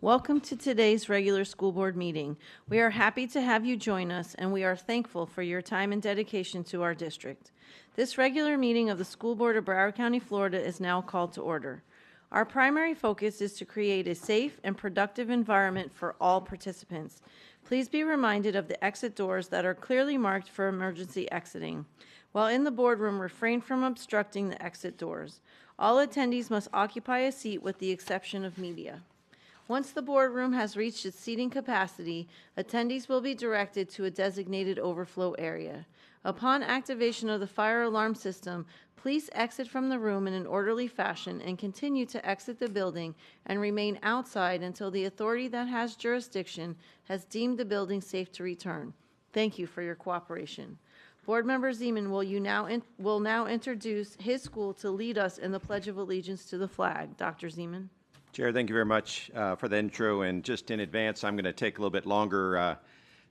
Welcome to today's regular school board meeting. We are happy to have you join us, and we are thankful for your time and dedication to our district. This regular meeting of the School Board of Broward County, Florida is now called to order. Our primary focus is to create a safe and productive environment for all participants. Please be reminded of the exit doors that are clearly marked for emergency exiting. While in the boardroom, refrain from obstructing the exit doors. All attendees must occupy a seat with the exception of media. Once the boardroom has reached its seating capacity, attendees will be directed to a designated overflow area. Upon activation of the fire alarm system, please exit from the room in an orderly fashion and continue to exit the building and remain outside until the authority that has jurisdiction has deemed the building safe to return. Thank you for your cooperation. Board Member Zeman will now introduce his school to lead us in the Pledge of Allegiance to the flag. Dr. Zeman. Chair, thank you very much for the intro, and just in advance, I'm going to take a little bit longer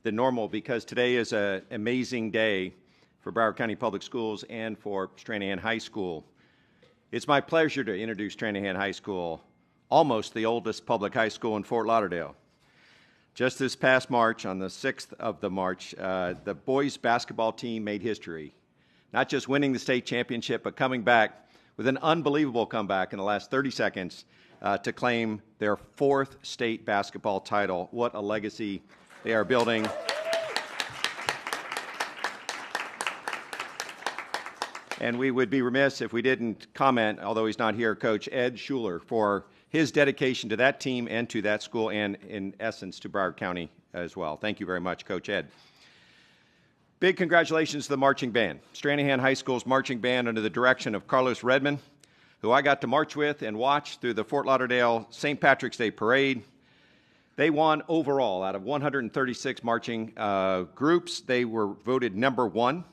than normal because today is an amazing day for Broward County Public Schools and for Stranahan High School. It's my pleasure to introduce Stranahan High School, almost the oldest public high school in Fort Lauderdale. Just this past March, on the 6th of the March, the boys basketball team made history, not just winning the state championship, but coming back with an unbelievable comeback in the last 30 seconds to claim their fourth state basketball title. What a legacy they are building. And we would be remiss if we didn't comment, although he's not here, Coach Ed Schuler, for his dedication to that team and to that school and, in essence, to Broward County as well. Thank you very much, Coach Ed. Big congratulations to the marching band. Stranahan High School's marching band under the direction of Carlos Redmond, who I got to march with and watch through the Fort Lauderdale St. Patrick's Day Parade. They won overall out of 136 marching groups. They were voted #1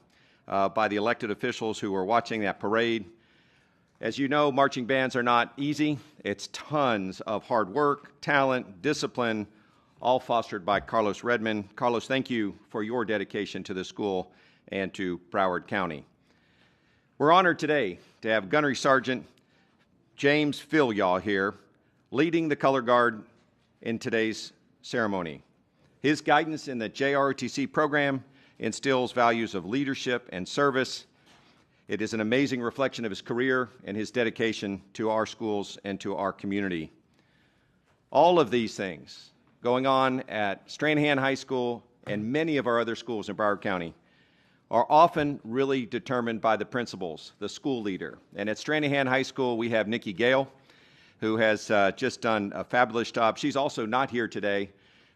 by the elected officials who were watching that parade. As you know, marching bands are not easy. It's tons of hard work, talent, discipline, all fostered by Carlos Redmond. Carlos, thank you for your dedication to the school and to Broward County. We're honored today to have Gunnery Sergeant James Filyaw here leading the color guard in today's ceremony. His guidance in the JROTC program instills values of leadership and service. It is an amazing reflection of his career and his dedication to our schools and to our community. All of these things going on at Stranahan High School and many of our other schools in Broward County are often really determined by the principals, the school leader. And at Stranahan High School, we have Nikki Gale, who has just done a fabulous job. She's also not here today,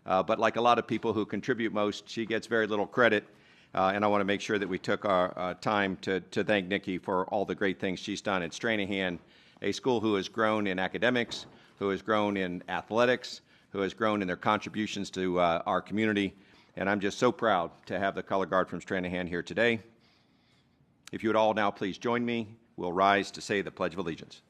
but like a lot of people who contribute most, she gets very little credit. And I want to make sure that we took our time to thank Nikki for all the great things she's done at Stranahan, a school who has grown in academics, who has grown in athletics, who has grown in their contributions to our community. And I'm just so proud to have the color guard from Stranahan here today. If you would all now please join me, we'll rise to say the Pledge of Allegiance.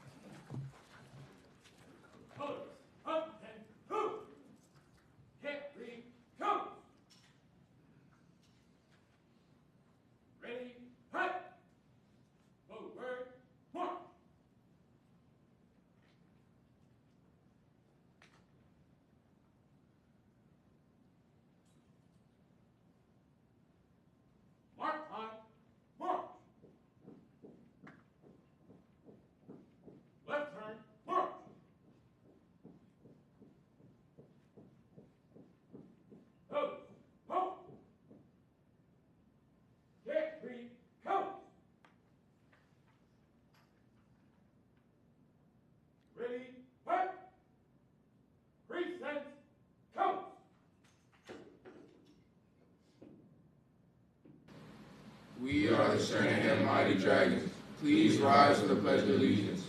We are the Stranahan Mighty Dragons. Please rise for the Pledge of Allegiance.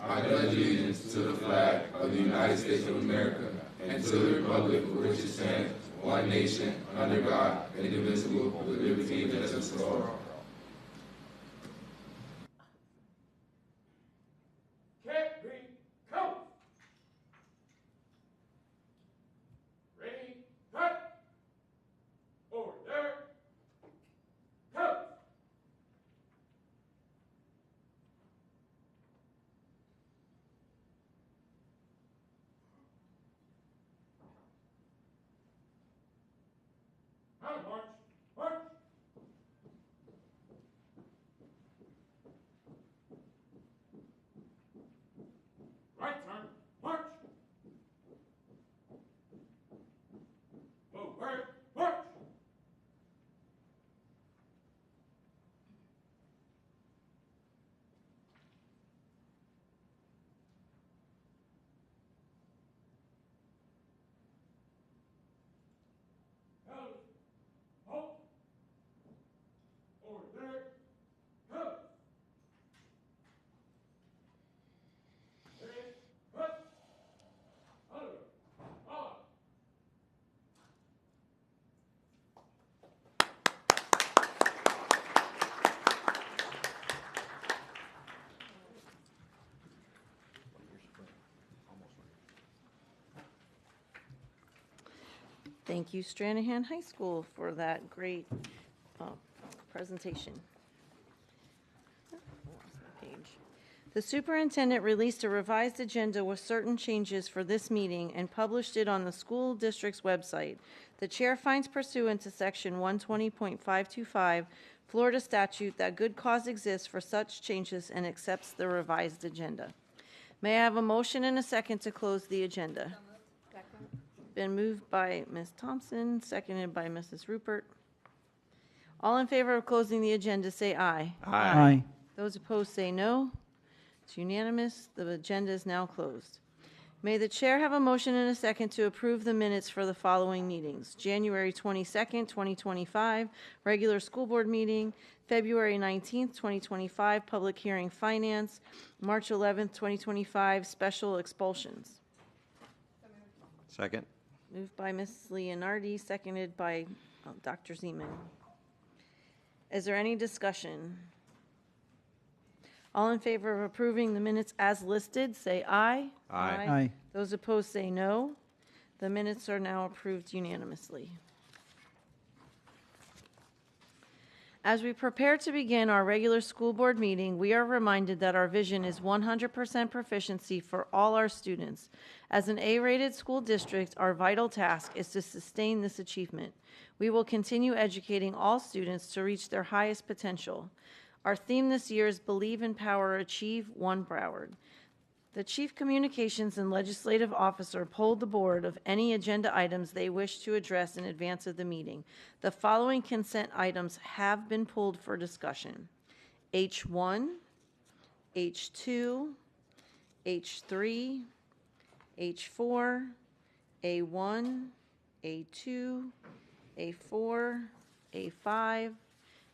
I pledge allegiance to the flag of the United States of America and to the republic for which it stands, one nation, under God, indivisible, with liberty and justice for all. Thank you, Stranahan High School, for that great presentation. Page. The superintendent released a revised agenda with certain changes for this meeting and published it on the school district's website. The chair finds pursuant to section 120.525 Florida statute that good cause exists for such changes and accepts the revised agenda. May I have a motion and a second to close the agenda? Been moved by Ms. Thompson, seconded by Mrs. Rupert. All in favor of closing the agenda, say aye. Aye. Those opposed, say no. It's unanimous. The agenda is now closed. May the chair have a motion and a second to approve the minutes for the following meetings: January 22nd, 2025, regular school board meeting; February 19th, 2025, public hearing finance; March 11th, 2025, special expulsions. Second. Moved by Ms. Leonardi, seconded by Dr. Zeman. Is there any discussion? All in favor of approving the minutes as listed, say aye. Aye. Aye. Those opposed, say no. The minutes are now approved unanimously. As we prepare to begin our regular school board meeting, we are reminded that our vision is 100% proficiency for all our students. As an A-rated school district, our vital task is to sustain this achievement. We will continue educating all students to reach their highest potential. Our theme this year is Believe, Empower, Achieve, One Broward. The Chief Communications and Legislative Officer polled the board of any agenda items they wish to address in advance of the meeting. The following consent items have been pulled for discussion: H1, H2, H3, H4, A1, A2, A4, A5,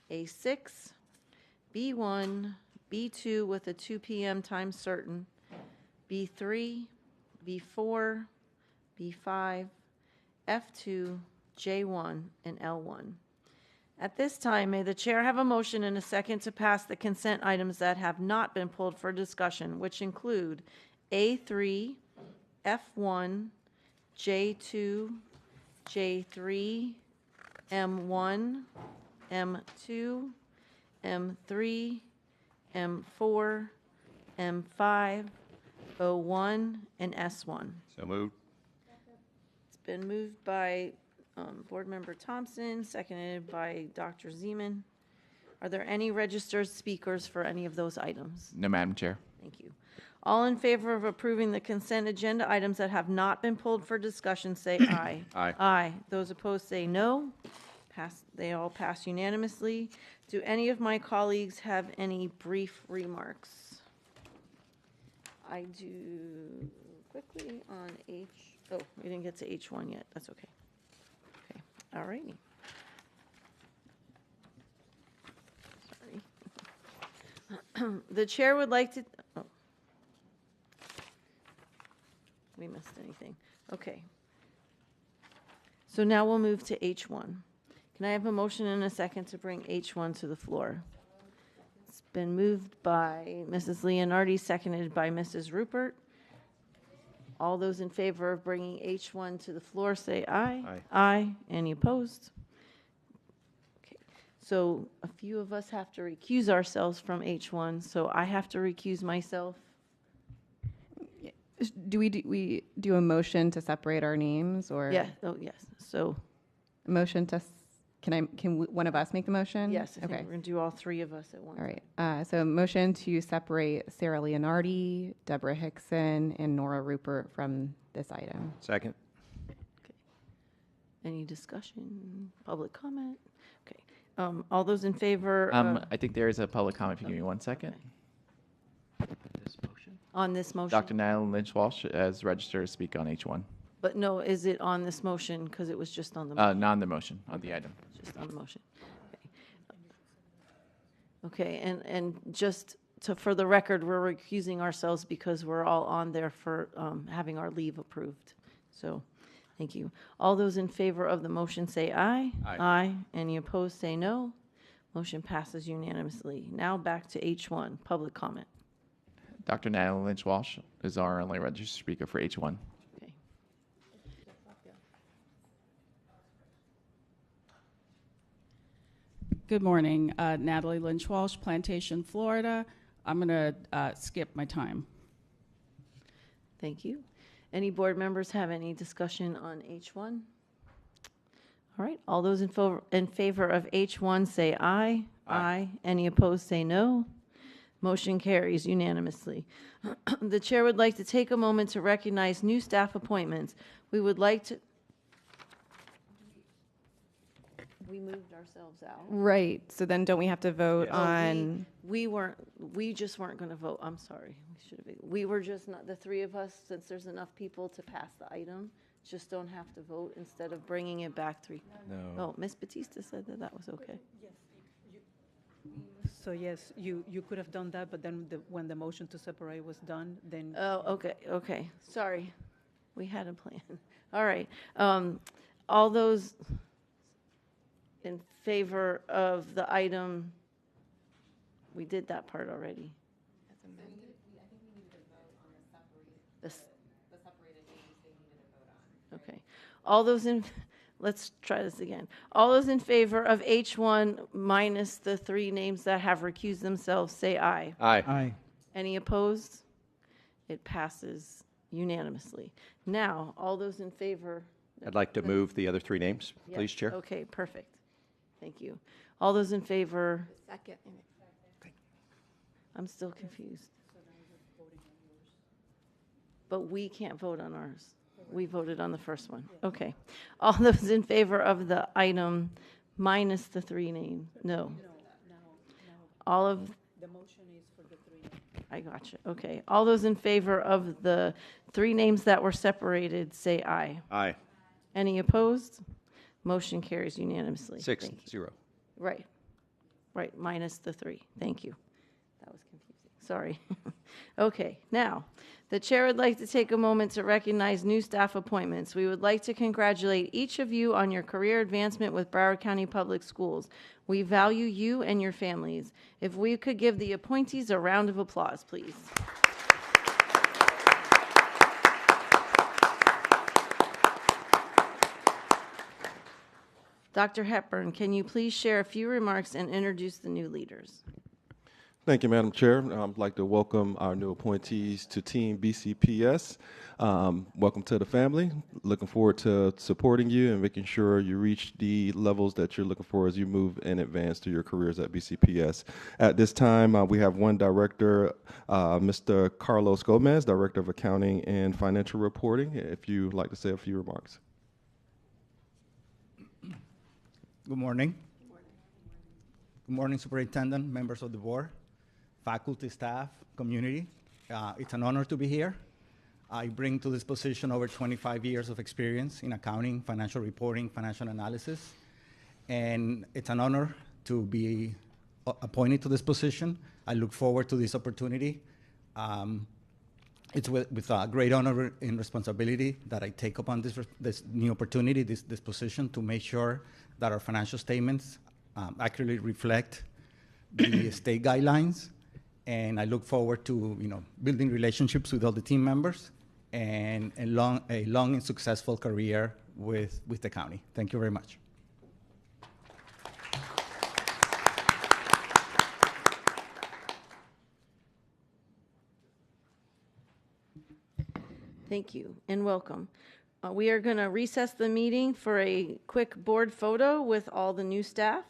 A6, B1, B2 with a 2 p.m. time certain, B3, B4, B5, F2, J1, and L1. At this time, may the chair have a motion and a second to pass the consent items that have not been pulled for discussion, which include A3, F1, J2, J3, M1, M2, M3, M4, M5, O1, and S1. So moved. It's been moved by Board Member Thompson, seconded by Dr. Zeman. Are there any registered speakers for any of those items? No, Madam Chair. Thank you. All in favor of approving the consent agenda items that have not been pulled for discussion, say aye. Aye. Aye. Those opposed, say no. They all pass unanimously. Do any of my colleagues have any brief remarks? I do quickly on H. Oh, we didn't get to H1 yet. That's okay. Okay. All righty. Sorry. The chair would like to. Oh. We missed anything. Okay. So now we'll move to H1. Can I have a motion and a second to bring H1 to the floor? It's been moved by Mrs. Leonardi, seconded by Mrs. Rupert. All those in favor of bringing H1 to the floor, say aye. Aye. Aye. Any opposed? Okay. So a few of us have to recuse ourselves from H1, so I have to recuse myself. Do we do a motion to separate our names, or Yeah, oh, yes. So a motion to one of us make the motion? Yes, I think Okay. we're going to do all three of us at once. All right. So motion to separate Sarah Leonardi, Deborah Hickson, and Nora Rupert from this item. Second. Any discussion, public comment? Okay. All those in favor I think there is a public comment. If you give me 1 second. on this motion? Dr. Natalie Lynch Walsh as registered to speak on H1. But no, is it on this motion? Because it was just on the, Not on the motion, on the item. just on the motion. Okay, and just to, for the record, we're recusing ourselves because we're all on there for having our leave approved. So, thank you. All those in favor of the motion say aye. Aye. Aye. Any opposed say no. Motion passes unanimously. Now back to H1, public comment. Dr. Natalie Lynch Walsh is our only registered speaker for H1. Okay. Good morning, Natalie Lynch Walsh, Plantation, Florida. I'm going to skip my time. Thank you. Any board members have any discussion on H1? All right, all those in favor of H1 say aye. Aye. Any opposed say no. Motion carries unanimously. The chair would like to take a moment to recognize new staff appointments. We would like to... We moved ourselves out. Right. So then don't we have to vote Oh, on? we just weren't going to vote. I'm sorry. We were just not, the three of us, since there's enough people to pass the item, just don't have to vote instead of bringing it back three. No. Oh, Ms. Batista said that that was okay. So yes, you could have done that, but then when the motion to separate was done, then Oh, okay. Sorry. We had a plan. All right. All those in favor of the item, we did that part already. Okay. All those in, let's try this again. All those in favor of H1 minus the three names that have recused themselves, say aye. Aye. Aye. Any opposed? It passes unanimously. Now, all those in favor? I'd like to move the other three names, Yes. please, Chair. Okay, perfect. Thank you. All those in favor? Second. I'm still confused. But we can't vote on ours. We voted on the first one. Okay. All those in favor of the item minus the three names? No. All of, the motion is for the three. I gotcha. Okay. All those in favor of the three names that were separated, say aye. Aye. Any opposed? Motion carries unanimously. 6-0. Right, minus the three. Thank you. That was confusing. Sorry. Okay, now, the chair would like to take a moment to recognize new staff appointments. We would like to congratulate each of you on your career advancement with Broward County Public Schools. We value you and your families. If we could give the appointees a round of applause, please. Dr. Hepburn, can you please share a few remarks and introduce the new leaders? Thank you, Madam Chair. I'd like to welcome our new appointees to Team BCPS. Welcome to the family. Looking forward to supporting you and making sure you reach the levels that you're looking for as you move and advance through your careers at BCPS. At this time, we have one director, Mr. Carlos Gomez, Director of Accounting and Financial Reporting, if you'd like to say a few remarks. Good morning. Good morning, Superintendent, members of the board, faculty, staff, community. It's an honor to be here. I bring to this position over 25 years of experience in accounting, financial reporting, financial analysis, and it's an honor to be appointed to this position. I look forward to this opportunity. It's with great honor and responsibility that I take upon this new opportunity, this position, to make sure that our financial statements accurately reflect the state guidelines. And I look forward to building relationships with all the team members and a long and successful career with the county. Thank you very much. Thank you and welcome. We are going to recess the meeting for a quick board photo with all the new staff.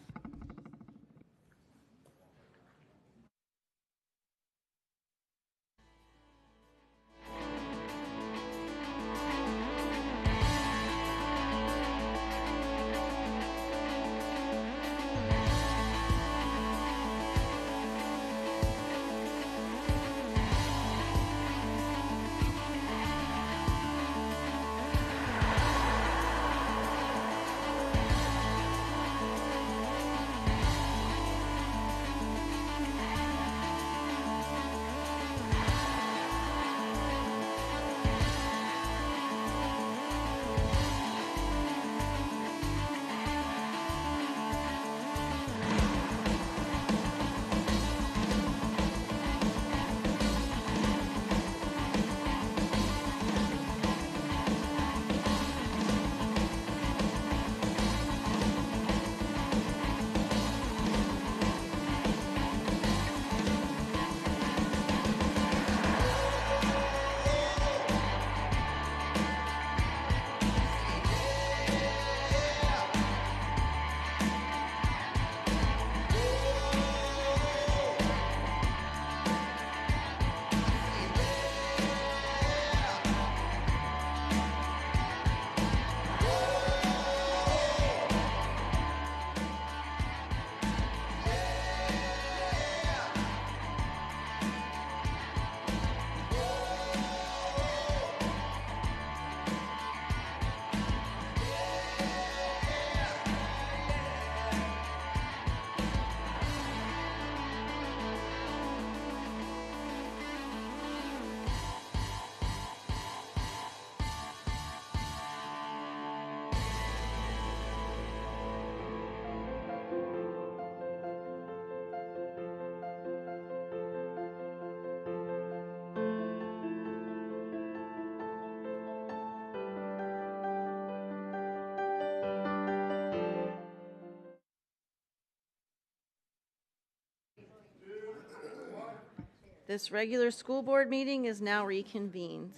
This regular school board meeting is now reconvened.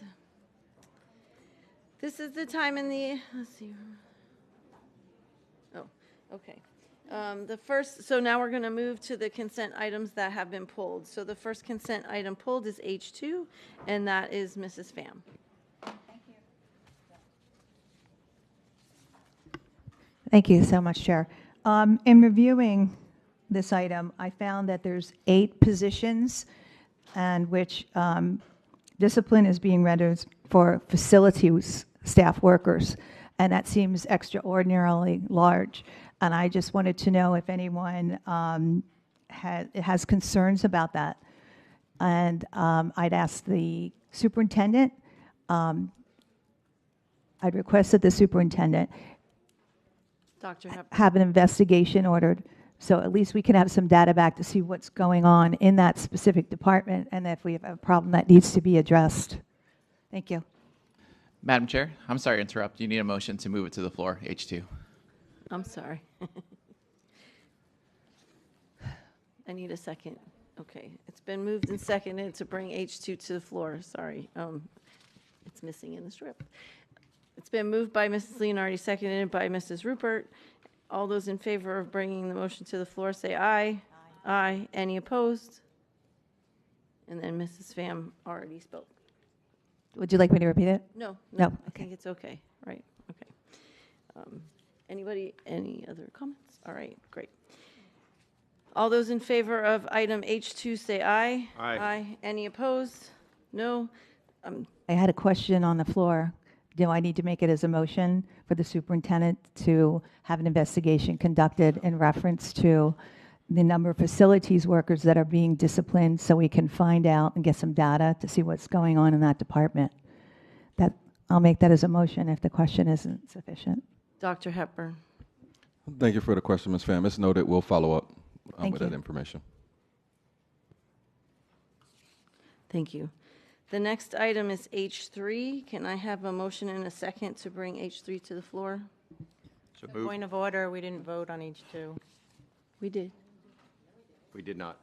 This is the time in the, let's see. Oh, okay. So now we're going to move to the consent items that have been pulled. So the first consent item pulled is H2, and that is Mrs. Pham. Thank you so much, Chair. In reviewing this item, I found that there's 8 positions and which discipline is being rendered for facilities staff workers, and that seems extraordinarily large. And I just wanted to know if anyone has concerns about that. And I'd ask the superintendent, I'd request that the superintendent Dr. Hepburn. have an investigation ordered, so at least we can have some data back to see what's going on in that specific department, and if we have a problem that needs to be addressed. Thank you. Madam Chair, I'm sorry to interrupt. You need a motion to move it to the floor, H2. I'm sorry. I need a second. Okay, it's been moved and seconded to bring H2 to the floor. Sorry, it's missing in the strip. It's been moved by Mrs. Leonardi, seconded by Mrs. Rupert. All those in favor of bringing the motion to the floor say aye. Aye. Any opposed? And then Mrs. Pham already spoke. Would you like me to repeat it? No, No, I okay. think it's okay. Right, okay. Anybody, any other comments? All right, great. All those in favor of item H2 say aye. Aye. Aye. Any opposed? No. I had a question on the floor. Do I need to make it as a motion for the superintendent to have an investigation conducted in reference to the number of facilities workers that are being disciplined, so we can find out and get some data to see what's going on in that department? That I'll make that as a motion if the question isn't sufficient. Dr. Hepburn. Thank you for the question, Ms. Pham. It's noted. We'll follow up Thank with you. that information. Thank you. The next item is H3. Can I have a motion and a second to bring H3 to the floor? So move. Point of order, we didn't vote on H2. We did. We did not.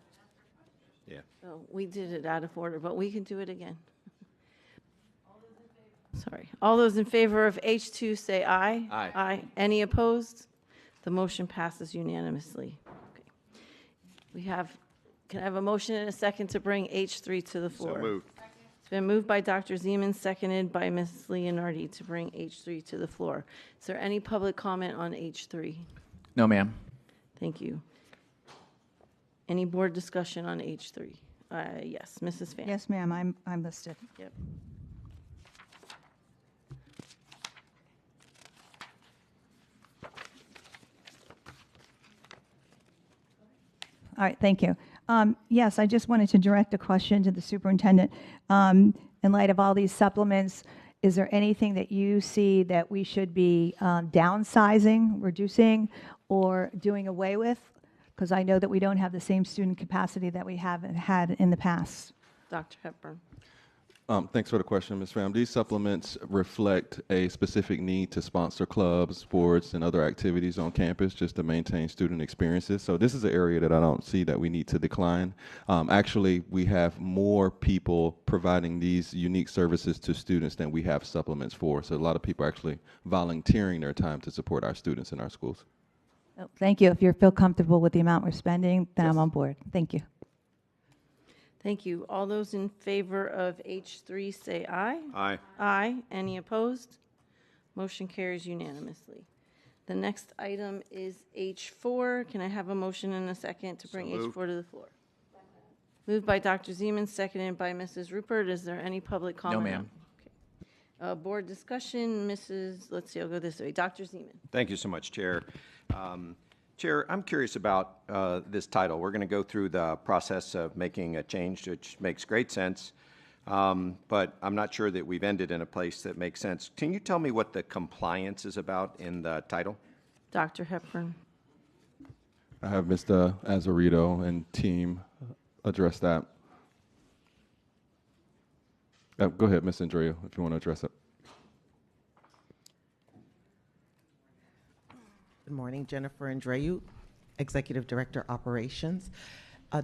Yeah. Oh, we did it out of order, but we can do it again. Sorry. All those in favor of H2 say aye. Aye. Aye. Any opposed? The motion passes unanimously. Okay. Can I have a motion and a second to bring H3 to the floor? So moved. It's been moved by Dr. Zeman, seconded by Mrs. Leonardi to bring H3 to the floor. Is there any public comment on H3? No, ma'am. Thank you. Any board discussion on H3? Yes, Mrs. Fan. Yes, ma'am, I'm listed. Yep. All right, thank you. Yes, I just wanted to direct a question to the superintendent. In light of all these supplements, is there anything that you see that we should be downsizing, reducing, or doing away with? Because I know that we don't have the same student capacity that we have had in the past. Dr. Hepburn. Thanks for the question, Ms. Pham. These supplements reflect a specific need to sponsor clubs, sports, and other activities on campus just to maintain student experiences. So this is an area that I don't see that we need to decline. Actually, we have more people providing these unique services to students than we have supplements for. So a lot of people are actually volunteering their time to support our students in our schools. Oh, thank you. If you feel comfortable with the amount we're spending, then I'm on board. Thank you. Thank you. All those in favor of H3 say aye. Aye. Aye. Any opposed? Motion carries unanimously. The next item is H4. Can I have a motion and a second to bring moved. H4 to the floor? Moved by Dr. Zeman, seconded by Mrs. Rupert. Is there any public comment? No, ma'am. Okay. Board discussion, let's see, I'll go this way. Dr. Zeman. Thank you so much, Chair. Chair, I'm curious about this title. We're going to go through the process of making a change, which makes great sense, but I'm not sure that we've ended in a place that makes sense. Can you tell me what the compliance is about in the title? Dr. Hepburn. I have Mr. Azarito and team address that. Go ahead, Ms. Andrea, if you want to address it. Good morning, Jennifer Andreu, Executive Director Operations.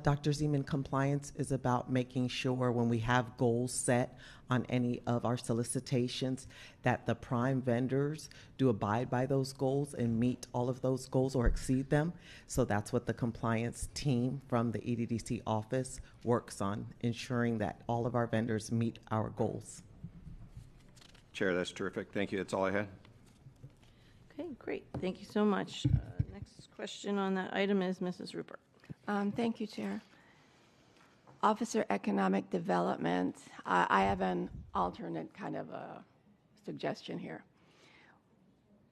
Dr. Zeman, compliance is about making sure when we have goals set on any of our solicitations that the prime vendors do abide by those goals and meet all of those goals or exceed them. So that's what the compliance team from the EDDC office works on, ensuring that all of our vendors meet our goals. Chair, that's terrific. Thank you. That's all I had. Okay, great. Thank you so much. Next question on that item is Mrs. Rupert. Thank you, Chair. Officer Economic Development, I have an alternate kind of a suggestion here.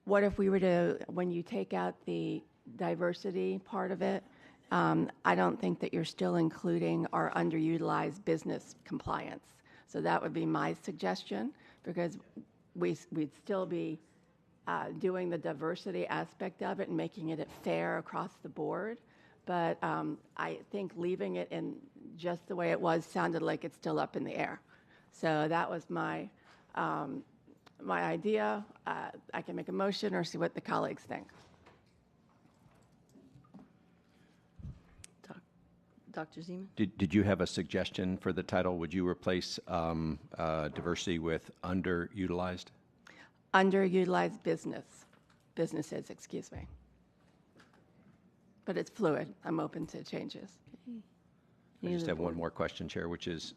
What if we were to, when you take out the diversity part of it, I don't think that you're still including our underutilized business compliance. So that would be my suggestion, because we'd still be doing the diversity aspect of it and making it fair across the board. But I think leaving it in just the way it was sounded like it's still up in the air. So that was my my idea. I can make a motion or see what the colleagues think. Dr. Zeman? Did you have a suggestion for the title? Would you replace diversity with underutilized? Underutilized businesses, excuse me. But it's fluid. I'm open to changes. I just have one more question, Chair, which is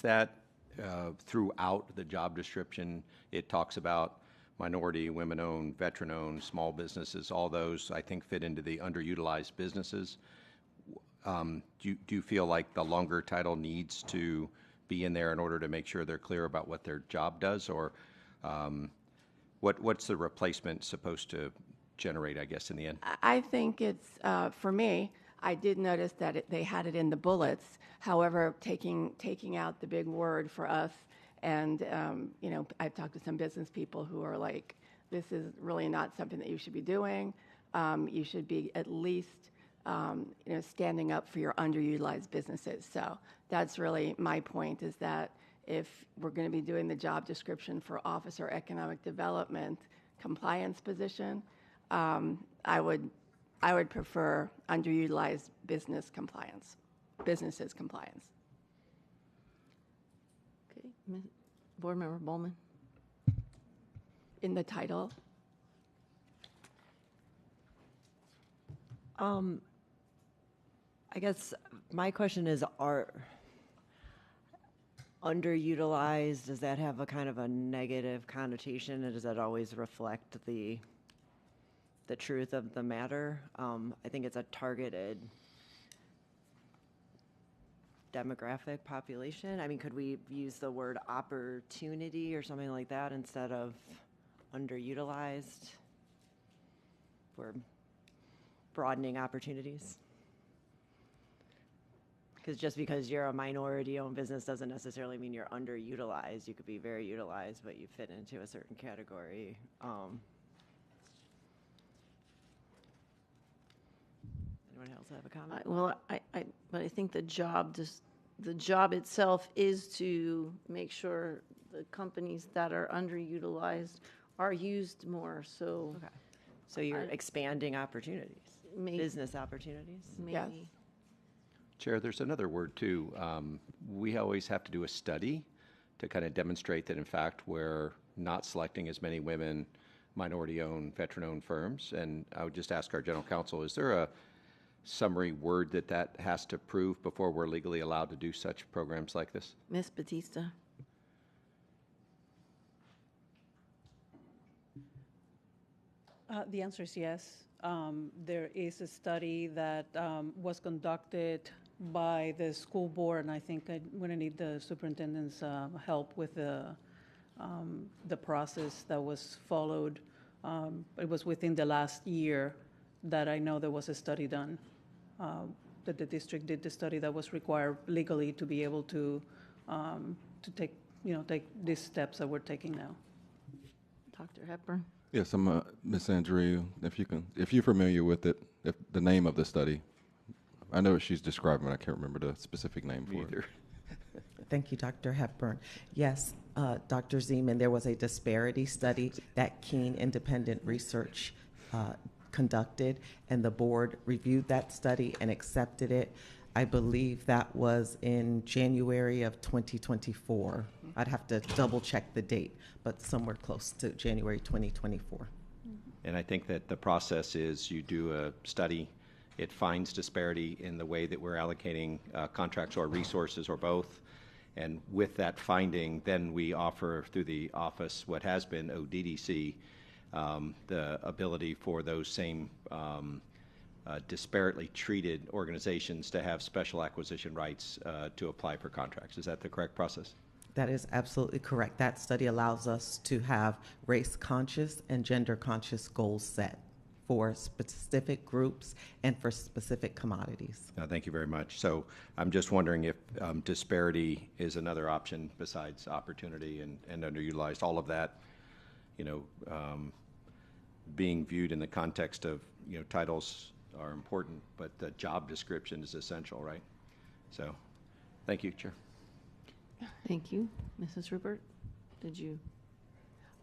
that throughout the job description, it talks about minority, women-owned, veteran-owned, small businesses, all those, I think, fit into the underutilized businesses. Do you feel like the longer title needs to be in there in order to make sure they're clear about what their job does, or what's the replacement supposed to generate, I guess, in the end? I think it's, for me, I did notice that they had it in the bullets. However, taking out the big word for us, and I've talked to some business people who are like, this is really not something that you should be doing. You should be at least standing up for your underutilized businesses. So that's really my point, is that if we're going to be doing the job description for Officer Economic Development compliance position, I would prefer underutilized businesses compliance. Okay. Board Member Bowman? in the title? I guess my question is, are underutilized, does that have a kind of a negative connotation, and does that always reflect the truth of the matter? I think it's a targeted demographic population. I mean, could we use the word opportunity or something like that instead of underutilized for broadening opportunities? Because just because you're a minority-owned business doesn't necessarily mean you're underutilized. You could be very utilized, but you fit into a certain category. Anyone else have a comment? But I think the job itself is to make sure the companies that are underutilized are used more. So, okay. So you're expanding opportunities, business opportunities. Maybe. Yes. Chair, there's another word too. We always have to do a study to kind of demonstrate that, in fact, we're not selecting as many women, minority-owned, veteran-owned firms. And I would just ask our general counsel, is there a summary word that has to prove before we're legally allowed to do such programs like this? Ms. Batista. The answer is yes. There is a study that was conducted by the school board, and I think I'm going to need the superintendent's help with the process that was followed. It was within the last year that I know there was a study done, that the district did the study that was required legally to be able to take these steps that we're taking now. Dr. Hepburn. Yes, I'm Ms. Andrew. If you're familiar with it, if the name of the study, I know what she's describing, but I can't remember the specific name for it. Thank you, Dr. Hepburn. Yes, Dr. Zeman, there was a disparity study that Keen Independent Research conducted, and the board reviewed that study and accepted it. I believe that was in January of 2024. I'd have to double check the date, but somewhere close to January 2024. And I think that the process is you do a study, it finds disparity in the way that we're allocating contracts or resources or both. And with that finding, then we offer through the office what has been ODDC, the ability for those same disparately treated organizations to have special acquisition rights to apply for contracts. Is that the correct process? That is absolutely correct. That study allows us to have race-conscious and gender-conscious goals set for specific groups and for specific commodities. Thank you very much. So I'm just wondering if disparity is another option besides opportunity and underutilized. All of that, being viewed in the context of, titles are important, but the job description is essential, right? So, thank you, Chair. Thank you. Mrs. Rupert, did you?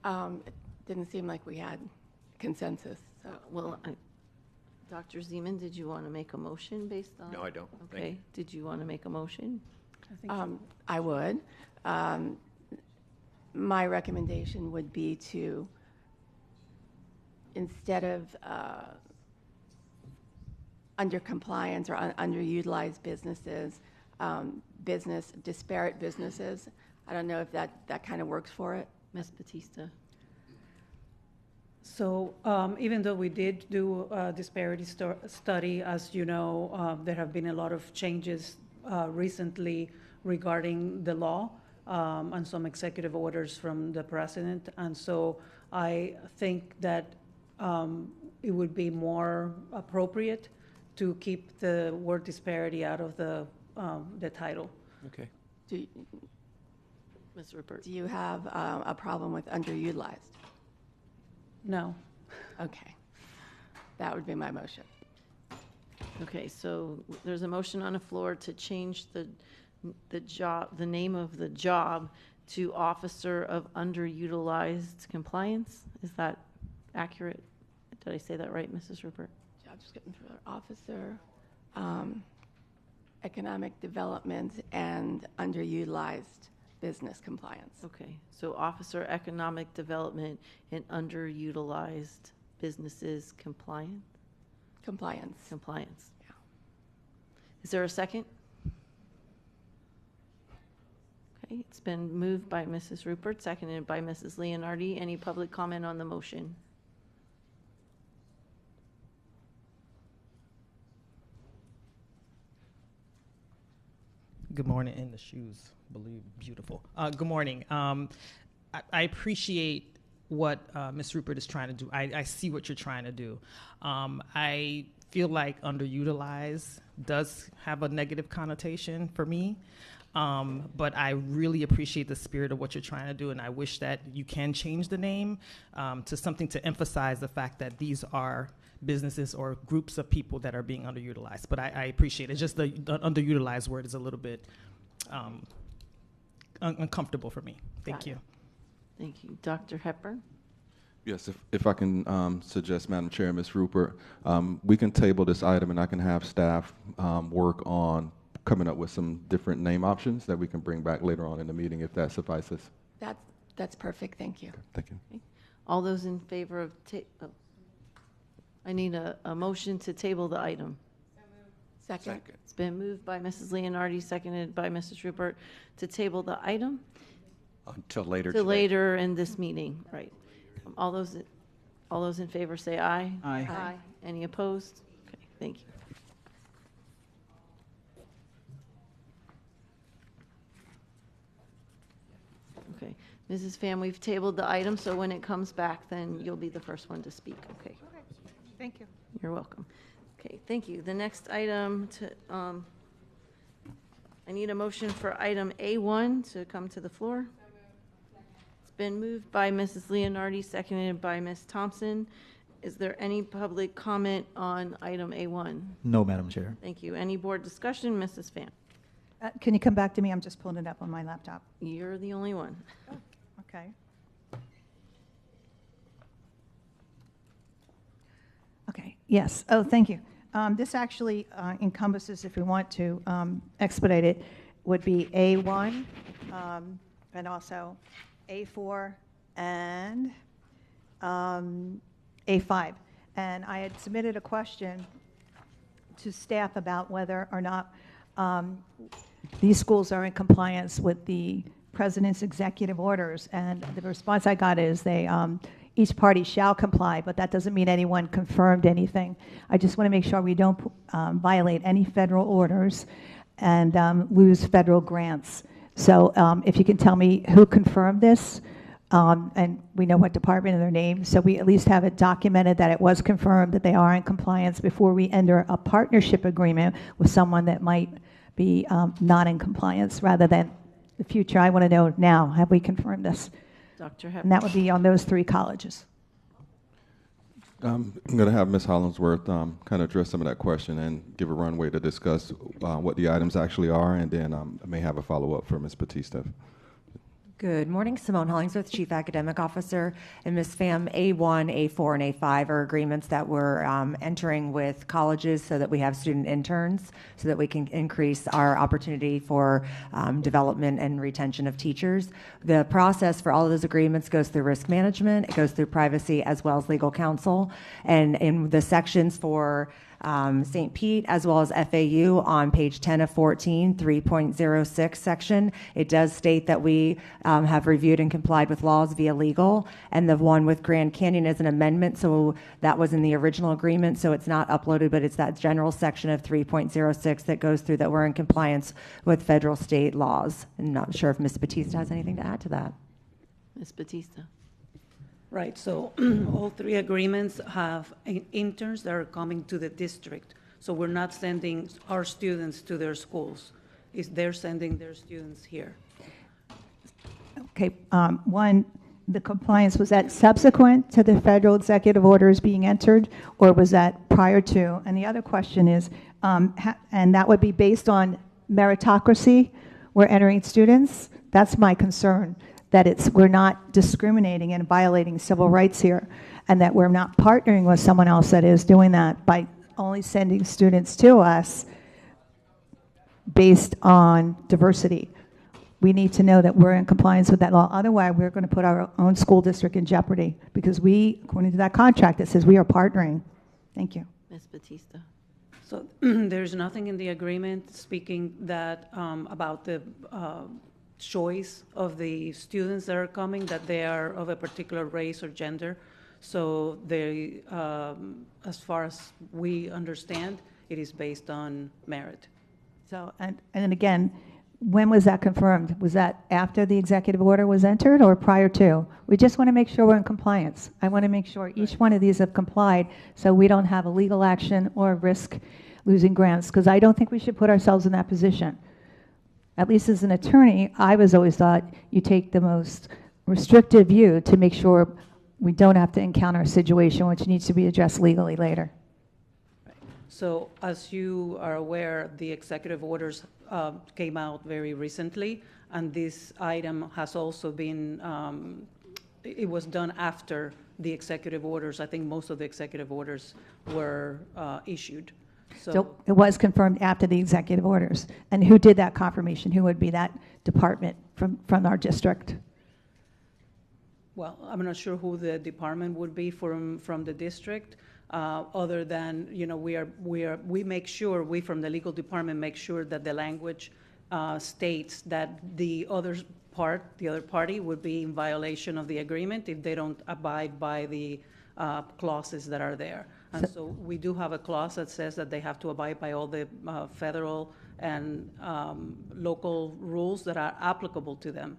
It didn't seem like we had consensus. So. Dr. Zeman, did you want to make a motion based on? No, I don't. Okay. Did you want to make a motion? I think so. I would. My recommendation would be to, instead of under compliance or underutilized businesses, disparate businesses. I don't know if that kind of works for it. Ms. Batista. So even though we did do a disparity study, as you know, there have been a lot of changes recently regarding the law and some executive orders from the president. And so I think that it would be more appropriate to keep the word disparity out of the title. Okay. Ms. Rupert. Do you have a problem with underutilized? No. Okay. That would be my motion. Okay, so there's a motion on the floor to change the name of the job to Officer of Underutilized Compliance. Is that accurate? Did I say that right, Mrs. Rupert? Job description for Officer, Economic Development and Underutilized business compliance. Okay, so Officer Economic Development and Underutilized Businesses Compliance? Compliance. Compliance. Yeah. Is there a second? Okay, it's been moved by Mrs. Rupert, seconded by Mrs. Leonardi. Any public comment on the motion? Good morning. In the shoes, believe beautiful. Good morning. I appreciate what Ms. Rupert is trying to do. I see what you're trying to do. I feel like underutilized does have a negative connotation for me, but I really appreciate the spirit of what you're trying to do, and I wish that you can change the name to something to emphasize the fact that these are businesses or groups of people that are being underutilized. But I appreciate it. Just the underutilized word is a little bit uncomfortable for me. Thank you. Thank you. Dr. Hepburn? Yes, if I can suggest, Madam Chair, Ms. Rupert, we can table this item and I can have staff work on coming up with some different name options that we can bring back later on in the meeting if that suffices. That's perfect. Thank you. Okay, thank you. Okay. All those in favor of I need a motion to table the item. Second. It's been moved by Mrs. Leonardi, seconded by Mrs. Rupert to table the item. Until later Till today. later in this meeting, right. All those in favor say aye. Aye. Aye. Any opposed? Okay, thank you. Okay, Mrs. Pham, we've tabled the item, so when it comes back, then you'll be the first one to speak, okay? Okay, thank you. You're welcome. Okay, thank you. The next item I need a motion for item A1 to come to the floor. It's been moved by Mrs. Leonardi, seconded by Ms. Thompson. Is there any public comment on item A1? No, Madam Chair. Thank you. Any board discussion? Mrs. Pham? Can you come back to me? I'm just pulling it up on my laptop. You're the only one. Okay. Okay, yes. Oh, thank you. This actually encompasses, if we want to expedite it, would be A1 and also A4 and A5. And I had submitted a question to staff about whether or not these schools are in compliance with the president's executive orders. And the response I got is each party shall comply, but that doesn't mean anyone confirmed anything. I just want to make sure we don't violate any federal orders and lose federal grants. So if you can tell me who confirmed this, and we know what department and their name, so we at least have it documented that it was confirmed that they are in compliance before we enter a partnership agreement with someone that might be not in compliance, rather than the future. I want to know now, have we confirmed this? Dr. Hepburn. And that would be on those three colleges. I'm going to have Ms. Hollingsworth kind of address some of that question and give a runway to discuss what the items actually are, and then I may have a follow-up for Ms. Batista. Good morning, Simone Hollingsworth, Chief Academic Officer, and Ms. Pham. A1, A4, and A5 are agreements that we're entering with colleges so that we have student interns, so that we can increase our opportunity for development and retention of teachers. The process for all of those agreements goes through risk management, it goes through privacy, as well as legal counsel, and in the sections for St. Pete as well as FAU on page 10 of 14, 3.06 section. It does state that we have reviewed and complied with laws via legal, and the one with Grand Canyon is an amendment, so that was in the original agreement, so it's not uploaded, but it's that general section of 3.06 that goes through that we're in compliance with federal state laws. I'm not sure if Ms. Batista has anything to add to that. Ms. Batista. Right, so all three agreements have interns that are coming to the district. So we're not sending our students to their schools. They're sending their students here. Okay, one, the compliance, was that subsequent to the federal executive orders being entered, or was that prior to? And the other question is, and that would be based on meritocracy, we're entering students? That's my concern, that we're not discriminating and violating civil rights here, and that we're not partnering with someone else that is doing that by only sending students to us based on diversity. we need to know that we're in compliance with that law. Otherwise, we're going to put our own school district in jeopardy because we, according to that contract, it says we are partnering. Thank you. Ms. Batista. So there's nothing in the agreement speaking that, about the choice of the students that are coming, that they are of a particular race or gender. So they, as far as we understand, it is based on merit. So, and again, when was that confirmed? Was that after the executive order was entered or prior to? We just want to make sure we're in compliance. I want to make sure each one of these have complied so we don't have a legal action or risk losing grants, because I don't think we should put ourselves in that position. At least as an attorney, I was always thought you take the most restrictive view to make sure we don't have to encounter a situation which needs to be addressed legally later. So as you are aware, the executive orders came out very recently, and this item has also been, it was done after the executive orders. I think most of the executive orders were issued. So it was confirmed after the executive orders. And who did that confirmation? Who would be that department from our district? Well, I'm not sure who the department would be from the district. Other than, you know, we make sure, we from the legal department make sure that the language states that the other party would be in violation of the agreement if they don't abide by the clauses that are there. And so we do have a clause that says that they have to abide by all the federal and local rules that are applicable to them.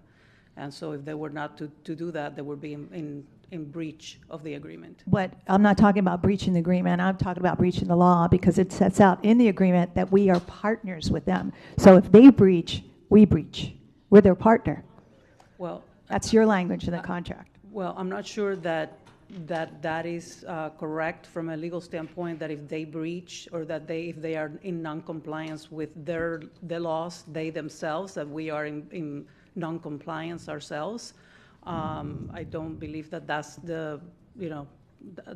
And so if they were not to do that, they would be in breach of the agreement. What, I'm not talking about breaching the agreement, I'm talking about breaching the law, because it sets out in the agreement that we are partners with them. So if they breach, we breach. We're their partner. Well, that's your language in the contract. Well, I'm not sure that is correct from a legal standpoint, that if they breach or that if they are in non-compliance with the laws, they themselves, that we are in non-compliance ourselves. I don't believe that that's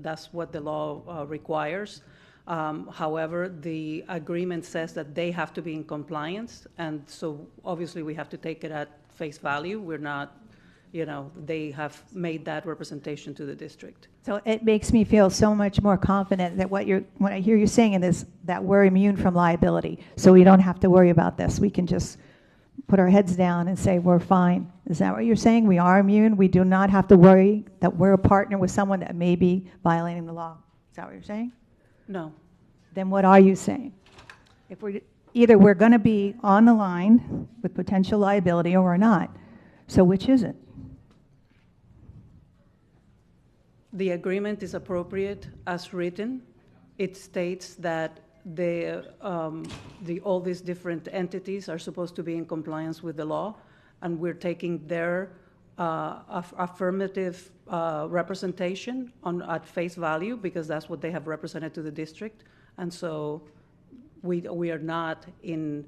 that's what the law requires. However, the agreement says that they have to be in compliance, and so obviously we have to take it at face value. We're not, they have made that representation to the district. So it makes me feel so much more confident that what I hear you saying is that we're immune from liability. So we don't have to worry about this. We can just put our heads down and say we're fine. Is that what you're saying? We are immune. We do not have to worry that we're a partner with someone that may be violating the law. Is that what you're saying? No. Then what are you saying? If either we're going to be on the line with potential liability or we're not. So which is it? The agreement is appropriate as written. It states that all these different entities are supposed to be in compliance with the law, and we're taking their affirmative representation at face value, because that's what they have represented to the district. And so we are not in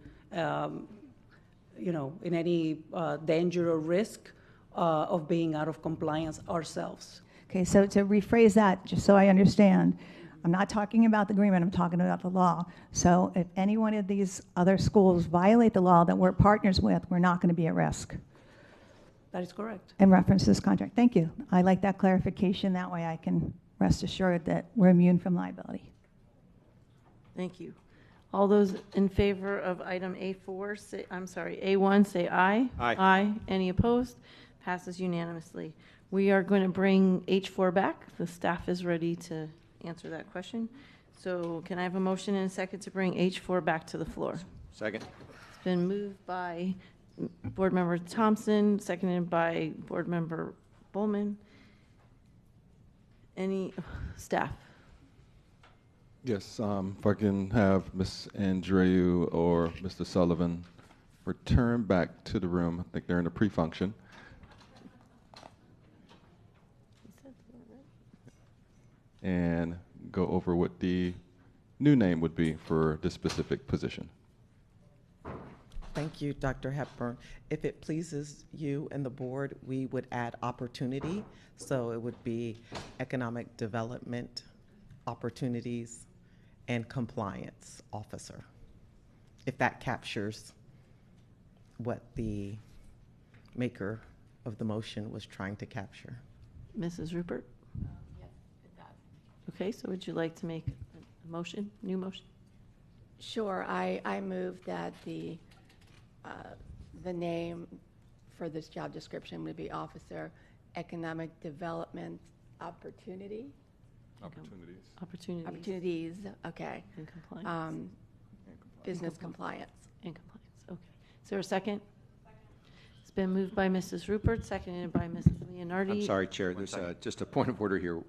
in any danger or risk of being out of compliance ourselves. Okay, so to rephrase that, just so I understand, I'm not talking about the agreement, I'm talking about the law. So if any one of these other schools violate the law that we're partners with, we're not going to be at risk. That is correct. In reference to this contract. Thank you. I like that clarification. That way I can rest assured that we're immune from liability. Thank you. All those in favor of item A1, say aye. Aye. Aye. Any opposed? Passes unanimously. We are going to bring H4 back. The staff is ready to answer that question. So can I have a motion and a second to bring H4 back to the floor? Second. It's been moved by Board Member Thompson, seconded by Board Member Bowman. Any staff? Yes, if I can have Ms. Andreu or Mr. Sullivan return back to the room. I think they're in a pre-function. And go over what the new name would be for this specific position. Thank you, Dr. Hepburn. If it pleases you and the board, we would add opportunity. So it would be economic development, opportunities, and compliance officer, if that captures what the maker of the motion was trying to capture. Mrs. Rupert? Yes, it does. Okay, so would you like to make a motion, new motion? Sure, I move that the name for this job description would be Officer Economic Development Opportunity. Opportunities, okay. And compliance. Business compliance. And compliance, okay. Is there a second? It's been moved by Mrs. Rupert, seconded by Mrs. Leonardi. I'm sorry, Chair, there's just a point of order here.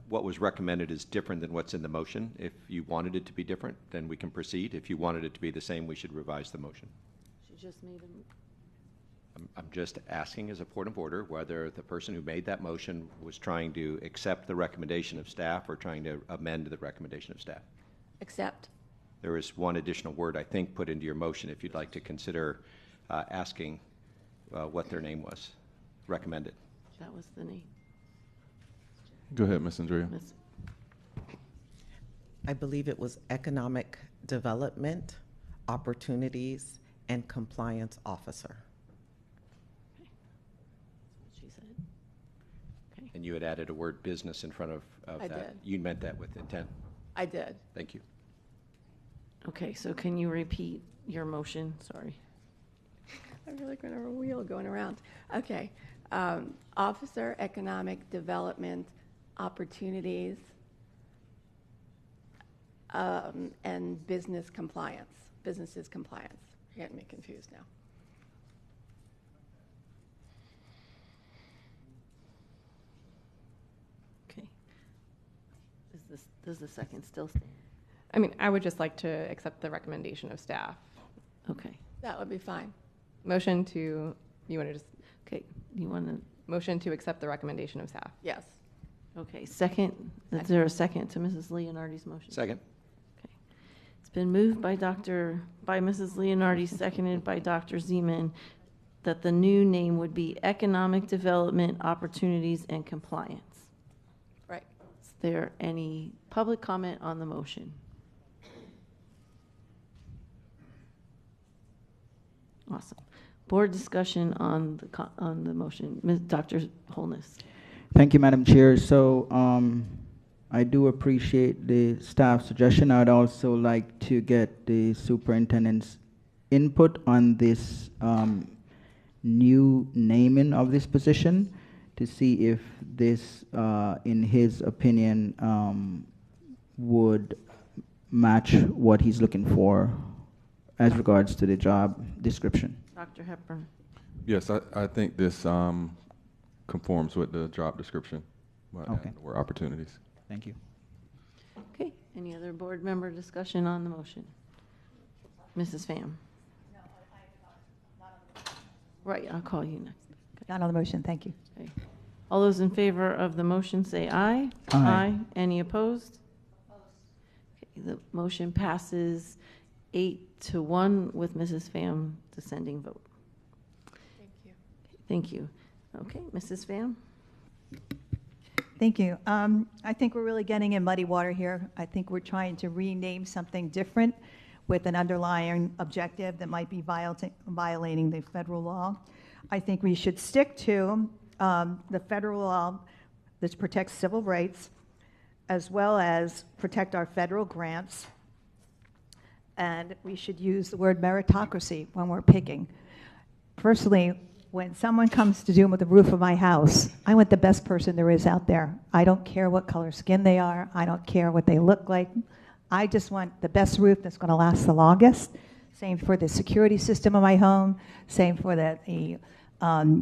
What was recommended is different than what's in the motion. If you wanted it to be different, then we can proceed. If you wanted it to be the same, we should revise the motion. She just made a... I'm just asking as a point of order whether the person who made that motion was trying to accept the recommendation of staff or trying to amend the recommendation of staff. Accept. There is one additional word, I think, put into your motion if you'd like to consider asking what their name was, recommended. That was the name. Go ahead, Ms. Andrea. I believe it was Economic Development, Opportunities, and Compliance Officer. She said. Okay. And you had added a word business in front of I that. did. You meant that with intent. I did. Thank you. Okay, so can you repeat your motion? Sorry. I'm really going to a wheel going around. Okay. Officer Economic Development Opportunities and Business Compliance. Businesses Compliance. You're getting me confused now. Okay. Does the second still stand? I mean, I would just like to accept the recommendation of staff. Okay. That would be fine. Motion to, you want to just, Okay, you want to, motion to accept the recommendation of staff. Yes. okay, second, is there a second to Mrs. Leonardi's motion? Second. Okay. It's been moved by Mrs. Leonardi, seconded by Dr. Zeman, that the new name would be Economic Development Opportunities and Compliance. Right. Is there any public comment on the motion? Awesome. Board discussion on the motion. Dr. Holness. Thank you, Madam Chair. So I do appreciate the staff suggestion. I'd also like to get the superintendent's input on this new naming of this position to see if this, in his opinion, would match what he's looking for as regards to the job description. Dr. Hepburn. Yes, I think this conforms with the job description. Okay. Or opportunities. Thank you. Okay, any other board member discussion on the motion? Mrs. Pham. Right, I'll call you next. Not on the motion, thank you. Okay. All those in favor of the motion say aye. Aye. Any opposed? Okay, the motion passes 8-1 with Mrs. Pham dissenting vote. Thank you. Thank you. Okay, Mrs. Pham? Thank you. I think we're really getting in muddy water here. I think we're trying to rename something different with an underlying objective that might be violating the federal law. I think we should stick to the federal law that protects civil rights, as well as protect our federal grants. And we should use the word meritocracy when we're picking. Personally, when someone comes to do with the roof of my house, I want the best person there is out there. I don't care what color skin they are. I don't care what they look like. I just want the best roof that's going to last the longest. Same for the security system of my home. Same for the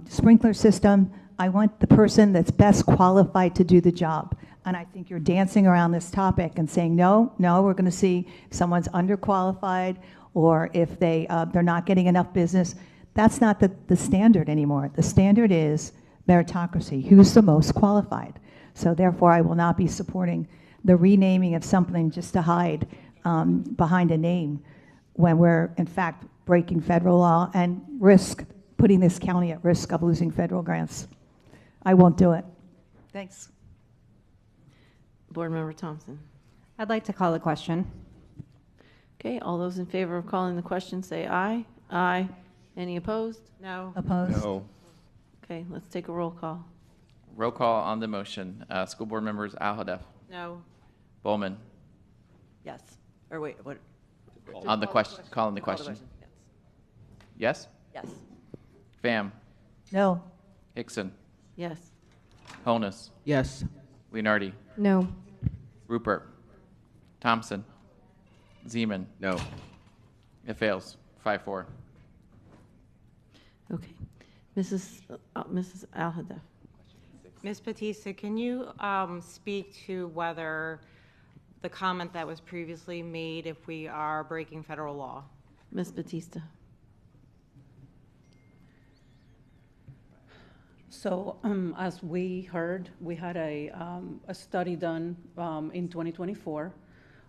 sprinkler system. I want the person that's best qualified to do the job. And I think you're dancing around this topic and saying, no, we're going to see if someone's underqualified or if they're not getting enough business. That's not the standard anymore. The standard is meritocracy. Who's the most qualified? So therefore, I will not be supporting the renaming of something just to hide behind a name when we're, in fact, breaking federal law and putting this county at risk of losing federal grants. I won't do it. Thanks. Board Member Thompson. I'd like to call the question. Okay, all those in favor of calling the question say aye. Aye. Any opposed? No. Opposed? No. Okay, let's take a roll call. Roll call on the motion. School board members Al Hadef, No. Bowman. Yes. Or wait, what? On the question, calling the Call the question. Yes. Yes? Yes. Pham, No. Hickson, Yes. Honus, Yes. Leonardi, No. Rupert, Thompson, Zeman. No. It fails. 5-4. Okay. Mrs. Al-Hadaf. Ms. Batista, can you speak to whether the comment that was previously made, if we are breaking federal law? Ms. Batista. So as we heard, we had a study done in 2024,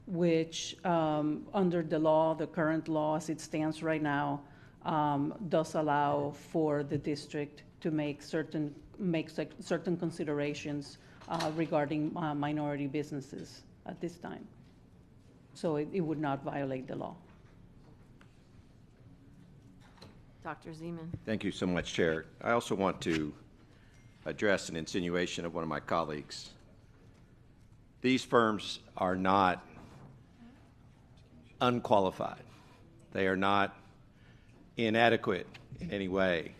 which under the law, the current law as it stands right now, does allow for the district to make certain considerations regarding minority businesses at this time. So it would not violate the law. Dr. Zeman. Thank you so much, Chair. I also want to address an insinuation of one of my colleagues. These firms are not unqualified. They are not inadequate in any way.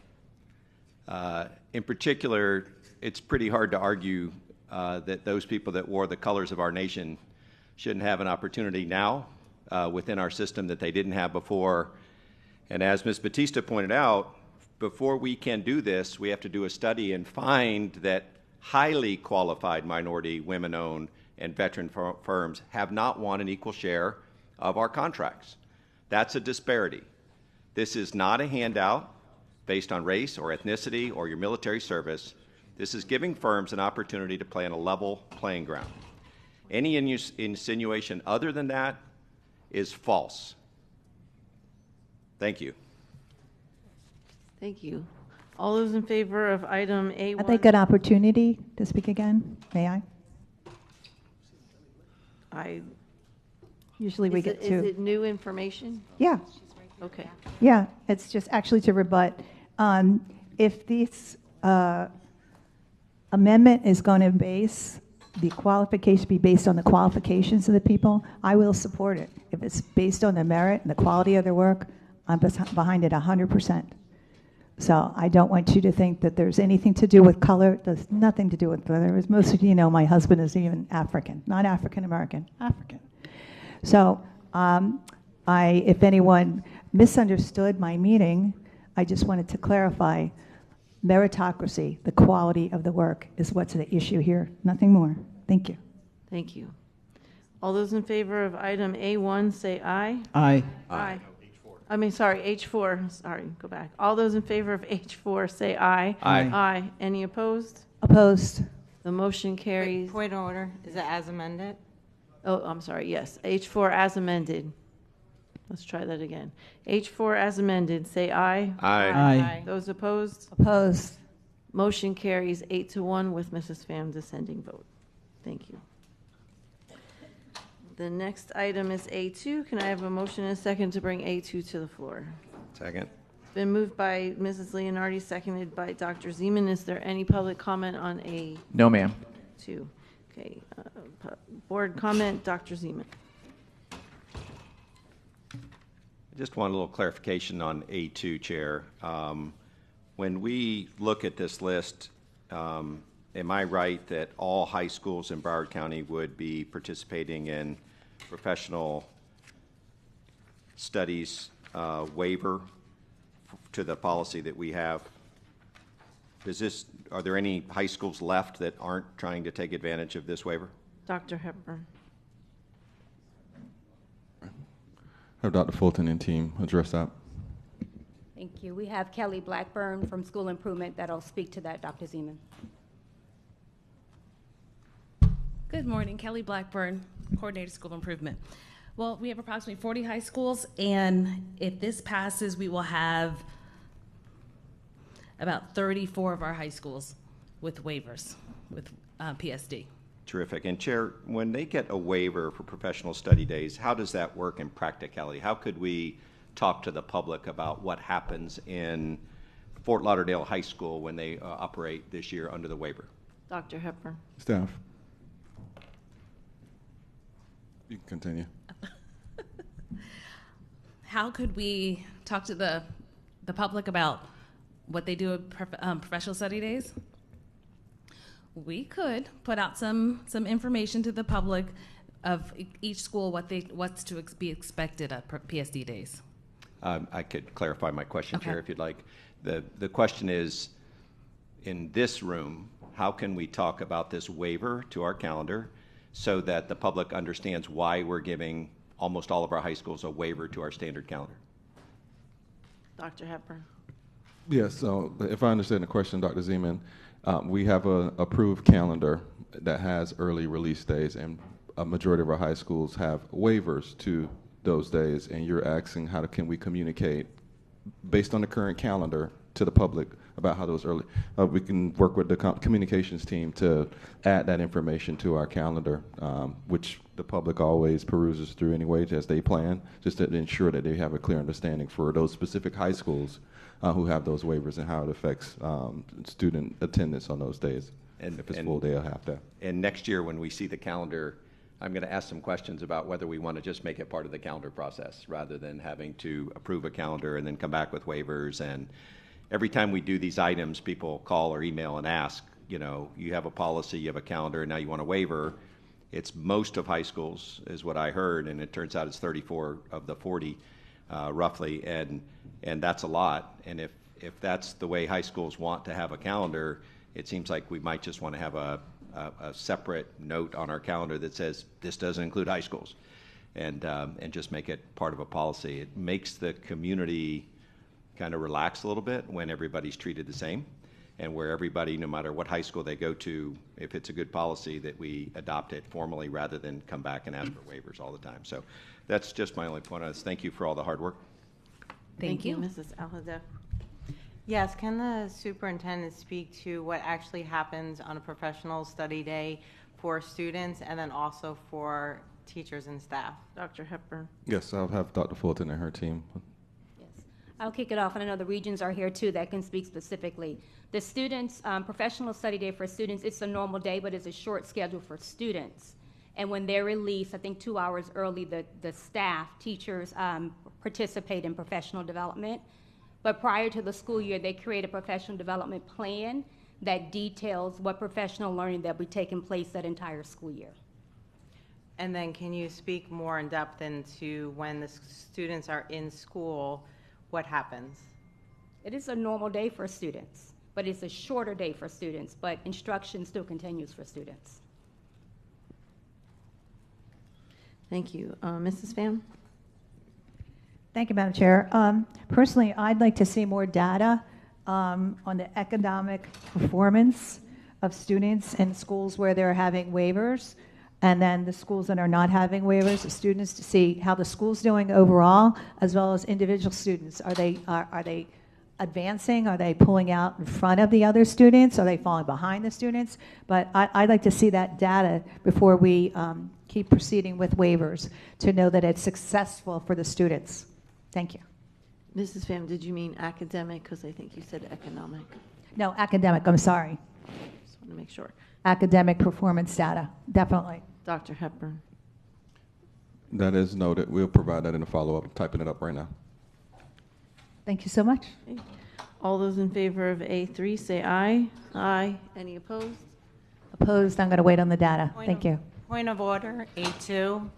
In particular, it's pretty hard to argue that those people that wore the colors of our nation shouldn't have an opportunity now within our system that they didn't have before. And as Ms. Batista pointed out, before we can do this, we have to do a study and find that highly qualified minority, women-owned, and veteran firms have not won an equal share of our contracts. That's a disparity. This is not a handout based on race or ethnicity or your military service. This is giving firms an opportunity to play on a level playing ground. Any insinuation other than that is false. Thank you. Thank you. All those in favor of item A1? I'd like an opportunity to speak again. May I? Usually we get to. Is it new information? Yeah. Okay. Yeah, it's just actually to rebut. If this amendment is going to base the qualification, be based on the qualifications of the people, I will support it. If it's based on the merit and the quality of their work, I'm behind it 100%. So I don't want you to think that there's anything to do with color. There's nothing to do with color. As most of you know, my husband is even African, not African American, African. So if anyone misunderstood my meeting, I just wanted to clarify meritocracy, the quality of the work, is what's the issue here. Nothing more. Thank you. Thank you. All those in favor of item A1 say aye. Aye. Aye. I mean, sorry, H4. Sorry, go back. All those in favor of H4 say aye. Aye. Aye. Any opposed? Opposed? The motion carries. Point of order. Is it as amended? Oh, I'm sorry. Yes. H4 as amended. Let's try that again. H4 as amended. Say aye. Aye. Aye. Those opposed? Opposed? Motion carries 8-1 with Mrs. Pham's dissenting vote. Thank you. The next item is A2. Can I have a motion and a second to bring A2 to the floor? Second. Been moved by Mrs. Leonardi, seconded by Dr. Zeman. Is there any public comment on A2? No, ma'am. Okay. Board comment, Dr. Zeman. I just want a little clarification on A2, Chair. When we look at this list, am I right that all high schools in Broward County would be participating in professional studies waiver to the policy that we have? Are there any high schools left that aren't trying to take advantage of this waiver? Dr. Hepburn. Have Dr. Fulton and team address that. Thank you. We have Kelly Blackburn from School Improvement that'll speak to that, Dr. Zeman. Good morning, Kelly Blackburn, Coordinator School Improvement. Well, we have approximately 40 high schools, and if this passes, we will have about 34 of our high schools with waivers, with PSD. Terrific. And Chair, when they get a waiver for professional study days, how does that work in practicality? How could we talk to the public about what happens in Fort Lauderdale High School when they operate this year under the waiver. Dr. Hepburn. Staff. You can continue. How could we talk to the public about what they do at professional study days? We could put out some information to the public of each school, what's to be expected at PSD days. I could clarify my question, Okay. Chair, if you'd like. The question is, in this room, how can we talk about this waiver to our calendar so that the public understands why we're giving almost all of our high schools a waiver to our standard calendar? Dr. Hepburn. Yes, so if I understand the question, Dr. Zeman, we have a approved calendar that has early release days, and a majority of our high schools have waivers to those days, and you're asking can we communicate based on the current calendar to the public about how those early, we can work with the communications team to add that information to our calendar, which the public always peruses through anyway as they plan, just to ensure that they have a clear understanding for those specific high schools who have those waivers and how it affects student attendance on those days. And if it's full day or half day. And next year when we see the calendar, I'm going to ask some questions about whether we want to just make it part of the calendar process rather than having to approve a calendar and then come back with waivers. And every time we do these items, people call or email and ask, you have a policy, you have a calendar, and now you want a waiver. It's most of high schools is what I heard, and it turns out it's 34 of the 40 roughly, and that's a lot. And if that's the way high schools want to have a calendar, it seems like we might just want to have a separate note on our calendar that says this doesn't include high schools, and just make it part of a policy. It makes the community kind of relax a little bit when everybody's treated the same, and where everybody, no matter what high school they go to, if it's a good policy, that we adopt it formally rather than come back and ask for waivers all the time. So that's just my only point on this. Thank you for all the hard work. Thank you, Mrs. Alhadeff. Yes, can the superintendent speak to what actually happens on a professional study day for students and then also for teachers and staff? Dr. Hepburn. Yes, I'll have Dr. Fulton and her team. I'll kick it off, and I know the regions are here too that can speak specifically. The students, professional study day for students, it's a normal day, but it's a short schedule for students. And when they're released, I think 2 hours early, the staff, teachers participate in professional development. But prior to the school year, they create a professional development plan that details what professional learning that will be taking place that entire school year. And then can you speak more in depth into when the students are in school, what happens? It is a normal day for students, but it's a shorter day for students, but instruction still continues for students. Thank you. Mrs. Pham? Thank you, Madam Chair. Personally, I'd like to see more data on the economic performance of students in schools where they're having waivers, and then the schools that are not having waivers, the students, to see how the school's doing overall, as well as individual students. Are they advancing? Are they pulling out in front of the other students? Are they falling behind the students? But I'd like to see that data before we keep proceeding with waivers to know that it's successful for the students. Thank you. Mrs. Pham, did you mean academic? Because I think you said economic. No, academic, I'm sorry. Just want to make sure. Academic performance data, definitely. Dr. Hepburn. That is noted. We'll provide that in a follow-up. I'm typing it up right now. Thank you so much. Okay. All those in favor of A3 say aye. Aye. Any opposed? Opposed, I'm going to wait on the data. Thank you. Point of order, A2.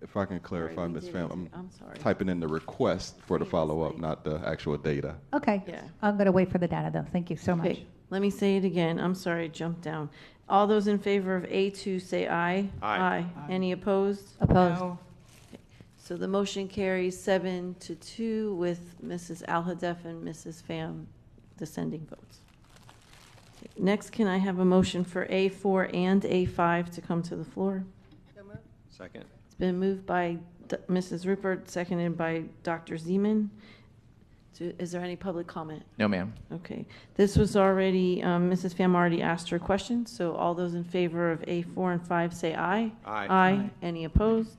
If I can clarify, Sorry, we Ms. did Pham, it. I'm I'm sorry. typing in the request for the follow-up, not the actual data. Okay. Yeah. I'm going to wait for the data, though. Thank you so much. Okay, let me say it again. I'm sorry, I jumped down. All those in favor of A2 say aye. Aye. Any opposed? Opposed. No. So the motion carries 7-2 with Mrs. Alhadeff and Mrs. Pham dissenting votes. Okay, next, can I have a motion for A4 and A5 to come to the floor? Second. It's been moved by Mrs. Rupert, seconded by Dr. Zeman. Is there any public comment? No, ma'am. Okay. This was already, Mrs. Pham already asked her question, so all those in favor of A4 and 5 say aye. Aye. Aye. Any opposed?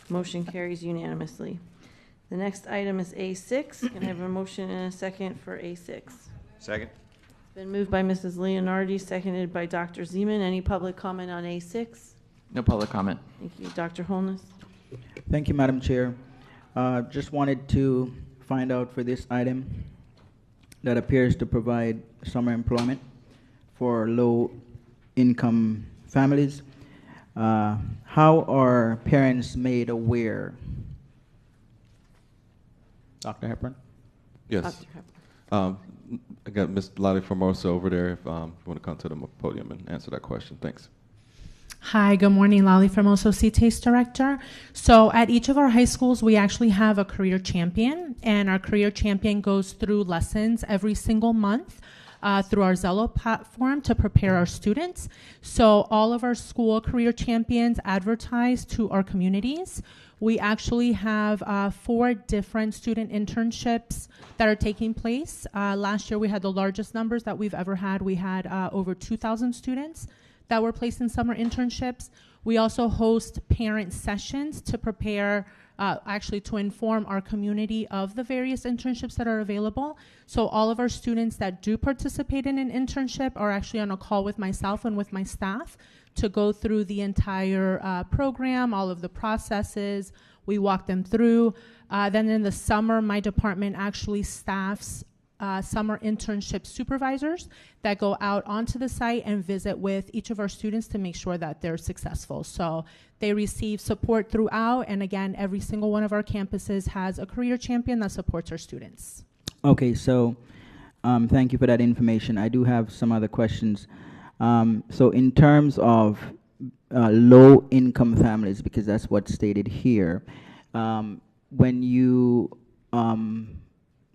Motion carries unanimously. The next item is A6. Can I have a motion and a second for A6? Second. It's been moved by Mrs. Leonardi, seconded by Dr. Zeman. Any public comment on A6? No public comment. Thank you. Dr. Holness? Thank you, Madam Chair. Just wanted to find out for this item that appears to provide summer employment for low-income families. How are parents made aware? Dr. Hepburn? Yes. Dr. Hepburn. I got Ms. Lottie Formosa over there if you want to come to the podium and answer that question. Thanks. Hi, good morning. Lali Formoso, CTASE Director. So at each of our high schools, we actually have a career champion, and our career champion goes through lessons every single month through our Zello platform to prepare our students. So all of our school career champions advertise to our communities. We actually have 4 different student internships that are taking place. Last year, we had the largest numbers that we've ever had. We had over 2,000 students that were placed in summer internships. We also host parent sessions to prepare, actually to inform our community of the various internships that are available. So all of our students that do participate in an internship are actually on a call with myself and with my staff to go through the entire program, all of the processes. We walk them through. Then in the summer, my department actually staffs summer internship supervisors that go out onto the site and visit with each of our students to make sure that they're successful. So they receive support throughout, and again, every single one of our campuses has a career champion that supports our students. Okay, so thank you for that information. I do have some other questions. So in terms of low-income families, because that's what's stated here, when you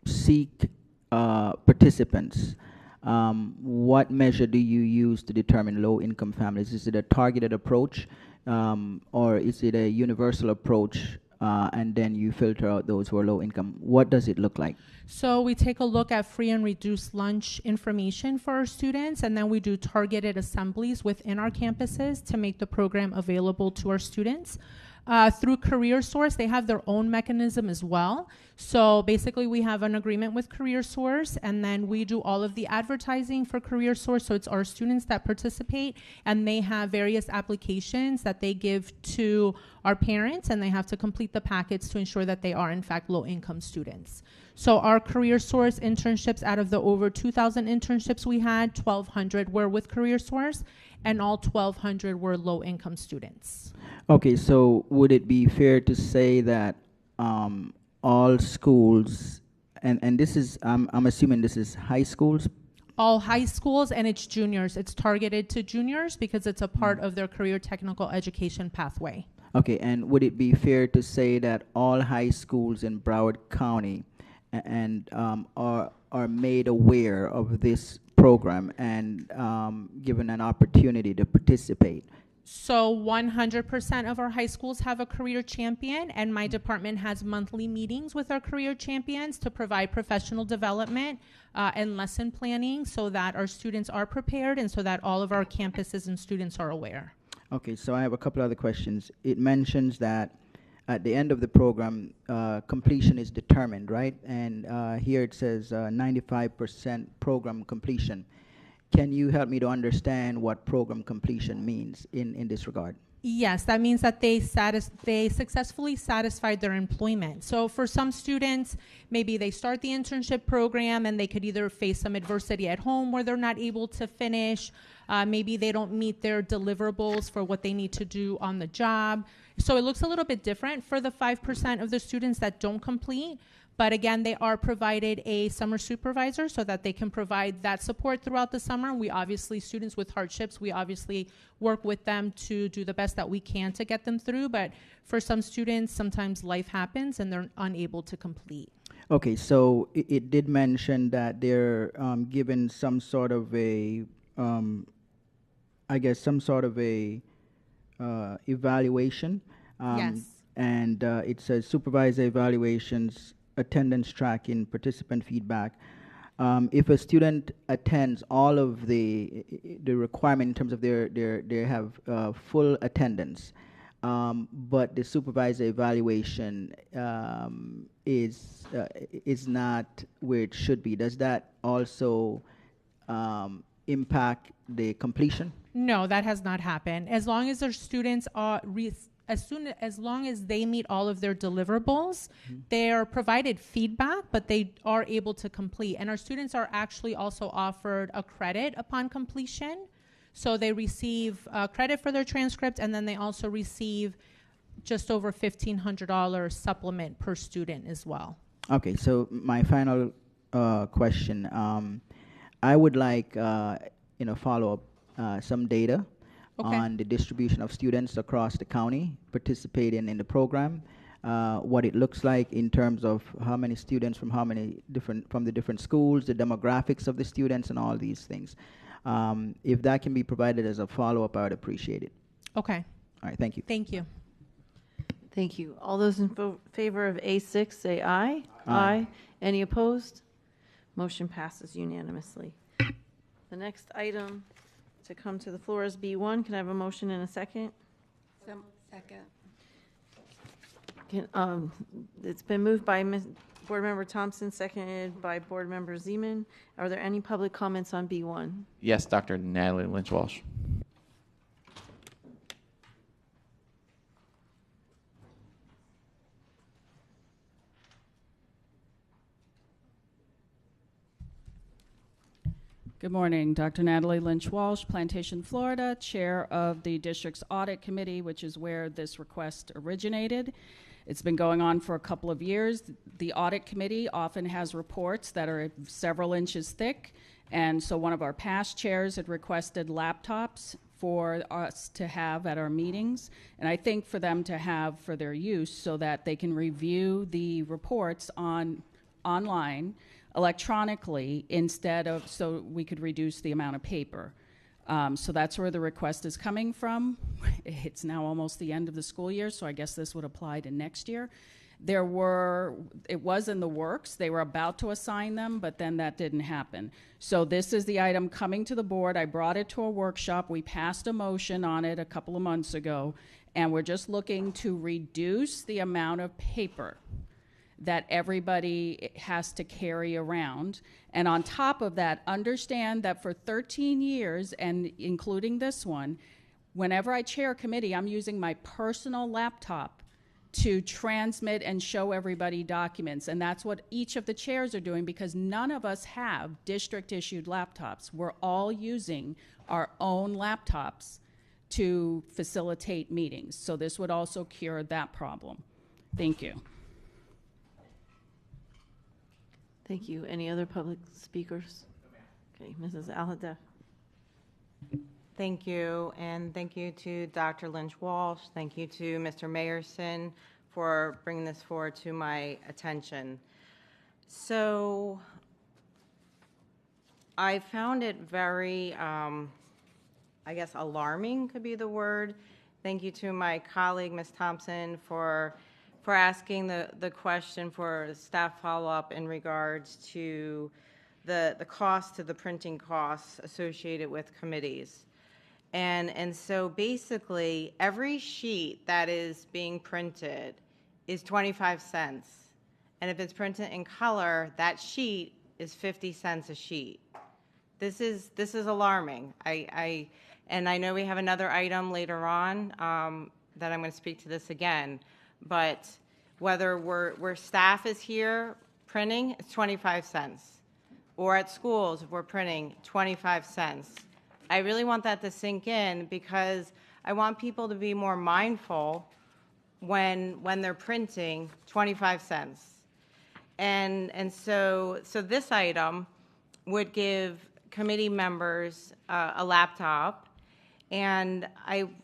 seek participants, what measure do you use to determine low-income families? Is it a targeted approach, or is it a universal approach, and then you filter out those who are low-income? What does it look like? So we take a look at free and reduced lunch information for our students, and then we do targeted assemblies within our campuses to make the program available to our students. Through CareerSource, they have their own mechanism as well. So basically, we have an agreement with CareerSource, and then we do all of the advertising for CareerSource. So it's our students that participate, and they have various applications that they give to our parents, and they have to complete the packets to ensure that they are, in fact, low-income students. So our CareerSource internships, out of the over 2,000 internships we had, 1,200 were with CareerSource, and all 1,200 were low-income students. Okay, so would it be fair to say that all schools, and this is, I'm assuming this is high schools? All high schools, and it's juniors. It's targeted to juniors because it's a part of their career technical education pathway. Okay, and would it be fair to say that all high schools in Broward County and are made aware of this program and given an opportunity to participate? So 100% of our high schools have a career champion, and my department has monthly meetings with our career champions to provide professional development and lesson planning so that our students are prepared and so that all of our campuses and students are aware. Okay, so I have a couple other questions. It mentions that at the end of the program, completion is determined, right? And here it says 95% program completion. Can you help me to understand what program completion means in this regard? Yes, that means that they successfully satisfied their employment. So for some students, maybe they start the internship program and they could either face some adversity at home where they're not able to finish. Maybe they don't meet their deliverables for what they need to do on the job. So it looks a little bit different for the 5% of the students that don't complete. But again, they are provided a summer supervisor so that they can provide that support throughout the summer. We obviously, students with hardships, we obviously work with them to do the best that we can to get them through. But for some students, sometimes life happens and they're unable to complete. Okay, so it did mention that they're given some sort of a, I guess, some sort of a evaluation. Yes. And it says supervisor evaluations, attendance tracking, participant feedback. If a student attends all of the requirement in terms of they have full attendance, but the supervisor evaluation is not where it should be. Does that also impact the completion? No, that has not happened. As long as our students are as long as they meet all of their deliverables, they are provided feedback, but they are able to complete. And our students are actually also offered a credit upon completion. So they receive credit for their transcript, and then they also receive just over $1,500 supplement per student as well. Okay, so my final question. I would like, follow up some data on the distribution of students across the county participating in the program, what it looks like in terms of how many students from the different schools, the demographics of the students, and all these things. If that can be provided as a follow-up, I would appreciate it. Okay. All right, thank you. Thank you. Thank you. All those in favor of A6, say aye. Aye. Any opposed? Motion passes unanimously. The next item to come to the floor is B1. Can I have a motion in a second? Second. It's been moved by Board Member Thompson, seconded by Board Member Zeman. Are there any public comments on B1? Yes, Dr. Natalie Lynch Walsh. Good morning, Dr. Natalie Lynch Walsh, Plantation, Florida, Chair of the District's Audit Committee, which is where this request originated. It's been going on for a couple of years. The Audit Committee often has reports that are several inches thick, and so one of our past chairs had requested laptops for us to have at our meetings, and I think for them to have for their use so that they can review the reports online electronically instead of, so we could reduce the amount of paper. So that's where the request is coming from. It's now almost the end of the school year, so I guess this would apply to next year. It was in the works. They were about to assign them, but then that didn't happen. So this is the item coming to the board. I brought it to a workshop. We passed a motion on it a couple of months ago, and we're just looking to reduce the amount of paper that everybody has to carry around. And on top of that, understand that for 13 years, and including this one, whenever I chair a committee, I'm using my personal laptop to transmit and show everybody documents. And that's what each of the chairs are doing, because none of us have district-issued laptops. We're all using our own laptops to facilitate meetings. So this would also cure that problem. Thank you. Thank you. Any other public speakers? Okay, Mrs. Alhadeff. Thank you, and thank you to Dr. Lynch Walsh. Thank you to Mr. Mayerson for bringing this forward to my attention. So I found it very, I guess, alarming could be the word. Thank you to my colleague, Ms. Thompson, for asking the question for staff follow-up in regards to the cost to the printing costs associated with committees. And so basically, every sheet that is being printed is 25 cents. And if it's printed in color, that sheet is 50 cents a sheet. This is alarming. And I know we have another item later on that I'm going to speak to this again. But whether where staff is here printing, it's 25 cents. Or at schools, if we're printing, 25 cents. I really want that to sink in, because I want people to be more mindful when they're printing 25 cents. And so this item would give committee members a laptop. And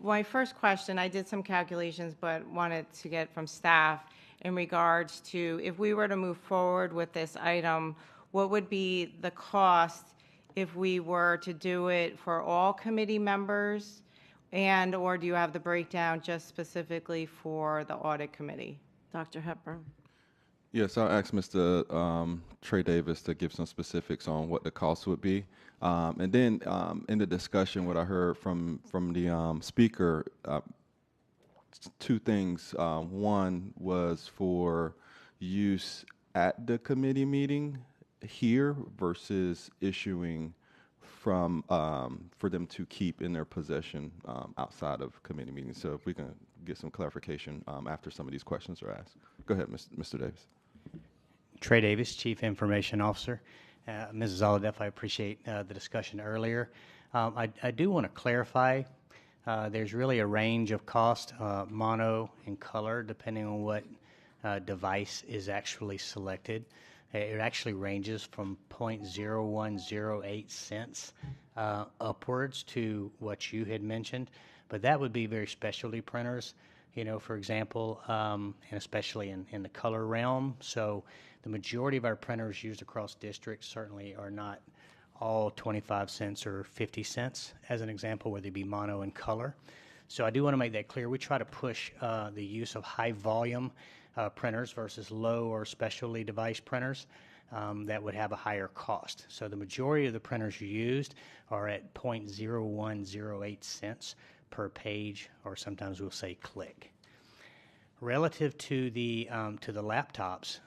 my first question, I did some calculations, but wanted to get from staff in regards to if we were to move forward with this item, what would be the cost if we were to do it for all committee members, and or do you have the breakdown just specifically for the audit committee? Dr. Hepburn. Yes, I'll ask Mr. Trey Davis to give some specifics on what the cost would be. And then in the discussion, what I heard from the speaker, two things. One was for use at the committee meeting here versus issuing from for them to keep in their possession outside of committee meetings. So if we can get some clarification after some of these questions are asked. Go ahead, Mr. Davis. Trey Davis, Chief Information Officer. Mrs. Audit, I appreciate the discussion earlier. I do want to clarify, there's really a range of cost, mono and color, depending on what device is actually selected. It actually ranges from 0.0108 cents upwards to what you had mentioned, but that would be very specialty printers, you know, for example, and especially in the color realm. So the majority of our printers used across districts certainly are not all 25 cents or 50 cents, as an example, where they be mono and color. So I do want to make that clear. We try to push the use of high volume printers versus low or specialty device printers that would have a higher cost. So the majority of the printers used are at 0.0108 cents per page, or sometimes we'll say click. Relative to the laptops,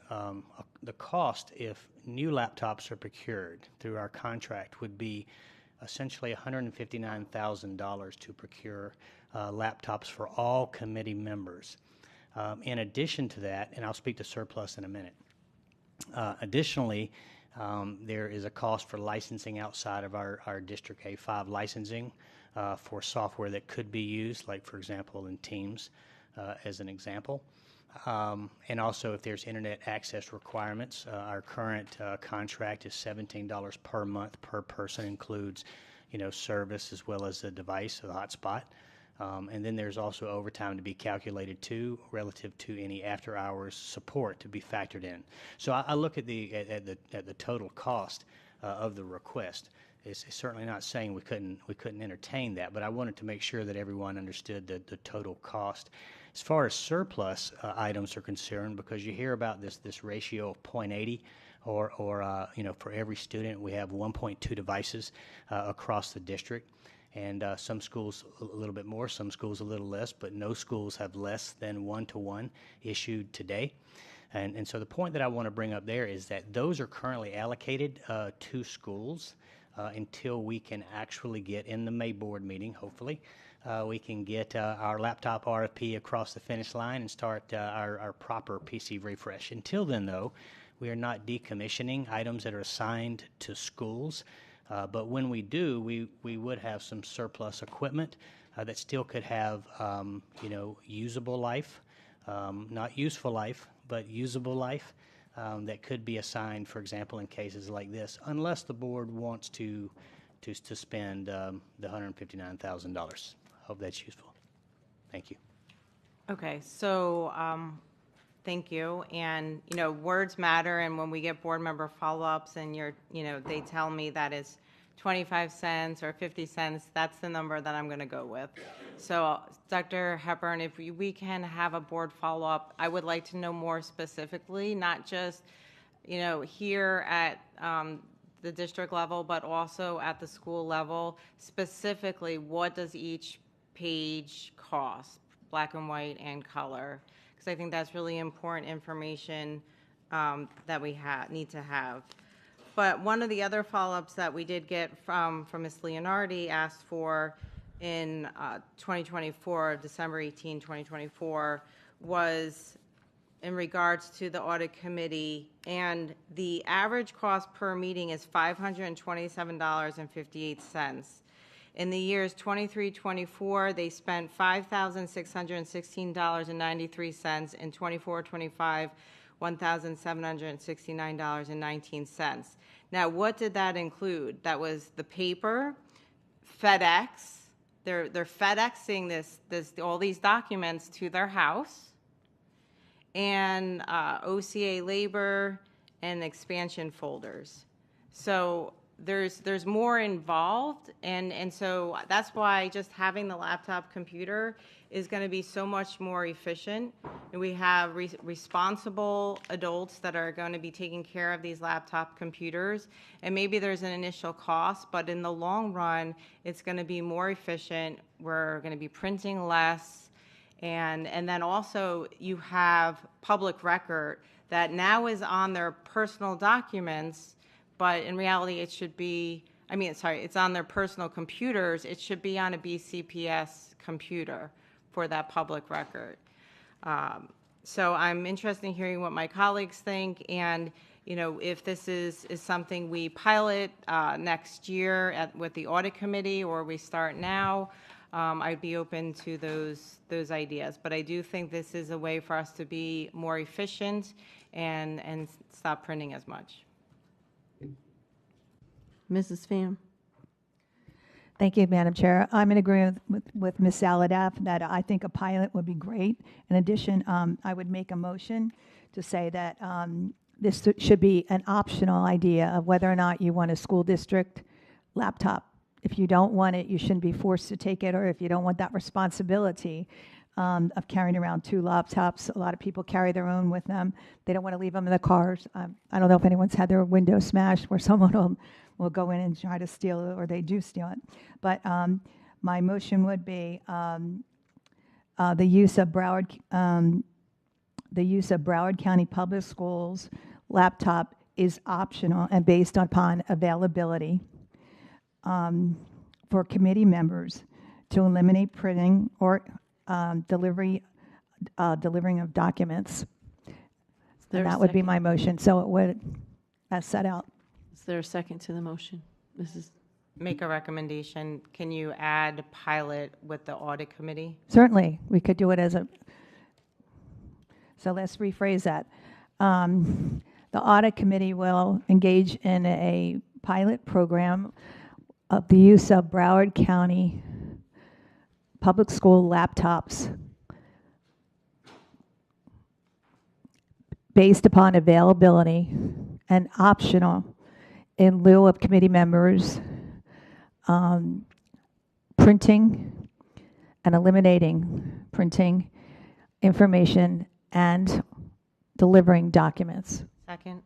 the cost if new laptops are procured through our contract would be essentially $159,000 to procure laptops for all committee members. In addition to that, and I'll speak to surplus in a minute, additionally, there is a cost for licensing outside of our District A5 licensing for software that could be used, like, for example, in Teams, as an example. And also, if there's internet access requirements, our current contract is $17 per month per person, includes, you know, service as well as the device, the hotspot. And then there's also overtime to be calculated too, relative to any after-hours support to be factored in. So I look at the total cost of the request. It's certainly not saying we couldn't entertain that, but I wanted to make sure that everyone understood the total cost. As far as surplus items are concerned, because you hear about this ratio of 0.80, or you know, for every student we have 1.2 devices across the district. And some schools a little bit more, some schools a little less, but no schools have less than 1-to-1 issued today. And so the point that I want to bring up there is that those are currently allocated to schools until we can actually get in the May board meeting, hopefully. We can get our laptop RFP across the finish line and start our proper PC refresh. Until then, though, we are not decommissioning items that are assigned to schools. But when we do, we would have some surplus equipment that still could have, you know, usable life, not useful life, but usable life, that could be assigned, for example, in cases like this, unless the board wants to spend the $159,000. Hope that's useful. Thank you. Okay, so thank you. And, you know, words matter, and when we get board member follow-ups and they tell me that it's 25 cents or 50 cents, that's the number that I'm going to go with. So, Dr. Hepburn, if we can have a board follow-up, I would like to know more specifically, not just, you know, here at the district level, but also at the school level, specifically what does each page cost, black and white and color? Because I think that's really important information that we need to have. But one of the other follow-ups that we did get from Ms. Leonardi asked for in 2024, December 18, 2024, was in regards to the audit committee, and the average cost per meeting is $527.58. In the years 23-24, they spent $5,616.93. In 24-25, $1,769.19. Now, what did that include? That was the paper, FedEx. They're FedExing all these documents to their house, and OCA labor and expansion folders. So there's more involved, and so that's why just having the laptop computer is going to be so much more efficient. And we have responsible adults that are going to be taking care of these laptop computers, and maybe there's an initial cost, but in the long run it's going to be more efficient. We're going to be printing less, And then also you have public record that now is on their personal documents, but in reality it should be, it's on their personal computers. It should be on a BCPS computer for that public record. So I'm interested in hearing what my colleagues think, and if this is something we pilot next year with the audit committee, or we start now, I'd be open to those ideas. But I do think this is a way for us to be more efficient and stop printing as much. Mrs. Pham. Thank you, Madam Chair. I'm in agreement with Ms. Saladaf that I think a pilot would be great. In addition, I would make a motion to say that this should be an optional idea of whether or not you want a school district laptop. If you don't want it, you shouldn't be forced to take it, or if you don't want that responsibility of carrying around 2 laptops. A lot of people carry their own with them. They don't want to leave them in the cars. I don't know if anyone's had their window smashed where someone will go in and try to steal it, or they do steal it. But my motion would be the use of Broward County Public Schools laptop is optional and based upon availability for committee members to eliminate printing or delivering of documents. And that would be my motion. So it would, as set out. Is there a second to the motion? Make a recommendation. Can you add pilot with the audit committee? Certainly, we could do it as a. So let's rephrase that. The audit committee will engage in a pilot program of the use of Broward County public school laptops based upon availability and optional in lieu of committee members printing and eliminating printing information and delivering documents. Second.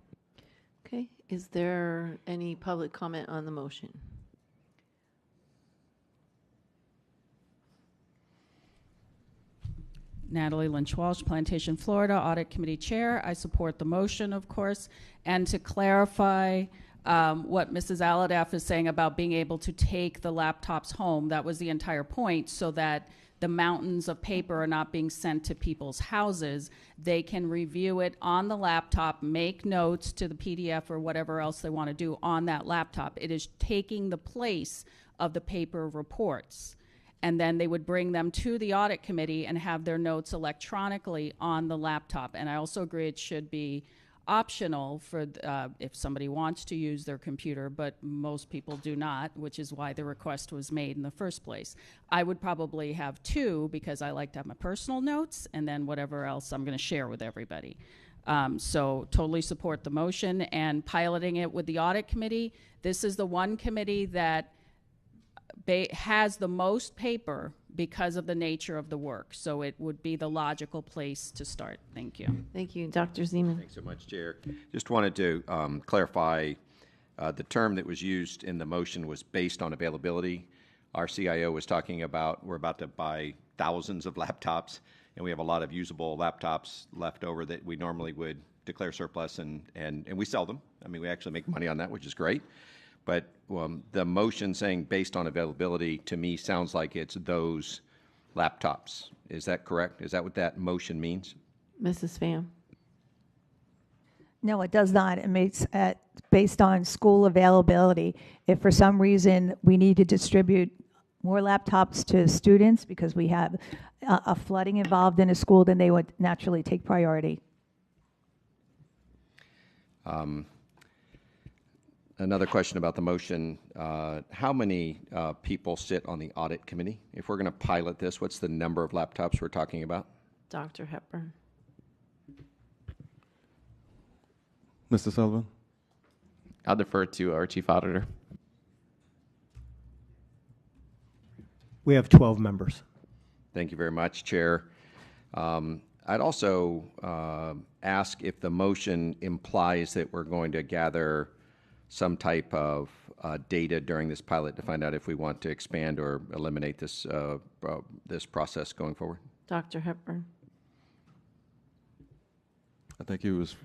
Okay. Is there any public comment on the motion? Natalie Lynch Walsh, Plantation, Florida, Audit Committee Chair. I support the motion, of course. And to clarify what Mrs. Aladaf is saying about being able to take the laptops home, that was the entire point, so that the mountains of paper are not being sent to people's houses. They can review it on the laptop, make notes to the PDF or whatever else they want to do on that laptop. It is taking the place of the paper reports. And then they would bring them to the audit committee and have their notes electronically on the laptop. And I also agree it should be optional for if somebody wants to use their computer, but most people do not, which is why the request was made in the first place. I would probably have 2 because I like to have my personal notes and then whatever else I'm going to share with everybody. So totally support the motion and piloting it with the audit committee. This is the one committee that has the most paper because of the nature of the work. So it would be the logical place to start. Thank you. Thank you. Dr. Zeman. Thanks so much, Chair. Just wanted to clarify the term that was used in the motion was based on availability. Our CIO was talking about we're about to buy thousands of laptops, and we have a lot of usable laptops left over that we normally would declare surplus, and we sell them. I mean, we actually make money on that, which is great. But the motion saying based on availability, to me, sounds like it's those laptops. Is that correct? Is that what that motion means? Mrs. Pham. No, it does not. It makes it based on school availability. If for some reason we need to distribute more laptops to students because we have a flooding involved in a school, then they would naturally take priority. Another question about the motion. How many people sit on the audit committee? If we're going to pilot this, what's the number of laptops we're talking about? Dr. Hepburn. Mr. Sullivan? I'll defer to our Chief Auditor. We have 12 members. Thank you very much, Chair. I'd also ask if the motion implies that we're going to gather some type of data during this pilot to find out if we want to expand or eliminate this this process going forward. Dr. Hepburn. I think he was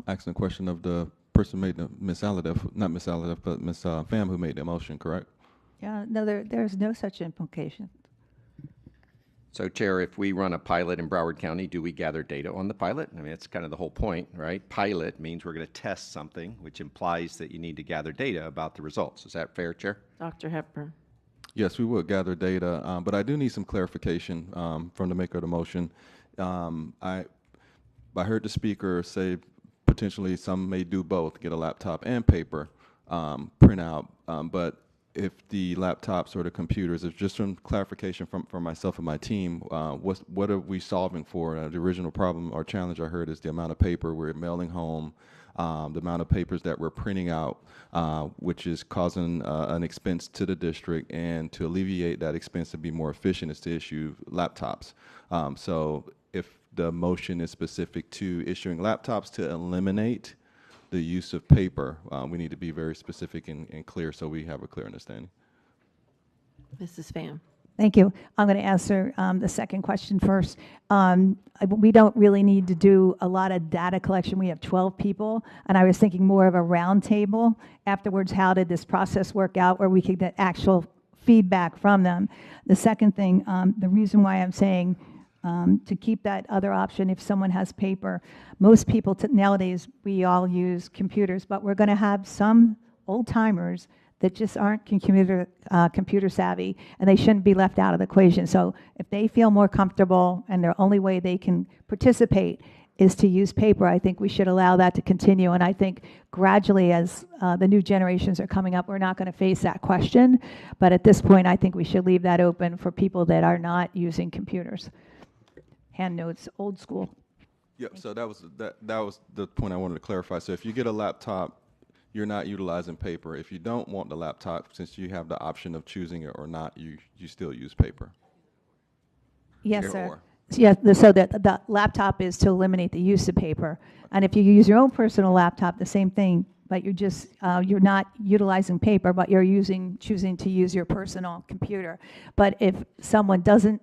asking a question of the person who made the Miss Aladeff, not Miss Aladeff, but Miss Pham who made the motion, correct? Yeah, no, there's no such implication. So, Chair, if we run a pilot in Broward County, do we gather data on the pilot? I mean, that's kind of the whole point, right? Pilot means we're going to test something, which implies that you need to gather data about the results. Is that fair, Chair? Dr. Hepburn. Yes, we would gather data, but I do need some clarification from the maker of the motion. I heard the speaker say potentially some may do both, get a laptop and paper printout, but if the laptops or the computers, if just some clarification from myself and my team, what are we solving for? The original problem or challenge I heard is the amount of paper we're mailing home, the amount of papers that we're printing out, which is causing an expense to the district, and to alleviate that expense to be more efficient is to issue laptops. So if the motion is specific to issuing laptops to eliminate the use of paper, we need to be very specific and clear so we have a clear understanding. Mrs. Pham. Thank you. I'm going to answer the second question first. We don't really need to do a lot of data collection. We have 12 people, and I was thinking more of a round table afterwards. How did this process work out where we could get actual feedback from them? The second thing, the reason why I'm saying to keep that other option if someone has paper, most people nowadays, we all use computers, but we're going to have some old timers that just aren't computer savvy, and they shouldn't be left out of the equation. So if they feel more comfortable and their only way they can participate is to use paper, I think we should allow that to continue. And I think gradually as the new generations are coming up, we're not going to face that question. But at this point, I think we should leave that open for people that are not using computers. Hand notes, old school. Yep, so that was the point I wanted to clarify. So if you get a laptop, you're not utilizing paper. If you don't want the laptop, since you have the option of choosing it or not, you still use paper. Yes, sir. Yes, so the laptop is to eliminate the use of paper. And if you use your own personal laptop, the same thing, but you're just, you're not utilizing paper, but you're choosing to use your personal computer. But if someone doesn't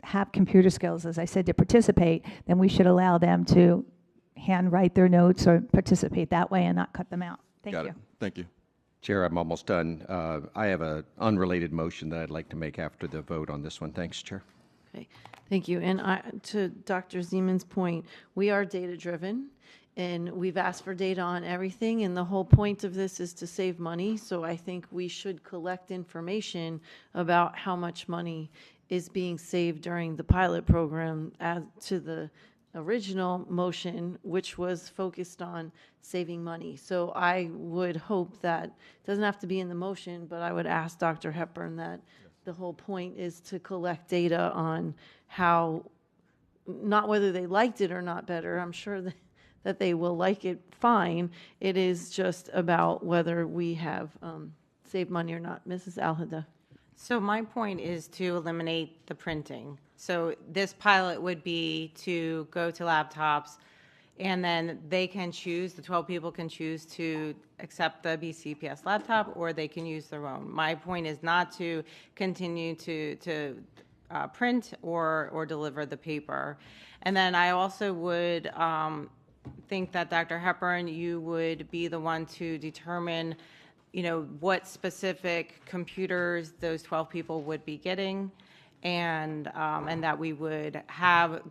have computer skills, as I said, to participate, then we should allow them to handwrite their notes or participate that way and not cut them out. Thank you. Thank you. Chair, I'm almost done. I have an unrelated motion that I'd like to make after the vote on this one. Thanks, Chair. Okay, thank you. And to Dr. Zeman's point, we are data-driven, and we've asked for data on everything, and the whole point of this is to save money. So I think we should collect information about how much money is being saved during the pilot program as to the original motion, which was focused on saving money. So I would hope that, it doesn't have to be in the motion, but I would ask Dr. Hepburn that the whole point is to collect data on how, not whether they liked it or not better. I'm sure that they will like it fine. It is just about whether we have saved money or not. Mrs. Alhada. So my point is to eliminate the printing. So this pilot would be to go to laptops, and then they can choose, the 12 people can choose to accept the BCPS laptop, or they can use their own. My point is not to continue to print or deliver the paper. And then I also would think that Dr. Hepburn, you would be the one to determine, you know, what specific computers those 12 people would be getting, and that we would have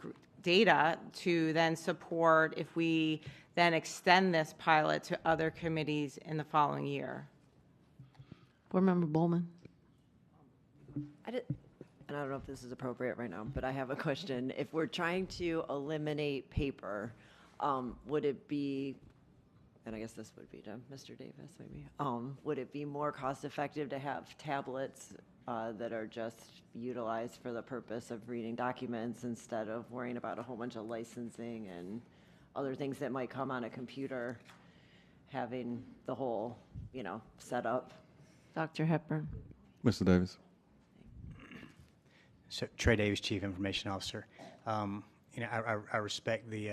data to then support if we then extend this pilot to other committees in the following year. Board Member Bowman. And I don't know if this is appropriate right now, but I have a question. If we're trying to eliminate paper, would it be, and I guess this would be to Mr. Davis maybe, would it be more cost effective to have tablets that are just utilized for the purpose of reading documents instead of worrying about a whole bunch of licensing and other things that might come on a computer, having the whole, you know, set up? Dr. Hepburn. Mr. Davis. So, Trey Davis, Chief Information Officer. You know, I respect the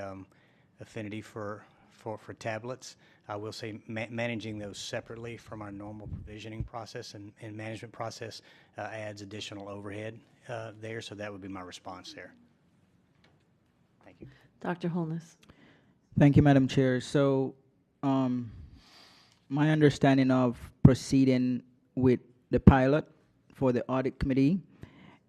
affinity for tablets. I will say managing those separately from our normal provisioning process and management process adds additional overhead there, so that would be my response there. Dr. Holness. Thank you, Madam Chair. So, my understanding of proceeding with the pilot for the audit committee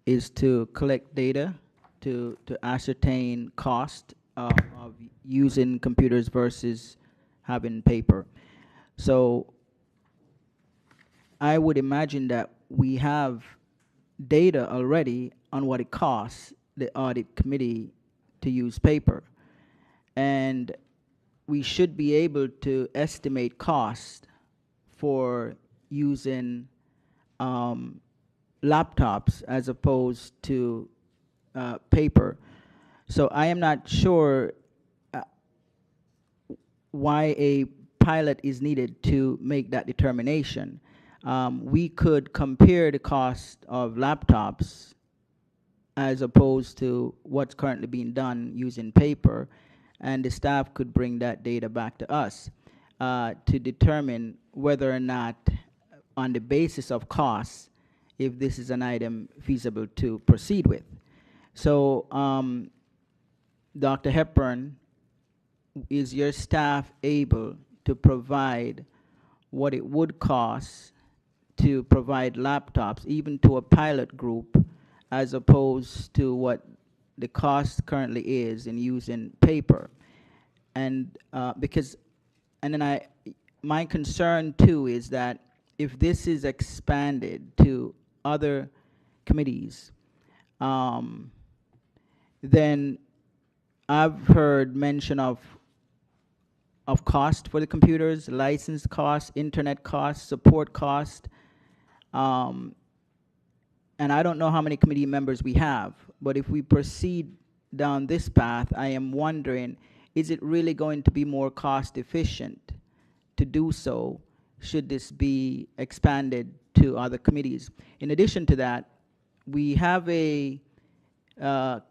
is to collect data to ascertain cost of using computers versus having paper. So I would imagine that we have data already on what it costs the audit committee to use paper. And we should be able to estimate cost for using laptops as opposed to paper. So I am not sure why a pilot is needed to make that determination. We could compare the cost of laptops as opposed to what's currently being done using paper, and the staff could bring that data back to us to determine whether or not, on the basis of costs, if this is an item feasible to proceed with. So, Dr. Hepburn, is your staff able to provide what it would cost to provide laptops, even to a pilot group, as opposed to what the cost currently is in using paper? And my concern too is that if this is expanded to other committees, then I've heard mention of cost for the computers, license cost, internet cost, support cost. And I don't know how many committee members we have, but if we proceed down this path, I am wondering, is it really going to be more cost efficient to do so should this be expanded to other committees? In addition to that, we have a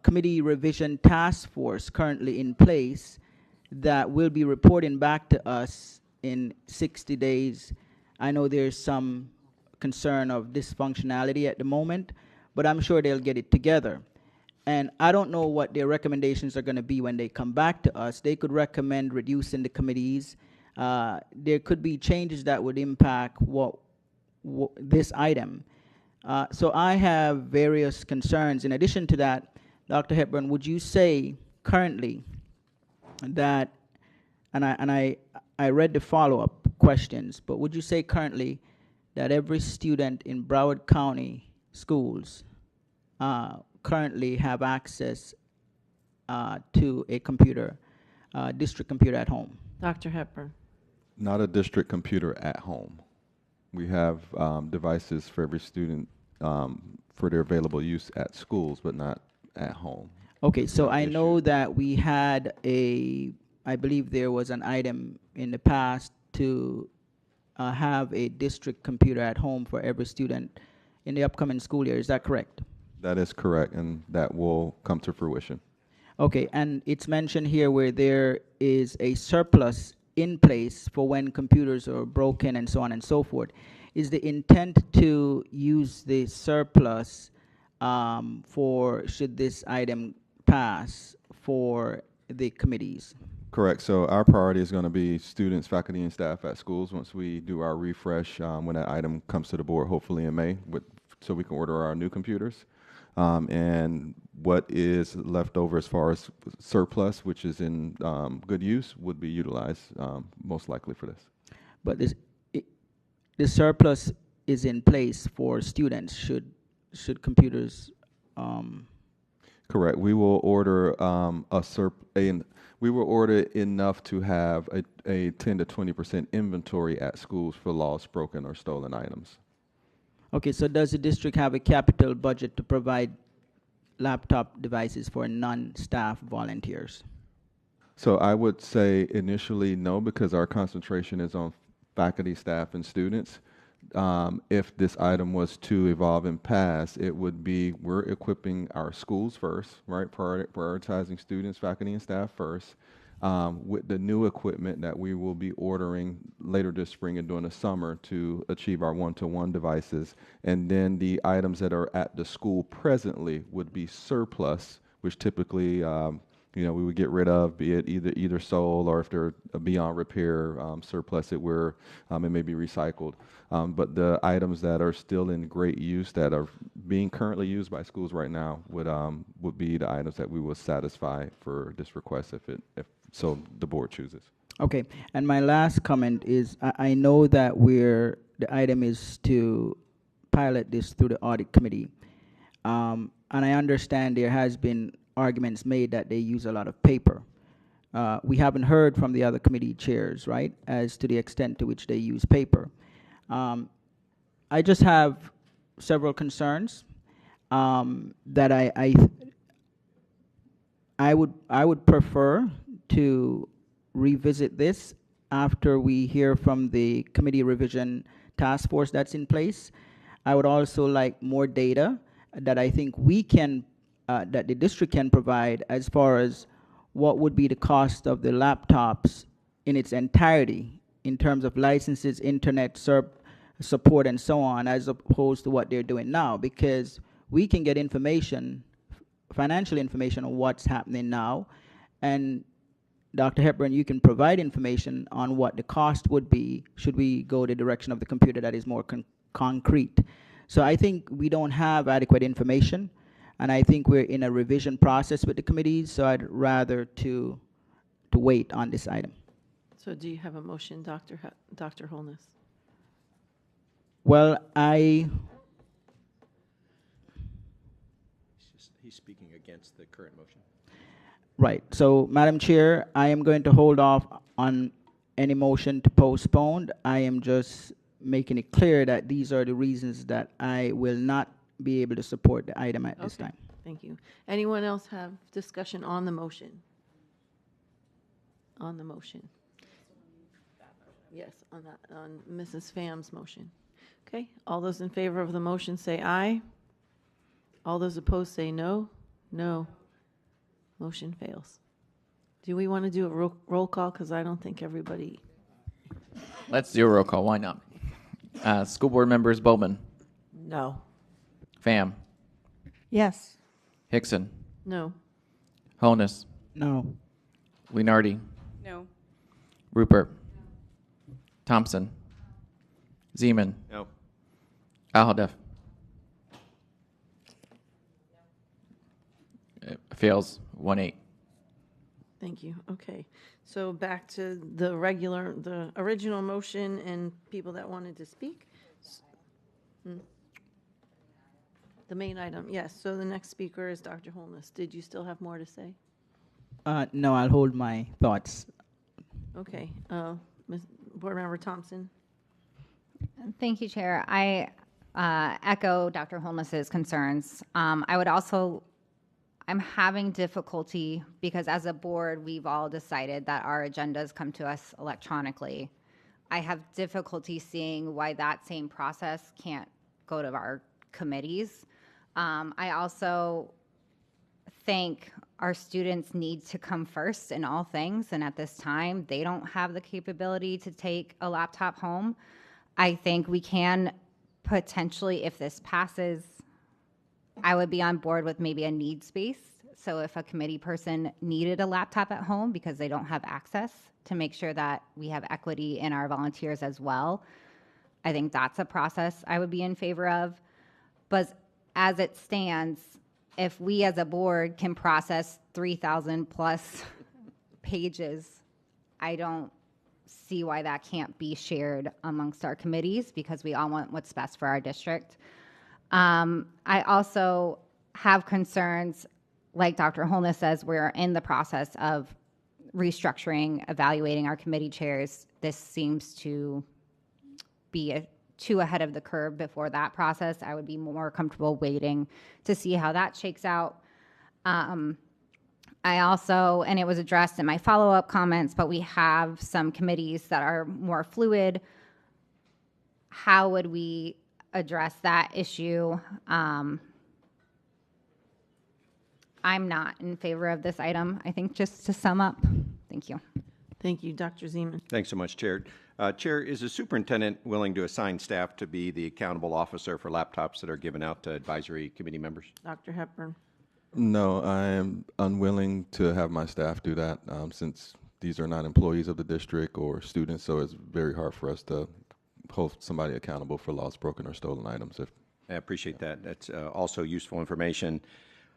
committee revision task force currently in place that will be reporting back to us in 60 days. I know there's some concern of dysfunctionality at the moment, but I'm sure they'll get it together. And I don't know what their recommendations are going to be when they come back to us. They could recommend reducing the committees. There could be changes that would impact this item. So I have various concerns. In addition to that, Dr. Hepburn, would you say currently that, and I read the follow-up questions, but would you say currently that every student in Broward County schools currently have access to a computer, district computer at home? Dr. Hepburn. Not a district computer at home. We have devices for every student for their available use at schools, but not at home. Okay, so I know that we had I believe there was an item in the past to have a district computer at home for every student in the upcoming school year. Is that correct? That is correct, and that will come to fruition. Okay, and it's mentioned here where there is a surplus in place for when computers are broken and so on and so forth. Is the intent to use the surplus for, should this item pass, for the committees? Correct. So our priority is going to be students, faculty, and staff at schools once we do our refresh when that item comes to the board, hopefully in May, so we can order our new computers. And what is left over as far as surplus, which is in good use, would be utilized most likely for this. But the surplus is in place for students should computers. Correct. We will order we will order enough to have a 10 to 20% inventory at schools for lost, broken, or stolen items. Okay, so does the district have a capital budget to provide laptop devices for non-staff volunteers? So I would say initially no, because our concentration is on faculty, staff, and students. If this item was to evolve and pass, it would be we're equipping our schools first, right? Prioritizing students, faculty, and staff first, with the new equipment that we will be ordering later this spring and during the summer to achieve our one-to-one devices. And then the items that are at the school presently would be surplus, which typically we would get rid of, be it either sold or if they're beyond repair, surplus it where it may be recycled. But the items that are still in great use that are being currently used by schools right now would be the items that we will satisfy for this request if so the board chooses. Okay, and my last comment is I know that the item is to pilot this through the audit committee. And I understand there has been arguments made that they use a lot of paper. We haven't heard from the other committee chairs, right, as to the extent to which they use paper. I just have several concerns that I would prefer to revisit this after we hear from the committee revision task force that's in place. I would also like more data that I think we can, that the district can provide as far as what would be the cost of the laptops in its entirety in terms of licenses, internet support, and so on, as opposed to what they're doing now, because we can get information, financial information on what's happening now, and Dr. Hepburn, you can provide information on what the cost would be should we go the direction of the computer that is more concrete. So I think we don't have adequate information, and I think we're in a revision process with the committees, so I'd rather to wait on this item. So do you have a motion, Dr. Holness? Well, He's speaking against the current motion. Right. So, Madam Chair, I am going to hold off on any motion to postpone. I am just making it clear that these are the reasons that I will not be able to support the item at this time. Thank you. Anyone else have discussion on the motion? On the motion? Yes, on Mrs. Pham's motion. Okay, all those in favor of the motion say aye. All those opposed say no. No. Motion fails. Do we want to do a roll call? Because I don't think everybody. Let's do a roll call. Why not? School board members Bowman, No. Pham, Yes. Hickson, No. Honus, No. Lenardi, No. Rupert, Thompson, Zeman, No. Alhadeff. It fails 1-8. Thank you. Okay. So back to the original motion and people that wanted to speak. The main item, yes. So the next speaker is Dr. Holness. Did you still have more to say? No, I'll hold my thoughts. Okay. Board Member Thompson. Thank you, Chair. I echo Dr. Holness's concerns. I'm having difficulty because as a board, we've all decided that our agendas come to us electronically. I have difficulty seeing why that same process can't go to our committees. I also think our students need to come first in all things, and at this time, they don't have the capability to take a laptop home. I think we can potentially, if this passes, I would be on board with maybe a needs-based. So if a committee person needed a laptop at home because they don't have access, to make sure that we have equity in our volunteers as well, I think that's a process I would be in favor of. But as it stands, if we as a board can process 3,000 plus pages, I don't see why that can't be shared amongst our committees because we all want what's best for our district. I also have concerns, like Dr. Holness says, we're in the process of restructuring, evaluating our committee chairs. This seems to be too ahead of the curve before that process. I would be more comfortable waiting to see how that shakes out. I also, and it was addressed in my follow-up comments, but we have some committees that are more fluid. How would we address that issue? I'm not in favor of this item. I think just to sum up, thank you. Thank you, Dr. Zeman. Thanks so much, Chair. Chair, is the superintendent willing to assign staff to be the accountable officer for laptops that are given out to advisory committee members? Dr. Hepburn. No, I am unwilling to have my staff do that since these are not employees of the district or students, so it's very hard for us to hold somebody accountable for lost, broken, or stolen items. I appreciate that. That's also useful information.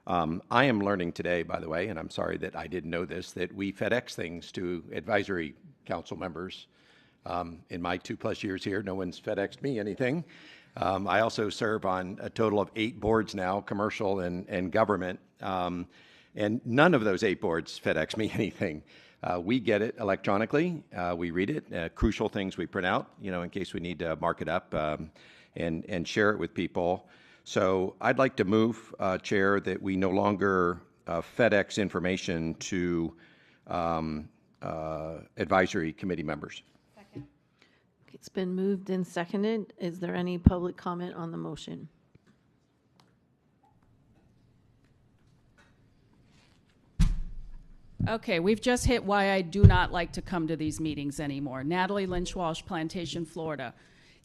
I am learning today, by the way, and I'm sorry that I didn't know this, that we FedEx things to advisory council members. In my 2+ years here, no one's FedExed me anything. I also serve on a total of 8 boards now, commercial and government, and none of those 8 boards FedEx me anything. We get it electronically. We read it. Crucial things we print out, in case we need to mark it up and share it with people. So I'd like to move, Chair, that we no longer FedEx information to advisory committee members. It's been moved and seconded. Is there any public comment on the motion? Okay, we've just hit why I do not like to come to these meetings anymore. Natalie Lynch Walsh, Plantation, Florida.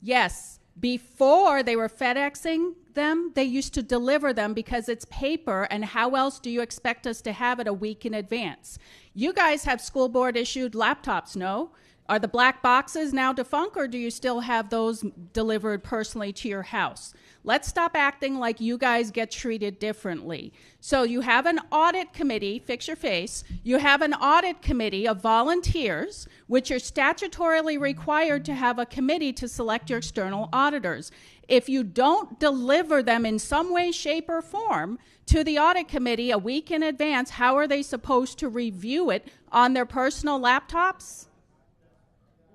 Yes, before they were FedExing them, they used to deliver them because it's paper, and how else do you expect us to have it a week in advance? You guys have school board issued laptops, no? Are the black boxes now defunct, or do you still have those delivered personally to your house? Let's stop acting like you guys get treated differently. So you have an audit committee, fix your face. You have an audit committee of volunteers, which are statutorily required to have a committee to select your external auditors. If you don't deliver them in some way, shape, or form to the audit committee a week in advance, how are they supposed to review it on their personal laptops?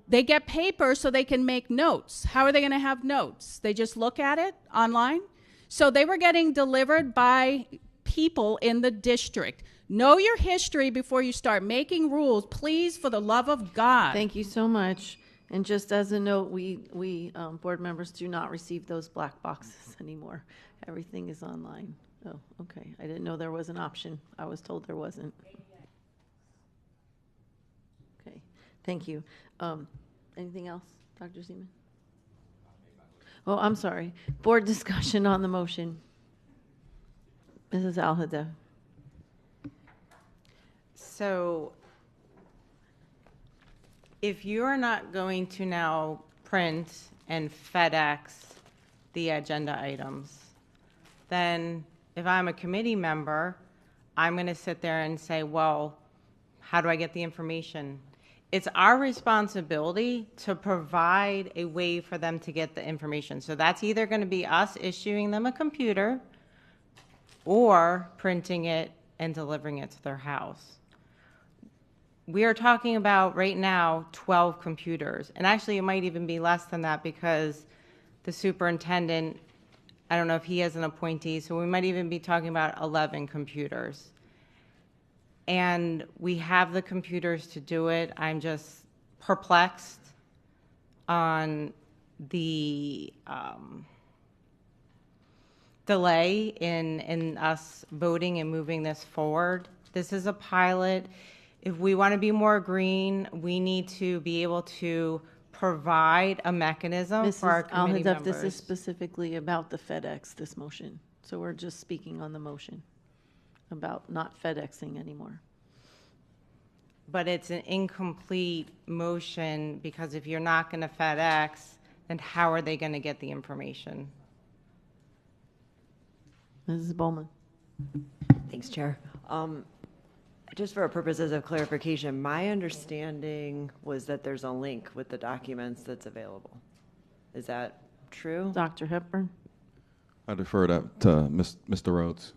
They get paper so they can make notes. How are they going to have notes? They just look at it online? So they were getting delivered by people in the district. Know your history before you start making rules, please, for the love of God. Thank you so much. And just as a note, we board members do not receive those black boxes anymore. Everything is online. Oh, okay. I didn't know there was an option. I was told there wasn't. Okay. Thank you. Anything else, Dr. Zeman? Oh, I'm sorry. Board discussion on the motion. Mrs. Alhada. So if you're not going to now print and FedEx the agenda items, then if I'm a committee member, I'm going to sit there and say, well, how do I get the information? It's our responsibility to provide a way for them to get the information. So that's either going to be us issuing them a computer or printing it and delivering it to their house. We are talking about right now 12 computers. And actually it might even be less than that because the superintendent, I don't know if he has an appointee, so we might even be talking about 11 computers. And we have the computers to do it. I'm just perplexed on the delay in us voting and moving this forward. This is a pilot. If we want to be more green, we need to be able to provide a mechanism for our committee members. This is specifically about the FedEx, this motion. So we're just speaking on the motion about not FedExing anymore. But it's an incomplete motion because if you're not going to FedEx, then how are they going to get the information? Mrs. Bowman. Thanks, Chair. Just for purposes of clarification, my understanding was that there's a link with the documents that's available. Is that true? Dr. Hepburn? I defer that to Mr. Rhodes.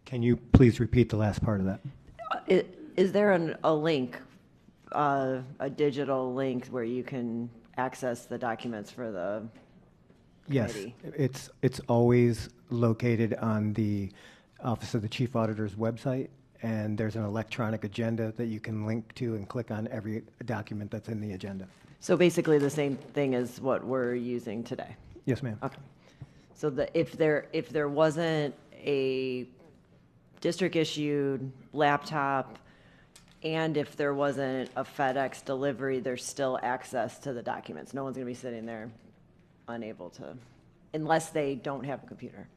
Can you please repeat the last part of that? Is there a link, a digital link where you can access the documents for the committee? Yes, it's always located on the Office of the Chief Auditor's website, and there's an electronic agenda that you can link to and click on every document that's in the agenda. So basically the same thing as what we're using today? Yes, ma'am. Okay. So if there wasn't a district-issued laptop, and if there wasn't a FedEx delivery, there's still access to the documents. No one's going to be sitting there unable to, unless they don't have a computer.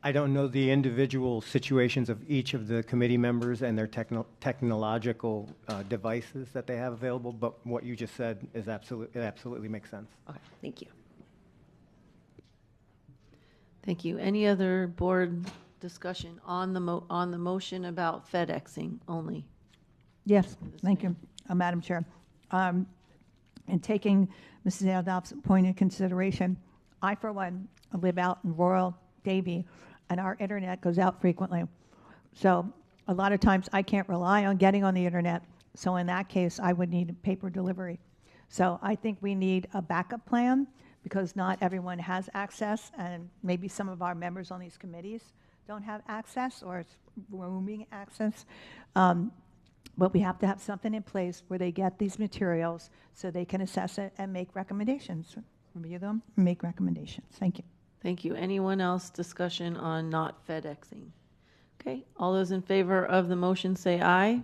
I don't know the individual situations of each of the committee members and their technological devices that they have available, but what you just said is it absolutely makes sense. Okay, thank you. Thank you. Any other board discussion on the motion about FedExing only? Yes, thank you, Madam Chair. In taking Mrs. Adolph's point in consideration, I, for one, live out in rural Davie, and our internet goes out frequently. So a lot of times I can't rely on getting on the internet. So in that case, I would need paper delivery. So I think we need a backup plan because not everyone has access, and maybe some of our members on these committees don't have access or it's roaming access. But we have to have something in place where they get these materials so they can assess it and make recommendations. Review them, make recommendations. Thank you. Thank you. Anyone else discussion on not FedExing? Okay, all those in favor of the motion say aye.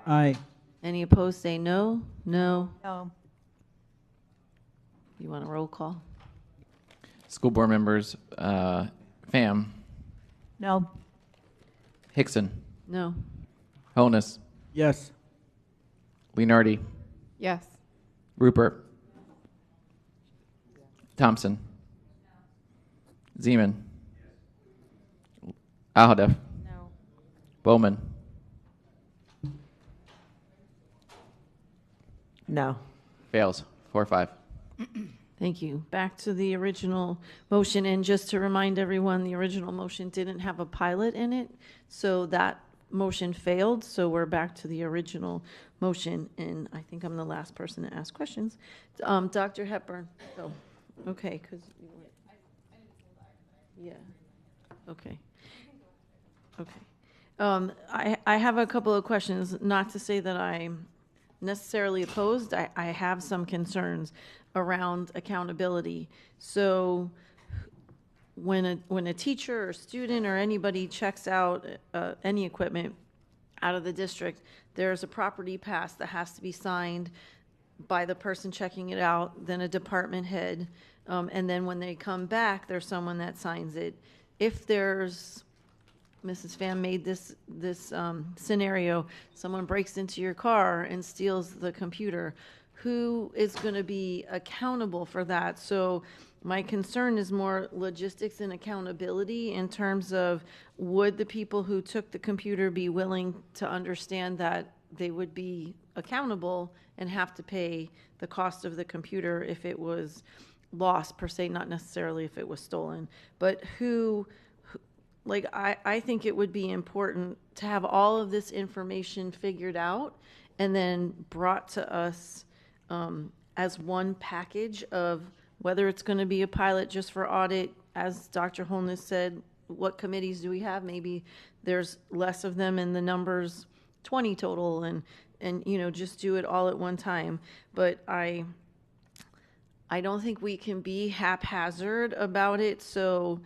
Aye. Any opposed say no. No. No. You want a roll call? School board members, Pham, No. Hickson, No. Honus, Yes. Leonardi, Yes. Rupert, Thompson, Zeman, Alhadeff, No. Bowman, No. fails, 4-5. Thank you. Back to the original motion, and just to remind everyone, the original motion didn't have a pilot in it, so that motion failed, so we're back to the original motion, and I think I'm the last person to ask questions. Dr. Hepburn. Oh, okay, because yeah. Okay. Okay. I have a couple of questions, not to say that I'm necessarily opposed. I have some concerns around accountability. So when a teacher or student or anybody checks out any equipment out of the district, there's a property pass that has to be signed by the person checking it out, then a department head, and then when they come back, there's someone that signs it. If there's, Mrs. Pham made this scenario, someone breaks into your car and steals the computer, who is going to be accountable for that? So my concern is more logistics and accountability in terms of, would the people who took the computer be willing to understand that they would be accountable and have to pay the cost of the computer if it was lost per se, not necessarily if it was stolen, but like, I think it would be important to have all of this information figured out and then brought to us as one package of whether it's going to be a pilot just for audit. As Dr. Holness said, what committees do we have? Maybe there's less of them and the number's 20 total, and just do it all at one time. But I don't think we can be haphazard about it. So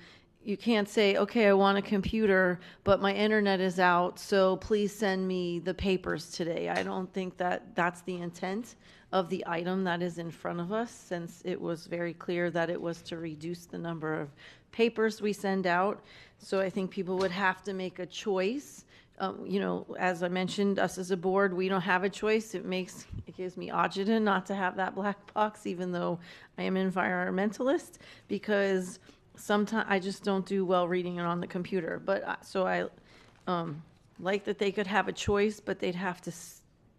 you can't say, okay, I want a computer, but my internet is out, so please send me the papers today. I don't think that that's the intent of the item that is in front of us, since it was very clear that it was to reduce the number of papers we send out. So I think people would have to make a choice. As I mentioned, us as a board, we don't have a choice. It gives me agita not to have that black box, even though I am an environmentalist, because sometimes I just don't do well reading it on the computer. But so I like that they could have a choice, but they'd have to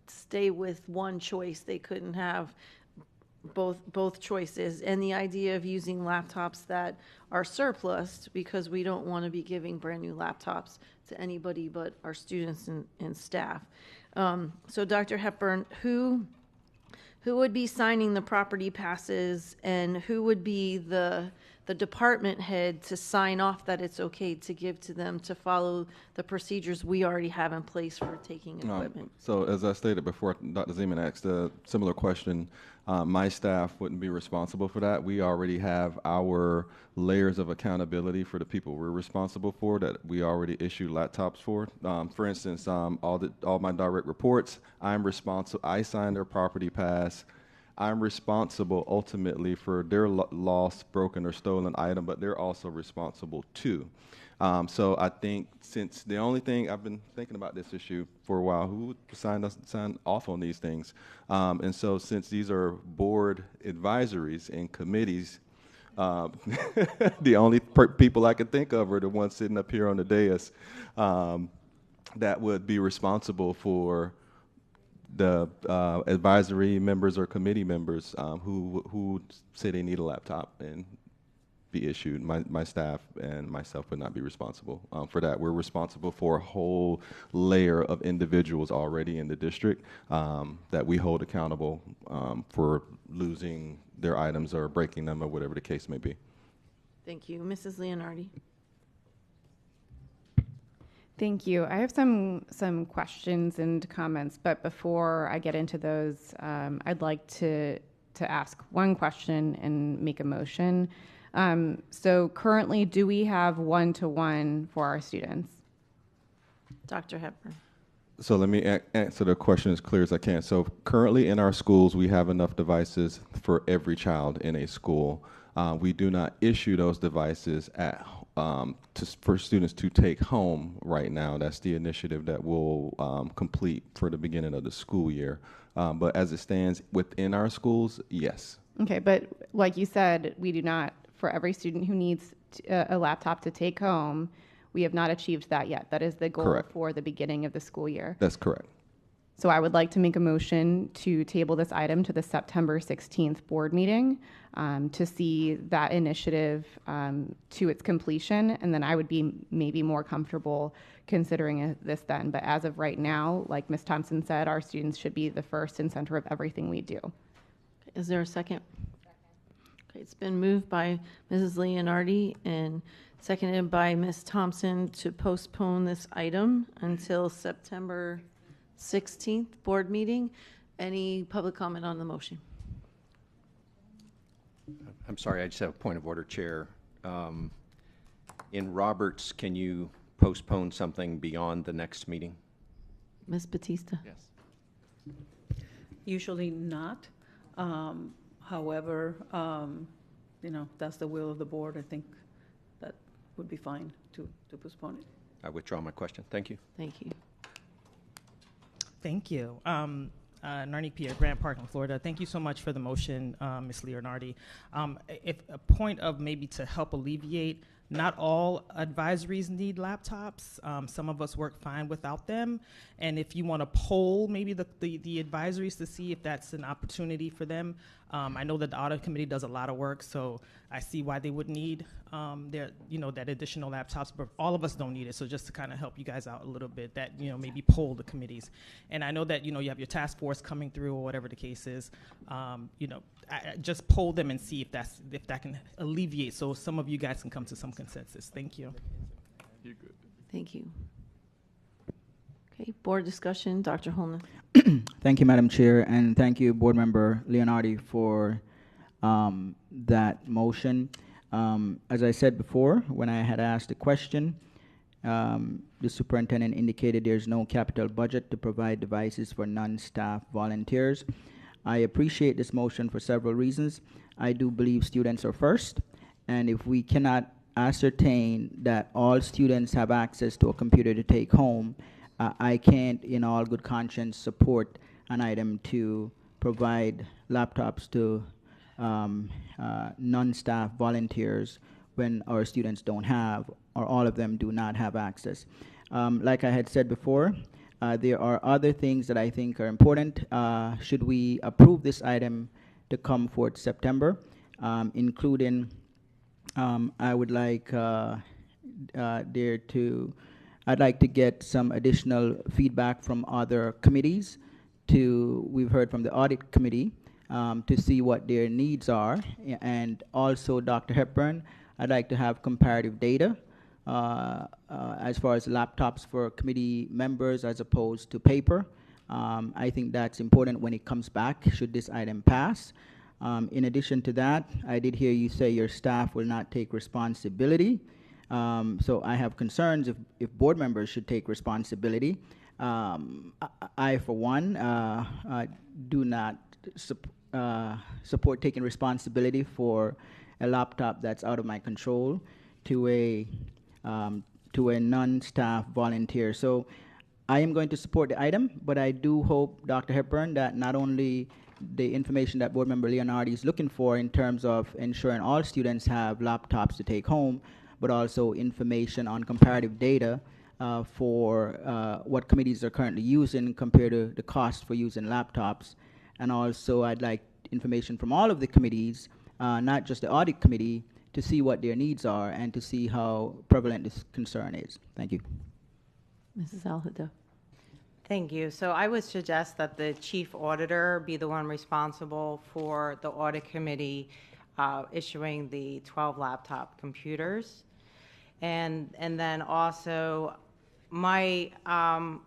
stay with one choice. They couldn't have both choices. And the idea of using laptops that are surplus, because we don't want to be giving brand new laptops to anybody but our students and staff. So Dr. Hepburn, who would be signing the property passes, and who would be the department head to sign off that it's okay to give to them to follow the procedures we already have in place for taking equipment? So as I stated before, Dr. Zeman asked a similar question. My staff wouldn't be responsible for that. We already have our layers of accountability for the people we're responsible for that we already issue laptops for. For instance, all my direct reports, I'm responsible. I sign their property pass. I'm responsible ultimately for their lost, broken, or stolen item, but they're also responsible too. So I think since the only thing I've been thinking about this issue for a while, who would sign off on these things? And so since these are board advisories and committees, the only people I can think of are the ones sitting up here on the dais that would be responsible for the advisory members or committee members who say they need a laptop and be issued. My staff and myself would not be responsible for that. We're responsible for a whole layer of individuals already in the district that we hold accountable for losing their items or breaking them or whatever the case may be. Thank you. Mrs. Leonardi. Thank you. I have some questions and comments, but before I get into those, I'd like to ask one question and make a motion. So currently, do we have one-to-one for our students? Dr. Hepburn. So let me answer the question as clear as I can. So currently in our schools, we have enough devices for every child in a school. We do not issue those devices for students to take home right now. That's the initiative that we'll complete for the beginning of the school year. But as it stands within our schools, yes. Okay, but like you said, we do not, for every student who needs a laptop to take home, we have not achieved that yet. That is the goal Correct. For the beginning of the school year. That's correct. So I would like to make a motion to table this item to the September 16th board meeting to see that initiative to its completion, and then I would be maybe more comfortable considering this then. But as of right now, like Ms. Thompson said, our students should be the first and center of everything we do. Is there a second? Okay, it's been moved by Mrs. Leonardi and seconded by Ms. Thompson to postpone this item until September 16th board meeting. Any public comment on the motion? I'm sorry, I just have a point of order, Chair. In Roberts, can you postpone something beyond the next meeting? Ms. Batista? Yes. Usually not. However, that's the will of the board. I think that would be fine to postpone it. I withdraw my question. Thank you. Thank you. Thank you. Narni Pierre, Grant Park in Florida. Thank you so much for the motion, Ms. Leonardi. If a point of maybe to help alleviate, not all advisories need laptops. Some of us work fine without them. And if you want to poll maybe the advisories to see if that's an opportunity for them, I know that the audit committee does a lot of work, so I see why they would need that additional laptops, but all of us don't need it. So just to kind of help you guys out a little bit, that maybe poll the committees. And I know that you have your task force coming through or whatever the case is. I just poll them and see if that can alleviate, so some of you guys can come to some consensus. Thank you. You're good. Thank you. Okay, board discussion, Dr. Holman. Thank you, Madam Chair, and thank you, Board Member Leonardi, for that motion. As I said before, when I had asked the question, the superintendent indicated there's no capital budget to provide devices for non-staff volunteers. I appreciate this motion for several reasons. I do believe students are first, and if we cannot ascertain that all students have access to a computer to take home, I can't, in all good conscience, support an item to provide laptops to non-staff volunteers when our students don't have, or all of them do not have access. Like I had said before, there are other things that I think are important. Should we approve this item to come forth September, including I would like I'd like to get some additional feedback from other committees. We've heard from the audit committee to see what their needs are, and also Dr. Hepburn, I'd like to have comparative data as far as laptops for committee members as opposed to paper. I think that's important when it comes back, should this item pass. In addition to that, I did hear you say your staff will not take responsibility. So I have concerns if board members should take responsibility. I for one, do not support taking responsibility for a laptop that's out of my control to a non-staff volunteer. So I am going to support the item, but I do hope, Dr. Hepburn, that not only the information that Board Member Leonardi is looking for in terms of ensuring all students have laptops to take home, but also information on comparative data for what committees are currently using compared to the cost for using laptops. And also I'd like information from all of the committees, not just the audit committee, to see what their needs are and to see how prevalent this concern is. Thank you. Mrs. Alhada. Thank you. So I would suggest that the chief auditor be the one responsible for the audit committee issuing the 12 laptop computers. And then also I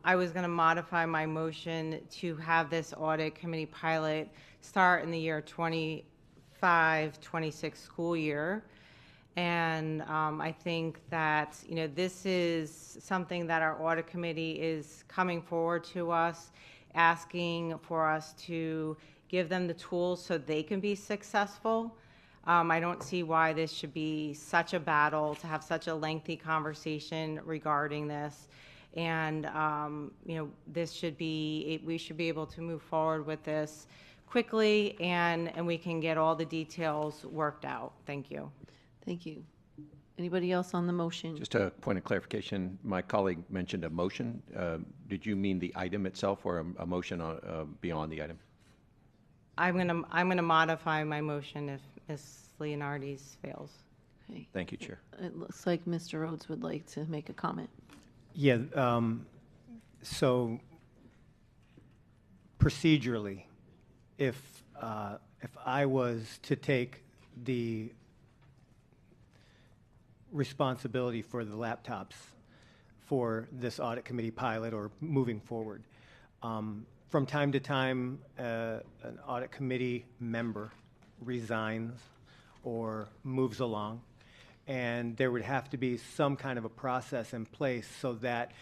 was going to modify my motion to have this audit committee pilot start in the year 25-26 school year. And I think that, this is something that our audit committee is coming forward to us, asking for us to give them the tools so they can be successful. I don't see why this should be such a battle to have such a lengthy conversation regarding this. And, we should be able to move forward with this quickly and we can get all the details worked out. Thank you. Thank you. Anybody else on the motion? Just a point of clarification. My colleague mentioned a motion. Did you mean the item itself or a motion beyond the item? I'm gonna modify my motion if Ms. Leonardi's fails. Okay. Thank you, Chair. It looks like Mr. Rhodes would like to make a comment. Yeah, so procedurally, if I was to take the responsibility for the laptops for this audit committee pilot or moving forward, from time to time, an audit committee member resigns or moves along, and there would have to be some kind of a process in place so that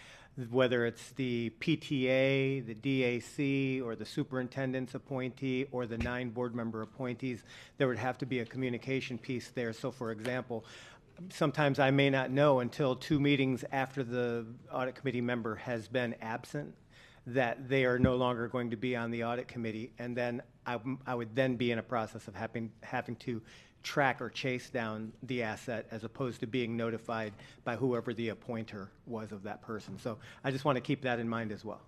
whether it's the PTA, the DAC, or the superintendent's appointee, or the 9 board member appointees, there would have to be a communication piece there. So for example, sometimes I may not know until 2 meetings after the audit committee member has been absent that they are no longer going to be on the audit committee, and then I would then be in a process of having to track or chase down the asset as opposed to being notified by whoever the appointer was of that person. So I just want to keep that in mind as well.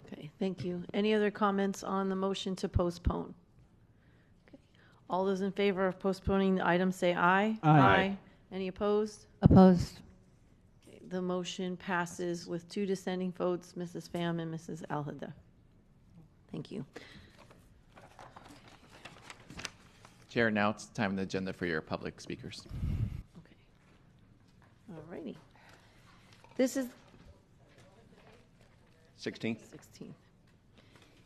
Okay, thank you. Any other comments on the motion to postpone? Okay. All those in favor of postponing the item say aye. Aye. Any opposed? Opposed. Okay, the motion passes with 2 dissenting votes, Mrs. Pham and Mrs. Alhada. Thank you. Chair, now it's time on the agenda for your public speakers. All righty. This is 16th. 16th.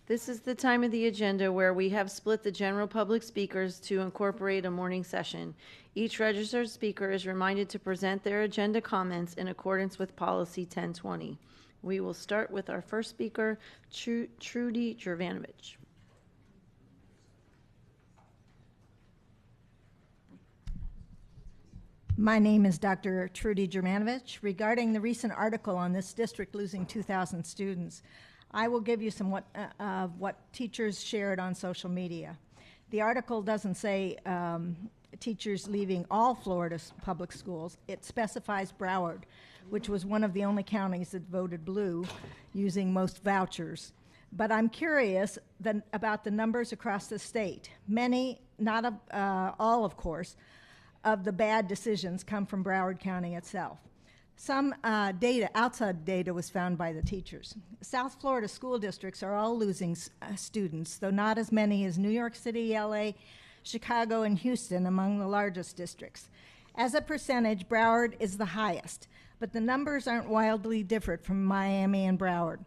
This is the time of the agenda where we have split the general public speakers to incorporate a morning session. Each registered speaker is reminded to present their agenda comments in accordance with Policy 1020. We will start with our first speaker, Trudy Jurvanovich. My name is Dr. Trudy Jurvanovich. Regarding the recent article on this district losing 2,000 students, I will give you some what teachers shared on social media. The article doesn't say teachers leaving all Florida's public schools. It specifies Broward, which was one of the only counties that voted blue, using most vouchers. But I'm curious about the numbers across the state. Many, not all of course, of the bad decisions come from Broward County itself. Some outside data was found by the teachers. South Florida school districts are all losing students, though not as many as New York City, LA, Chicago, and Houston among the largest districts. As a percentage, Broward is the highest, but the numbers aren't wildly different from Miami and Broward.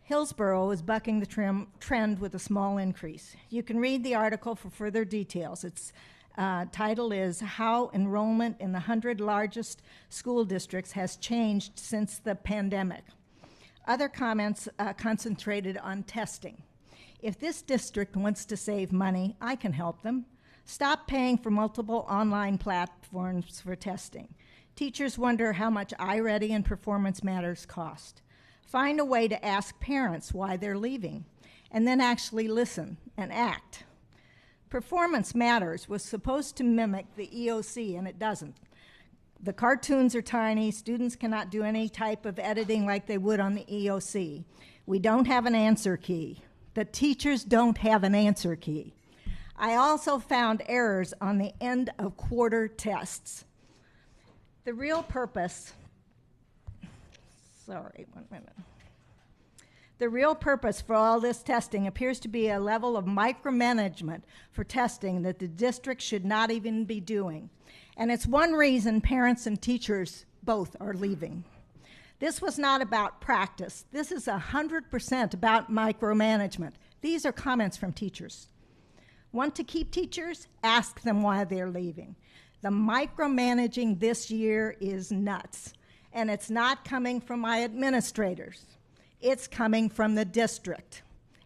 Hillsborough is bucking the trend with a small increase. You can read the article for further details. Its title is How Enrollment in the 100 Largest School Districts Has Changed Since the Pandemic. Other comments concentrated on testing. If this district wants to save money, I can help them. Stop paying for multiple online platforms for testing. Teachers wonder how much iReady and Performance Matters cost. Find a way to ask parents why they're leaving, and then actually listen and act. Performance Matters was supposed to mimic the EOC, and it doesn't. The cartoons are tiny. Students cannot do any type of editing like they would on the EOC. We don't have an answer key. The teachers don't have an answer key. I also found errors on the end of quarter tests. The real purpose, sorry, 1 minute. The real purpose for all this testing appears to be a level of micromanagement for testing that the district should not even be doing. And it's one reason parents and teachers both are leaving. This was not about practice. This is 100% about micromanagement. These are comments from teachers. Want to keep teachers? Ask them why they're leaving. The micromanaging this year is nuts. And it's not coming from my administrators. It's coming from the district.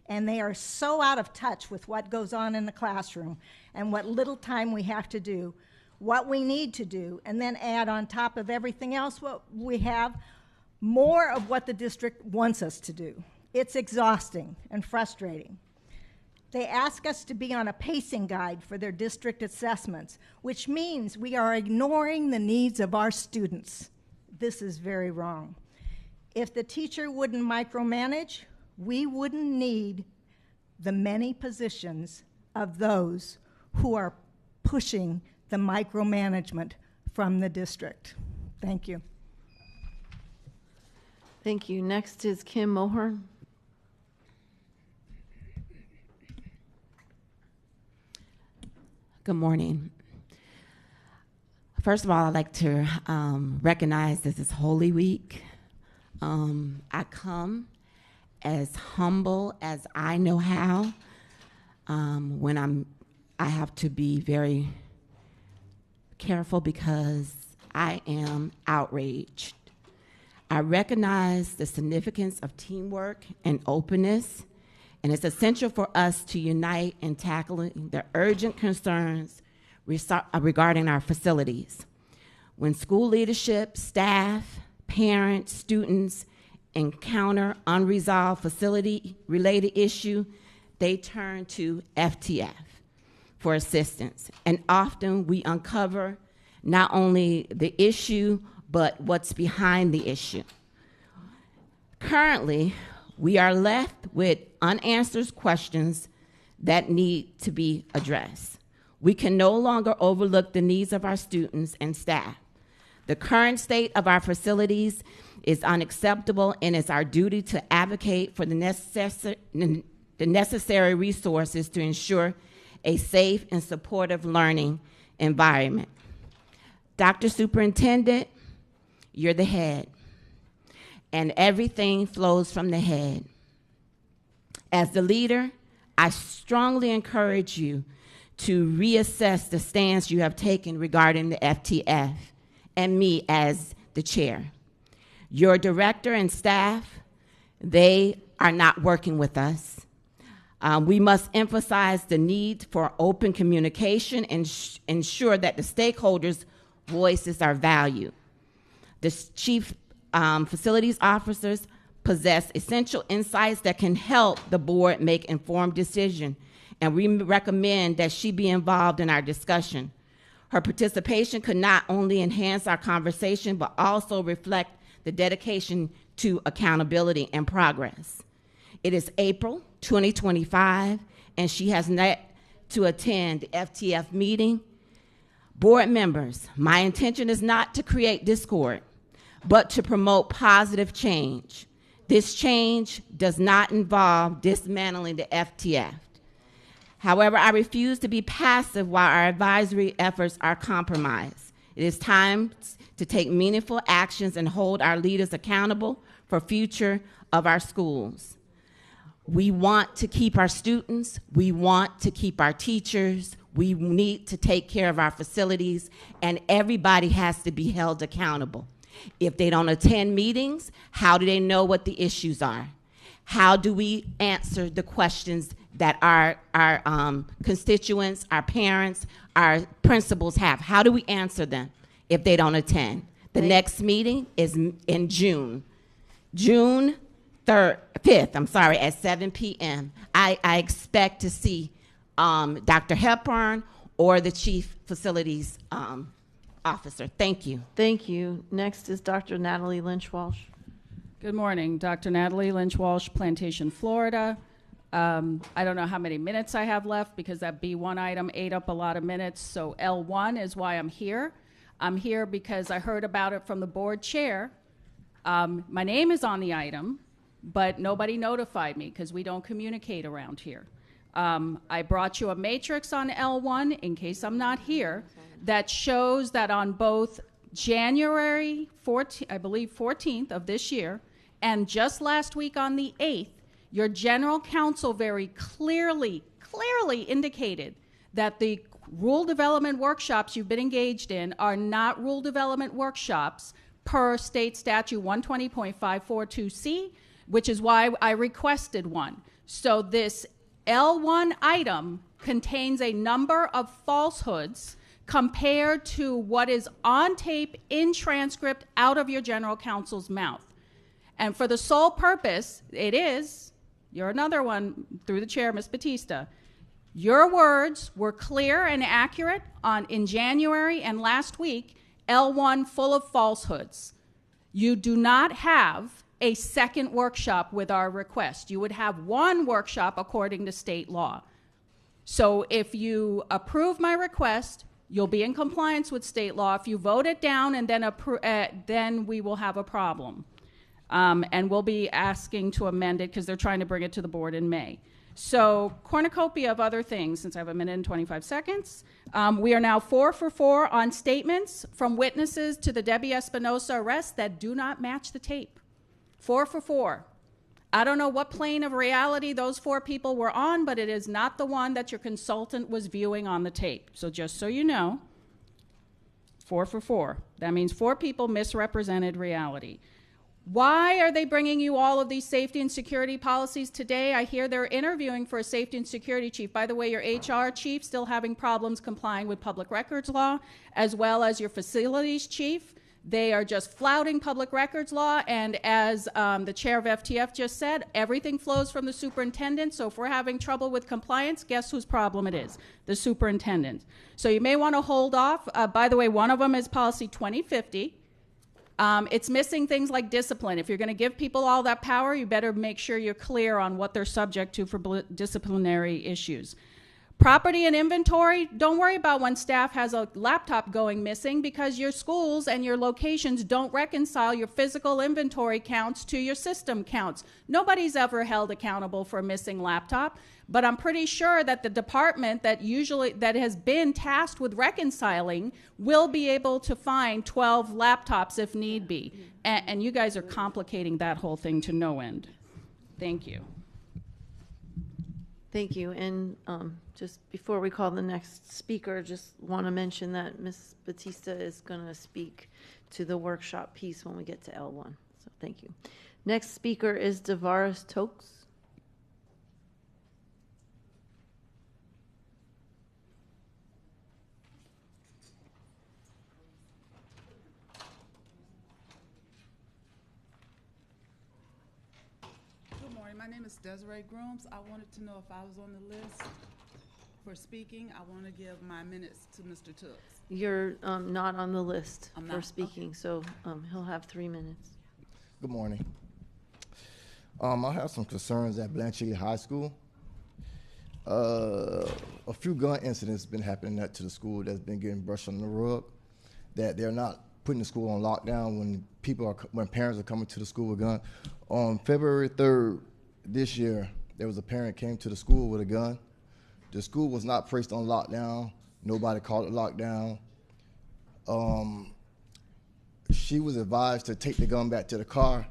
And they are so out of touch with what goes on in the classroom and what little time we have to do, what we need to do, and then add on top of everything else what we have, more of what the district wants us to do. It's exhausting and frustrating. They ask us to be on a pacing guide for their district assessments, which means we are ignoring the needs of our students. This is very wrong. If the teacher wouldn't micromanage, we wouldn't need the many positions of those who are pushing the micromanagement from the district. Thank you. Thank you. Next is Kim Mohorn. Good morning. First of all, I'd like to recognize this is Holy Week. I come as humble as I know how. When I have to be very careful because I am outraged. I recognize the significance of teamwork and openness, and it's essential for us to unite in tackling the urgent concerns regarding our facilities. When school leadership, staff, parents, students encounter unresolved facility-related issue, they turn to FTF for assistance. And often we uncover not only the issue, but what's behind the issue. Currently, we are left with unanswered questions that need to be addressed. We can no longer overlook the needs of our students and staff. The current state of our facilities is unacceptable, and it's our duty to advocate for the necessary resources to ensure a safe and supportive learning environment. Dr. Superintendent, you're the head, and everything flows from the head. As the leader, I strongly encourage you to reassess the stance you have taken regarding the FTF and me as the chair. Your director and staff, they are not working with us. We must emphasize the need for open communication and ensure that the stakeholders' voices are valued. The chief facilities officers possess essential insights that can help the board make informed decisions, and we recommend that she be involved in our discussion. Her participation could not only enhance our conversation, but also reflect the dedication to accountability and progress. It is April 2025, and she has yet to attend the FTF meeting. Board members, my intention is not to create discord, but to promote positive change. This change does not involve dismantling the FTF. However, I refuse to be passive while our advisory efforts are compromised. It is time to take meaningful actions and hold our leaders accountable for future of our schools. We want to keep our students. We want to keep our teachers. We need to take care of our facilities, and everybody has to be held accountable. If they don't attend meetings, how do they know what the issues are? How do we answer the questions that our constituents, our parents, our principals have? How do we answer them if they don't attend? The next meeting is in June 5th, at 7 p.m. I expect to see Dr. Hepburn or the Chief Facilities Officer. Thank you. Thank you. Next is Dr. Natalie Lynch-Walsh. Good morning, Dr. Natalie Lynch-Walsh, Plantation, Florida. I don't know how many minutes I have left because that B1 item ate up a lot of minutes. So L1 is why I'm here. I'm here because I heard about it from the board chair. My name is on the item, but nobody notified me because we don't communicate around here. I brought you a matrix on L1 in case I'm not here that shows that on both January 14th of this year and just last week on the 8th, your general counsel very clearly indicated that the rule development workshops you've been engaged in are not rule development workshops per state statute 120.542C, which is why I requested one. So this L1 item contains a number of falsehoods compared to what is on tape in transcript out of your general counsel's mouth. And for the sole purpose, you're another one through the chair, Ms. Batista. Your words were clear and accurate in January and last week, L1 full of falsehoods. You do not have a second workshop with our request. You would have one workshop according to state law. So if you approve my request, you'll be in compliance with state law. If you vote it down and then we will have a problem. And we'll be asking to amend it because they're trying to bring it to the board in May. So cornucopia of other things, since I have a minute and 25 seconds. We are now 4 for 4 on statements from witnesses to the Debbie Espinosa arrest that do not match the tape. 4 for 4. I don't know what plane of reality those 4 people were on, but it is not the one that your consultant was viewing on the tape. So just so you know, 4 for 4. That means 4 people misrepresented reality. Why are they bringing you all of these safety and security policies today? I hear they're interviewing for a safety and security chief. By the way, your HR chief still having problems complying with public records law, as well as your facilities chief. They are just flouting public records law, and as the chair of FTF just said, everything flows from the superintendent, so if we're having trouble with compliance, guess whose problem it is? The superintendent. So you may want to hold off. By the way, one of them is policy 2050. It's missing things like discipline. If you're going to give people all that power, you better make sure you're clear on what they're subject to for disciplinary issues. Property and inventory, don't worry about when staff has a laptop going missing because your schools and your locations don't reconcile your physical inventory counts to your system counts. Nobody's ever held accountable for a missing laptop, but I'm pretty sure that the department that has been tasked with reconciling will be able to find 12 laptops if need be. And you guys are complicating that whole thing to no end. Thank you. Thank you. And just before we call the next speaker, just want to mention that Ms. Batista is going to speak to the workshop piece when we get to L1. So thank you. Next speaker is Devaris Tokes. My name is Desiree Grooms. I wanted to know if I was on the list for speaking. I want to give my minutes to Mr. Tooks. You're not on the list I'm for not? speaking, so he'll have 3 minutes. Good morning. I have some concerns at Stranahan High School. A few gun incidents been happening to the school that's been getting brushed under the rug, that they're not putting the school on lockdown when parents are coming to the school with guns. On February 3rd, this year, there was a parent came to the school with a gun. The school was not placed on lockdown. Nobody called it lockdown. She was advised to take the gun back to the car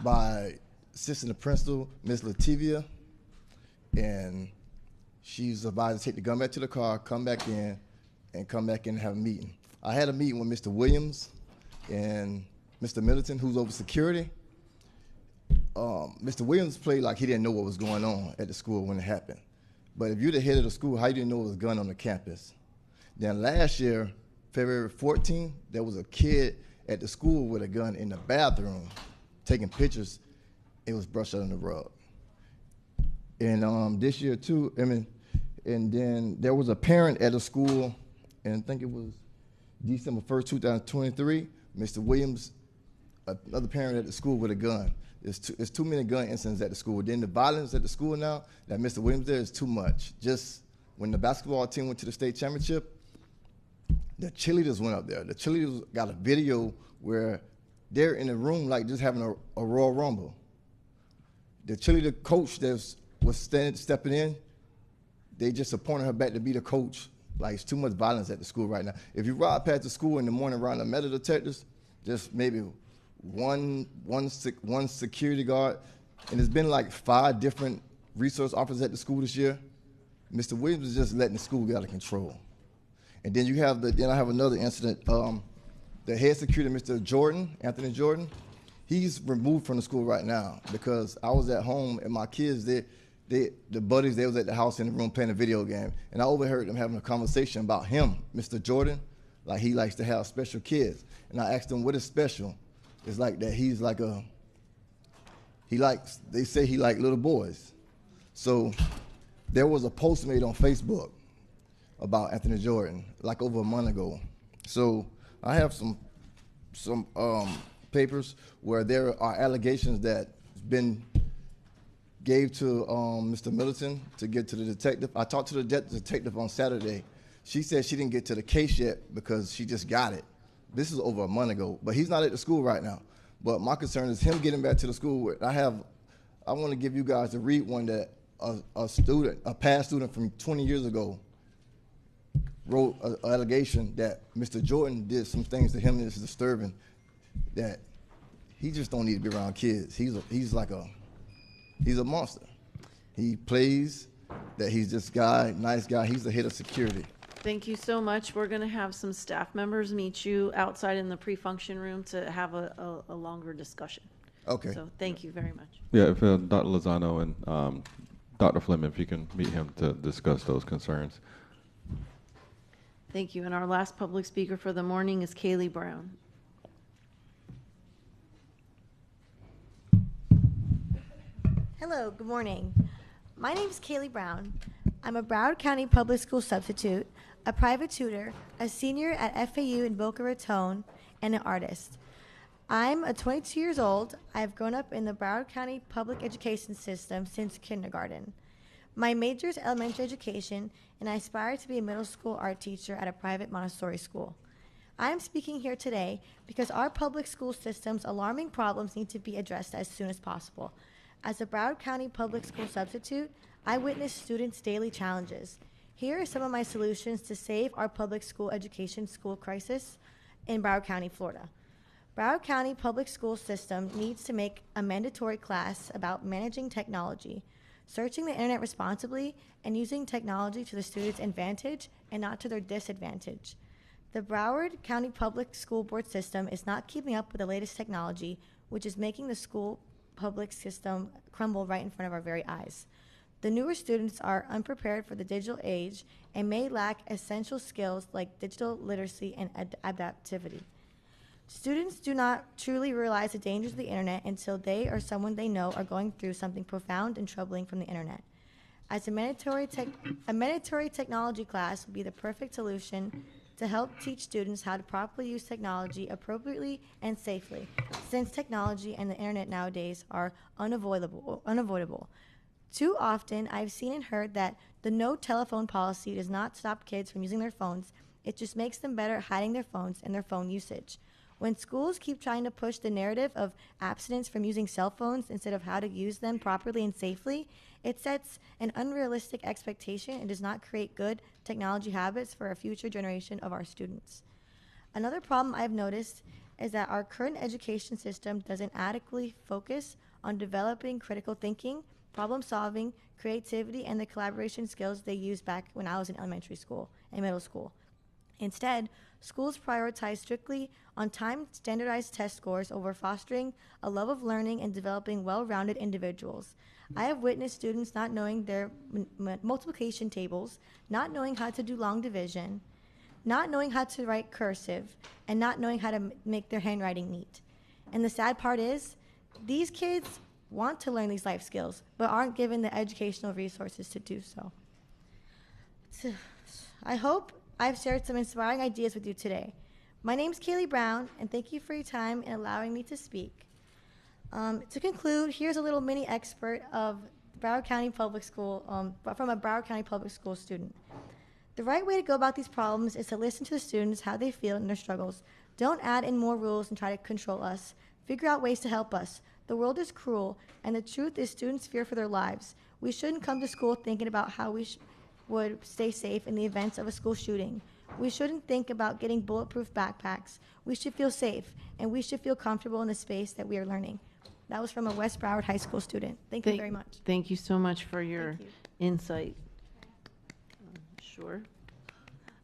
by assistant principal, Ms. Lativia, and she's advised to take the gun back to the car, come back in and have a meeting. I had a meeting with Mr. Williams and Mr. Middleton, who's over security. Mr. Williams played like he didn't know what was going on at the school when it happened. But if you're the head of the school, how do you know it was a gun on the campus? Then last year, February 14th, there was a kid at the school with a gun in the bathroom taking pictures. It was brushed under the rug. And this year too, and then there was a parent at a school, and I think it was December 1st, 2023, Mr. Williams, another parent at the school with a gun. There's too many gun incidents at the school. Then the violence at the school now that Mr. Williams there is too much. Just when the basketball team went to the state championship, the cheerleaders went up there. The cheerleaders got a video where they're in a room like just having a Royal Rumble. The cheerleader coach that was stepping in, they just appointed her back to be the coach. Like, it's too much violence at the school right now. If you ride past the school in the morning around the metal detectors, just maybe one security guard, and there's been like 5 different resource officers at the school this year. Mr. Williams is just letting the school get out of control. And then you have then I have another incident. The head security, Mr. Jordan, Anthony Jordan, he's removed from the school right now because I was at home and my kids, the buddies, they was at the house in the room playing a video game, and I overheard them having a conversation about him, Mr. Jordan, like he likes to have special kids. And I asked him, what is special? It's like that he's like they say he like little boys. So there was a post made on Facebook about Anthony Jordan, like over a month ago. So I have some papers where there are allegations that been gave to Mr. Middleton to get to the detective. I talked to the detective on Saturday. She said she didn't get to the case yet because she just got it. This is over a month ago, but he's not at the school right now. But my concern is him getting back to the school. I want to give you guys to read one that a past student from 20 years ago wrote an allegation that Mr. Jordan did some things to him that's disturbing, that he just don't need to be around kids. He's a monster. He plays that he's this guy, nice guy. He's the head of security. Thank you so much. We're going to have some staff members meet you outside in the pre-function room to have a longer discussion. Okay. So thank you very much. Yeah, if Dr. Lozano and Dr. Fleming, if you can meet him to discuss those concerns. Thank you. And our last public speaker for the morning is Kaylee Brown. Hello, good morning. My name is Kaylee Brown. I'm a Broward County Public School substitute, a private tutor, a senior at FAU in Boca Raton, and an artist. I'm 22 years old. I've grown up in the Broward County public education system since kindergarten. My major is elementary education, and I aspire to be a middle school art teacher at a private Montessori school. I am speaking here today because our public school system's alarming problems need to be addressed as soon as possible. As a Broward County public school substitute, I witness students' daily challenges. Here are some of my solutions to save our public school education school crisis in Broward County, Florida. Broward County public school system needs to make a mandatory class about managing technology, searching the internet responsibly, and using technology to the students' advantage and not to their disadvantage. The Broward County Public School Board system is not keeping up with the latest technology, which is making the school public system crumble right in front of our very eyes. The newer students are unprepared for the digital age and may lack essential skills like digital literacy and adaptivity. Students do not truly realize the dangers of the internet until they or someone they know are going through something profound and troubling from the internet. As a mandatory technology class would be the perfect solution to help teach students how to properly use technology appropriately and safely, since technology and the internet nowadays are unavoidable. Too often, I've seen and heard that the no telephone policy does not stop kids from using their phones, it just makes them better at hiding their phones and their phone usage. When schools keep trying to push the narrative of abstinence from using cell phones instead of how to use them properly and safely, it sets an unrealistic expectation and does not create good technology habits for a future generation of our students. Another problem I've noticed is that our current education system doesn't adequately focus on developing critical thinking, problem solving, creativity, and the collaboration skills they used back when I was in elementary school and middle school. Instead, schools prioritize strictly on time standardized test scores over fostering a love of learning and developing well-rounded individuals. I have witnessed students not knowing their multiplication tables, not knowing how to do long division, not knowing how to write cursive, and not knowing how to make their handwriting neat. And the sad part is, these kids want to learn these life skills, but aren't given the educational resources to do so. I hope I've shared some inspiring ideas with you today. My name is Kaylee Brown, and thank you for your time and allowing me to speak. To conclude, here's a little mini expert of Broward County Public School, from a Broward County Public School student. The right way to go about these problems is to listen to the students, how they feel and their struggles. Don't add in more rules and try to control us. Figure out ways to help us. The world is cruel, and the truth is students fear for their lives. We shouldn't come to school thinking about how we would stay safe in the events of a school shooting. We shouldn't think about getting bulletproof backpacks. We should feel safe, and we should feel comfortable in the space that we are learning. That was from a West Broward High School student. Thank you very much. Thank you so much for your insight. Sure.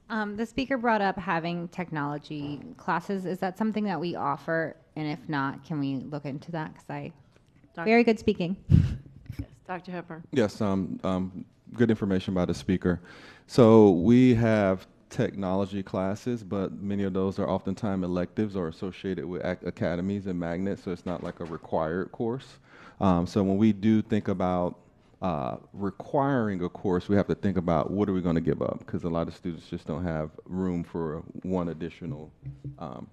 The speaker brought up having technology classes. Is that something that we offer? And if not, can we look into that? Because very good speaking. Yes, Dr. Hepburn. Yes, good information by the speaker. So we have technology classes, but many of those are oftentimes electives or associated with academies and magnets, so it's not like a required course. So when we do think about requiring a course, we have to think about what are we going to give up, because a lot of students just don't have room for one additional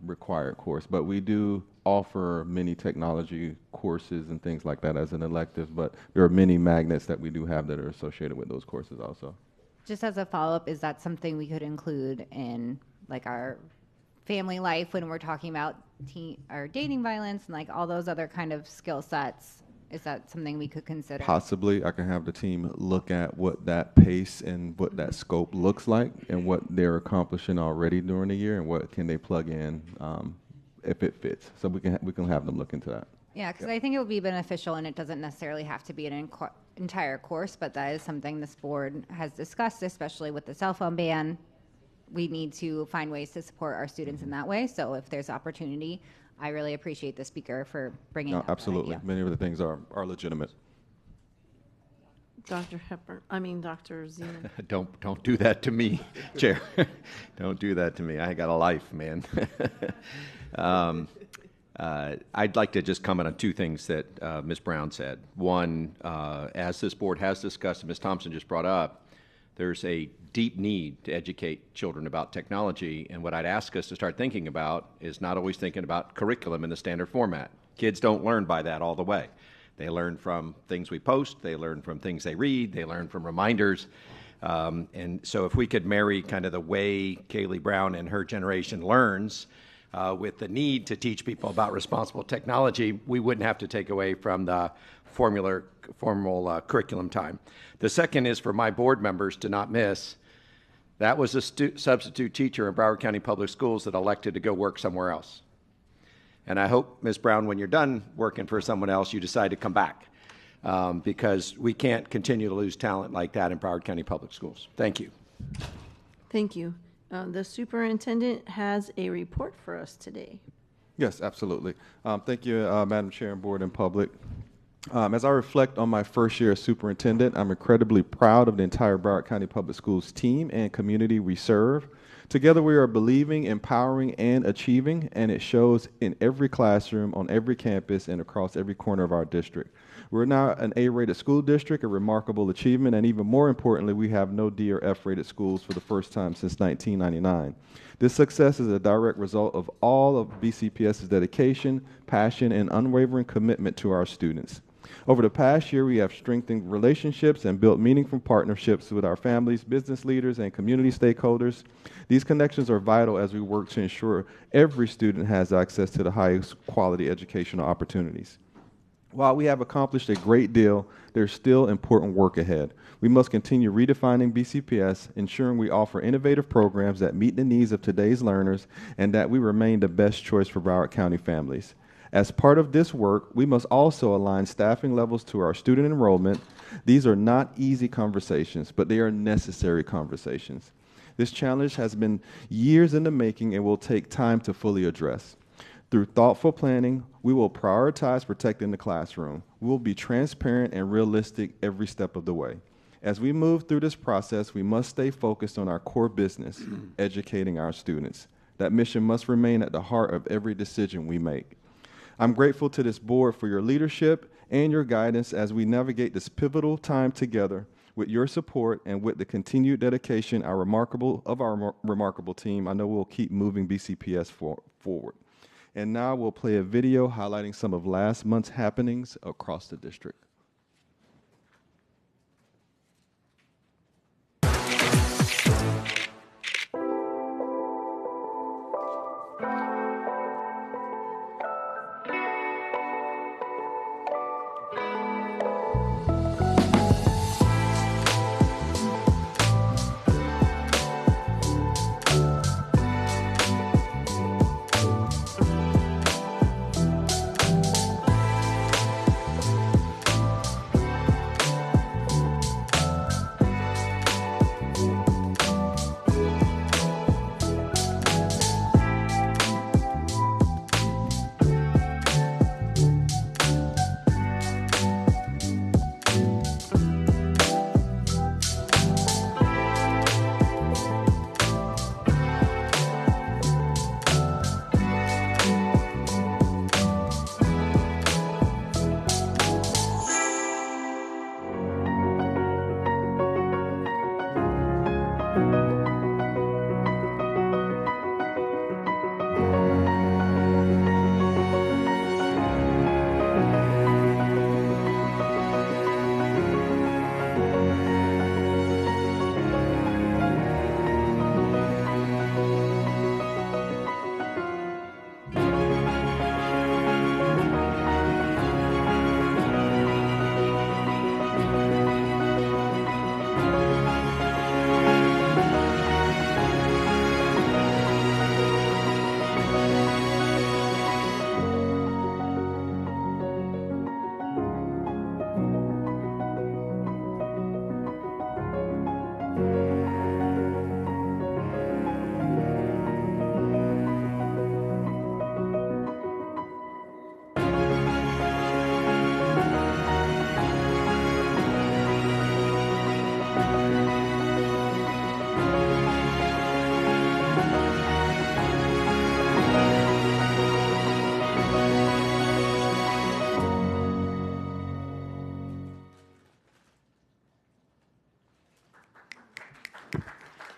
required course. But we do offer many technology courses and things like that as an elective, but there are many magnets that we do have that are associated with those courses also. Just as a follow-up, is that something we could include in like our family life when we're talking about or dating violence and like all those other kind of skill sets? Is that something we could consider? Possibly. I can have the team look at what that pace and what that scope looks like and what they're accomplishing already during the year and what can they plug in if it fits. So we can have them look into that. Yeah, because I think it would be beneficial, and it doesn't necessarily have to be an entire course, but that is something this board has discussed, especially with the cell phone ban. We need to find ways to support our students in that way. So if there's opportunity, I really appreciate the speaker for bringing up absolutely. that idea. Many of the things are legitimate. Dr. Hepburn, Dr. Zeman. Don't do that to me, Chair. Don't do that to me. I got a life, man. I'd like to just comment on two things that Ms. Brown said. One, as this board has discussed, and Ms. Thompson just brought up, there's a deep need to educate children about technology, and what I'd ask us to start thinking about is not always thinking about curriculum in the standard format. Kids don't learn by that all the way. They learn from things we post, they learn from things they read, they learn from reminders, and so if we could marry kind of the way Kaylee Brown and her generation learns with the need to teach people about responsible technology, we wouldn't have to take away from the formal curriculum time. The second is for my board members to not miss, that was a substitute teacher in Broward County Public Schools that elected to go work somewhere else. And I hope, Ms. Brown, when you're done working for someone else, you decide to come back because we can't continue to lose talent like that in Broward County Public Schools. Thank you. Thank you. The superintendent has a report for us today. Yes, absolutely. Thank you, Madam Chair and Board and Public. As I reflect on my first year as superintendent, I'm incredibly proud of the entire Broward County Public Schools team and community we serve. Together we are believing, empowering, and achieving, and it shows in every classroom, on every campus, and across every corner of our district. We're now an A-rated school district, a remarkable achievement, and even more importantly, we have no D or F-rated schools for the first time since 1999. This success is a direct result of all of BCPS's dedication, passion, and unwavering commitment to our students. Over the past year, we have strengthened relationships and built meaningful partnerships with our families, business leaders, and community stakeholders. These connections are vital as we work to ensure every student has access to the highest quality educational opportunities. While we have accomplished a great deal, there's still important work ahead. We must continue redefining BCPS, ensuring we offer innovative programs that meet the needs of today's learners and that we remain the best choice for Broward County families. As part of this work, we must also align staffing levels to our student enrollment. These are not easy conversations, but they are necessary conversations. This challenge has been years in the making and will take time to fully address. Through thoughtful planning, we will prioritize protecting the classroom. We will be transparent and realistic every step of the way. As we move through this process, we must stay focused on our core business, educating our students. That mission must remain at the heart of every decision we make. I'm grateful to this board for your leadership and your guidance as we navigate this pivotal time together. With your support and with the continued dedication of our remarkable team, I know we'll keep moving BCPS forward. And now we'll play a video highlighting some of last month's happenings across the district.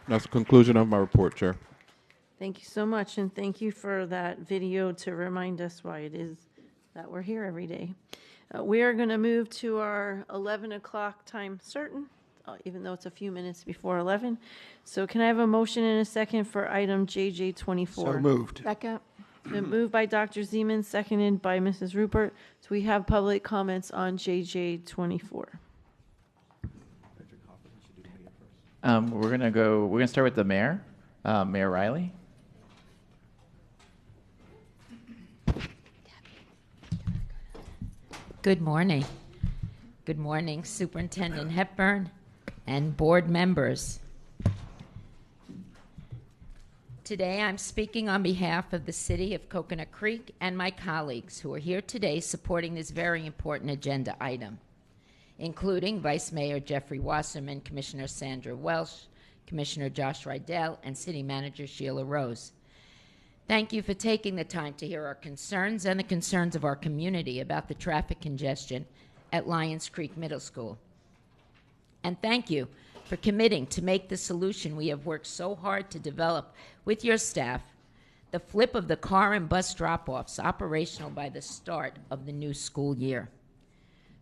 That's the conclusion of my report, Chair. Thank you so much, and thank you for that video to remind us why it is that we're here every day. We are going to move to our 11 o'clock time certain, even though it's a few minutes before 11. So can I have a motion and a second for item JJ24? So moved. Second. Been moved by Dr. Zeman, seconded by Mrs. Rupert. So we have public comments on JJ24. We're gonna start with the mayor, Mayor Riley. Good morning. Good morning, Superintendent Hepburn and board members. Today I'm speaking on behalf of the City of Coconut Creek and my colleagues who are here today supporting this very important agenda item, including Vice Mayor Jeffrey Wasserman, Commissioner Sandra Welsh, Commissioner Josh Rydell, and City Manager Sheila Rose. Thank you for taking the time to hear our concerns and the concerns of our community about the traffic congestion at Lions Creek Middle School. And thank you for committing to make the solution we have worked so hard to develop with your staff, the flip of the car and bus drop-offs, operational by the start of the new school year.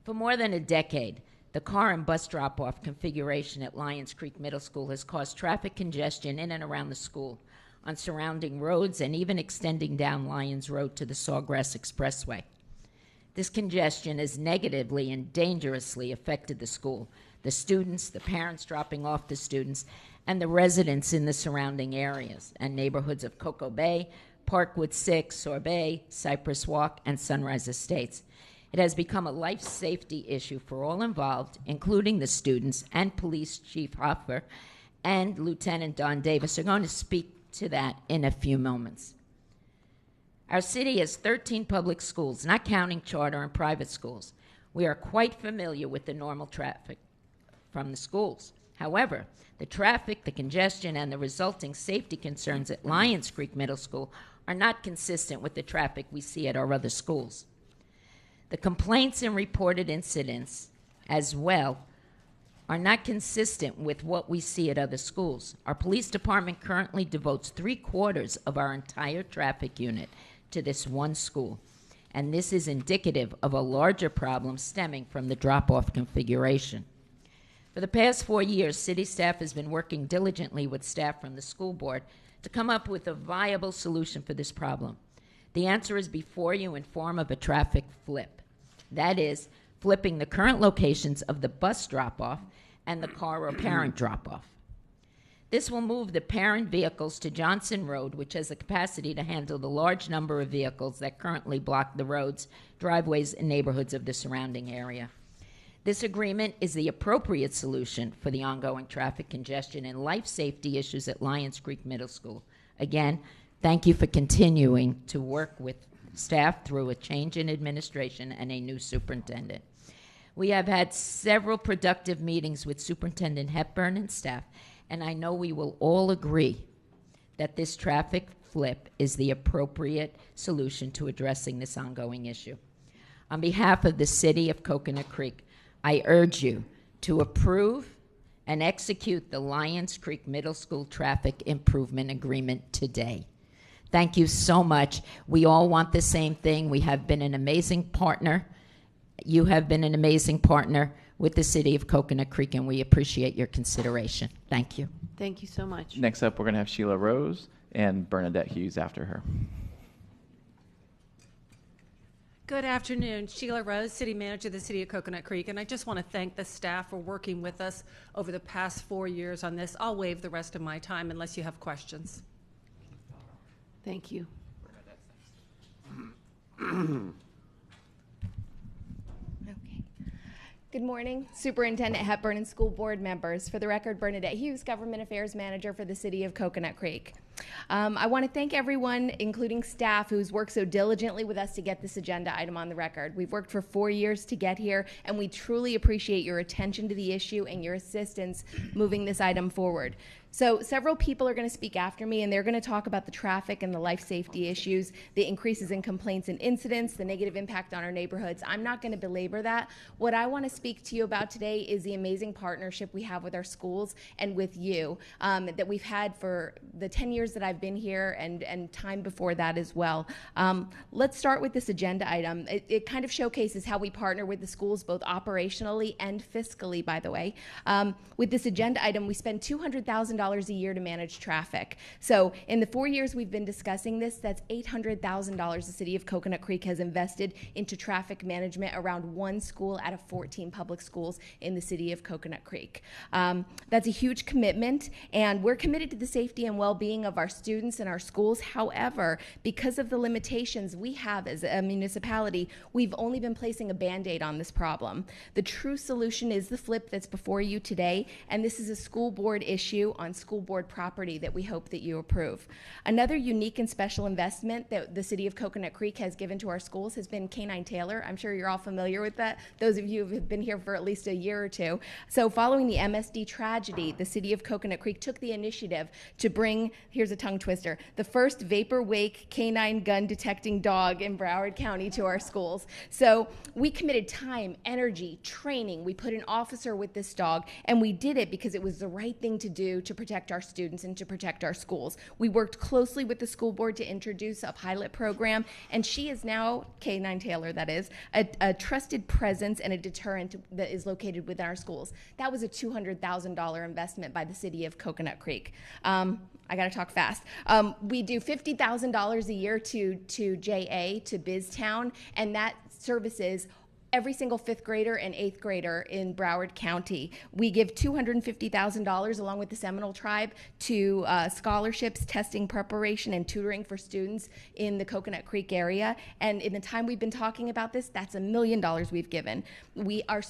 For more than a decade, the car and bus drop-off configuration at Lions Creek Middle School has caused traffic congestion in and around the school, on surrounding roads, and even extending down Lyons Road to the Sawgrass Expressway. This congestion has negatively and dangerously affected the school, the students, the parents dropping off the students, and the residents in the surrounding areas and neighborhoods of Cocoa Bay, Parkwood 6, Sorbet, Cypress Walk, and Sunrise Estates. It has become a life safety issue for all involved, including the students and Police Chief Hoffer and Lieutenant Don Davis are going to speak to that in a few moments. Our city has 13 public schools, not counting charter and private schools. We are quite familiar with the normal traffic from the schools. However, the traffic, the congestion, and the resulting safety concerns at Lions Creek Middle School are not consistent with the traffic we see at our other schools. The complaints and reported incidents as well are not consistent with what we see at other schools. Our police department currently devotes 3/4 of our entire traffic unit to this one school, and this is indicative of a larger problem stemming from the drop-off configuration. For the past 4 years, city staff has been working diligently with staff from the school board to come up with a viable solution for this problem. The answer is before you in form of a traffic flip. That is, flipping the current locations of the bus drop-off and the car or parent drop-off. This will move the parent vehicles to Johnson Road, which has the capacity to handle the large number of vehicles that currently block the roads, driveways, and neighborhoods of the surrounding area. This agreement is the appropriate solution for the ongoing traffic congestion and life safety issues at Lions Creek Middle School. Again, thank you for continuing to work with staff through a change in administration and a new superintendent. We have had several productive meetings with Superintendent Hepburn and staff, and I know we will all agree that this traffic flip is the appropriate solution to addressing this ongoing issue. On behalf of the City of Coconut Creek, I urge you to approve and execute the Lions Creek Middle School Traffic Improvement Agreement today. Thank you so much. We all want the same thing. We have been an amazing partner. You have been an amazing partner with the City of Coconut Creek, and we appreciate your consideration. Thank you. Thank you so much. Next up, we're going to have Sheila Rose and Bernadette Hughes after her. Good afternoon. Sheila Rose, City Manager of the City of Coconut Creek, and I just want to thank the staff for working with us over the past 4 years on this. I'll waive the rest of my time unless you have questions. Thank you. Good morning, Superintendent Hepburn and school board members. For the record, Bernadette Hughes, Government Affairs Manager for the City of Coconut Creek. I want to thank everyone, including staff, who's worked so diligently with us to get this agenda item on the record. We've worked for 4 years to get here, and we truly appreciate your attention to the issue and your assistance moving this item forward. So several people are going to speak after me, and they're going to talk about the traffic and the life safety issues, the increases in complaints and incidents, the negative impact on our neighborhoods. I'm not going to belabor that. What I want to speak to you about today is the amazing partnership we have with our schools and with you that we've had for the 10 years that I've been here and time before that as well. Let's start with this agenda item. It kind of showcases how we partner with the schools, both operationally and fiscally, by the way. With this agenda item, we spend $200,000 a year to manage traffic. So in the 4 years we've been discussing this, that's $800,000 the City of Coconut Creek has invested into traffic management around one school out of 14 public schools in the City of Coconut Creek. That's a huge commitment, and we're committed to the safety and well-being of our students and our schools. However, because of the limitations we have as a municipality, we've only been placing a Band-Aid on this problem. The true solution is the flip that's before you today, and this is a school board issue on school board property that we hope that you approve. Another unique and special investment that the City of Coconut Creek has given to our schools has been K-9 Taylor. I'm sure you're all familiar with that, those of you who have been here for at least a year or two. So following the MSD tragedy, the City of Coconut Creek took the initiative to bring, here's a tongue twister, the first vapor wake K-9 gun detecting dog in Broward County to our schools. So we committed time, energy, training. We put an officer with this dog, and we did it because it was the right thing to do to protect our students and to protect our schools. We worked closely with the school board to introduce a pilot program, and she is now, K-9 Taylor that is, a trusted presence and a deterrent that is located within our schools. That was a $200,000 investment by the City of Coconut Creek. I gotta talk fast. We do $50,000 a year to JA, to BizTown, and that services every single 5th grader and 8th grader in Broward County. We give $250,000 along with the Seminole Tribe to scholarships, testing preparation, and tutoring for students in the Coconut Creek area. And in the time we've been talking about this, that's $1 million we've given. Our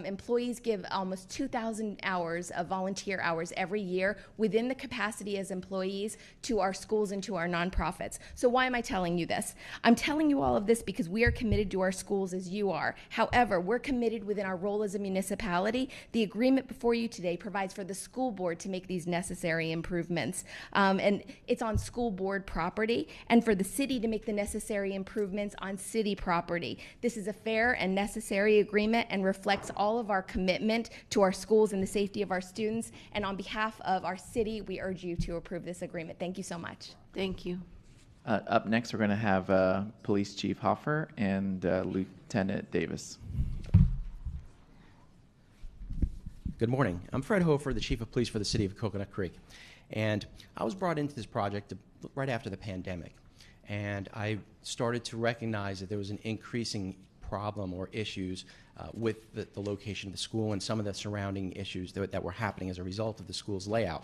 employees give almost 2,000 hours of volunteer hours every year within the capacity as employees to our schools and to our nonprofits. So why am I telling you this? I'm telling you all of this because we are committed to our schools as you are. However, we're committed within our role as a municipality. The agreement before you today provides for the school board to make these necessary improvements. And it's on school board property, and for the city to make the necessary improvements on city property. This is a fair and necessary agreement and reflects all of our commitment to our schools and the safety of our students. And on behalf of our city, we urge you to approve this agreement. Thank you so much. Thank you. Up next, we're going to have Police Chief Hoffer and Lieutenant Davis. Good morning. I'm Fred Hofer, the Chief of Police for the City of Coconut Creek. And I was brought into this project right after the pandemic. And I started to recognize that there was an increasing problem or issues with the location of the school and some of the surrounding issues that were happening as a result of the school's layout.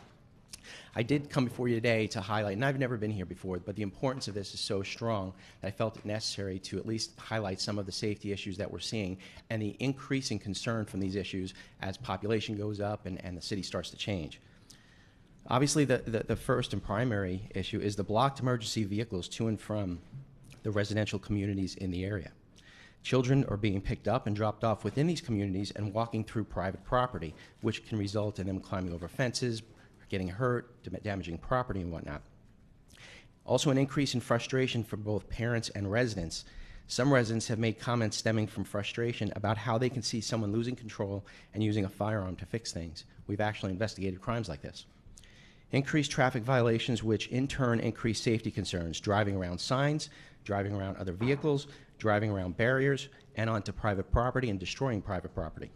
I did come before you today to highlight, and I've never been here before, but the importance of this is so strong that I felt it necessary to at least highlight some of the safety issues that we're seeing and the increasing concern from these issues as population goes up and the city starts to change. Obviously, the first and primary issue is the blocked emergency vehicles to and from the residential communities in the area. Children are being picked up and dropped off within these communities and walking through private property, which can result in them climbing over fences, getting hurt, damaging property and whatnot. Also, an increase in frustration from both parents and residents. Some residents have made comments stemming from frustration about how they can see someone losing control and using a firearm to fix things. We've actually investigated crimes like this. Increased traffic violations, which in turn increase safety concerns, driving around signs, driving around other vehicles, driving around barriers, and onto private property and destroying private property.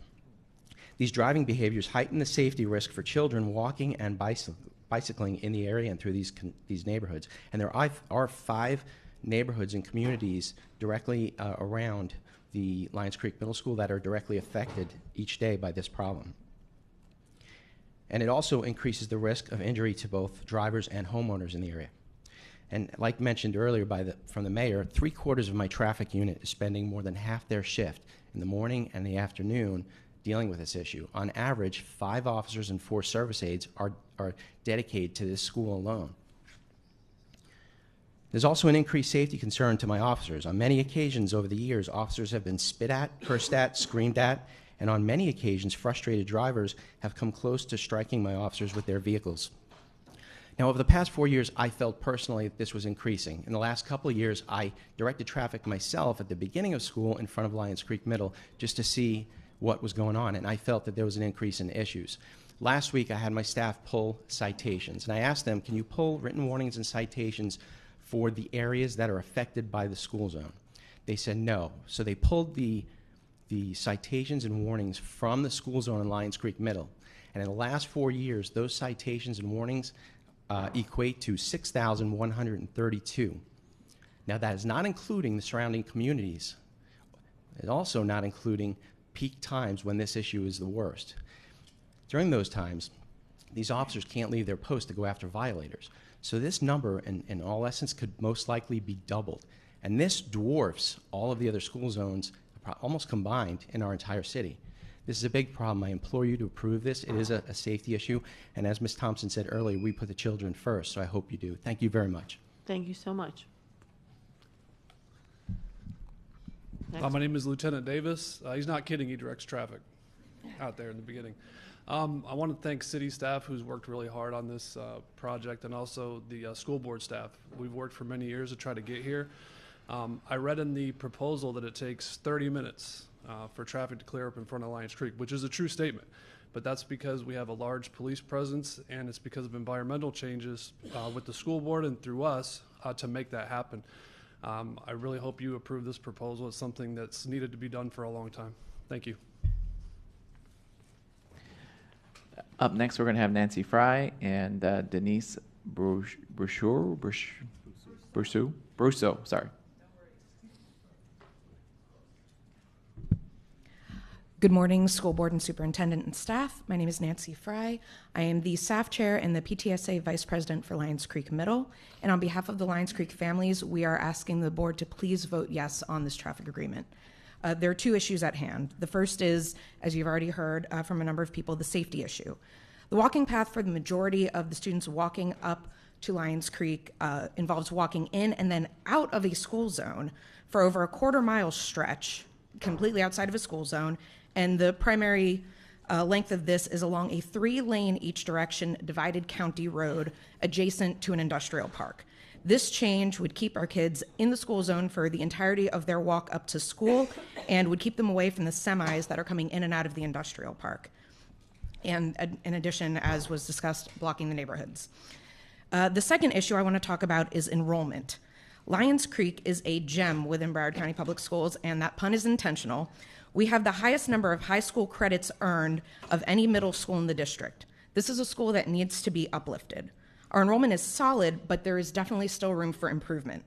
These driving behaviors heighten the safety risk for children walking and bicycling in the area and through these neighborhoods. And there are 5 neighborhoods and communities directly around the Lions Creek Middle School that are directly affected each day by this problem. And it also increases the risk of injury to both drivers and homeowners in the area. And like mentioned earlier from the mayor, 3/4 of my traffic unit is spending more than half their shift in the morning and the afternoon dealing with this issue. On average, 5 officers and 4 service aides are dedicated to this school alone. There's also an increased safety concern to my officers. On many occasions over the years, officers have been spit at, cursed at, screamed at, and on many occasions, frustrated drivers have come close to striking my officers with their vehicles. Now, over the past 4 years, I felt personally that this was increasing. In the last couple of years, I directed traffic myself at the beginning of school in front of Lions Creek Middle just to see what was going on, and I felt that there was an increase in issues. Last week, I had my staff pull citations, and I asked them, can you pull written warnings and citations for the areas that are affected by the school zone? They said no. So they pulled the citations and warnings from the school zone in Lions Creek Middle. And in the last 4 years, those citations and warnings equate to 6,132. Now, that is not including the surrounding communities. It's also not including peak times when this issue is the worst. During those times, these officers can't leave their post to go after violators. So this number, in all essence, could most likely be doubled. And this dwarfs all of the other school zones almost combined in our entire city. This is a big problem. I implore you to approve this. It is a safety issue. And as Ms. Thompson said earlier, we put the children first, so I hope you do. Thank you very much. Thank you so much. My name is Lieutenant Davis. He's not kidding. He directs traffic out there in the beginning. I want to thank city staff who's worked really hard on this project, and also the school board staff. We've worked for many years to try to get here. I read in the proposal that it takes 30 minutes for traffic to clear up in front of Lions Creek, which is a true statement. But that's because we have a large police presence, and it's because of environmental changes with the school board and through us to make that happen. I really hope you approve this proposal. It's something that's needed to be done for a long time. Thank you. Up next, we're going to have Nancy Fry and Denise Brousseau, sorry. Good morning, school board and superintendent and staff. My name is Nancy Fry. I am the staff chair and the PTSA vice president for Lions Creek Middle. And on behalf of the Lions Creek families, we are asking the board to please vote yes on this traffic agreement. There are two issues at hand. The first is, as you've already heard from a number of people, the safety issue. The walking path for the majority of the students walking up to Lions Creek involves walking in and then out of a school zone for over a quarter-mile stretch, completely outside of a school zone. And the primary length of this is along a 3-lane each direction divided county road adjacent to an industrial park. This change would keep our kids in the school zone for the entirety of their walk up to school and would keep them away from the semis that are coming in and out of the industrial park. And in addition, as was discussed, blocking the neighborhoods. The second issue I want to talk about is enrollment. Lions Creek is a gem within Broward County Public Schools, and that pun is intentional. We have the highest number of high school credits earned of any middle school in the district. This is a school that needs to be uplifted. Our enrollment is solid, but there is definitely still room for improvement.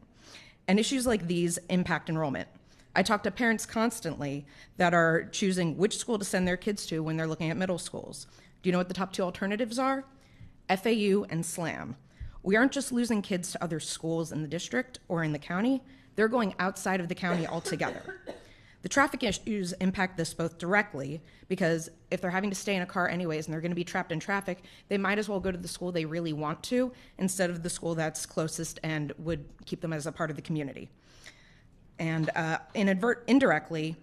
And issues like these impact enrollment. I talk to parents constantly that are choosing which school to send their kids to when they're looking at middle schools. Do you know what the top 2 alternatives are? FAU and SLAM. We aren't just losing kids to other schools in the district or in the county, they're going outside of the county altogether. The traffic issues impact this both directly, because if they're having to stay in a car anyways and they're going to be trapped in traffic, they might as well go to the school they really want to instead of the school that's closest and would keep them as a part of the community. And indirectly,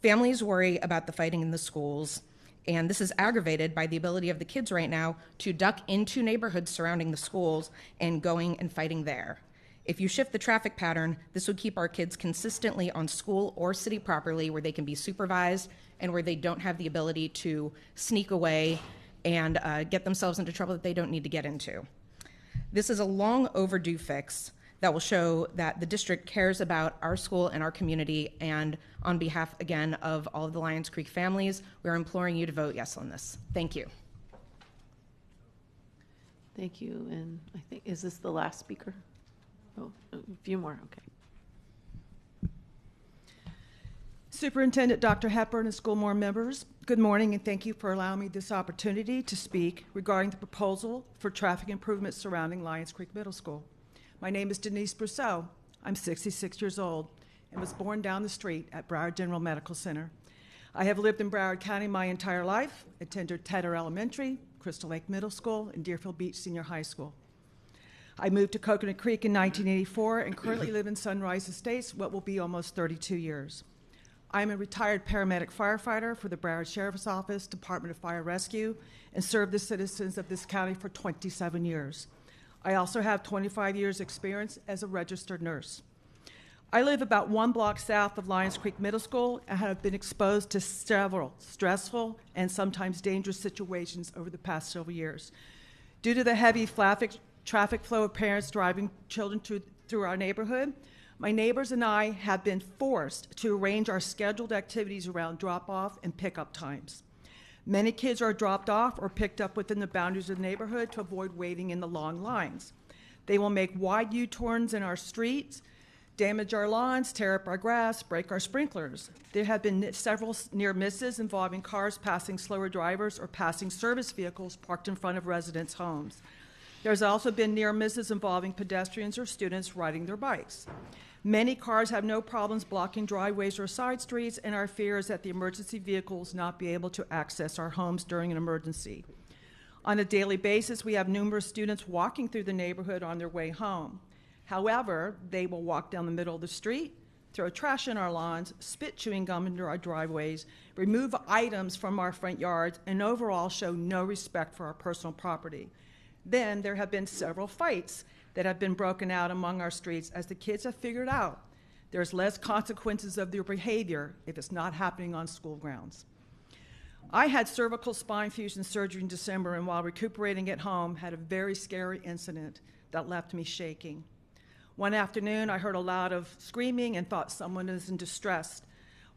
families worry about the fighting in the schools, and this is aggravated by the ability of the kids right now to duck into neighborhoods surrounding the schools and going and fighting there. If you shift the traffic pattern, this would keep our kids consistently on school or city property where they can be supervised and where they don't have the ability to sneak away and get themselves into trouble that they don't need to get into. This is a long overdue fix that will show that the district cares about our school and our community, and on behalf, again, of all of the Lions Creek families, we're imploring you to vote yes on this. Thank you. Thank you. And I think, is this the last speaker? Oh, a few more, okay. Superintendent Dr. Hepburn and school board members, good morning, and thank you for allowing me this opportunity to speak regarding the proposal for traffic improvements surrounding Lions Creek Middle School. My name is Denise Brousseau. I'm 66 years old and was born down the street at Broward General Medical Center. I have lived in Broward County my entire life, attended Tedder Elementary, Crystal Lake Middle School, and Deerfield Beach Senior High School. I moved to Coconut Creek in 1984 and currently live in Sunrise Estates, what will be almost 32 years. I'm a retired paramedic firefighter for the Broward Sheriff's Office, Department of Fire Rescue, and served the citizens of this county for 27 years. I also have 25 years experience as a registered nurse. I live about 1 block south of Lions Creek Middle School and have been exposed to several stressful and sometimes dangerous situations over the past several years. Due to the heavy traffic flow of parents driving children through our neighborhood, my neighbors and I have been forced to arrange our scheduled activities around drop-off and pickup times. Many kids are dropped off or picked up within the boundaries of the neighborhood to avoid waiting in the long lines. They will make wide U-turns in our streets, damage our lawns, tear up our grass, break our sprinklers. There have been several near misses involving cars passing slower drivers or passing service vehicles parked in front of residents' homes. There's also been near misses involving pedestrians or students riding their bikes. Many cars have no problems blocking driveways or side streets, and our fear is that the emergency vehicles not be able to access our homes during an emergency. On a daily basis, we have numerous students walking through the neighborhood on their way home. However, they will walk down the middle of the street, throw trash in our lawns, spit chewing gum into our driveways, remove items from our front yards, and overall show no respect for our personal property. Then there have been several fights that have been broken out among our streets as the kids have figured out there's less consequences of their behavior if it's not happening on school grounds. I had cervical spine fusion surgery in December, and while recuperating at home, had a very scary incident that left me shaking. One afternoon, I heard a lot of screaming and thought someone was in distress.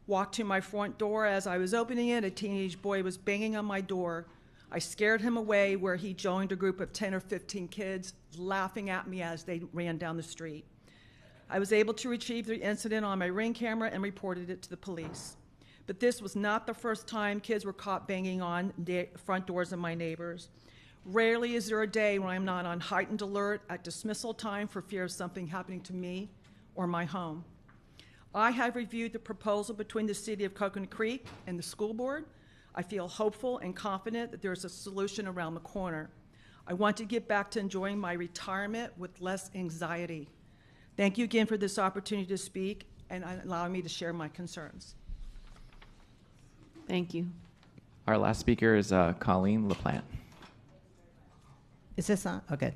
Walked to my front door. As I was opening it, a teenage boy was banging on my door. I scared him away, where he joined a group of 10 or 15 kids laughing at me as they ran down the street. I was able to retrieve the incident on my Ring camera and reported it to the police. but this was not the first time kids were caught banging on front doors of my neighbors. Rarely is there a day when I'm not on heightened alert at dismissal time for fear of something happening to me or my home. I have reviewed the proposal between the City of Coconut Creek and the school board. I feel hopeful and confident that there's a solution around the corner. I want to get back to enjoying my retirement with less anxiety. Thank you again for this opportunity to speak and allowing me to share my concerns. Thank you. Our last speaker is Colleen LaPlante. Is this on? Okay.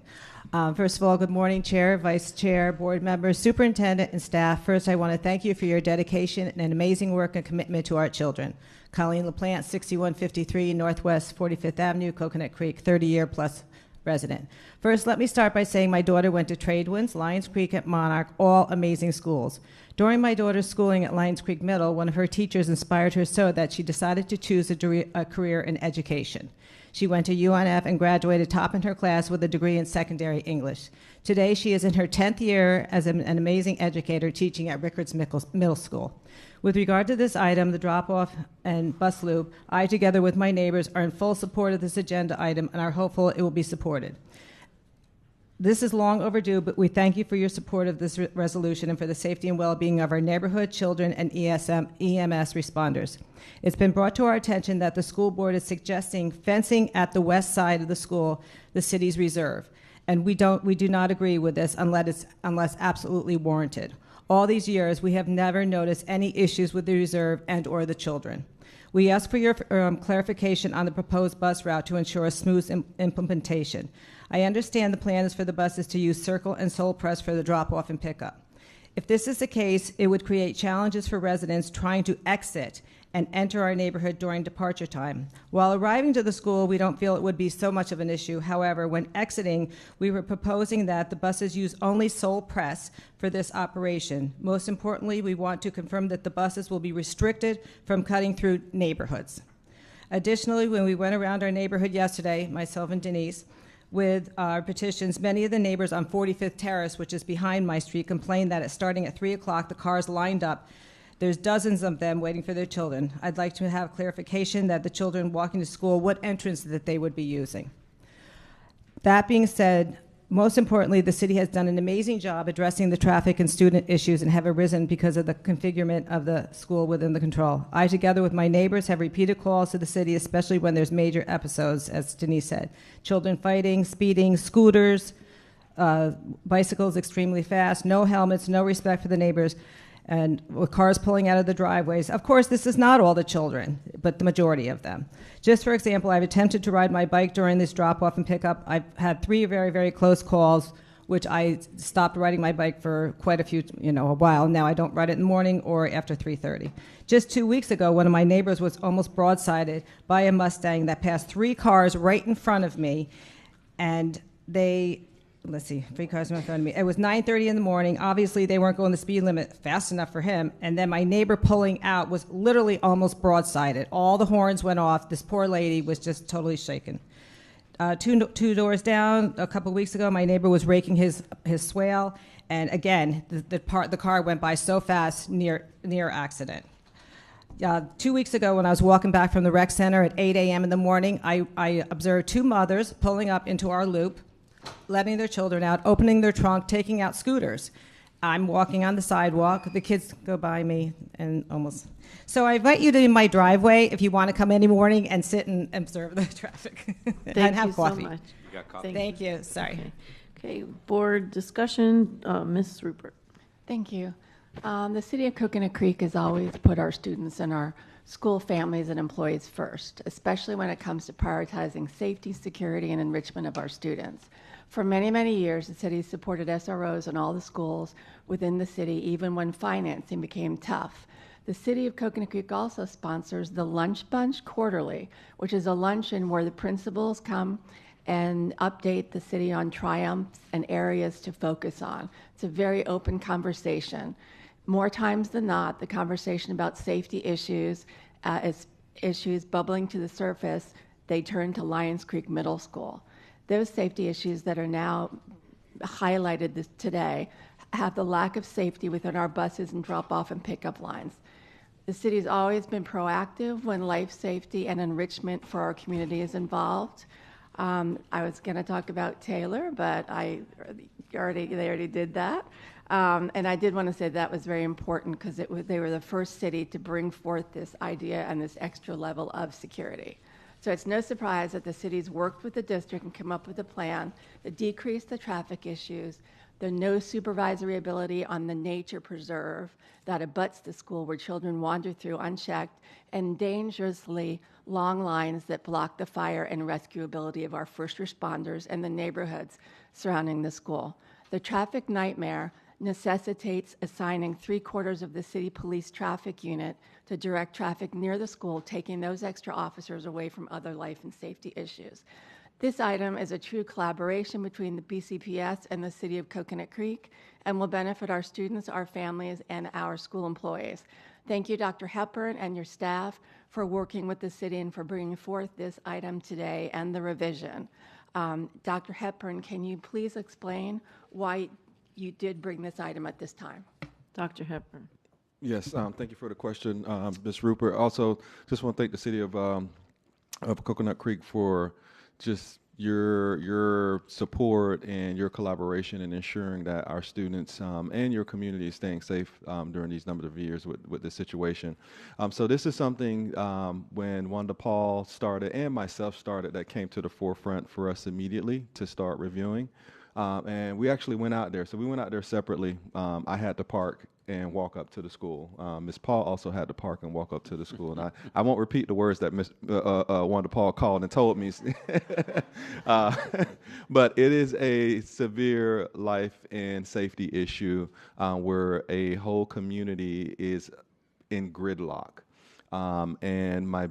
First of all, good morning, Chair, Vice Chair, board members, superintendent, and staff. First, I want to thank you for your dedication and amazing work and commitment to our children. Colleen LaPlante, 6153 Northwest 45th Avenue, Coconut Creek, 30-year plus resident. First, let me start by saying my daughter went to Tradewinds, Lions Creek, and Monarch, all amazing schools. During my daughter's schooling at Lions Creek Middle, one of her teachers inspired her so that she decided to choose a career in education. She went to UNF and graduated top in her class with a degree in secondary English. Today, she is in her 10th year as an amazing educator teaching at Rickards Middle School. With regard to this item, the drop-off and bus loop, I, together with my neighbors, are in full support of this agenda item and are hopeful it will be supported. This is long overdue, but we thank you for your support of this resolution and for the safety and well-being of our neighborhood, children, and EMS responders. It's been brought to our attention that the school board is suggesting fencing at the west side of the school, the city's reserve, and we do not agree with this unless absolutely warranted. All these years, we have never noticed any issues with the reserve and or the children. We ask for your clarification on the proposed bus route to ensure a smooth implementation. I understand the plan is for the buses to use Circle and Soul Press for the drop-off and pickup. If this is the case, it would create challenges for residents trying to exit and enter our neighborhood during departure time. While arriving to the school, we don't feel it would be so much of an issue. However, when exiting, we were proposing that the buses use only Soul Press for this operation. Most importantly, we want to confirm that the buses will be restricted from cutting through neighborhoods. Additionally, when we went around our neighborhood yesterday, myself and Denise, with our petitions, many of the neighbors on 45th Terrace, which is behind my street, complained that starting at 3 o'clock, the cars lined up. There's dozens of them waiting for their children. I'd like to have clarification that the children walking to school, what entrance that they would be using. That being said, most importantly, the city has done an amazing job addressing the traffic and student issues and have arisen because of the configurement of the school within the control. I, together with my neighbors, have repeated calls to the city, especially when there's major episodes, as Denise said. Children fighting, speeding, scooters, bicycles extremely fast, no helmets, no respect for the neighbors, and with cars pulling out of the driveways. Of course, this is not all the children, but the majority of them. Just for example, I've attempted to ride my bike during this drop-off and pickup. I've had 3 very, very close calls, which I stopped riding my bike for quite a while. Now I don't ride it in the morning or after 3:30. Just 2 weeks ago, one of my neighbors was almost broadsided by a Mustang that passed 3 cars right in front of me, and they, 3 cars in front of me. It was 9:30 in the morning. Obviously, they weren't going the speed limit fast enough for him. And then my neighbor pulling out was literally almost broadsided. All the horns went off. This poor lady was just totally shaken. Two doors down, a couple of weeks ago, my neighbor was raking his swale, and again, the car went by so fast, near accident. 2 weeks ago, when I was walking back from the rec center at 8 a.m. in the morning, I observed 2 mothers pulling up into our loop, letting their children out, opening their trunk, taking out scooters. I'm walking on the sidewalk. The kids go by me and almost. So I invite you to my driveway if you want to come any morning and sit and observe the traffic and have coffee. So much. You got coffee. Thank you. Sorry. Okay, board discussion. Ms. Rupert. Thank you. The City of Coconut Creek has always put our students and our school families and employees first, especially when it comes to prioritizing safety, security, and enrichment of our students. For many, many years, the city supported SROs in all the schools within the city, even when financing became tough. The City of Coconut Creek also sponsors the Lunch Bunch Quarterly, which is a luncheon where the principals come and update the city on triumphs and areas to focus on. It's a very open conversation. More times than not, the conversation about safety issues, as issues bubbling to the surface, they turn to Lions Creek Middle School. Those safety issues that are now highlighted today have the lack of safety within our buses and drop-off and pickup lines. The city's always been proactive when life safety and enrichment for our community is involved. I was going to talk about Taylor, but they already did that. And I did want to say that was very important because they were the first city to bring forth this idea and this extra level of security. So it's no surprise that the city's worked with the district and come up with a plan to decrease the traffic issues, the no supervisory ability on the nature preserve that abuts the school where children wander through unchecked, and dangerously long lines that block the fire and rescue ability of our first responders and the neighborhoods surrounding the school. The traffic nightmare necessitates assigning 3/4 of the city police traffic unit to direct traffic near the school, taking those extra officers away from other life and safety issues. This item is a true collaboration between the BCPS and the City of Coconut Creek and will benefit our students, our families, and our school employees. Thank you, Dr. Hepburn and your staff, for working with the city and for bringing forth this item today and the revision. Dr. Hepburn, can you please explain why you did bring this item at this time? Dr. Hepburn. Yes, thank you for the question, Ms. Rupert. Also, just want to thank the city of Coconut Creek for just your support and your collaboration in ensuring that our students and your community is staying safe during these number of years with this situation. So this is something when Wanda Paul started and myself started that came to the forefront for us immediately to start reviewing. And we actually went out there. So we went out there separately. I had to park and walk up to the school. Ms. Paul also had to park and walk up to the school. And I won't repeat the words that Ms. Wanda Paul called and told me. But it is a severe life and safety issue where a whole community is in gridlock. And my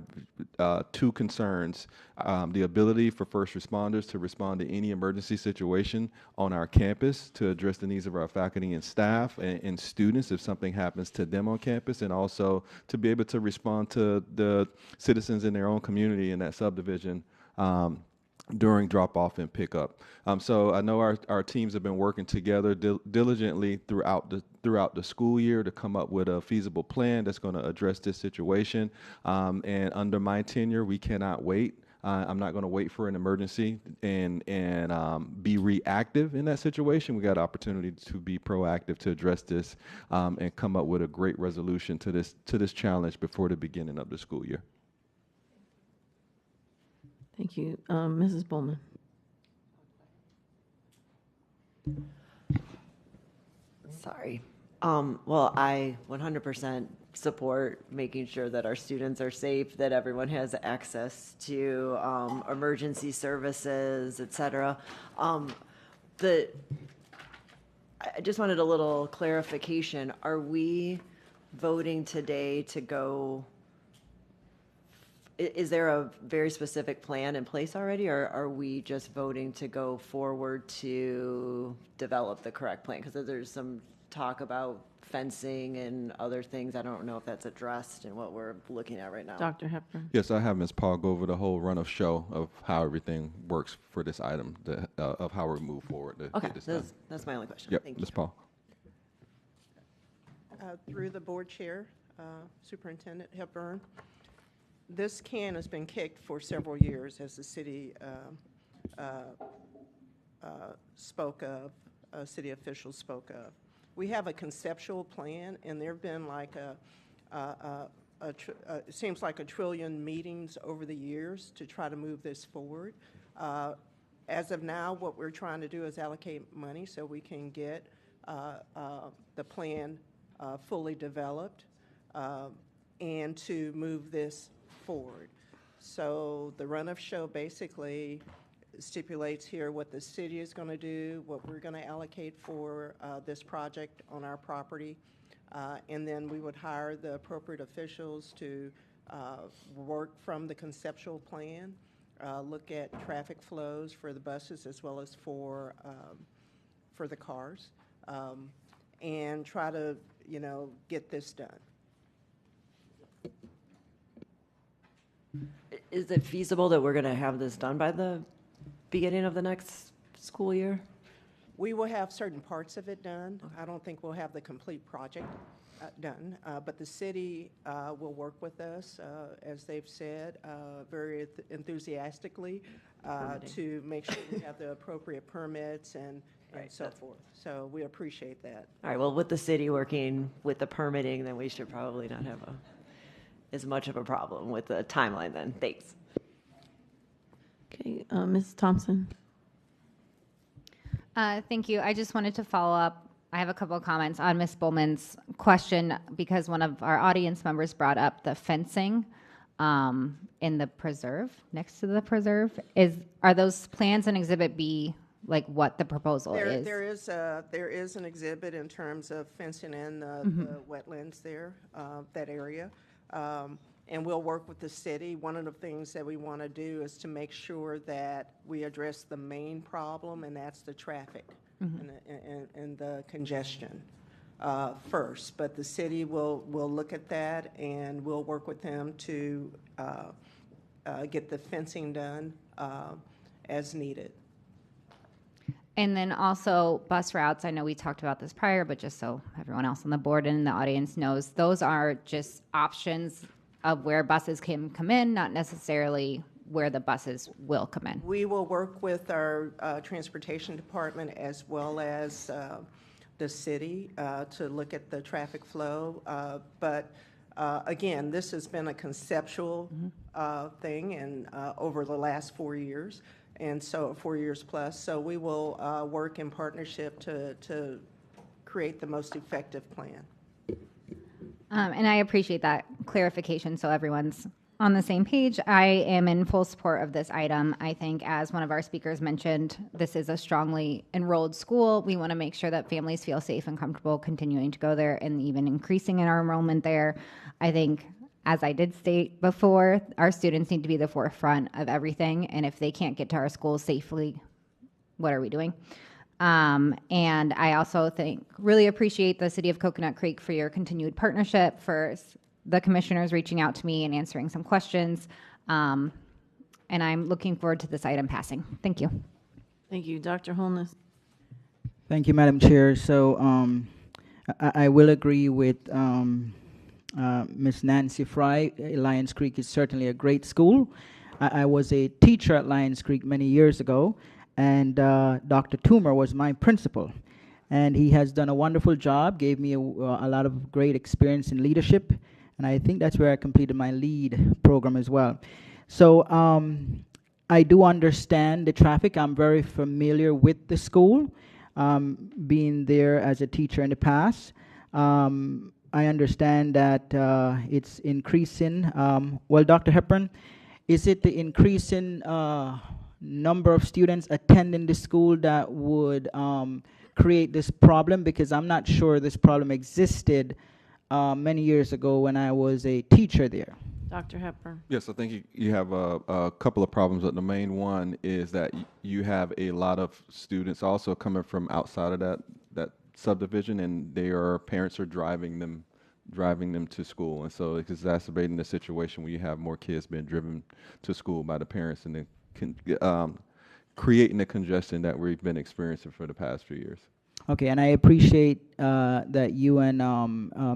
two concerns, the ability for first responders to respond to any emergency situation on our campus to address the needs of our faculty and staff and students if something happens to them on campus, and also to be able to respond to the citizens in their own community in that subdivision during drop-off and pickup. So I know our teams have been working together diligently throughout the school year to come up with a feasible plan that's going to address this situation. And under my tenure, we cannot wait. I'm not going to wait for an emergency and be reactive in that situation. We got an opportunity to be proactive to address this and come up with a great resolution to this challenge before the beginning of the school year. Thank you. Mrs. Bowman. Sorry. Well, I 100% support making sure that our students are safe, that everyone has access to emergency services, et cetera. I just wanted a little clarification. Are we voting today to go? Is there a very specific plan in place already, or are we just voting to go forward to develop the correct plan? Because there's some talk about fencing and other things. I don't know if that's addressed in what we're looking at right now. Dr. Hepburn. Yes, I have Ms. Paul go over the whole run of show of how everything works for this item, of how we move forward. Okay, that's my only question. Yep, Thank you. Ms. Paul. Through the board chair, Superintendent Hepburn. This can has been kicked for several years, as the city spoke of, city officials spoke of. We have a conceptual plan, and there have been like it seems like 1 trillion meetings over the years to try to move this forward. As of now, what we're trying to do is allocate money so we can get the plan fully developed and to move this forward. So the run of show basically stipulates here what the city is going to do, what we're going to allocate for this project on our property, and then we would hire the appropriate officials to work from the conceptual plan, look at traffic flows for the buses as well as for the cars, and try to, get this done. Is it feasible that we're going to have this done by the beginning of the next school year? We will have certain parts of it done. I don't think we'll have the complete project but the city will work with us, as they've said, very enthusiastically to make sure we have the appropriate permits and so forth. So we appreciate that. All right, well, with the city working with the permitting, then we should probably not have as much of a problem with the timeline then. Thanks. Okay, Ms. Thompson. Thank you. I just wanted to follow up. I have a couple of comments on Ms. Bowman's question because one of our audience members brought up the fencing in the preserve, next to the preserve. Are those plans in Exhibit B like what the proposal is? There is an exhibit in terms of fencing in the wetlands there, that area. And we'll work with the city. One of the things that we want to do is to make sure that we address the main problem, and that's the traffic and the congestion first. But the city will look at that, and we'll work with them to get the fencing done as needed. And then also bus routes. I know we talked about this prior, but just so everyone else on the board and in the audience knows, those are just options of where buses can come in, not necessarily where the buses will come in. We will work with our transportation department as well as the city to look at the traffic flow. But again, this has been a conceptual thing and over the last 4 years. And so 4 years plus. So we will work in partnership to create the most effective plan. And I appreciate that clarification so everyone's on the same page. I am in full support of this item. I think, as one of our speakers mentioned, this is a strongly enrolled school. We want to make sure that families feel safe and comfortable continuing to go there and even increasing in our enrollment there. I think, as I did state before, our students need to be the forefront of everything. And if they can't get to our schools safely, what are we doing? And I also really appreciate the City of Coconut Creek for your continued partnership, for the commissioners reaching out to me and answering some questions. And I'm looking forward to this item passing. Thank you. Thank you. Dr. Holness. Thank you, Madam Chair. So I will agree with Ms. Nancy Fry. Lions Creek is certainly a great school. I was a teacher at Lions Creek many years ago, and Dr. Toomer was my principal. And he has done a wonderful job, gave me a lot of great experience in leadership, and I think that's where I completed my lead program as well. So I do understand the traffic. I'm very familiar with the school, being there as a teacher in the past. I understand that it's increasing. Well, Dr. Hepburn, is it the increasing number of students attending the school that would create this problem? Because I'm not sure this problem existed many years ago when I was a teacher there. Dr. Hepburn. Yes, I think you have a couple of problems, but the main one is that you have a lot of students also coming from outside of that subdivision, and parents are driving them to school, and so it's exacerbating the situation where you have more kids being driven to school by the parents, and creating the congestion that we've been experiencing for the past few years. Okay, and I appreciate that you and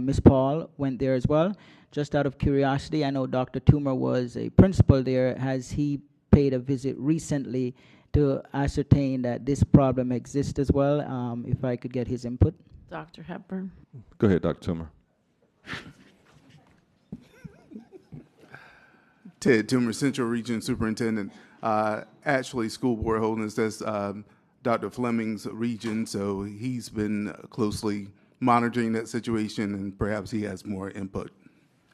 Ms. Paul went there as well. Just out of curiosity, I know Dr. Toomer was a principal there. Has he paid a visit recently to ascertain that this problem exists as well? If I could get his input. Dr. Hepburn. Go ahead, Dr. Toomer. Ted Toomer, Central Region Superintendent. Actually, School Board Holdings, that's Dr. Fleming's region, so he's been closely monitoring that situation, and perhaps he has more input.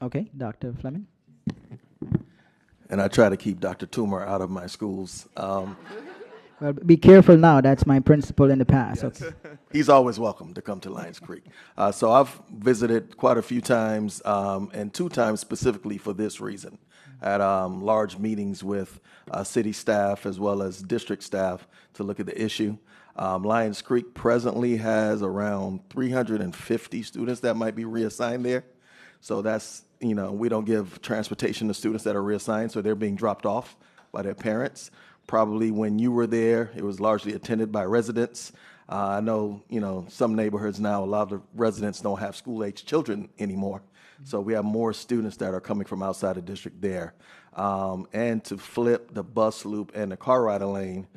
Okay, Dr. Fleming. And I try to keep Dr. Toomer out of my schools. Well, be careful now. That's my principal in the past. Yes. Okay. He's always welcome to come to Lions Creek. So I've visited quite a few times, and 2 times specifically for this reason, at large meetings with city staff as well as district staff to look at the issue. Lions Creek presently has around 350 students that might be reassigned there. So that's, we don't give transportation to students that are reassigned, so they're being dropped off by their parents. Probably when you were there, it was largely attended by residents. I know, some neighborhoods now, a lot of the residents don't have school-age children anymore. So we have more students that are coming from outside the district there. And to flip the bus loop and the car rider lane,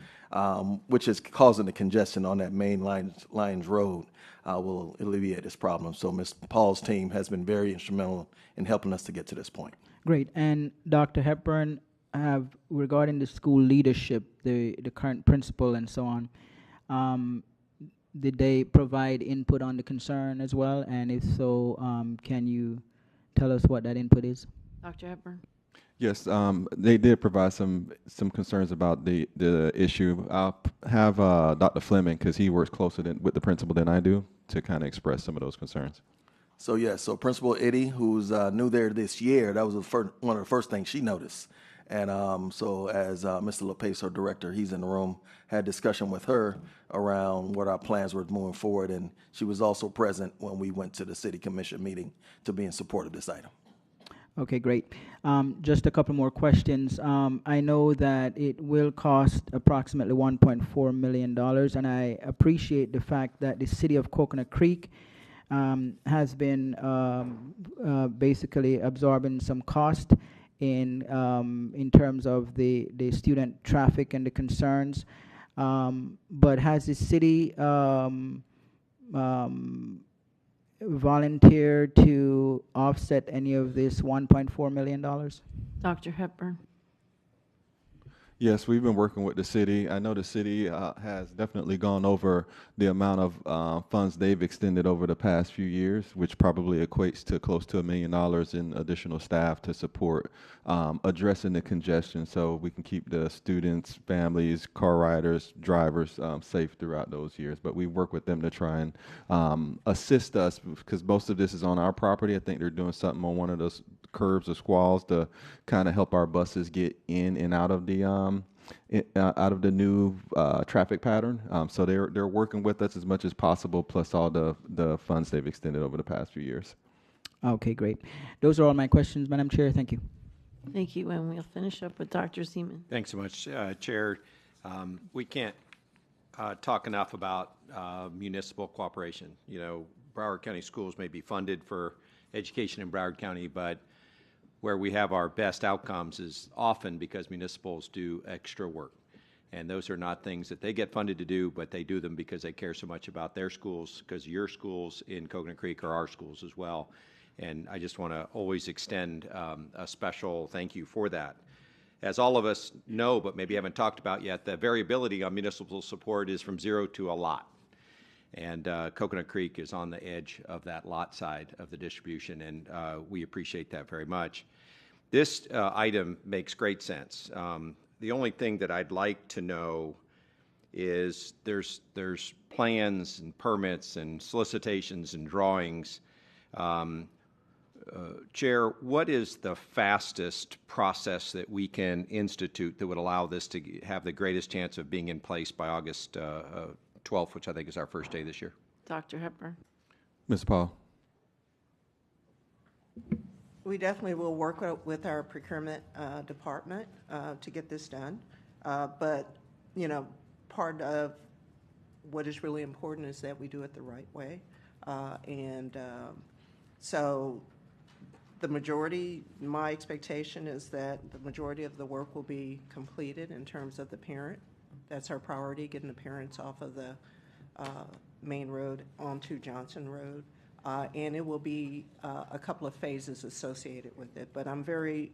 which is causing the congestion on that main Lions Road, will alleviate this problem. So Ms. Paul's team has been very instrumental in helping us to get to this point. Great. And Dr. Hepburn, regarding the school leadership, the current principal and so on, did they provide input on the concern as well? And if so, can you tell us what that input is? Dr. Hepburn? Yes, they did provide some concerns about the issue. I'll have Dr. Fleming, because he works closer with the principal than I do, to kind of express some of those concerns. So so Principal Eddie, who's new there this year, that was one of the first things she noticed. And so as Mr. LePace, our director, he's in the room, had discussion with her around what our plans were moving forward. And she was also present when we went to the city commission meeting to be in support of this item. Okay, great. Just a couple more questions. I know that it will cost approximately $1.4 million, and I appreciate the fact that the city of Coconut Creek has been basically absorbing some cost in terms of the student traffic and the concerns. But has the city volunteered to offset any of this $1.4 million? Dr. Hepburn? Yes, we've been working with the city. I know the city has definitely gone over the amount of funds they've extended over the past few years, which probably equates to close to $1 million in additional staff to support addressing the congestion so we can keep the students, families, car riders, drivers safe throughout those years. But we work with them to try and assist us, because most of this is on our property. I think they're doing something on one of those curbs or squalls to kind of help our buses get in and out of the new traffic pattern. So they're working with us as much as possible, plus all the funds they've extended over the past few years. Okay, great. Those are all my questions, Madam Chair. Thank you. Thank you, and we'll finish up with Dr. Seaman. Thanks so much, Chair. We can't talk enough about municipal cooperation. Broward County Schools may be funded for education in Broward County, but where we have our best outcomes is often because municipals do extra work. And those are not things that they get funded to do, but they do them because they care so much about their schools, because your schools in Coconut Creek are our schools as well. And I just want to always extend a special thank you for that. As all of us know, but maybe haven't talked about yet, the variability on municipal support is from 0 to a lot. And Coconut Creek is on the edge of that lot side of the distribution, and we appreciate that very much. This item makes great sense. The only thing that I'd like to know is there's plans and permits and solicitations and drawings. Chair, what is the fastest process that we can institute that would allow this to have the greatest chance of being in place by August 12th, which I think is our first day this year? Dr. Hepburn? Ms. Paul? We definitely will work with our procurement department to get this done. But, part of what is really important is that we do it the right way. So the majority, my expectation is that the majority of the work will be completed in terms of the parent. That's our priority, getting the parents off of the main road onto Johnson Road. And it will be a couple of phases associated with it. But I'm very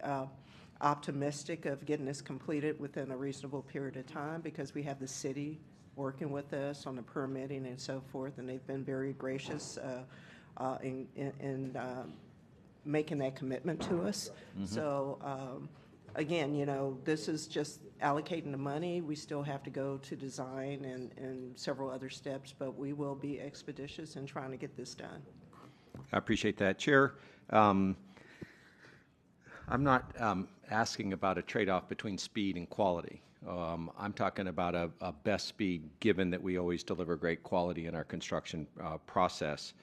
optimistic of getting this completed within a reasonable period of time, because we have the city working with us on the permitting and so forth, and they've been very gracious in making that commitment to us. Mm-hmm. So again, this is just allocating the money. We still have to go to design and several other steps, but we will be expeditious in trying to get this done. I appreciate that, Chair. I'm not asking about a trade-off between speed and quality. I'm talking about a best speed, given that we always deliver great quality in our construction process.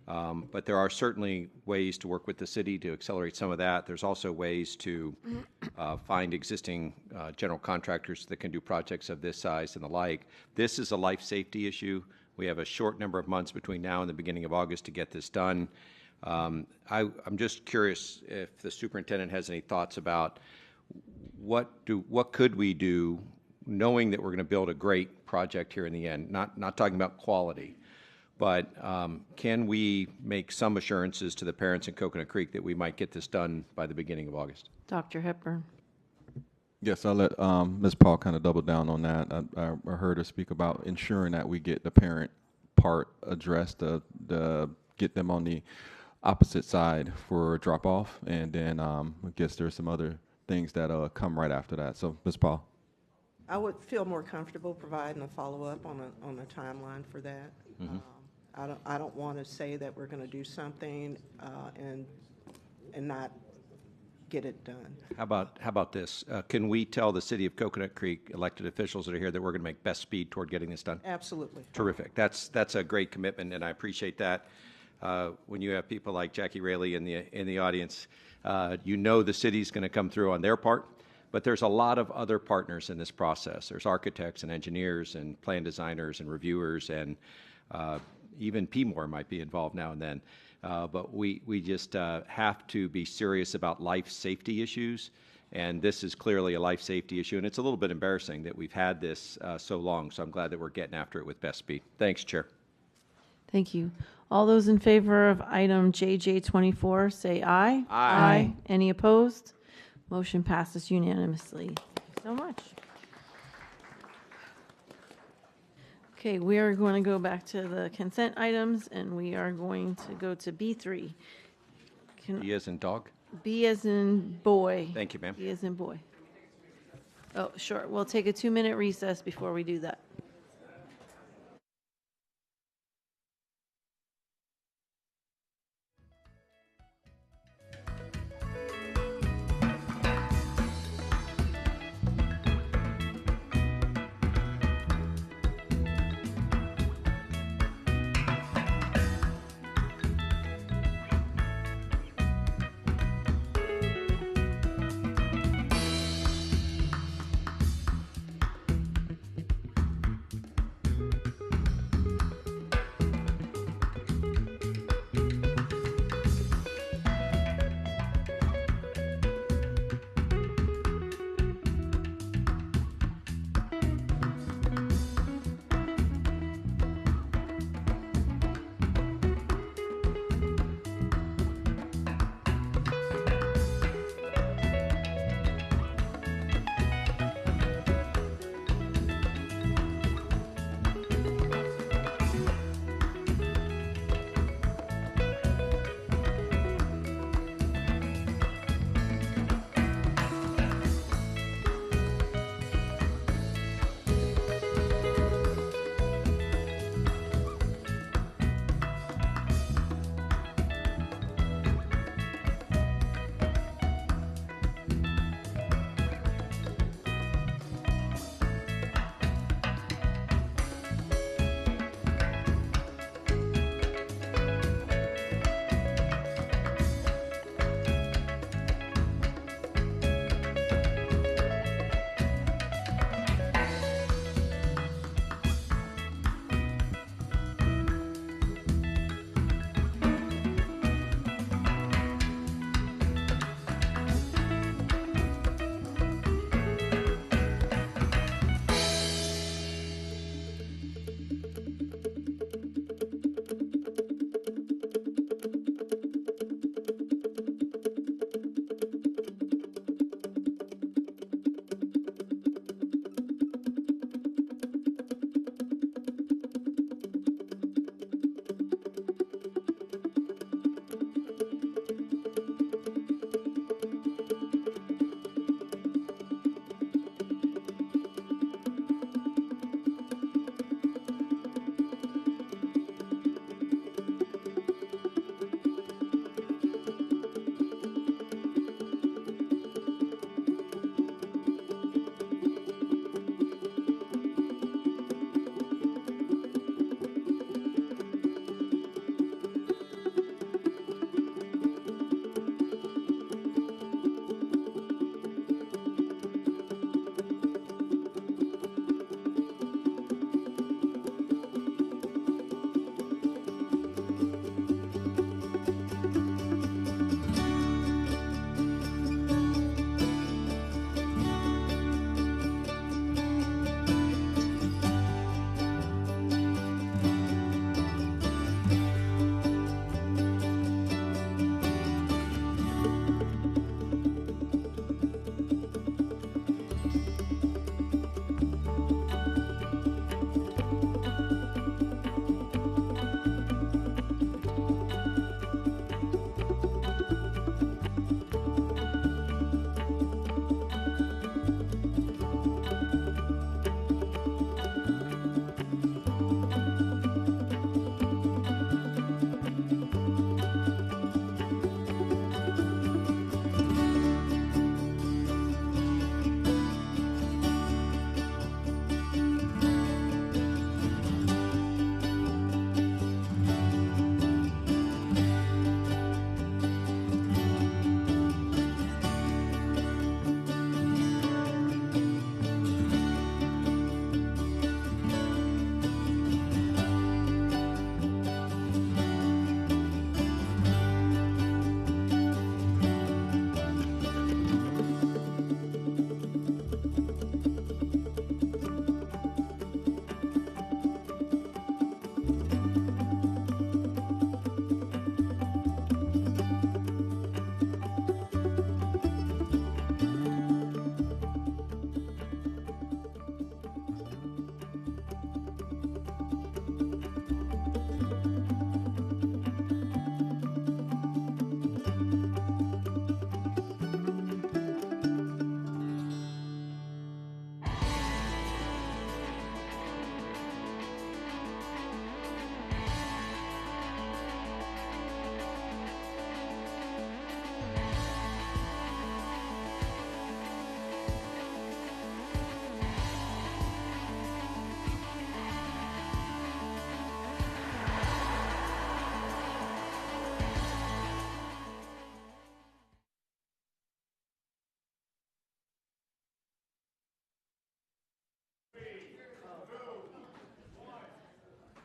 But there are certainly ways to work with the city to accelerate some of that. There's also ways to find existing general contractors that can do projects of this size and the like. This is a life safety issue. We have a short number of months between now and the beginning of August to get this done. I'm just curious if the superintendent has any thoughts about what could we do, knowing that we're going to build a great project here in the end. Not talking about quality, but can we make some assurances to the parents in Coconut Creek that we might get this done by the beginning of August? Dr. Hepburn. Yes, I'll let Ms. Paul kind of double down on that. I heard her speak about ensuring that we get the parent part addressed, get them on the opposite side for drop off, and then I guess there's some other things that come right after that. So, Ms. Paul. I would feel more comfortable providing a follow-up on a timeline for that. Mm-hmm. I don't want to say that we're going to do something and not get it done. How about this? Can we tell the city of Coconut Creek elected officials that are here that we're going to make best speed toward getting this done? Absolutely. Terrific. That's a great commitment, and I appreciate that. When you have people like Jackie Raley in the audience, you know the city's going to come through on their part, but there's a lot of other partners in this process. There's architects and engineers and plan designers and reviewers, and even PMOR might be involved now and then. But we just have to be serious about life safety issues, and this is clearly a life safety issue, and it's a little bit embarrassing that we've had this so long, so I'm glad that we're getting after it with best speed. Thanks, Chair. Thank you. All those in favor of item JJ24, say aye. Aye. Any opposed? Motion passes unanimously. Thank you so much. Okay, we are going to go back to the consent items, and we are going to go to B3. B as in dog? B as in boy. Thank you, ma'am. B as in boy. Oh, sure. We'll take a 2-minute recess before we do that.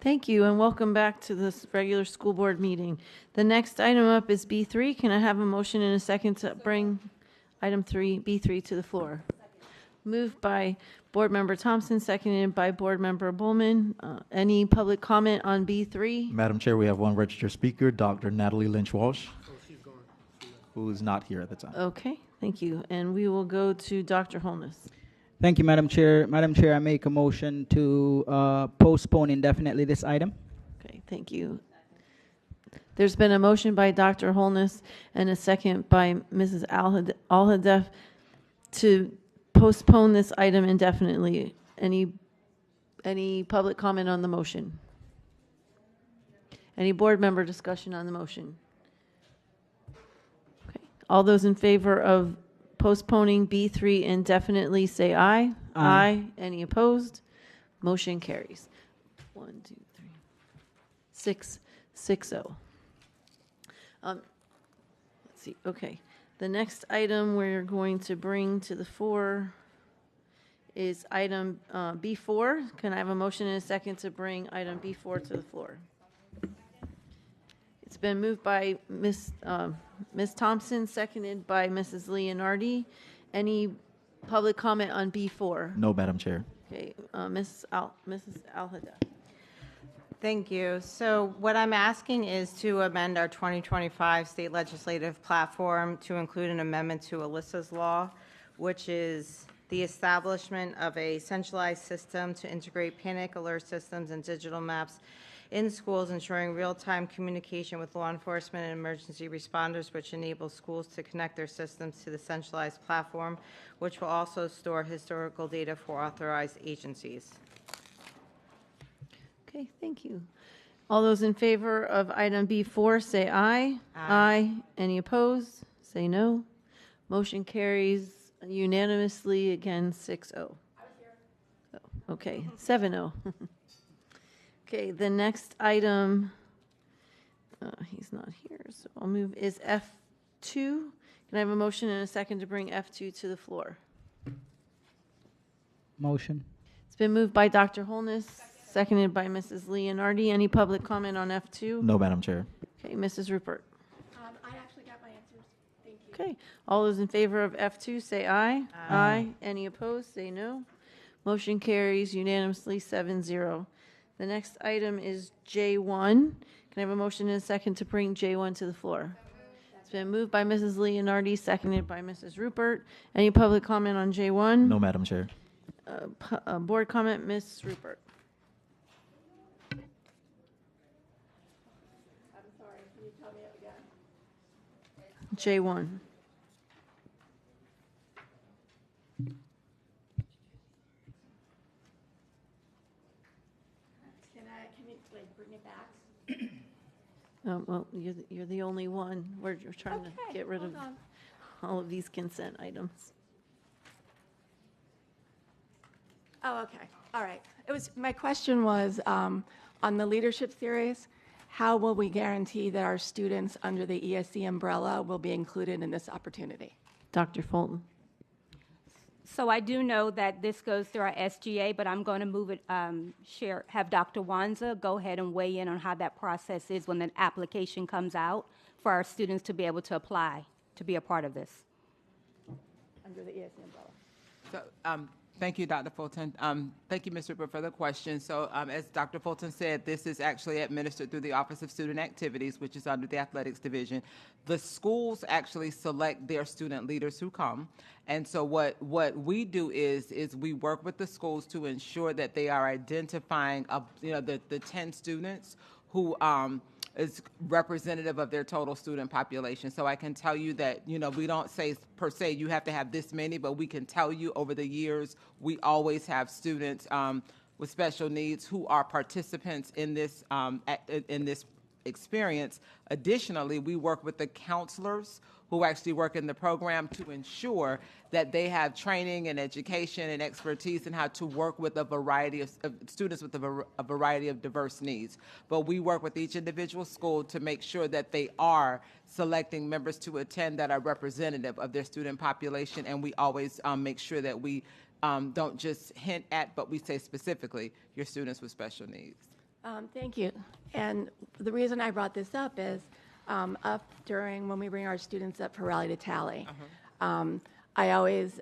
Thank you, and welcome back to this regular school board meeting. The next item up is B3. Can I have a motion and a second to bring item B3 to the floor? Moved by Board Member Thompson, seconded by Board Member Bowman. Any public comment on B3? Madam Chair, we have one registered speaker, Dr. Natalie Lynch-Walsh, who is not here at the time. Okay, thank you. And we will go to Dr. Holness. Thank you, Madam Chair. Madam Chair, I make a motion to postpone indefinitely this item. Okay, thank you. There's been a motion by Dr. Holness and a second by Mrs. Alhadeff to postpone this item indefinitely. Any public comment on the motion? Any board member discussion on the motion? Okay. All those in favor of postponing B3 indefinitely say aye. Aye. Any opposed? Motion carries. 1, 2, 3, 6, 6-0. Let's see. Okay. The next item we're going to bring to the fore is item B4. Can I have a motion and a second to bring item B4 to the floor? It's been moved by Ms. Thompson, seconded by Mrs. Leonardi. Any public comment on B4? No, Madam Chair. Okay, Mrs. Alhadeff. Thank you. So what I'm asking is to amend our 2025 state legislative platform to include an amendment to Alyssa's law, which is the establishment of a centralized system to integrate panic alert systems and digital maps in schools, ensuring real-time communication with law enforcement and emergency responders, which enables schools to connect their systems to the centralized platform, which will also store historical data for authorized agencies. Okay, thank you. All those in favor of item B4 say aye. Aye. Any opposed? Say no. Motion carries unanimously, again 6-0. Okay, 7-0. Okay, the next item, he's not here, so I'll move, is F2. Can I have a motion and a second to bring F2 to the floor? Motion. It's been moved by Dr. Holness, seconded by Mrs. Leonardi. Any public comment on F2? No, Madam Chair. Okay, Mrs. Rupert. I actually got my answers. Thank you. Okay, all those in favor of F2 say aye. Aye. Any opposed, say no. Motion carries unanimously 7-0. The next item is J1. Can I have a motion and a second to bring J1 to the floor? It's been moved by Mrs. Leonardi, seconded by Mrs. Rupert. Any public comment on J1? No, Madam Chair. Board comment, Ms. Rupert. I'm sorry, can you tell me it again? J1. Can you bring it back? Well, you're the only one. We're trying to get rid of on. all of these consent items. Oh, okay. All right. My question was, on the leadership series, how will we guarantee that our students under the ESC umbrella will be included in this opportunity? Dr. Fulton. So I do know that this goes through our SGA, but I'm going to move it, have Dr. Wanza go ahead and weigh in on how that process is when the application comes out for our students to be able to apply to be a part of this. Under the ESC umbrella. So, thank you, Dr. Fulton. Thank you, Ms. Rupert, for the question. So as Dr. Fulton said, this is actually administered through the Office of Student Activities, which is under the Athletics Division. The schools actually select their student leaders who come. And so what we do is we work with the schools to ensure that they are identifying the 10 students who is representative of their total student population. So I can tell you that, we don't say per se you have to have this many, but we can tell you over the years, we always have students with special needs who are participants in this experience. Additionally, we work with the counselors who actually work in the program to ensure that they have training and education and expertise in how to work with a variety of students with a variety of diverse needs. But we work with each individual school to make sure that they are selecting members to attend that are representative of their student population, and we always make sure that we don't just hint at, but we say specifically, your students with special needs. Thank you. And the reason I brought this up is up during when we bring our students up for Rally to Tally. I always,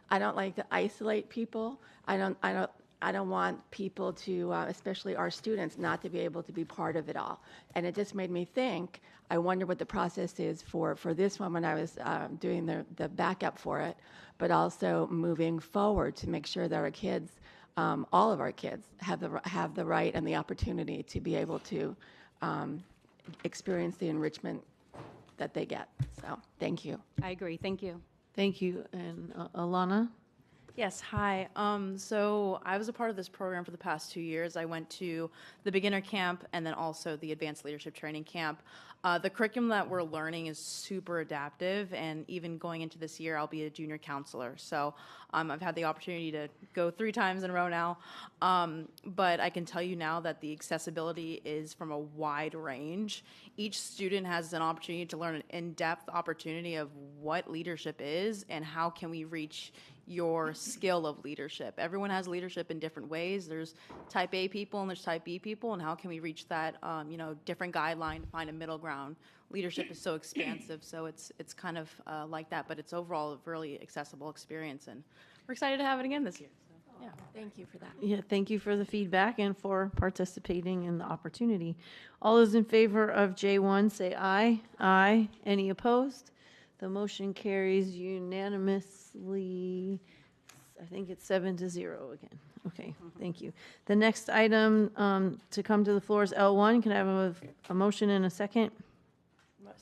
I don't like to isolate people. I don't want people to, especially our students, not to be able to be part of it all. And it just made me think. I wonder what the process is for this one when I was doing the backup for it, but also moving forward to make sure that our kids, all of our kids, have the right and the opportunity to be able to experience the enrichment that they get. So, thank you. I agree. Thank you. Thank you. And Alana? Yes, hi. So I was a part of this program for the past 2 years. I went to the beginner camp and then also the advanced leadership training camp. The curriculum that we're learning is super adaptive, and even going into this year, I'll be a junior counselor. So I've had the opportunity to go 3 times in a row now. But I can tell you now that the accessibility is from a wide range. Each student has an opportunity to learn an in-depth opportunity of what leadership is and how can we reach your skill of leadership. Everyone has leadership in different ways. There's type A people and there's type B people, and how can we reach that, different guideline to find a middle ground. Leadership is so expansive, so it's kind of like that, but it's overall a really accessible experience, and we're excited to have it again this year. So, yeah. Thank you for that. Yeah, thank you for the feedback and for participating in the opportunity. All those in favor of J1 say aye. Aye. Any opposed? The motion carries unanimously. I think it's 7-0 again. Okay, thank you. The next item to come to the floor is L1. Can I have a motion and a second?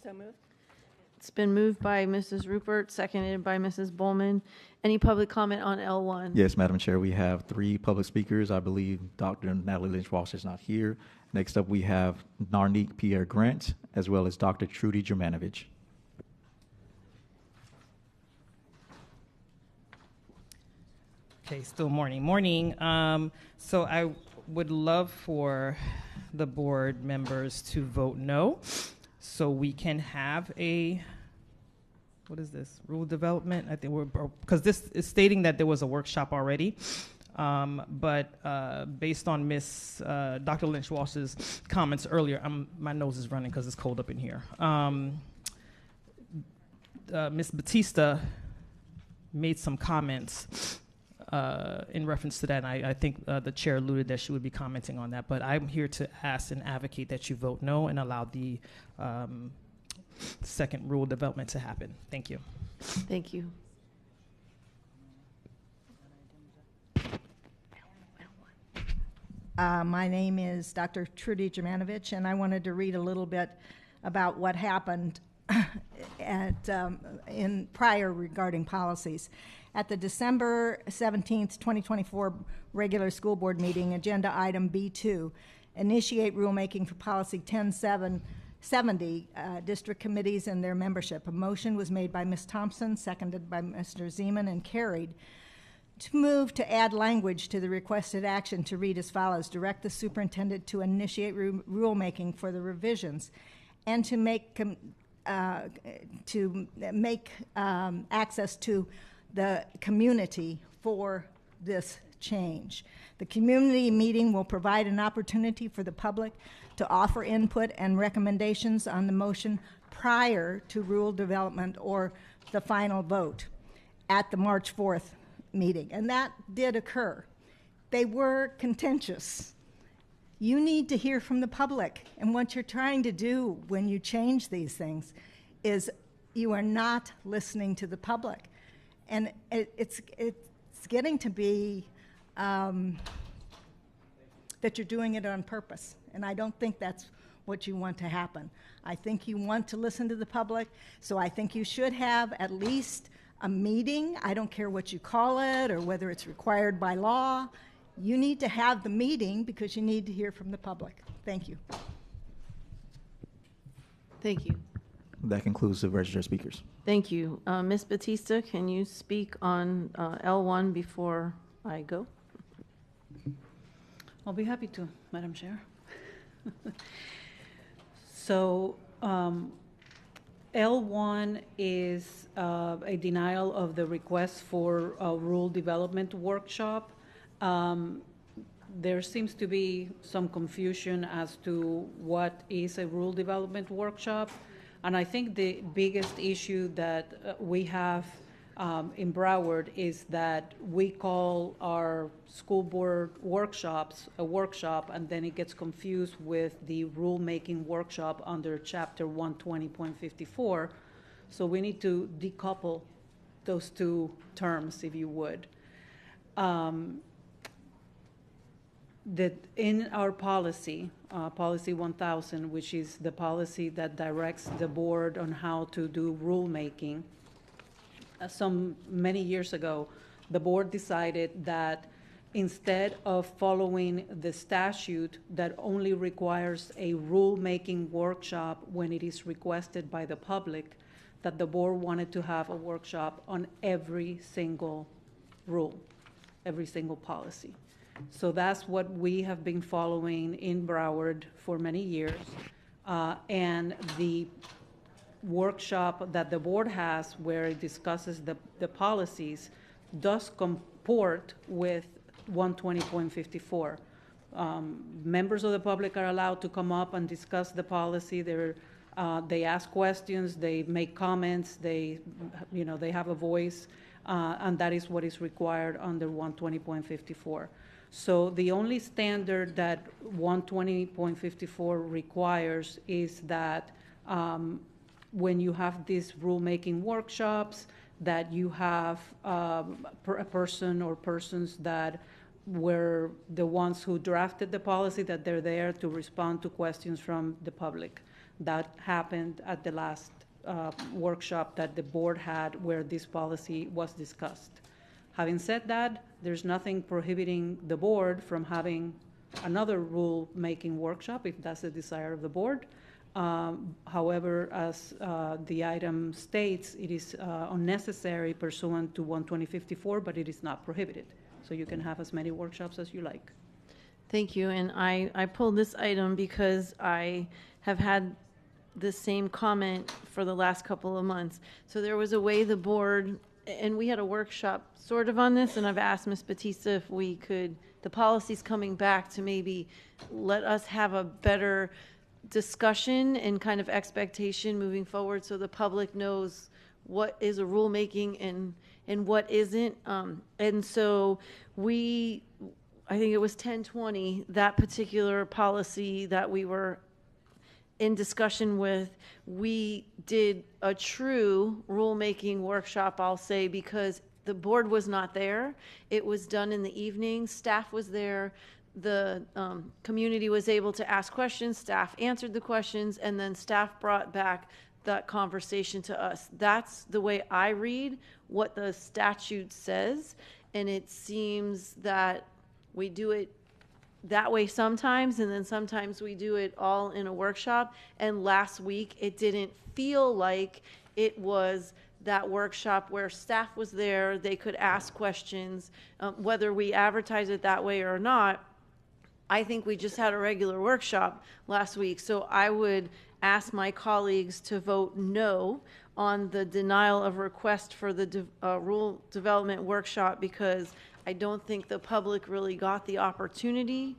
So moved. It's been moved by Mrs. Rupert, seconded by Mrs. Bowman. Any public comment on L1? Yes, Madam Chair, we have 3 public speakers. I believe Dr. Natalie Lynch-Walsh is not here. Next up, we have Narnique Pierre Grant, as well as Dr. Trudy Germanovich. Okay, still morning. So I would love for the board members to vote no, so we can have a, what is this, rule development? I think because this is stating that there was a workshop already, but based on Dr. Lynch-Walsh's comments earlier, my nose is running because it's cold up in here. Ms. Batista made some comments in reference to that, and I think the chair alluded that she would be commenting on that, but I'm here to ask and advocate that you vote no and allow the second rule development to happen. Thank you. Thank you. My name is Dr. Trudy Germanovich, and I wanted to read a little bit about what happened in prior regarding policies. At the December 17th, 2024 regular school board meeting, agenda item B2, initiate rulemaking for policy 1070, district committees and their membership. A motion was made by Ms. Thompson, seconded by Mr. Zeman, and carried to move to add language to the requested action to read as follows: direct the superintendent to initiate rulemaking for the revisions and to make access to the community for this change. The community meeting will provide an opportunity for the public to offer input and recommendations on the motion prior to rule development or the final vote at the March 4th meeting. And that did occur. They were contentious. You need to hear from the public. And what you're trying to do when you change these things is you are not listening to the public. And it's getting to be that you're doing it on purpose. And I don't think that's what you want to happen. I think you want to listen to the public, so I think you should have at least a meeting. I don't care what you call it or whether it's required by law. You need to have the meeting because you need to hear from the public. Thank you. Thank you. That concludes the registered speakers. Thank you. Ms. Batista, can you speak on L1 before I go? I'll be happy to, Madam Chair. So L1 is a denial of the request for a rule development workshop. there seems to be some confusion as to what is a rule development workshop. And I think the biggest issue that we have in Broward is that we call our school board workshops a workshop, and then it gets confused with the rulemaking workshop under Chapter 120.54. So we need to decouple those two terms, if you would. That in our policy, Policy 1000, which is the policy that directs the board on how to do rulemaking, many years ago, the board decided that instead of following the statute that only requires a rulemaking workshop when it is requested by the public, that the board wanted to have a workshop on every single rule, every single policy. So that's what we have been following in Broward for many years. And the workshop that the board has where it discusses the policies does comport with 120.54. Members of the public are allowed to come up and discuss the policy. They ask questions, they make comments, they have a voice, and that is what is required under 120.54. So the only standard that 120.54 requires is that when you have these rulemaking workshops, that you have a person or persons that were the ones who drafted the policy, that they're there to respond to questions from the public. That happened at the last workshop that the board had where this policy was discussed. Having said that, there's nothing prohibiting the board from having another rule-making workshop if that's the desire of the board. However, as the item states, it is unnecessary pursuant to 120.54, but it is not prohibited. So you can have as many workshops as you like. Thank you. And I pulled this item because I have had the same comment for the last couple of months. So there was a way the board, and we had a workshop sort of on this, and I've asked Ms. Batista if we could, the policy's coming back to maybe let us have a better discussion and kind of expectation moving forward so the public knows what is a rulemaking and what isn't. And so I think it was 1020, that particular policy that we were in discussion with, we did a true rulemaking workshop, I'll say, because the board was not there. It was done in the evening. Staff was there. The community was able to ask questions. Staff answered the questions, and then staff brought back that conversation to us. That's the way I read what the statute says, and it seems that we do it that way sometimes, and then sometimes we do it all in a workshop. And last week, it didn't feel like it was that workshop where staff was there, they could ask questions. Whether we advertise it that way or not, I think we just had a regular workshop last week. So I would ask my colleagues to vote no on the denial of request for the rule development workshop, because I don't think the public really got the opportunity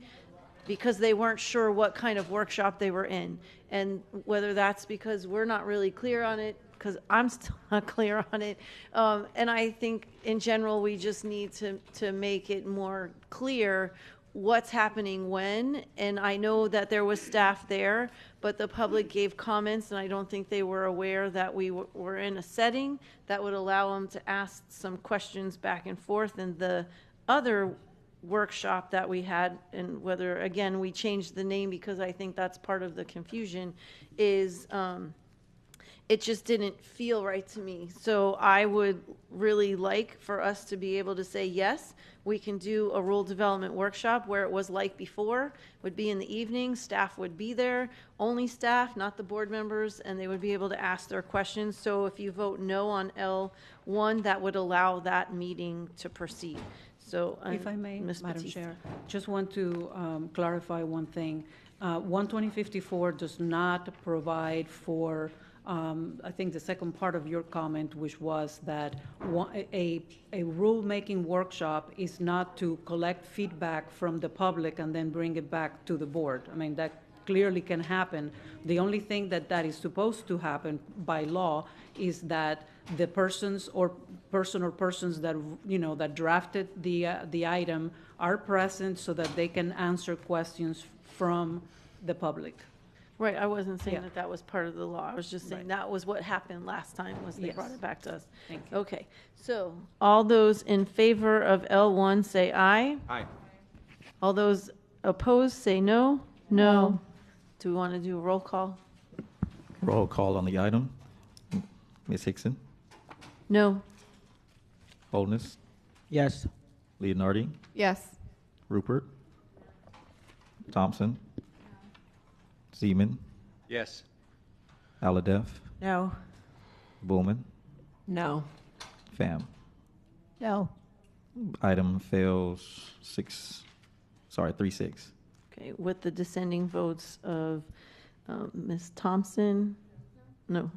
because they weren't sure what kind of workshop they were in. And whether that's because we're not really clear on it, because I'm still not clear on it. And I think in general, we just need to make it more clear what's happening when. And I know that there was staff there, but the public gave comments, and I don't think they were aware that we were in a setting that would allow them to ask some questions back and forth. And the other workshop that we had, and whether, again, we changed the name because I think that's part of the confusion, is it just didn't feel right to me. So I would really like for us to be able to say, yes, we can do a rule development workshop where it was like before, would be in the evening, staff would be there, only staff, not the board members, and they would be able to ask their questions. So if you vote no on L1, that would allow that meeting to proceed. So If I may, Ms. Madam Batista. Chair, just want to clarify one thing. 12054 does not provide for, I think the second part of your comment, which was that a rulemaking workshop is not to collect feedback from the public and then bring it back to the board. I mean, that clearly can happen. The only thing that is supposed to happen by law is that the persons or persons that, you know, that drafted the item are present so that they can answer questions from the public. Right, I wasn't saying Yeah. that that was part of the law. I was just saying that was what happened last time, was they Yes. brought it back to us. Thank you. Okay, so all those in favor of L1 say aye. Aye. All those opposed say no. No. Do we want to do a roll call? Roll call on the item. Ms. Hickson, No. Holness, Yes. Leonardi, Yes. Rupert, Thompson, Zeman, Yes. Aladef, No. Bullman, No. Pham. No. Item fails 3-6. Okay, with the dissenting votes of Ms. Thompson, no,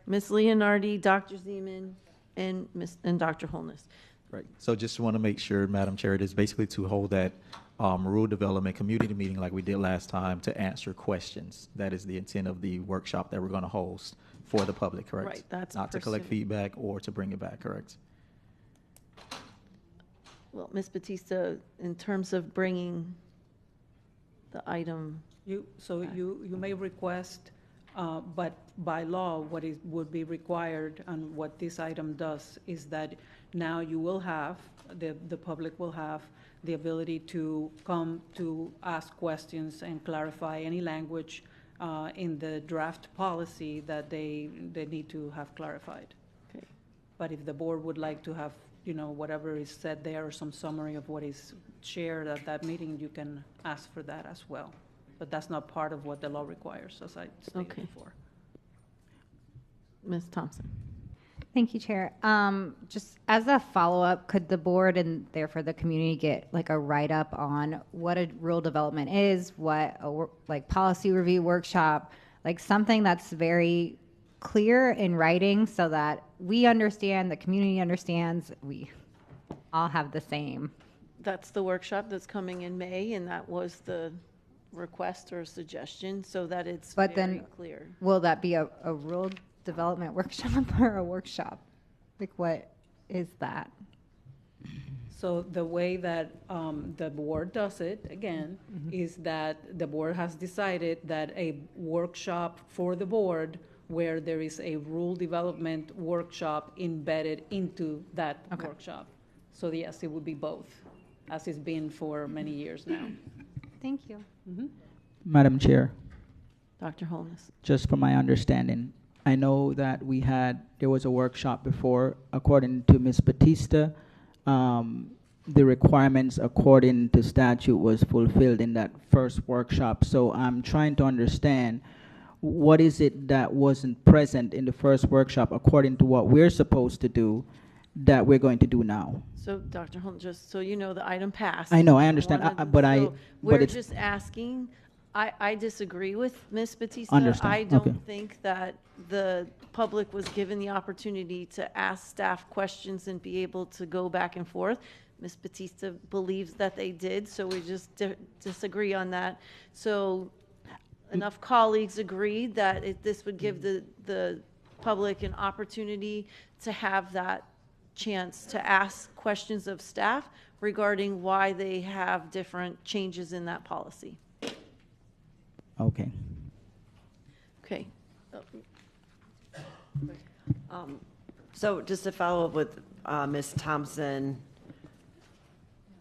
Ms. Leonardi, Dr. Zeman, and Dr. Holness. Right. So just want to make sure, Madam Chair, it is basically to hold that rule development community meeting like we did last time to answer questions. That is the intent of the workshop that we're going to host for the public, correct? Right, that's not to collect pursuant. feedback or to bring it back, correct? Well, Ms. Batista, in terms of bringing the item, You may request, but by law, would be required and what this item does is that now you will have, the public will have the ability to come to ask questions and clarify any language in the draft policy that they need to have clarified. Okay. But if the board would like to have, you know, whatever is said there or some summary of what is shared at that meeting, you can ask for that as well. But that's not part of what the law requires, as I stated Okay. before. Ms. Thompson. Thank you, Chair. Just as a follow-up, could the board and therefore the community get like a write-up on what a rural development is, what a like policy review workshop, like something that's very clear in writing so that we understand, the community understands, we all have the same. That's the workshop that's coming in May, and that was the request or suggestion, so that it's But very then, clear. will that be a rural development workshop or a workshop? Like, what is that? So the way that the board does it, again, is that the board has decided that a workshop for the board where there is a rule development workshop embedded into that workshop. So yes, it would be both, as it's been for many years now. Thank you. Madam Chair, Dr. Holness. just from my understanding, I know that there was a workshop before. According to Ms. Batista, the requirements according to statute was fulfilled in that first workshop. So I'm trying to understand, what is it that wasn't present in the first workshop according to what we're supposed to do that we're going to do now? So, Dr. Holness, just so you know, the item passed. I know, I understand, We're it's- just asking, I disagree with Ms. Batista. Understand, I don't okay. think that the public was given the opportunity to ask staff questions and be able to go back and forth. Ms. Batista believes that they did, so we just disagree on that. So enough colleagues agreed that this would give the public an opportunity to have that chance to ask questions of staff regarding why they have different changes in that policy. Okay. Okay. So just to follow up with Ms. Thompson,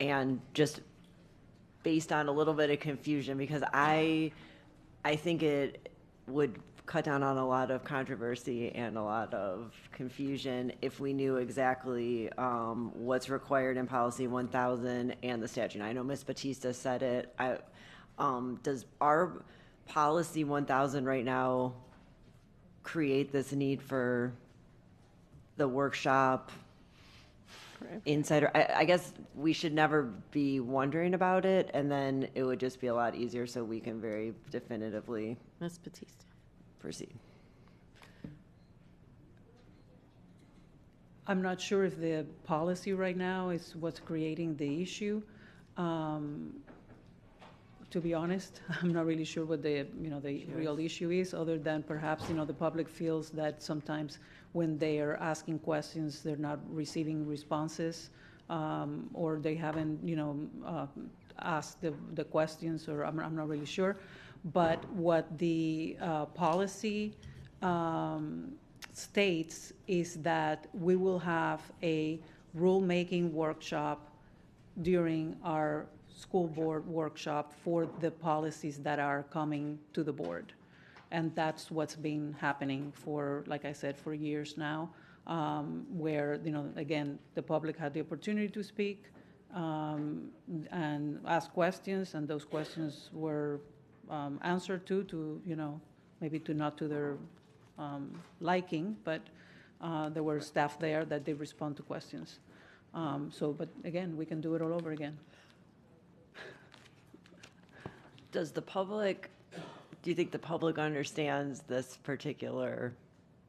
and just based on a little bit of confusion, because I think it would cut down on a lot of controversy and a lot of confusion if we knew exactly what's required in Policy 1000 and the statute. I know Ms. Batista said it. Does our Policy 1000 right now create this need for the workshop insider. I guess we should never be wondering about it, and then it would just be a lot easier so we can very definitively Ms. Batista. proceed. I'm not sure if the policy right now is what's creating the issue. To be honest, I'm not really sure what the real issue is, other than perhaps the public feels that sometimes when they are asking questions, they're not receiving responses, or they haven't asked the questions, or I'm not really sure. But what the policy states is that we will have a rulemaking workshop during our school board workshop for the policies that are coming to the board. And that's what's been happening for, like I said, for years now, where, again, the public had the opportunity to speak and ask questions, and those questions were answered to maybe not to their liking, but there were staff there that did respond to questions. But again, we can do it all over again. Do you think the public understands this particular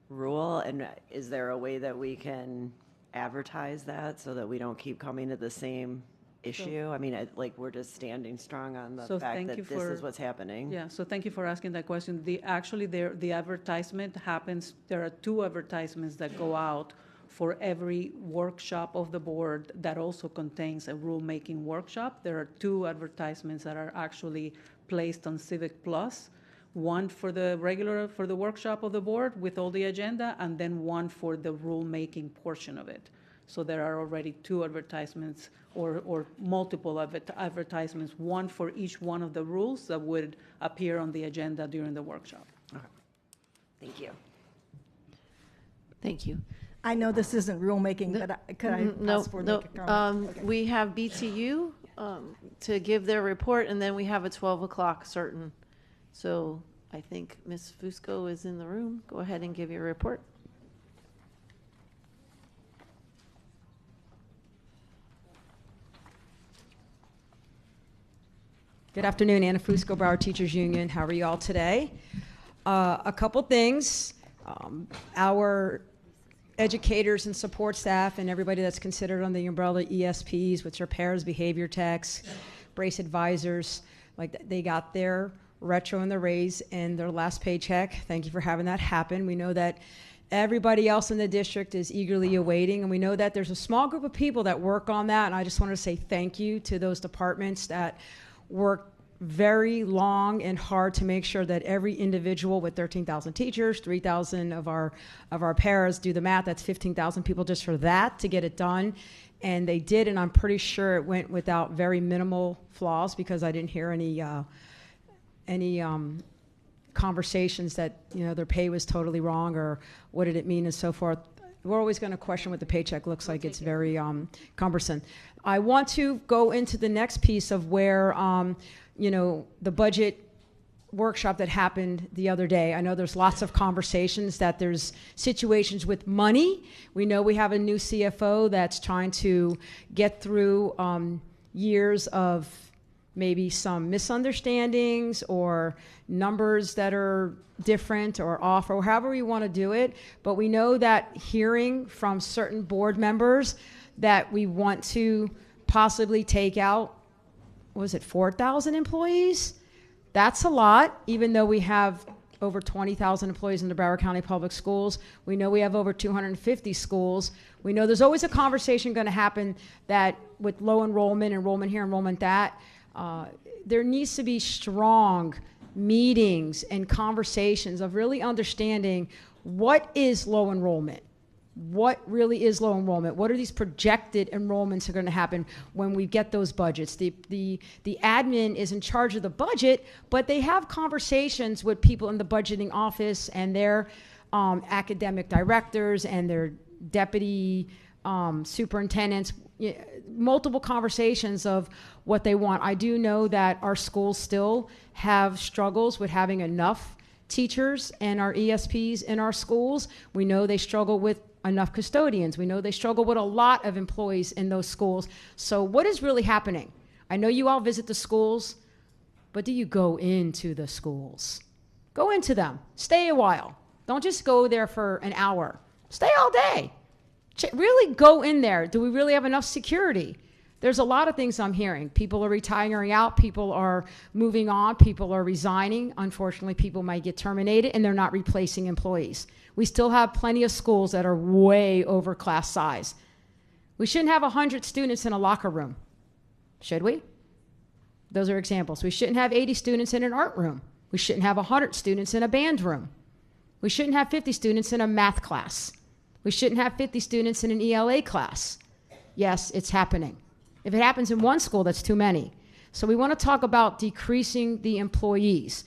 rule? And is there a way that we can advertise that so that we don't keep coming to the same issue? I mean, we're just standing strong on the fact that this is what's happening. Yeah, so thank you for asking that question. The advertisement happens, there are 2 advertisements that go out for every workshop of the board that also contains a rulemaking workshop. There are 2 advertisements that are actually placed on Civic Plus, one for the workshop of the board with all the agenda, and then one for the rulemaking portion of it. So there are already 2 advertisements or multiple advertisements, one for each one of the rules that would appear on the agenda during the workshop. Okay. Thank you. Thank you. I know this isn't rulemaking, but could I possibly make a comment? Okay. We have BTU to give their report, and then we have a 12 o'clock certain. So I think Ms. Fusco is in the room. Go ahead and give your report. Good afternoon, Anna Fusco, Broward Teachers Union. How are you all today? A couple things. Our educators and support staff and everybody that's considered on the umbrella ESPs, which are pairs, behavior techs, brace advisors, they got their retro and the raise in their last paycheck. Thank you for having that happen. We know that everybody else in the district is eagerly awaiting, and we know that there's a small group of people that work on that, and I just want to say thank you to those departments that work very long and hard to make sure that every individual with 13,000 teachers, 3,000 of our paras, do the math, that's 15,000 people just for that to get it done. And they did, and I'm pretty sure it went without very minimal flaws, because I didn't hear any conversations that their pay was totally wrong or what did it mean and so forth. We're always going to question what the paycheck looks like. It's very cumbersome. I want to go into the next piece of where the budget workshop that happened the other day. I know there's lots of conversations that there's situations with money. We know we have a new CFO that's trying to get through years of maybe some misunderstandings or numbers that are different or off or however we want to do it. But we know that hearing from certain board members that we want to possibly take out, was it 4,000 employees? That's a lot, even though we have over 20,000 employees in the Broward County Public Schools. We know we have over 250 schools. We know there's always a conversation going to happen that with low enrollment here, enrollment that, there needs to be strong meetings and conversations of really understanding what is low enrollment. What really is low enrollment? What are these projected enrollments are going to happen when we get those budgets? The admin is in charge of the budget, but they have conversations with people in the budgeting office and their academic directors and their deputy superintendents, multiple conversations of what they want. I do know that our schools still have struggles with having enough teachers and our ESPs in our schools. We know they struggle with enough custodians. We know they struggle with a lot of employees in those schools. So what is really happening? I know you all visit the schools, but do you go into the schools? Go into them. Stay a while. Don't just go there for an hour. Stay all day. Really go in there. Do we really have enough security? There's a lot of things I'm hearing. People are retiring out. People are moving on. People are resigning. Unfortunately, people might get terminated, and they're not replacing employees. We still have plenty of schools that are way over class size. We shouldn't have 100 students in a locker room, should we? Those are examples. We shouldn't have 80 students in an art room. We shouldn't have 100 students in a band room. We shouldn't have 50 students in a math class. We shouldn't have 50 students in an ELA class. Yes, it's happening. If it happens in one school, that's too many. So we want to talk about decreasing the employees.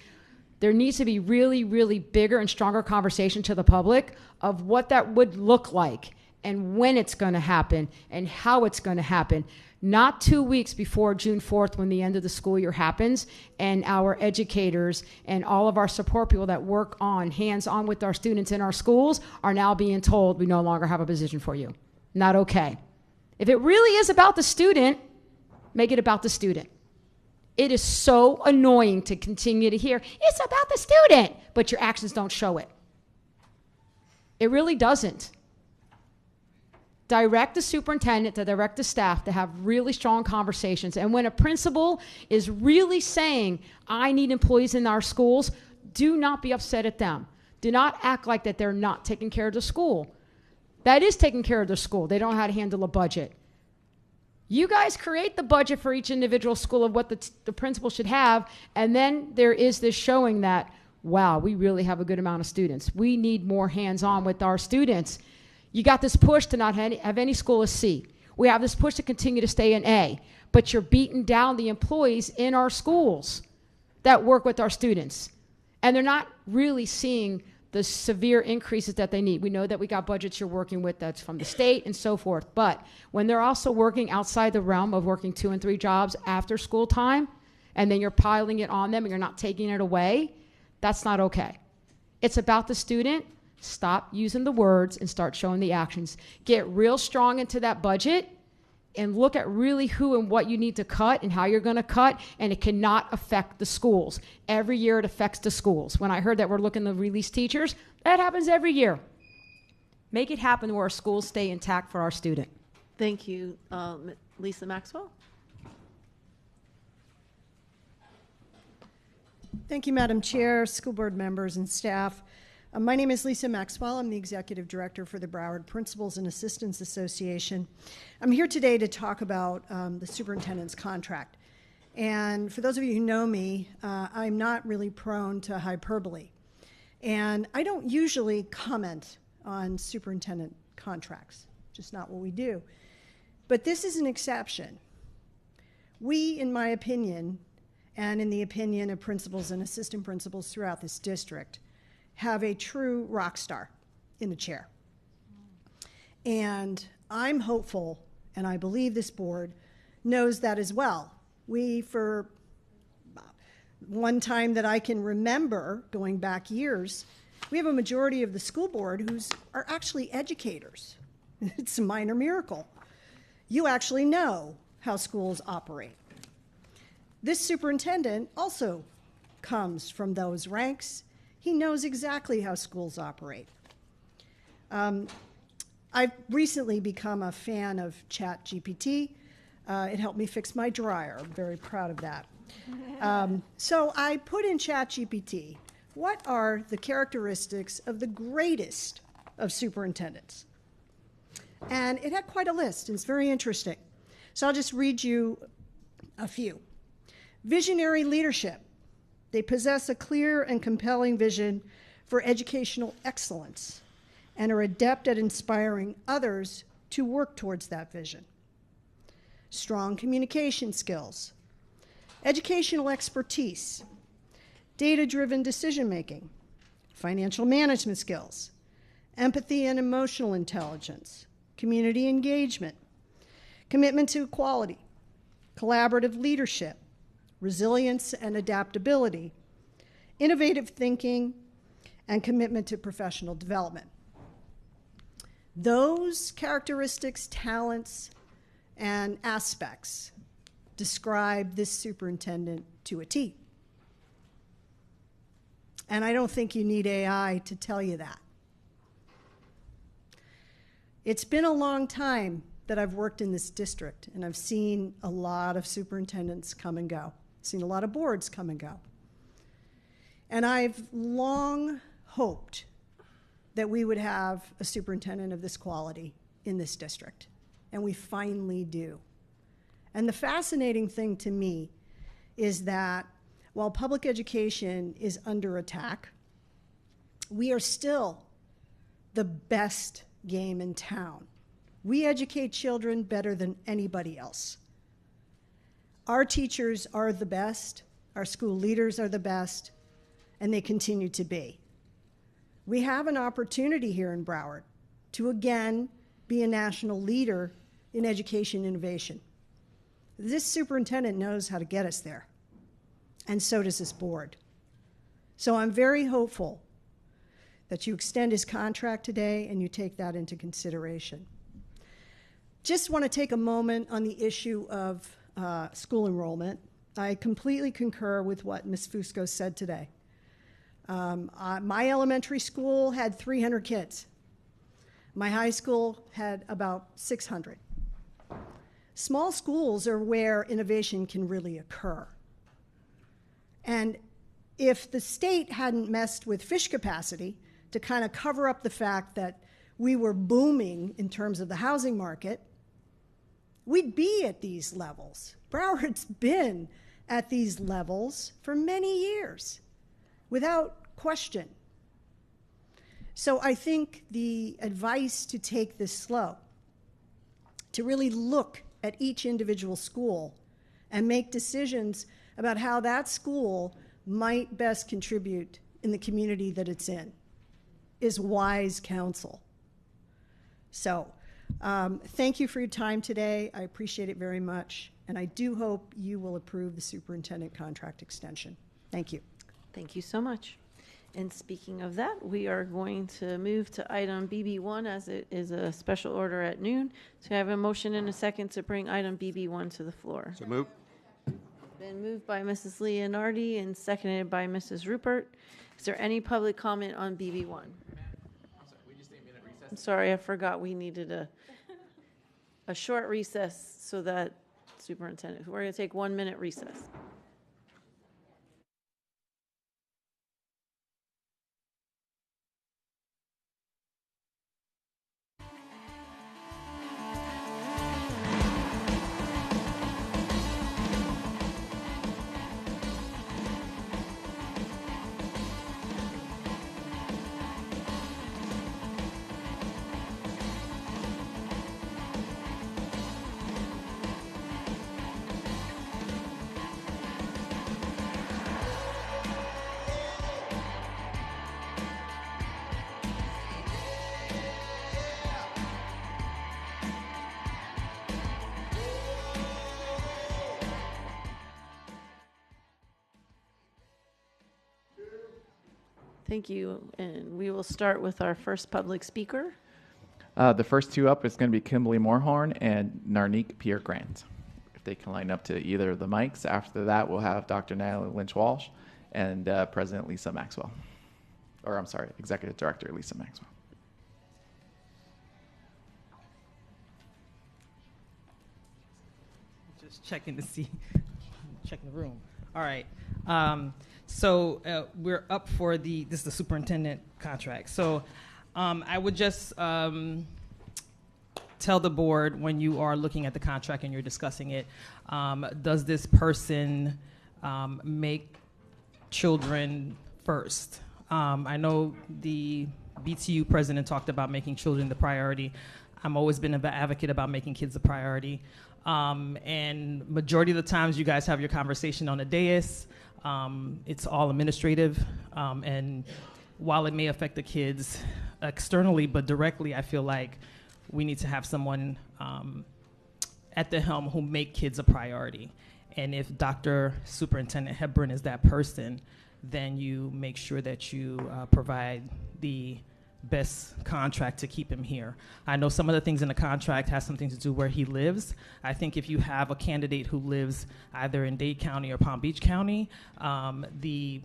There needs to be really, really bigger and stronger conversation to the public of what that would look like and when it's going to happen and how it's going to happen. Not 2 weeks before June 4th when the end of the school year happens and our educators and all of our support people that work on, hands-on with our students in our schools are now being told we no longer have a position for you. Not okay. If it really is about the student, make it about the student. It is so annoying to continue to hear, it's about the student, but your actions don't show it. It really doesn't. Direct the superintendent to direct the staff to have really strong conversations. And when a principal is really saying, I need employees in our schools, do not be upset at them. Do not act like that they're not taking care of the school. That is taking care of the school. They don't know how to handle a budget. You guys create the budget for each individual school of what the principal should have, and then there is this showing that, wow, we really have a good amount of students. We need more hands-on with our students. You got this push to not have any school a C. We have this push to continue to stay an A, but you're beating down the employees in our schools that work with our students, and they're not really seeing the severe increases that they need. We know that we got budgets you're working with that's from the state and so forth, but when they're also working outside the realm of working 2 and 3 jobs after school time, and then you're piling it on them and you're not taking it away, that's not okay. It's about the student. Stop using the words and start showing the actions. Get real strong into that budget and look at really who and what you need to cut and how you're going to cut, and it cannot affect the schools. Every year it affects the schools. When I heard that we're looking to release teachers, that happens every year. Make it happen where our schools stay intact for our student. Thank you. Lisa Maxwell? Thank you, Madam Chair, school board members, and staff. My name is Lisa Maxwell. I'm the Executive Director for the Broward Principals and Assistants Association. I'm here today to talk about the superintendent's contract. And for those of you who know me, I'm not really prone to hyperbole. And I don't usually comment on superintendent contracts, just not what we do. But this is an exception. We, in my opinion, and in the opinion of principals and assistant principals throughout this district, have a true rock star in the chair. And I'm hopeful, and I believe this board knows that as well. We, for one time that I can remember, going back years, we have a majority of the school board who are actually educators. It's a minor miracle. You actually know how schools operate. This superintendent also comes from those ranks. He knows exactly how schools operate. I've recently become a fan of ChatGPT. It helped me fix my dryer. I'm very proud of that. So I put in ChatGPT, what are the characteristics of the greatest of superintendents? And it had quite a list, and it's very interesting. So I'll just read you a few. Visionary leadership. They possess a clear and compelling vision for educational excellence and are adept at inspiring others to work towards that vision. Strong communication skills, educational expertise, data-driven decision-making, financial management skills, empathy and emotional intelligence, community engagement, commitment to equality, collaborative leadership, resilience and adaptability, innovative thinking, and commitment to professional development. Those characteristics, talents, and aspects describe this superintendent to a T. And I don't think you need AI to tell you that. It's been a long time that I've worked in this district, and I've seen a lot of superintendents come and go, seen a lot of boards come and go. And I've long hoped that we would have a superintendent of this quality in this district, and we finally do. And the fascinating thing to me is that while public education is under attack, we are still the best game in town. We educate children better than anybody else. Our teachers are the best, our school leaders are the best, and they continue to be. We have an opportunity here in Broward to again be a national leader in education innovation. This superintendent knows how to get us there, and so does this board. So I'm very hopeful that you extend his contract today and you take that into consideration. Just want to take a moment on the issue of school enrollment. I completely concur with what Ms. Fusco said today. My elementary school had 300 kids. My high school had about 600. Small schools are where innovation can really occur. And if the state hadn't messed with fish capacity to kind of cover up the fact that we were booming in terms of the housing market, we'd be at these levels. Broward's been at these levels for many years, without question. So I think the advice to take this slow, to really look at each individual school and make decisions about how that school might best contribute in the community that it's in, is wise counsel. So thank you for your time today. I appreciate it very much. And I do hope you will approve the superintendent contract extension. Thank you. Thank you so much. And speaking of that, we are going to move to item BB1 as it is a special order at noon. So I have a motion and a second to bring item BB1 to the floor. So move. Been moved by Mrs. Leonardi and seconded by Mrs. Rupert. Is there any public comment on BB1? I'm sorry, I forgot we needed a short recess so that superintendent, we're going to take 1 minute recess. Thank you. And we will start with our first public speaker. The first two up is going to be Kimberly Morehorn and Narnique Pierre Grant. If they can line up to either of the mics. After that, we'll have Dr. Natalie Lynch-Walsh and President Lisa Maxwell. Or I'm sorry, Executive Director Lisa Maxwell. Just checking to see, checking the room. All right. So we're up for this is the superintendent contract. So I would just tell the board when you are looking at the contract and you're discussing it, does this person make children first? I know the BTU president talked about making children the priority. I'm always been an advocate about making kids a priority. And majority of the times you guys have your conversation on the dais. It's all administrative, and while it may affect the kids externally, but directly, I feel like we need to have someone at the helm who make kids a priority. And if Dr. Superintendent Hepburn is that person, then you make sure that you provide the best contract to keep him here. I know some of the things in the contract has something to do where he lives. I think if you have a candidate who lives either in Dade County or Palm Beach County, the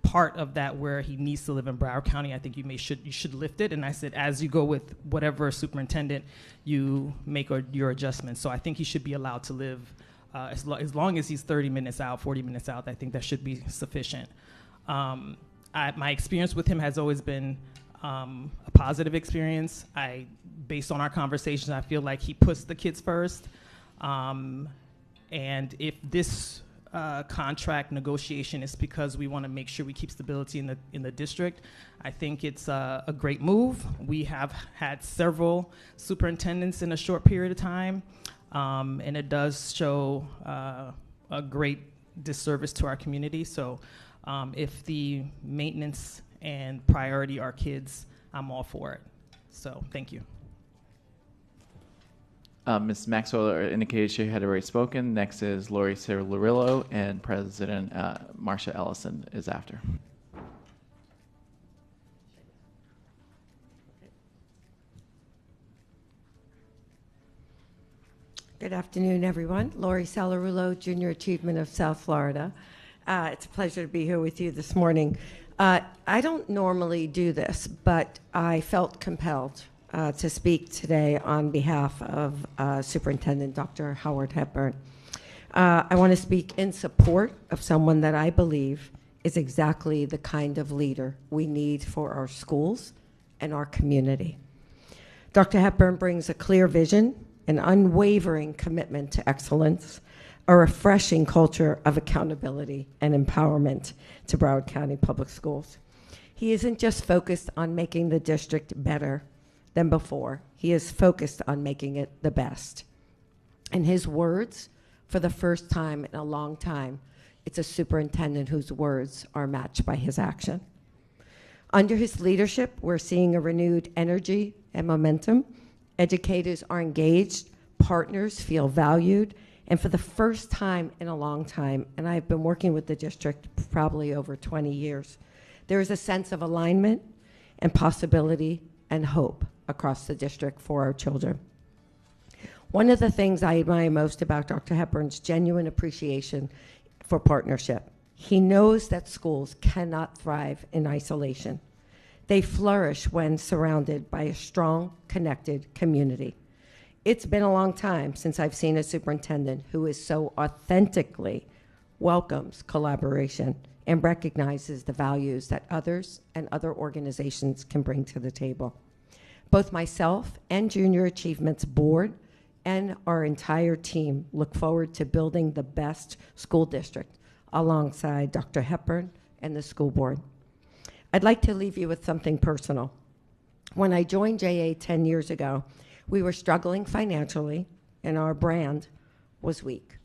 part of that where he needs to live in Broward County, I think you should lift it. And I said, as you go with whatever superintendent, you make your adjustments. So I think he should be allowed to live as long as he's 30 minutes out, 40 minutes out. I think that should be sufficient. My experience with him has always been a positive experience. Based on our conversations, I feel like he puts the kids first. And if this contract negotiation is because we want to make sure we keep stability in the district, I think it's a great move. We have had several superintendents in a short period of time, and it does show a great disservice to our community. So if the maintenance and priority are kids, I'm all for it. So thank you. Ms. Maxwell indicated she had already spoken. Next is Lori Cerullo, and President Marsha Ellison is after. Good afternoon, everyone. Lori Cerullo, Junior Achievement of South Florida. It's a pleasure to be here with you this morning. I don't normally do this, but I felt compelled to speak today on behalf of Superintendent Dr. Howard Hepburn. I want to speak in support of someone that I believe is exactly the kind of leader we need for our schools and our community. Dr. Hepburn brings a clear vision, an unwavering commitment to excellence, a refreshing culture of accountability and empowerment to Broward County Public Schools. He isn't just focused on making the district better than before. He is focused on making it the best. In his words, for the first time in a long time, it's a superintendent whose words are matched by his action. Under his leadership, we're seeing a renewed energy and momentum. Educators are engaged, partners feel valued, and for the first time in a long time, and I've been working with the district probably over 20 years, there is a sense of alignment and possibility and hope across the district for our children. One of the things I admire most about Dr. Hepburn's genuine appreciation for partnership. He knows that schools cannot thrive in isolation. They flourish when surrounded by a strong, connected community. It's been a long time since I've seen a superintendent who is so authentically welcomes collaboration and recognizes the values that others and other organizations can bring to the table. Both myself and Junior Achievement's board and our entire team look forward to building the best school district alongside Dr. Hepburn and the school board. I'd like to leave you with something personal. When I joined JA 10 years ago, we were struggling financially and our brand was weak.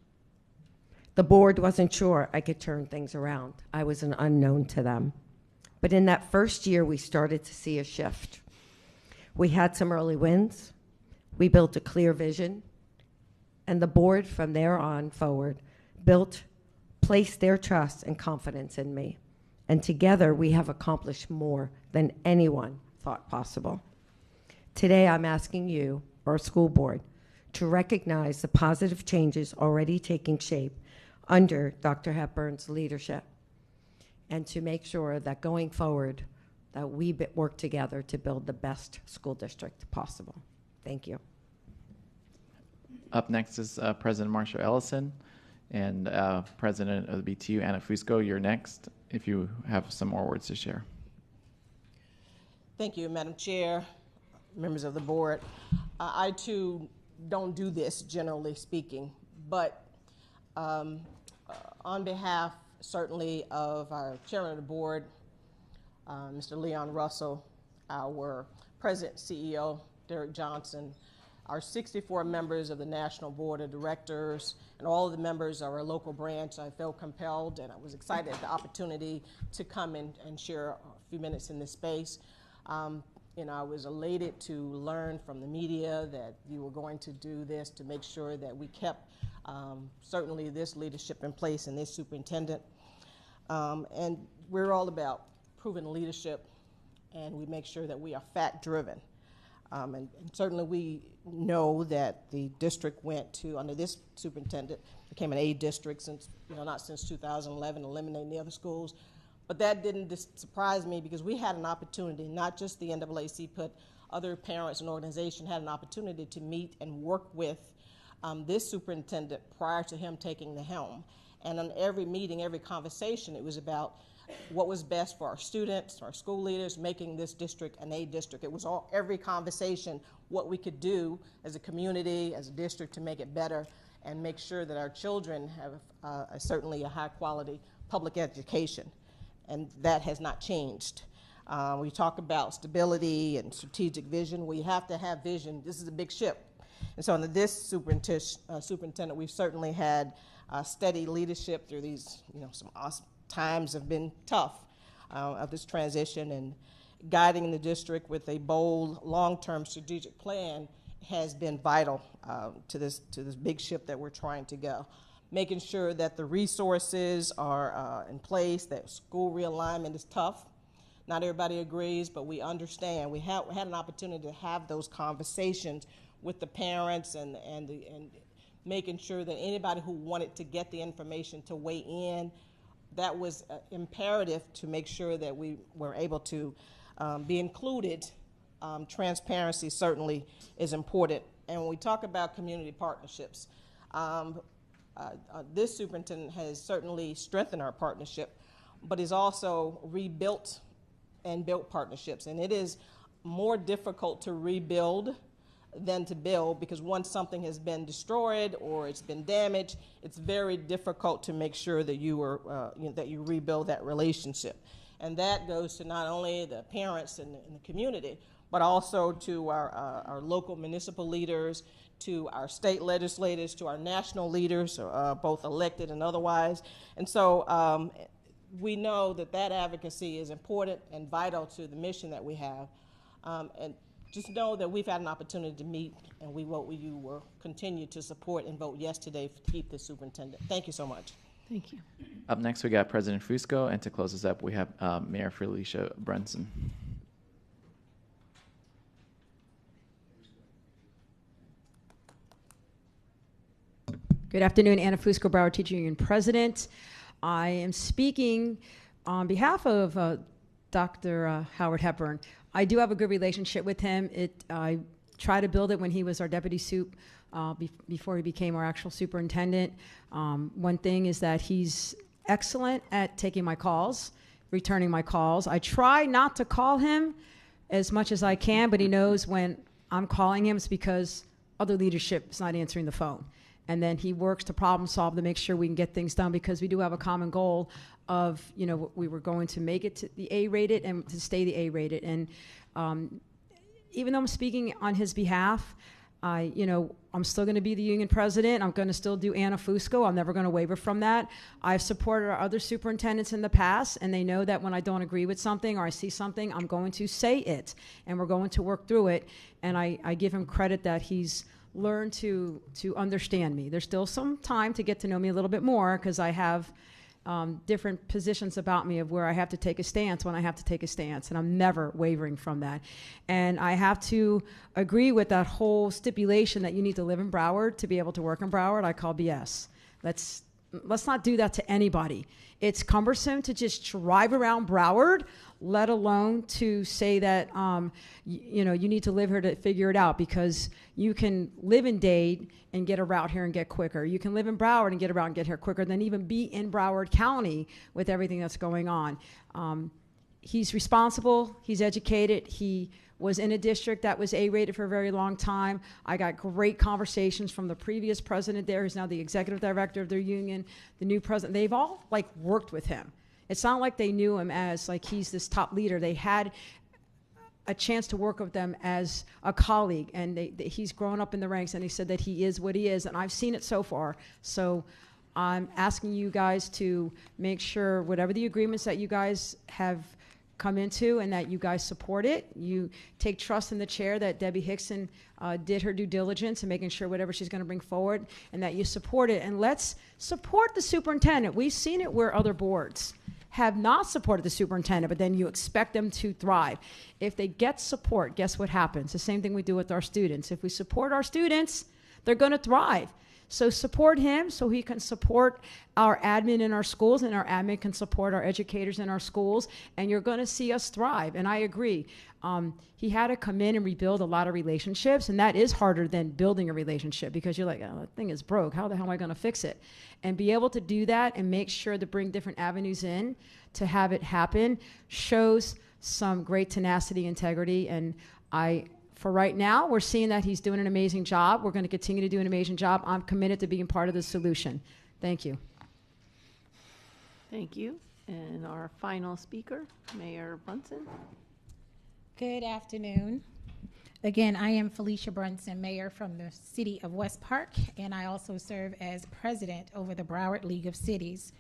The board wasn't sure I could turn things around. I was an unknown to them. But in that first year, we started to see a shift. We had some early wins. We built a clear vision. And the board from there on forward placed their trust and confidence in me. And together, we have accomplished more than anyone thought possible. Today, I'm asking you, our school board, to recognize the positive changes already taking shape under Dr. Hepburn's leadership, and to make sure that going forward, that we work together to build the best school district possible. Thank you. Up next is President Marsha Ellison, and President of the BTU, Anna Fusco. You're next, if you have some more words to share. Thank you, Madam Chair, members of the board. I too don't do this, generally speaking, but on behalf certainly of our chairman of the board, Mr. Leon Russell, our president CEO, Derek Johnson, our 64 members of the National Board of Directors, and all of the members of our local branch, I felt compelled and I was excited at the opportunity to come in and share a few minutes in this space. I was elated to learn from the media that you were going to do this to make sure that we kept certainly this leadership in place and this superintendent. And we're all about proven leadership, and we make sure that we are fact-driven. And certainly we know that the district went to, under this superintendent, became an A district since, not since 2011, eliminating the other schools. But that didn't surprise me because we had an opportunity, not just the NAAC, but other parents and organizations had an opportunity to meet and work with this superintendent prior to him taking the helm. And on every meeting, every conversation, it was about what was best for our students, our school leaders, making this district an A district. It was every conversation, what we could do as a community, as a district to make it better and make sure that our children have certainly a high quality public education. And that has not changed. We talk about stability and strategic vision. We have to have vision. This is a big ship. And so under this superintendent, we've certainly had steady leadership through these, some awesome times have been tough of this transition, and guiding the district with a bold, long-term strategic plan has been vital to this big ship that we're trying to go. Making sure that the resources are in place, that school realignment is tough. Not everybody agrees, but we understand. We had an opportunity to have those conversations with the parents and making sure that anybody who wanted to get the information to weigh in, that was imperative to make sure that we were able to be included. Transparency certainly is important. And when we talk about community partnerships, this superintendent has certainly strengthened our partnership, but has also rebuilt and built partnerships. And it is more difficult to rebuild than to build, because once something has been destroyed or it's been damaged, it's very difficult to make sure that that you rebuild that relationship. And that goes to not only the parents in the community, but also to our local municipal leaders, to our state legislators, to our national leaders, both elected and otherwise. And so we know that advocacy is important and vital to the mission that we have. And just know that we've had an opportunity to meet, and you will continue to support and vote yes today to keep this superintendent. Thank you so much. Thank you. Up next, we got President Fusco, and to close us up, we have Mayor Felicia Brunson. Good afternoon, Anna Fusco, Broward Teacher Union President. I am speaking on behalf of Dr. Howard Hepburn. I do have a good relationship with him. I tried to build it when he was our deputy sup, before he became our actual superintendent. One thing is that he's excellent at taking my calls, returning my calls. I try not to call him as much as I can, but he knows when I'm calling him, it's because other leadership is not answering the phone. And then he works to problem solve to make sure we can get things done, because we do have a common goal of, we were going to make it to the A-rated and to stay the A-rated. And even though I'm speaking on his behalf, I'm still going to be the union president. I'm going to still do Anna Fusco. I'm never going to waver from that. I've supported our other superintendents in the past, and they know that when I don't agree with something or I see something, I'm going to say it, and we're going to work through it. And I give him credit that he's learned to understand me. There's still some time to get to know me a little bit more, because I have different positions about me of where I have to take a stance when I have to take a stance, and I'm never wavering from that. And I have to agree with that whole stipulation that you need to live in Broward to be able to work in Broward. I call BS. Let's not do that to anybody. It's cumbersome to just drive around Broward, let alone to say that you need to live here to figure it out, because you can live in Dade and get a route here and get quicker. You can live in Broward and get a route and get here quicker than even be in Broward County with everything that's going on. He's responsible. He's educated. He was in a district that was A-rated for a very long time. I got great conversations from the previous president there, who's now the executive director of their union, the new president. They've all worked with him. It's not like they knew him as he's this top leader. They had a chance to work with them as a colleague, and he's grown up in the ranks, and he said that he is what he is, and I've seen it so far. So I'm asking you guys to make sure whatever the agreements that you guys have come into, and that you guys support it. You take trust in the chair that Debbie Hickson did her due diligence in making sure whatever she's going to bring forward, and that you support it. And let's support the superintendent. We've seen it where other boards, have not supported the superintendent, but then you expect them to thrive. If they get support, guess what happens? The same thing we do with our students. If we support our students, they're going to thrive. So support him so he can support our admin in our schools, and our admin can support our educators in our schools, and you're going to see us thrive. And I agree. He had to come in and rebuild a lot of relationships, and that is harder than building a relationship, because you're like, oh, that thing is broke. How the hell am I going to fix it? And be able to do that and make sure to bring different avenues in to have it happen shows some great tenacity, integrity, and for right now, we're seeing that he's doing an amazing job. We're going to continue to do an amazing job. I'm committed to being part of the solution. Thank you. Thank you. And our final speaker, Mayor Brunson. Good afternoon. Again, I am Felicia Brunson, Mayor from the City of West Park, and I also serve as President over the Broward League of Cities.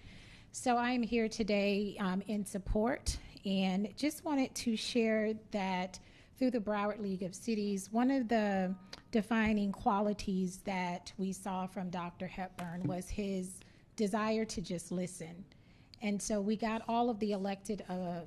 So I am here today in support, and just wanted to share that through the Broward League of Cities, one of the defining qualities that we saw from Dr. Hepburn was his desire to just listen. And so we got all of the elected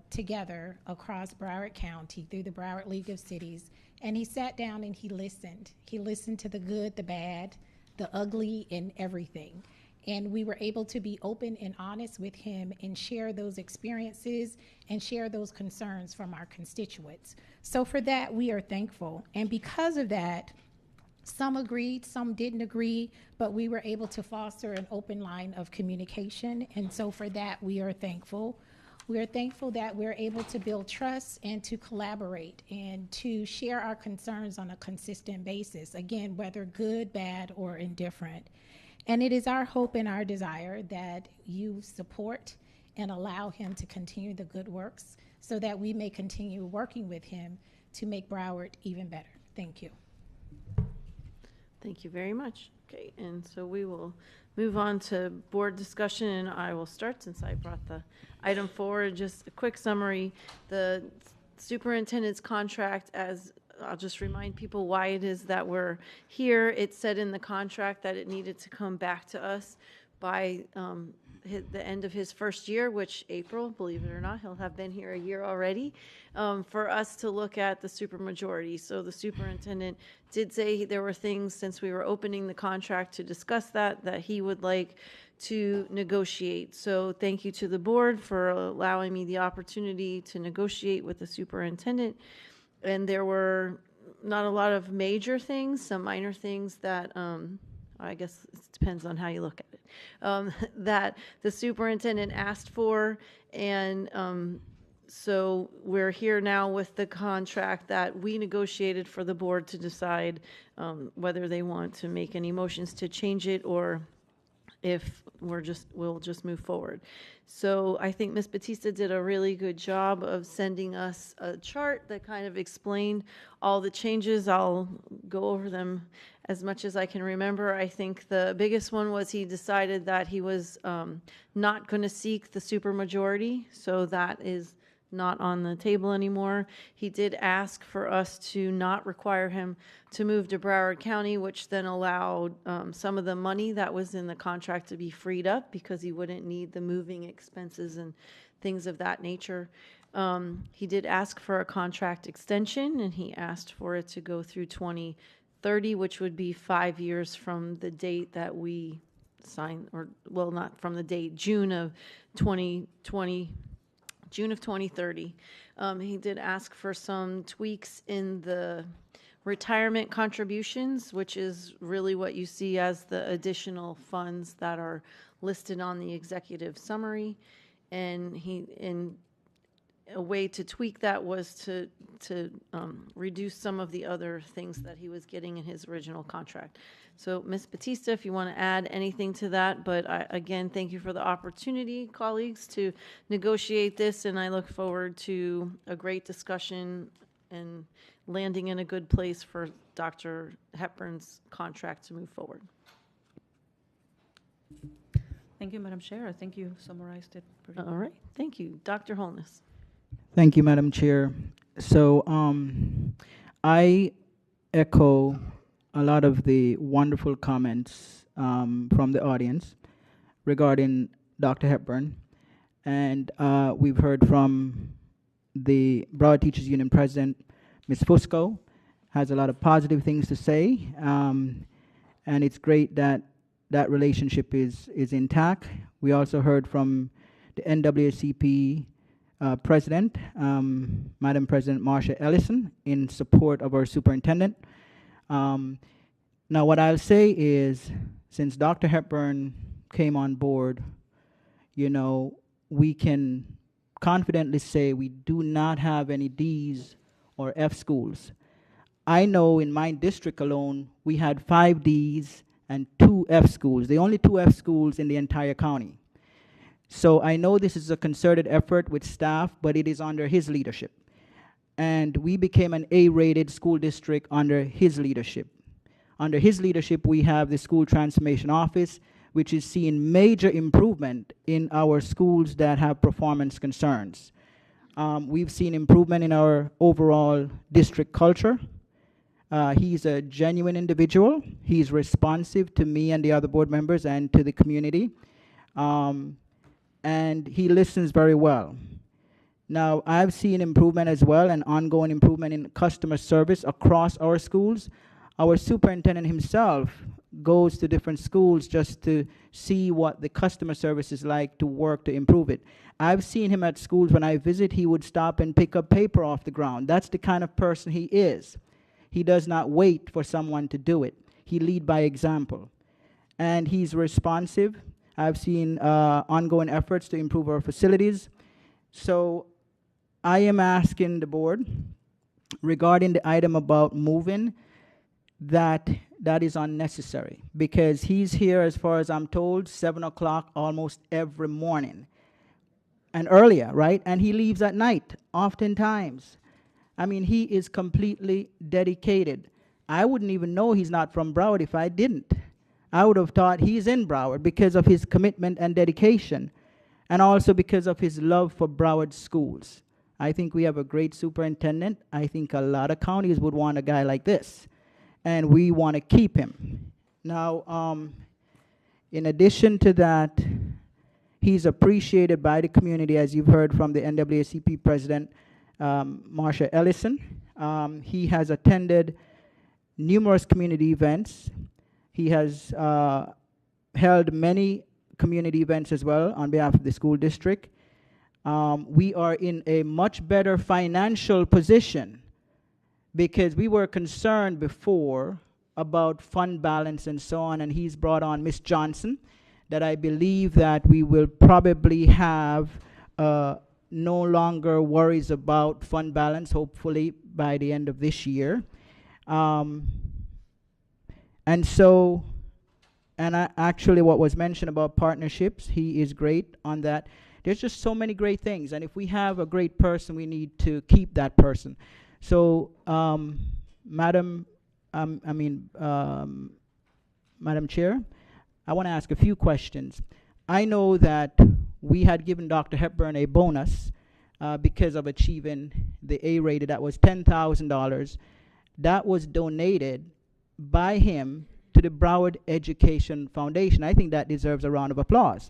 together across Broward County through the Broward League of Cities, and he sat down and he listened. He listened to the good, the bad, the ugly, and everything. And we were able to be open and honest with him and share those experiences and share those concerns from our constituents. So for that, we are thankful. And because of that, some agreed, some didn't agree, but we were able to foster an open line of communication. And so for that, we are thankful. We are thankful that we're able to build trust and to collaborate and to share our concerns on a consistent basis, again, whether good, bad, or indifferent. And it is our hope and our desire that you support and allow him to continue the good works so that we may continue working with him to make Broward even better. Thank you. Thank you very much. Okay, and so we will move on to board discussion, and I will start since I brought the item forward. Just a quick summary. The superintendent's contract, as I'll just remind people why it is that we're here. It said in the contract that it needed to come back to us by the end of his first year, which April, believe it or not, he'll have been here a year already, for us to look at the supermajority. So the superintendent did say there were things, since we were opening the contract to discuss that he would like to negotiate. So thank you to the board for allowing me the opportunity to negotiate with the superintendent. And there were not a lot of major things, some minor things that I guess it depends on how you look at it, that the superintendent asked for. And so we're here now with the contract that we negotiated for the board to decide whether they want to make any motions to change it or if we'll just move forward. So I think Ms. Batista did a really good job of sending us a chart that kind of explained all the changes. I'll go over them as much as I can remember. I think the biggest one was he decided that he was not going to seek the supermajority, so that is not on the table anymore. He did ask for us to not require him to move to Broward County, which then allowed some of the money that was in the contract to be freed up because he wouldn't need the moving expenses and things of that nature. He did ask for a contract extension, and he asked for it to go through 2030, which would be 5 years from the date that we signed, or well, not from the date, June of 2020. June of 2030. He did ask for some tweaks in the retirement contributions, which is really what you see as the additional funds that are listed on the executive summary. And a way to tweak that was to reduce some of the other things that he was getting in his original contract. So Ms. Batista, if you want to add anything to that, but again, thank you for the opportunity, colleagues, to negotiate this, and I look forward to a great discussion and landing in a good place for Dr. Hepburn's contract to move forward. Thank you, Madam Chair. I think you summarized it pretty well. All right, thank you. Dr. Holness. Thank you, Madam Chair. So I echo a lot of the wonderful comments from the audience regarding Dr. Hepburn. And we've heard from the Broward Teachers Union President, Ms. Fusco, has a lot of positive things to say. And it's great that that relationship is intact. We also heard from the NAACP President, Madam President Marsha Ellison, in support of our superintendent. Now, what I'll say is, since Dr. Hepburn came on board, you know, we can confidently say we do not have any D's or F schools. I know in my district alone, we had 5 D's and 2 F schools, the only 2 F schools in the entire county. So I know this is a concerted effort with staff, but it is under his leadership. And we became an A-rated school district under his leadership. Under his leadership, we have the School Transformation Office, which is seeing major improvement in our schools that have performance concerns. We've seen improvement in our overall district culture. He's a genuine individual. He's responsive to me and the other board members and to the community. And he listens very well. Now, I've seen improvement as well, and ongoing improvement in customer service across our schools. Our superintendent himself goes to different schools just to see what the customer service is like, to work to improve it. I've seen him at schools. When I visit, he would stop and pick up paper off the ground. That's the kind of person he is. He does not wait for someone to do it. He leads by example. And he's responsive. I've seen ongoing efforts to improve our facilities. So I am asking the board, regarding the item about moving, that is unnecessary, because he's here, as far as I'm told, 7 o'clock almost every morning, and earlier, right? And he leaves at night, oftentimes. I mean, he is completely dedicated. I wouldn't even know he's not from Broward if I didn't. I would have thought he's in Broward because of his commitment and dedication, and also because of his love for Broward schools. I think we have a great superintendent. I think a lot of counties would want a guy like this, and we want to keep him. Now, in addition to that, he's appreciated by the community, as you've heard from the NAACP President, Marsha Ellison. He has attended numerous community events. He has held many community events as well on behalf of the school district. We are in a much better financial position, because we were concerned before about fund balance and so on, and he's brought on Ms. Johnson, that I believe that we will probably have no longer worries about fund balance, hopefully by the end of this year. And so, actually what was mentioned about partnerships, he is great on that. There's just so many great things, and if we have a great person, we need to keep that person. So, Madam Chair, I want to ask a few questions. I know that we had given Dr. Hepburn a bonus because of achieving the A-rated. That was $10,000. That was donated by him to the Broward Education Foundation. I think that deserves a round of applause.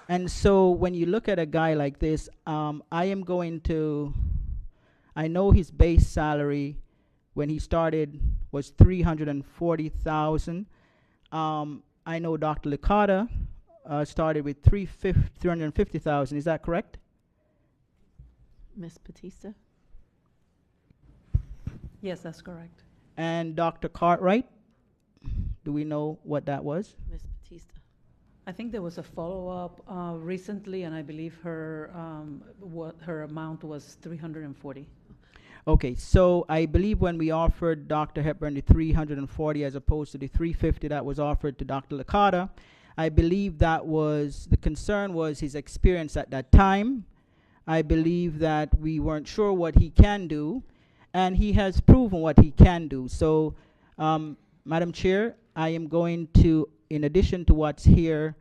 And so when you look at a guy like this, I know his base salary when he started was $340,000. I know Dr. Licata started with $350,000. Is that correct? Ms. Batista? Yes, that's correct. And Dr. Cartwright, do we know what that was? Ms. Batista. I think there was a follow-up recently, and I believe her amount was $340,000. Okay, so I believe when we offered Dr. Hepburn the $340,000 as opposed to the $350,000 that was offered to Dr. Licata, I believe that was, the concern was his experience at that time. I believe that we weren't sure what he can do, and he has proven what he can do. So, Madam Chair, I am going to, in addition to what's here,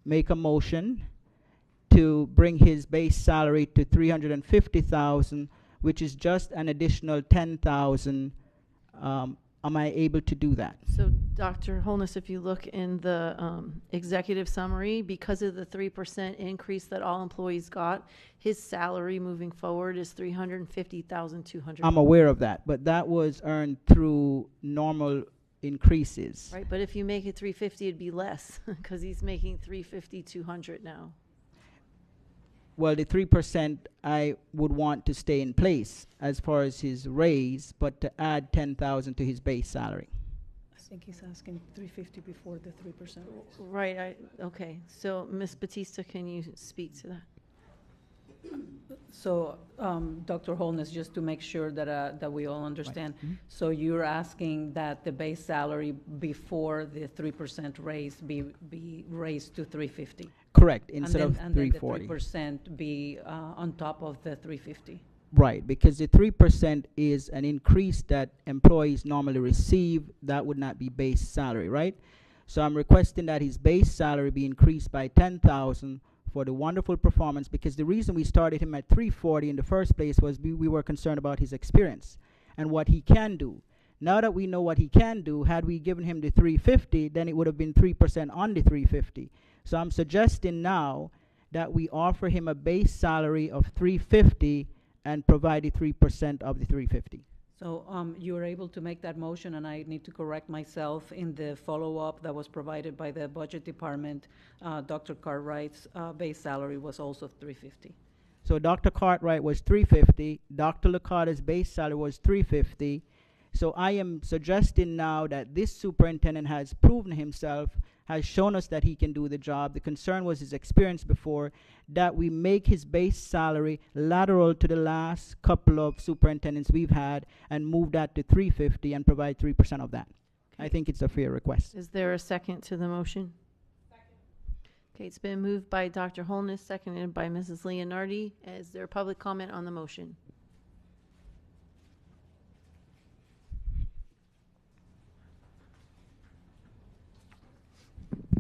make a motion to bring his base salary to $350,000, which is just an additional $10,000 am I able to do that? So, Dr. Holness, if you look in the executive summary, because of the 3% increase that all employees got, his salary moving forward is $350,200. I'm aware of that, but that was earned through normal increases. Right, but if you make it 350, it'd be less because he's making 350,200 now. Well, the 3% I would want to stay in place as far as his raise, but to add 10,000 to his base salary. I think he's asking 350 before the 3%. Right, okay. So, Ms. Batista, can you speak to that? So, Dr. Holness, just to make sure that we all understand, Right. so you're asking that the base salary before the 3% raise be raised to 350? Correct, instead of and then 340. the 3% be on top of the 350? Right, because the 3% is an increase that employees normally receive. That would not be base salary, right? So I'm requesting that his base salary be increased by 10,000 for the wonderful performance, because the reason we started him at 340 in the first place was we were concerned about his experience and what he can do. Now that we know what he can do, had we given him the 350, then it would have been 3% on the 350. So I'm suggesting now that we offer him a base salary of 350 and provide the 3% of the 350. So you were able to make that motion, and I need to correct myself. In the follow-up that was provided by the Budget Department, Dr. Cartwright's base salary was also 350. So Dr. Cartwright was 350, Dr. Licata's base salary was 350. So I am suggesting now that this superintendent has proven himself, has shown us that he can do the job. The concern was his experience before, that we make his base salary lateral to the last couple of superintendents we've had and move that to 350 and provide 3% of that. Okay. I think it's a fair request. Is there a second to the motion? Second. Okay, it's been moved by Dr. Holness, seconded by Mrs. Leonardi. Is there public comment on the motion?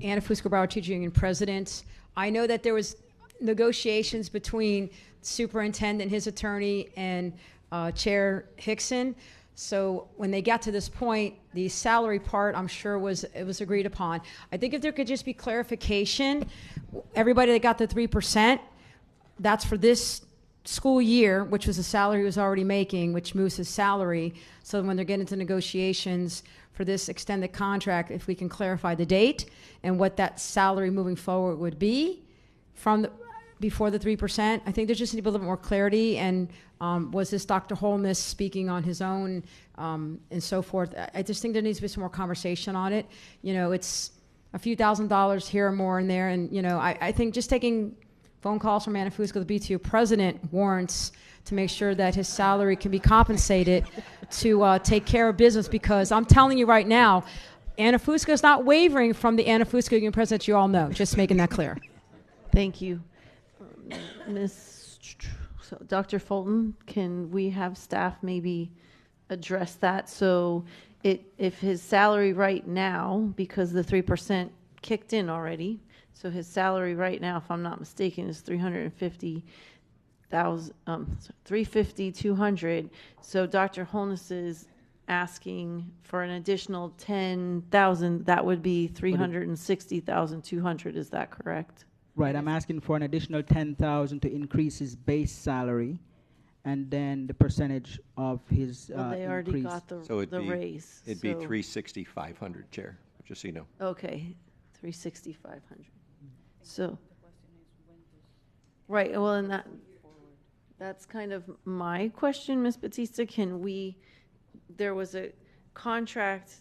Anna Fusco Broward Teacher Union President. I know that there was negotiations between superintendent, his attorney, and Chair Hickson. So when they got to this point, the salary part, I'm sure was agreed upon. I think if there could just be clarification, everybody that got the 3%, that's for this school year, which was the salary he was already making, which moves his salary. So when they're getting into negotiations for this extended contract, if we can clarify the date and what that salary moving forward would be from before the 3%, I think there just needs to be a little bit more clarity. And was this Dr. Holness speaking on his own and so forth? I just think there needs to be some more conversation on it. You know, it's a few $1,000s here or more in there. And, you know, I think just taking phone calls from Anna Fusco, the BTU president, warrants to make sure that his salary can be compensated to take care of business, because I'm telling you right now, Anna Fusco is not wavering from the Anna Fusco Union president you all know. Just making that clear. Thank you. So Dr. Fulton, can we have staff maybe address that? So if his salary right now, because the 3% kicked in already, so his salary right now, if I'm not mistaken, is $350,200. So Dr. Holness is asking for an additional 10,000. That would be 360,200. Is that correct? Right, I'm asking for an additional 10,000 to increase his base salary, and then the percentage of his Well, they already increase. got the So raise. it'd be 360,500, Chair, just so you know. Okay, 360,500. So, right, well, and that's kind of my question, Ms. Batista. There was a contract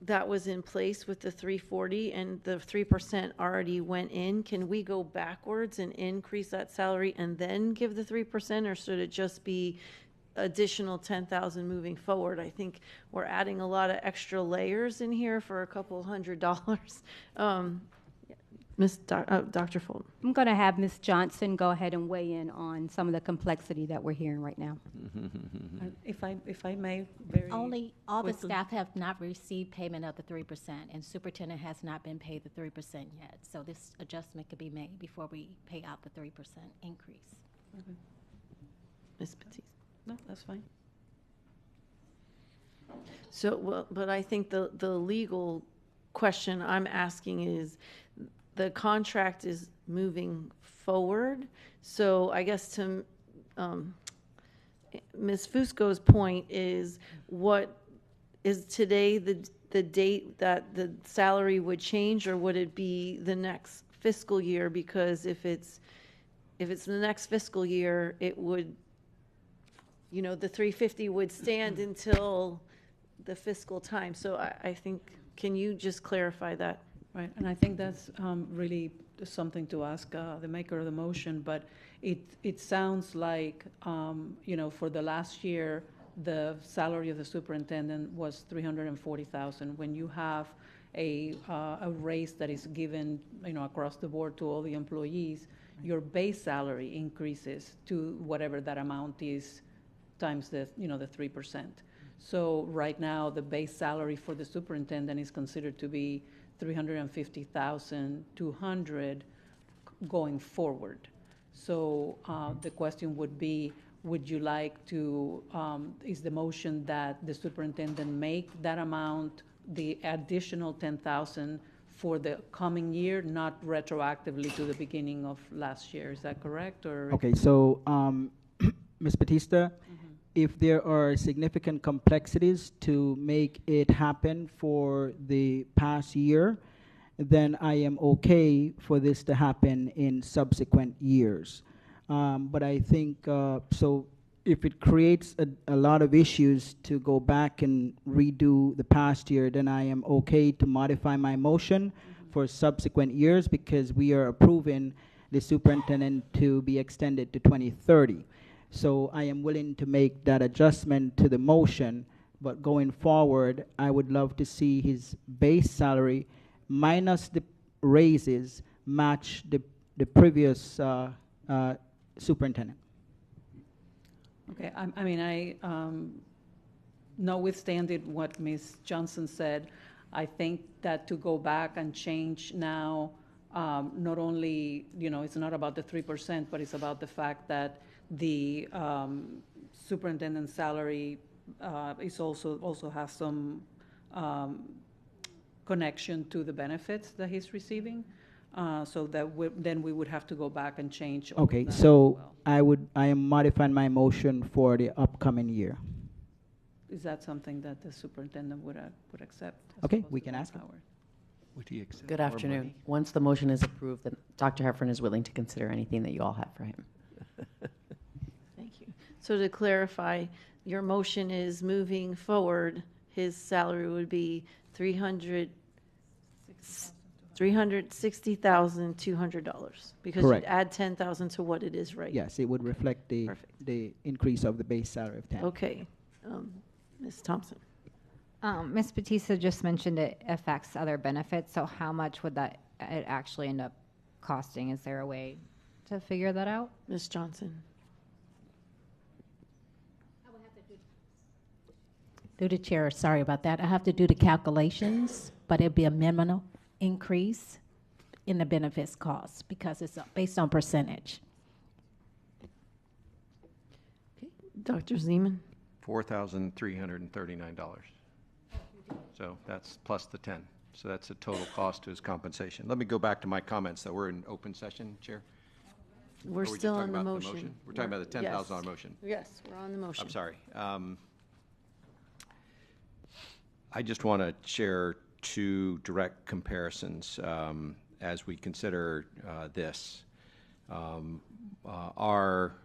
that was in place with the 340 and the 3% already went in. Can we go backwards and increase that salary and then give the 3%, or should it just be additional 10,000 moving forward? I think we're adding a lot of extra layers in here for a couple $100. Dr. Fulton. I'm going to have Ms. Johnson go ahead and weigh in on some of the complexity that we're hearing right now. If I may, All the quickly. staff have not received payment of the 3%, and superintendent has not been paid the 3% yet. So this adjustment could be made before we pay out the 3% increase. Ms. Batista. No, that's fine. So, well, but I think the legal question I'm asking is, the contract is moving forward. So I guess to Ms. Fusco's point is, what is today the date that the salary would change, or would it be the next fiscal year? Because if it's the next fiscal year, it would, the 350 would stand until the fiscal time. So I think, can you just clarify that? Right, and I think that's really something to ask the maker of the motion, but it sounds like, for the last year, the salary of the superintendent was $340,000. When you have a raise that is given, across the board to all the employees, your base salary increases to whatever that amount is times the 3%. So right now, the base salary for the superintendent is considered to be $350,200 going forward. So the question would be, would you like to, is the motion that the superintendent make that amount, the additional $10,000 for the coming year, not retroactively to the beginning of last year? Is that correct? Or Okay, so Ms. Batista, if there are significant complexities to make it happen for the past year, then I am okay for this to happen in subsequent years. But I think, so if it creates a lot of issues to go back and redo the past year, then I am okay to modify my motion for subsequent years, because we are approving the superintendent to be extended to 2030. So I am willing to make that adjustment to the motion, but going forward, I would love to see his base salary minus the raises match the previous superintendent. Okay, I notwithstanding what Ms. Johnson said, I think that to go back and change now, not only, it's not about the 3%, but it's about the fact that the superintendent's salary is also has some connection to the benefits that he's receiving. So that then we would have to go back and change all Okay, of that so as well. I am modifying my motion for the upcoming year. Is that something that the superintendent would accept? Okay, we can ask him. Would he accept Good more afternoon. money? Once the motion is approved, then Dr. Heffron is willing to consider anything that you all have for him. Thank you. So to clarify, your motion is moving forward, his salary would be $360,200, because Correct. you'd add $10,000 to what it is right now. Yes, it would reflect the increase of the base salary of 10. Okay. Ms. Thompson. Ms. Batista just mentioned it affects other benefits, so how much would that it actually end up costing? Is there a way to figure that out? Ms. Johnson. Through the chair, sorry about that. I have to do the calculations, but it'd be a minimal increase in the benefits cost because it's based on percentage. Okay. Dr. Zeman. $4,339. So that's plus the 10. So that's the total cost to his compensation. Let me go back to my comments, though. We're in open session, Chair? We're Or we just still talking on the about motion. We're talking about the $10,000 Yes. motion. Yes, we're on the motion. I'm sorry. I just want to share two direct comparisons as we consider this. Our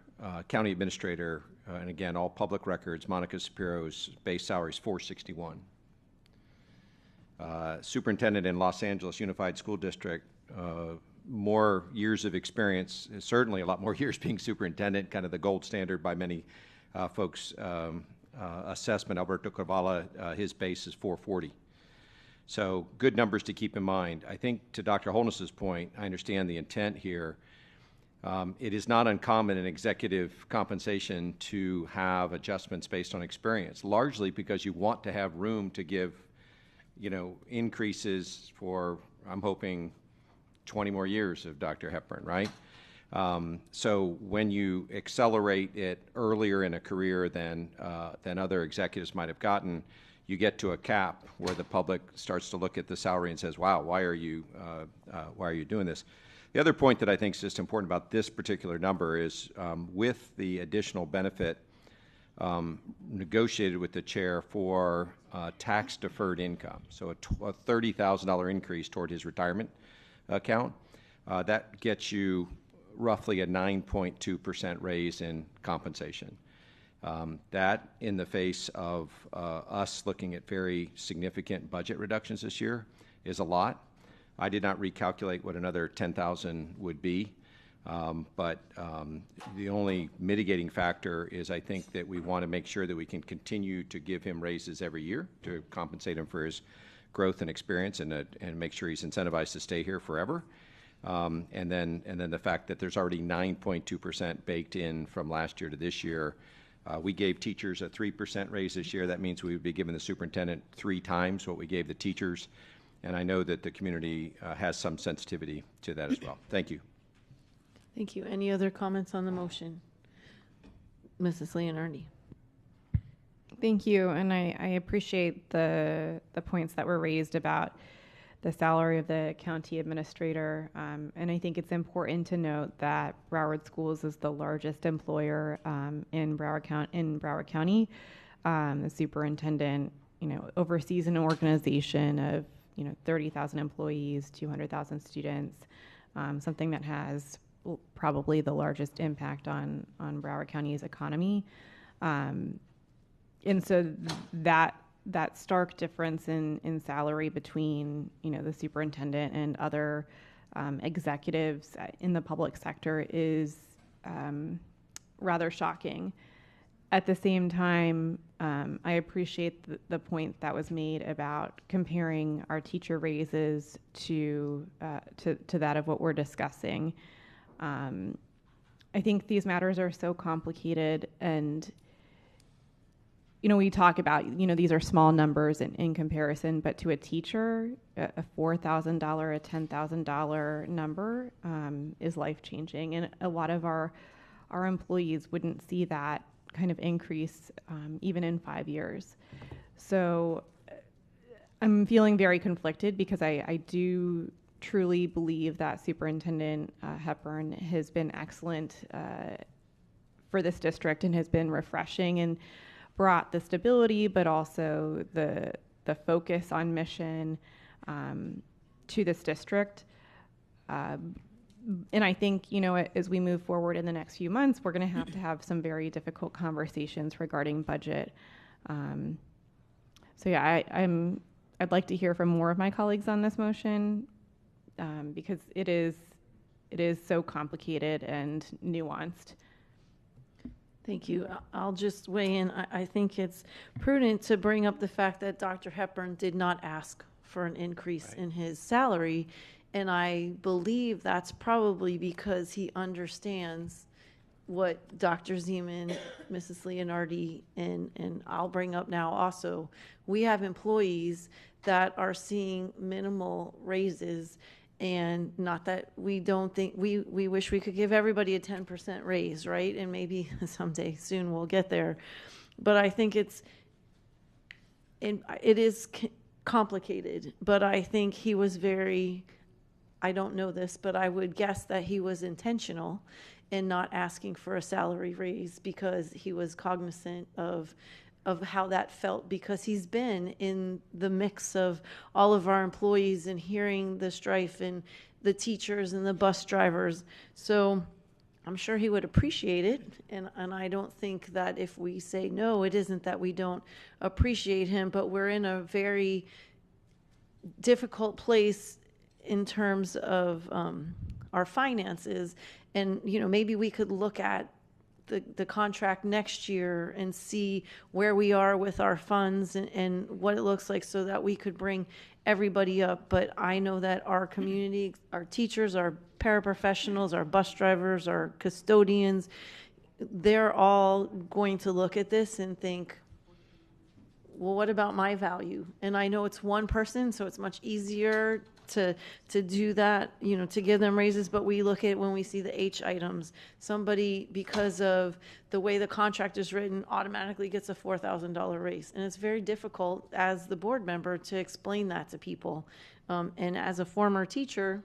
county administrator, and again, all public records, Monica Shapiro's base salary is $461. Superintendent in Los Angeles Unified School District, more years of experience, certainly a lot more years being superintendent, kind of the gold standard by many folks' assessment. Alberto Cavala, his base is $440. So good numbers to keep in mind. I think to Dr. Holness's point, I understand the intent here. It is not uncommon in executive compensation to have adjustments based on experience, largely because you want to have room to give, increases for, I'm hoping, 20 more years of Dr. Hepburn, right? So when you accelerate it earlier in a career than other executives might have gotten, you get to a cap where the public starts to look at the salary and says, wow, why are you doing this? The other point that I think is just important about this particular number is with the additional benefit negotiated with the chair for tax-deferred income, so a $30,000 increase toward his retirement account, that gets you roughly a 9.2% raise in compensation. That, in the face of us looking at very significant budget reductions this year, is a lot. I did not recalculate what another 10,000 would be, but the only mitigating factor is I think that we want to make sure that we can continue to give him raises every year to compensate him for his growth and experience and make sure he's incentivized to stay here forever. And then the fact that there's already 9.2% baked in from last year to this year. We gave teachers a 3% raise this year. That means we would be giving the superintendent 3 times what we gave the teachers. And I know that the community has some sensitivity to that as well. Thank you. Thank you. Any other comments on the motion? Mrs. Leonardi. Thank you, and I appreciate the points that were raised about the salary of the county administrator, and I think it's important to note that Broward Schools is the largest employer in Broward County. The superintendent, oversees an organization of 30,000 employees, 200,000 students, something that has probably the largest impact on Broward County's economy. And so that stark difference in salary between, the superintendent and other executives in the public sector is rather shocking. At the same time, I appreciate the point that was made about comparing our teacher raises to that of what we're discussing. I think these matters are so complicated, and we talk about these are small numbers in comparison, but to a teacher, a $4,000, a $10,000 number is life changing, and a lot of our employees wouldn't see that kind of increase even in 5 years. So I'm feeling very conflicted because I do truly believe that Superintendent Hepburn has been excellent for this district and has been refreshing and brought the stability, but also the focus on mission to this district. And I think, as we move forward in the next few months, we're going to have some very difficult conversations regarding budget. So yeah, I'd like to hear from more of my colleagues on this motion because it is so complicated and nuanced. Thank you. I'll just weigh in. I think it's prudent to bring up the fact that Dr. Hepburn did not ask for an increase in his salary. And I believe that's probably because he understands what Dr. Zeman, Mrs. Leonardi, and I'll bring up now also. We have employees that are seeing minimal raises, and not that we don't think, we wish we could give everybody a 10% raise, right? And maybe someday soon we'll get there. But I think it is complicated, but I think he was I don't know this, but I would guess that he was intentional in not asking for a salary raise because he was cognizant of how that felt, because he's been in the mix of all of our employees and hearing the strife and the teachers and the bus drivers. So I'm sure he would appreciate it. And I don't think that if we say no, it isn't that we don't appreciate him, but we're in a very difficult place in terms of our finances. And, maybe we could look at the contract next year and see where we are with our funds and what it looks like so that we could bring everybody up. But I know that our community, our teachers, our paraprofessionals, our bus drivers, our custodians, they're all going to look at this and think, well, what about my value? And I know it's one person, so it's much easier to do that, to give them raises, but we look at when we see the H items, somebody, because of the way the contract is written, automatically gets a $4,000 raise. And it's very difficult as the board member to explain that to people. And as a former teacher,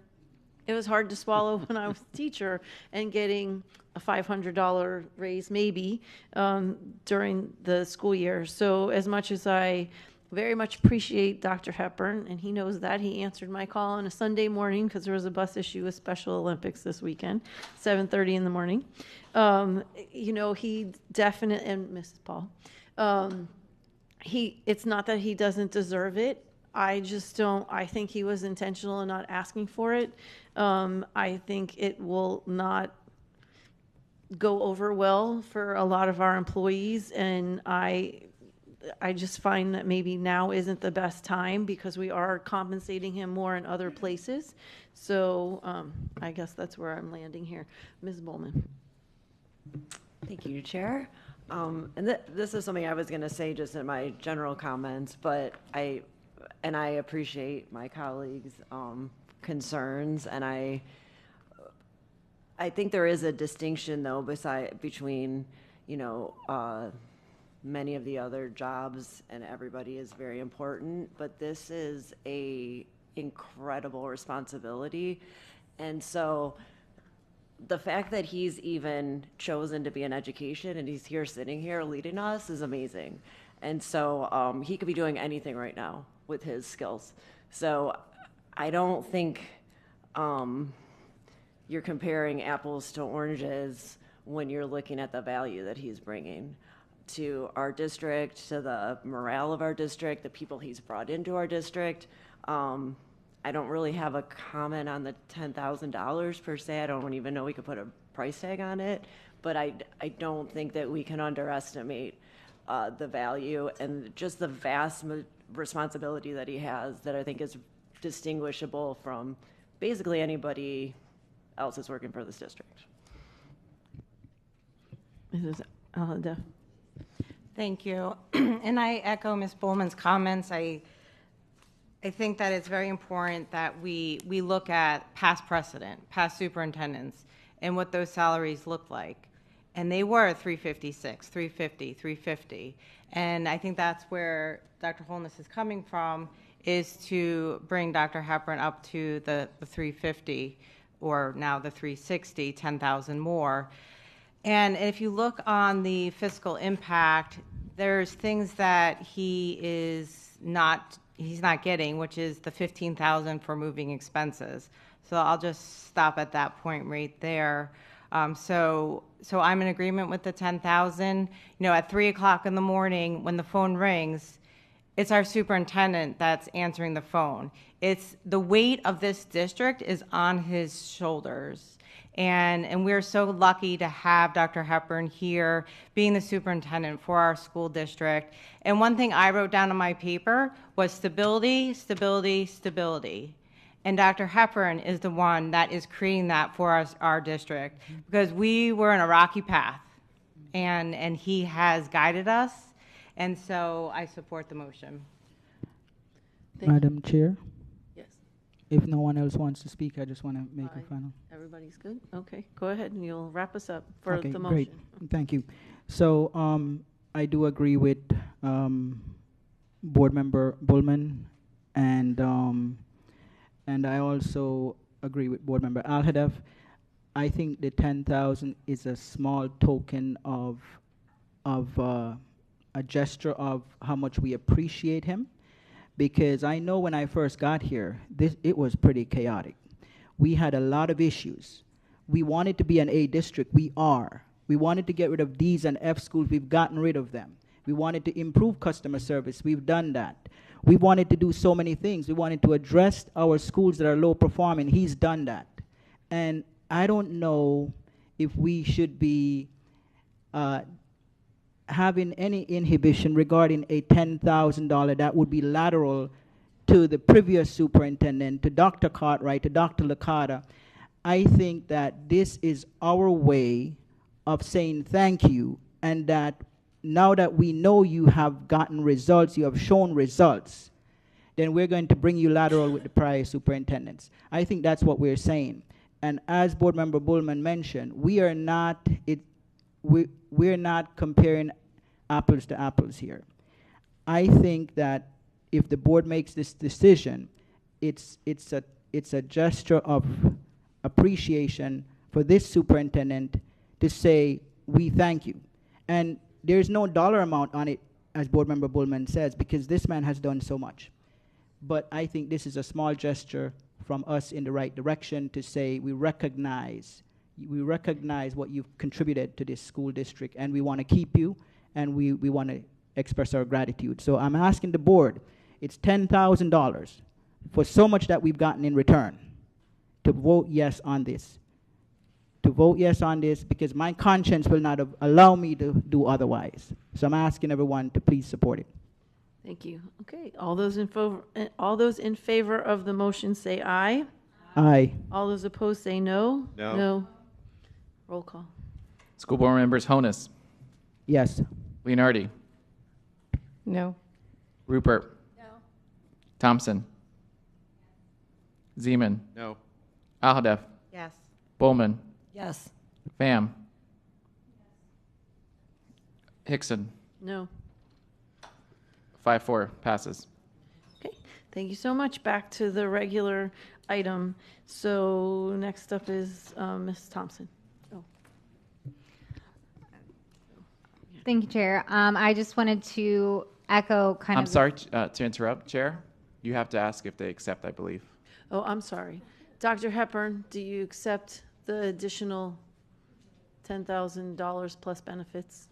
it was hard to swallow when I was a teacher and getting a $500 raise maybe during the school year. So as much as I very much appreciate Dr. Hepburn, and he knows that, he answered my call on a Sunday morning because there was a bus issue with Special Olympics this weekend, 7:30 in the morning. He definitely, and Mrs. Paul, it's not that he doesn't deserve it. I just don't, I think he was intentional in not asking for it. I think it will not go over well for a lot of our employees, and I just find that maybe now isn't the best time because we are compensating him more in other places. So I guess that's where I'm landing here. Ms. Bowman. Thank you, Chair. And this is something I was going to say just in my general comments, but I appreciate my colleagues' concerns, and I think there is a distinction though between many of the other jobs, and everybody is very important, but this is a incredible responsibility. And so the fact that he's even chosen to be in education and he's here sitting here leading us is amazing. And so he could be doing anything right now with his skills. So I don't think you're comparing apples to oranges when you're looking at the value that he's bringing to our district, to the morale of our district, the people he's brought into our district. I don't really have a comment on the $10,000 per se. I don't even know we could put a price tag on it, but I don't think that we can underestimate the value and just the vast responsibility that he has that I think is distinguishable from basically anybody else that's working for this district. Mrs. Alada. Thank you. And I echo Ms. Bowman's comments. I think that it's very important that we look at past precedent, past superintendents, and what those salaries look like. And they were 356, 350, 350. And I think that's where Dr. Holness is coming from, is to bring Dr. Hepburn up to the 350, or now the 360, 10,000 more. And if you look on the fiscal impact, there's things that he's not getting, which is the $15,000 for moving expenses. So I'll just stop at that point right there. So I'm in agreement with the 10,000. At 3 o'clock in the morning when the phone rings, it's our superintendent that's answering the phone. It's the weight of this district is on his shoulders. And we're so lucky to have Dr. Hepburn here being the superintendent for our school district. And one thing I wrote down on my paper was stability, stability, stability. And Dr. Hepburn is the one that is creating that for our district, because we were in a rocky path, and he has guided us. And so I support the motion. Madam Chair? Yes. If no one else wants to speak, I just want to make a final. Everybody's good? Okay, go ahead and you'll wrap us up for the motion. Great. Thank you. So I do agree with Board Member Bullman, and I also agree with Board Member Al-Hadaf. I think the 10,000 is a small token of a gesture of how much we appreciate him, because I know when I first got here, it was pretty chaotic. We had a lot of issues. We wanted to be an A district. We are. We wanted to get rid of D's and F schools. We've gotten rid of them. We wanted to improve customer service. We've done that. We wanted to do so many things. We wanted to address our schools that are low performing. He's done that. And I don't know if we should be having any inhibition regarding a $10,000 that would be lateral to the previous superintendent, to Dr. Cartwright, to Dr. Licata. I think that this is our way of saying thank you, and that now that we know you have gotten results, you have shown results, then we're going to bring you lateral with the prior superintendents. I think that's what we're saying. And as Board Member Bullman mentioned, we're not comparing apples to apples here. I think that if the board makes this decision, it's a gesture of appreciation for this superintendent to say, we thank you. And there's no dollar amount on it, as Board Member Bullman says, because this man has done so much. But I think this is a small gesture from us in the right direction to say we recognize what you've contributed to this school district, and we want to keep you, and we want to express our gratitude. So I'm asking the board, it's $10,000 for so much that we've gotten in return, to vote yes on this. To vote yes on this, because my conscience will not allow me to do otherwise. So I'm asking everyone to please support it. Thank you. Okay, all those in favor of the motion say aye. Aye. All those opposed say no. No. No. Roll call. School board members Honus, Yes. Leonardi, No. Rupert, No. Thompson, Zeman, No. Alhadeff, Yes. Bowman, Yes. Pham, Hickson, No. 5-4 passes. Okay, thank you so much. Back to the regular item. So next up is Ms. Thompson. Oh. Thank you, Chair. I just wanted to echo kind I'm of. sorry to interrupt, Chair. You have to ask if they accept, I believe. Oh, I'm sorry. Dr. Hepburn, do you accept the additional $10,000 plus benefits?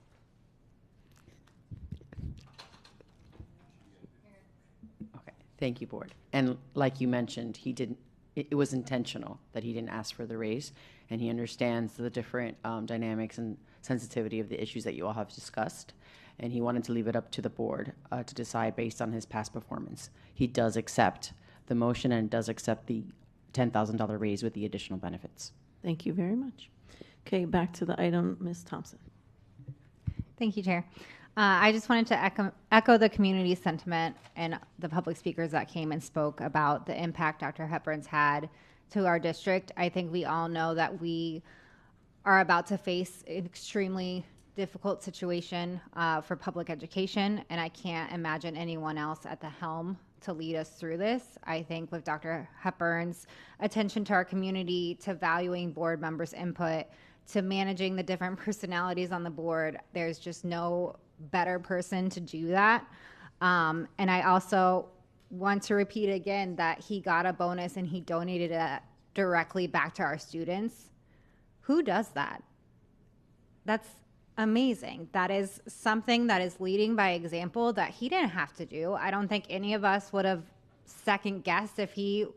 Okay, thank you, board. And like you mentioned, he didn't. It was intentional that he didn't ask for the raise, and he understands the different dynamics and sensitivity of the issues that you all have discussed, and he wanted to leave it up to the board to decide based on his past performance. He does accept the motion and does accept the $10,000 raise with the additional benefits. Thank you very much. Okay, back to the item, Ms. Thompson. Thank you, Chair. I just wanted to echo the community sentiment and the public speakers that came and spoke about the impact Dr. Hepburn's had to our district. I think we all know that we are about to face an extremely difficult situation for public education, and I can't imagine anyone else at the helm to lead us through this. I think with Dr. Hepburn's attention to our community, to valuing board members' input, to managing the different personalities on the board, there's just no better person to do that. And I also want to repeat again that he got a bonus and he donated it directly back to our students. Who does that? That's amazing. That is something that is leading by example that he didn't have to do. I don't think any of us would have second guessed if he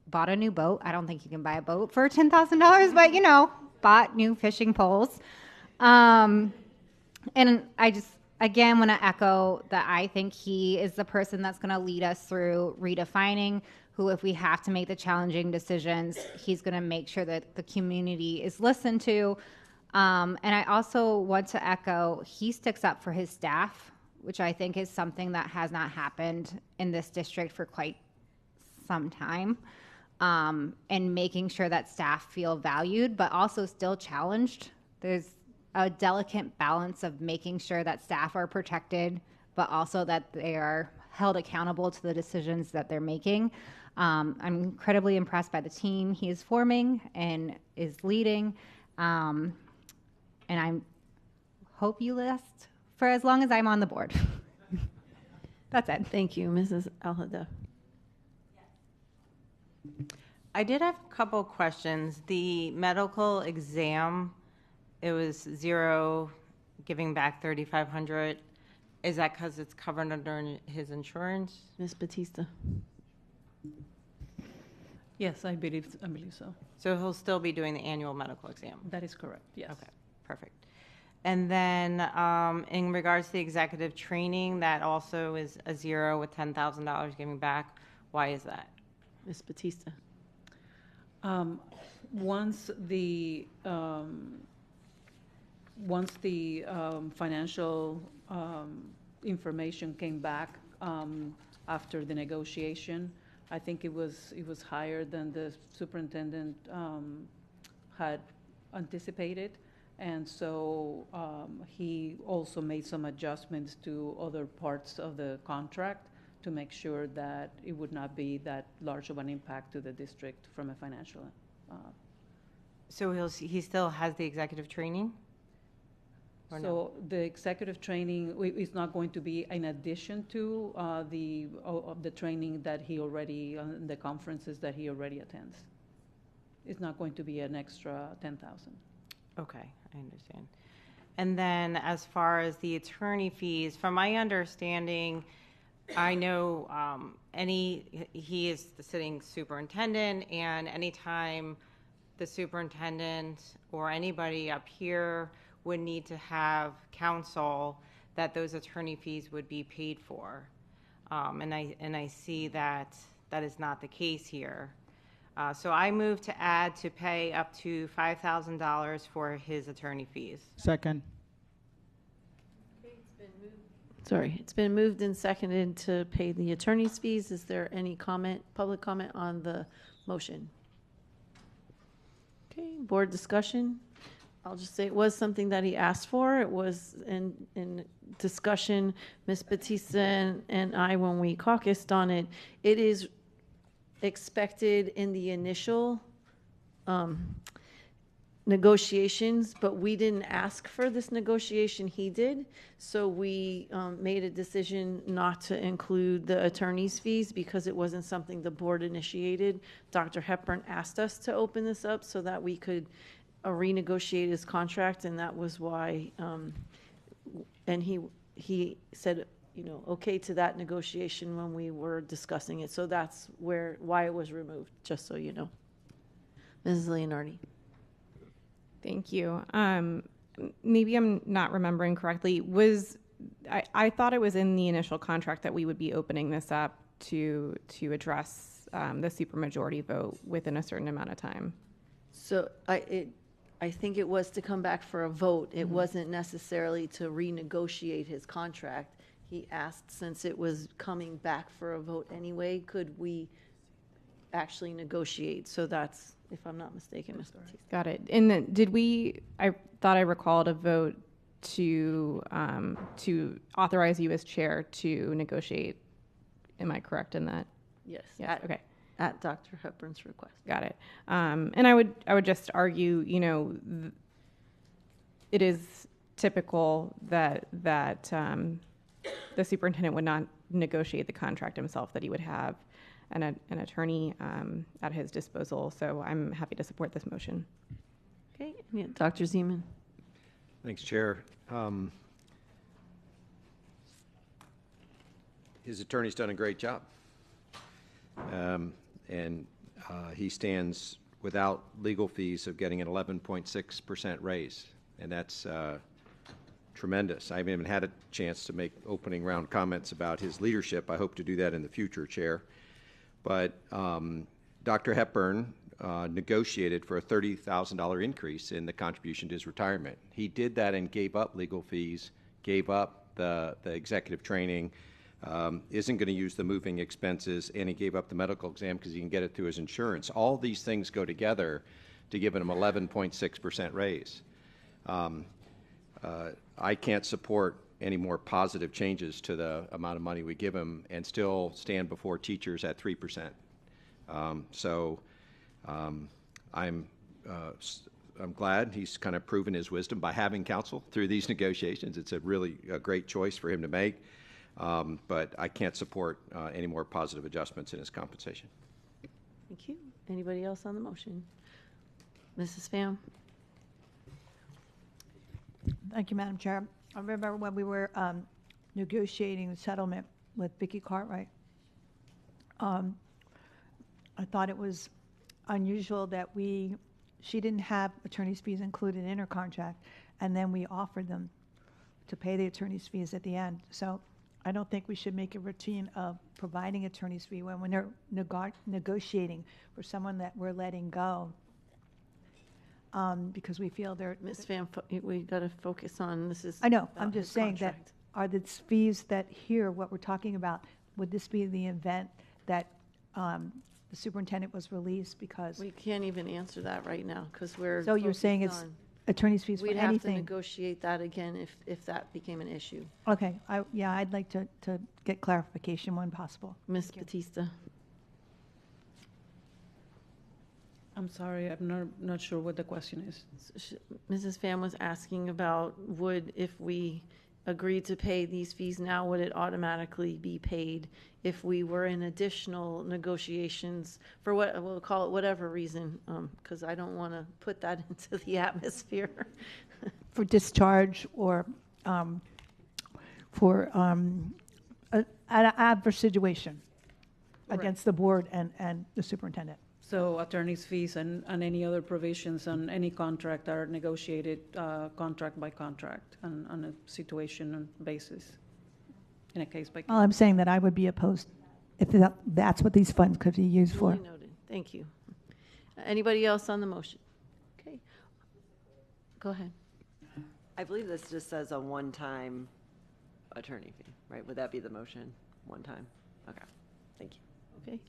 bought a new boat. I don't think you can buy a boat for $10,000, but you know, bought new fishing poles. And I just, again, want to echo that I think he is the person that's going to lead us through redefining who, if we have to make the challenging decisions, he's going to make sure that the community is listened to. And I also want to echo, he sticks up for his staff, which I think is something that has not happened in this district for quite some time. And making sure that staff feel valued, but also still challenged. There's a delicate balance of making sure that staff are protected, but also that they are held accountable to the decisions that they're making. I'm incredibly impressed by the team he is forming and is leading. And I hope you last for as long as I'm on the board. That's it. Thank you, Mrs. Alhadeff. I did have a couple questions. The medical exam, it was 0, giving back $3,500. Is that because it's covered under his insurance? Ms. Batista. Yes, I believe so. So he'll still be doing the annual medical exam? That is correct, yes. Okay, perfect. And then in regards to the executive training, that also is a 0 with $10,000 giving back. Why is that? Ms. Batista. Once the financial information came back, after the negotiation. I think it was higher than the superintendent had anticipated. And so he also made some adjustments to other parts of the contract to make sure that it would not be that large of an impact to the district from a financial. So he still has the executive training? Or So no? the executive training is not going to be in addition to the training that he already, the conferences that he already attends. It's not going to be an extra 10,000. Okay, I understand. And then as far as the attorney fees, from my understanding, I know he is the sitting superintendent, and anytime the superintendent or anybody up here would need to have counsel, that those attorney fees would be paid for. And I see that that is not the case here. So I move to add to pay up to $5,000 for his attorney fees. Second. It's been moved and seconded to pay the attorney's fees. Is there any comment, public comment on the motion? Okay, board discussion. I'll just say it was something that he asked for. It was in discussion, Ms. Batista and I, when we caucused on it, it is expected in the initial negotiations, but we didn't ask for this negotiation, he did. So we made a decision not to include the attorney's fees because it wasn't something the board initiated. Dr. Hepburn asked us to open this up so that we could renegotiate his contract, and that was why, and he said, you know, okay to that negotiation when we were discussing it. So that's why it was removed, just so you know. Mrs. Leonardi. Thank you. Maybe I'm not remembering correctly. I thought it was in the initial contract that we would be opening this up to address the supermajority vote within a certain amount of time. So I think it was to come back for a vote. It wasn't necessarily to renegotiate his contract. He asked, since it was coming back for a vote anyway, could we actually negotiate? So that's, if I'm not mistaken, Ms. Batista. Got it. And then I thought I recalled a vote to authorize you as chair to negotiate. Am I correct in that? Yes. Okay. At Dr. Hepburn's request. Got it. And I would just argue, you know, it is typical that the superintendent would not negotiate the contract himself, that he would have an attorney at his disposal. So I'm happy to support this motion. Okay. Yeah, Dr. Zeman. Thanks, Chair. His attorney's done a great job. And he stands without legal fees of getting an 11.6% raise, and that's tremendous. I haven't even had a chance to make opening round comments about his leadership. I hope to do that in the future, Chair. But Dr. Hepburn negotiated for a $30,000 increase in the contribution to his retirement. He did that and gave up legal fees, gave up the executive training, isn't going to use the moving expenses, and he gave up the medical exam because he can get it through his insurance. All these things go together to give him 11.6% raise. I can't support any more positive changes to the amount of money we give him and still stand before teachers at 3%. I'm glad he's kind of proven his wisdom by having counsel through these negotiations. It's a really great choice for him to make. But I can't support any more positive adjustments in his compensation. Thank you. Anybody else on the motion? Mrs. Pham? Thank you, Madam Chair. I remember when we were negotiating the settlement with Vicki Cartwright. I thought it was unusual that she didn't have attorney's fees included in her contract, and then we offered them to pay the attorney's fees at the end. So I don't think we should make a routine of providing attorney's fee when they're negotiating for someone that we're letting go, because we feel they're. Ms. Pham, we got to focus on this. I know. I'm just saying that are the fees that here what we're talking about would this be the event that the superintendent was released because? We can't even answer that right now because we're. So you're saying focused it's on- attorney's fees for We'd have to anything? negotiate that again if that became an issue. Okay, I'd like to get clarification when possible. Ms. Batista? I'm sorry, I'm not sure what the question is. Mrs. Pham was asking about if we agreed to pay these fees now, would it automatically be paid if we were in additional negotiations for what, we'll call it whatever reason, because I don't want to put that into the atmosphere. For discharge or for an adverse situation against the board and the superintendent. So attorney's fees and any other provisions on any contract are negotiated contract by contract on a situation basis, in a case by case. Well, I'm saying that I would be opposed if that's what these funds could be used for. Duly noted. Thank you. Anybody else on the motion? Okay. Go ahead. I believe this just says a one-time attorney fee, right? Would that be the motion? One time? Okay. Thank you. Okay.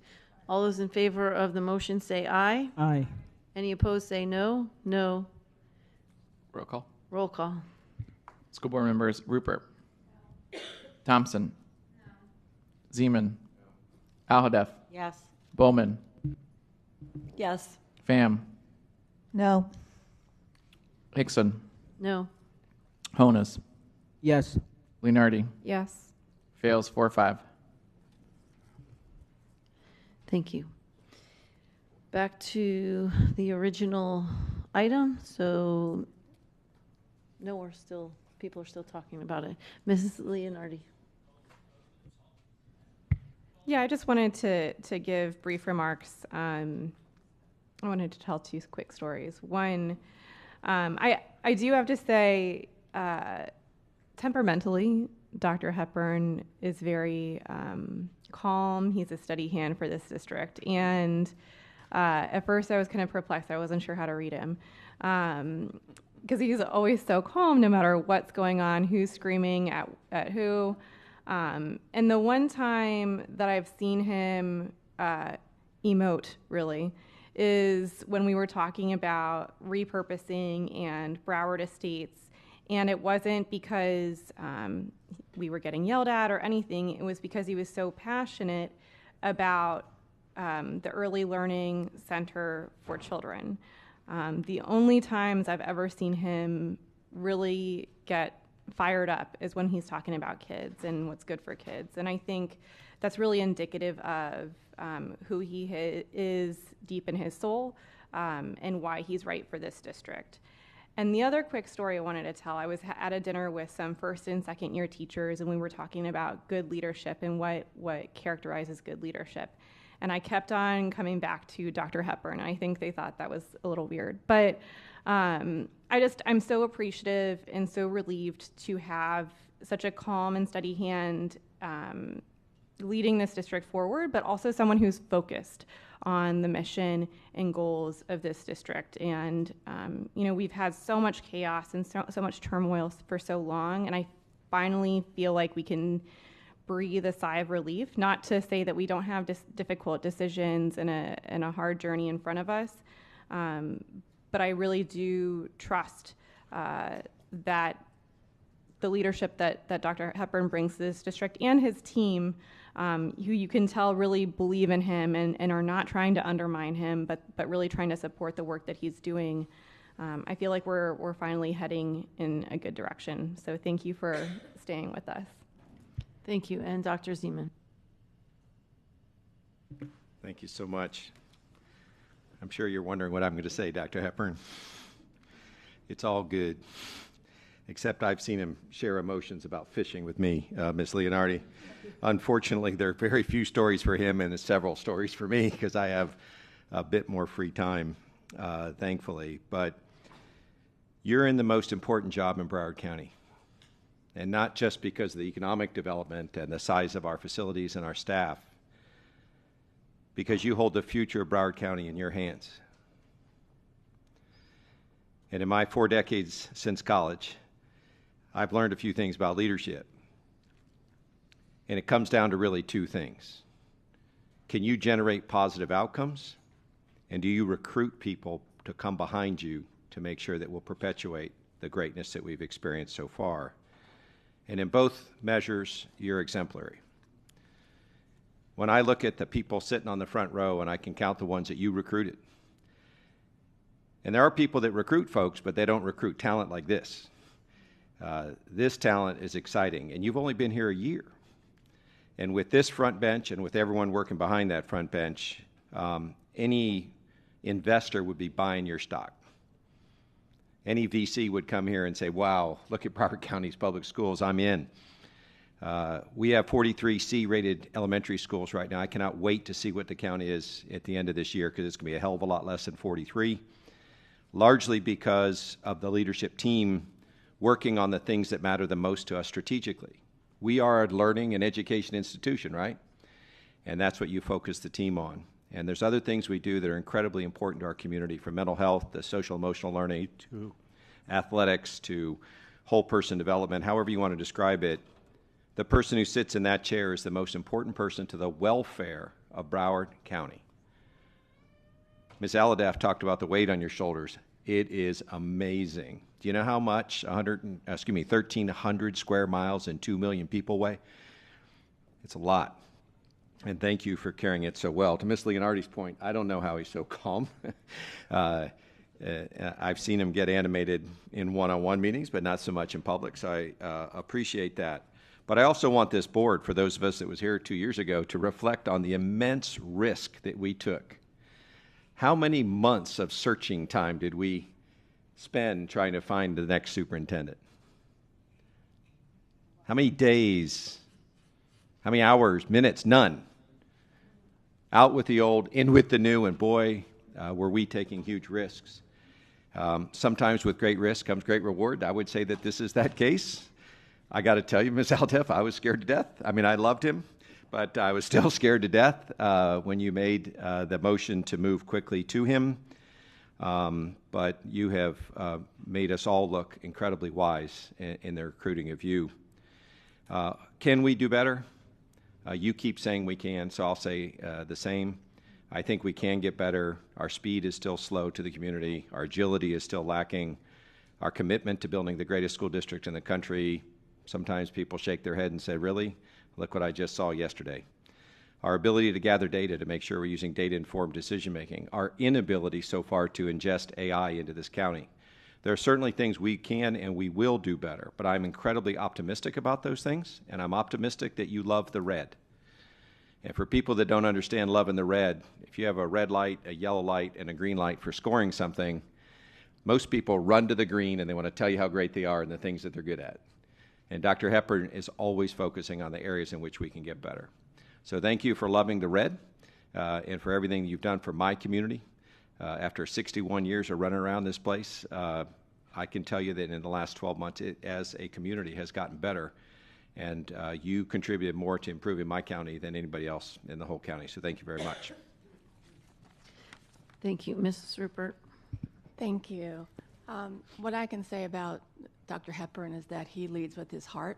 All those in favor of the motion say aye. Aye. Any opposed say no. No. Roll call. Roll call. School board members Rupert. Thompson. Zeman. Alhadeff. Yes. Bowman. Yes. Pham. No. Hickson. No. Honus. Yes. Leonardi. Yes. Fails 4-5. Thank you. Back to the original item. So, no, people are still talking about it. Mrs. Leonardi. Yeah, I just wanted to give brief remarks. I wanted to tell two quick stories. One, I do have to say, temperamentally, Dr. Hepburn is very calm. He's a steady hand for this district. And at first I was kind of perplexed. I wasn't sure how to read him. Because he's always so calm no matter what's going on, who's screaming at who. And the one time that I've seen him emote, really, is when we were talking about repurposing and Broward Estates. And it wasn't because we were getting yelled at or anything. It was because he was so passionate about the Early Learning Center for Children. The only times I've ever seen him really get fired up is when he's talking about kids and what's good for kids. And I think that's really indicative of who he is deep in his soul and why he's right for this district. And the other quick story I wanted to tell, I was at a dinner with some first and second year teachers, and we were talking about good leadership and what characterizes good leadership. And I kept on coming back to Dr. Hepburn. I think they thought that was a little weird. But I'm so appreciative and so relieved to have such a calm and steady hand leading this district forward, but also someone who's focused on the mission and goals of this district. And, we've had so much chaos and so much turmoil for so long, and I finally feel like we can breathe a sigh of relief, not to say that we don't have difficult decisions and a hard journey in front of us, but I really do trust that the leadership that Dr. Hepburn brings to this district and his team, who you can tell really believe in him and are not trying to undermine him, but really trying to support the work that he's doing. I feel like we're finally heading in a good direction. So thank you for staying with us. Thank you. And Dr. Zeman. Thank you so much. I'm sure you're wondering what I'm going to say, Dr. Hepburn. It's all good, except I've seen him share emotions about fishing with me, Ms. Leonardi. Unfortunately, there are very few stories for him and several stories for me because I have a bit more free time, thankfully. But you're in the most important job in Broward County, and not just because of the economic development and the size of our facilities and our staff, because you hold the future of Broward County in your hands. And in my 4 decades since college, I've learned a few things about leadership. And it comes down to really two things. Can you generate positive outcomes? And do you recruit people to come behind you to make sure that we'll perpetuate the greatness that we've experienced so far? And in both measures, you're exemplary. When I look at the people sitting on the front row, and I can count the ones that you recruited, and there are people that recruit folks, but they don't recruit talent like this. This talent is exciting, and you've only been here a year. And with this front bench and with everyone working behind that front bench, any investor would be buying your stock. Any VC would come here and say, wow, look at Broward County's public schools, I'm in. We have 43 C-rated elementary schools right now. I cannot wait to see what the count is at the end of this year, because it's going to be a hell of a lot less than 43, largely because of the leadership team working on the things that matter the most to us strategically. We are a learning and education institution, right? And that's what you focus the team on. And there's other things we do that are incredibly important to our community, from mental health to social emotional learning to athletics to whole person development, however you want to describe it. The person who sits in that chair is the most important person to the welfare of Broward County. Ms. Aladaff talked about the weight on your shoulders. It is amazing. Do you know how much 1,300 square miles and 2 million people weigh? It's a lot. And thank you for carrying it so well. To Ms. Leonardi's point, I don't know how he's so calm. I've seen him get animated in one-on-one meetings, but not so much in public, so I appreciate that. But I also want this board, for those of us that was here 2 years ago, to reflect on the immense risk that we took. How many months of searching time did we spend trying to find the next superintendent? How many days? How many hours, minutes? None. Out with the old, in with the new, and boy, were we taking huge risks. Sometimes with great risk comes great reward. I would say that this is that case. I got to tell you, Ms. Aldeff, I was scared to death. I mean, I loved him, but I was still scared to death when you made the motion to move quickly to him. But you have made us all look incredibly wise in the recruiting of you. Can we do better? You keep saying we can, so I'll say the same. I think we can get better. Our speed is still slow to the community. Our agility is still lacking. Our commitment to building the greatest school district in the country, sometimes people shake their head and say, really? Look what I just saw yesterday. Our ability to gather data to make sure we're using data-informed decision-making. Our inability so far to ingest AI into this county. There are certainly things we can and we will do better, but I'm incredibly optimistic about those things, and I'm optimistic that you love the red. And for people that don't understand love in the red, if you have a red light, a yellow light, and a green light for scoring something, most people run to the green and they want to tell you how great they are and the things that they're good at. And Dr. Hepburn is always focusing on the areas in which we can get better. So thank you for loving the red and for everything you've done for my community. After 61 years of running around this place, I can tell you that in the last 12 months, it as a community has gotten better. And you contributed more to improving my county than anybody else in the whole county. So thank you very much. Thank you. Mrs. Rupert. Thank you. What I can say about Dr. Hepburn is that he leads with his heart.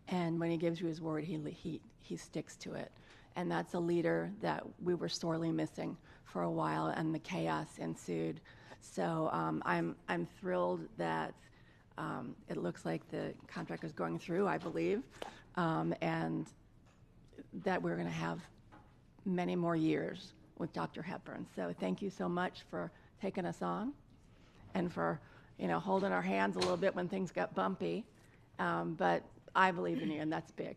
And when he gives you his word, he sticks to it. And that's a leader that we were sorely missing for a while, and the chaos ensued. So I'm thrilled that it looks like the contract is going through, I believe, and that we're going to have many more years with Dr. Hepburn. So thank you so much for taking us on and for holding our hands a little bit when things got bumpy. But I believe in you, and that's big.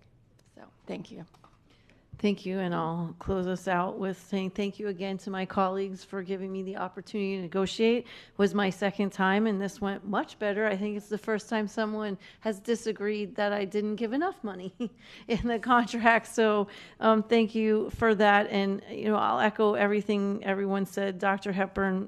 So thank you. Thank you, and I'll close us out with saying thank you again to my colleagues for giving me the opportunity to negotiate. It was my second time, and this went much better. I think it's the first time someone has disagreed that I didn't give enough money in the contract. So thank you for that, and I'll echo everything everyone said. Dr. Hepburn,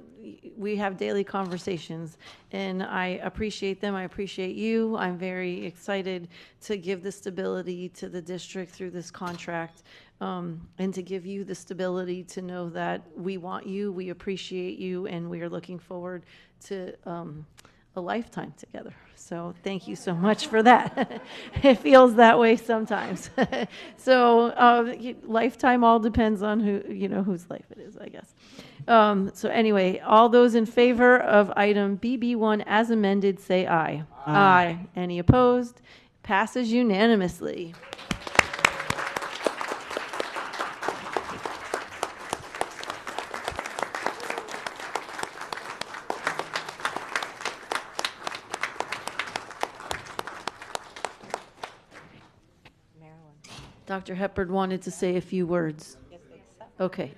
we have daily conversations, and I appreciate them. I appreciate you. I'm very excited to give the stability to the district through this contract, and to give you the stability to know that we want you, we appreciate you, and we are looking forward to a lifetime together. So thank you so much for that. It feels that way sometimes. So lifetime all depends on whose life it is, I guess. So anyway, all those in favor of item BB1 as amended, say aye. Aye. Any opposed? Passes unanimously. Dr. Hepburn wanted to say a few words. Okay.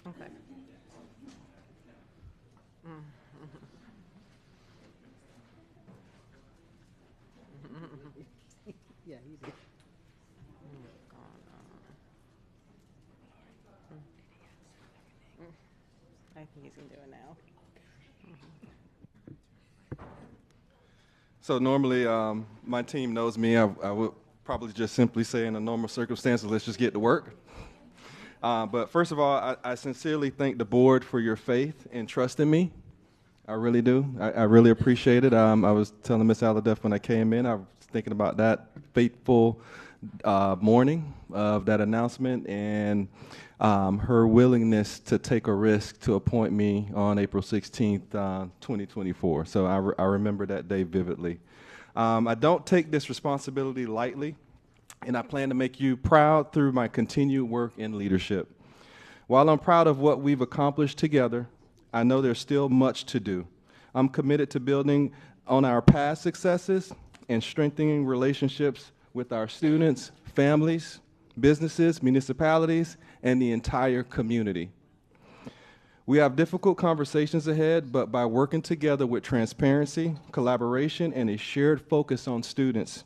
Okay. Yeah, he's good. I think he's going to do it now. So normally, my team knows me. I would probably just simply say in a normal circumstances, let's just get to work. But first of all, I sincerely thank the board for your faith and trust in me. I really do. I really appreciate it. I was telling Ms. Alladef when I came in, I was thinking about that fateful morning of that announcement and her willingness to take a risk to appoint me on April 16th, 2024. So I remember that day vividly. I don't take this responsibility lightly, and I plan to make you proud through my continued work in leadership. While I'm proud of what we've accomplished together, I know there's still much to do. I'm committed to building on our past successes and strengthening relationships with our students, families, businesses, municipalities, and the entire community. We have difficult conversations ahead, but by working together with transparency, collaboration, and a shared focus on students,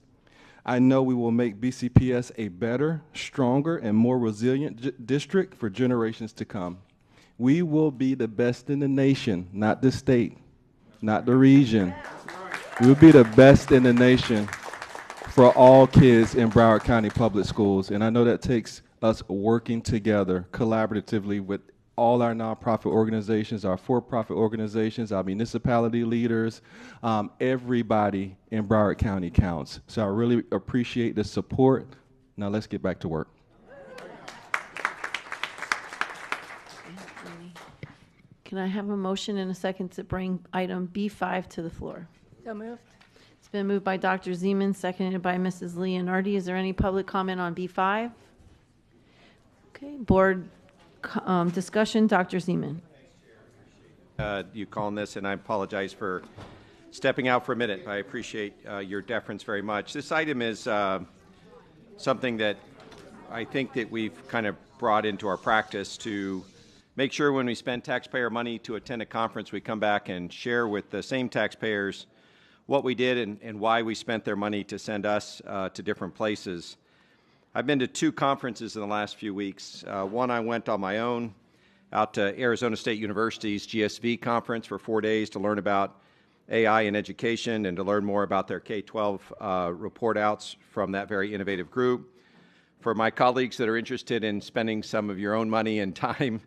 I know we will make BCPS a better, stronger, and more resilient district for generations to come. We will be the best in the nation, not the state, not the region. We will be the best in the nation for all kids in Broward County Public Schools. And I know that takes us working together collaboratively with all our nonprofit organizations, our for-profit organizations, our municipality leaders, everybody in Broward County counts. So I really appreciate the support. Now let's get back to work. Can I have a motion and a second to bring item B5 to the floor? So moved. It's been moved by Dr. Zeman, seconded by Mrs. Leonardi. Is there any public comment on B5? Okay, board discussion, Dr. Zeman. You calling this, and I apologize for stepping out for a minute. I appreciate your deference very much. This item is something that I think that we've kind of brought into our practice to make sure when we spend taxpayer money to attend a conference, we come back and share with the same taxpayers what we did and why we spent their money to send us to different places. I've been to 2 conferences in the last few weeks. One I went on my own out to Arizona State University's GSV conference for 4 days to learn about AI in education and to learn more about their K-12 report outs from that very innovative group. For my colleagues that are interested in spending some of your own money and time,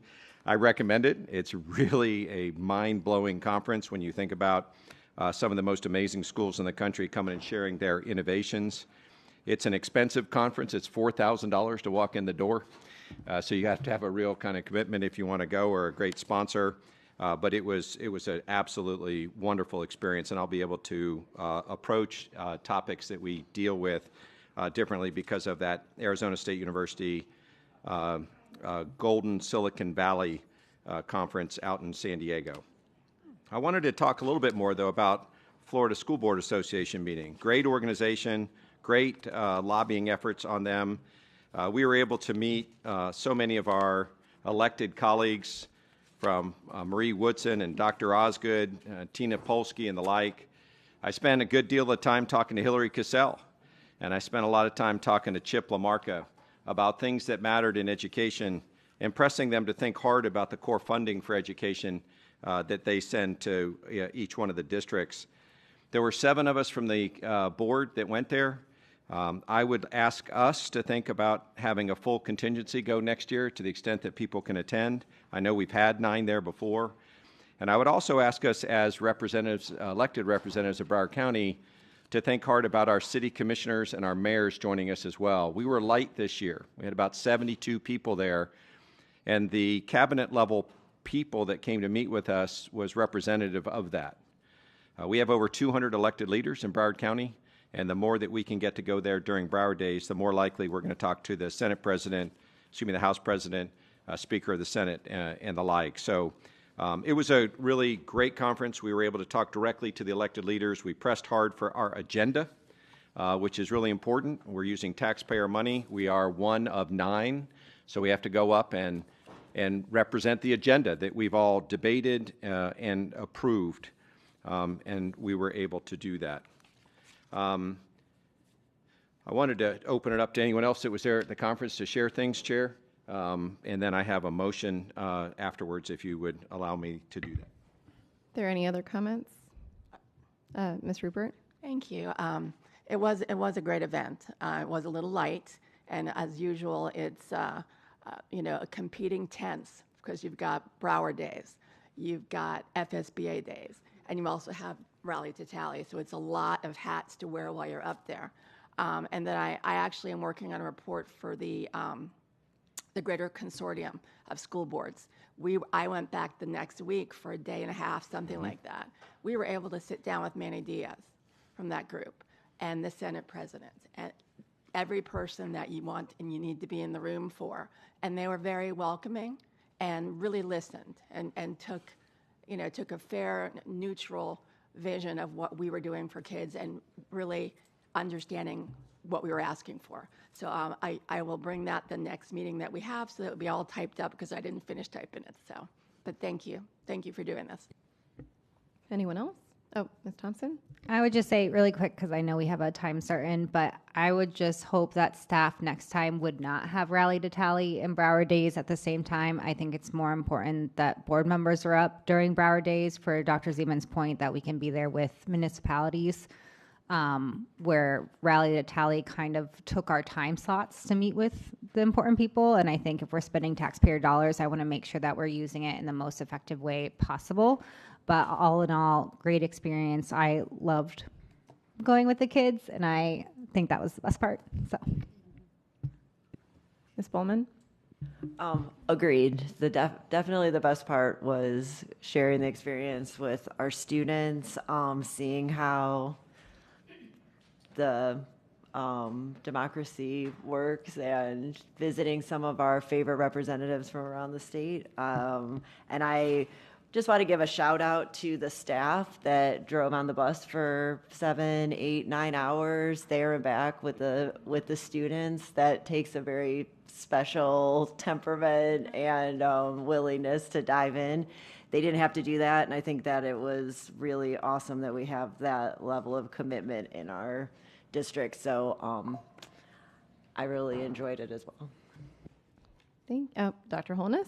I recommend it. It's really a mind-blowing conference when you think about some of the most amazing schools in the country coming and sharing their innovations. It's an expensive conference. It's $4,000 to walk in the door. So you have to have a real kind of commitment if you want to go, or a great sponsor. But it was an absolutely wonderful experience, and I'll be able to approach topics that we deal with differently because of that Arizona State University Golden Silicon Valley conference out in San Diego. I wanted to talk a little bit more, though, about Florida School Board Association meeting. Great organization, great lobbying efforts on them. We were able to meet so many of our elected colleagues from Marie Woodson and Dr. Osgood, Tina Polsky and the like. I spent a good deal of time talking to Hillary Cassell, and I spent a lot of time talking to Chip LaMarca about things that mattered in education and pressing them to think hard about the core funding for education that they send to each one of the districts. There were 7 of us from the board that went there. I would ask us to think about having a full contingency go next year to the extent that people can attend. I know we've had 9 there before. And I would also ask us as representatives, elected representatives of Broward County, to think hard about our city commissioners and our mayors joining us as well. We were light this year. We had about 72 people there, and the cabinet level people that came to meet with us was representative of that. We have over 200 elected leaders in Broward County, and the more that we can get to go there during Broward Days, the more likely we're going to talk to the Senate President, the House President, Speaker of the Senate, and the like. So it was a really great conference. We were able to talk directly to the elected leaders. We pressed hard for our agenda, which is really important. We're using taxpayer money. We are one of 9, so we have to go up and represent the agenda that we've all debated and approved, and we were able to do that. I wanted to open it up to anyone else that was there at the conference to share things, Chair. And then I have a motion afterwards, if you would allow me to do that. Are there any other comments? Ms. Rupert? Thank you. It was a great event. It was a little light, and as usual, it's competing tents because you've got Broward Days, you've got FSBA Days, and you also have Rally to Tally. So it's a lot of hats to wear while you're up there. And then I actually am working on a report for the Greater Consortium of School Boards. I went back the next week for a day and a half, something like that. We were able to sit down with Manny Diaz from that group and the Senate President and every person that you want and you need to be in the room for. And they were very welcoming and really listened and took a fair, neutral vision of what we were doing for kids and really understanding what we were asking for. So I will bring that the next meeting that we have so that it'll be all typed up because I didn't finish typing it. So, but thank you. Thank you for doing this. Anyone else? Oh, Ms. Thompson? I would just say really quick, because I know we have a time certain, but I would just hope that staff next time would not have Rally to Tally and Broward Days at the same time. I think it's more important that board members are up during Broward Days, for Dr. Zeman's point, that we can be there with municipalities, where Rally to Tally kind of took our time slots to meet with the important people. And I think if we're spending taxpayer dollars, I want to make sure that we're using it in the most effective way possible. But all in all, great experience. I loved going with the kids, and I think that was the best part. So, Ms. Bowman? Agreed. Definitely the best part was sharing the experience with our students, seeing how the democracy works, and visiting some of our favorite representatives from around the state. And I just want to give a shout out to the staff that drove on the bus for 7, 8, 9 hours there and back with the students. That takes a very special temperament and willingness to dive in. They didn't have to do that, and I think that it was really awesome that we have that level of commitment in our district. So I really enjoyed it as well. Dr. Holness?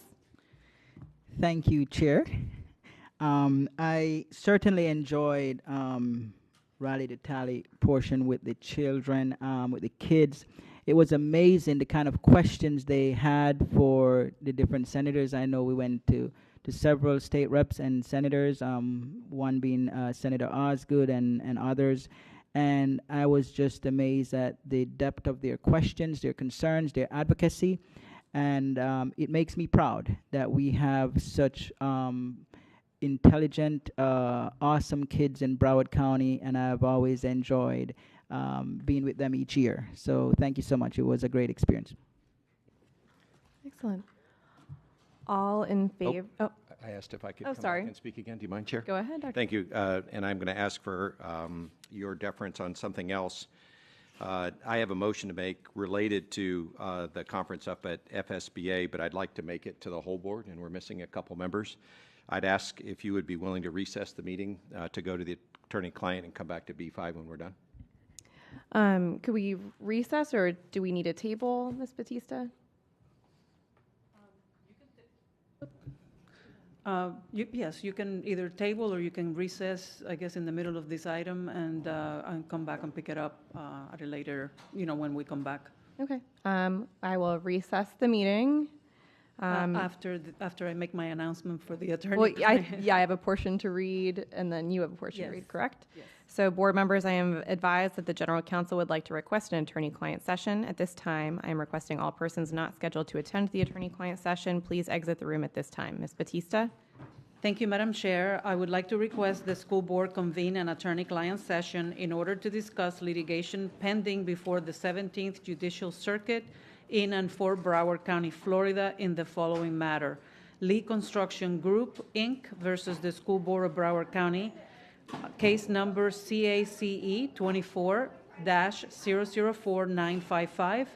Thank you, Chair. I certainly enjoyed Rally to Tally portion with the children, with the kids. It was amazing the kind of questions they had for the different senators. I know we went to several state reps and senators, one being Senator Osgood and others. And I was just amazed at the depth of their questions, their concerns, their advocacy. And it makes me proud that we have such intelligent, awesome kids in Broward County, and I've always enjoyed being with them each year. So thank you so much. It was a great experience. Excellent. All in favor? Oh. I asked if I could come back and speak again. Do you mind, Chair? Go ahead, Dr. Thank you. And I'm going to ask for your deference on something else. I have a motion to make related to the conference up at FSBA, but I'd like to make it to the whole board, and we're missing a couple members. I'd ask if you would be willing to recess the meeting to go to the attorney-client and come back to B5 when we're done. Could we recess, or do we need a table, Ms. Batista? Yes, you can either table or you can recess, I guess, in the middle of this item and come back and pick it up at a later, when we come back. Okay. I will recess the meeting. After I make my announcement for the attorney. Well, I have a portion to read, and then you have a portion to read, correct? Yes. So, board members, I am advised that the General Counsel would like to request an attorney-client session. At this time, I am requesting all persons not scheduled to attend the attorney-client session, please exit the room at this time. Ms. Batista? Thank you, Madam Chair. I would like to request the school board convene an attorney-client session in order to discuss litigation pending before the 17th Judicial Circuit in and for Broward County, Florida, in the following matter. Lee Construction Group, Inc. versus the School Board of Broward County, case number CACE 24-004955.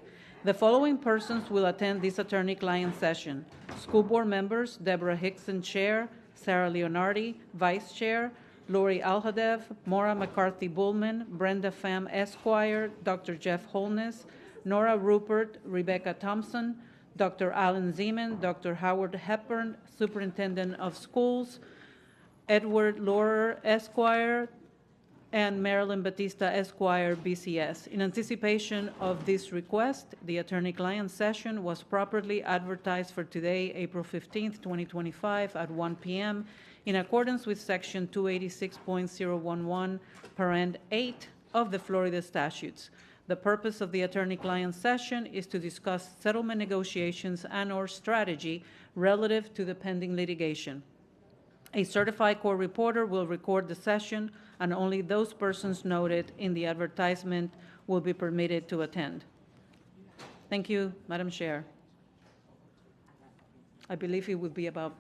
The following persons will attend this attorney-client session. School board members, Deborah Hickson, Chair, Sarah Leonardi, Vice Chair, Lori Alhadev, Maura McCarthy Bullman, Brenda Pham Esquire, Dr. Jeff Holness, Nora Rupert, Rebecca Thompson, Dr. Alan Zeman, Dr. Howard Hepburn, Superintendent of Schools, Edward Laurer, Esquire, and Marilyn Batista, Esquire, BCS. In anticipation of this request, the attorney-client session was properly advertised for today, April 15th, 2025, at 1 p.m. in accordance with Section 286.011, parent 8 of the Florida statutes. The purpose of the attorney-client session is to discuss settlement negotiations and/or strategy relative to the pending litigation. A certified court reporter will record the session, and only those persons noted in the advertisement will be permitted to attend. Thank you, Madam Chair. I believe it would be about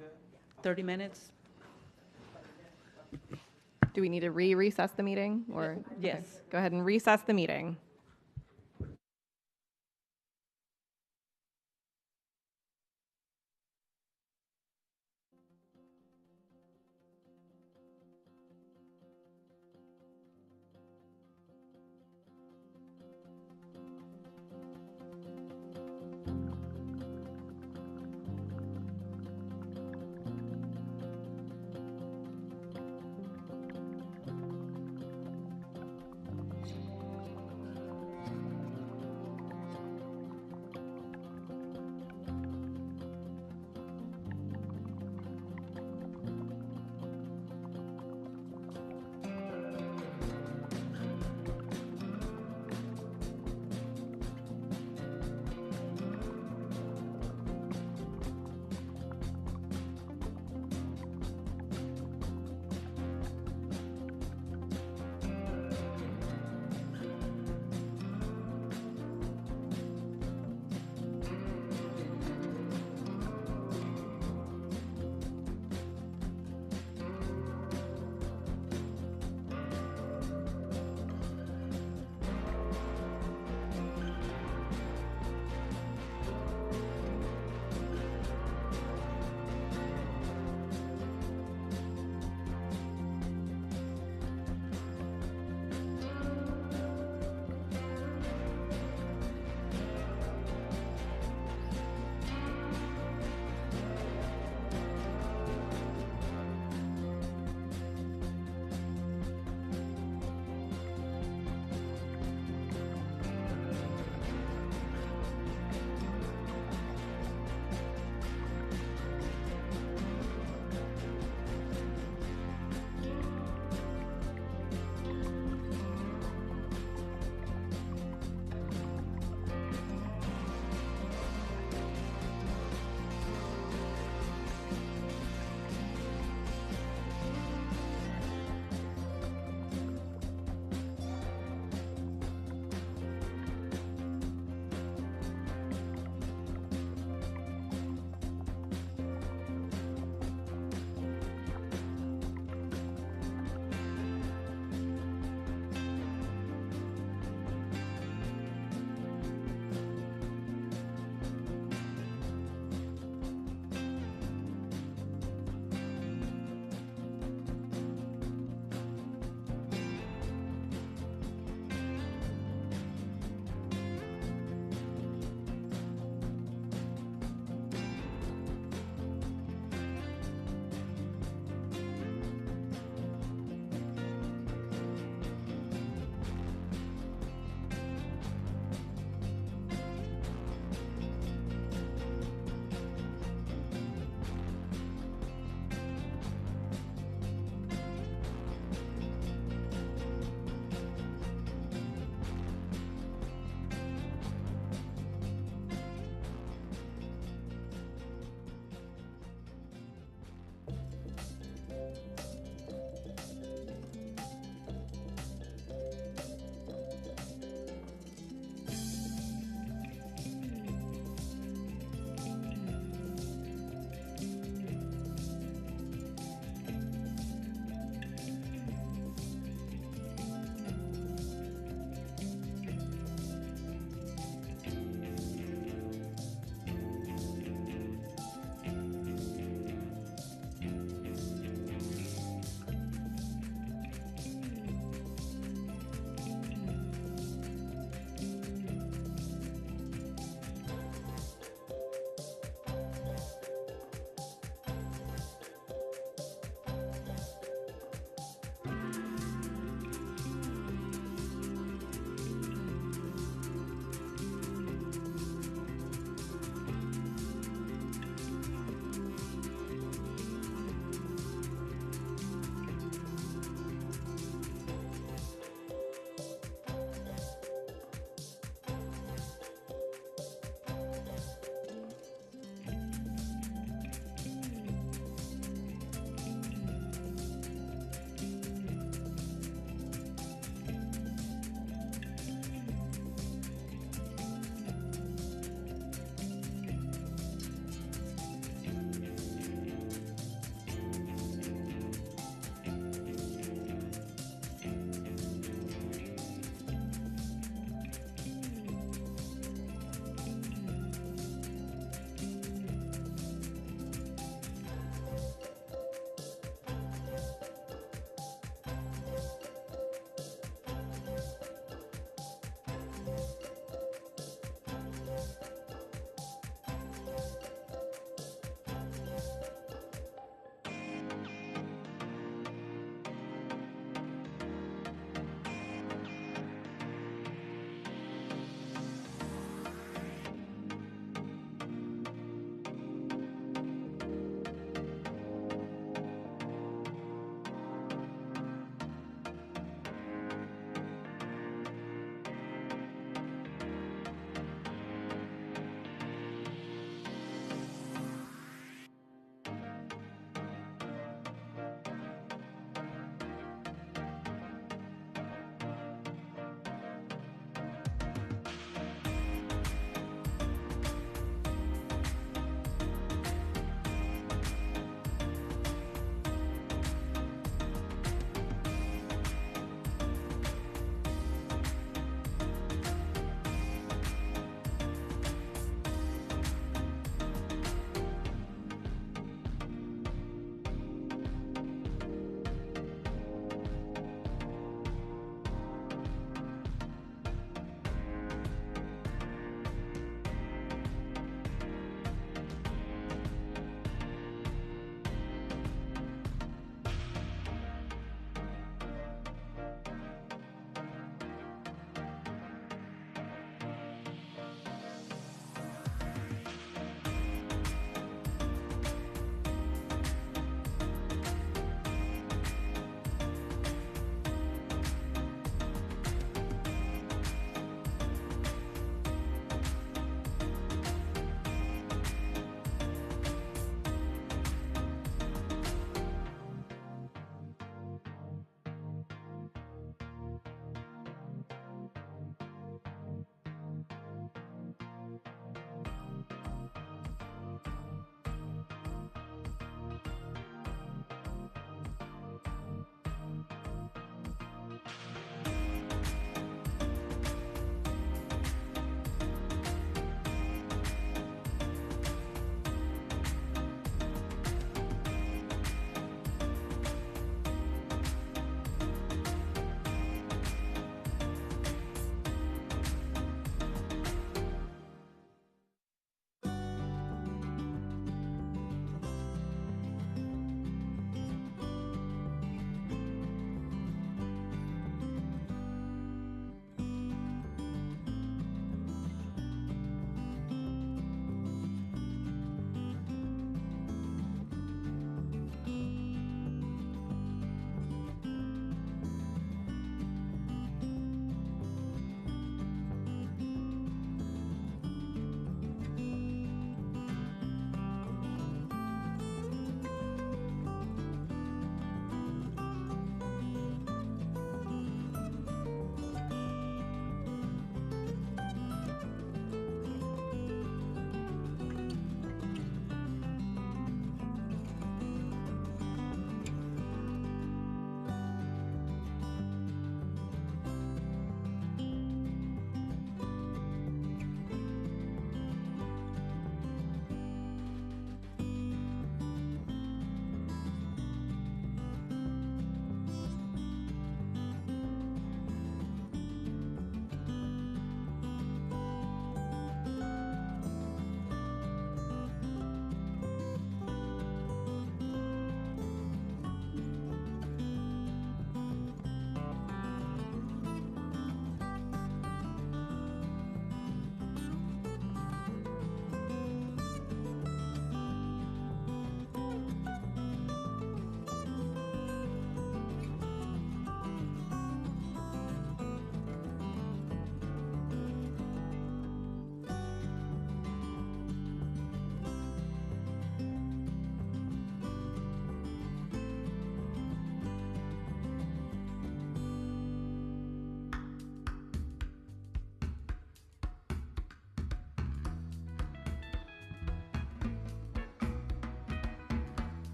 30 minutes. Do we need to recess the meeting? Or Yes. Okay. Go ahead and recess the meeting.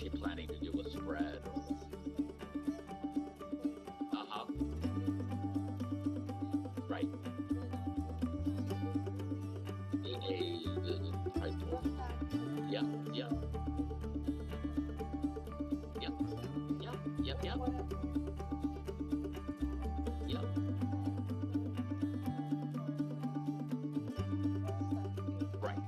she planning to do a spread? Uh-huh. Right. Right. Yeah, yeah. Yep. Yep. Yep. Yep. Yep. Right.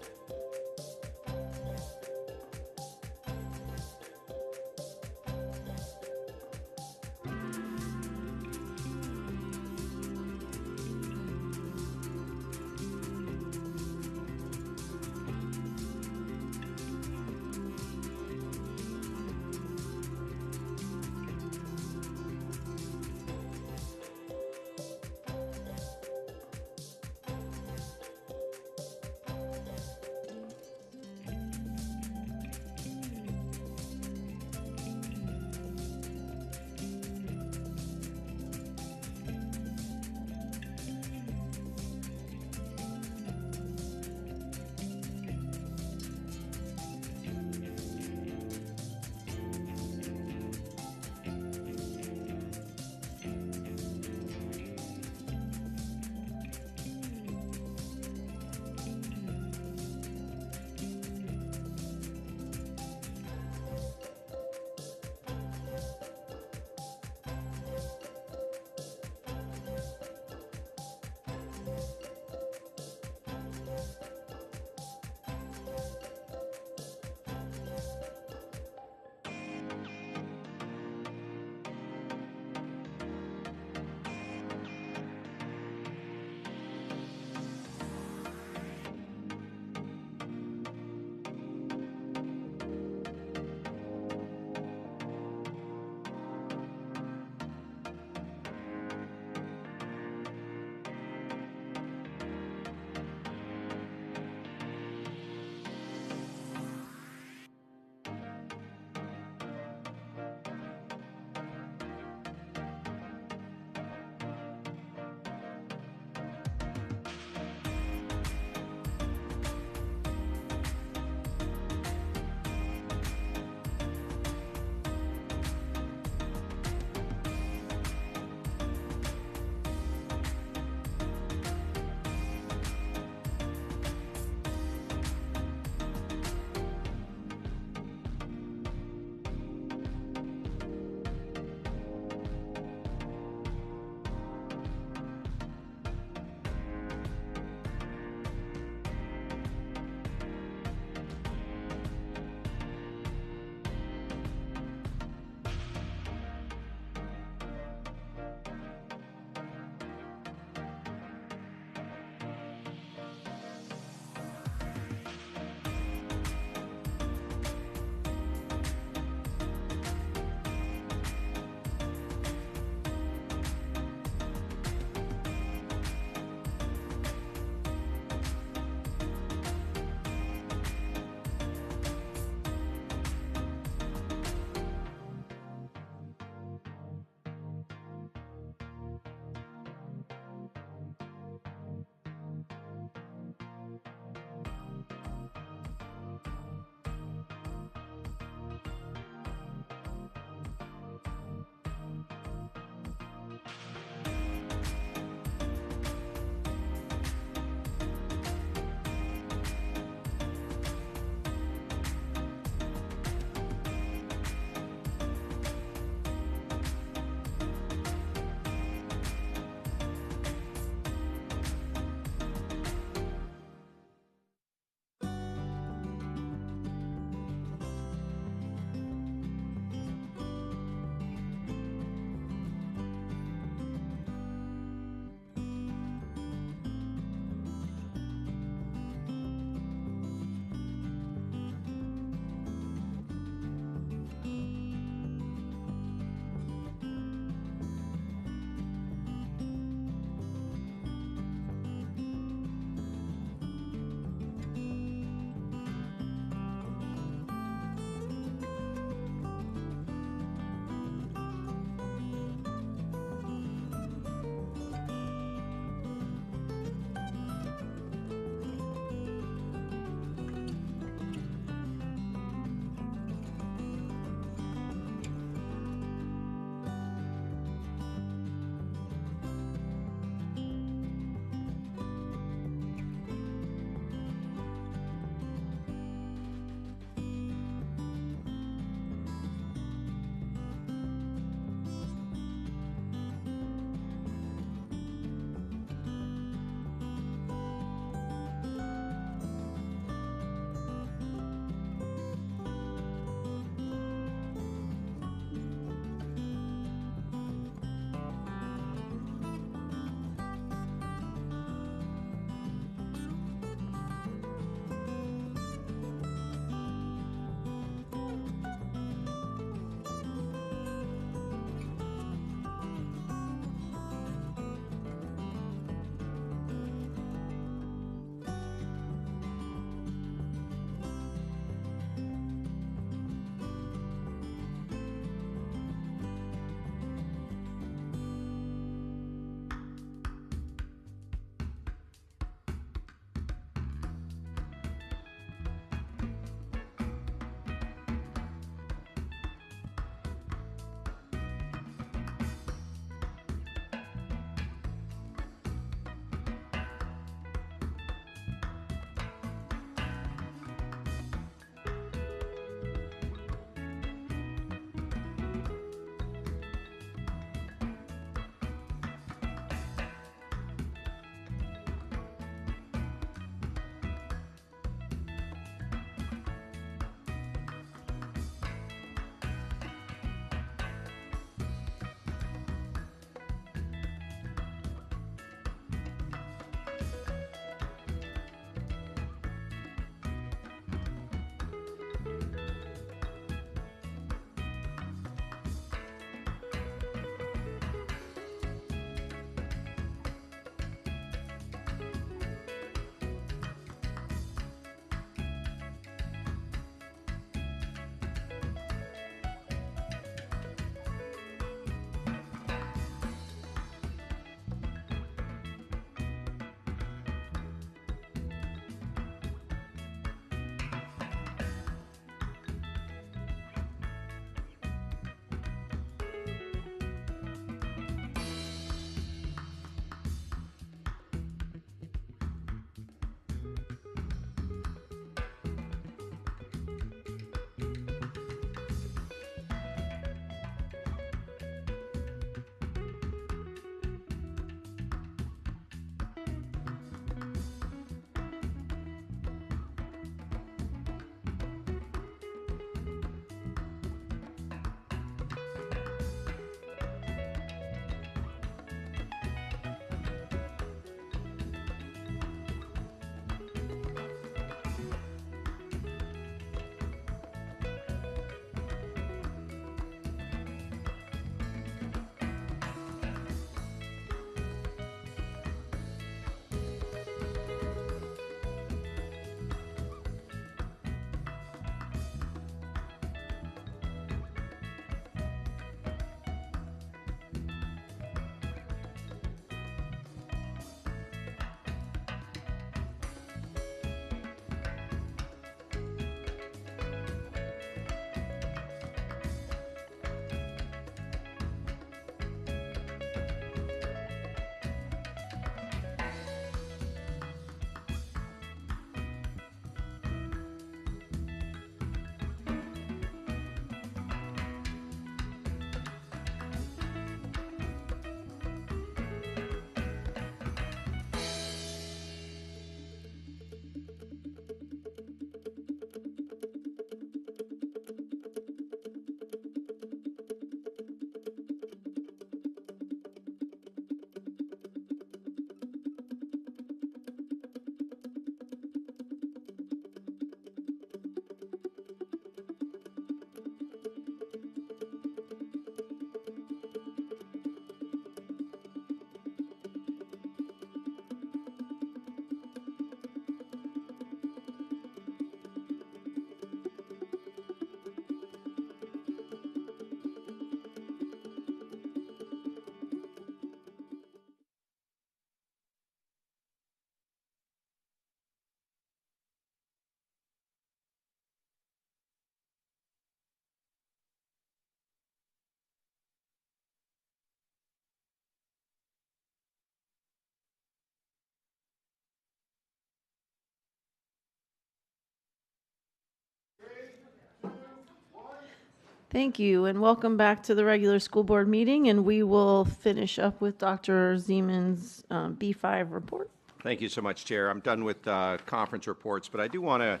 Thank you, and welcome back to the regular school board meeting, and we will finish up with Dr. Zeman's B5 report. Thank you so much, Chair. I'm done with conference reports, but I do want to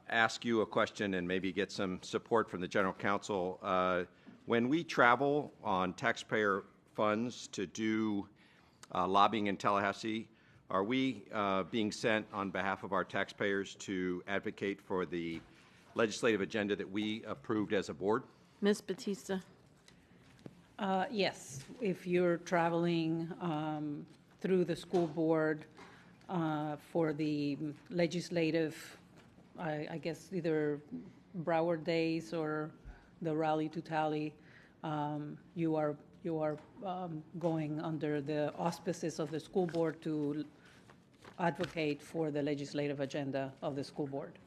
ask you a question and maybe get some support from the General Counsel. When we travel on taxpayer funds to do lobbying in Tallahassee, are we being sent on behalf of our taxpayers to advocate for the legislative agenda that we approved as a board? Ms. Batista. Yes, if you're traveling through the school board for the legislative, I guess either Broward Days or the Rally to Tally, you are going under the auspices of the school board to advocate for the legislative agenda of the school board.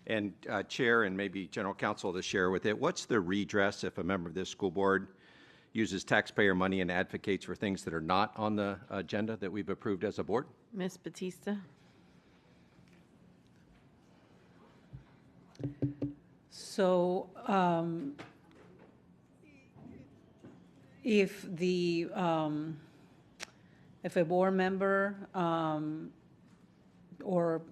And Chair and maybe General Counsel to share with it, what's the redress if a member of this school board uses taxpayer money and advocates for things that are not on the agenda that we've approved as a board? Ms. Batista. So if a board member or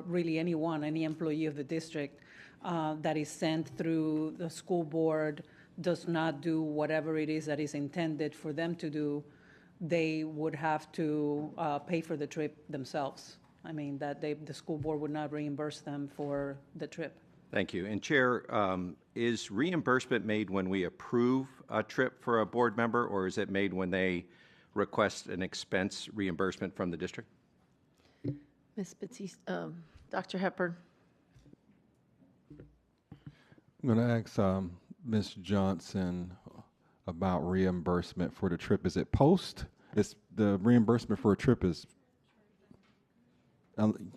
really any employee of the district that is sent through the school board does not do whatever it is that is intended for them to do, they would have to pay for the trip themselves. I mean, that the school board would not reimburse them for the trip. Thank you. And Chair, is reimbursement made when we approve a trip for a board member, or is it made when they request an expense reimbursement from the district? Ms. Batista, Dr. Hepburn. I'm going to ask Ms. Johnson about reimbursement for the trip. Is it post? It's the reimbursement for a trip is,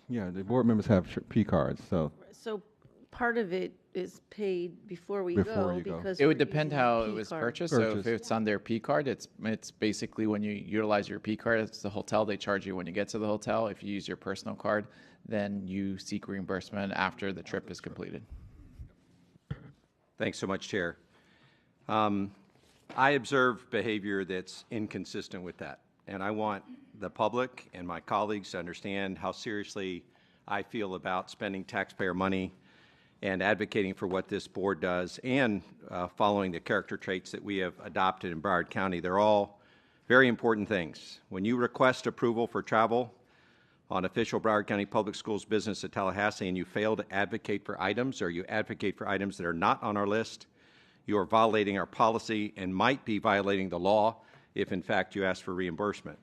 yeah, the board members have P cards, so. So part of it is paid before we Before go you go. because It would we're depend using how the it P was card. purchased. So if it's on their P card, it's basically when you utilize your P card, it's the hotel. They charge you when you get to the hotel. If you use your personal card, then you seek reimbursement after the trip is completed. Thanks so much, Chair. I observe behavior that's inconsistent with that, and I want the public and my colleagues to understand how seriously I feel about spending taxpayer money and advocating for what this board does and following the character traits that we have adopted in Broward County. They're all very important things. When you request approval for travel on official Broward County Public Schools business at Tallahassee and you fail to advocate for items, or you advocate for items that are not on our list, you are violating our policy and might be violating the law if in fact you ask for reimbursement.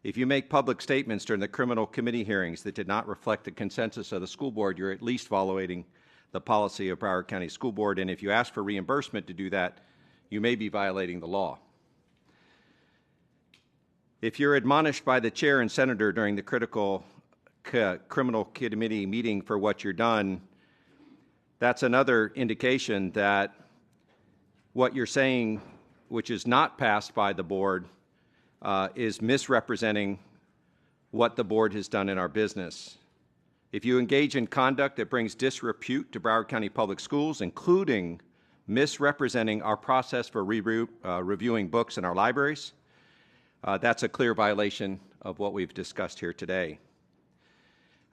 If you make public statements during the criminal committee hearings that did not reflect the consensus of the school board, you're at least violating the policy of Broward County School Board, and if you ask for reimbursement to do that, you may be violating the law. If you're admonished by the chair and senator during the critical criminal committee meeting for what you're done, that's another indication that what you're saying, which is not passed by the board, is misrepresenting what the board has done in our business. If you engage in conduct that brings disrepute to Broward County Public Schools, including misrepresenting our process for reviewing books in our libraries, that's a clear violation of what we've discussed here today.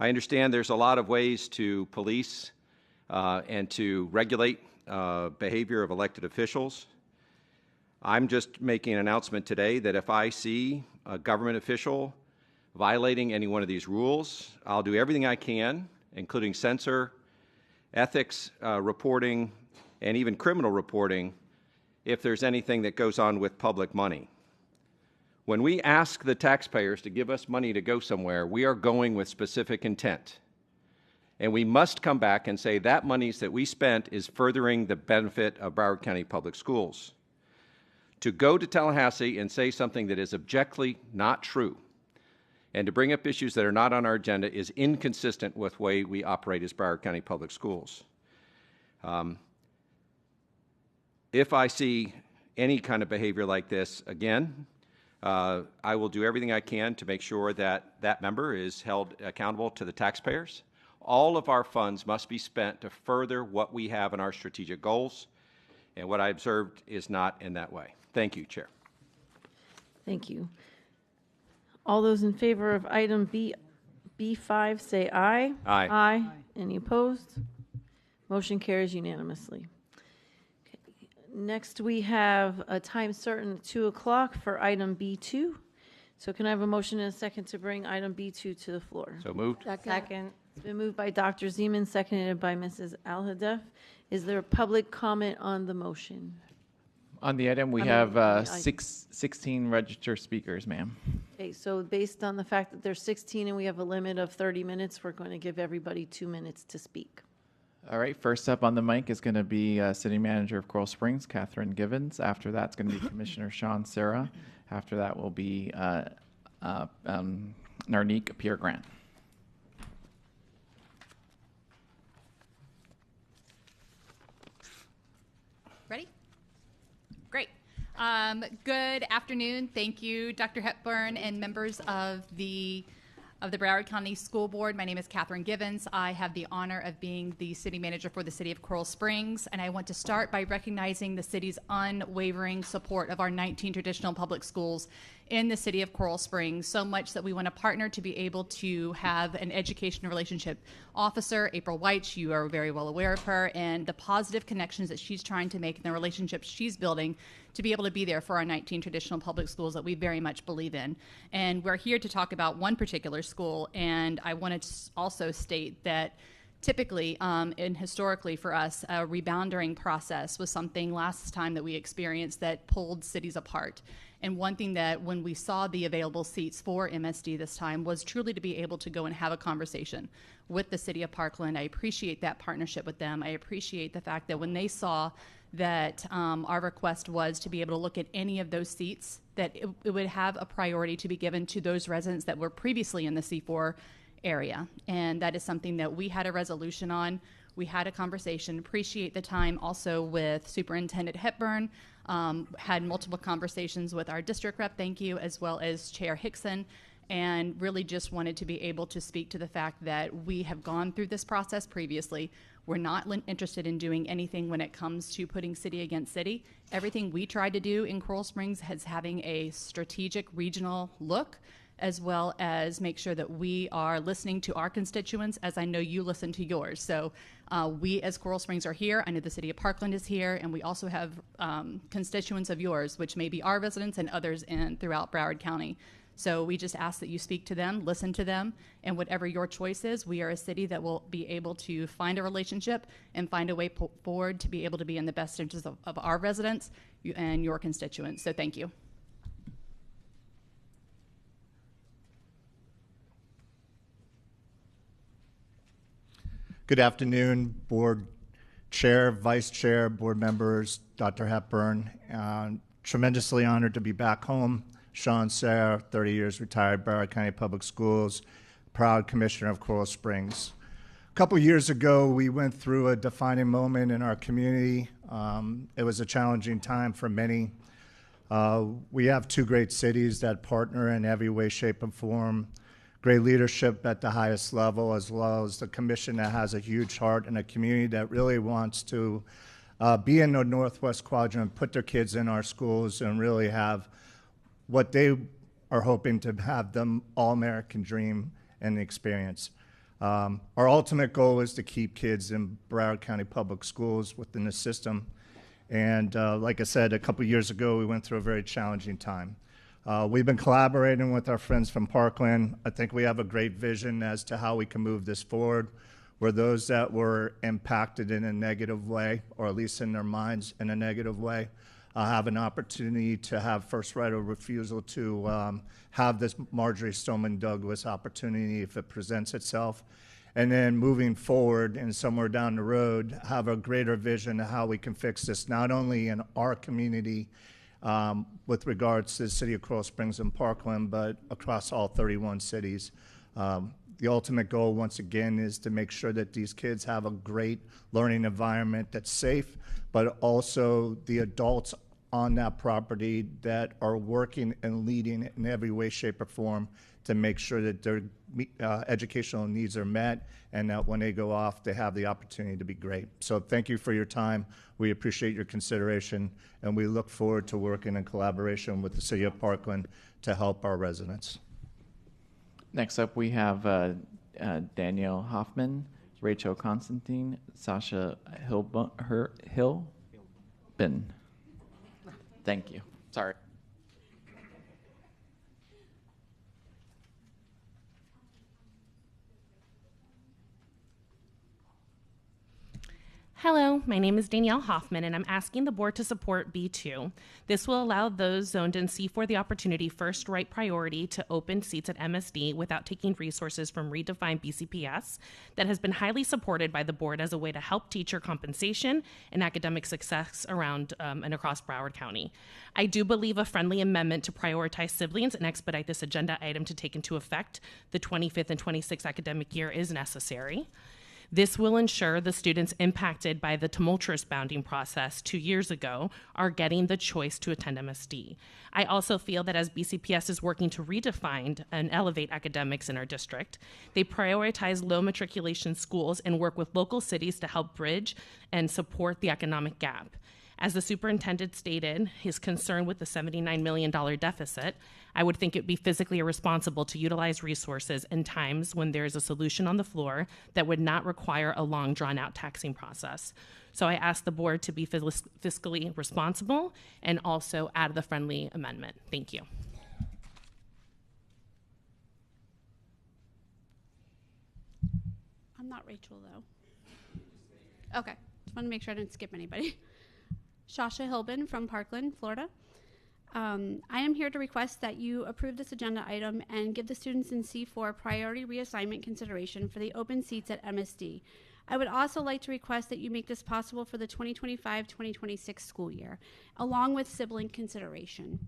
I understand there's a lot of ways to police and to regulate behavior of elected officials. I'm just making an announcement today that if I see a government official violating any one of these rules, I'll do everything I can, including censor, ethics reporting, and even criminal reporting, if there's anything that goes on with public money. When we ask the taxpayers to give us money to go somewhere, we are going with specific intent. And we must come back and say that money that we spent is furthering the benefit of Broward County Public Schools. To go to Tallahassee and say something that is objectively not true and to bring up issues that are not on our agenda is inconsistent with the way we operate as Broward County Public Schools. If I see any kind of behavior like this again, I will do everything I can to make sure that that member is held accountable to the taxpayers, All of our funds must be spent to further what we have in our strategic goals, and what I observed is not in that way. Thank you, Chair. Thank you. All those in favor of item B5 say aye. Aye. Aye. Any opposed? Motion carries unanimously. Okay. Next, we have a time certain at 2 o'clock for item B2. So can I have a motion and a second to bring item B2 to the floor? So moved. Second. It's been moved by Dr. Zeman, seconded by Mrs. Alhadeff. Is there public comment on the motion? On the item, we On have the item. 16 registered speakers, ma'am. Okay, so based on the fact that there's 16 and we have a limit of 30 minutes, we're going to give everybody 2 minutes to speak. All right, first up on the mic is going to be City Manager of Coral Springs, Catherine Givens. After that's going to be Commissioner Sean Serra. After that will be Narnique Pierre Grant. Ready? Great. Good afternoon. Thank you, Dr. Hepburn and members of the Broward County School Board. My name is Catherine Givens. I have the honor of being the city manager for the city of Coral Springs, and I want to start by recognizing the city's unwavering support of our 19 traditional public schools in the city of Coral Springs, so much that we want to partner to be able to have an education relationship officer, April White. You are very well aware of her, and the positive connections that she's trying to make and the relationships she's building to be able to be there for our 19 traditional public schools that we very much believe in. And we're here to talk about one particular school, and I want to also state that typically and historically for us, a rebounding process was something last time that we experienced that pulled cities apart. And one thing that when we saw the available seats for MSD this time was truly to be able to go and have a conversation with the city of Parkland. I appreciate that partnership with them. I appreciate the fact that when they saw that our request was to be able to look at any of those seats, that it would have a priority to be given to those residents that were previously in the C4 area. And that is something that we had a resolution on. We had a conversation. Appreciate the time also with Superintendent Hepburn. Had multiple conversations with our district rep, thank you, as well as Chair Hickson, and really just wanted to be able to speak to the fact that we have gone through this process previously. We're not interested in doing anything when it comes to putting city against city. Everything we tried to do in Coral Springs is having a strategic regional look, as well as make sure that we are listening to our constituents, as I know you listen to yours. So we as Coral Springs are here. I know the city of Parkland is here, and we also have constituents of yours, which may be our residents and others throughout Broward County. So we just ask that you speak to them, listen to them, and whatever your choice is, we are a city that will be able to find a relationship and find a way forward to be able to be in the best interest of our residents and your constituents. So thank you. Good afternoon, Board Chair, Vice Chair, Board members, Dr. Hepburn. Tremendously honored to be back home. Sean Serra, 30 years retired, Broward County Public Schools, proud Commissioner of Coral Springs. A couple years ago, we went through a defining moment in our community. It was a challenging time for many. We have two great cities that partner in every way, shape, and form. Great leadership at the highest level, as well as the commission that has a huge heart and a community that really wants to be in the Northwest Quadrant, put their kids in our schools, and really have what they are hoping to have them all-American dream and experience. Our ultimate goal is to keep kids in Broward County Public Schools within the system. And like I said, a couple years ago, we went through a very challenging time. We've been collaborating with our friends from Parkland. I think we have a great vision as to how we can move this forward, where those that were impacted in a negative way, or at least in their minds in a negative way, have an opportunity to have first right of refusal to have this Marjorie Stoneman Douglas opportunity if it presents itself. And then moving forward and somewhere down the road, have a greater vision of how we can fix this, not only in our community, with regards to the city of Coral Springs and Parkland, but across all 31 cities. The ultimate goal, once again, is to make sure that these kids have a great learning environment that's safe, but also the adults on that property that are working and leading in every way, shape, or form to make sure that their educational needs are met and that when they go off, they have the opportunity to be great. So thank you for your time. We appreciate your consideration, and we look forward to working in collaboration with the City of Parkland to help our residents. Next up, we have Danielle Hoffman, Rachel Constantine, Sasha Hilbin. Thank you. Sorry. Hello, my name is Danielle Hoffman, and I'm asking the board to support B2. This will allow those zoned in C4 the opportunity first right priority to open seats at MSD without taking resources from redefined BCPS that has been highly supported by the board as a way to help teacher compensation and academic success around and across Broward County. I do believe a friendly amendment to prioritize siblings and expedite this agenda item to take into effect the 25th and 26th academic year is necessary. This will ensure the students impacted by the tumultuous bounding process 2 years ago are getting the choice to attend MSD. I also feel that as BCPS is working to redefine and elevate academics in our district, they prioritize low matriculation schools and work with local cities to help bridge and support the economic gap. As the superintendent stated, his concern with the $79 million deficit, I would think it would be physically irresponsible to utilize resources in times when there is a solution on the floor that would not require a long, drawn-out taxing process. So I ask the board to be fiscally responsible and also add the friendly amendment. Thank you. I'm not Rachel, though. Okay, just want to make sure I didn't skip anybody. Shasha Hilbin from Parkland, Florida. I am here to request that you approve this agenda item and give the students in C4 priority reassignment consideration for the open seats at MSD. I would also like to request that you make this possible for the 2025-2026 school year, along with sibling consideration.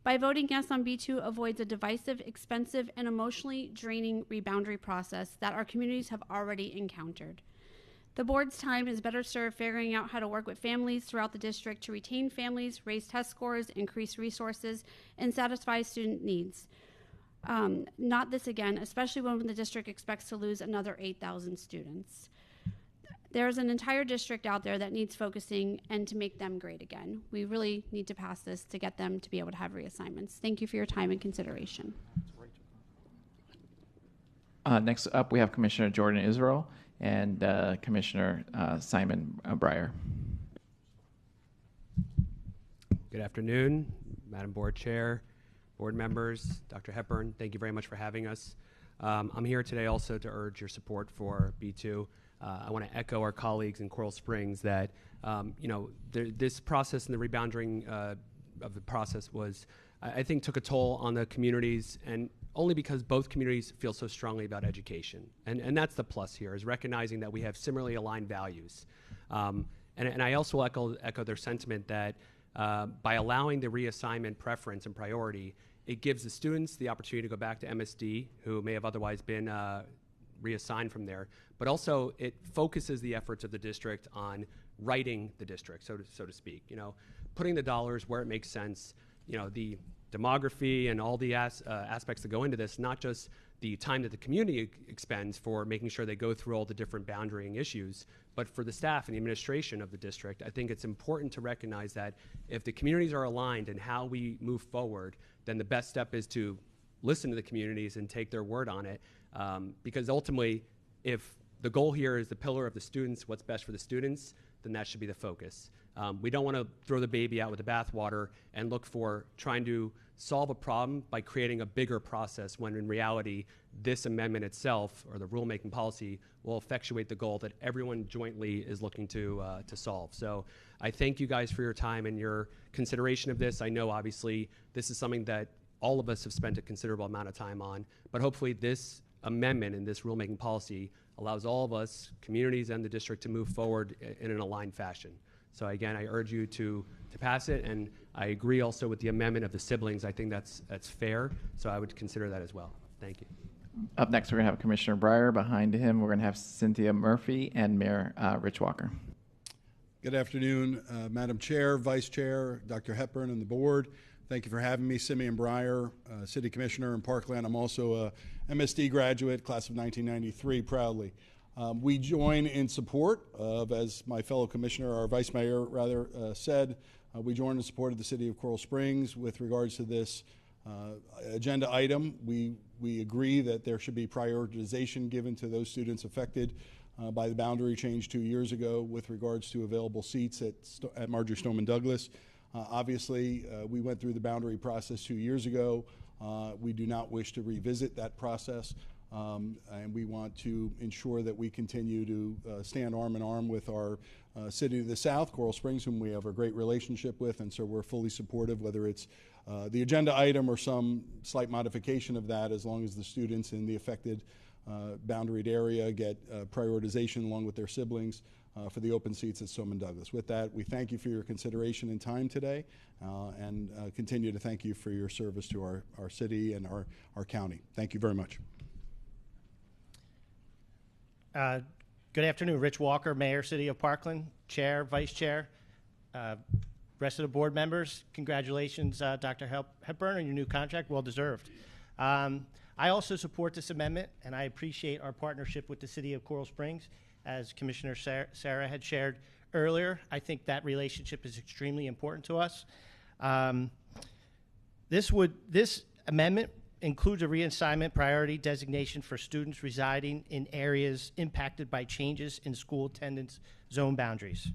By voting yes on B2 avoids a divisive, expensive, and emotionally draining reboundary process that our communities have already encountered. The board's time is better served figuring out how to work with families throughout the district to retain families, raise test scores, increase resources, and satisfy student needs. Not this again, especially when the district expects to lose another 8,000 students. There is an entire district out there that needs focusing and to make them great again. We really need to pass this to get them to be able to have reassignments. Thank you for your time and consideration. Next up, we have Commissioner Jordan Israel and Commissioner Simon Breyer. Good afternoon, Madam Board Chair, board members, Dr. Hepburn. Thank you very much for having us. I'm here today also to urge your support for B2. I want to echo our colleagues in Coral Springs that this process and the rebounding of the process was, I think, took a toll on the communities, and only because both communities feel so strongly about education. And that's the plus here, is recognizing that we have similarly aligned values. And I also echo their sentiment that by allowing the reassignment preference and priority, it gives the students the opportunity to go back to MSD, who may have otherwise been reassigned from there, but also it focuses the efforts of the district on righting the district, so to speak. Putting the dollars where it makes sense. The demography and all the aspects that go into this, not just the time that the community expends for making sure they go through all the different boundarying issues, but for the staff and the administration of the district. I think it's important to recognize that if the communities are aligned in how we move forward, then the best step is to listen to the communities and take their word on it, because ultimately, if the goal here is the pillar of the students, what's best for the students, then that should be the focus. We don't want to throw the baby out with the bathwater and look for trying to solve a problem by creating a bigger process, when in reality, this amendment itself, or the rulemaking policy, will effectuate the goal that everyone jointly is looking to solve. So I thank you guys for your time and your consideration of this. I know obviously this is something that all of us have spent a considerable amount of time on, but hopefully this amendment and this rulemaking policy allows all of us, communities and the district, to move forward in an aligned fashion. So again, I urge you to pass it, and I agree also with the amendment of the siblings. I think that's fair, so I would consider that as well. Thank you. Up next, we're going to have Commissioner Breyer. Behind him, we're going to have Cynthia Murphy and Mayor Rich Walker. Good afternoon, Madam Chair, Vice Chair, Dr. Hepburn, and the board. Thank you for having me. Simeon Breyer, City Commissioner in Parkland. I'm also a MSD graduate, class of 1993, proudly. We join in support of, as my fellow commissioner, our vice mayor rather, said, we join in support of the city of Coral Springs with regards to this agenda item. We agree that there should be prioritization given to those students affected by the boundary change 2 years ago with regards to available seats at Marjorie Stoneman Douglas. Obviously, we went through the boundary process 2 years ago. We do not wish to revisit that process, and we want to ensure that we continue to stand arm in arm with our city to the south, Coral Springs, whom we have a great relationship with, and so we're fully supportive, whether it's the agenda item or some slight modification of that, as long as the students in the affected boundaried area get prioritization along with their siblings for the open seats at Stoneman Douglas. With that, we thank you for your consideration and time today, and continue to thank you for your service to our city and our county. Thank you very much. Good afternoon. Rich Walker, Mayor, City of Parkland, Chair, Vice Chair, rest of the board members. Congratulations, Dr. Hepburn, on your new contract. Well deserved. I also support this amendment, and I appreciate our partnership with the City of Coral Springs. As Commissioner Sarah had shared earlier, I think that relationship is extremely important to us. This amendment includes a reassignment priority designation for students residing in areas impacted by changes in school attendance zone boundaries.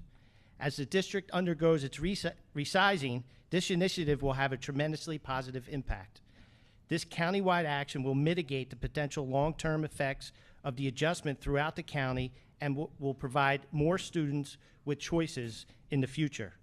As the district undergoes its resizing, this initiative will have a tremendously positive impact. This countywide action will mitigate the potential long-term effects of the adjustment throughout the county and will provide more students with choices in the future.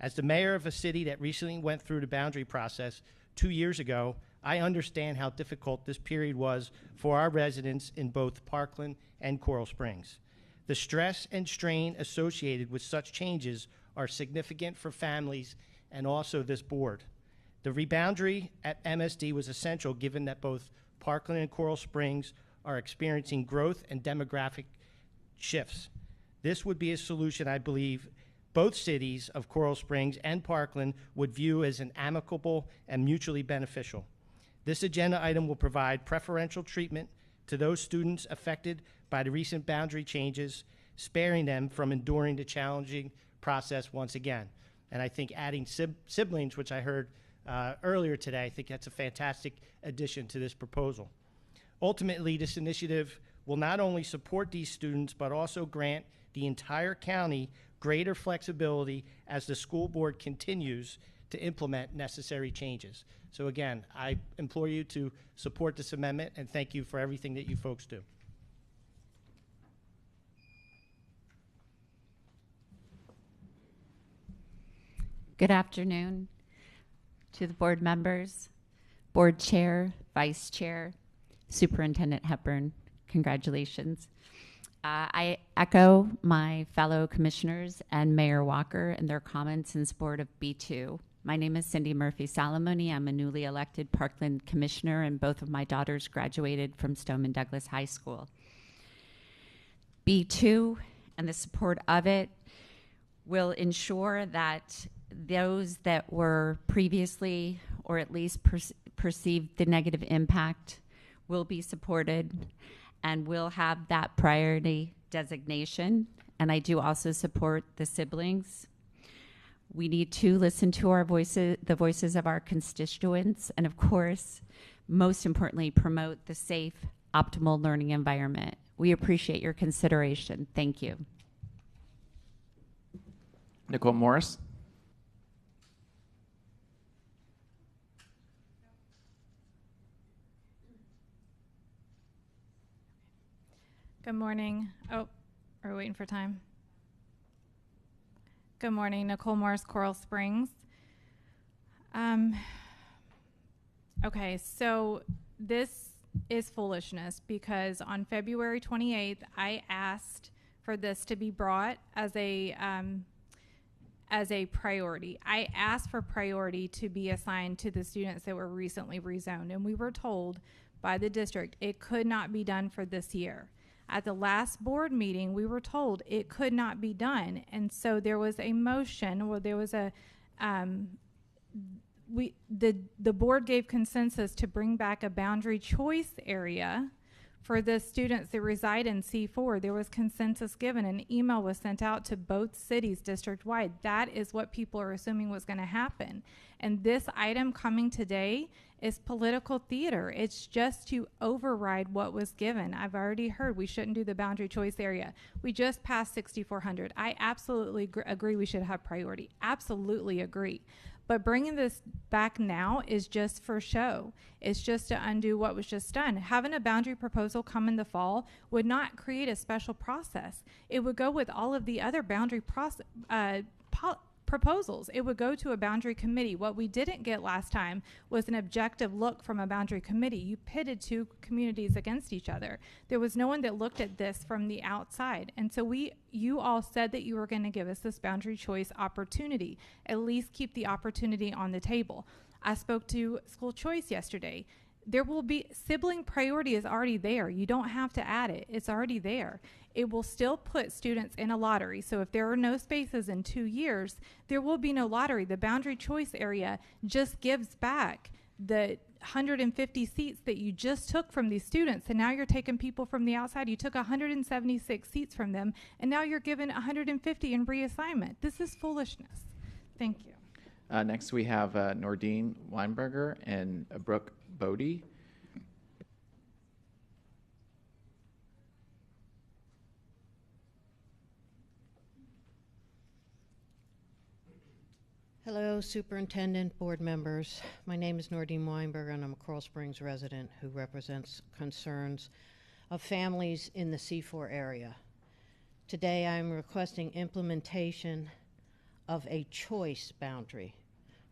As the mayor of a city that recently went through the boundary process 2 years ago, I understand how difficult this period was for our residents in both Parkland and Coral Springs. The stress and strain associated with such changes are significant for families and also this board. The reboundary at MSD was essential given that both Parkland and Coral Springs are experiencing growth and demographic shifts. This would be a solution I believe both cities of Coral Springs and Parkland would view as an amicable and mutually beneficial. This agenda item will provide preferential treatment to those students affected by the recent boundary changes, sparing them from enduring the challenging process once again. And I think adding siblings, which I heard earlier today, I think that's a fantastic addition to this proposal. Ultimately, this initiative will not only support these students, but also grant the entire county greater flexibility as the school board continues to implement necessary changes. So again, I implore you to support this amendment, and thank you for everything that you folks do. Good afternoon to the board members, board chair, vice chair, Superintendent Hepburn. Congratulations. I echo my fellow commissioners and Mayor Walker in their comments in support of B2. My name is Cindy Murphy Salamoni. I'm a newly elected Parkland commissioner, and both of my daughters graduated from Stoneman Douglas High School. B2 and the support of it will ensure that those that were previously, or at least perceived the negative impact, will be supported and will have that priority designation. And I do also support the siblings. We need to listen to our voices, the voices of our constituents, and of course, most importantly, promote the safe, optimal learning environment. We appreciate your consideration. Thank you. Nicole Morris. Good morning. Oh, are we waiting for time? Good morning, Nicole Morris, Coral Springs. Okay, so this is foolishness because on February 28th, I asked for this to be brought as a priority. I asked for priority to be assigned to the students that were recently rezoned, and we were told by the district it could not be done for this year. At the last board meeting, we were told it could not be done. And so there was a motion, or there was a, the board gave consensus to bring back a boundary choice area for the students that reside in C4. There was consensus given. An email was sent out to both cities district-wide. That is what people are assuming was going to happen. And this item coming today is political theater. It's just to override what was given. I've already heard we shouldn't do the boundary choice area. We just passed 6,400. I absolutely agree we should have priority. Absolutely agree. But bringing this back now is just for show. It's just to undo what was just done. Having a boundary proposal come in the fall would not create a special process. It would go with all of the other boundary proposals. It would go to a boundary committee. What we didn't get last time was an objective look from a boundary committee. You pitted two communities against each other. There was no one that looked at this from the outside. And so you all said that you were going to give us this boundary choice opportunity. At least keep the opportunity on the table. I spoke to school choice yesterday. There will be sibling priority is already there. You don't have to add it. It's already there. It will still put students in a lottery. So if there are no spaces in 2 years, there will be no lottery. The boundary choice area just gives back the 150 seats that you just took from these students, and now you're taking people from the outside. You took 176 seats from them, and now you're given 150 in reassignment. This is foolishness. Thank you. Next, we have Nordine Weinberger and Brooke Bodie. Hello, Superintendent, board members. My name is Nordine Weinberger, and I'm a Coral Springs resident who represents concerns of families in the C4 area. Today, I'm requesting implementation of a choice boundary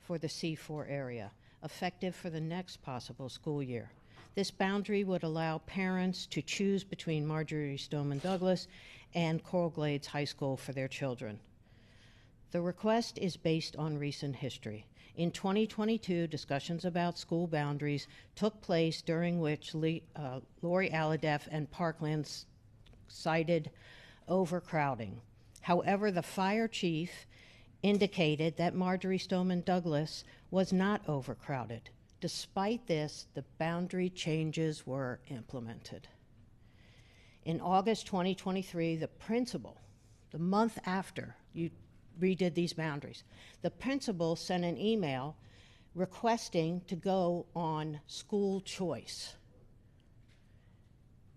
for the C4 area, effective for the next possible school year. This boundary would allow parents to choose between Marjorie Stoneman Douglas and Coral Glades High School for their children. The request is based on recent history. In 2022, discussions about school boundaries took place during which Lori Alhadeff and Parkland cited overcrowding. However, the fire chief indicated that Marjorie Stoneman Douglas was not overcrowded. Despite this, the boundary changes were implemented. In August 2023, the principal, the month after you redid these boundaries, the principal sent an email requesting to go on school choice.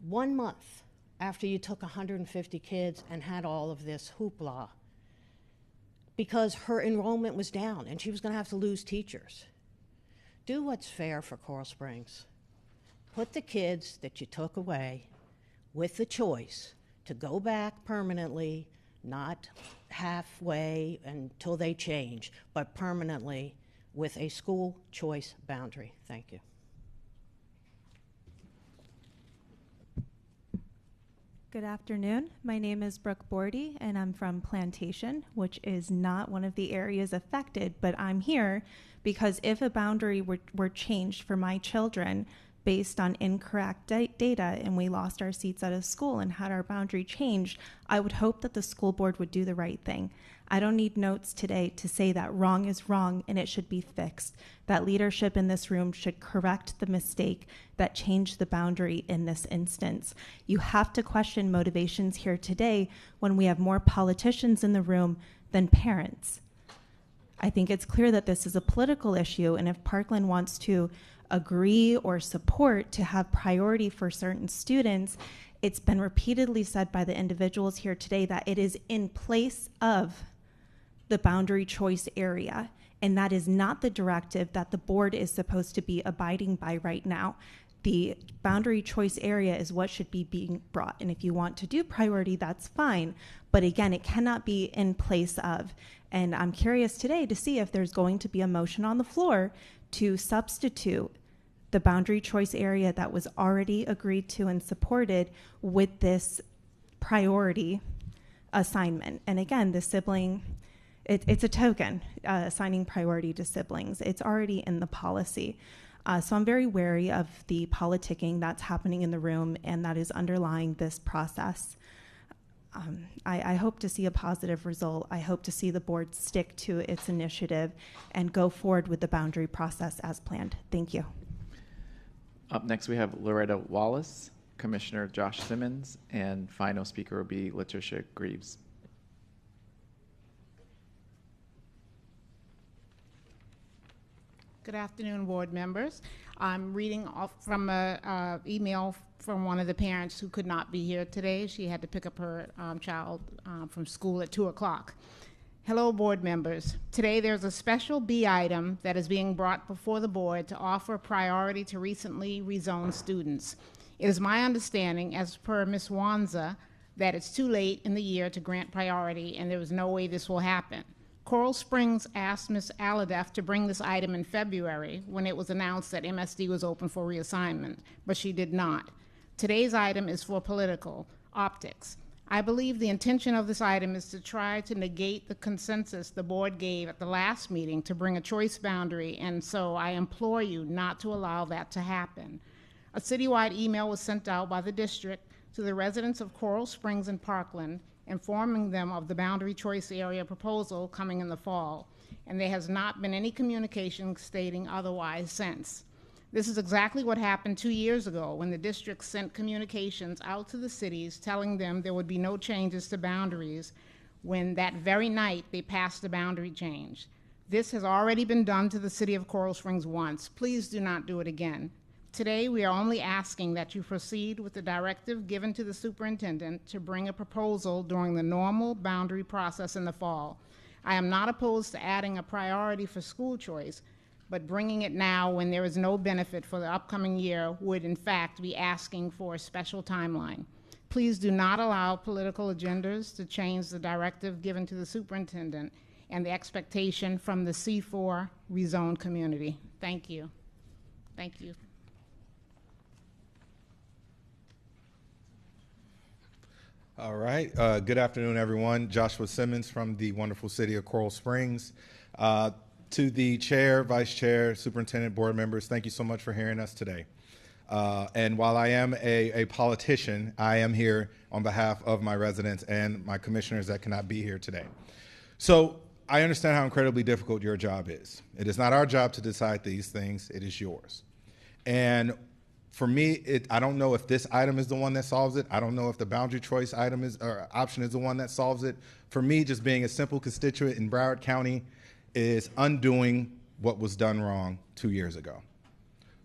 1 month after you took 150 kids and had all of this hoopla, because her enrollment was down and she was going to have to lose teachers. Do what's fair for Coral Springs. Put the kids that you took away with the choice to go back permanently, not halfway until they change, but permanently with a school choice boundary. Thank you. Good afternoon. My name is Brooke Bordy, and I'm from Plantation, which is not one of the areas affected, but I'm here because if a boundary were changed for my children based on incorrect data and we lost our seats at a school and had our boundary changed, I would hope that the school board would do the right thing. I don't need notes today to say that wrong is wrong and it should be fixed. That leadership in this room should correct the mistake that changed the boundary in this instance. You have to question motivations here today when we have more politicians in the room than parents. I think it's clear that this is a political issue, and if Parkland wants to agree or support to have priority for certain students, it's been repeatedly said by the individuals here today that it is in place of the boundary choice area, and that is not the directive that the board is supposed to be abiding by right now. The boundary choice area is what should be being brought, and if you want to do priority, that's fine, but again, it cannot be in place of. And I'm curious today to see if there's going to be a motion on the floor to substitute the boundary choice area that was already agreed to and supported with this priority assignment. And again, the sibling, it's a token assigning priority to siblings. It's already in the policy. So I'm very wary of the politicking that's happening in the room and that is underlying this process. I hope to see a positive result. I hope to see the board stick to its initiative and go forward with the boundary process as planned. Thank you. Up next, we have Loretta Wallace, Commissioner Josh Simmons, and final speaker will be Letitia Greaves. Good afternoon, board members. I'm reading off from an email from one of the parents who could not be here today. She had to pick up her child from school at 2 o'clock. Hello, board members. Today there's a special B item that is being brought before the board to offer priority to recently rezoned students. It is my understanding, as per Ms. Wanza, that it's too late in the year to grant priority and there is no way this will happen. Coral Springs asked Ms. Aladef to bring this item in February when it was announced that MSD was open for reassignment, but she did not. Today's item is for political optics. I believe the intention of this item is to try to negate the consensus the board gave at the last meeting to bring a choice boundary, and so I implore you not to allow that to happen. A citywide email was sent out by the district to the residents of Coral Springs and Parkland, informing them of the boundary choice area proposal coming in the fall, and there has not been any communication stating otherwise since. This is exactly what happened 2 years ago when the district sent communications out to the cities telling them there would be no changes to boundaries when that very night they passed the boundary change. This has already been done to the city of Coral Springs once. Please do not do it again. Today, we are only asking that you proceed with the directive given to the superintendent to bring a proposal during the normal boundary process in the fall. I am not opposed to adding a priority for school choice, but bringing it now when there is no benefit for the upcoming year would in fact be asking for a special timeline. Please do not allow political agendas to change the directive given to the superintendent and the expectation from the C4 rezoned community. Thank you. Thank you. All right. Good afternoon, everyone. Joshua Simmons from the wonderful city of Coral Springs. To the chair, vice chair, superintendent, board members, thank you so much for hearing us today. And while I am a politician, I am here on behalf of my residents and my commissioners that cannot be here today. So I understand how incredibly difficult your job is. It is not our job to decide these things. It is yours. And for me, I don't know if this item is the one that solves it. I don't know if the boundary choice item is or option is the one that solves it. For me, just being a simple constituent in Broward County is undoing what was done wrong 2 years ago.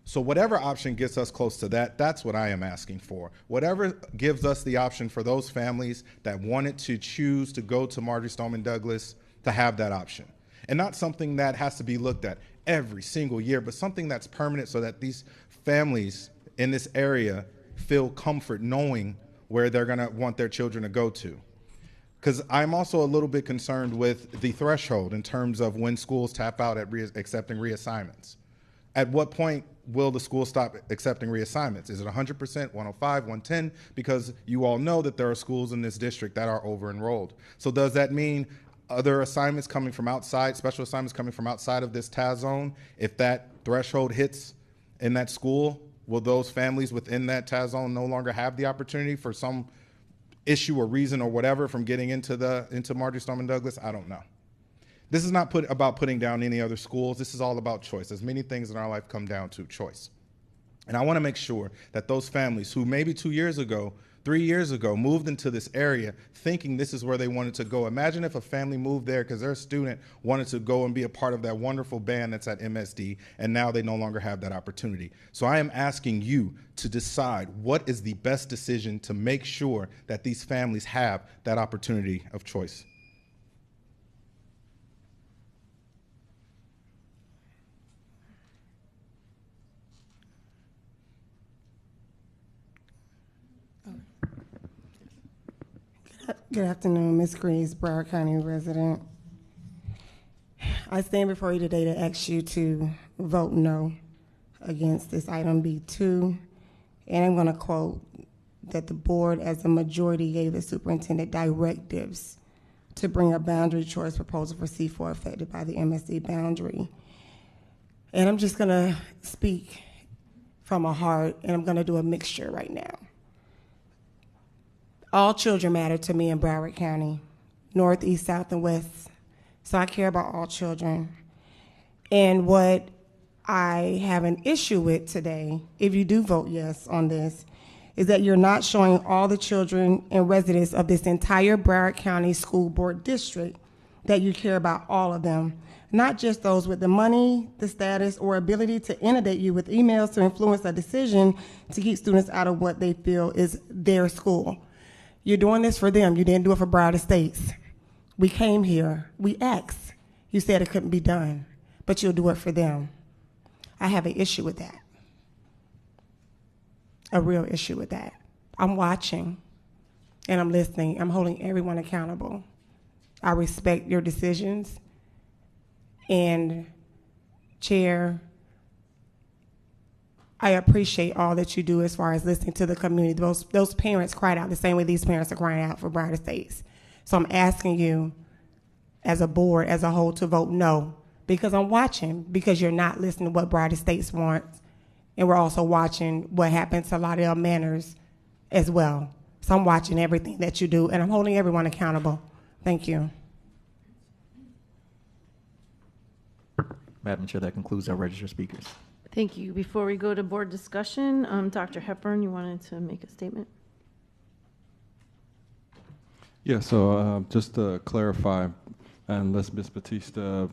So whatever option gets us close to that, that's what I am asking for. Whatever gives us the option for those families that wanted to choose to go to Marjory Stoneman Douglas to have that option. And not something that has to be looked at every single year, but something that's permanent so that these families in this area feel comfort knowing where they're gonna want their children to go to. Because I'm also a little bit concerned with the threshold in terms of when schools tap out at accepting reassignments. At what point will the school stop accepting reassignments? Is it 100%, 105, 110? Because you all know that there are schools in this district that are over-enrolled. So does that mean other assignments coming from outside, special assignments coming from outside of this TAS zone, if that threshold hits in that school, will those families within that TAS zone no longer have the opportunity for some issue or reason or whatever from getting into Marjory Stoneman Douglas? I don't know. This is not about putting down any other schools. This is all about choice. As many things in our life come down to choice. And I want to make sure that those families who maybe 2 years ago, 3 years ago, moved into this area thinking this is where they wanted to go. Imagine if a family moved there because their student wanted to go and be a part of that wonderful band that's at MSD, and now they no longer have that opportunity. So I am asking you to decide what is the best decision to make sure that these families have that opportunity of choice. Good afternoon, Ms. Greaves, Broward County resident. I stand before you today to ask you to vote no against this item B2. And I'm going to quote that the board as a majority gave the superintendent directives to bring a boundary choice proposal for C4 affected by the MSD boundary. And I'm just going to speak from my heart, and I'm going to do a mixture right now. All children matter to me in Broward County, north, east, south, and west. So I care about all children. And what I have an issue with today, if you do vote yes on this, is that you're not showing all the children and residents of this entire Broward County School Board District that you care about all of them, not just those with the money, the status, or ability to inundate you with emails to influence a decision to keep students out of what they feel is their school. You're doing this for them. You didn't do it for Broward Estates. We came here. We asked. You said it couldn't be done, but you'll do it for them. I have an issue with that. A real issue with that. I'm watching and I'm listening. I'm holding everyone accountable. I respect your decisions. And Chair, I appreciate all that you do as far as listening to the community. Those parents cried out the same way these parents are crying out for Broward Estates. So I'm asking you as a board, as a whole, to vote no, because I'm watching, because you're not listening to what Broward Estates wants. And we're also watching what happens to Lauderdale Manors as well. So I'm watching everything that you do, and I'm holding everyone accountable. Thank you. Madam Chair, that concludes our registered speakers. Thank you. Before we go to board discussion, Dr. Hepburn, you wanted to make a statement? Yeah, so just to clarify, unless Ms. Batista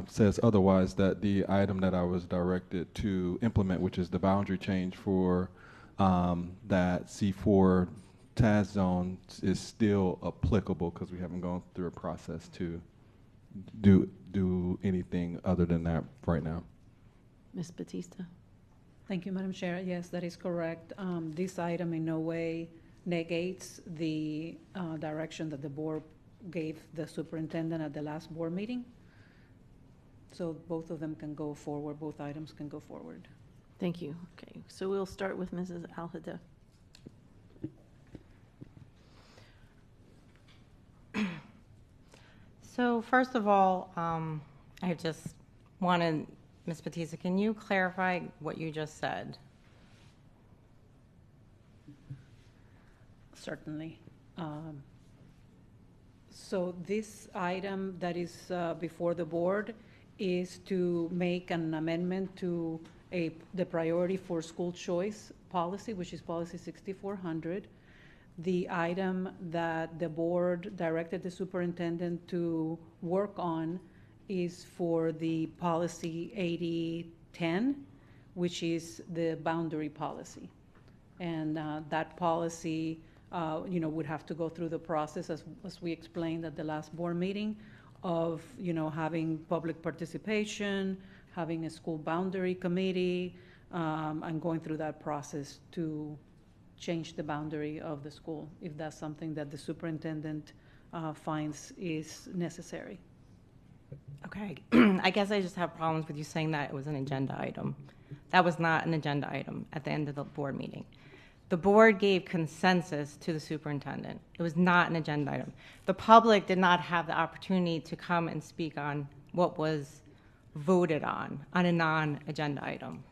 says otherwise, that the item that I was directed to implement, which is the boundary change for that C4 TAS zone, is still applicable because we haven't gone through a process to do anything other than that right now. Ms. Batista. Thank you, Madam Chair. Yes, that is correct. This item in no way negates the direction that the board gave the superintendent at the last board meeting. So both of them can go forward, both items can go forward. Thank you. Okay, so we'll start with Mrs. Al-Hada. So first of all, I just wanted, Ms. Batista, can you clarify what you just said? Certainly. So this item that is before the board is to make an amendment to the priority for school choice policy, which is policy 6400. The item that the board directed the superintendent to work on is for the policy 8010, which is the boundary policy. And that policy would have to go through the process, as we explained at the last board meeting, of having public participation, having a school boundary committee, and going through that process to change the boundary of the school, if that's something that the superintendent finds is necessary. Okay, I guess I just have problems with you saying that it was an agenda item. That was not an agenda item at the end of the board meeting. The board gave consensus to the superintendent. It was not an agenda item. The public did not have the opportunity to come and speak on what was voted on a non-agenda item.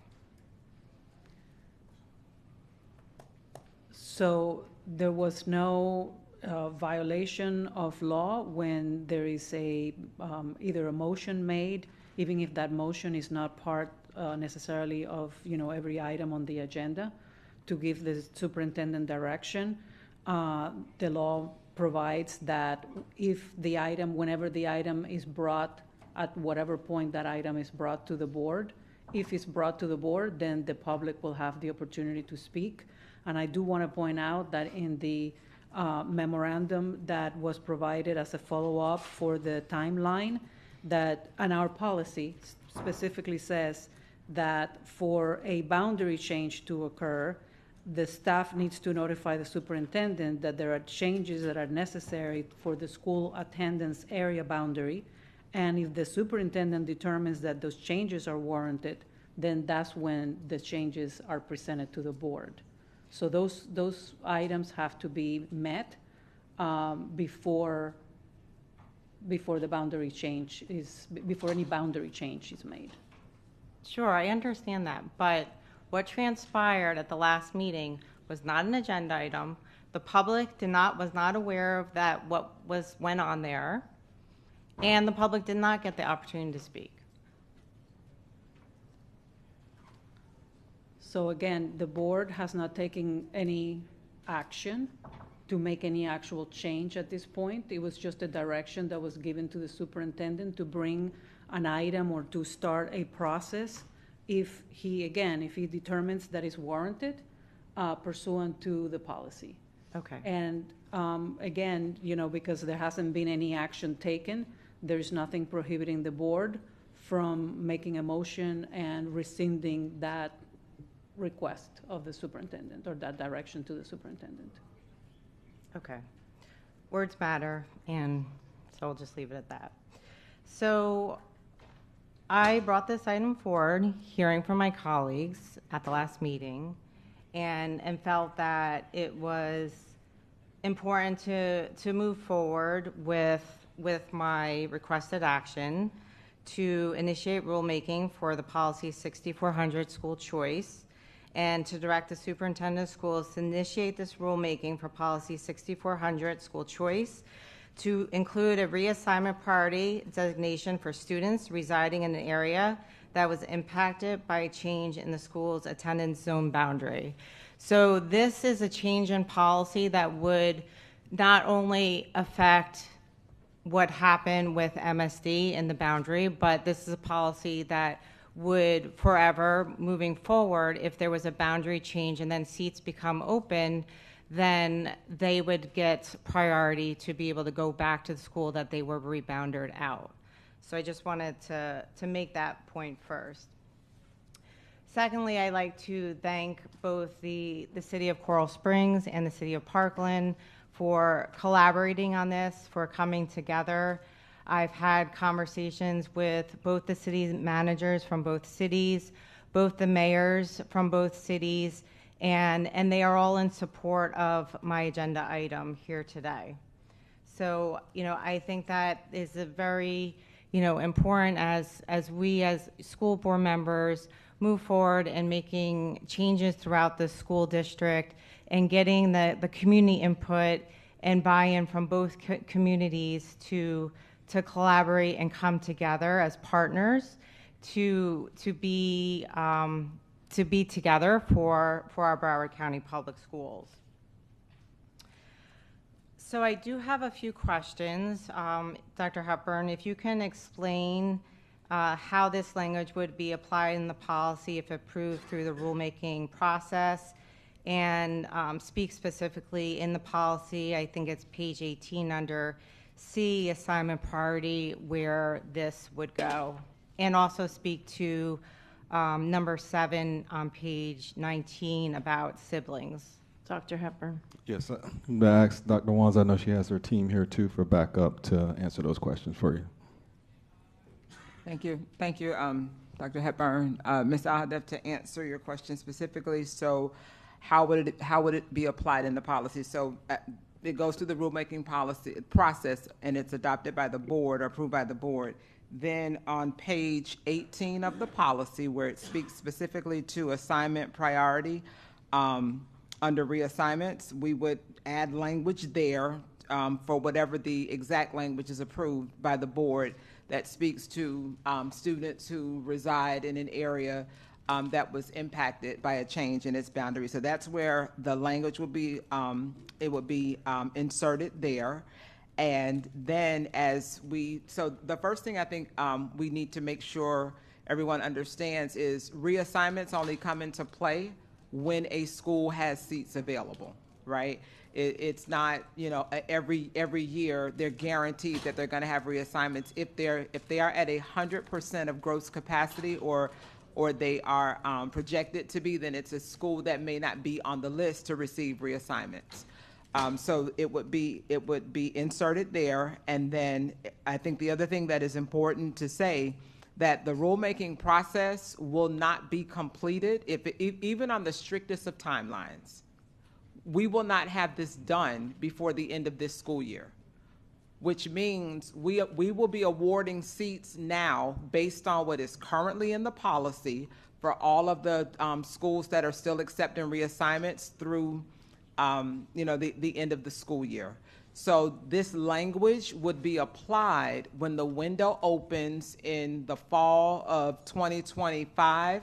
So there was no violation of law when there is either a motion made, even if that motion is not part necessarily of every item on the agenda, to give the superintendent direction. The law provides that if the item, whenever the item is brought, at whatever point that item is brought to the board, if it's brought to the board, then the public will have the opportunity to speak. And I do want to point out that in the memorandum that was provided as a follow-up for the timeline, and our policy specifically says that for a boundary change to occur, the staff needs to notify the superintendent that there are changes that are necessary for the school attendance area boundary. And if the superintendent determines that those changes are warranted, then that's when the changes are presented to the board. So those items have to be met before the boundary change before any boundary change is made. Sure, I understand that, but what transpired at the last meeting was not an agenda item. The public was not aware of that, went on there, and the public did not get the opportunity to speak. So again, the board has not taken any action to make any actual change at this point. It was just a direction that was given to the superintendent to bring an item or to start a process if he determines that is warranted pursuant to the policy. Okay. And again, because there hasn't been any action taken, there's nothing prohibiting the board from making a motion and rescinding that request of the superintendent or that direction to the superintendent. Okay. Words matter, and so I'll just leave it at that. So I brought this item forward, hearing from my colleagues at the last meeting, and felt that it was important to move forward with my requested action to initiate rulemaking for the policy 6400 school choice, and to direct the superintendent of schools to initiate this rulemaking for policy 6400 school choice to include a reassignment priority designation for students residing in an area that was impacted by a change in the school's attendance zone boundary. So this is a change in policy that would not only affect what happened with MSD in the boundary, but this is a policy that would forever, moving forward, if there was a boundary change and then seats become open, then they would get priority to be able to go back to the school that they were rebounded out. So I just wanted to make that point first. Secondly, I'd like to thank both the City of Coral Springs and the City of Parkland for collaborating on this, for coming together. I've had conversations with both the city managers from both cities, both the mayors from both cities, and they are all in support of my agenda item here today. So, I think that is a very, important as we as school board members move forward and making changes throughout the school district and getting the community input and buy-in from both communities to collaborate and come together as partners to be together for our Broward County Public Schools. So I do have a few questions. Dr. Hepburn, if you can explain how this language would be applied in the policy if approved through the rulemaking process, and speak specifically in the policy, I think it's page 18 under C, assignment priority, where this would go, and also speak to number 7 on page 19 about siblings. Dr. Hepburn. Yes, I'm going to ask Dr. Wands. I know she has her team here too for backup to answer those questions for you. Thank you, Dr. Hepburn. Ms. Audit, to answer your question specifically, so how would it be applied in the policy? So it goes through the rulemaking policy process, and it's adopted by the board or approved by the board. Then on page 18 of the policy, where it speaks specifically to assignment priority, under reassignments, we would add language there for whatever the exact language is approved by the board that speaks to students who reside in an area that was impacted by a change in its boundary. So that's where the language would be, inserted there. And then so the first thing I think we need to make sure everyone understands is reassignments only come into play when a school has seats available, right? It's not, every year they're guaranteed that they're going to have reassignments. If they are at 100% of gross capacity or they are projected to be, then it's a school that may not be on the list to receive reassignments. So it would be inserted there. And then I think the other thing that is important to say, that the rulemaking process will not be completed even on the strictest of timelines. We will not have this done before the end of this school year. which means we will be awarding seats now based on what is currently in the policy for all of the schools that are still accepting reassignments through the end of the school year. So this language would be applied when the window opens in the fall of 2025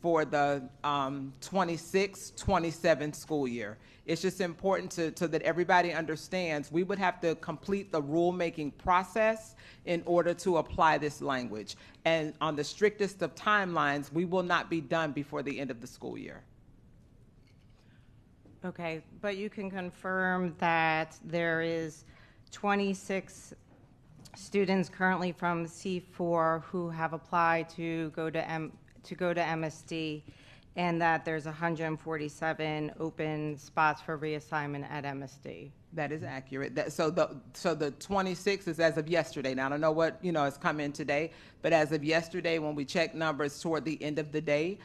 for the 26-27 school year. It's just important so that everybody understands we would have to complete the rulemaking process in order to apply this language. And on the strictest of timelines, we will not be done before the end of the school year. Okay, but you can confirm that there is 26 students currently from C4 who have applied to go to MSD, and that there's 147 open spots for reassignment at MSD. That is accurate. So the 26 is as of yesterday. Now I don't know what has come in today, but as of yesterday, when we checked numbers toward the end of the day,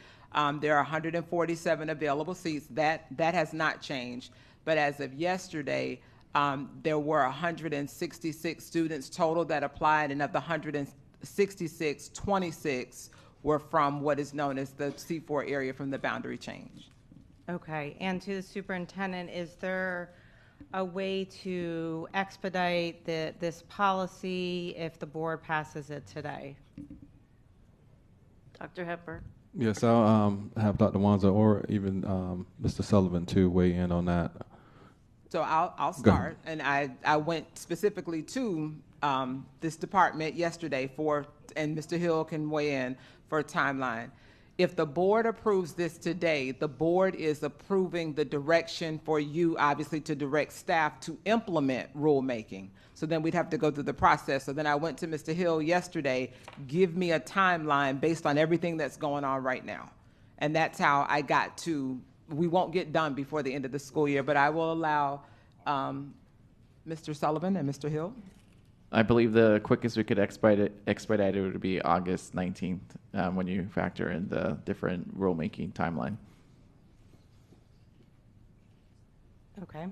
there are 147 available seats. That has not changed. But as of yesterday, there were 166 students total that applied, and of the 166, 26 were from what is known as the C4 area from the boundary change. Okay, and to the superintendent, is there a way to expedite this policy if the board passes it today? Dr. Hepburn. Yes, I'll have Dr. Wanza or even Mr. Sullivan to weigh in on that. So I'll start, and I went specifically to this department yesterday and Mr. Hill can weigh in for a timeline. If the board approves this today, the board is approving the direction for you, obviously, to direct staff to implement rulemaking. So then we'd have to go through the process. So then I went to Mr. Hill yesterday, give me a timeline based on everything that's going on right now. And that's how I got to, we won't get done before the end of the school year, but I will allow Mr. Sullivan and Mr. Hill. I believe the quickest we could expedite it would be August 19th when you factor in the different rulemaking timeline. Okay.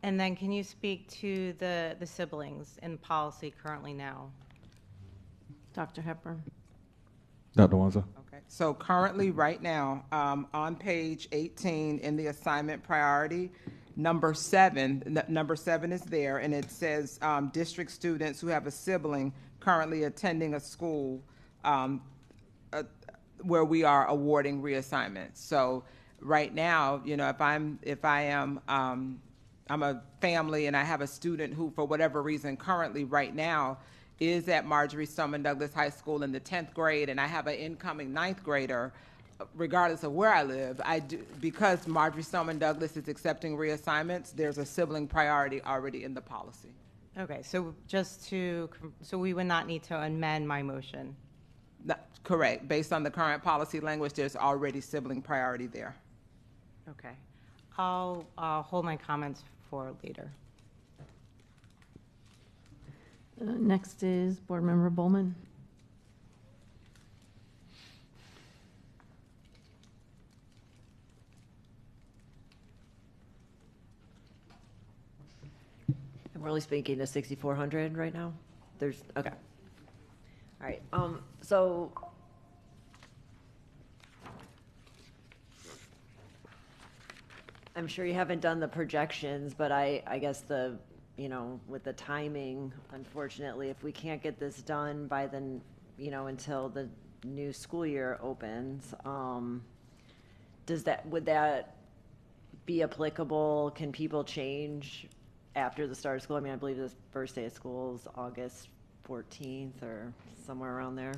And then can you speak to the siblings in policy currently now? Dr. Hepburn. Dr. Wanza. Okay. So currently, right now, on page 18 in the assignment priority, number 7 is there, and it says district students who have a sibling currently attending a school where we are awarding reassignments. So right now, I'm a family and I have a student who, for whatever reason, currently right now is at Marjorie Stoneman Douglas High School in the 10th grade, and I have an incoming 9th grader, regardless of where I live, because Marjorie Stoneman Douglas is accepting reassignments, there's a sibling priority already in the policy. Okay, so so we would not need to amend my motion? Correct. Based on the current policy language, there's already sibling priority there. Okay. I'll hold my comments for later. Next is Board Member Bowman. We're only speaking to 6,400 right now? Okay. All right, so I'm sure you haven't done the projections, but I guess with the timing, unfortunately, if we can't get this done by until the new school year opens, would that be applicable? Can people change after the start of school? I mean, I believe the first day of school is August 14th or somewhere around there.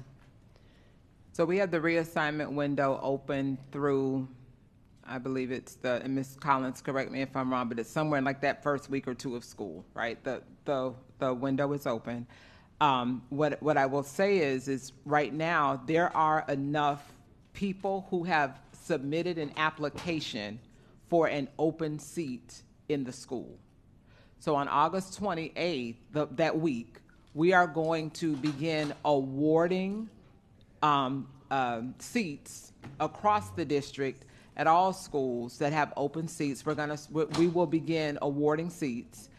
So we have the reassignment window open through, I believe it's and Ms. Collins, correct me if I'm wrong, but it's somewhere in like that first week or two of school, right? The window is open. What I will say is right now there are enough people who have submitted an application for an open seat in the school. So on August 28th, that week, we are going to begin awarding seats across the district at all schools that have open seats. We will begin awarding seats.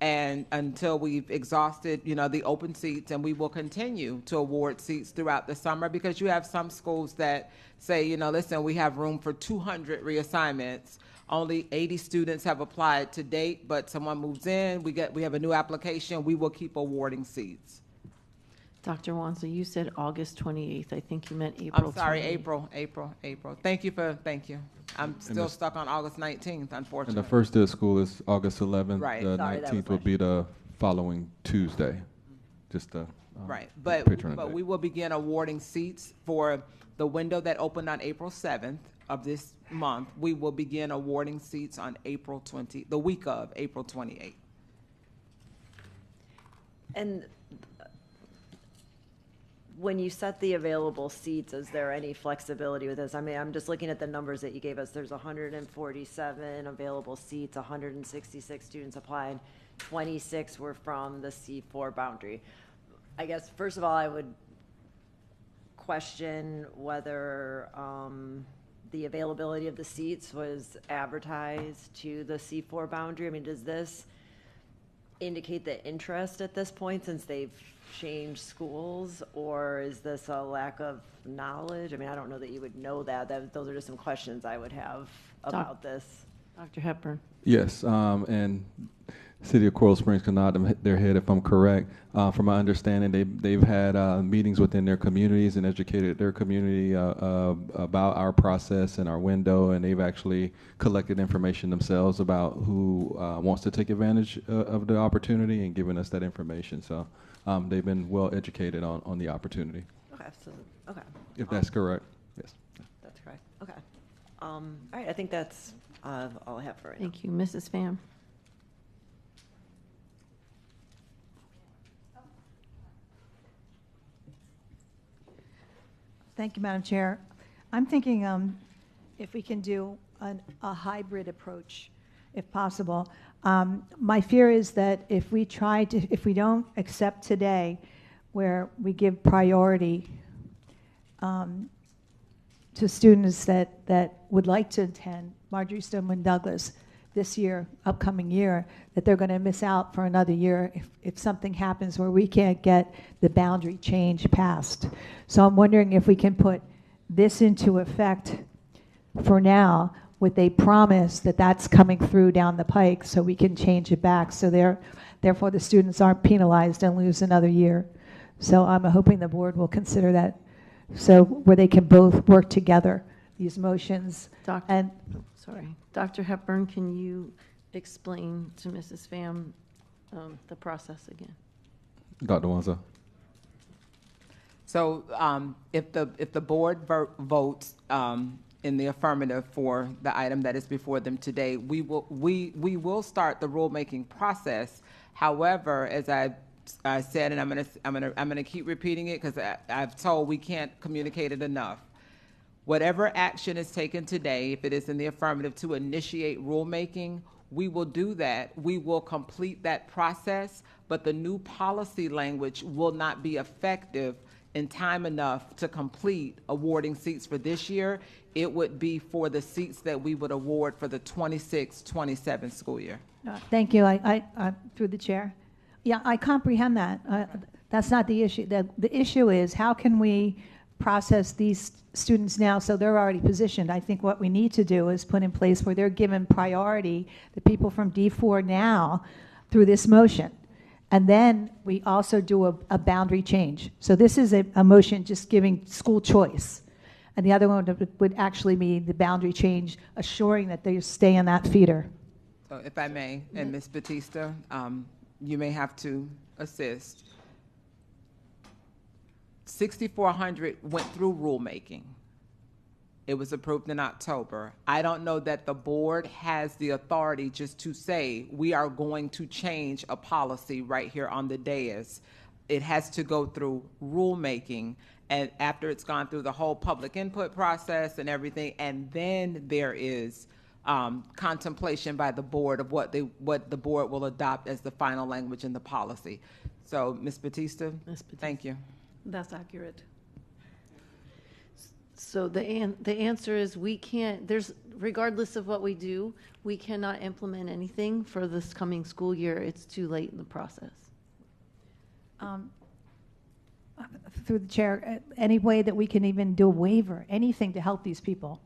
and until we've exhausted, the open seats, and we will continue to award seats throughout the summer, because you have some schools that say, listen, we have room for 200 reassignments. Only 80 students have applied to date, but someone moves in, we have a new application, we will keep awarding seats. Dr. Wanza, you said August 28th. I think you meant April. I'm sorry, 28th. April. Thank you. I'm still stuck on August 19th, unfortunately. And the first day of school is August 11th. Right. The Sorry, that 19th was will be the following Tuesday. Just a Right, picture on but the we will begin awarding seats for the window that opened on April 7th of this month. We will begin awarding seats on the week of April 28th. And when you set the available seats, is there any flexibility with this? I mean, I'm just looking at the numbers that you gave us. There's 147 available seats, 166 students applied, 26 were from the C4 boundary. I guess, first of all, I would question whether the availability of the seats was advertised to the C4 boundary. I mean, does this indicate the interest at this point since they've changed schools, or is this a lack of knowledge? I mean, I don't know that you would know that. Those are just some questions I would have about this. Dr. Hepburn. Yes, and City of Coral Springs can nod their head if I'm correct. From my understanding, they've had meetings within their communities and educated their community about our process and our window, and they've actually collected information themselves about who wants to take advantage of the opportunity and given us that information. So they've been well educated on the opportunity. Okay. If that's correct, yes. That's correct. Okay. All right. I think that's all I have for right now. Thank you. Mrs. Pham. Thank you, Madam Chair. I'm thinking if we can do a hybrid approach, if possible. My fear is that if we don't accept today where we give priority to students that would like to attend Marjorie Stoneman Douglas this year, upcoming year, that they're going to miss out for another year if something happens where we can't get the boundary change passed. So I'm wondering if we can put this into effect for now with a promise that that's coming through down the pike so we can change it back so therefore the students aren't penalized and lose another year. So I'm hoping the board will consider that, so where they can both work together, these motions. Dr. Hepburn, can you explain to Mrs. Pham the process again? Dr. Wanza. So if the board votes in the affirmative for the item that is before them today, we will start the rulemaking process. However, as I said, and I'm gonna keep repeating it because I've told we can't communicate it enough. Whatever action is taken today, if it is in the affirmative to initiate rulemaking, we will do that. We will complete that process, but the new policy language will not be effective in time enough to complete awarding seats for this year. It would be for the seats that we would award for the 26-27 school year. Thank you. I through the chair. Yeah, I comprehend that. That's not the issue. The issue is how can we process these students now so they're already positioned. I think what we need to do is put in place where they're given priority, the people from D4 now, through this motion. And then we also do a boundary change. So this is a motion just giving school choice. And the other one would actually be the boundary change, assuring that they stay in that feeder. So if I may, and Ms. Batista, you may have to assist. 6,400 went through rulemaking. It was approved in October. I don't know that the board has the authority just to say, we are going to change a policy right here on the dais. It has to go through rulemaking, and after it's gone through the whole public input process and everything, and then there is contemplation by the board of what the board will adopt as the final language in the policy. So, Ms. Batista, thank you. That's accurate. So the answer is we can't, regardless of what we do, we cannot implement anything for this coming school year. It's too late in the process. Through the chair, any way that we can even do a waiver, anything to help these people.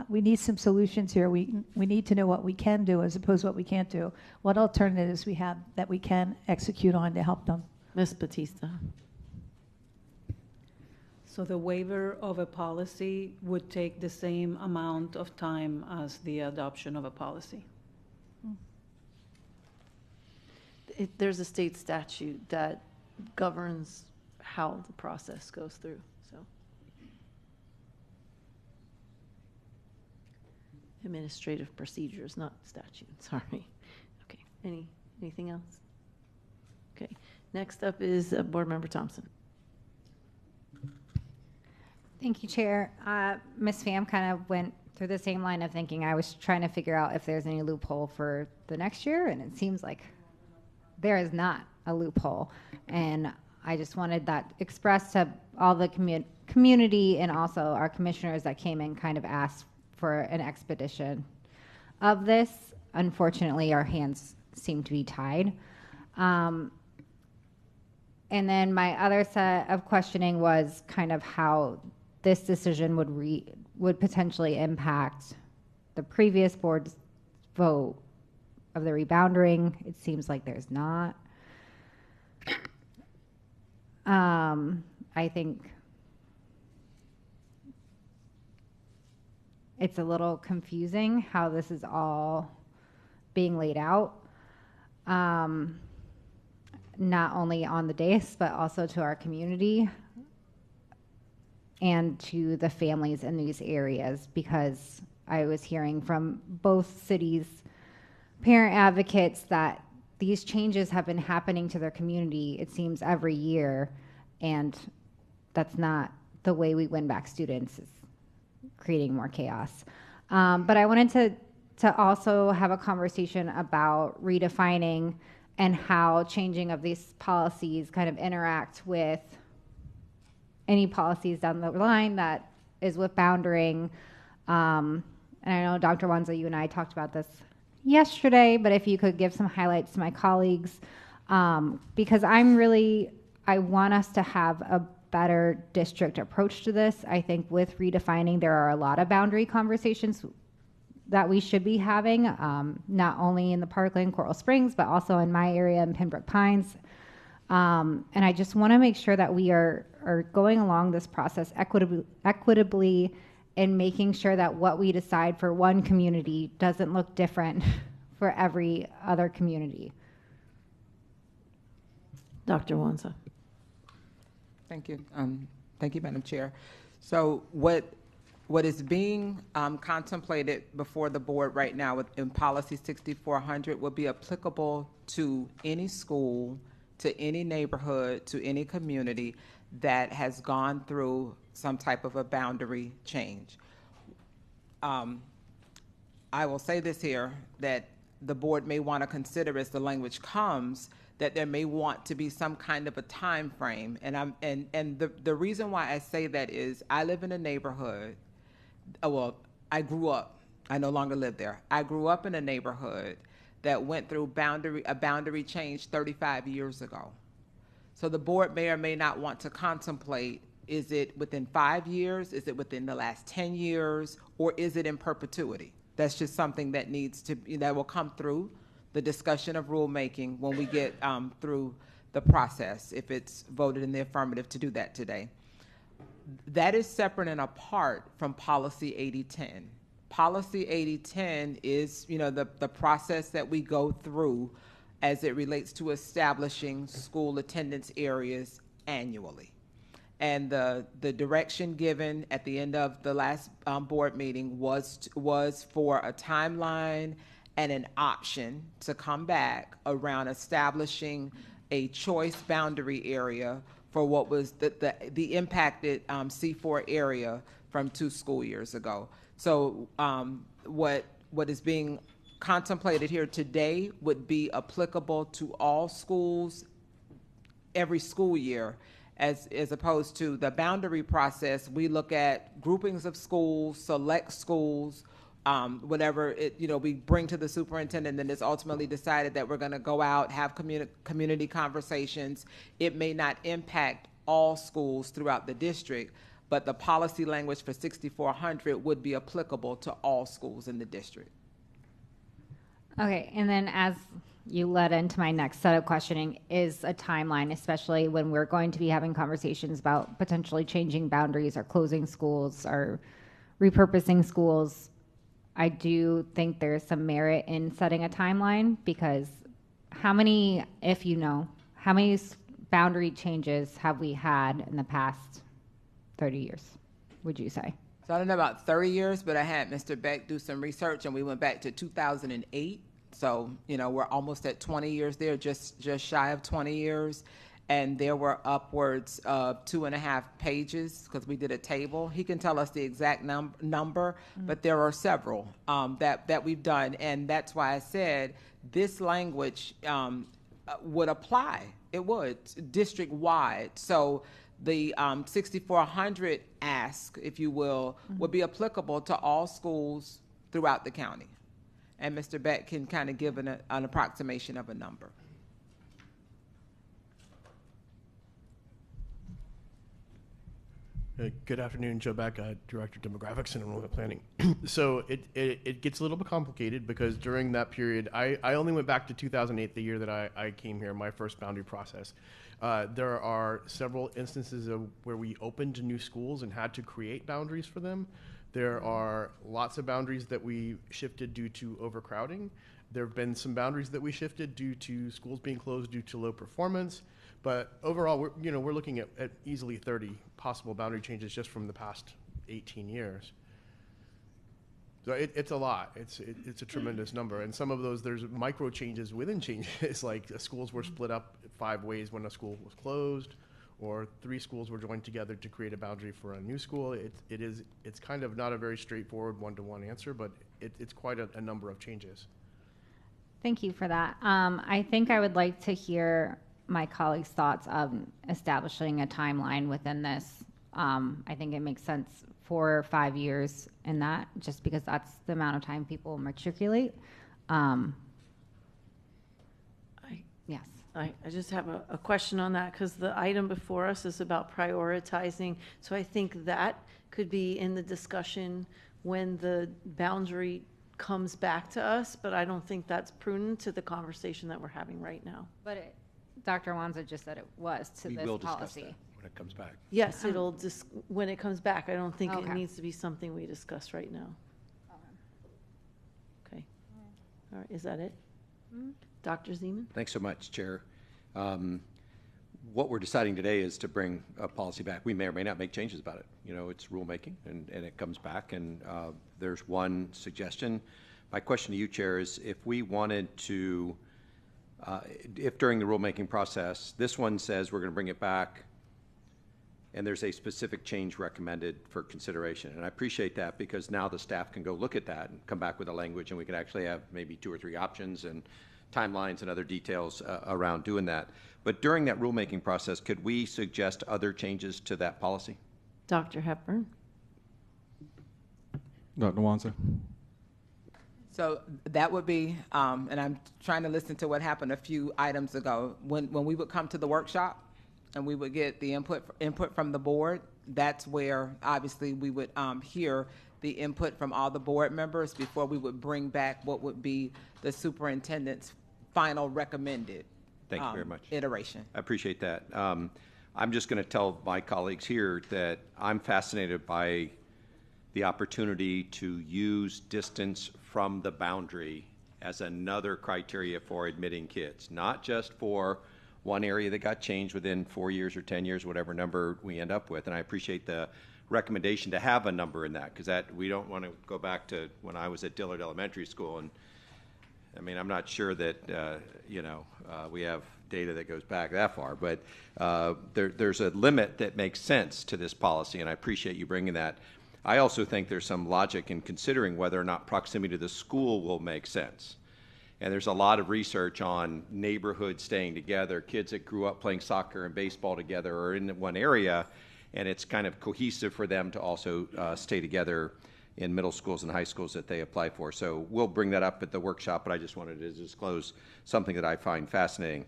We need some solutions here. We need to know what we can do as opposed to what we can't do. What alternatives we have that we can execute on to help them. Ms. Batista. So the waiver of a policy would take the same amount of time as the adoption of a policy. There's a state statute that governs how the process goes through, so. Administrative procedures, not statute, sorry. Okay, anything else? Okay, next up is Board Member Thompson. Thank you, Chair. Ms. Pham kind of went through the same line of thinking. I was trying to figure out if there's any loophole for the next year, and it seems like there is not a loophole. And I just wanted that expressed to all the community and also our commissioners that came in kind of asked for an expedition of this. Unfortunately, our hands seem to be tied. And then my other set of questioning was kind of how this decision would potentially impact the previous board's vote of the rebounding. It seems like there's not. I think it's a little confusing how this is all being laid out, not only on the dais, but also to our community and to the families in these areas, because I was hearing from both cities' parent advocates that these changes have been happening to their community, it seems, every year, and that's not the way we win back students, is creating more chaos. But I wanted to also have a conversation about redefining and how changing of these policies kind of interact with any policies down the line that is with boundarying. And I know, Dr. Wanza, you and I talked about this yesterday, but if you could give some highlights to my colleagues, because I want us to have a better district approach to this. I think with redefining, there are a lot of boundary conversations that we should be having, not only in the Parkland, Coral Springs, but also in my area in Pembroke Pines. And I just want to make sure that we are going along this process equitably and making sure that what we decide for one community doesn't look different for every other community. Dr. Wanza. Thank you. Thank you, Madam Chair. So what is being contemplated before the board right now in Policy 6400 will be applicable to any school, to any neighborhood, to any community that has gone through some type of a boundary change. I will say this here, that the board may want to consider as the language comes that there may want to be some kind of a time frame. And the reason why I say that is I live in a neighborhood, well, I grew up, I no longer live there. I grew up in a neighborhood that went through a boundary change 35 years ago. So the board may or may not want to contemplate, is it within 5 years, is it within the last 10 years, or is it in perpetuity? That's just something that that will come through the discussion of rulemaking when we get through the process, if it's voted in the affirmative to do that today. That is separate and apart from Policy 8010. Policy 8010 is, the process that we go through as it relates to establishing school attendance areas annually. And the direction given at the end of the last board meeting was for a timeline and an option to come back around establishing a choice boundary area for what was the impacted C4 area from 2 school years ago. So what is being contemplated here today would be applicable to all schools every school year, as opposed to the boundary process. We look at groupings of schools, select schools, whatever we bring to the superintendent, then it's ultimately decided that we're going to go out, have community conversations. It may not impact all schools throughout the district, but the policy language for 6400 would be applicable to all schools in the district. Okay, and then as you led into my next set of questioning is a timeline, especially when we're going to be having conversations about potentially changing boundaries or closing schools or repurposing schools. I do think there's some merit in setting a timeline, because how many boundary changes have we had in the past 30 years, would you say? So I don't know about 30 years, but I had Mr. Beck do some research, and we went back to 2008. So, we're almost at 20 years there, just shy of 20 years. And there were upwards of 2.5 pages, because we did a table. He can tell us the exact number, but there are several that we've done. And that's why I said this language would apply. It would, district-wide. So the 6400 ask, if you will, would be applicable to all schools throughout the county. And Mr. Beck can kind of give an approximation of a number. Good afternoon, Joe Beck, Director of Demographics and Enrollment Planning. So it gets a little bit complicated, because during that period, I only went back to 2008, the year that I came here, my first boundary process. There are several instances of where we opened new schools and had to create boundaries for them. There are lots of boundaries that we shifted due to overcrowding. There have been some boundaries that we shifted due to schools being closed due to low performance. But overall, we're looking at easily 30 possible boundary changes just from the past 18 years. So it's a lot. It's a tremendous number. And some of those, there's micro changes within changes, like schools were split up 5 ways when a school was closed, or 3 schools were joined together to create a boundary for a new school. It's kind of not a very straightforward one-to-one answer, but it's quite a number of changes. Thank you for that. I think I would like to hear my colleagues' thoughts on establishing a timeline within this. I think it makes sense 4 or 5 years in that, just because that's the amount of time people matriculate. Yes. I just have a question on that, because the item before us is about prioritizing. So I think that could be in the discussion when the boundary comes back to us, but I don't think that's prudent to the conversation that we're having right now. But Dr. Wanza just said it was to this policy. We will discuss that when it comes back. Yes, it'll just when it comes back. I don't think it Okay. needs to be something we discuss right now. Okay. All right. Is that it? Dr. Zeman? Thanks so much, Chair. What we're deciding today is to bring a policy back. We may or may not make changes about it. It's rulemaking, and it comes back, and there's one suggestion. My question to you, Chair, is if we wanted to, if during the rulemaking process, this one says we're going to bring it back, and there's a specific change recommended for consideration. And I appreciate that, because now the staff can go look at that and come back with a language, and we can actually have maybe 2 or 3 options and timelines and other details around doing that. But during that rulemaking process, could we suggest other changes to that policy? Dr. Hepburn? Dr. Wanza? So that would be, and I'm trying to listen to what happened a few items ago. When we would come to the workshop and we would get the input from the board, that's where obviously we would hear the input from all the board members before we would bring back what would be the superintendent's final recommended Thank you very much. iteration. I appreciate that. I'm just going to tell my colleagues here that I'm fascinated by the opportunity to use distance from the boundary as another criteria for admitting kids, not just for one area that got changed within 4 years or 10 years, whatever number we end up with. And I appreciate the recommendation to have a number in that, because that we don't want to go back to when I was at Dillard Elementary School. And I mean, I'm not sure that we have data that goes back that far, but there's a limit that makes sense to this policy, and I appreciate you bringing that. I also think there's some logic in considering whether or not proximity to the school will make sense. And there's a lot of research on neighborhoods staying together, kids that grew up playing soccer and baseball together or in one area, and it's kind of cohesive for them to also stay together in middle schools and high schools that they apply for. So we'll bring that up at the workshop, but I just wanted to disclose something that I find fascinating.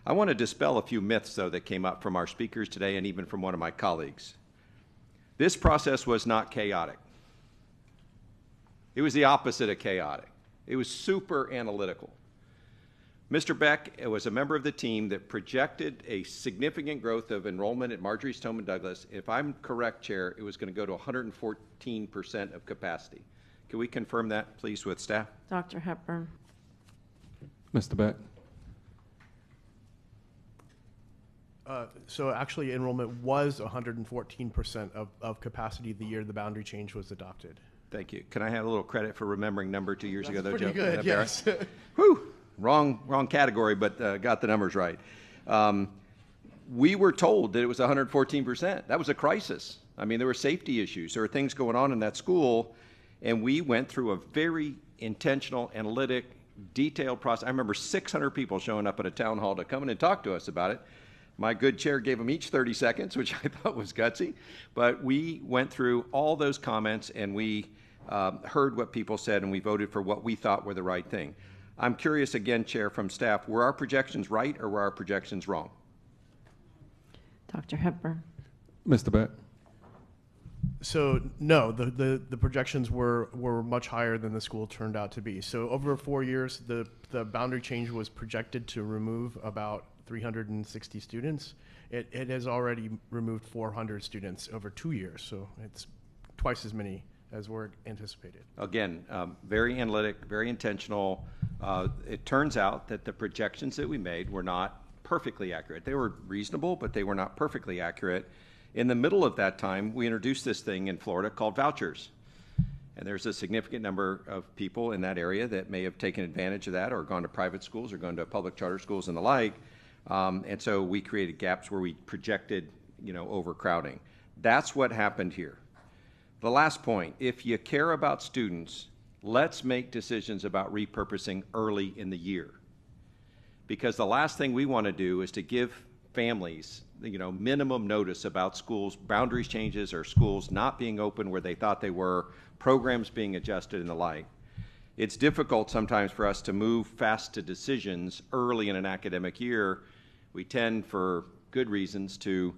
I want to dispel a few myths, though, that came up from our speakers today and even from one of my colleagues. This process was not chaotic. It was the opposite of chaotic. It was super analytical. Mr. Beck was a member of the team that projected a significant growth of enrollment at Marjorie Stoneman Douglas. If I'm correct, Chair, it was going to go to 114% of capacity. Can we confirm that, please, with staff? Dr. Hepburn. Mr. Beck. So actually, enrollment was 114% of capacity the year the boundary change was adopted. Thank you. Can I have a little credit for remembering number 2 years ago, though, Pretty Joe? good, yes. Whew, wrong category, but got the numbers right. We were told that it was 114%. That was a crisis. I mean, there were safety issues. There were things going on in that school, and we went through a very intentional, analytic, detailed process. I remember 600 people showing up at a town hall to come in and talk to us about it. My good chair gave them each 30 seconds, which I thought was gutsy. But we went through all those comments, and we heard what people said, and we voted for what we thought were the right thing. I'm curious, again, Chair, from staff, were our projections right or were our projections wrong? Dr. Hepburn. Mr. Beck. So no, the projections were much higher than the school turned out to be. So over 4 years, the boundary change was projected to remove about 360 students. It has already removed 400 students over 2 years, so it's twice as many as were anticipated. Again, very analytic, very intentional. It turns out that the projections that we made were not perfectly accurate. They were reasonable, but they were not perfectly accurate. In the middle of that time, we introduced this thing in Florida called vouchers. And there's a significant number of people in that area that may have taken advantage of that or gone to private schools or gone to public charter schools and the like. And so we created gaps where we projected, overcrowding. That's what happened here. The last point, if you care about students, let's make decisions about repurposing early in the year. Because the last thing we want to do is to give families, minimum notice about schools, boundaries changes or schools not being open where they thought they were, programs being adjusted and the like. It's difficult sometimes for us to move fast to decisions early in an academic year. We tend, for good reasons, to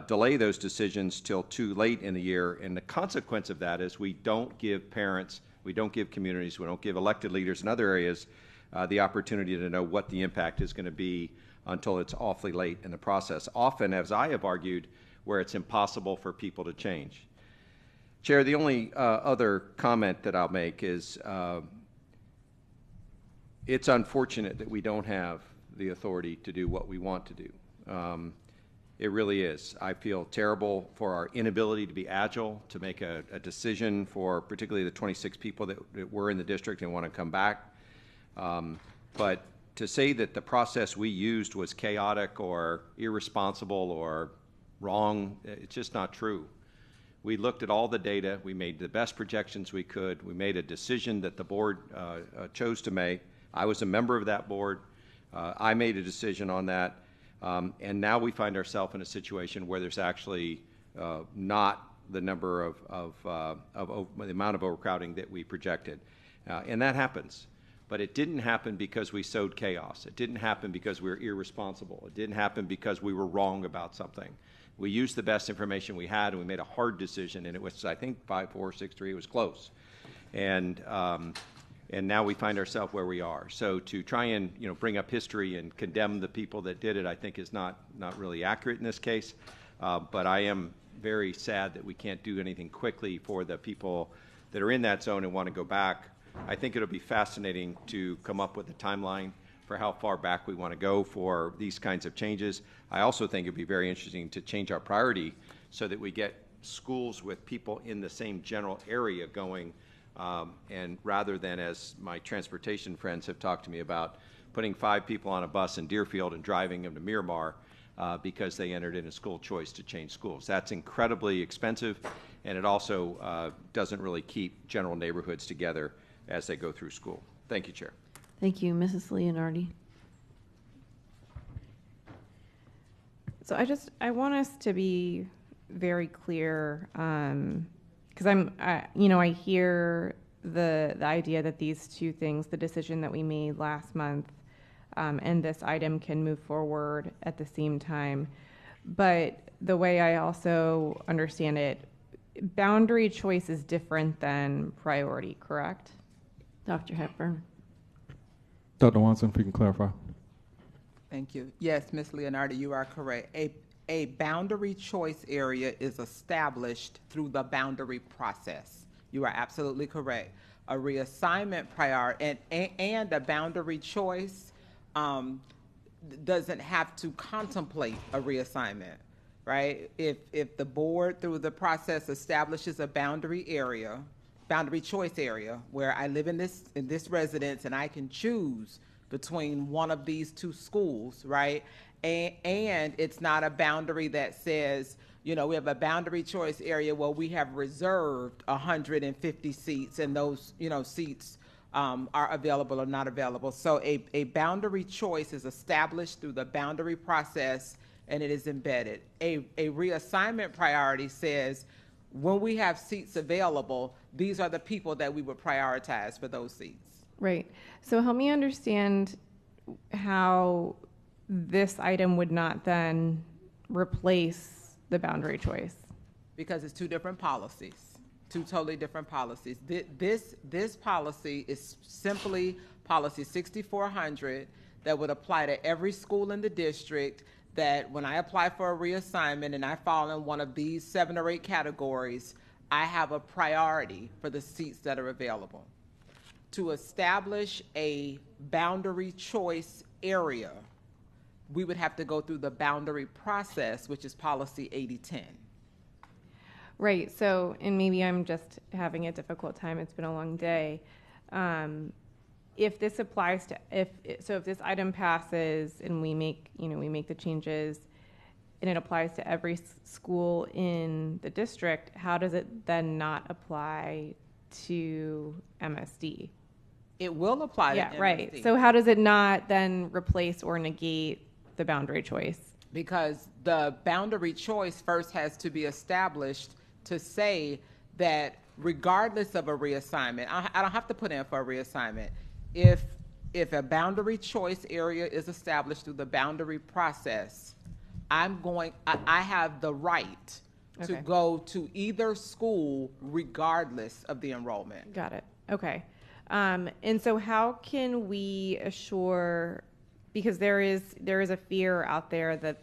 delay those decisions till too late in the year. And the consequence of that is we don't give parents, we don't give communities, we don't give elected leaders in other areas the opportunity to know what the impact is going to be until it's awfully late in the process. Often, as I have argued, where it's impossible for people to change. Chair, the only other comment that I'll make is it's unfortunate that we don't have the authority to do what we want to do. It really is. I feel terrible for our inability to be agile, to make a decision for particularly the 26 people that were in the district and want to come back. But to say that the process we used was chaotic or irresponsible or wrong, it's just not true. We looked at all the data. We made the best projections we could. We made a decision that the board chose to make. I was a member of that board. I made a decision on that. And now we find ourselves in a situation where there's actually not the number of the amount of overcrowding that we projected. And that happens. But it didn't happen because we sowed chaos. It didn't happen because we were irresponsible. It didn't happen because we were wrong about something. We used the best information we had, and we made a hard decision, and it was, I think, 5-4, 6-3. It was close. And now we find ourselves where we are. So to try and bring up history and condemn the people that did it, I think is not really accurate in this case. But I am very sad that we can't do anything quickly for the people that are in that zone and want to go back. I think it'll be fascinating to come up with a timeline for how far back we want to go for these kinds of changes. I also think it'd be very interesting to change our priority so that we get schools with people in the same general area going, and rather than, as my transportation friends have talked to me about, putting 5 people on a bus in Deerfield and driving them to Miramar because they entered in a school choice to change schools. That's incredibly expensive, and it also doesn't really keep general neighborhoods together as they go through school. Thank you, Chair. Thank you. Mrs. Leonardi. So I want us to be very clear because I hear the idea that these two things, the decision that we made last month, and this item can move forward at the same time. But the way I also understand it, boundary choice is different than priority, correct? Dr. Hepburn. Dr. Watson, if you can clarify. Thank you. Yes, Ms. Leonardo, you are correct. A boundary choice area is established through the boundary process. You are absolutely correct. A reassignment priority and a boundary choice doesn't have to contemplate a reassignment, right? If the board through the process establishes a boundary choice area where I live in this residence and I can choose between one of these two schools, right? And it's not a boundary that says, we have a boundary choice area where we have reserved 150 seats and those, seats are available or not available. So a boundary choice is established through the boundary process and it is embedded. A reassignment priority says when we have seats available, these are the people that we would prioritize for those seats. Right. So help me understand how this item would not then replace the boundary choice. Because it's two different policies, two totally different policies. This policy is simply policy 6400 that would apply to every school in the district, that when I apply for a reassignment and I fall in one of these 7 or 8 categories, I have a priority for the seats that are available. To establish a boundary choice area, we would have to go through the boundary process, which is policy 8010. Right. So, and maybe I'm just having a difficult time. It's been a long day. If this applies to, if this item passes and we make the changes and it applies to every school in the district, how does it then not apply to MSD? It will apply to MSD. Right. So how does it not then replace or negate the boundary choice? Because the boundary choice first has to be established to say that regardless of a reassignment, I don't have to put in for a reassignment. If a boundary choice area is established through the boundary process, I have the right to go to either school regardless of the enrollment. Got it. Okay. And so how can we assure, because there is a fear out there that,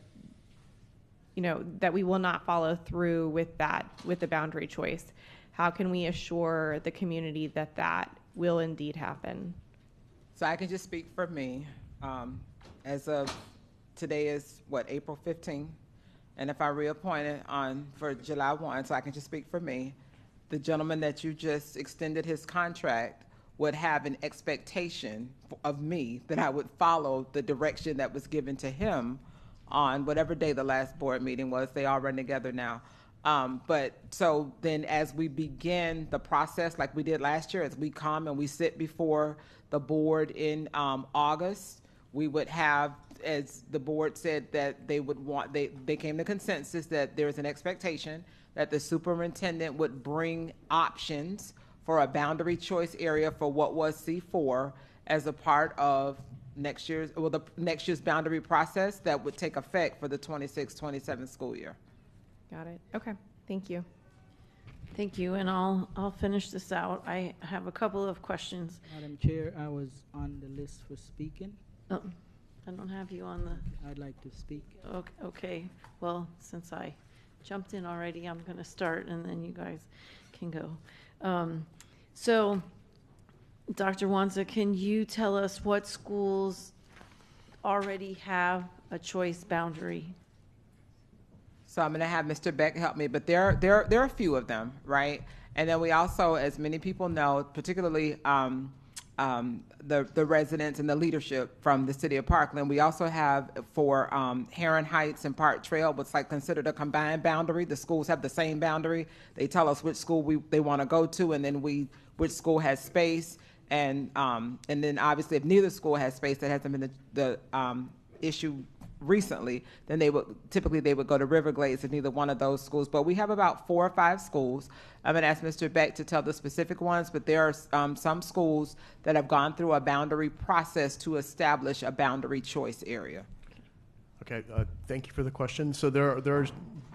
that we will not follow through with the boundary choice. How can we assure the community that will indeed happen? So I can just speak for me. As of today is April 15th, and if I reappointed for July 1, so I can just speak for me, the gentleman that you just extended his contract would have an expectation of me that I would follow the direction that was given to him on whatever day the last board meeting was. They all run together now. But so then as we begin the process like we did last year, as we come and we sit before the board in August, we would have, as the board said, that they would want, they came to consensus that there's an expectation that the superintendent would bring options for a boundary choice area for what was C4 as a part of next year's boundary process that would take effect for the 26-27 school year. Got it. Okay. Thank you. Thank you, and I'll finish this out. I have a couple of questions. Madam Chair, I was on the list for speaking. Oh, I don't have you on the... I'd like to speak. Okay. Well, since I jumped in already, I'm going to start, and then you guys can go. So, Dr. Wanza, can you tell us what schools already have a choice boundary? So I'm going to have Mr. Beck help me, but there are a few of them, right? And then we also, as many people know, particularly the residents and the leadership from the city of Parkland, we also have for Heron Heights and Park Trail, what's considered a combined boundary. The schools have the same boundary. They tell us which school they want to go to, and then which school has space. And then obviously if neither school has space, that hasn't been the issue recently, then they would go to Riverglades in either one of those schools. But we have about 4 or 5 schools. I'm going to ask Mr. Beck to tell the specific ones, but there are some schools that have gone through a boundary process to establish a boundary choice area. Okay, thank you for the question. So there are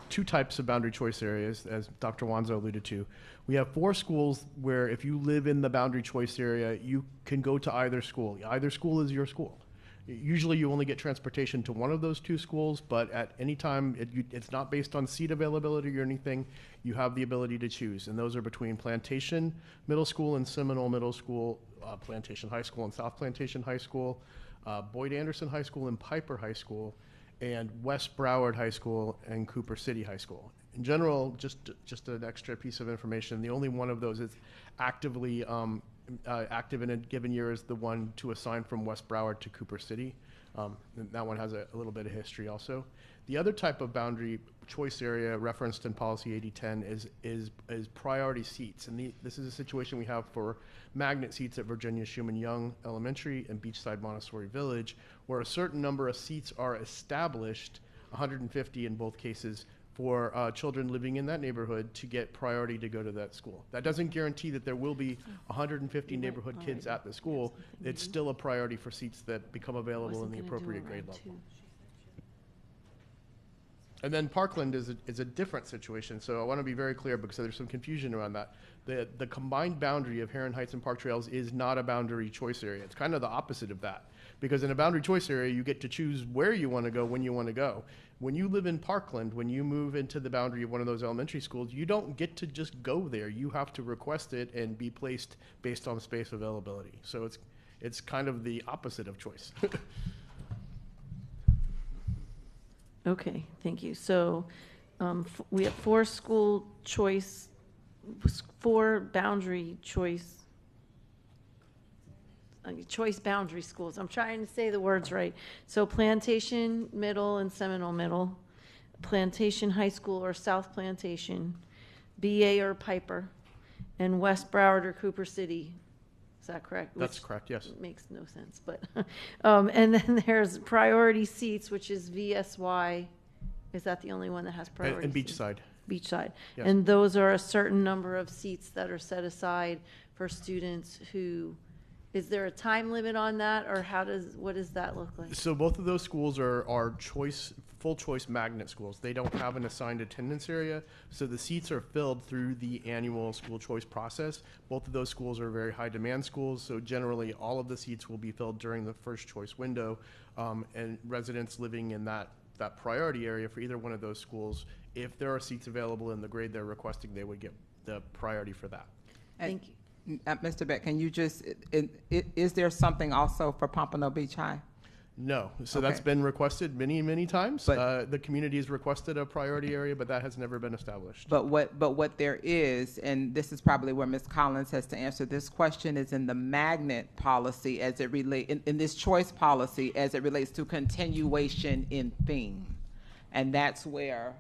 2 types of boundary choice areas, as Dr. Wanzo alluded to. We have 4 schools where if you live in the boundary choice area, you can go to either school. Either school is your school. Usually you only get transportation to one of those 2 schools, but at any time, it's not based on seat availability or anything. You have the ability to choose, and those are between Plantation Middle School and Seminole Middle School, Plantation High School and South Plantation High School, Boyd Anderson High School and Piper High School, and West Broward High School and Cooper City High School. In general, just an extra piece of information, the only one of those is actively active in a given year is the one to assign from West Broward to Cooper City. That one has a little bit of history also. The other type of boundary choice area referenced in Policy 8010 is priority seats. And this is a situation we have for magnet seats at Virginia Schumann Young Elementary and Beachside Montessori Village, where a certain number of seats are established, 150 in both cases, for children living in that neighborhood to get priority to go to that school. That doesn't guarantee that there will be 150 neighborhood kids at the school. It's still a priority for seats that become available in the appropriate grade level. And then Parkland is a different situation. So I want to be very clear because there's some confusion around that. The combined boundary of Heron Heights and Park Trails is not a boundary choice area. It's kind of the opposite of that. Because in a boundary choice area, you get to choose where you want to go, when you want to go. When you live in Parkland, when you move into the boundary of one of those elementary schools, you don't get to just go there. You have to request it and be placed based on space availability. So it's kind of the opposite of choice. Okay, thank you. So we have 4 boundary choice boundary schools. I'm trying to say the words right. So Plantation Middle and Seminole Middle, Plantation High School or South Plantation, BA or Piper, and West Broward or Cooper City. Is that correct? That's correct, yes. Makes no sense, but and then there's priority seats, which is VSY. Is that the only one that has priority? And Beachside. Beachside. Yes. And those are a certain number of seats that are set aside for students who. Is there a time limit on that, or what does that look like? So both of those schools are full choice magnet schools. They don't have an assigned attendance area, so the seats are filled through the annual school choice process. Both of those schools are very high demand schools, so generally all of the seats will be filled during the first choice window, and residents living in that priority area for either one of those schools, if there are seats available in the grade they're requesting, they would get the priority for that. Thank you. Mr. Beck, can you is there something also for Pompano Beach High? No. So Okay. that's been requested many, many times. The community has requested a priority area, but that has never been established. But what there is, and this is probably where Ms. Collins has to answer this question, is in the magnet policy as it in this choice policy as it relates to continuation in theme. And that's where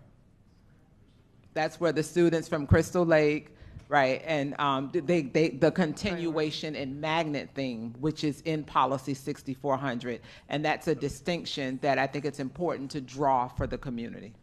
the students from Crystal Lake, right, and the continuation in magnet thing, which is in policy 6400, and that's a distinction that I think it's important to draw for the community.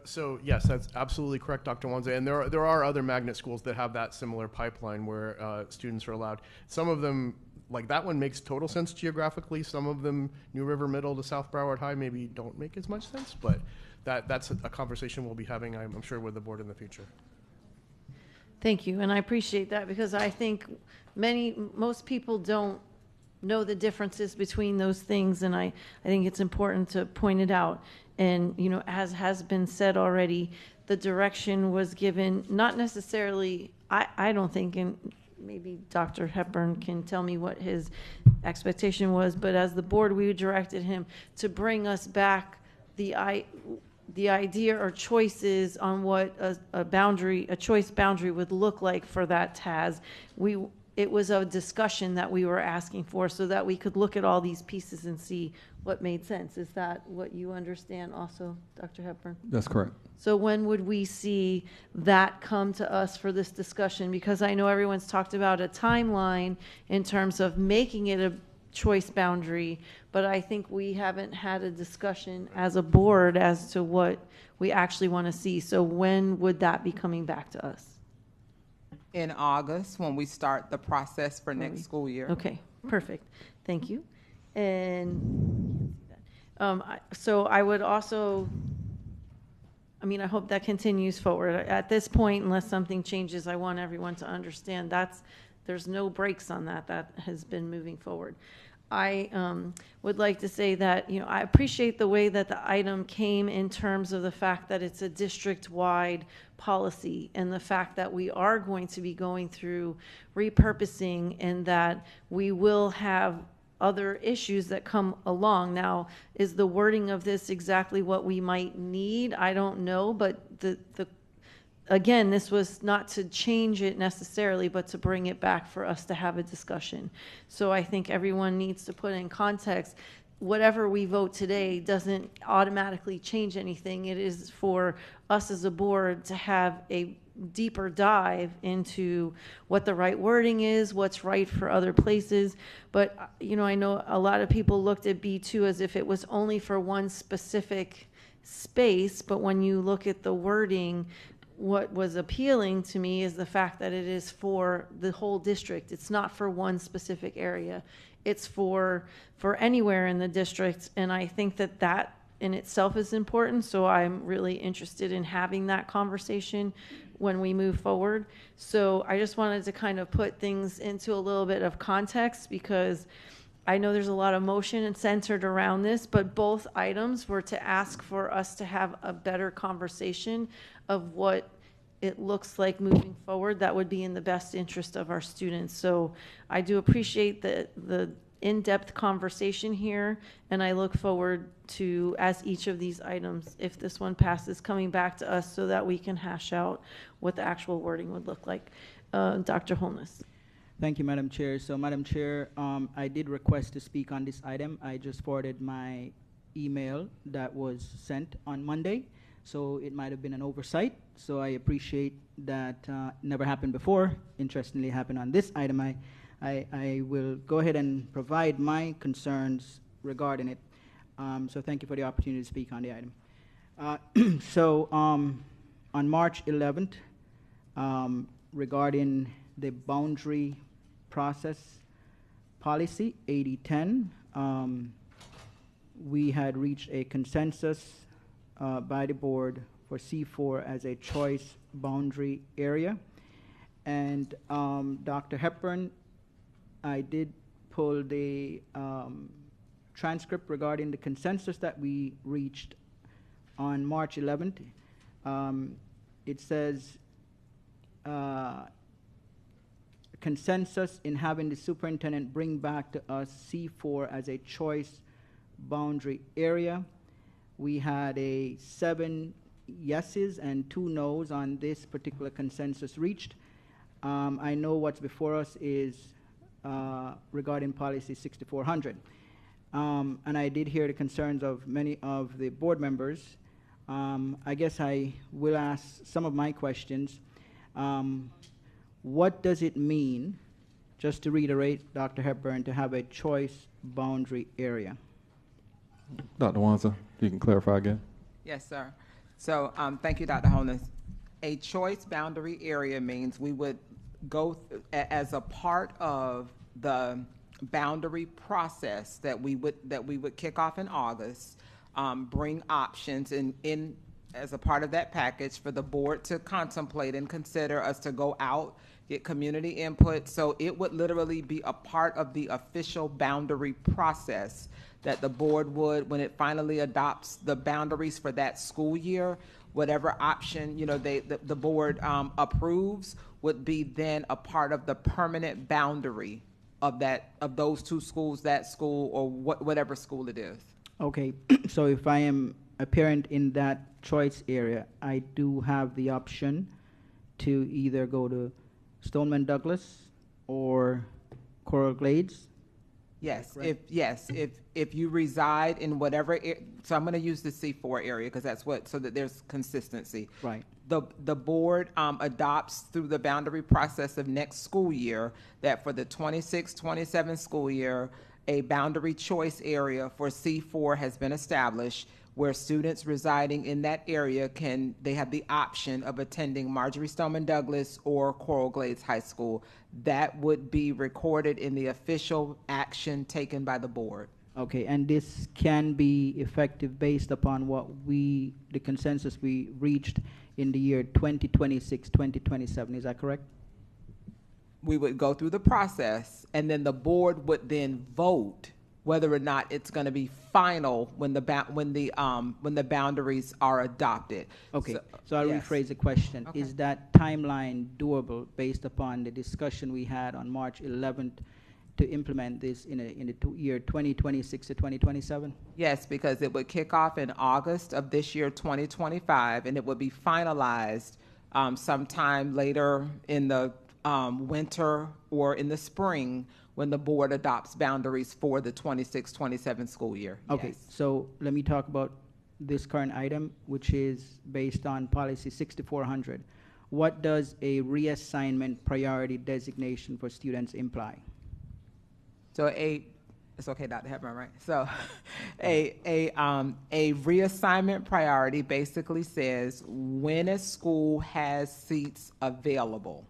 So yes, that's absolutely correct, Dr. Wanze. And there are other magnet schools that have that similar pipeline where students are allowed. Some of them, like that one, makes total sense geographically. Some of them, New River Middle to South Broward High, maybe don't make as much sense. But that's a conversation we'll be having, I'm sure, with the board in the future. Thank you, and I appreciate that because I think most people don't know the differences between those things, and I think it's important to point it out. And, as has been said already, the direction was given, not necessarily, I don't think, and maybe Dr. Hepburn can tell me what his expectation was, but as the board, we directed him to bring us back the idea or choices on what a choice boundary would look like for that TAS. It was a discussion that we were asking for so that we could look at all these pieces and see what made sense. Is that what you understand also, Dr. Hepburn? That's correct. So when would we see that come to us for this discussion? Because I know everyone's talked about a timeline in terms of making it choice boundary, but I think we haven't had a discussion as a board as to what we actually want to see. So when would that be coming back to us? In August, when we start the process for next school year. Okay, perfect. Thank you. And so I would also, I mean, I hope that continues forward. At this point, unless something changes, I want everyone to understand there's no brakes on that. That has been moving forward. I would like to say that, I appreciate the way that the item came in terms of the fact that it's a district-wide policy and the fact that we are going to be going through repurposing and that we will have other issues that come along. Now, is the wording of this exactly what we might need? I don't know, but again, this was not to change it necessarily, but to bring it back for us to have a discussion. So I think everyone needs to put in context, whatever we vote today doesn't automatically change anything. It is for us as a board to have a deeper dive into what the right wording is, what's right for other places. But, I know a lot of people looked at B2 as if it was only for one specific space, but when you look at the wording, what was appealing to me is the fact that it is for the whole district. It's not for one specific area. It's for anywhere in the district, and I think that in itself is important, so I'm really interested in having that conversation when we move forward. So I just wanted to kind of put things into a little bit of context, because I know there's a lot of motion and centered around this, but both items were to ask for us to have a better conversation of what it looks like moving forward that would be in the best interest of our students. So I do appreciate the in-depth conversation here, and I look forward to, as each of these items, if this one passes, coming back to us so that we can hash out what the actual wording would look like. Dr. Holness. Thank you, Madam Chair. So, Madam Chair, I did request to speak on this item. I just forwarded my email that was sent on Monday, so it might have been an oversight. So I appreciate that. Never happened before. Interestingly, happened on this item. I will go ahead and provide my concerns regarding it. So thank you for the opportunity to speak on the item. So on March 11th, regarding the boundary process policy 8010, we had reached a consensus by the board for C4 as a choice boundary area. And Dr. Hepburn, I did pull the transcript regarding the consensus that we reached on March 11th. It says consensus in having the superintendent bring back to us C4 as a choice boundary area. We had 7 yeses and 2 noes on this particular consensus reached. I know what's before us is regarding policy 6400. And I did hear the concerns of many of the board members. I guess I will ask some of my questions. What does it mean, just to reiterate, Dr. Hepburn, to have a choice boundary area? Dr. Wanza, you can clarify again. Yes, sir. So thank you, Dr. Holness. A choice boundary area means we would go as a part of the boundary process that we would kick off in August, bring options in as a part of that package for the board to contemplate and consider us to go out, get community input. So it would literally be a part of the official boundary process that the board would, when it finally adopts the boundaries for that school year, whatever option the board approves would be then a part of the permanent boundary of those 2 schools, that school, or whatever school it is. Okay, so if I am a parent in that choice area, I do have the option to either go to Stoneman Douglas or Coral Glades. Yes, if you reside in whatever, so I'm going to use the C4 area because that's so that there's consistency. Right. The board adopts through the boundary process of next school year that for the 26-27 school year, A boundary choice area for C4 has been established where students residing in that area they have the option of attending Marjorie Stoneman Douglas or Coral Glades High School. That would be recorded in the official action taken by the board. Okay, and this can be effective based upon the consensus we reached in the year 2026, 2027, is that correct? We would go through the process, and then the board would then vote whether or not it's going to be final when the boundaries are adopted. Okay, so I'll yes. rephrase the question. Okay. Is that timeline doable based upon the discussion we had on March 11th to implement this in the year 2026 to 2027? Yes, because it would kick off in August of this year, 2025, and it would be finalized sometime later in the winter or in the spring when the board adopts boundaries for the 26-27 school year. Okay, Yes. so let me talk about this current item, which is based on policy 6400. What does a reassignment priority designation for students imply? So it's okay, Dr. Hepburn, right? So a reassignment priority basically says when a school has seats available,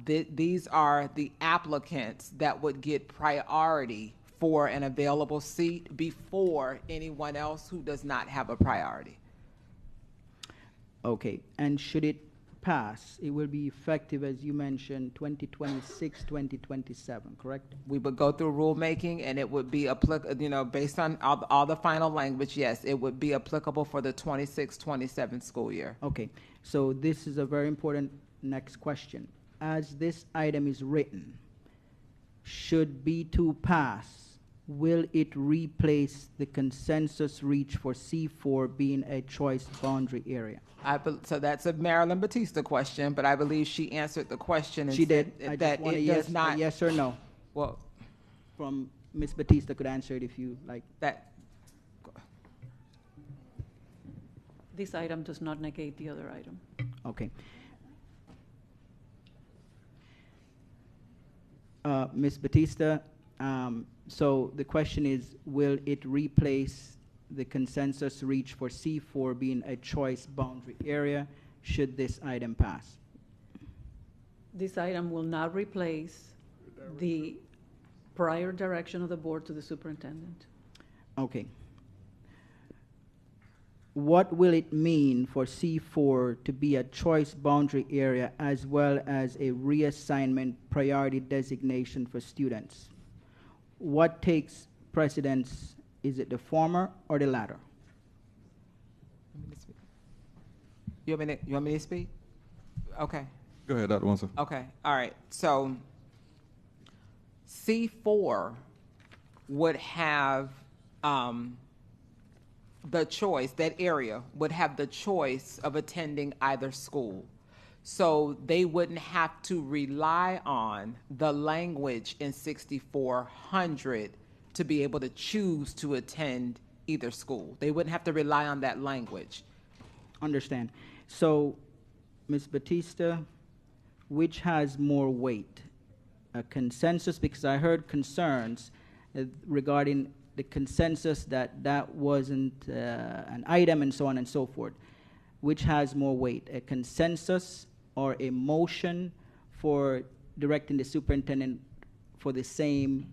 these are the applicants that would get priority for an available seat before anyone else who does not have a priority. Okay, and should it pass, it will be effective, as you mentioned, 2026, 2027, correct? We would go through rulemaking, and it would be applicable, based on all the final language, yes, it would be applicable for the 26-27 school year. Okay, so this is a very important next question. As this item is written, should B2 pass, will it replace the consensus reach for C4 being a choice boundary area? So that's a Marilyn Batista question, but I believe she answered the question and She said did. I that just want it a does not. yes or no. Well, from Ms. Batista could answer it if you like. This item does not negate the other item. Okay. Ms. Batista, so the question is, will it replace the consensus reach for C4 being a choice boundary area should this item pass? This item will not replace the prior direction of the board to the superintendent. Okay. What will it mean for C4 to be a choice boundary area as well as a reassignment priority designation for students? What takes precedence? Is it the former or the latter? You want me to speak? Okay. Go ahead, Dr. Winslow. Okay. All right. So C4 would have the choice, that area would have the choice of attending either school. So they wouldn't have to rely on the language in 6400 to be able to choose to attend either school. They wouldn't have to rely on that language. Understand. So, Ms. Batista, which has more weight? A consensus, because I heard concerns regarding the consensus that wasn't an item and so on and so forth. Which has more weight, a consensus or a motion for directing the superintendent for the same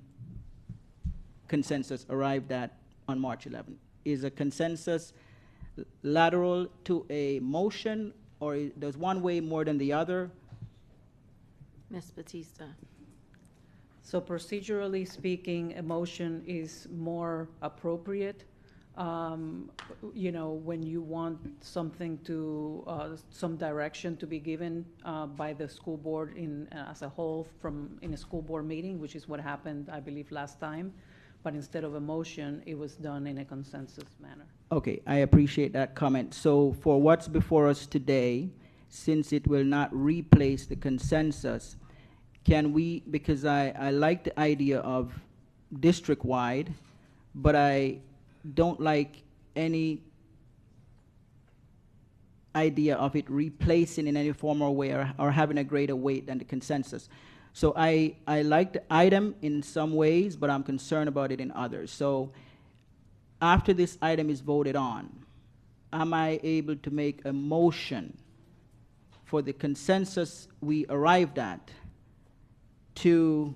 consensus arrived at on March 11th? Is a consensus lateral to a motion, or does one weigh more than the other? Ms. Batista. So procedurally speaking, a motion is more appropriate. When you want something to, some direction to be given by the school board as a whole in a school board meeting, which is what happened, I believe, last time. But instead of a motion, it was done in a consensus manner. Okay, I appreciate that comment. So for what's before us today, since it will not replace the consensus, can we, because I like the idea of district-wide, but I don't like any idea of it replacing in any form or way or having a greater weight than the consensus. So I like the item in some ways, but I'm concerned about it in others. So after this item is voted on, am I able to make a motion for the consensus we arrived at to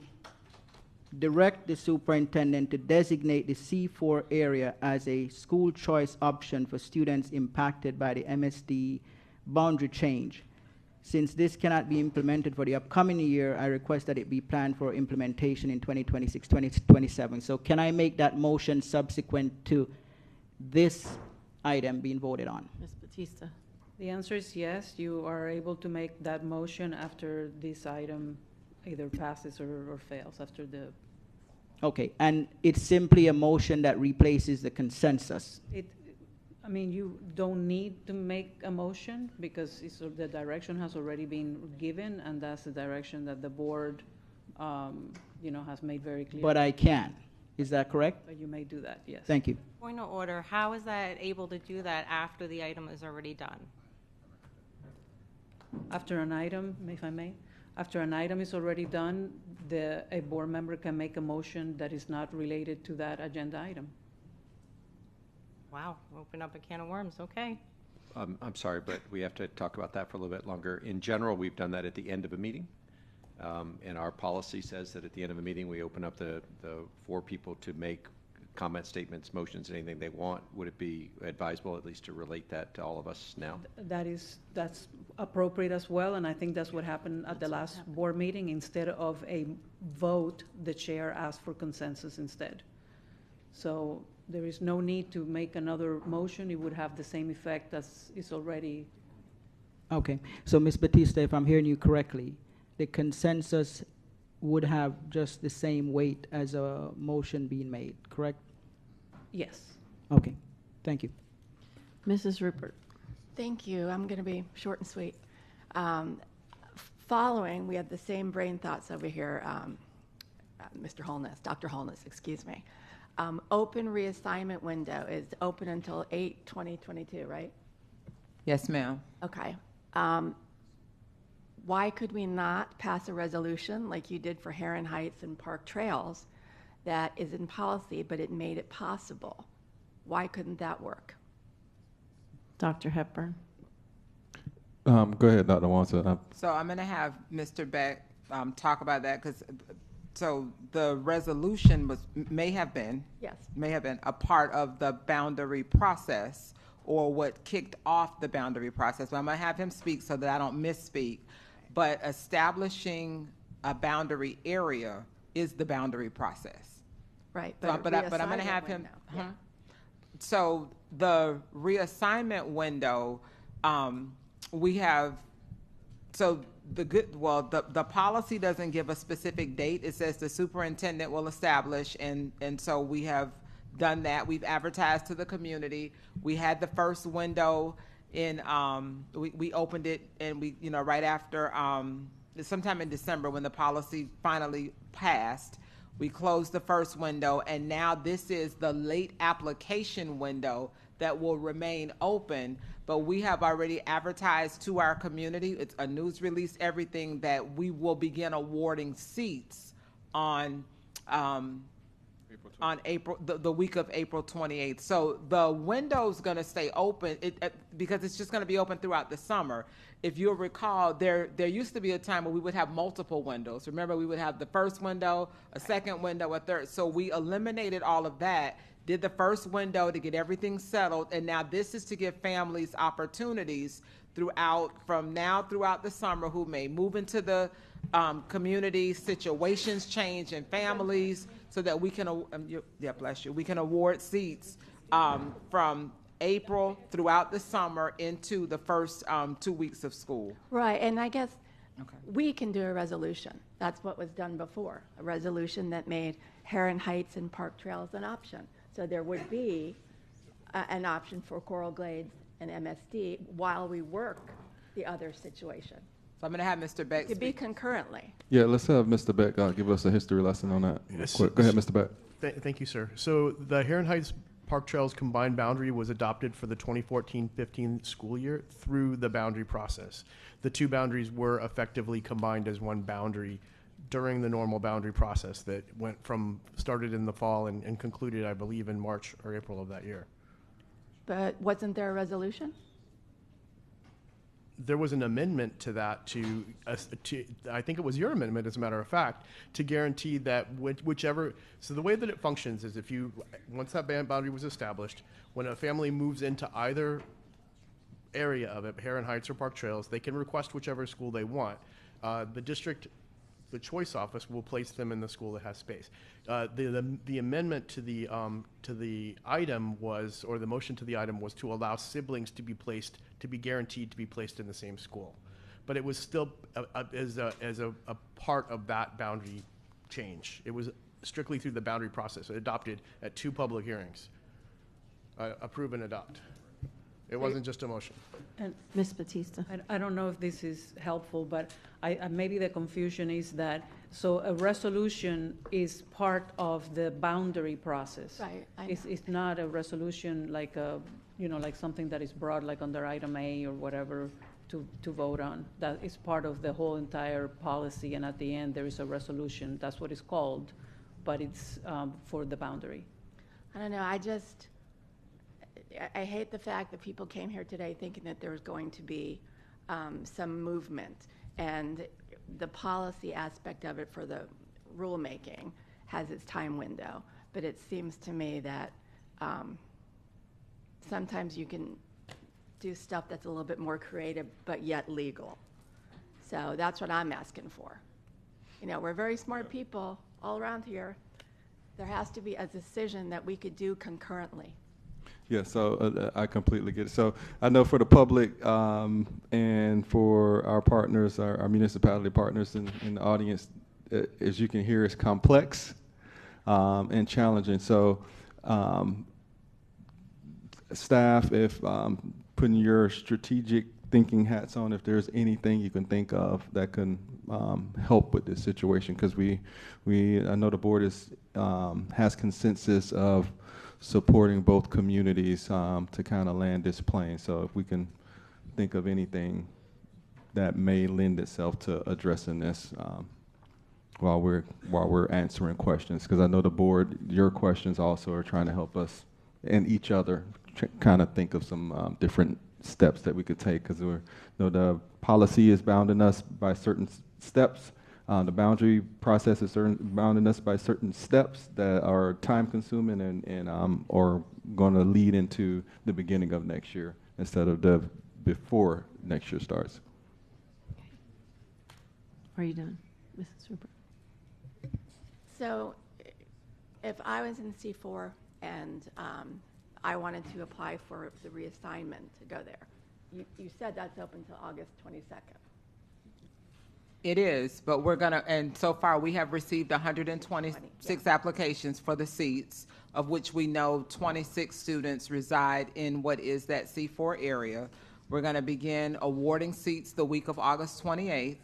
direct the superintendent to designate the C4 area as a school choice option for students impacted by the MSD boundary change? Since this cannot be implemented for the upcoming year, I request that it be planned for implementation in 2026, 2027. So can I make that motion subsequent to this item being voted on? Ms. Batista? The answer is yes. You are able to make that motion after this item either passes or fails after the. Okay, and it's simply a motion that replaces the consensus. I mean, you don't need to make a motion because the direction has already been given, and that's the direction that the board, has made very clear. But I can. Is that correct? But you may do that, yes. Thank you. Point of order, how is that able to do that after the item is already done? After an item, if I may, after an item is already done, a board member can make a motion that is not related to that agenda item. Wow, open up a can of worms, okay. I'm sorry, but we have to talk about that for a little bit longer. In general, we've done that at the end of a meeting. And our policy says that at the end of a meeting, we open up the for people to make comment statements, motions, anything they want. Would it be advisable at least to relate that to all of us now? That's appropriate as well, and I think that's what happened at the last board meeting. Instead of a vote, the chair asked for consensus instead. So there is no need to make another motion. It would have the same effect as is already. Okay, so Ms. Batista, if I'm hearing you correctly, the consensus would have just the same weight as a motion being made, correct? Yes. Okay, thank you. Mrs. Rupert? Thank you. I'm going to be short and sweet. Following, we had the same brain thoughts over here, Mr. Holness, Dr. Holness, excuse me. Open reassignment window is open until 8/2022, right? Yes, ma'am. Okay. Why could we not pass a resolution like you did for Heron Heights and Park Trails that is in policy, but it made it possible? Why couldn't that work? Dr. Hepburn? Go ahead, Dr. Watson. So I'm going to have Mr. Beck talk about that because so the resolution may have been a part of the boundary process or what kicked off the boundary process. But I'm going to have him speak so that I don't misspeak. But establishing a boundary area is the boundary process. Right. But I'm going to have him. So the reassignment window, we have. So the policy doesn't give a specific date. It says the superintendent will establish, and so we have done that. We've advertised to the community. We had the first window in, we opened it, and we, right after, sometime in December when the policy finally passed, we closed the first window, and now this is the late application window that will remain open. But we have already advertised to our community. It's a news release, everything, that we will begin awarding seats on April, the week of April 28th. So the window's going to stay open because it's just going to be open throughout the summer. If you'll recall, there used to be a time where we would have multiple windows. Remember, we would have the first window, a second window, a third. So we eliminated all of that, did the first window to get everything settled, and now this is to give families opportunities from now throughout the summer who may move into the community, situations change in families, so that we can, bless you, we can award seats from April throughout the summer into the first 2 weeks of school. Right, and I guess we can do a resolution. That's what was done before, a resolution that made Heron Heights and Park Trails an option. So there would be an option for Coral Glades and MSD while we work the other situation. So I'm going to have Mr. Beck speak. It could be concurrently. Yeah, let's have Mr. Beck give us a history lesson on that. Yes. Go ahead, Mr. Beck. Thank you, sir. So the Heron Heights Park Trails combined boundary was adopted for the 2014-15 school year through the boundary process. The two boundaries were effectively combined as one boundary during the normal boundary process that started in the fall and concluded, I believe, in March or April of that year. But wasn't there a resolution? There was an amendment to that I think it was your amendment, as a matter of fact, to guarantee that so the way that it functions is once that boundary was established, when a family moves into either area of it, Heron Heights or Park Trails, they can request whichever school they want. The choice office will place them in the school that has space. The amendment to the item was, or the motion to the item was, to allow siblings to be guaranteed to be placed in the same school. But it was still as a part of that boundary change. It was strictly through the boundary process. It adopted at 2 public hearings. Approve and adopt. It wasn't just a motion. And Ms. Batista. I don't know if this is helpful, but maybe the confusion is that, so a resolution is part of the boundary process. Right. It's not a resolution like like something that is brought like under item A or whatever to vote on. That is part of the whole entire policy, and at the end there is a resolution. That's what it's called, but it's for the boundary. I don't know. I hate the fact that people came here today thinking that there was going to be some movement, and the policy aspect of it for the rulemaking has its time window. But it seems to me that sometimes you can do stuff that's a little bit more creative but yet legal. So that's what I'm asking for. We're very smart people all around here. There has to be a decision that we could do concurrently. Yeah, so I completely get it. So I know for the public and for our partners, our municipality partners in the audience, as you can hear, it's complex and challenging. So staff, if putting your strategic thinking hats on, if there's anything you can think of that can help with this situation, because I know the board has consensus of supporting both communities to kind of land this plane. So if we can think of anything that may lend itself to addressing this while we're answering questions, because I know the board, your questions also are trying to help us and each other kind of think of some different steps that we could take, because the policy is bounding us by certain steps. The boundary process is bounding us by certain steps that are time-consuming and are going to lead into the beginning of next year instead of before next year starts. Are you done, Mrs. Rupert? So if I was in C4 and I wanted to apply for the reassignment to go there, you said that's open till August 22nd. It is, but and so far we have received 126 applications for the seats, of which we know 26 students reside in what is that C4 area. We're going to begin awarding seats the week of August 28th.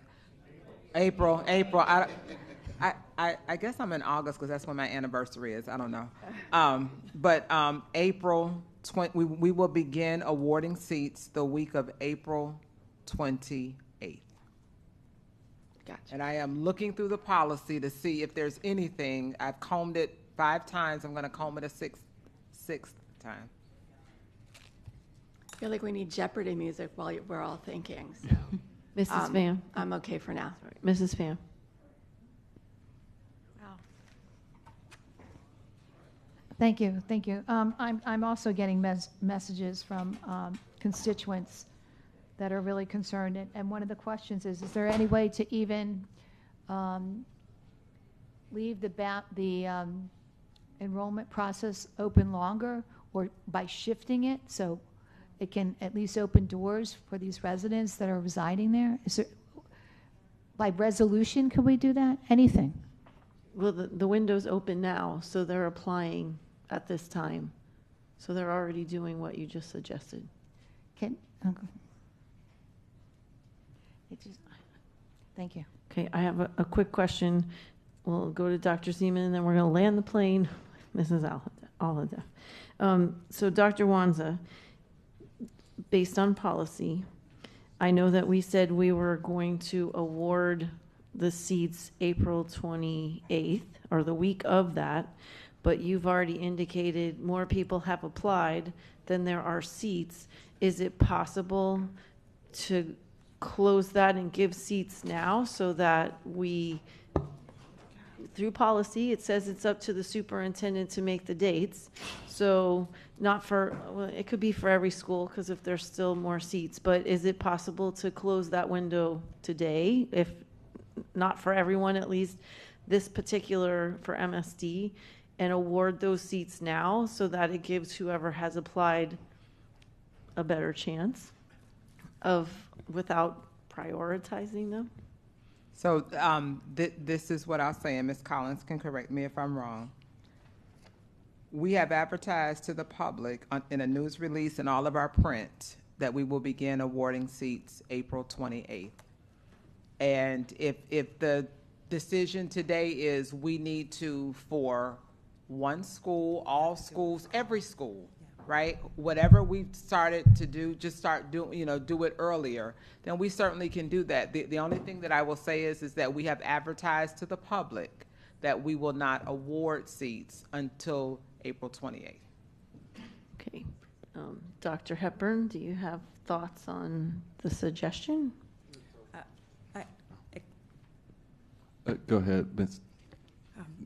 April. I guess I'm in August because that's when my anniversary is. I don't know. But April, we will begin awarding seats the week of April 28th. Gotcha. And I am looking through the policy to see if there's anything. I've combed it 5 times. I'm going to comb it a sixth time. I feel like we need Jeopardy music while we're all thinking. So. Mrs. Pham. I'm okay for now. Mrs. Pham. Thank you. I'm also getting messages from constituents that are really concerned. And one of the questions is there any way to even leave the enrollment process open longer, or by shifting it so it can at least open doors for these residents that are residing there? Is there, by resolution, can we do that? Anything? Well, the window's open now, so they're applying at this time. So they're already doing what you just suggested. Thank you. Okay, I have a quick question. We'll go to Dr. Seaman, and then we're going to land the plane. Mrs. Alhadeff. So Dr. Wanza, based on policy, I know that we said we were going to award the seats April 28th, or the week of that, but you've already indicated more people have applied than there are seats. Is it possible to close that and give seats now so that we, through policy, it says it's up to the superintendent to make the dates. So not for, well, it could be for every school because if there's still more seats, but is it possible to close that window today? If not for everyone, at least this particular for MSD, and award those seats now so that it gives whoever has applied a better chance of, without prioritizing them? So this is what I'll say, and Ms. Collins can correct me if I'm wrong. We have advertised to the public in a news release and all of our print that we will begin awarding seats April 28th. And if the decision today is we need to, for one school, all schools, every school, right? Whatever we've started to do, just start doing, do it earlier, then we certainly can do that. The only thing that I will say is that we have advertised to the public that we will not award seats until April 28th. Okay. Dr. Hepburn, do you have thoughts on the suggestion? Go ahead, Ms.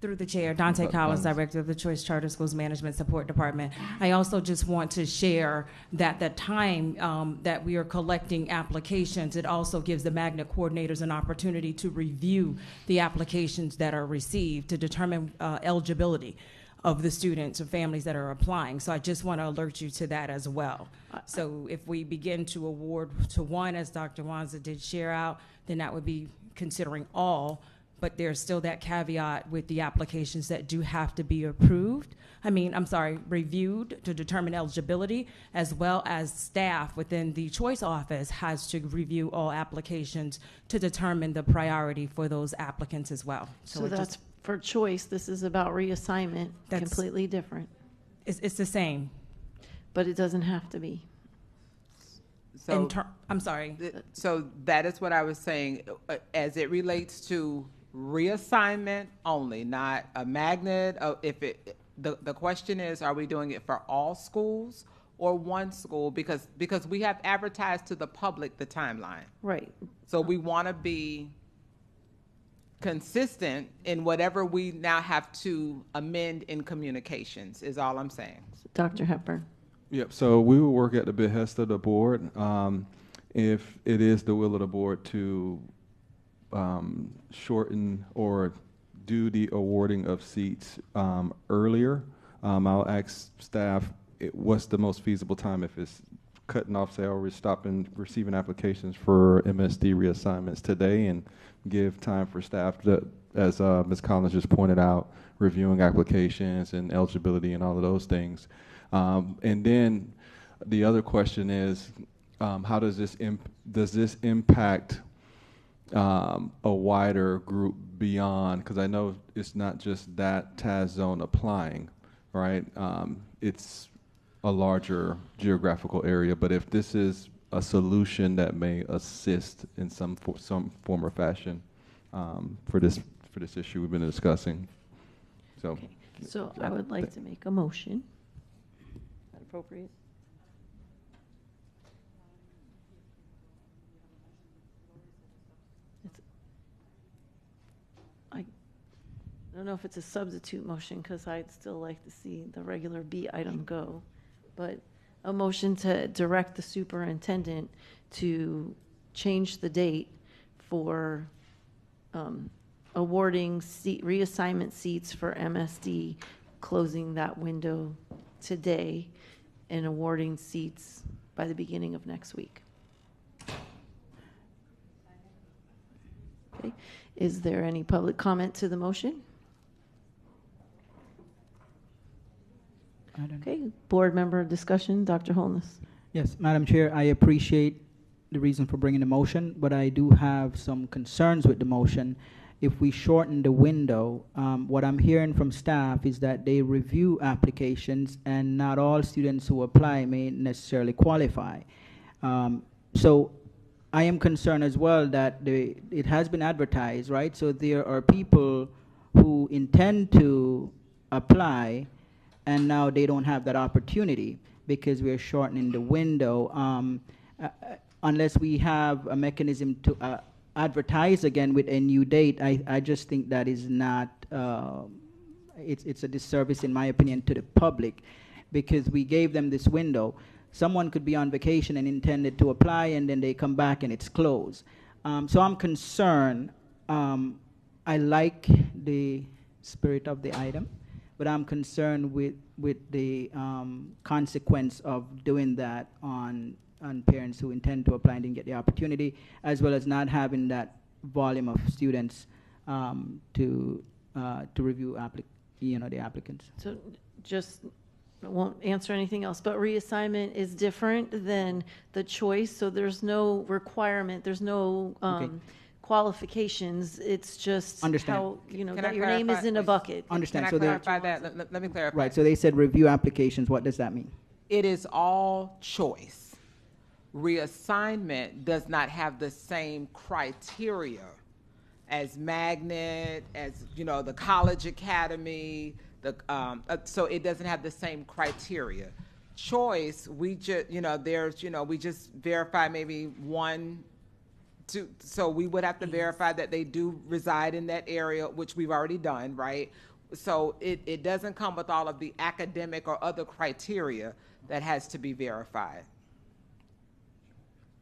Through the chair, Dante Collins, Director of the Choice Charter Schools Management Support Department. I also just want to share that the time that we are collecting applications, it also gives the magnet coordinators an opportunity to review the applications that are received to determine eligibility of the students or families that are applying. So I just want to alert you to that as well. So if we begin to award to one, as Dr. Wanza did share out, then that would be considering all. But there's still that caveat with the applications that do have to be reviewed to determine eligibility, as well as staff within the choice office has to review all applications to determine the priority for those applicants as well. So that's for choice. This is about reassignment, completely different. It's the same. But it doesn't have to be. So, I'm sorry. So that is what I was saying, as it relates to reassignment only, not a magnet. The question is, are we doing it for all schools or one school? Because we have advertised to the public the timeline. Right. So we want to be consistent in whatever we now have to amend in communications, is all I'm saying. Dr. Hepburn. Yep, so we will work at the behest of the board. If it is the will of the board to shorten or do the awarding of seats earlier, I'll ask staff what's the most feasible time. If it's cutting off, say, we're stopping receiving applications for MSD reassignments today, and give time for staff to, as Ms. Collins just pointed out, reviewing applications and eligibility and all of those things. And then the other question is, how does this impact a wider group beyond? Because I know it's not just that TAS zone applying, right? It's a larger geographical area. But if this is a solution that may assist in some form or fashion for this issue we've been discussing, so. Okay. So I would like to make a motion. Is that appropriate? I don't know if it's a substitute motion because I'd still like to see the regular B item go, but a motion to direct the superintendent to change the date for awarding reassignment seats for MSD, closing that window today and awarding seats by the beginning of next week. Okay. Is there any public comment to the motion? Okay, board member discussion, Dr. Holness. Yes, Madam Chair, I appreciate the reason for bringing the motion, but I do have some concerns with the motion. If we shorten the window, what I'm hearing from staff is that they review applications and not all students who apply may necessarily qualify. So I am concerned as well that it has been advertised, right? So there are people who intend to apply, and now they don't have that opportunity because we're shortening the window. Unless we have a mechanism to advertise again with a new date, I just think that is not, it's a disservice, in my opinion, to the public, because we gave them this window. Someone could be on vacation and intended to apply, and then they come back and it's closed. So I'm concerned. I like the spirit of the item, but I'm concerned with the consequence of doing that on parents who intend to apply and didn't get the opportunity, as well as not having that volume of students to review the applicants. So just, I won't answer anything else, but reassignment is different than the choice, so there's no requirement, there's no qualifications, it's just Understand. how, Can that I your name is clarify, in a please? bucket. Understand. Can I So clarify that? Let me clarify. Right, so they said review applications. What does that mean? It is all choice. Reassignment does not have the same criteria as magnet, as the college academy. So it doesn't have the same criteria. Choice, we just we just verify maybe 1, 2. So we would have to verify that they do reside in that area, which we've already done, right? So it doesn't come with all of the academic or other criteria that has to be verified.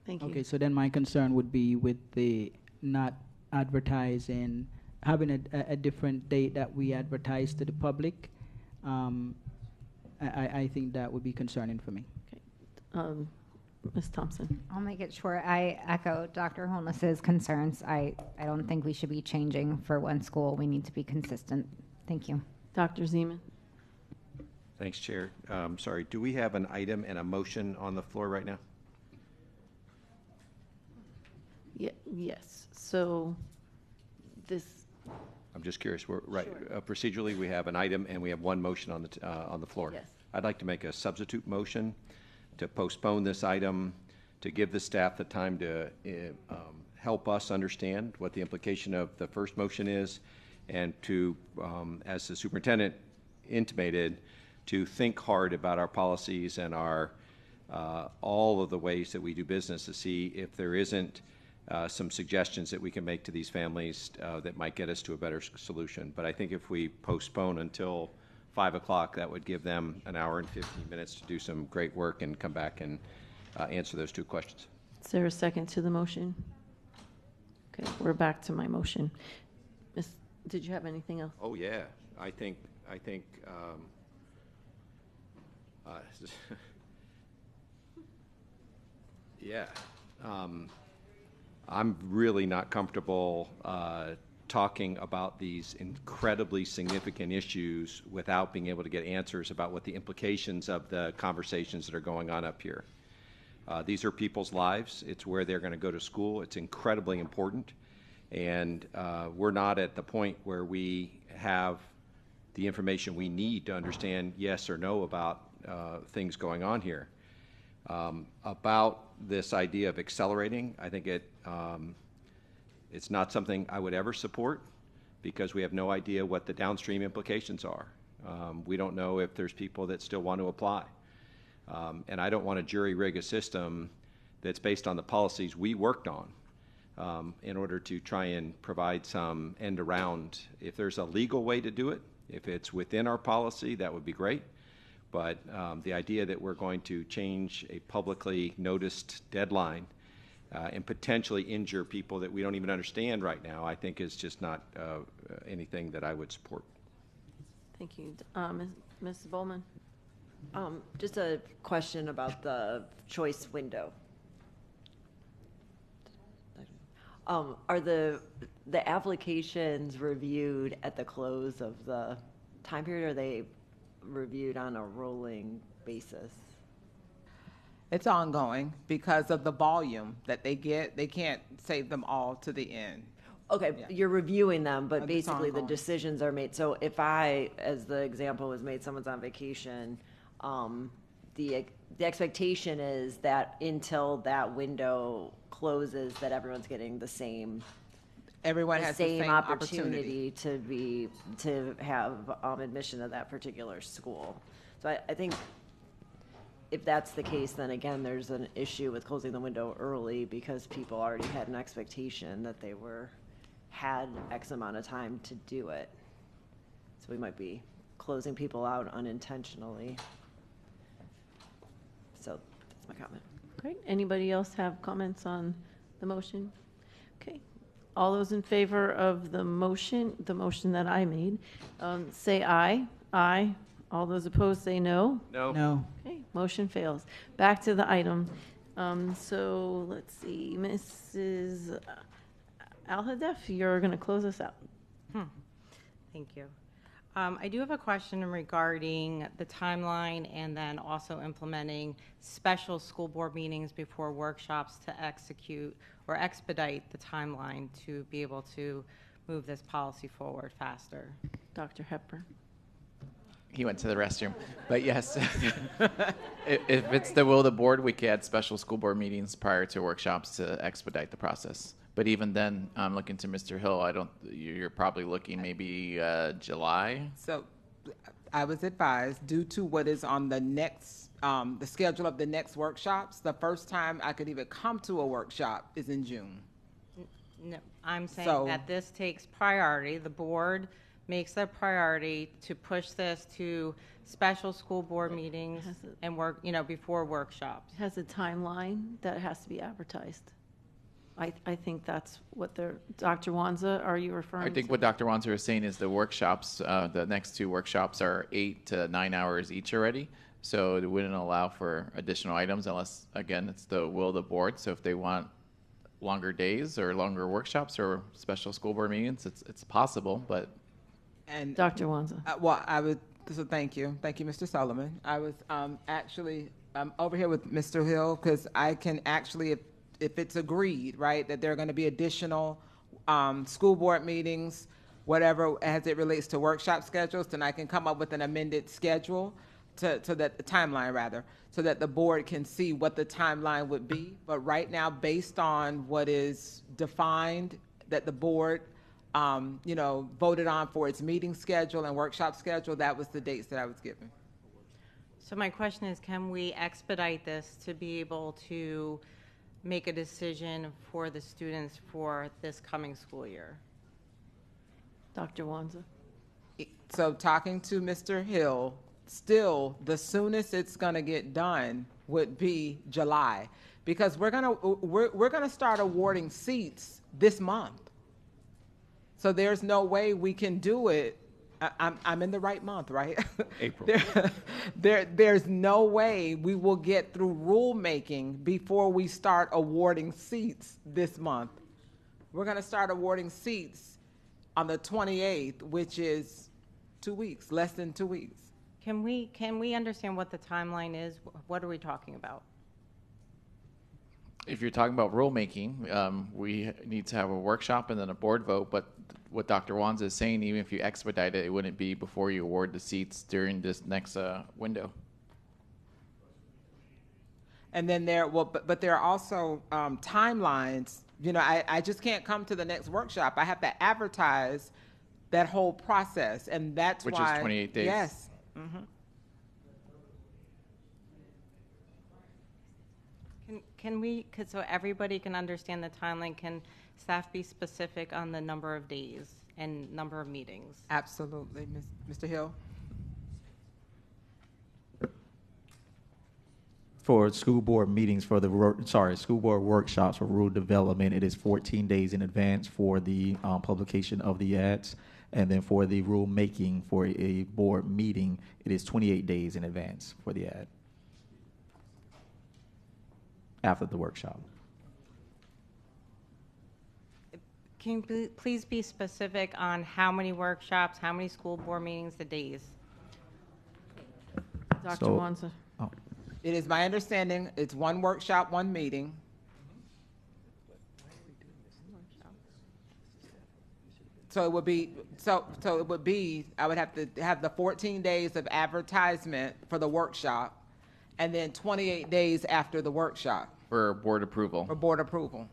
Thank you. Okay, so then my concern would be with the not advertising, having a different date that we advertise to the public. I think that would be concerning for me. Okay. Ms. Thompson. I'll make it short. I echo Dr. Holness's concerns. I don't think we should be changing for one school. We need to be consistent. Thank you. Dr. Zeman. Thanks, Chair. Sorry, do we have an item and a motion on the floor right now? Yes. So this. I'm just curious. We're right. Sure. Procedurally, we have an item and we have one motion on the floor. Yes. I'd like to make a substitute motion to postpone this item, to give the staff the time to help us understand what the implication of the first motion is, and to, as the superintendent intimated, to think hard about our policies and our all of the ways that we do business, to see if there isn't some suggestions that we can make to these families that might get us to a better solution. But I think if we postpone until 5 o'clock, that would give them an hour and 15 minutes to do some great work and come back and answer those 2 questions. Is there a second to the motion? Okay, we're back to my motion. Did you have anything else? Oh yeah, I think yeah. I'm really not comfortable talking about these incredibly significant issues without being able to get answers about what the implications of the conversations that are going on up here. These are people's lives. It's where they're going to go to school. It's incredibly important. And we're not at the point where we have the information we need to understand yes or no about things going on here. About this idea of accelerating, I think it's not something I would ever support, because we have no idea what the downstream implications are. We don't know if there's people that still want to apply. And I don't want to jury rig a system that's based on the policies we worked on in order to try and provide some end around. If there's a legal way to do it, if it's within our policy, that would be great. But the idea that we're going to change a publicly noticed deadline and potentially injure people that we don't even understand right now, I think is just not anything that I would support. Thank you. Ms. Bowman? Just a question about the choice window. Are the applications reviewed at the close of the time period, or are they reviewed on a rolling basis? It's ongoing because of the volume that they get. They can't save them all to the end. Okay, yeah. You're reviewing them, but basically the ongoing. decisions are made. So if I, as the example was made, someone's on vacation, the expectation is that until that window closes, that everyone's getting the same. Everyone has the same opportunity to have admission to that particular school. So I think if that's the case, then again, there's an issue with closing the window early because people already had an expectation that they had X amount of time to do it. So we might be closing people out unintentionally. So that's my comment. Great. Anybody else have comments on the motion? Okay. All those in favor of the motion that I made, say aye. Aye. All those opposed say no. No. No. Okay, motion fails. Back to the item. So let's see, Mrs. Alhadef, you're going to close us out. Thank you. I do have a question regarding the timeline and then also implementing special school board meetings before workshops to execute or expedite the timeline to be able to move this policy forward faster. Dr. Hepburn. He went to the restroom. But yes, if it's the will of the board, we could add special school board meetings prior to workshops to expedite the process. But even then, I'm looking to Mr. Hill. You're probably looking maybe July. So I was advised, due to what is on the next, the schedule of the next workshops, the first time I could even come to a workshop is in June. No, I'm saying that this takes priority. The board makes a priority to push this to special school board meetings and work, before workshops. It has a timeline that has to be advertised. I think that's what Dr. Wanza, are you referring to? I think what Dr. Wanzer is saying is the workshops, the next two workshops are 8 to 9 hours each already. So it wouldn't allow for additional items unless, again, it's the will of the board. So if they want longer days or longer workshops or special school board meetings, it's possible, but. And Dr. Wanza. So thank you. Thank you, Mr. Sullivan. I was actually over here with Mr. Hill because I can actually, if it's agreed, right, that there are going to be additional school board meetings, whatever, as it relates to workshop schedules, then I can come up with an amended schedule to that timeline, rather, so that the board can see what the timeline would be. But right now, based on what is defined, that the board voted on for its meeting schedule and workshop schedule, that was the dates that I was given. So my question is, can we expedite this to be able to make a decision for the students for this coming school year? Dr. Wanza. So talking to Mr. Hill, still the soonest it's going to get done would be July, because we're going to start awarding seats this month. So there's no way we can do it. I'm in the right month, right? April. There's no way we will get through rulemaking before we start awarding seats this month. We're going to start awarding seats on the 28th, which is 2 weeks, less than 2 weeks. Can we understand what the timeline is? What are we talking about? If you're talking about rulemaking, we need to have a workshop and then a board vote. But what Dr. Wanza is saying, even if you expedite it, it wouldn't be before you award the seats during this next window. And then there are also timelines. I just can't come to the next workshop. I have to advertise that whole process, and that's which why. Is 28 days. Yes. Mm-hmm. So everybody can understand the timeline, can staff be specific on the number of days and number of meetings? Absolutely. Mr. Hill? For school board meetings, school board workshops for rural development, it is 14 days in advance for the publication of the ads. And then for the rule making for a board meeting, it is 28 days in advance for the ad after the workshop. Can you please be specific on how many workshops, how many school board meetings, the days? Dr. Wanza. Oh. It is my understanding it's one workshop, one meeting. So it would be, I would have to have the 14 days of advertisement for the workshop, and then 28 days after the workshop For board approval. for board approval.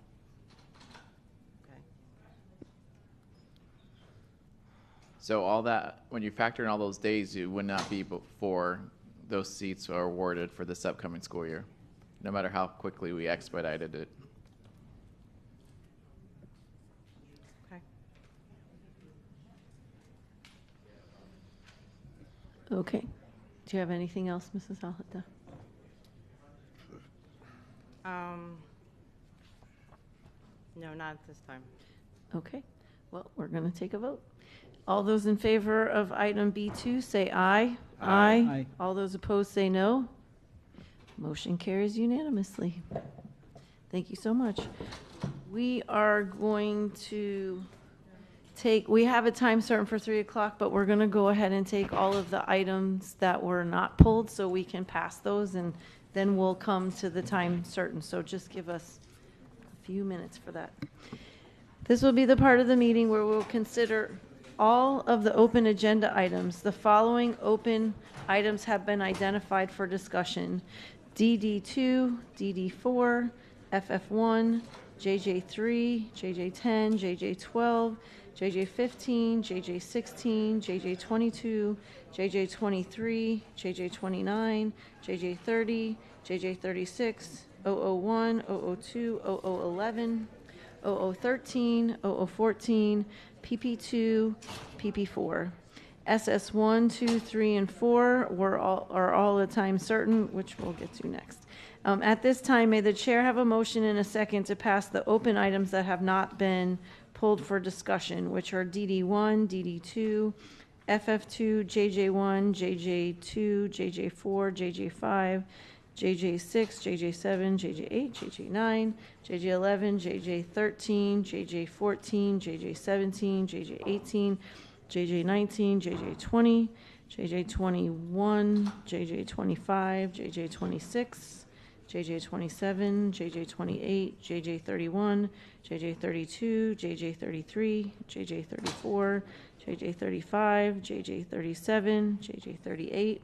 So all that, when you factor in all those days, it would not be before those seats are awarded for this upcoming school year, no matter how quickly we expedited it. Okay. Okay. Do you have anything else, Mrs. Alhita? No, not at this time. Okay. Well, we're going to take a vote. All those in favor of item B2 say aye. Aye. Aye. All those opposed say no. Motion carries unanimously. Thank you so much. We are going to we have a time certain for 3 o'clock, but we're going to go ahead and take all of the items that were not pulled so we can pass those, and then we'll come to the time certain. So just give us a few minutes for that. This will be the part of the meeting where we'll consider all of the open agenda items. The following open items have been identified for discussion: DD2, DD4, FF1, JJ3, JJ10, JJ12, JJ15, JJ16, JJ22, JJ23, JJ29, JJ30, JJ36, 001, 002, 0011, 0013, 0014, PP2, PP4. SS1, 2, 3, and 4 are all at time certain, which we'll get to next. At this time, may the chair have a motion and a second to pass the open items that have not been pulled for discussion, which are DD1, DD2, FF2, JJ1, JJ2, JJ4, JJ5, JJ6, JJ7, JJ8, JJ9, JJ11, JJ13, JJ14, JJ17, JJ18, JJ19, JJ20, JJ21, JJ25, JJ26, JJ27, JJ28, JJ31, JJ32, JJ33, JJ34, JJ35, JJ37, JJ38,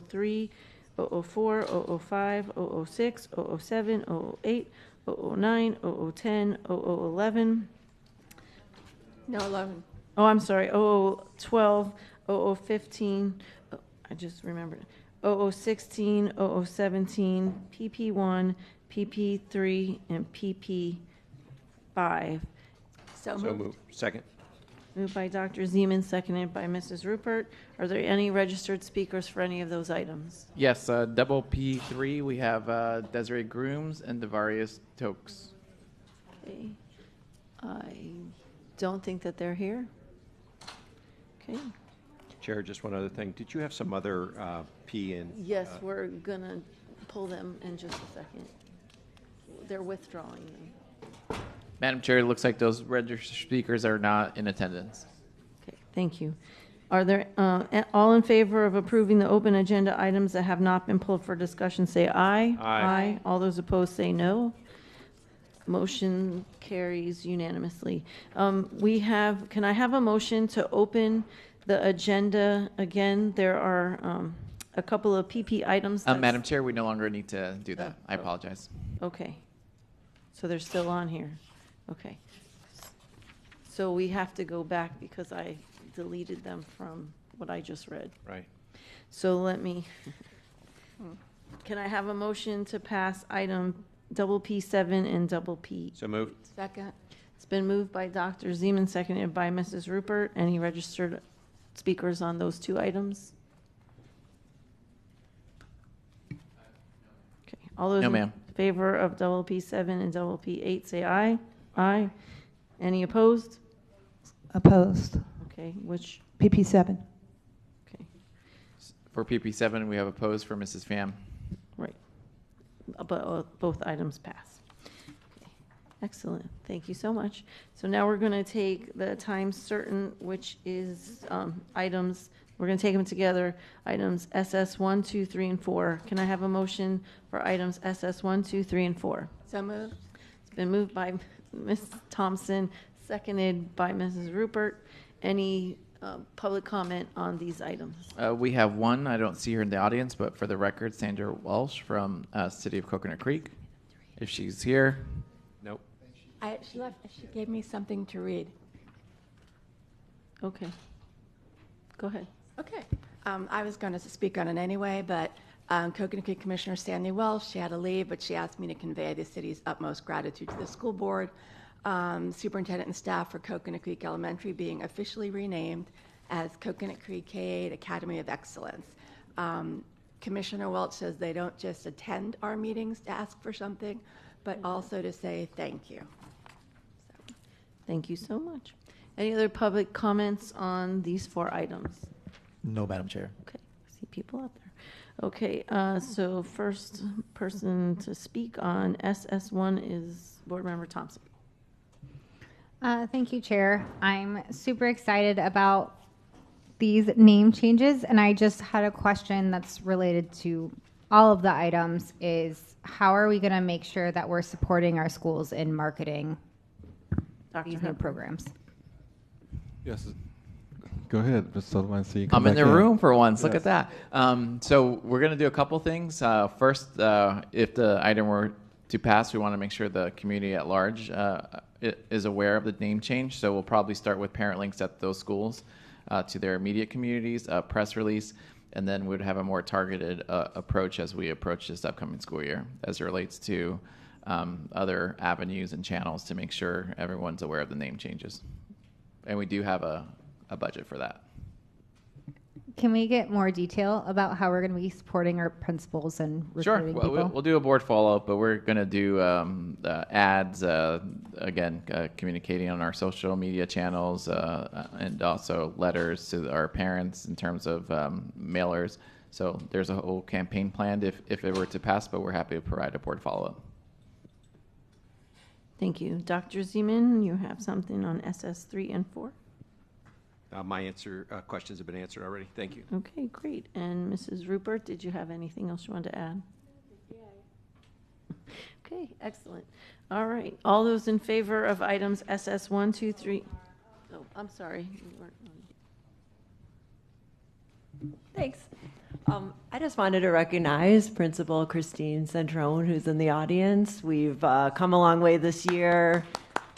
003, 004, 005, 006, 007, 008, 009, 0010, 0011. No, 11. Oh, I'm sorry, 0012, 0015, I just remembered, 0016, 0017, PP1, PP3, and PP5. So moved. Second. Moved by Dr. Zeman, seconded by Mrs. Rupert. Are there any registered speakers for any of those items? Yes, double P3, we have Desiree Grooms and Devarius Tokes. Okay. I don't think that they're here. Okay. Chair, just one other thing. Did you have some other P in? Yes, we're gonna pull them in just a second. They're withdrawing them. Madam Chair, it looks like those registered speakers are not in attendance. Okay, thank you. Are there, all in favor of approving the open agenda items that have not been pulled for discussion, say aye. Aye. All those opposed say no. Motion carries unanimously. Can I have a motion to open the agenda again? There are a couple of PP items. Madam Chair, we no longer need to do that. I apologize. Okay. So they're still on here. Okay. So we have to go back because I deleted them from what I just read. Right. So let me, can I have a motion to pass item double P7 and double P? So moved. Second. It's been moved by Dr. Zeman, seconded by Mrs. Rupert. Any registered speakers on those two items? Okay. All those No, in ma'am. favor of double P7 and double P8 say aye. Aye. Any opposed? Opposed. Okay, which, PP7. okay, For PP7, we have opposed for Mrs. Pham. right. But both items pass. Okay. Excellent. Thank you so much. So now we're going to take the time certain, which is items, we're going to take them together, items SS 1, 2, 3, and 4. Can I have a motion for items SS 1, 2, 3, and 4? So moved. It's been moved by Ms. Thompson, seconded by Mrs. Rupert. Any public comment on these items? We have one. I don't see her in the audience, but for the record, Sandra Walsh from City of Coconut Creek. If she's here. Nope. She left. She gave me something to read. Okay. Go ahead. Okay. I was going to speak on it anyway, but Coconut Creek Commissioner Stanley Welsh, she had to leave, but she asked me to convey the city's utmost gratitude to the school board, superintendent and staff for Coconut Creek Elementary being officially renamed as Coconut Creek K-8 Academy of Excellence. Commissioner Welch says they don't just attend our meetings to ask for something, but also to say thank you. Thank you so much. Any other public comments on these 4 items? No, Madam Chair. Okay, I see people out there. Okay, so first person to speak on SS1 is Board Member Thompson. Thank you, Chair. I'm super excited about these name changes, and I just had a question that's related to all of the items is how are we going to make sure that we're supporting our schools in marketing these new programs? Yes. Go ahead, Mr. Sullivan. So you I'm in the room for once. Look Yes. at that. So we're going to do a couple things. First, if the item were to pass, we want to make sure the community at large is aware of the name change. So we'll probably start with parent links at those schools to their immediate communities, a press release, and then we'd have a more targeted approach as we approach this upcoming school year as it relates to other avenues and channels to make sure everyone's aware of the name changes. And we do have a budget for that. Can we get more detail about how we're going to be supporting our principals and recruiting Sure. people? We'll do a board follow-up, but we're going to do ads, again, communicating on our social media channels and also letters to our parents in terms of mailers. So there's a whole campaign planned if it were to pass, but we're happy to provide a board follow-up. Thank you. Dr. Zeman, you have something on SS3 and 4? My questions have been answered already. Thank you. Okay, great. And Mrs. Rupert, did you have anything else you wanted to add? Okay, excellent. All right. All those in favor of items SS1, 2, 3. Oh, I'm sorry. You weren't on. Thanks. I just wanted to recognize Principal Christine Centrone, who's in the audience. We've come a long way this year.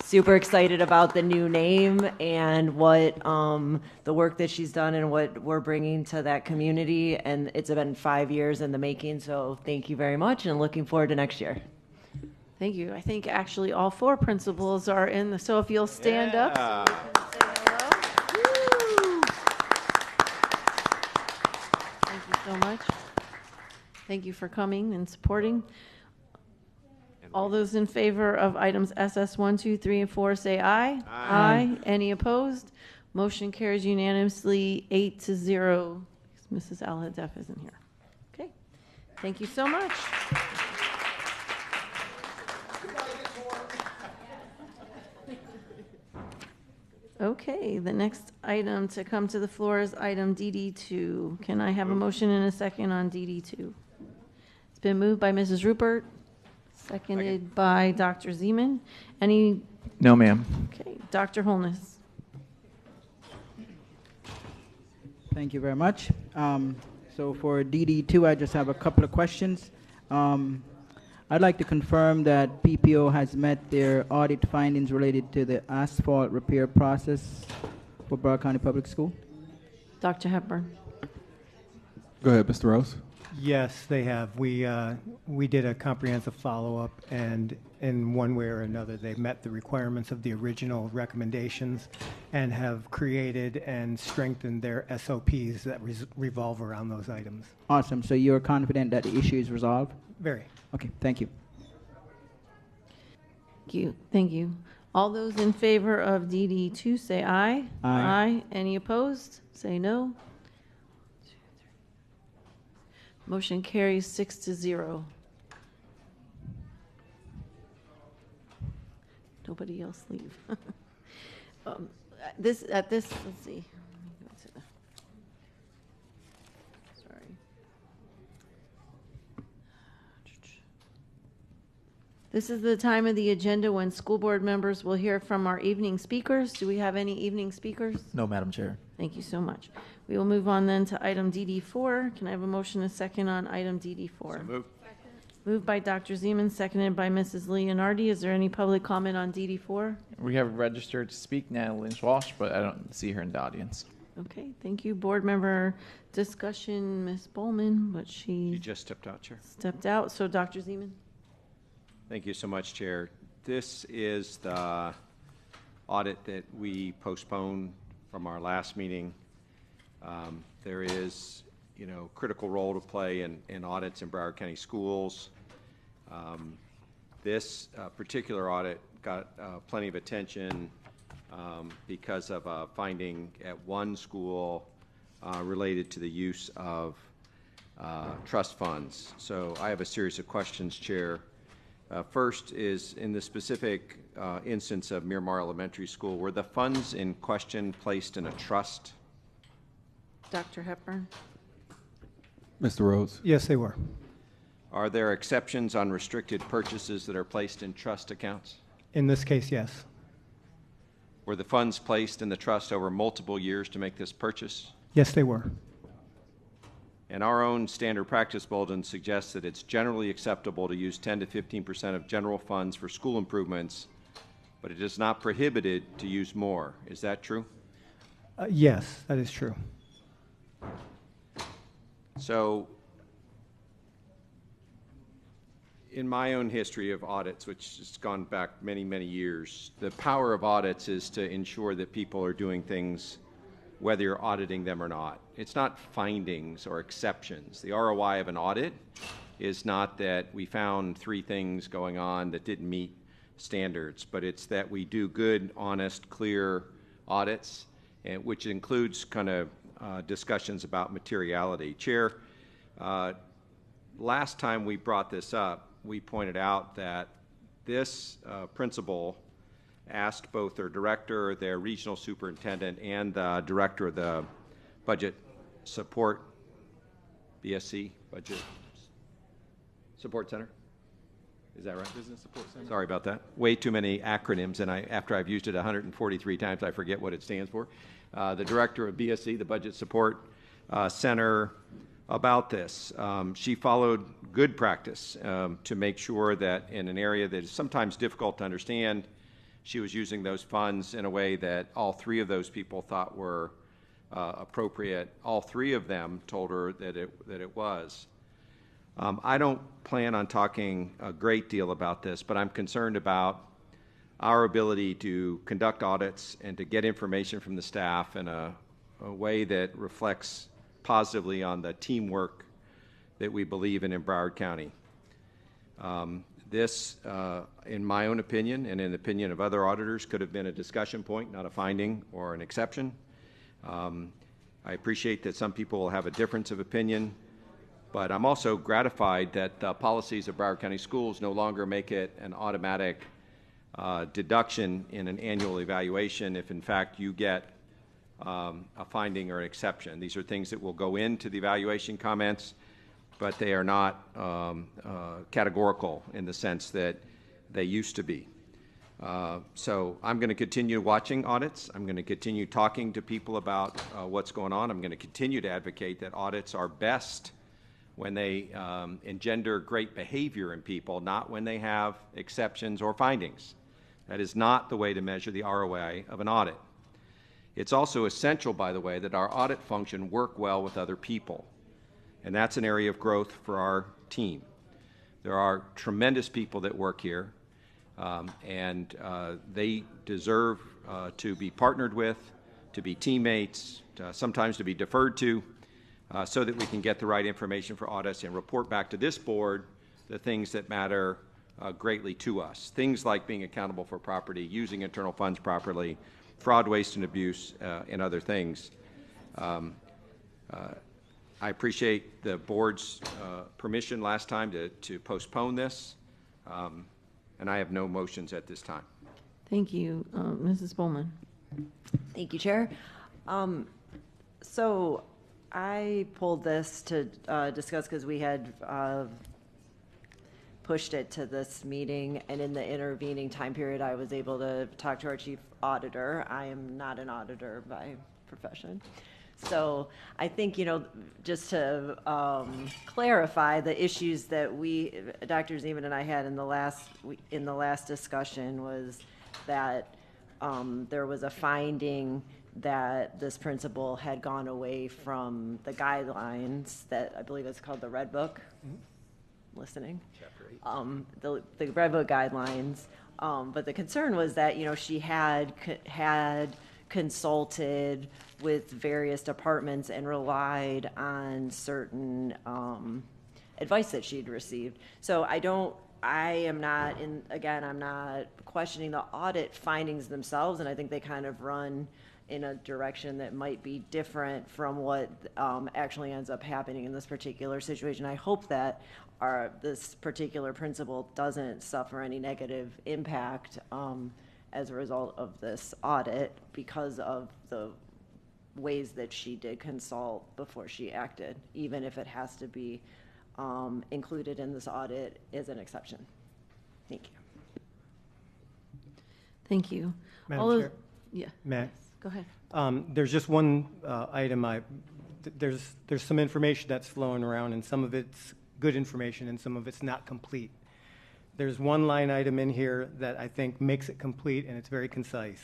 Super excited about the new name and what the work that she's done and what we're bringing to that community. And it's been 5 years in the making, so thank you very much and looking forward to next year. Thank you. I think actually all 4 principals are in the, so if you'll stand up so we can say hello. Woo! Thank you so much. Thank you for coming and supporting. All those in favor of items SS1, 2, 3, and 4 say aye. Aye. Any opposed? Motion carries unanimously 8-0. Mrs. Al-Hadef isn't here. Okay. Thank you so much. Okay, the next item to come to the floor is item DD2. Can I have a motion and a second on DD2? It's been moved by Mrs. Rupert, seconded by Dr. Zeman. Any? No, ma'am. Okay, Dr. Holness. Thank you very much. So for DD2, I just have a couple of questions. I'd like to confirm that PPO has met their audit findings related to the asphalt repair process for Broward County Public School. Dr. Hepburn. Go ahead, Mr. Rose. Yes, they have. We did a comprehensive follow-up, and in one way or another, they met the requirements of the original recommendations and have created and strengthened their SOPs that revolve around those items. Awesome. So you're confident that the issue is resolved? Very. Okay, thank you. Thank you. Thank you. All those in favor of DD2 say aye. Aye. Any opposed? Say no. Motion carries 6-0. Nobody else leave. Let's see. Sorry. This is the time of the agenda when school board members will hear from our evening speakers. Do we have any evening speakers? No, Madam Chair. Thank you so much. We will move on then to item DD4. Can I have a motion and a second on item DD4? So moved. Moved by Dr. Zeman, seconded by Mrs. Leonardi. Is there any public comment on DD4? We have registered to speak Natalie Lynch Walsh, but I don't see her in the audience. Okay, thank you. Board member discussion, Ms. Bowman, but You she just stepped out, Chair. stepped out. So Dr. Zeman? Thank you so much, Chair. This is the audit that we postponed from our last meeting. There is, critical role to play in audits in Broward County schools. This particular audit got plenty of attention because of a finding at one school related to the use of trust funds. So I have a series of questions, Chair. First is, in the specific instance of Miramar Elementary School, were the funds in question placed in a trust? Dr. Hepburn? Mr. Rhodes? Yes, they were. Are there exceptions on restricted purchases that are placed in trust accounts? In this case, yes. Were the funds placed in the trust over multiple years to make this purchase? Yes, they were. And our own standard practice bulletin suggests that it's generally acceptable to use 10 to 15% of general funds for school improvements, but it is not prohibited to use more. Is that true? Yes, that is true. So, in my own history of audits, which has gone back many, many years, the power of audits is to ensure that people are doing things whether you're auditing them or not. It's not findings or exceptions. The ROI of an audit is not that we found 3 things going on that didn't meet standards, but it's that we do good, honest, clear audits, and which includes kind of discussions about materiality. Chair, last time we brought this up, we pointed out that this principal asked both their director, their regional superintendent, and the director of the budget support, BSC, budget support center. Is that right? Business Support Center. Sorry about that. Way too many acronyms, and after I've used it 143 times, I forget what it stands for. The director of BSC, the Budget Support Center, about this. She followed good practice to make sure that in an area that is sometimes difficult to understand, she was using those funds in a way that all 3 of those people thought were appropriate. All 3 of them told her that it was. I don't plan on talking a great deal about this, but I'm concerned about our ability to conduct audits and to get information from the staff in a way that reflects positively on the teamwork that we believe in Broward County. This, in my own opinion, and in the opinion of other auditors, could have been a discussion point, not a finding or an exception. I appreciate that some people will have a difference of opinion, but I'm also gratified that the policies of Broward County Schools no longer make it an automatic deduction in an annual evaluation if, in fact, you get a finding or an exception. These are things that will go into the evaluation comments, but they are not categorical in the sense that they used to be. So I'm going to continue watching audits. I'm going to continue talking to people about what's going on. I'm going to continue to advocate that audits are best when they engender great behavior in people, not when they have exceptions or findings. That is not the way to measure the ROI of an audit. It's also essential, by the way, that our audit function work well with other people. And that's an area of growth for our team. There are tremendous people that work here, and they deserve to be partnered with, to be teammates, sometimes to be deferred to, so that we can get the right information for audits and report back to this board the things that matter greatly to us. Things like being accountable for property, using internal funds properly, fraud, waste, and abuse, and other things. I appreciate the board's permission last time to postpone this, and I have no motions at this time. Thank you. Mrs. Bowman? Thank you, Chair. So I pulled this to discuss because we had pushed it to this meeting, and in the intervening time period, I was able to talk to our chief auditor. I am not an auditor by profession. So I think, just to clarify the issues that Dr. Zeman and I had in the last discussion was that there was a finding that this principal had gone away from the guidelines that I believe it's called the Red Book. Mm-hmm. Listening. Chapter 8. The Red Book guidelines. But the concern was that, she had consulted with various departments and relied on certain advice that she'd received. So I'm not questioning the audit findings themselves, and I think they kind of run in a direction that might be different from what actually ends up happening in this particular situation. I hope that this particular principal doesn't suffer any negative impact as a result of this audit because of the ways that she did consult before she acted, even if it has to be included in this audit as an exception. Thank you. Thank you. Madam Chair? Yeah. Matt? Go ahead. There's just one item there's some information that's flowing around, and some of it's good information and some of it's not complete. There's one line item in here that I think makes it complete, and it's very concise.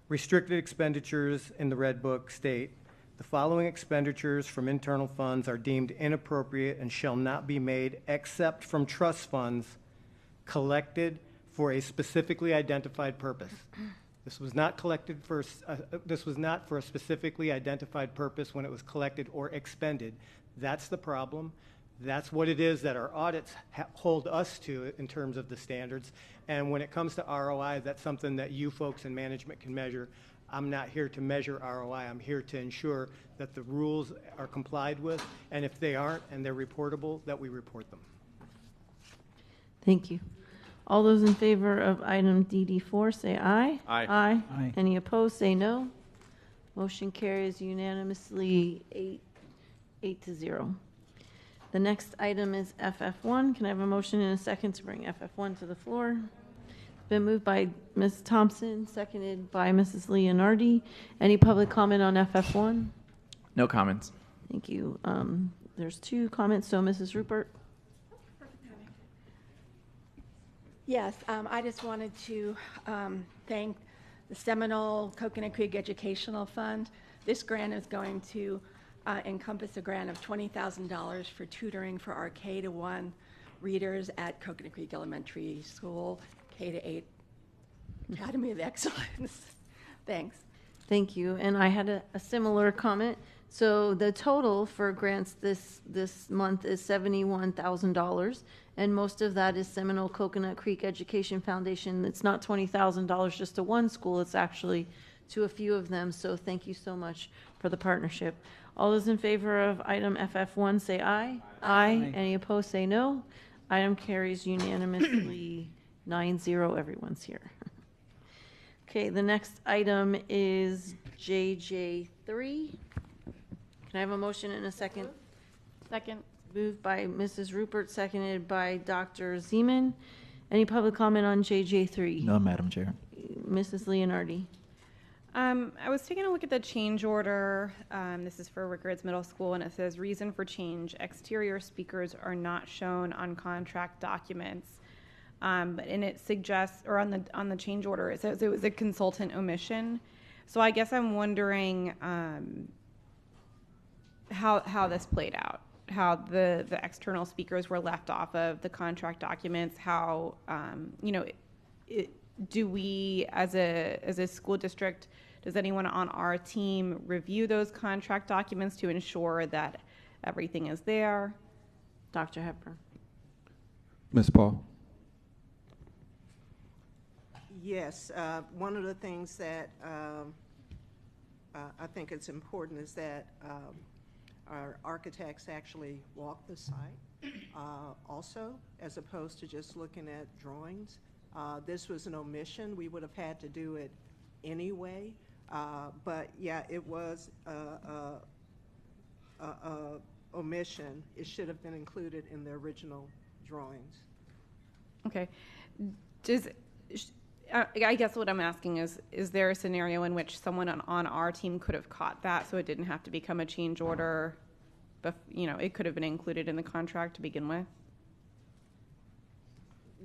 Restricted expenditures in the Red Book state, the following expenditures from internal funds are deemed inappropriate and shall not be made except from trust funds collected for a specifically identified purpose. This was not collected for, this was not for a specifically identified purpose when it was collected or expended. That's the problem. That's what it is that our audits hold us to in terms of the standards. And when it comes to ROI, that's something that you folks in management can measure. I'm not here to measure ROI. I'm here to ensure that the rules are complied with, and if they aren't and they're reportable, that we report them. Thank you. All those in favor of item DD4 say aye. Aye. Aye. Aye. Any opposed say no. Motion carries unanimously 8-0. The next item is FF1. Can I have a motion and a second to bring FF1 to the floor? It's been moved by Ms. Thompson, seconded by Mrs. Leonardi. Any public comment on FF1? No comments. Thank you. There's 2 comments, so Mrs. Rupert. Yes, I just wanted to thank the Seminole Coconut Creek Educational Fund. This grant is going to encompass a grant of $20,000 for tutoring for our K-1 readers at Coconut Creek Elementary School, K-8 Academy of Excellence. Thanks. Thank you. And I had a similar comment. So the total for grants this month is $71,000, and most of that is Seminole Coconut Creek Education Foundation. It's not $20,000 just to one school. It's actually to a few of them. So thank you so much for the partnership. All those in favor of item FF1 say aye. Aye. Any opposed say no. Item carries unanimously 9-0. Everyone's here. Okay, the next item is JJ3. Can I have a motion and a second? Second. Moved by Mrs. Rupert, seconded by Dr. Zeman. Any public comment on JJ3? No, Madam Chair. Mrs. Leonardi. I was taking a look at the change order. This is for Rickards Middle School, and it says reason for change: exterior speakers are not shown on contract documents. And it suggests, or on the change order, it says it was a consultant omission. So I guess I'm wondering how this played out, how the external speakers were left off of the contract documents, how do we as a school district, does anyone on our team review those contract documents to ensure that everything is there? Dr. Hepburn. Ms. Paul. Yes, one of the things that I think it's important is that our architects actually walk the site also, as opposed to just looking at drawings. This was an omission. We would have had to do it anyway, but yeah, it was a omission. It should have been included in the original drawings. Okay. I guess what I'm asking is there a scenario in which someone on our team could have caught that so it didn't have to become a change order, but, it could have been included in the contract to begin with?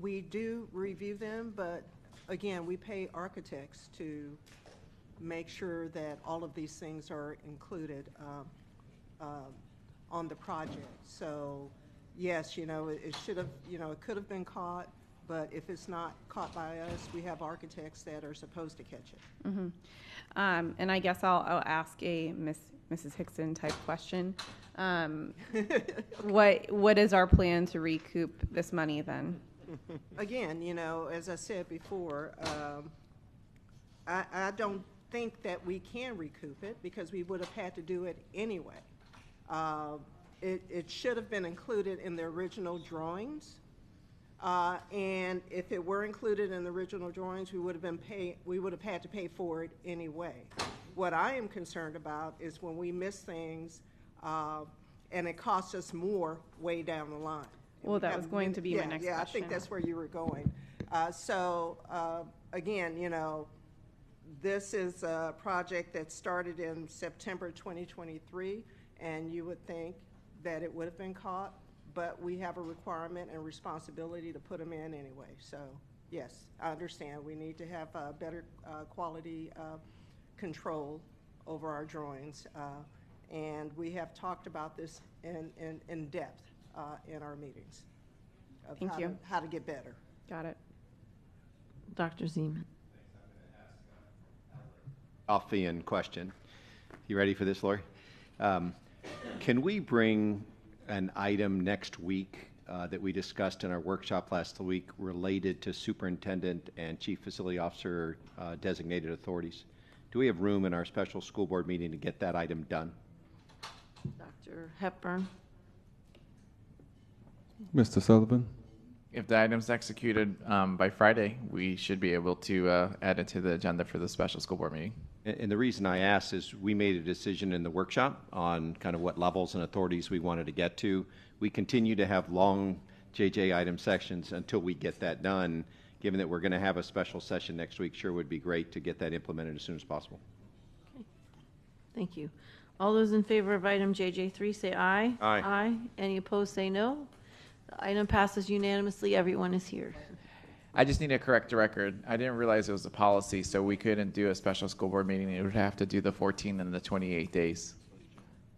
We do review them, but again, we pay architects to make sure that all of these things are included on the project. So yes, it should have, it could have been caught, but if it's not caught by us, we have architects that are supposed to catch it. Mm-hmm. And I guess I'll ask a Mrs. Hickson type question. What is our plan to recoup this money then? Again, as I said before, I don't think that we can recoup it because we would have had to do it anyway. It should have been included in the original drawings. And if it were included in the original drawings, we would have had to pay for it anyway. What I am concerned about is when we miss things, and it costs us more way down the line. Well, that was going to be my next question. Yeah, I think that's where you were going. Again, this is a project that started in September 2023, and you would think that it would have been caught, but we have a requirement and responsibility to put them in anyway. So, yes, I understand. We need to have better quality control over our drawings, and we have talked about this in depth in our meetings of Thank you. How to get better. Got it. Dr. Zeman. Alfian question. You ready for this, Lori? Can we bring an item next week that we discussed in our workshop last week related to superintendent and chief facility officer designated authorities? Do we have room in our special school board meeting to get that item done? Dr. Hepburn. Mr. Sullivan? If the item's executed by Friday, we should be able to add it to the agenda for the special school board meeting. And the reason I asked is we made a decision in the workshop on kind of what levels and authorities we wanted to get to. We continue to have long JJ item sections until we get that done. Given that we're going to have a special session next week, sure would be great to get that implemented as soon as possible. Okay. Thank you. All those in favor of item JJ3 say aye. Aye. Aye. Any opposed say no. The item passes unanimously. Everyone is here. I just need to correct the record. I didn't realize it was a policy, so we couldn't do a special school board meeting. It would have to do the 14 and the 28 days.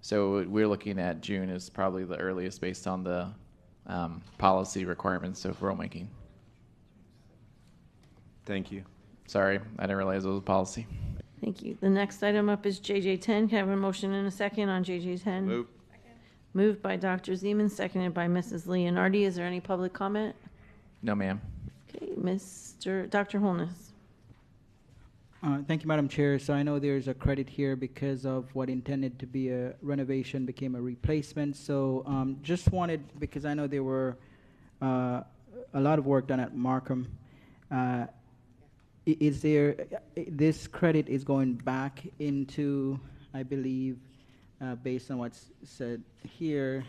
So we're looking at June is probably the earliest based on the policy requirements of rulemaking. Thank you. Sorry, I didn't realize it was a policy. Thank you. The next item up is JJ10. Can I have a motion and a second on JJ10? Move. Moved by Dr. Zeman, seconded by Mrs. Leonardi. Is there any public comment? No, ma'am. Okay, Dr. Holness. Thank you, Madam Chair. So I know there's a credit here because of what intended to be a renovation became a replacement. So just wanted, because I know there were a lot of work done at Markham. Is there, this credit is going back into, I believe, based on what's said here,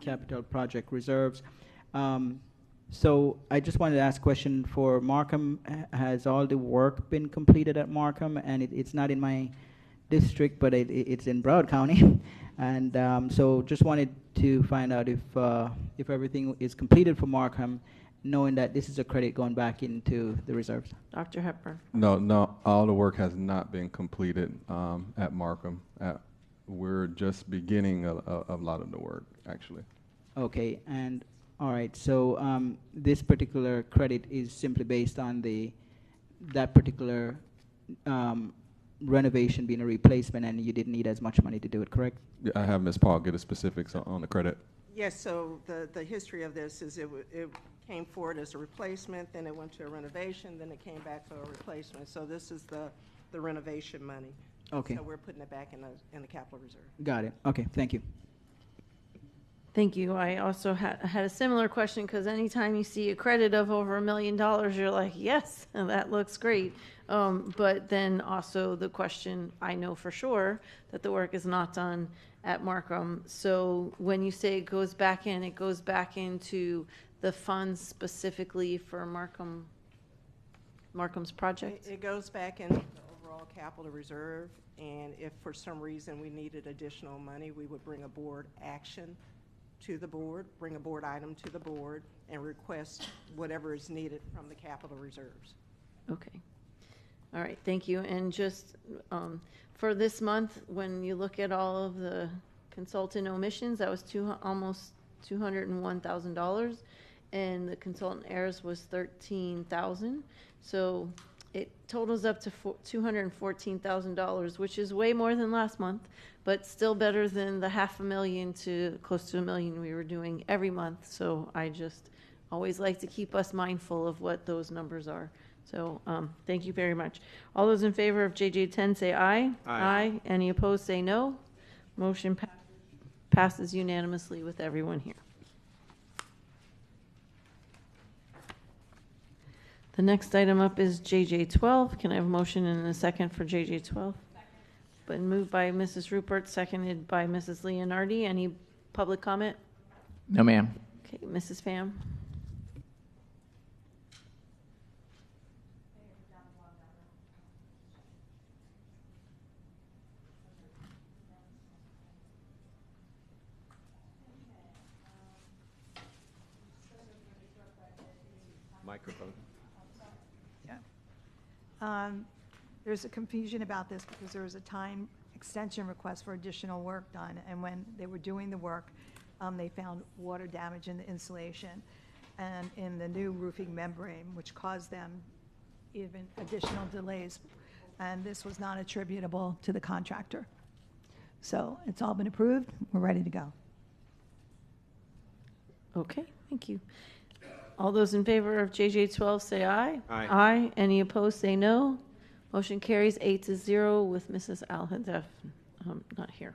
capital project reserves. So I just wanted to ask a question for Markham. Has all the work been completed at Markham? And it's not in my district, but it's in Broward County. And so just wanted to find out if everything is completed for Markham, knowing that this is a credit going back into the reserves. Dr. Hepburn. No, all the work has not been completed at Markham. We're just beginning a lot of the work, actually. Okay, and all right, so this particular credit is simply based on that particular renovation being a replacement, and you didn't need as much money to do it, correct? Yeah, I have Ms. Paul get the specifics on the credit. Yes, so the history of this is it came forward as a replacement, then it went to a renovation, then it came back for a replacement. So this is the renovation money. Okay. So we're putting it back in the capital reserve. Got it. Okay, thank you. Thank you. I also had a similar question because anytime you see a credit of over $1 million, you're like, yes, that looks great. But then also the question, I know for sure that the work is not done at Markham. So when you say it goes back in, it goes back into the funds specifically for Markham's project? It goes back into the overall capital reserve, and if for some reason we needed additional money, we would bring a board action to the board, bring a board item to the board, and request whatever is needed from the capital reserves. Okay. All right, thank you. And just for this month, when you look at all of the consultant omissions, that was almost $201,000, and the consultant errors was $13,000. So it totals up to $214,000, which is way more than last month, but still better than the $500,000 to close to $1 million we were doing every month. So I just always like to keep us mindful of what those numbers are. So thank you very much. All those in favor of JJ10 say aye. Aye. Any opposed say no. Motion passes unanimously with everyone here. The next item up is JJ12. Can I have a motion and a second for JJ12? Been moved by Mrs. Rupert, seconded by Mrs. Leonardi. Any public comment? No, ma'am. Okay, Mrs. Pham. Microphone. There's a confusion about this because there was a time extension request for additional work done, and when they were doing the work, they found water damage in the insulation and in the new roofing membrane, which caused them even additional delays, and this was not attributable to the contractor. So it's all been approved. We're ready to go. Okay, thank you. All those in favor of JJ12 say aye. Aye. Aye. Any opposed say no. Motion carries 8-0 with Mrs. Al-Hadef not here.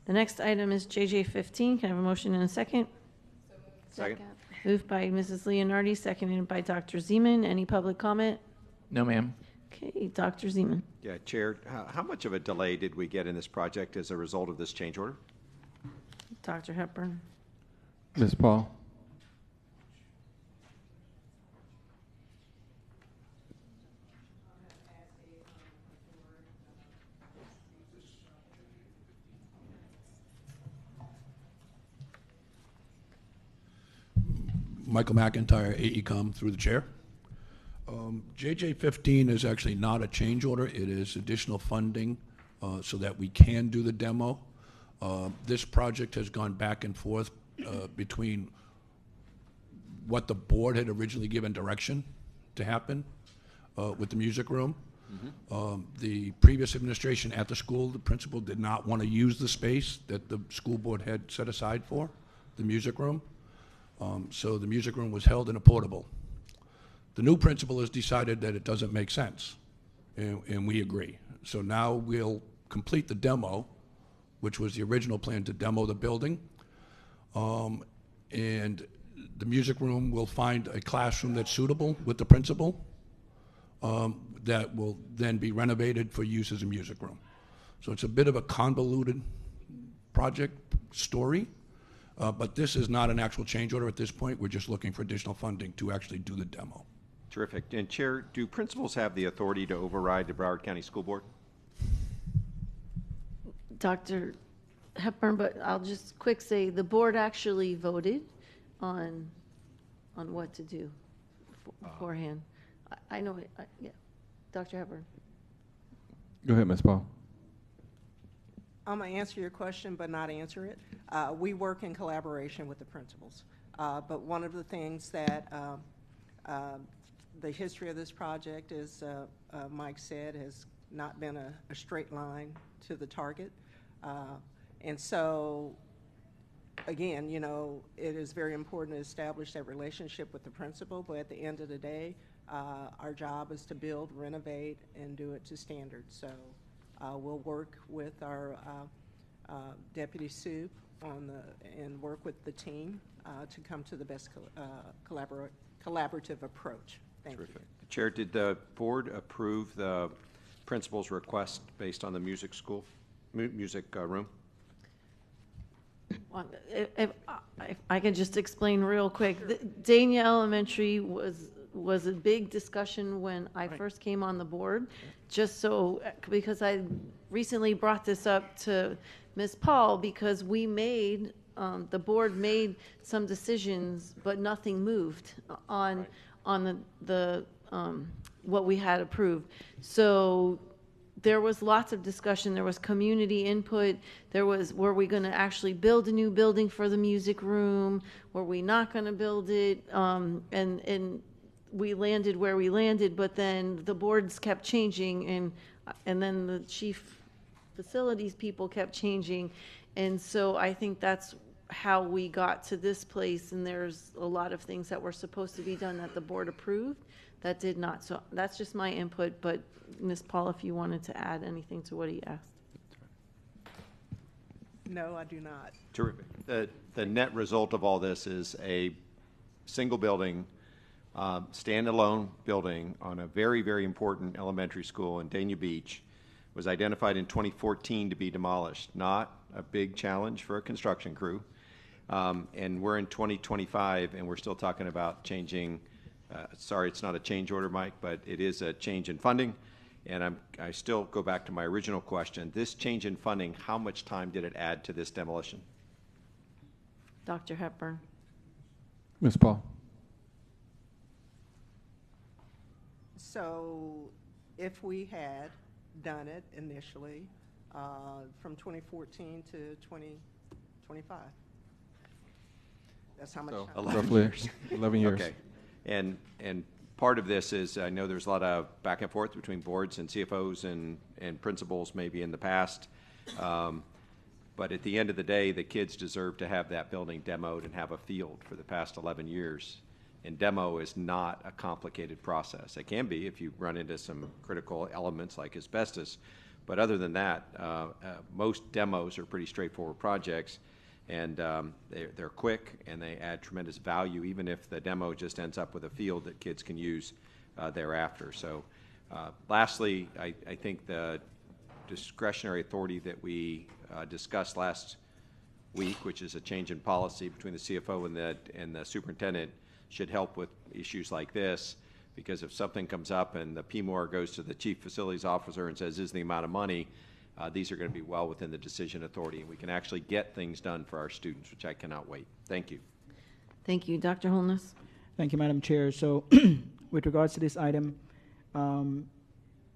The next item is JJ15. Can I have a motion and a second? Second. Moved by Mrs. Leonardi, seconded by Dr. Zeman. Any public comment? No, ma'am. Okay, Dr. Zeman. Yeah, Chair, how much of a delay did we get in this project as a result of this change order? Dr. Hepburn. Ms. Paul? Michael McIntyre, AECom, through the chair. JJ15 is actually not a change order. It is additional funding so that we can do the demo. This project has gone back and forth between what the board had originally given direction to happen with the music room. The previous administration at the school, the principal did not want to use the space that the school board had set aside for the music room. So the music room was held in a portable. The new principal has decided that it doesn't make sense, and we agree. So now we'll complete the demo, which was the original plan to demo the building. And the music room will find a classroom that's suitable with the principal that will then be renovated for use as a music room. So it's a bit of a convoluted project story. But this is not an actual change order at this point. We're just looking for additional funding to actually do the demo. Terrific. And Chair, do principals have the authority to override the Broward County School Board? Dr. Hepburn, but I'll just quick say the board actually voted on what to do beforehand. I know it. Yeah. Dr. Hepburn. Go ahead, Ms. Paul. I'm going to answer your question, but not answer it. We work in collaboration with the principals. But one of the things that the history of this project, as Mike said, has not been a straight line to the target. And so, again, you know, it is very important to establish that relationship with the principal, but at the end of the day, our job is to build, renovate, and do it to standards. So we'll work with our Deputy Soup and work with the team to come to the best collaborative approach. Thank you. Chair, did the board approve the principal's request based on the music room? If I can just explain real quick, Dania Elementary was a big discussion when I first came on the board, because I recently brought this up to Ms. Paul, because the board made some decisions, but nothing moved on the what we had approved. So there was lots of discussion. There was community input. There was, were we going to actually build a new building for the music room? Were we not going to build it? And we landed where we landed, but then the boards kept changing, and then the chief facilities people kept changing. And so I think that's how we got to this place. And there's a lot of things that were supposed to be done that the board approved that did not. So that's just my input. But Ms. Paul, if you wanted to add anything to what he asked. No, I do not. Terrific. The net result of all this is a single building, standalone building on a very, very important elementary school in Dania Beach. Was identified in 2014 to be demolished. Not a big challenge for a construction crew. And we're in 2025, and we're still talking about changing. Sorry, it's not a change order, Mike, but it is a change in funding. And I still go back to my original question. This change in funding, how much time did it add to this demolition? Dr. Hepburn. Ms. Paul. So if we had done it initially from 2014 to 2025, that's how much time. 11 years. 11 years. Okay. And part of this is, I know there's a lot of back and forth between boards and CFOs and principals maybe in the past. But at the end of the day, the kids deserve to have that building demoed and have a field for the past 11 years. And demo is not a complicated process. It can be if you run into some critical elements like asbestos. But other than that, most demos are pretty straightforward projects. And they're quick, and they add tremendous value, even if the demo just ends up with a field that kids can use thereafter. So lastly, I think the discretionary authority that we discussed last week, which is a change in policy between the CFO and the superintendent, should help with issues like this, because if something comes up and the PMOR goes to the chief facilities officer and says, this is the amount of money, these are going to be well within the decision authority, and we can actually get things done for our students, which I cannot wait. Thank you. Thank you. Dr. Holness. Thank you, Madam Chair. So with regards to this item,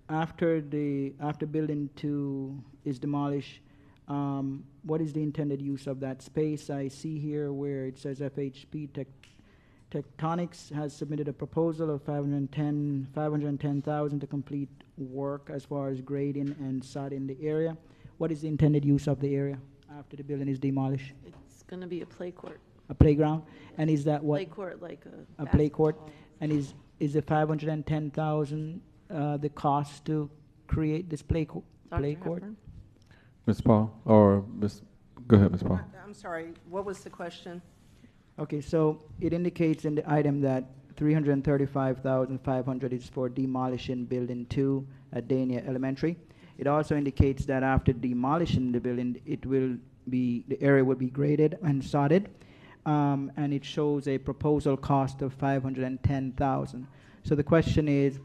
after building 2 is demolished, what is the intended use of that space? I see here where it says FHP Tectonics has submitted a proposal of $510,000 to complete work as far as grading and sodding the area. What is the intended use of the area after the building is demolished? It's going to be a play court. A playground? And is that what? Play court, like a play court? And is the $510,000 the cost to create this play court? Ms. Paul, or go ahead, Ms. Paul. I'm sorry, what was the question? Okay, so it indicates in the item that $335,500 is for demolishing building 2 at Dania Elementary. It also indicates that after demolishing the building, the area will be graded and sodded, and it shows a proposal cost of $510,000. So the question is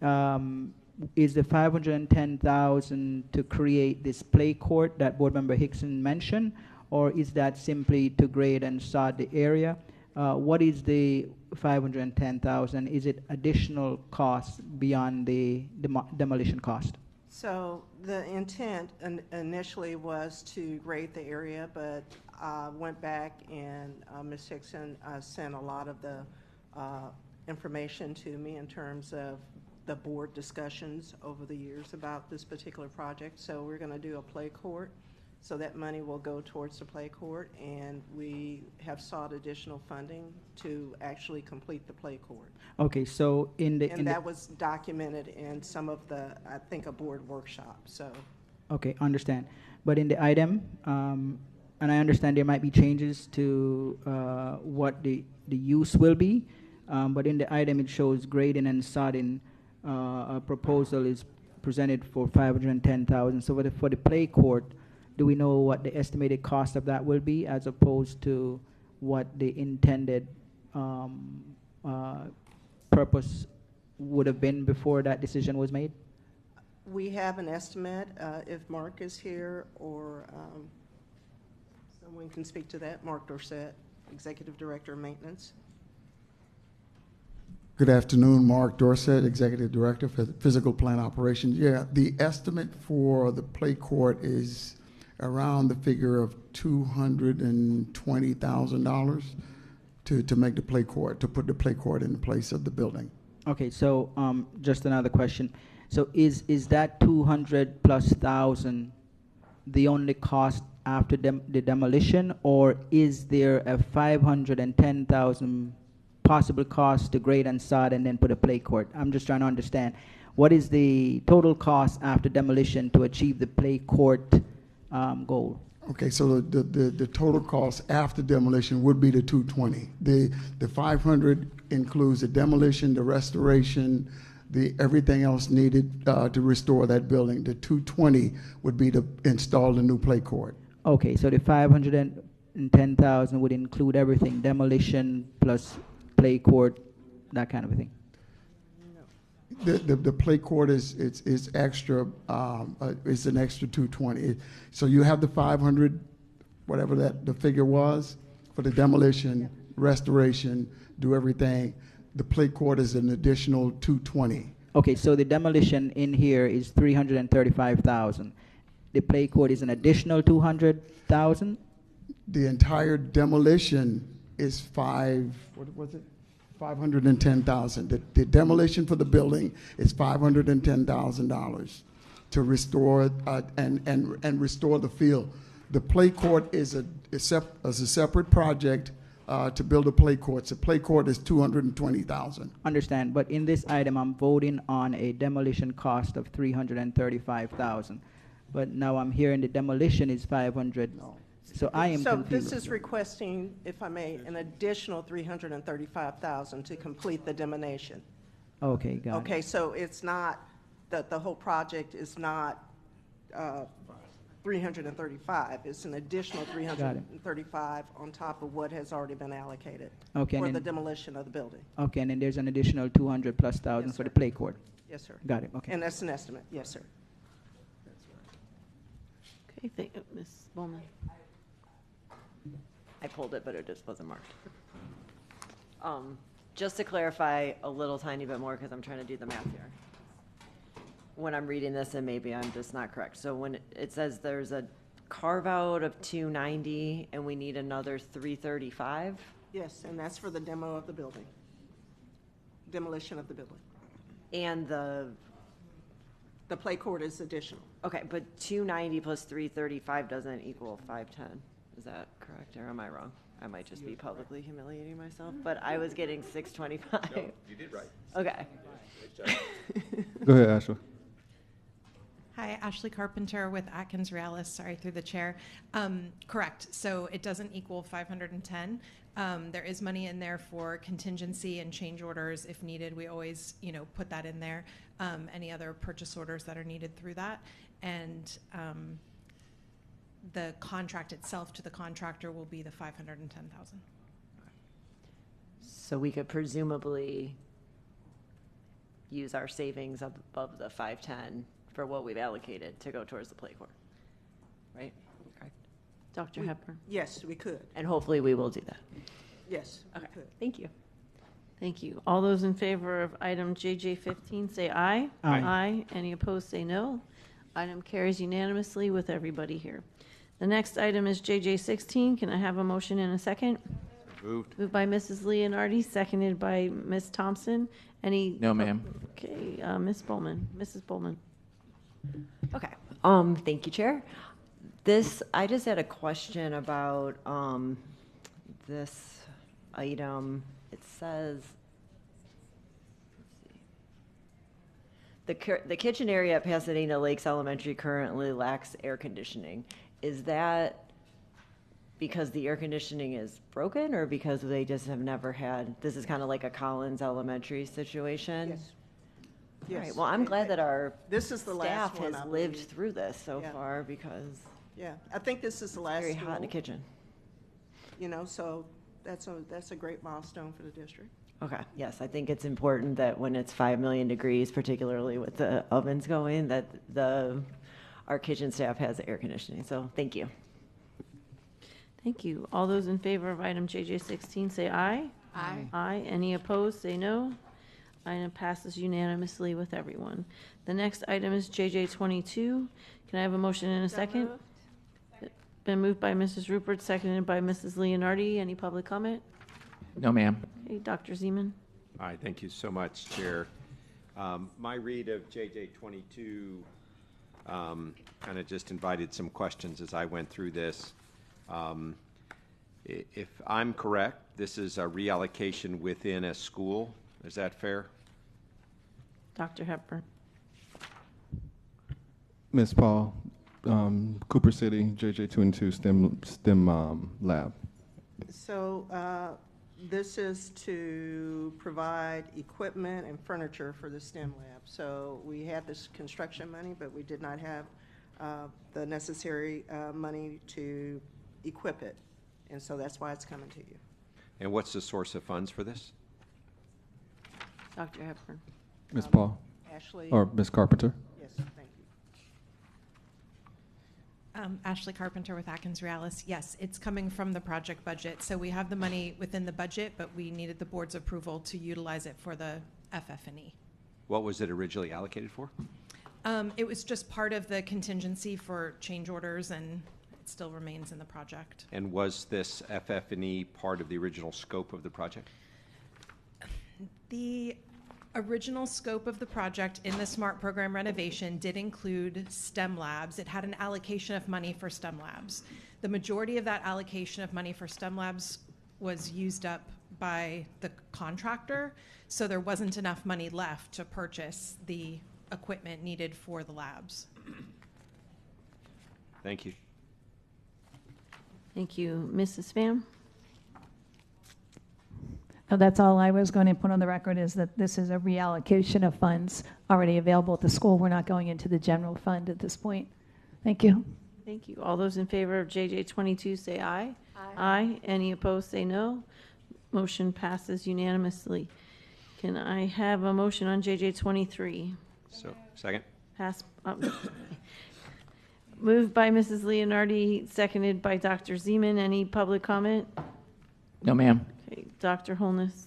the $510,000 to create this play court that Board Member Hickson mentioned, or is that simply to grade and sod the area? What is the $510,000? Is it additional cost beyond the demolition cost? So the intent initially was to grade the area, but went back and Ms. Hickson sent a lot of the information to me in terms of the board discussions over the years about this particular project. So we're going to do a play court. So that money will go towards the play court, and we have sought additional funding to actually complete the play court. Okay, so that was documented in some of the, I think, a board workshop. So. Okay, understand. But in the item, and I understand there might be changes to what the use will be, but in the item it shows grading and sodding. A proposal is presented for $510,000. So for the play court, do we know what the estimated cost of that will be as opposed to what the intended purpose would have been before that decision was made? We have an estimate, if Mark is here or someone can speak to that. Mark Dorsett, Executive Director of Maintenance. Good afternoon, Mark Dorsett, Executive Director for Physical Plant Operations. Yeah, the estimate for the play court is around the figure of $220,000 to make the play court, to put the play court in the place of the building. Okay, so just another question. So is that 200 plus thousand the only cost after the demolition, or is there a 510,000 possible cost to grade and sod and then put a play court? I'm just trying to understand what is the total cost after demolition to achieve the play court goal? Okay, so the total cost after demolition would be the 220. The 500 includes the demolition, the restoration, everything else needed to restore that building. The 220 would be to install the new play court. Okay, so the 510,000 would include everything, demolition plus play court, that kind of a thing. The play court is extra. It's an extra 220. So you have the 500, whatever the figure was, for the demolition, restoration, do everything. The play court is an additional 220. Okay, so the demolition in here is 335,000. The play court is an additional 200,000. The entire demolition is what was it? 510,000. The demolition for the building is $510,000 to restore and restore the field. The play court is a separate project to build a play court. The play court is $220,000. Understand, but in this item, I'm voting on a demolition cost of $335,000. But now I'm hearing the demolition is 500. No. So I am confused. This is requesting, if I may, an additional $335,000 to complete the demolition. Okay, got it. Okay, so it's not that the whole project is not 335. It's an additional 335 on top of what has already been allocated for the demolition of the building. Okay, and then there's an additional 200 plus thousand for the play court. Yes, sir. Got it. Okay. And that's an estimate. Yes, sir. Okay, thank you, Ms. Bowman. I pulled it, but it just wasn't marked. Just to clarify a little tiny bit more, because I'm trying to do the math here. When I'm reading this, and maybe I'm just not correct. So when it says there's a carve out of 290 and we need another 335? Yes, and that's for the demo of the building, demolition of the building. And the play court is additional. Okay, but 290 plus 335 doesn't equal 510. Is that correct, or am I wrong? I might just be publicly humiliating myself, but I was getting 625. No, you did right. Okay. Go ahead, Ashley. Hi, Ashley Carpenter with Atkins Realis, sorry, through the chair. Correct, so it doesn't equal 510. There is money in there for contingency and change orders if needed. We always, put that in there. Any other purchase orders that are needed through that. And the contract itself to the contractor will be the 510,000. So we could presumably use our savings above the 510 for what we've allocated to go towards the play court, right? Correct. Dr. Hepburn. Yes, we could. And hopefully we will do that. Yes, okay. We could. Thank you. Thank you. All those in favor of item JJ15 say aye. Aye. Aye. Any opposed say no. Item carries unanimously with everybody here. The next item is JJ16. Can I have a motion in a second? Moved. Moved by Mrs. Leonardi, seconded by Ms. Thompson. Any? No, ma'am. Okay, Ms. Bowman, Mrs. Bowman. Okay. Thank you, Chair. I just had a question about this item. It says, the kitchen area at Pasadena Lakes Elementary currently lacks air conditioning. Is that because the air conditioning is broken, or because they just have never had, this is kind of like a Collins Elementary situation? Yes. All right. Well, I'm glad that our this is the staff last one, has I lived believe. through this so Yeah. far, because Yeah, I think this is the last Very hot in the school, kitchen. you know, so that's a great milestone for the district. Okay, yes, I think it's important that when it's 5 million degrees, particularly with the ovens going, that our kitchen staff has air conditioning, so thank you. Thank you. All those in favor of item JJ16 say aye. Aye. Aye. Any opposed, say no. Item passes unanimously with everyone. The next item is JJ22. Can I have a motion and a second? Been moved by Mrs. Rupert, seconded by Mrs. Leonardi. Any public comment? No, ma'am. Okay, Dr. Zeman. All right, thank you so much, Chair. My read of JJ22 kind of just invited some questions as I went through this. If I'm correct, this is a reallocation within a school. Is that fair? Dr. Hepburn. Ms. Paul, Cooper City, JJ22 STEM lab. So this is to provide equipment and furniture for the STEM lab. So we had this construction money, but we did not have the necessary money to equip it. And so that's why it's coming to you. And what's the source of funds for this? Dr. Hepburn. Ms. Paul? Ashley. Or Ms. Carpenter? Yes, thank you. Ashley Carpenter with Atkins Realis. Yes, it's coming from the project budget. So we have the money within the budget, but we needed the board's approval to utilize it for the FF&E. What was it originally allocated for? It was just part of the contingency for change orders, and it still remains in the project. And was this FF&E part of the original scope of the project? The original scope of the project in the SMART program renovation did include STEM labs. It had an allocation of money for STEM labs. The majority of that allocation of money for STEM labs was used up by the contractor, so there wasn't enough money left to purchase the equipment needed for the labs. Thank you. Thank you. Mrs. Pham? No, that's all I was going to put on the record, is that this is a reallocation of funds already available at the school. We're not going into the general fund at this point. Thank you. Thank you. All those in favor of JJ22 say aye. Aye. Aye. Any opposed, say no. Motion passes unanimously. Can I have a motion on JJ23? So, second? Pass. Moved by Mrs. Leonardi, seconded by Dr. Zeman. Any public comment? No, ma'am. Okay, Dr. Holness.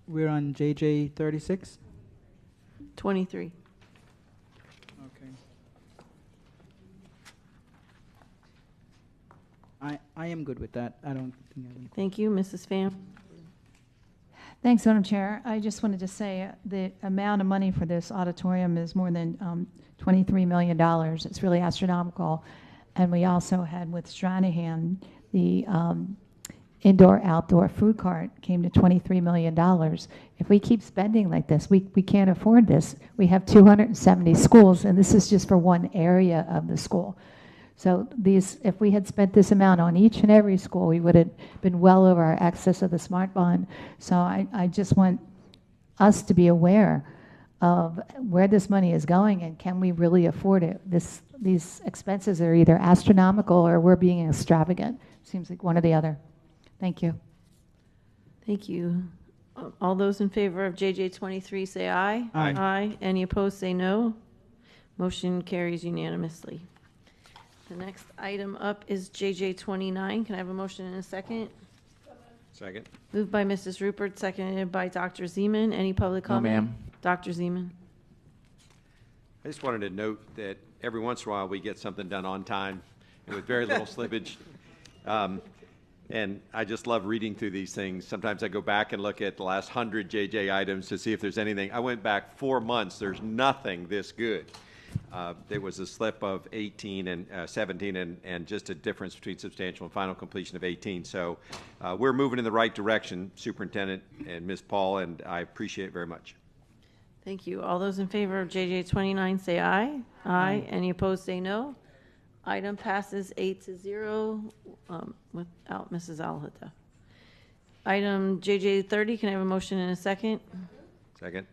We're on JJ 36. 23. Okay. I am good with that. I don't think I have any. Thank you. Mrs. Pham? Thanks, Madam Chair. I just wanted to say the amount of money for this auditorium is more than $23 million. It's really astronomical. And we also had with Stranahan, the indoor-outdoor food cart came to $23 million. If we keep spending like this, we can't afford this. We have 270 schools, and this is just for one area of the school. So if we had spent this amount on each and every school, we would have been well over our excess of the SMART bond. So I just want us to be aware of where this money is going and can we really afford it. These expenses are either astronomical or we're being extravagant. Seems like one or the other. Thank you. Thank you. All those in favor of JJ23 say aye. Aye. Aye. Any opposed say no. Motion carries unanimously. The next item up is JJ29. Can I have a motion in a second? Second? Moved by Mrs. Rupert, seconded by Dr. Zeman. Any public No, comment? ma'am. Dr. Zeman. I just wanted to note that every once in a while we get something done on time and with very little slippage. And I just love reading through these things. Sometimes I go back and look at the last 100 JJ items to see if there's anything. I went back 4 months. There's nothing this good. There was a slip of 18 and 17 and just a difference between substantial and final completion of 18. So we're moving in the right direction, Superintendent and Ms. Paul, and I appreciate it very much. Thank you. All those in favor of JJ29 say aye. Aye. Any opposed say no. Item passes 8-0 without Mrs. Alhata. Item JJ30, can I have a motion in a second? Second?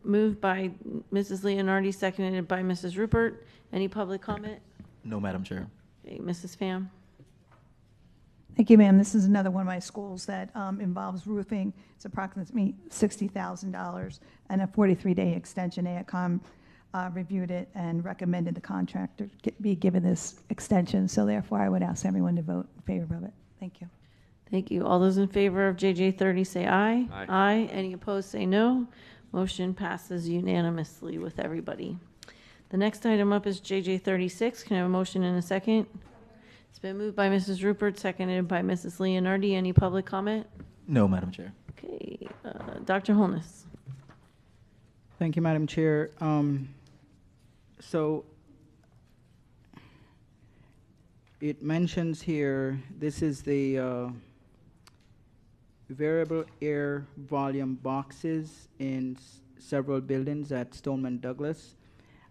Moved by Mrs. Leonardi, seconded by Mrs. Rupert. Any public comment? No, Madam Chair. Okay, Mrs. Pham. Thank you, ma'am. This is another one of my schools that involves roofing. It's approximately $60,000 and a 43-day extension. AECOM reviewed it and recommended the contractor be given this extension. So therefore, I would ask everyone to vote in favor of it. Thank you. Thank you. All those in favor of JJ 30 say aye. Aye. Aye. Any opposed say no. Motion passes unanimously with everybody. The next item up is JJ 36. Can I have a motion in a second? It's been moved by Mrs. Rupert, seconded by Mrs. Leonardi. Any public comment? No, Madam Chair. Okay, Dr. Holness. Thank you, Madam Chair. So it mentions here, this is the variable air volume boxes in several buildings at Stoneman Douglas.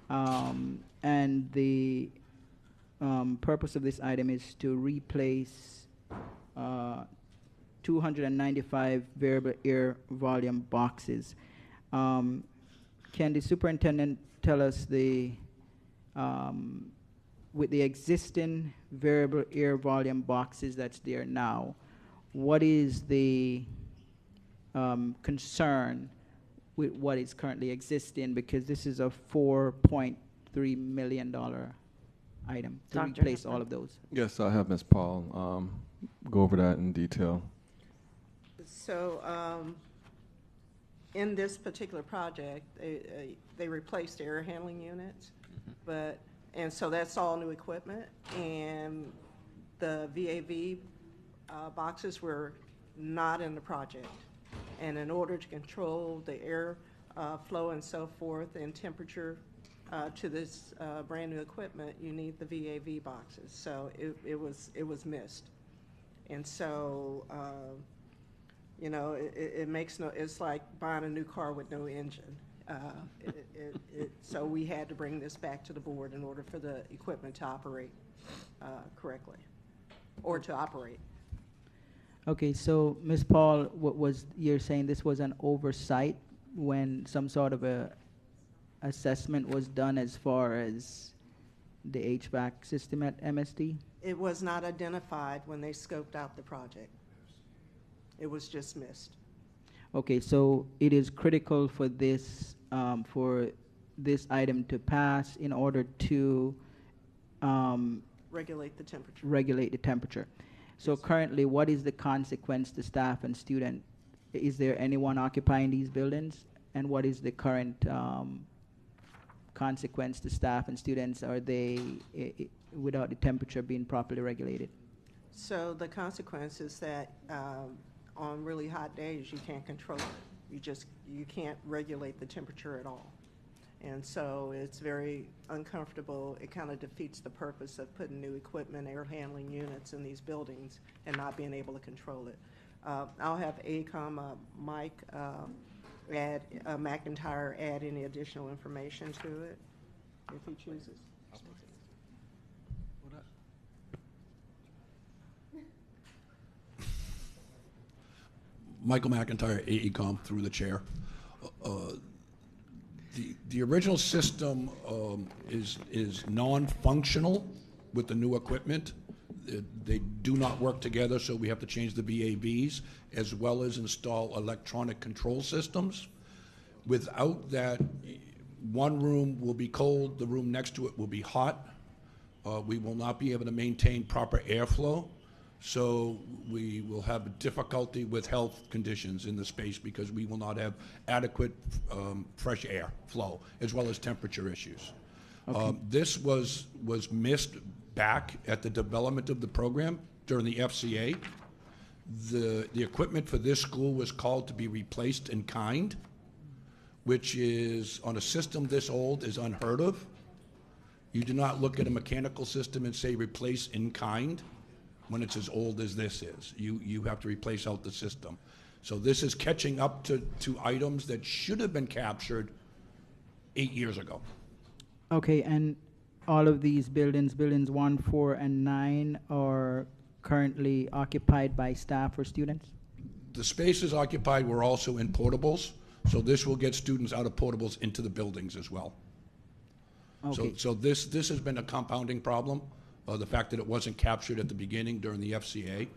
And the purpose of this item is to replace 295 variable air volume boxes. Can the superintendent tell us with the existing variable air volume boxes that's there now, what is the concern with what is currently existing? Because this is a $4.3 million item to Dr. replace Hepburn. all of those. Yes, I'll have Ms. Paul go over that in detail. So in this particular project, they replaced air handling units, and so that's all new equipment, and the VAV boxes were not in the project. And in order to control the air flow and so forth and temperature to this brand new equipment, you need the VAV boxes. So it was missed. And so, you know, it makes no, it's like buying a new car with no engine. So we had to bring this back to the board in order for the equipment to operate correctly, or to operate. Okay, so Ms. Paul, you're saying this was an oversight when some sort of a assessment was done as far as the HVAC system at MSD? It was not identified when they scoped out the project. It was just missed. Okay, so it is critical for this item to pass in order to Regulate the temperature. regulate the temperature. So currently, what is the consequence to staff and student? Is there anyone occupying these buildings? And what is the current consequence to staff and students? Are they without the temperature being properly regulated? So the consequence is that on really hot days, you can't control it. You can't regulate the temperature at all. And so it's very uncomfortable. It kind of defeats the purpose of putting new equipment, air handling units in these buildings and not being able to control it. I'll have AECOM, Mike McIntyre add any additional information to it if he chooses. Michael McIntyre, AECOM, through the chair. The original system is non-functional with the new equipment. They do not work together, so we have to change the VAVs as well as install electronic control systems. Without that, one room will be cold, the room next to it will be hot. We will not be able to maintain proper airflow. So we will have difficulty with health conditions in the space because we will not have adequate fresh air flow as well as temperature issues. Okay. This was missed back at the development of the program during the FCA. The equipment for this school was called to be replaced in kind, which is, on a system this old, is unheard of. You do not look at a mechanical system and say replace in kind when it's as old as this is. You have to replace out the system. So this is catching up to items that should have been captured 8 years ago. Okay, and all of these buildings 1, 4, and 9 are currently occupied by staff or students? The spaces occupied were also in portables, So this will get students out of portables into the buildings as well. Okay. So this has been a compounding problem, the fact that it wasn't captured at the beginning during the FCA.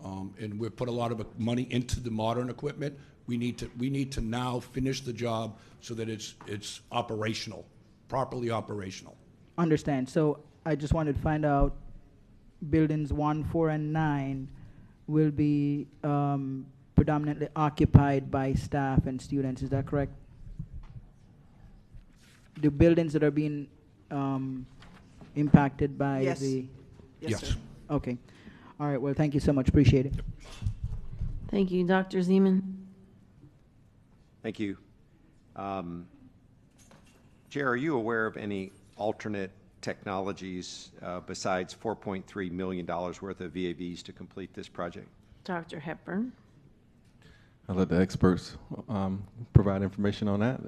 And we've put a lot of money into the modern equipment. We need to now finish the job so that it's operational, properly operational. Understand. So I just wanted to find out, buildings 1, 4, and 9 will be predominantly occupied by staff and students. Is that correct? The buildings that are being impacted by Yes. the... Yes, sir. Okay. All right. Well, thank you so much. Appreciate it. Thank you. Dr. Zeman? Thank you. Chair, are you aware of any alternate technologies besides $4.3 million worth of VAVs to complete this project? Dr. Hepburn? I'll let the experts provide information on that.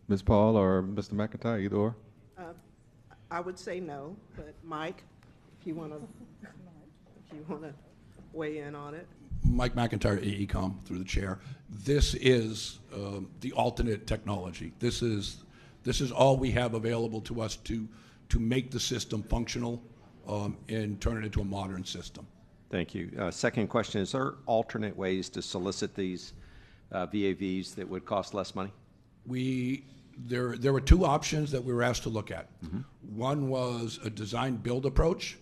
Ms. Paul or Mr. McIntyre, either or. I would say no, but Mike, if you want to weigh in on it. Mike McIntyre, AECom, through the chair. This is the alternate technology. This is all we have available to us to make the system functional and turn it into a modern system. Thank you. Second question, is there alternate ways to solicit these VAVs that would cost less money? There were two options that we were asked to look at. One was a design-build approach,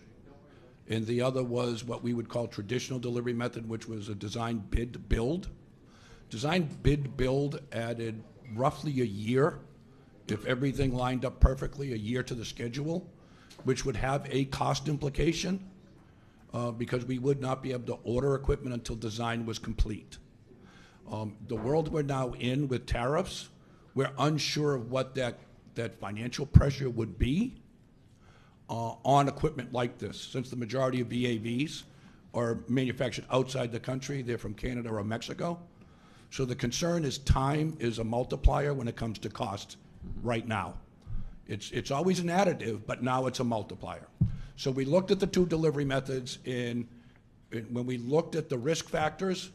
and the other was what we would call traditional delivery method, which was a design-bid-build. Design-bid-build added roughly a year, if everything lined up perfectly, a year to the schedule, which would have a cost implication because we would not be able to order equipment until design was complete. The world we're now in with tariffs, we're unsure of what that financial pressure would be on equipment like this. Since the majority of VAVs are manufactured outside the country, they're from Canada or Mexico. So the concern is time is a multiplier when it comes to cost right now. It's always an additive, but now it's a multiplier. So we looked at the two delivery methods, and when we looked at the risk factors,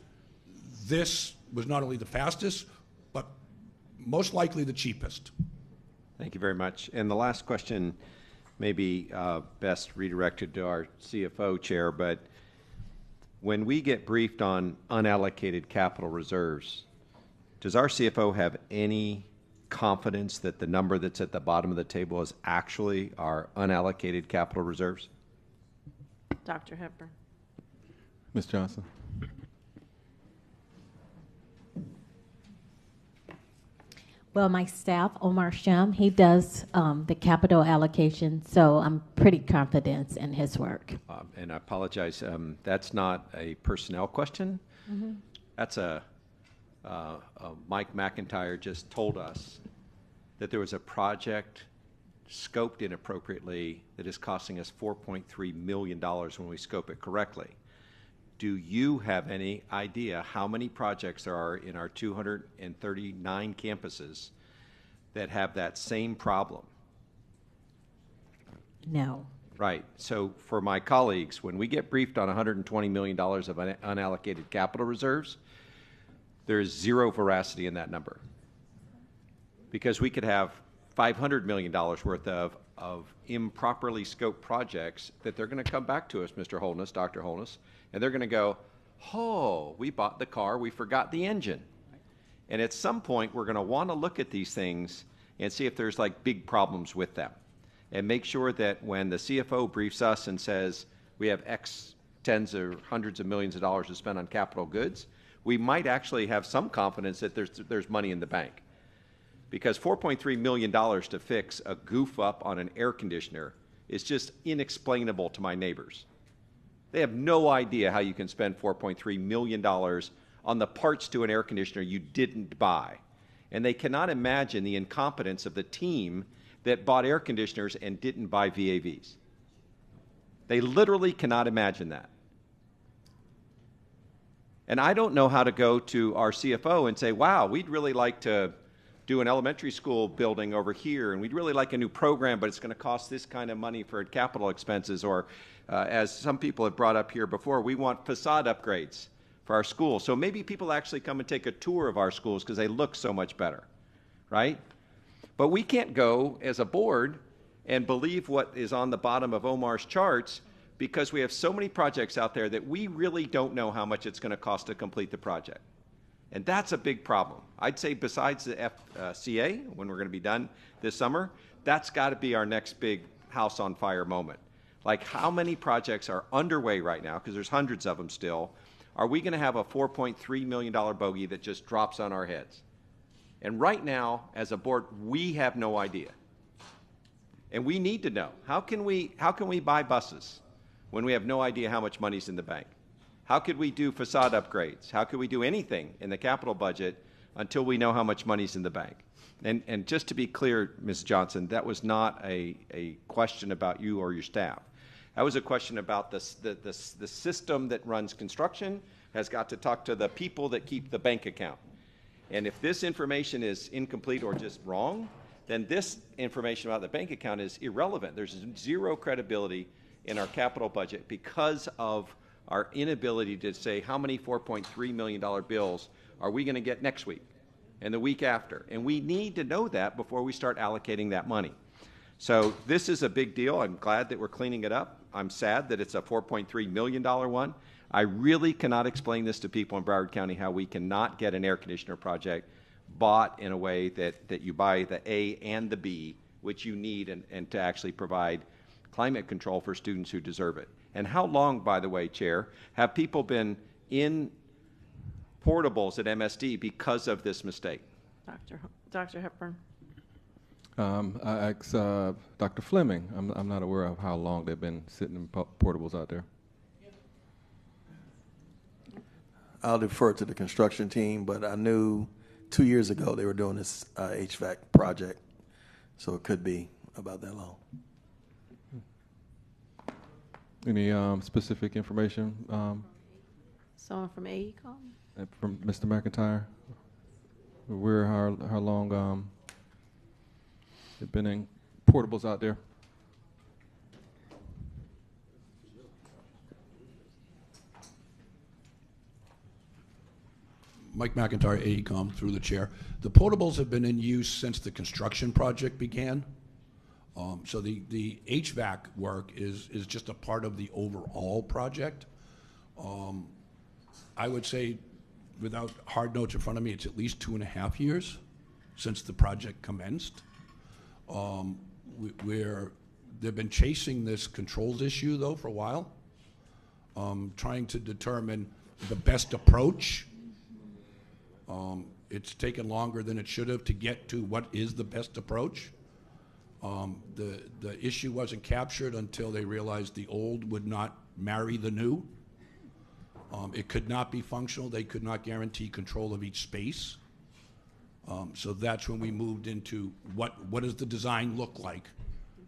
this was not only the fastest, but most likely the cheapest. Thank you very much. And the last question may be best redirected to our CFO chair, but when we get briefed on unallocated capital reserves, does our CFO have any confidence that the number that's at the bottom of the table is actually our unallocated capital reserves? Dr. Hepburn? Ms. Johnson. Well, my staff, Omar Shem, he does the capital allocation, so I'm pretty confident in his work. And I apologize, that's not a personnel question. Mm-hmm. That's Mike McIntyre just told us that there was a project scoped inappropriately that is costing us $4.3 million when we scope it correctly. Do you have any idea how many projects there are in our 239 campuses that have that same problem? No. Right. So for my colleagues, when we get briefed on $120 million of unallocated capital reserves, there is zero veracity in that number. Because we could have $500 million worth of improperly scoped projects that they're going to come back to us, Mr. Holness, Dr. Holness, and they're going to go, oh, we bought the car, we forgot the engine. And at some point, we're going to want to look at these things and see if there's like big problems with them. And make sure that when the CFO briefs us and says we have X tens or hundreds of millions of dollars to spend on capital goods, we might actually have some confidence that there's money in the bank. Because $4.3 million to fix a goof up on an air conditioner is just inexplainable to my neighbors. They have no idea how you can spend $4.3 million on the parts to an air conditioner you didn't buy. And they cannot imagine the incompetence of the team that bought air conditioners and didn't buy VAVs. They literally cannot imagine that. And I don't know how to go to our CFO and say, wow, we'd really like to do an elementary school building over here, and we'd really like a new program, but it's going to cost this kind of money for capital expenses, or as some people have brought up here before, we want facade upgrades. for our schools. So maybe people actually come and take a tour of our schools because they look so much better, right? But we can't go as a board and believe what is on the bottom of Omar's charts because we have so many projects out there that we really don't know how much it's going to cost to complete the project. And that's a big problem. I'd say besides the FCA, when we're going to be done this summer, that's got to be our next big house on fire moment. Like how many projects are underway right now, because there's hundreds of them still, are we going to have a $4.3 million bogey that just drops on our heads? And right now, as a board, we have no idea. And we need to know. How can we buy buses when we have no idea how much money's in the bank? How could we do facade upgrades? How could we do anything in the capital budget until we know how much money's in the bank? And just to be clear, Ms. Johnson, that was not a question about you or your staff. That was a question about the system that runs construction has got to talk to the people that keep the bank account. And if this information is incomplete or just wrong, then this information about the bank account is irrelevant. There's zero credibility in our capital budget because of our inability to say how many $4.3 million bills are we going to get next week and the week after. And we need to know that before we start allocating that money. So this is a big deal. I'm glad that we're cleaning it up. I'm sad that it's a $4.3 million one. I really cannot explain this to people in Broward County how we cannot get an air conditioner project bought in a way that you buy the A and the B, which you need and to actually provide climate control for students who deserve it. And how long, by the way, Chair, have people been in portables at MSD because of this mistake? Dr. Hepburn. I asked Dr. Fleming. I'm not aware of how long they've been sitting in portables out there. I'll defer to the construction team, but I knew 2 years ago they were doing this HVAC project, so it could be about that long. Any specific information Someone from AECOM? from Mr. McIntyre? How long they've been in portables out there? Mike McIntyre, AECOM, through the chair. The portables have been in use since the construction project began. So the HVAC work is just a part of the overall project. I would say, without hard notes in front of me, it's at least 2.5 years since the project commenced. They've been chasing this controls issue, though, for a while, trying to determine the best approach. It's taken longer than it should have to get to what is the best approach. The issue wasn't captured until they realized the old would not marry the new. It could not be functional. They could not guarantee control of each space. So that's when we moved into what does the design look like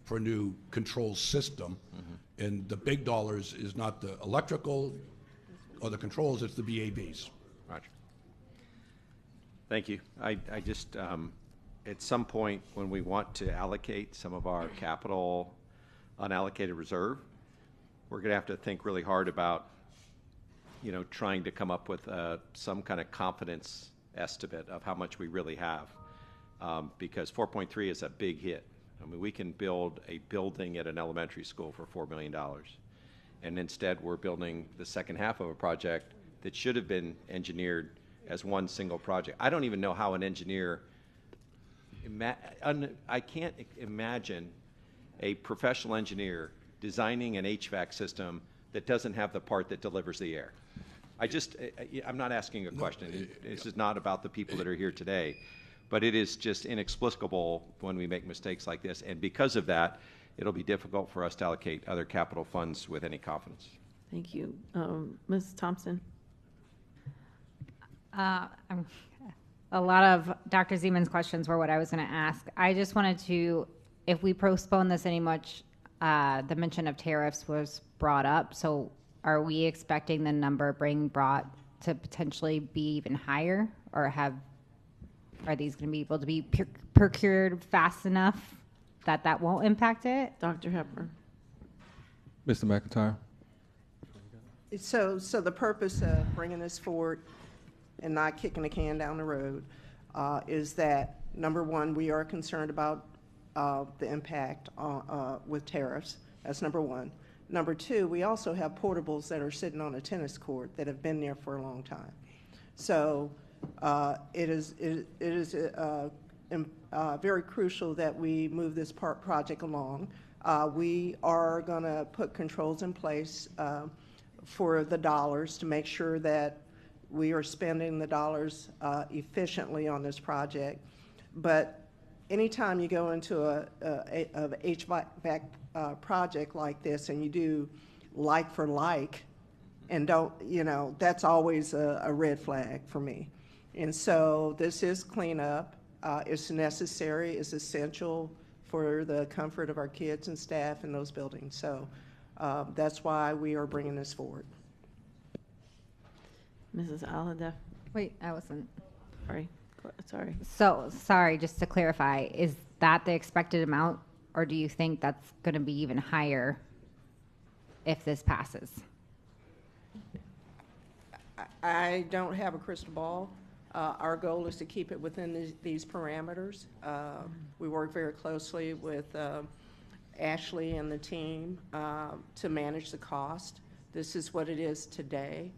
for a new control system. Mm-hmm. And the big dollars is not the electrical or the controls, it's the VAVs. Roger. Thank you. I just, at some point when we want to allocate some of our capital unallocated reserve, we're going to have to think really hard about, trying to come up with some kind of confidence estimate of how much we really have, because 4.3 is a big hit. I mean, we can build a building at an elementary school for $4 million, and instead we're building the second half of a project that should have been engineered as one single project. I don't even know how an engineer, I can't imagine a professional engineer designing an HVAC system that doesn't have the part that delivers the air. I'm not asking a question. This is not about the people that are here today, but it is just inexplicable when we make mistakes like this. And because of that, it'll be difficult for us to allocate other capital funds with any confidence. Thank you. Ms. Thompson. A lot of Dr. Zeman's questions were what I was going to ask. I just wanted to, if we postpone this any much, the mention of tariffs was brought up. So are we expecting the number being brought to potentially be even higher, or are these going to be able to be procured fast enough that won't impact it? Dr. Hepburn. Mr. McIntyre. So the purpose of bringing this forward and not kicking the can down the road is that, number one, we are concerned about the impact with tariffs. That's number one. Number two, we also have portables that are sitting on a tennis court that have been there for a long time. So it is very crucial that we move this project along. We are going to put controls in place for the dollars to make sure that we are spending the dollars efficiently on this project. But anytime you go into a HVAC project like this and you do like for like and don't, that's always a red flag for me. And so this is cleanup. It's necessary, it's essential for the comfort of our kids and staff in those buildings. So that's why we are bringing this forward. Mrs. Alhadeff. Wait, I wasn't. Sorry. So, sorry, just to clarify, is that the expected amount, or do you think that's going to be even higher if this passes? I don't have a crystal ball. Our goal is to keep it within these parameters. We work very closely with Ashley and the team to manage the cost. This is what it is today.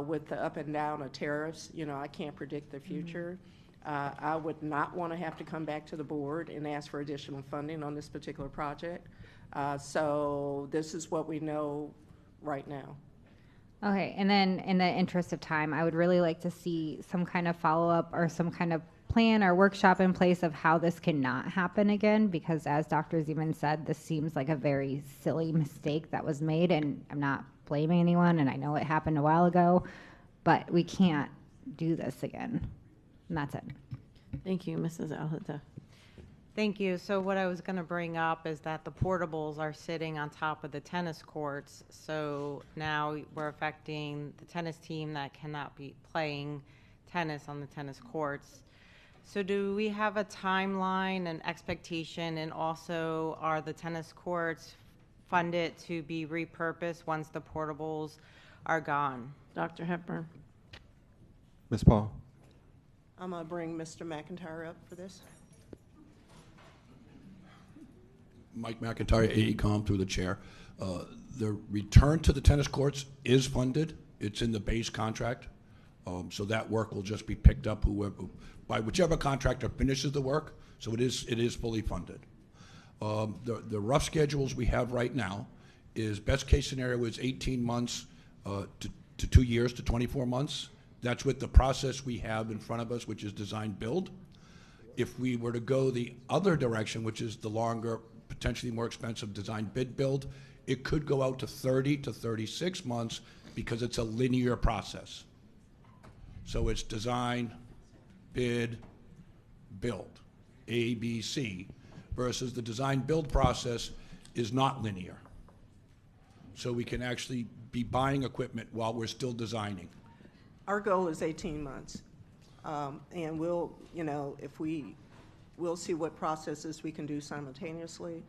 With the up and down of tariffs, I can't predict the future. I would not want to have to come back to the board and ask for additional funding on this particular project. So this is what we know right now. Okay, and then in the interest of time, I would really like to see some kind of follow-up or some kind of plan or workshop in place of how this cannot happen again, because as Dr. Zeman said, this seems like a very silly mistake that was made, and I'm not blaming anyone, and I know it happened a while ago, but we can't do this again. And that's it. Thank you, Mrs. Alhadeff. Thank you. So what I was going to bring up is that the portables are sitting on top of the tennis courts. So now we're affecting the tennis team that cannot be playing tennis on the tennis courts. So do we have a timeline and expectation, and also are the tennis courts funded to be repurposed once the portables are gone? Dr. Hepburn. Ms. Paul. I'm going to bring Mr. McIntyre up for this. Mike McIntyre, AECom, through the chair. The return to the tennis courts is funded. It's in the base contract. So that work will just be picked up by whichever contractor finishes the work. So it is fully funded. The rough schedules we have right now is best case scenario is 18 months to 2 years to 24 months. That's with the process we have in front of us, which is design build. If we were to go the other direction, which is the longer, potentially more expensive design bid build, it could go out to 30 to 36 months because it's a linear process. So it's design, bid, build, A, B, C, versus the design build process is not linear. So we can actually be buying equipment while we're still designing. Our goal is 18 months. And we'll see what processes we can do simultaneously.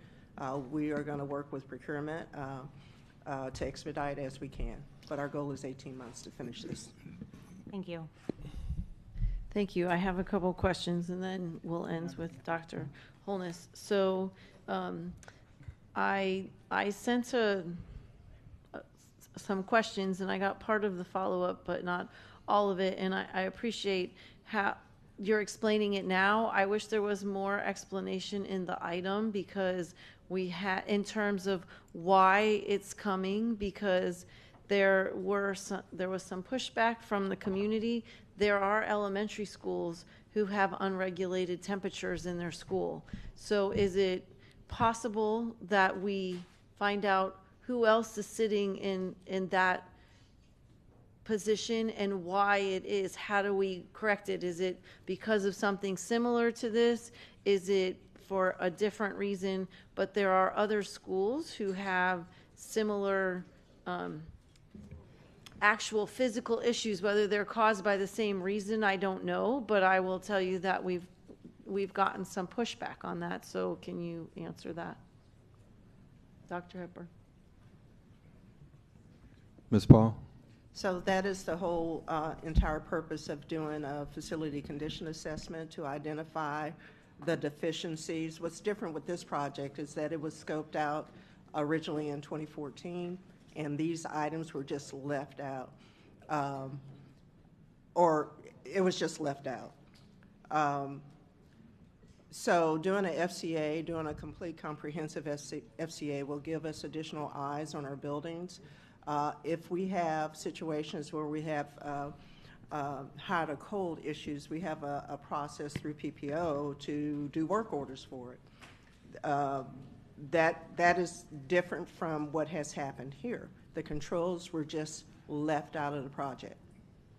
We are going to work with procurement to expedite as we can. But our goal is 18 months to finish this. Thank you. Thank you. I have a couple questions, and then we'll end with Dr. Holness. So I sent some questions, and I got part of the follow-up, but not all of it, and I appreciate how you're explaining it now. I wish there was more explanation in the item, because we had, in terms of why it's coming, because there was some pushback from the community. There are elementary schools who have unregulated temperatures in their school. So is it possible that we find out who else is sitting in that position and why it is? How do we correct it? Is it because of something similar to this? Is it for a different reason? But there are other schools who have similar actual physical issues. Whether they're caused by the same reason, I don't know, but I will tell you that we've gotten some pushback on that. So can you answer that, Dr. Hepburn? Ms. Paul? So that is the whole entire purpose of doing a facility condition assessment, to identify the deficiencies. What's different with this project is that it was scoped out originally in 2014, and these items were just left out, or it was just left out. So doing an FCA, doing a complete comprehensive FCA will give us additional eyes on our buildings. If we have situations where we have hot or cold issues, we have a process through PPO to do work orders for it. That is different from what has happened here. The controls were just left out of the project.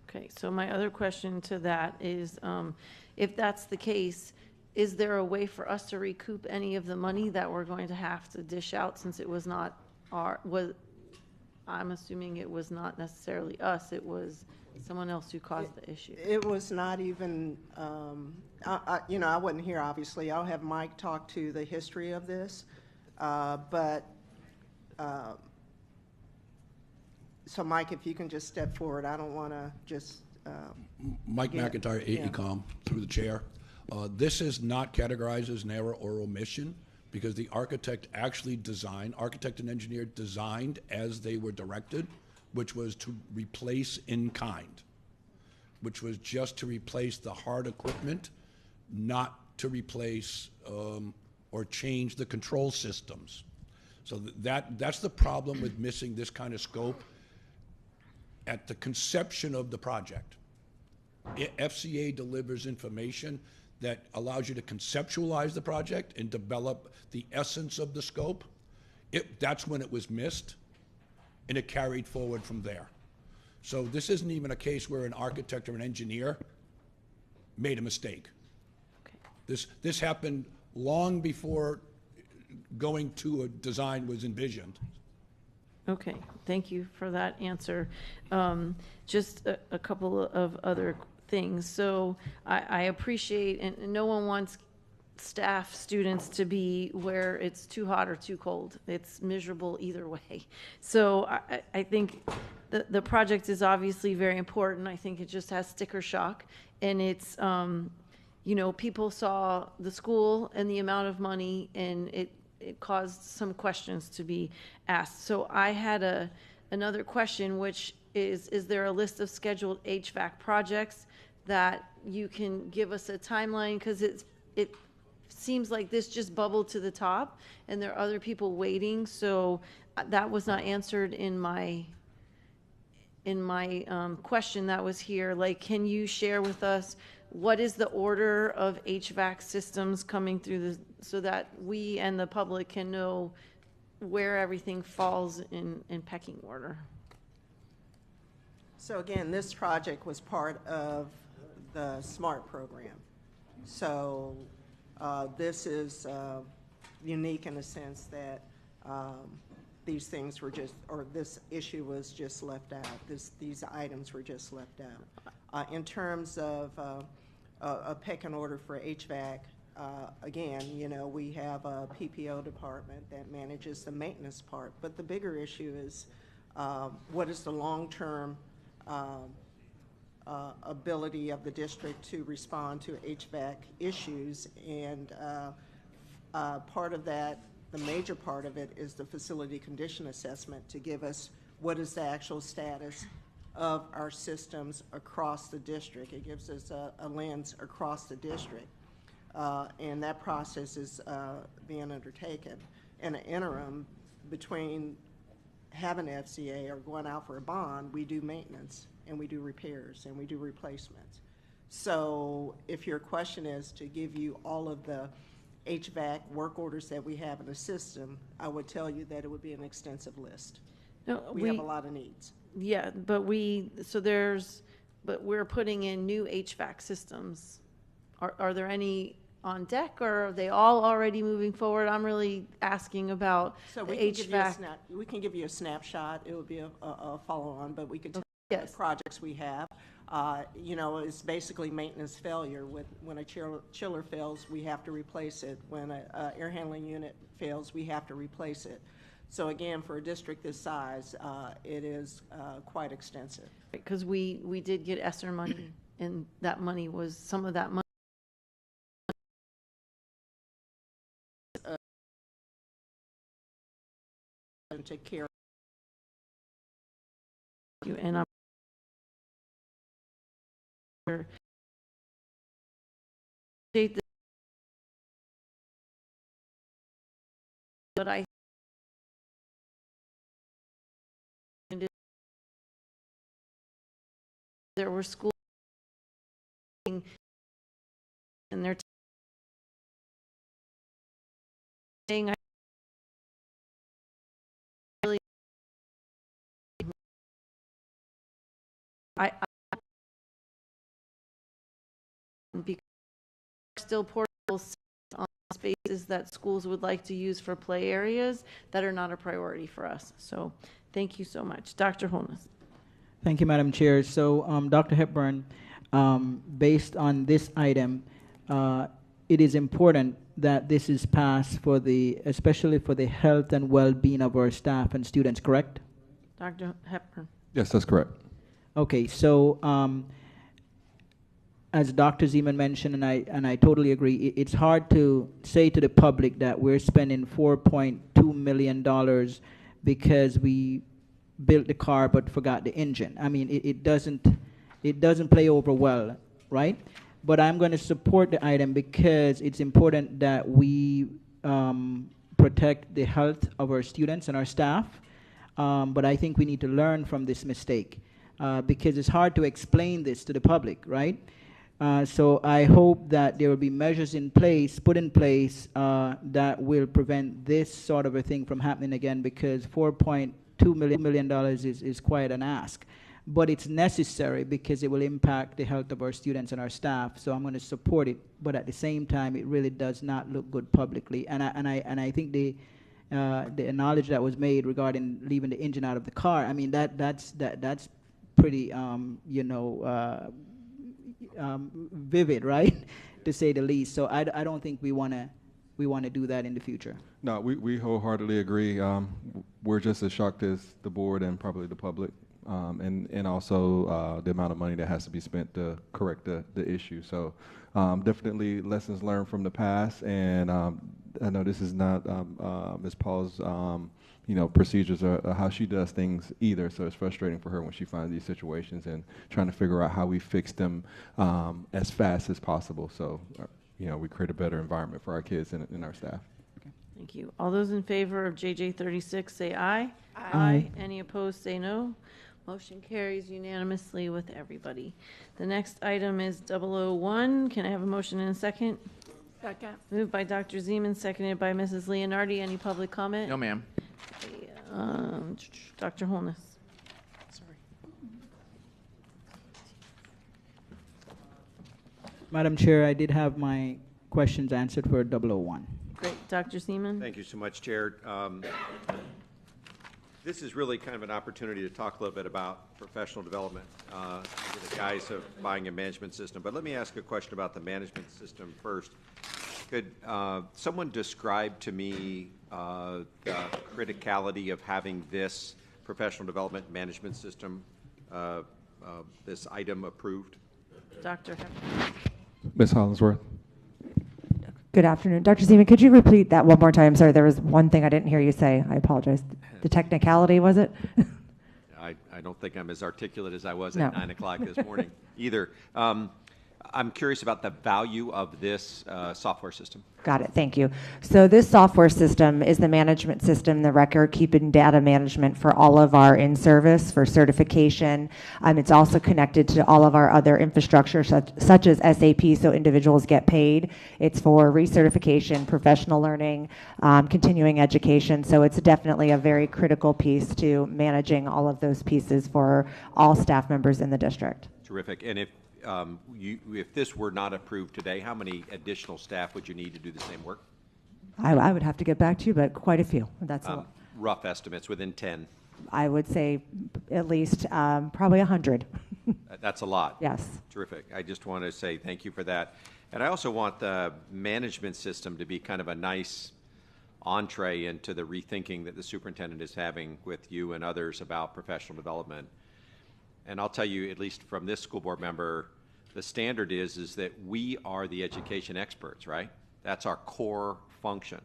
Okay, so my other question to that is, if that's the case, is there a way for us to recoup any of the money that we're going to have to dish out, since it was not I'm assuming it was not necessarily us, it was someone else who caused the issue? It was not even, I wasn't here, obviously. I'll have Mike talk to the history of this. So Mike, if you can just step forward, I don't want to just. Mike McIntyre, AECom, through the chair. This is not categorized as an error or omission, because the architect and engineer designed as they were directed, which was to replace in kind, which was just to replace the hard equipment, not to replace or change the control systems. So that's the problem with missing this kind of scope at the conception of the project. FCA delivers information that allows you to conceptualize the project and develop the essence of the scope. That's when it was missed, and it carried forward from there. So this isn't even a case where an architect or an engineer made a mistake. Okay. This happened long before going to a design was envisioned. Okay, thank you for that answer. Just a couple of other things. So I appreciate, and no one wants staff, students to be where it's too hot or too cold. It's miserable either way. So I think the project is obviously very important. I think it just has sticker shock, and it's, people saw the school and the amount of money, and it caused some questions to be asked. So I had another question, which is there a list of scheduled HVAC projects that you can give us a timeline? Because it seems like this just bubbled to the top, and there are other people waiting. So that was not answered in my question that was here. Like, can you share with us what is the order of HVAC systems coming through so that we and the public can know where everything falls in pecking order? So again, this project was part of the SMART program. So this is unique in the sense that these things were just, or this issue was just left out. These items were just left out. In terms of a pecking order for HVAC, again, we have a PPO department that manages the maintenance part, but the bigger issue is what is the long-term ability of the district to respond to HVAC issues, and part of that, the major part of it, is the facility condition assessment to give us what is the actual status of our systems across the district. It gives us a lens across the district, and that process is being undertaken. In an interim between having an FCA or going out for a bond, we do maintenance and we do repairs and we do replacements. So if your question is to give you all of the HVAC work orders that we have in the system, I would tell you that it would be an extensive list. No, we have a lot of needs. Yeah, but we're putting in new HVAC systems. Are there any on deck, or are they all already moving forward? I'm really asking about the HVAC. We can give you a snapshot. It would be a follow-on, but we could tell you the projects we have. It's basically maintenance failure. When a chiller fails, we have to replace it. When an air handling unit fails, we have to replace it. So again, for a district this size, it is quite extensive. Because we did get ESSER money, and that money was, some of that money and take care of you, and I'm but I there were schools and they're saying I because still portable on spaces that schools would like to use for play areas that are not a priority for us. So thank you so much. Dr. Holness. Thank you, Madam Chair. So, Dr. Hepburn, based on this item, it is important that this is passed for especially for the health and well-being of our staff and students, correct? Dr. Hepburn. Yes, that's correct. Okay, so as Dr. Zeman mentioned, and I totally agree, it's hard to say to the public that we're spending $4.2 million because we built the car but forgot the engine. I mean, it doesn't play over well, right? But I'm going to support the item because it's important that we protect the health of our students and our staff. But I think we need to learn from this mistake because it's hard to explain this to the public, right? So I hope that there will be measures put in place that will prevent this sort of a thing from happening again, because $4.2 million is quite an ask. But it's necessary because it will impact the health of our students and our staff. So I'm going to support it. But at the same time, it really does not look good publicly. And I think the knowledge that was made regarding leaving the engine out of the car, I mean that's pretty vivid, right, to say the least. So I don't think we want to do that in the future. No, we wholeheartedly agree. We're just as shocked as the board and probably the public, and also the amount of money that has to be spent to correct the issue. So definitely lessons learned from the past, and I know this is not Ms. Paul's procedures or how she does things either. So it's frustrating for her when she finds these situations and trying to figure out how we fix them as fast as possible. So we create a better environment for our kids and our staff. Thank you. All those in favor of JJ 36 say aye. Aye. Any opposed say no. Motion carries unanimously with everybody. The next item is 001. Can I have a motion in a second? Second. Moved by Dr. Zeman, seconded by Mrs. Leonardi. Any public comment? No, ma'am. Dr. Holness. Sorry. Madam Chair, I did have my questions answered for 001. Great. Dr. Zeman? Thank you so much, Chair. This is really kind of an opportunity to talk a little bit about professional development under the guise of buying a management system. But let me ask a question about the management system first. Could someone describe to me the criticality of having this professional development management system, this item approved? Dr. Hepburn. Ms. Hollingsworth. Good afternoon. Dr. Zeman, could you repeat that one more time? Sorry, there was one thing I didn't hear you say. I apologize. The technicality, was it? I don't think I'm as articulate as I was No. at 9 o'clock this morning either. I'm curious about the value of this software system. Got it. Thank you. So this software system is the management system, the record-keeping data management for all of our in-service for certification. It's also connected to all of our other infrastructure, such as SAP, so individuals get paid. It's for recertification, professional learning, continuing education. So it's definitely a very critical piece to managing all of those pieces for all staff members in the district. Terrific. And if this were not approved today, how many additional staff would you need to do the same work? I would have to get back to you, but quite a few. That's a lot. Rough estimates, within 10. I would say at least probably 100. That's a lot. Yes. Terrific. I just want to say thank you for that. And I also want the management system to be kind of a nice entree into the rethinking that the superintendent is having with you and others about professional development. And I'll tell you, at least from this school board member, the standard is that we are the education experts, right? That's our core function.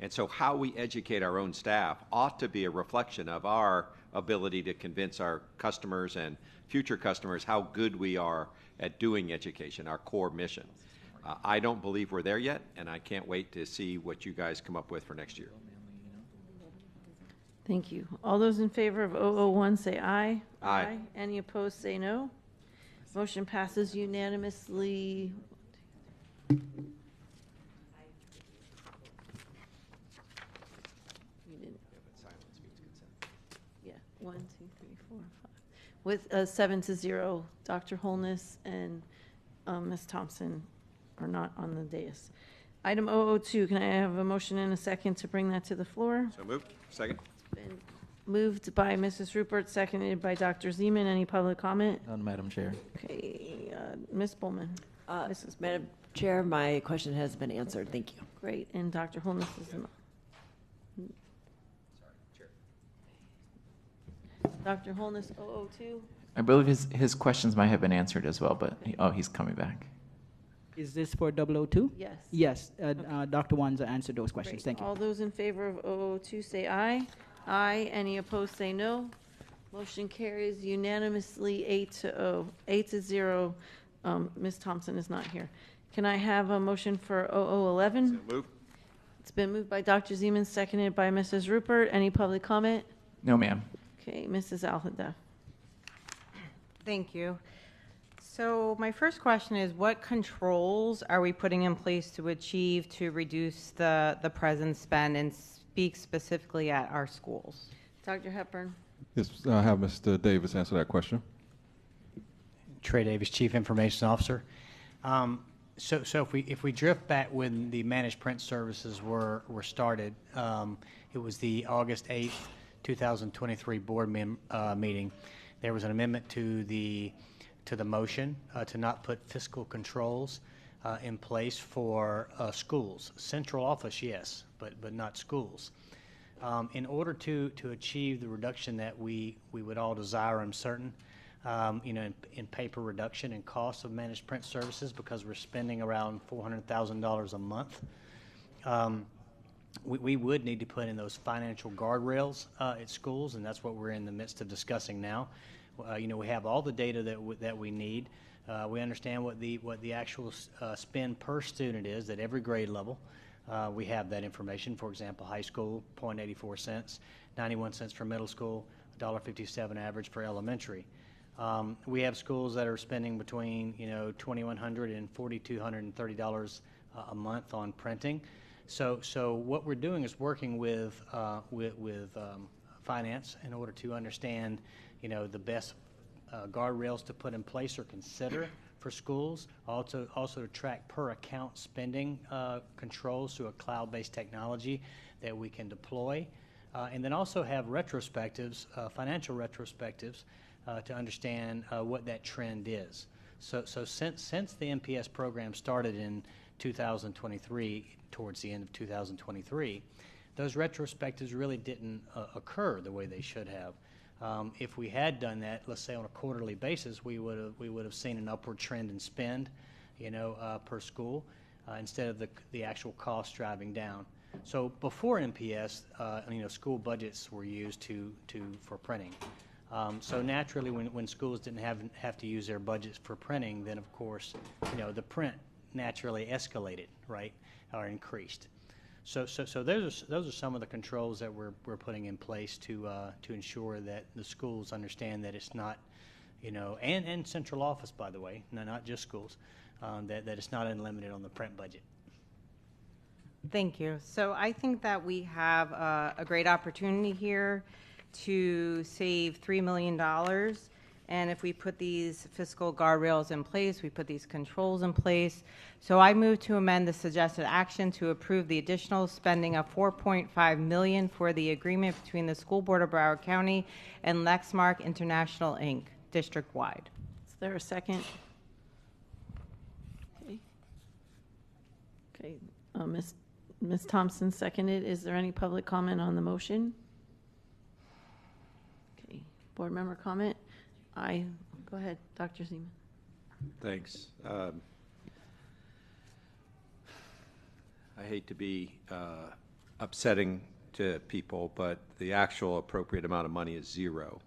And so how we educate our own staff ought to be a reflection of our ability to convince our customers and future customers how good we are at doing education, our core mission. I don't believe we're there yet, and I can't wait to see what you guys come up with for next year. Thank you. All those in favor of 001 say aye. Aye. Any opposed say no. Motion passes unanimously. Yeah, 1, 2, 3, 4, 5. With 7-0, Dr. Holness and Ms. Thompson are not on the dais. Item 002, can I have a motion and a second to bring that to the floor? So moved. Second. Been moved by Mrs. Rupert, seconded by Dr. Zeman. Any public comment? None, Madam Chair. Okay, Ms. Bowman. Mrs. Madam Chair, my question has been answered. Thank you. Great, and Dr. Holness is not. Dr. Holness, 002. I believe his questions might have been answered as well, but he's coming back. Is this for 002? Yes. Yes, Dr. Wanza answered those questions. Great. Thank you. All those in favor of 002 say aye. Aye. Any opposed say no. Motion carries unanimously 8-0. Ms. Thompson is not here. Can I have a motion for 0011? So moved. It's been moved by Dr. Zeman, seconded by Mrs. Rupert. Any public comment? No, ma'am. Okay, Mrs. Alhadeff. Thank you. So my first question is, what controls are we putting in place to reduce the present spend, and speak specifically at our schools? Dr. Hepburn. Yes, I'll have Mr. Davis answer that question. Trey Davis, Chief Information Officer. So if we drift back when the managed print services were started, it was the August 8th, 2023 board meeting. There was an amendment to the motion to not put fiscal controls in place for schools. Central office, yes, but not schools. In order to achieve the reduction that we would all desire, I'm certain, in paper reduction and costs of managed print services, because we're spending around $400,000 a month, we would need to put in those financial guardrails at schools, and that's what we're in the midst of discussing now. We have all the data that we need. We understand what the actual spend per student is at every grade level. We have that information. For example, high school, 0.84 cents, 91 cents for middle school, $1.57 average for elementary. We have schools that are spending between $2,100 and $4,230 a month on printing. So what we're doing is working with finance in order to understand the best guardrails to put in place or consider for schools. Also to track per account spending controls through a cloud-based technology that we can deploy, and then also have retrospectives, financial retrospectives, to understand what that trend is. So since the MPS program started in 2023, towards the end of 2023, those retrospectives really didn't occur the way they should have. If we had done that, let's say on a quarterly basis, we would have seen an upward trend in spend, per school, instead of the actual cost driving down. So before MPS, school budgets were used for printing. So naturally, when schools didn't have to use their budgets for printing, then of course, the print naturally escalated, right, or increased. So those are some of the controls that we're putting in place to ensure that the schools understand that it's not, and central office, by the way, not just schools, that it's not unlimited on the print budget. Thank you. So I think that we have a great opportunity here to save $3 million. And if we put these fiscal guardrails in place, we put these controls in place. So I move to amend the suggested action to approve the additional spending of $4.5 million for the agreement between the School Board of Broward County and Lexmark International, Inc., district-wide. Is there a second? Ms. Thompson seconded. Is there any public comment on the motion? Okay, board member comment? Aye. Go ahead, Dr. Zeman. Thanks. I hate to be upsetting to people, but the actual appropriate amount of money is zero.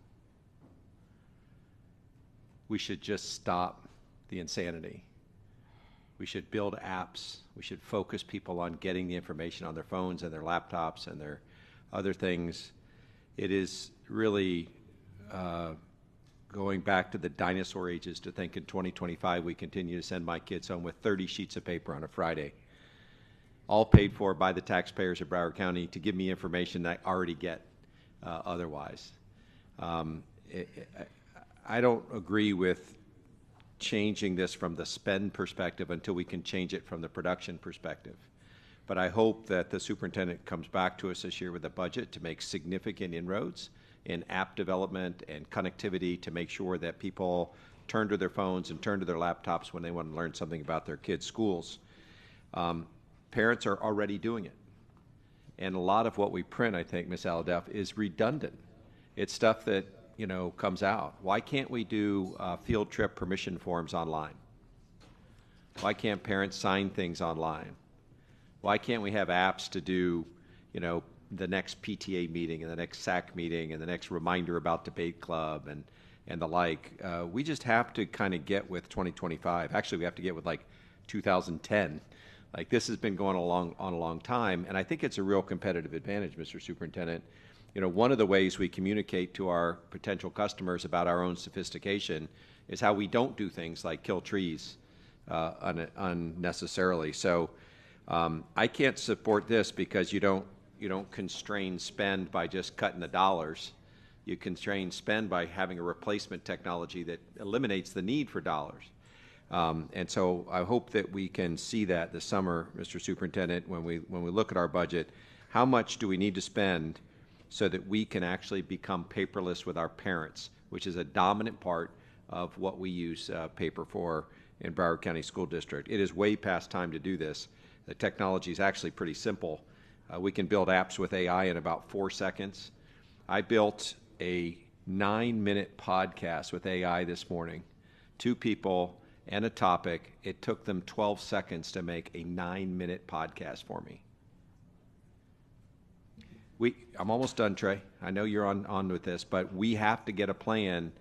We should just stop the insanity. We should build apps. We should focus people on getting the information on their phones and their laptops and their other things. It is really going back to the dinosaur ages to think in 2025 we continue to send my kids home with 30 sheets of paper on a Friday, all paid for by the taxpayers of Broward County to give me information that I already get otherwise. I don't agree with changing this from the spend perspective until we can change it from the production perspective. But I hope that the superintendent comes back to us this year with a budget to make significant inroads in app development and connectivity to make sure that people turn to their phones and turn to their laptops when they want to learn something about their kids' schools. Parents are already doing it. And a lot of what we print, I think, Ms. Aladeff, is redundant. It's stuff that, you know, comes out. Why can't we do field trip permission forms online? Why can't parents sign things online? Why can't we have apps to do, you know, the next PTA meeting and the next SAC meeting and the next reminder about debate club and the like? We just have to kind of get with 2025. Actually, we have to get with like 2010. Like, this has been going on a long time, and I think it's a real competitive advantage, Mr. Superintendent. You know, one of the ways we communicate to our potential customers about our own sophistication is how we don't do things like kill trees unnecessarily. So I can't support this because you don't constrain spend by just cutting the dollars. You constrain spend by having a replacement technology that eliminates the need for dollars. And so I hope that we can see that this summer, Mr. Superintendent, when we look at our budget. How much do we need to spend so that we can actually become paperless with our parents, which is a dominant part of what we use paper for in Broward County School District? It is way past time to do this. The technology is actually pretty simple. We can build apps with AI in about 4 seconds. I built a 9-minute podcast with AI this morning. 2 people and a topic. It took them 12 seconds to make a 9-minute podcast for me. I'm almost done, Trey. I know you're on with this, but we have to get a plan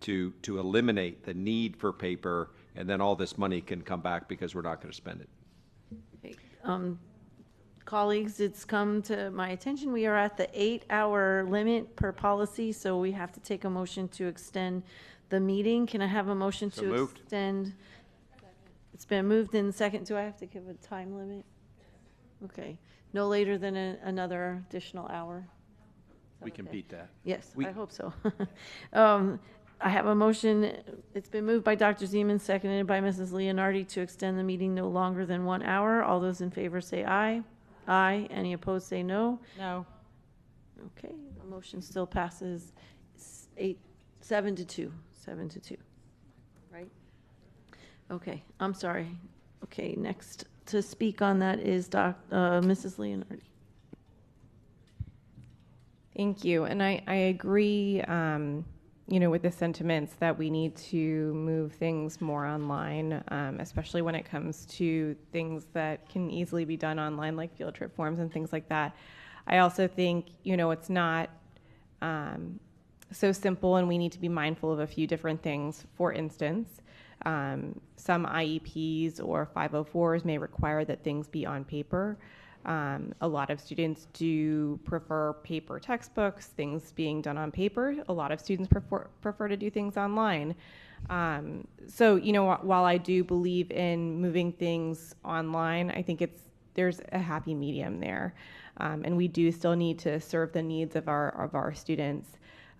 to eliminate the need for paper, and then all this money can come back because we're not going to spend it. Okay. Colleagues, it's come to my attention, we are at the 8-hour limit per policy, so we have to take a motion to extend the meeting. Can I have a motion So to moved. extend? It's been moved in second. Do I have to give a time limit? Okay. No later than another additional hour? Is that We can okay? beat that. Yes, We- I hope so. I have a motion. It's been moved by Dr. Zeman, seconded by Mrs. Leonardi to extend the meeting no longer than 1 hour. All those in favor say aye. Aye. Any opposed say no. No. Okay, the motion still passes 7-2. 7-2. Right? Okay, I'm sorry. Okay, next to speak on that is Mrs. Leonardi. Thank you. And I agree, with the sentiments that we need to move things more online, especially when it comes to things that can easily be done online, like field trip forms and things like that. I also think, it's not so simple, and we need to be mindful of a few different things. For instance, some IEPs or 504s may require that things be on paper. A lot of students do prefer paper textbooks, things being done on paper. A lot of students prefer to do things online. So, while I do believe in moving things online, I think there's a happy medium there. And we do still need to serve the needs of our students.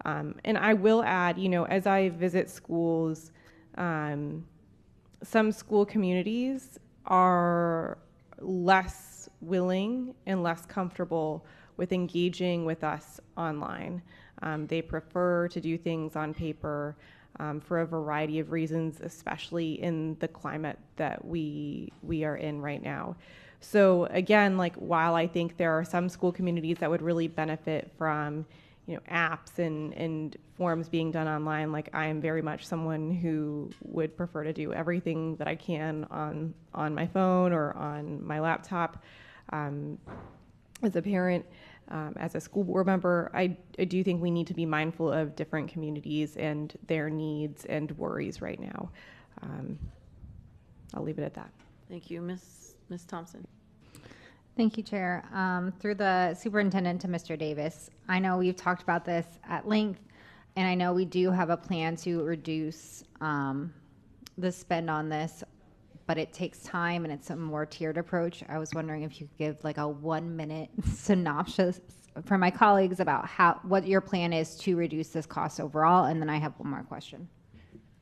And I will add, as I visit schools, some school communities are less willing and less comfortable with engaging with us online. They prefer to do things on paper. for a variety of reasons, especially in the climate that we are in right now. So again, like while I think there are some school communities that would really benefit from, apps and forms being done online, like I am very much someone who would prefer to do everything that I can on my phone or on my laptop. As a parent, as a school board member, I do think we need to be mindful of different communities and their needs and worries right now. I'll leave it at that. Thank you. Ms. Thompson. Thank you, Chair. Through the superintendent to Mr. Davis, I know we've talked about this at length, and I know we do have a plan to reduce the spend on this, but it takes time and it's a more tiered approach. I was wondering if you could give like a 1-minute synopsis for my colleagues about what your plan is to reduce this cost overall, and then I have one more question.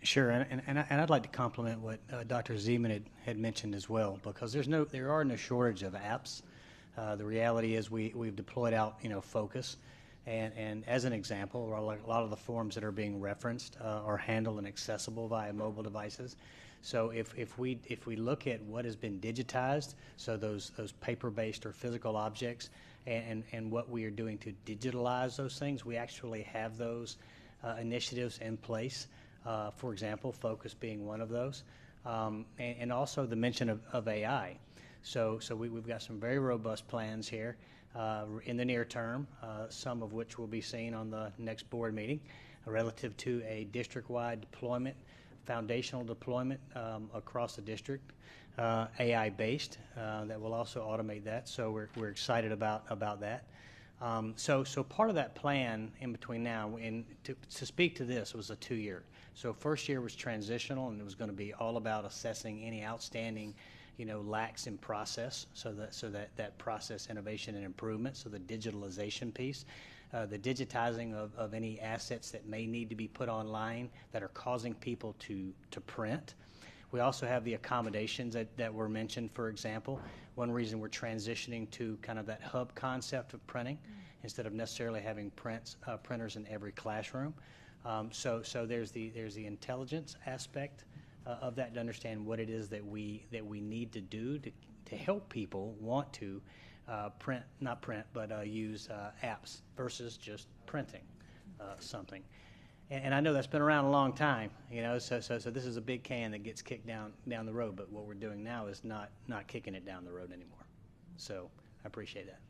Sure, and I'd like to compliment what Dr. Zeman had mentioned as well, because there are no shortage of apps. The reality is we've deployed out Focus, and as an example, a lot of the forms that are being referenced are handled and accessible via mobile devices. So if we look at what has been digitized, so those paper-based or physical objects, and what we are doing to digitalize those things, we actually have those initiatives in place. For example, Focus being one of those, and also the mention of AI. So we've got some very robust plans here in the near term, some of which will be seen on the next board meeting, relative to a district-wide deployment, foundational deployment across the district, AI-based, that will also automate that. So we're excited about that. So part of that plan in between now, and to speak to this, was a 2-year. So first year was transitional, and it was going to be all about assessing any outstanding, lacks in process, so that process innovation and improvement, so the digitalization piece, the digitizing of any assets that may need to be put online that are causing people to print. We also have the accommodations that were mentioned, for example. One reason we're transitioning to kind of that hub concept of printing instead of necessarily having printers in every classroom. So there's the intelligence aspect of that, to understand what it is that we need to do to help people want to use apps versus just printing something. And I know that's been around a long time, so this is a big can that gets kicked down the road, but what we're doing now is not kicking it down the road anymore. So I appreciate that.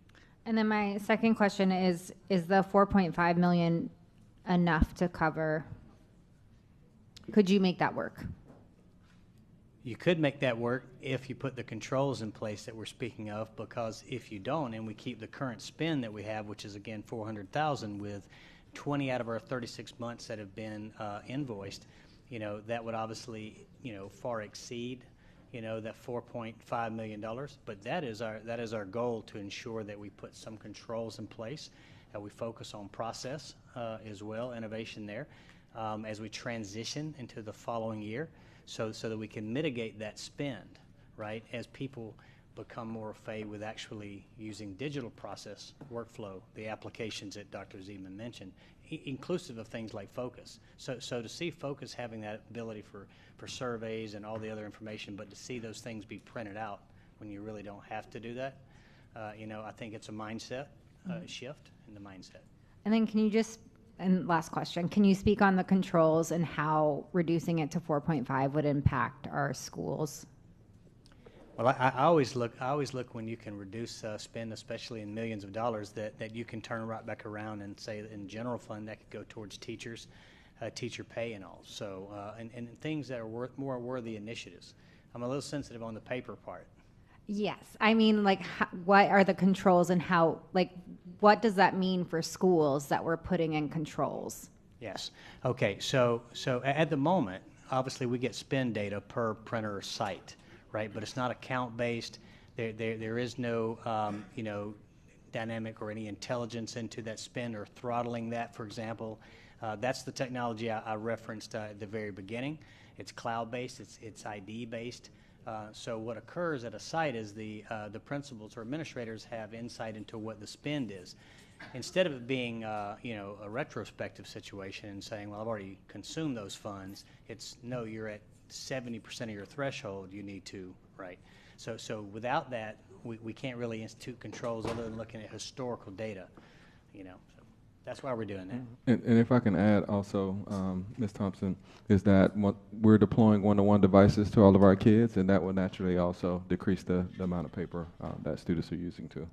And then my second question is the $4.5 million enough to cover? Could you make that work? You could make that work if you put the controls in place that we're speaking of, because if you don't, and we keep the current spend that we have, which is again $400,000, with 20 out of our 36 months that have been invoiced, that would obviously far exceed that $4.5 million. But that is our goal, to ensure that we put some controls in place, that we focus on process as well, innovation there, as we transition into the following year, so that we can mitigate that spend, right, as people become more au fait with actually using digital process workflow, the applications that Dr. Zeman mentioned, inclusive of things like Focus. So to see Focus having that ability for surveys and all the other information, but to see those things be printed out when you really don't have to do that, I think it's a mindset shift in the mindset. And then and last question, can you speak on the controls and how reducing it to 4.5 would impact our schools? Well, I always look when you can reduce spend, especially in millions of dollars, that you can turn right back around and say in general fund that could go towards teachers, teacher pay and all. So and things that are more worthy initiatives. I'm a little sensitive on the paper part. Yes, I mean, what are the controls and how, what does that mean for schools that we're putting in controls? Yes. Okay. So at the moment, obviously we get spend data per printer site, right? But it's not account based. There is no dynamic or any intelligence into that spend or throttling that, for example. That's the technology I referenced at the very beginning. It's cloud based. It's ID based. So what occurs at a site is the principals or administrators have insight into what the spend is. instead of it being, you know, a retrospective situation and saying, well, I've already consumed those funds, it's, no, you're at 70% of your threshold, you need to, right? So without that, we can't really institute controls other than looking at historical data, you know. So that's why we're doing that. And if I can add also, Ms. Thompson, is that we're deploying one-to-one devices to all of our kids, and that will naturally also decrease the amount of paper that students are using too.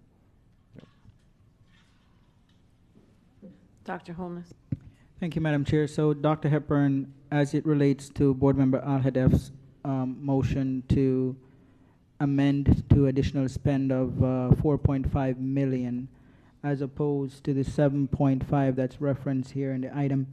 Dr. Holness. Thank you, Madam Chair. So, Dr. Hepburn, as it relates to Board Member Al-Hadef's motion to amend to additional spend of 4.5 million, as opposed to the 7.5 that's referenced here in the item,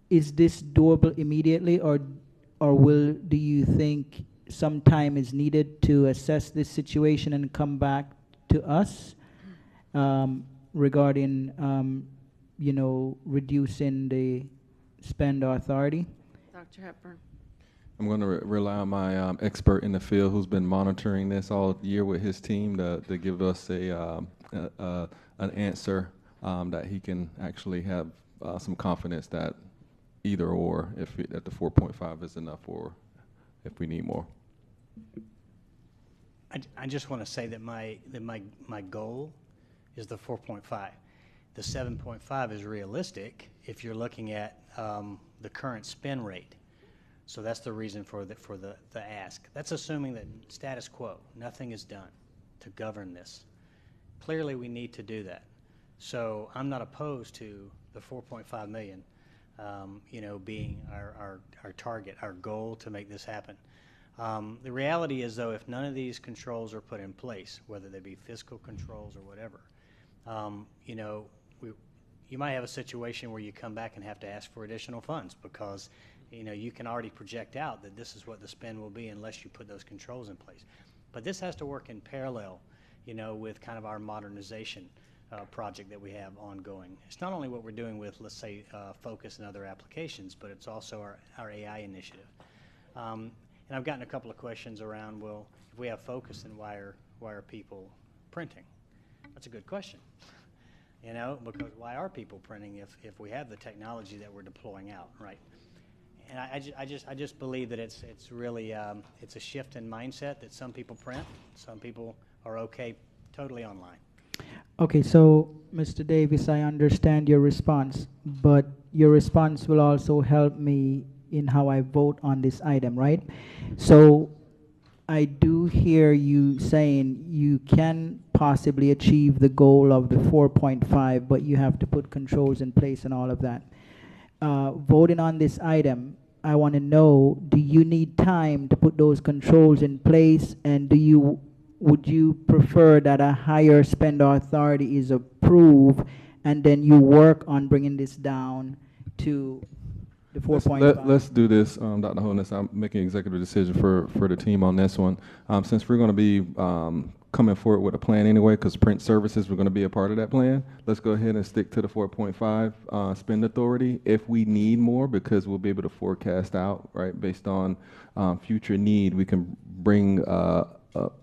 is this doable immediately, or do you think some time is needed to assess this situation and come back to us? Regarding, you know, reducing the spend authority? Dr. Hepburn. I'm going to rely on my expert in the field who's been monitoring this all year with his team to give us an answer that he can actually have some confidence that either or, that the 4.5 is enough, or if we need more. I just want to say that my goal is the 4.5. The 7.5 is realistic if you're looking at the current spend rate. So that's the reason for the ask. That's assuming that status quo, nothing is done to govern this. Clearly, we need to do that. So I'm not opposed to the 4.5 million, you know, being our target, our goal to make this happen. The reality is, though, if none of these controls are put in place, whether they be fiscal controls or whatever, you know, you might have a situation where you come back and have to ask for additional funds because, you know, you can already project out that this is what the spend will be unless you put those controls in place. But this has to work in parallel, you know, with kind of our modernization project that we have ongoing. It's not only what we're doing with, let's say, Focus and other applications, but it's also our AI initiative. And I've gotten a couple of questions around, well, if we have Focus, then why are people printing? That's a good question, you know, because why are people printing if we have the technology that we're deploying out, right? And I just believe that it's really it's a shift in mindset that some people print, some people are okay totally online. Okay, so Mr. Davis, I understand your response, but your response will also help me in how I vote on this item, right? So I do hear you saying you can possibly achieve the goal of the 4.5, but you have to put controls in place and all of that. Voting on this item, I want to know, do you need time to put those controls in place, and would you prefer that a higher spend authority is approved and then you work on bringing this down to the 4.5? Let's do this, Dr. Holness. I'm making an executive decision for the team on this one. Since we're going to be coming forward with a plan anyway, because print services were going to be a part of that plan, let's go ahead and stick to the 4.5 spend authority. If we need more, because we'll be able to forecast out, right, based on future need, we can bring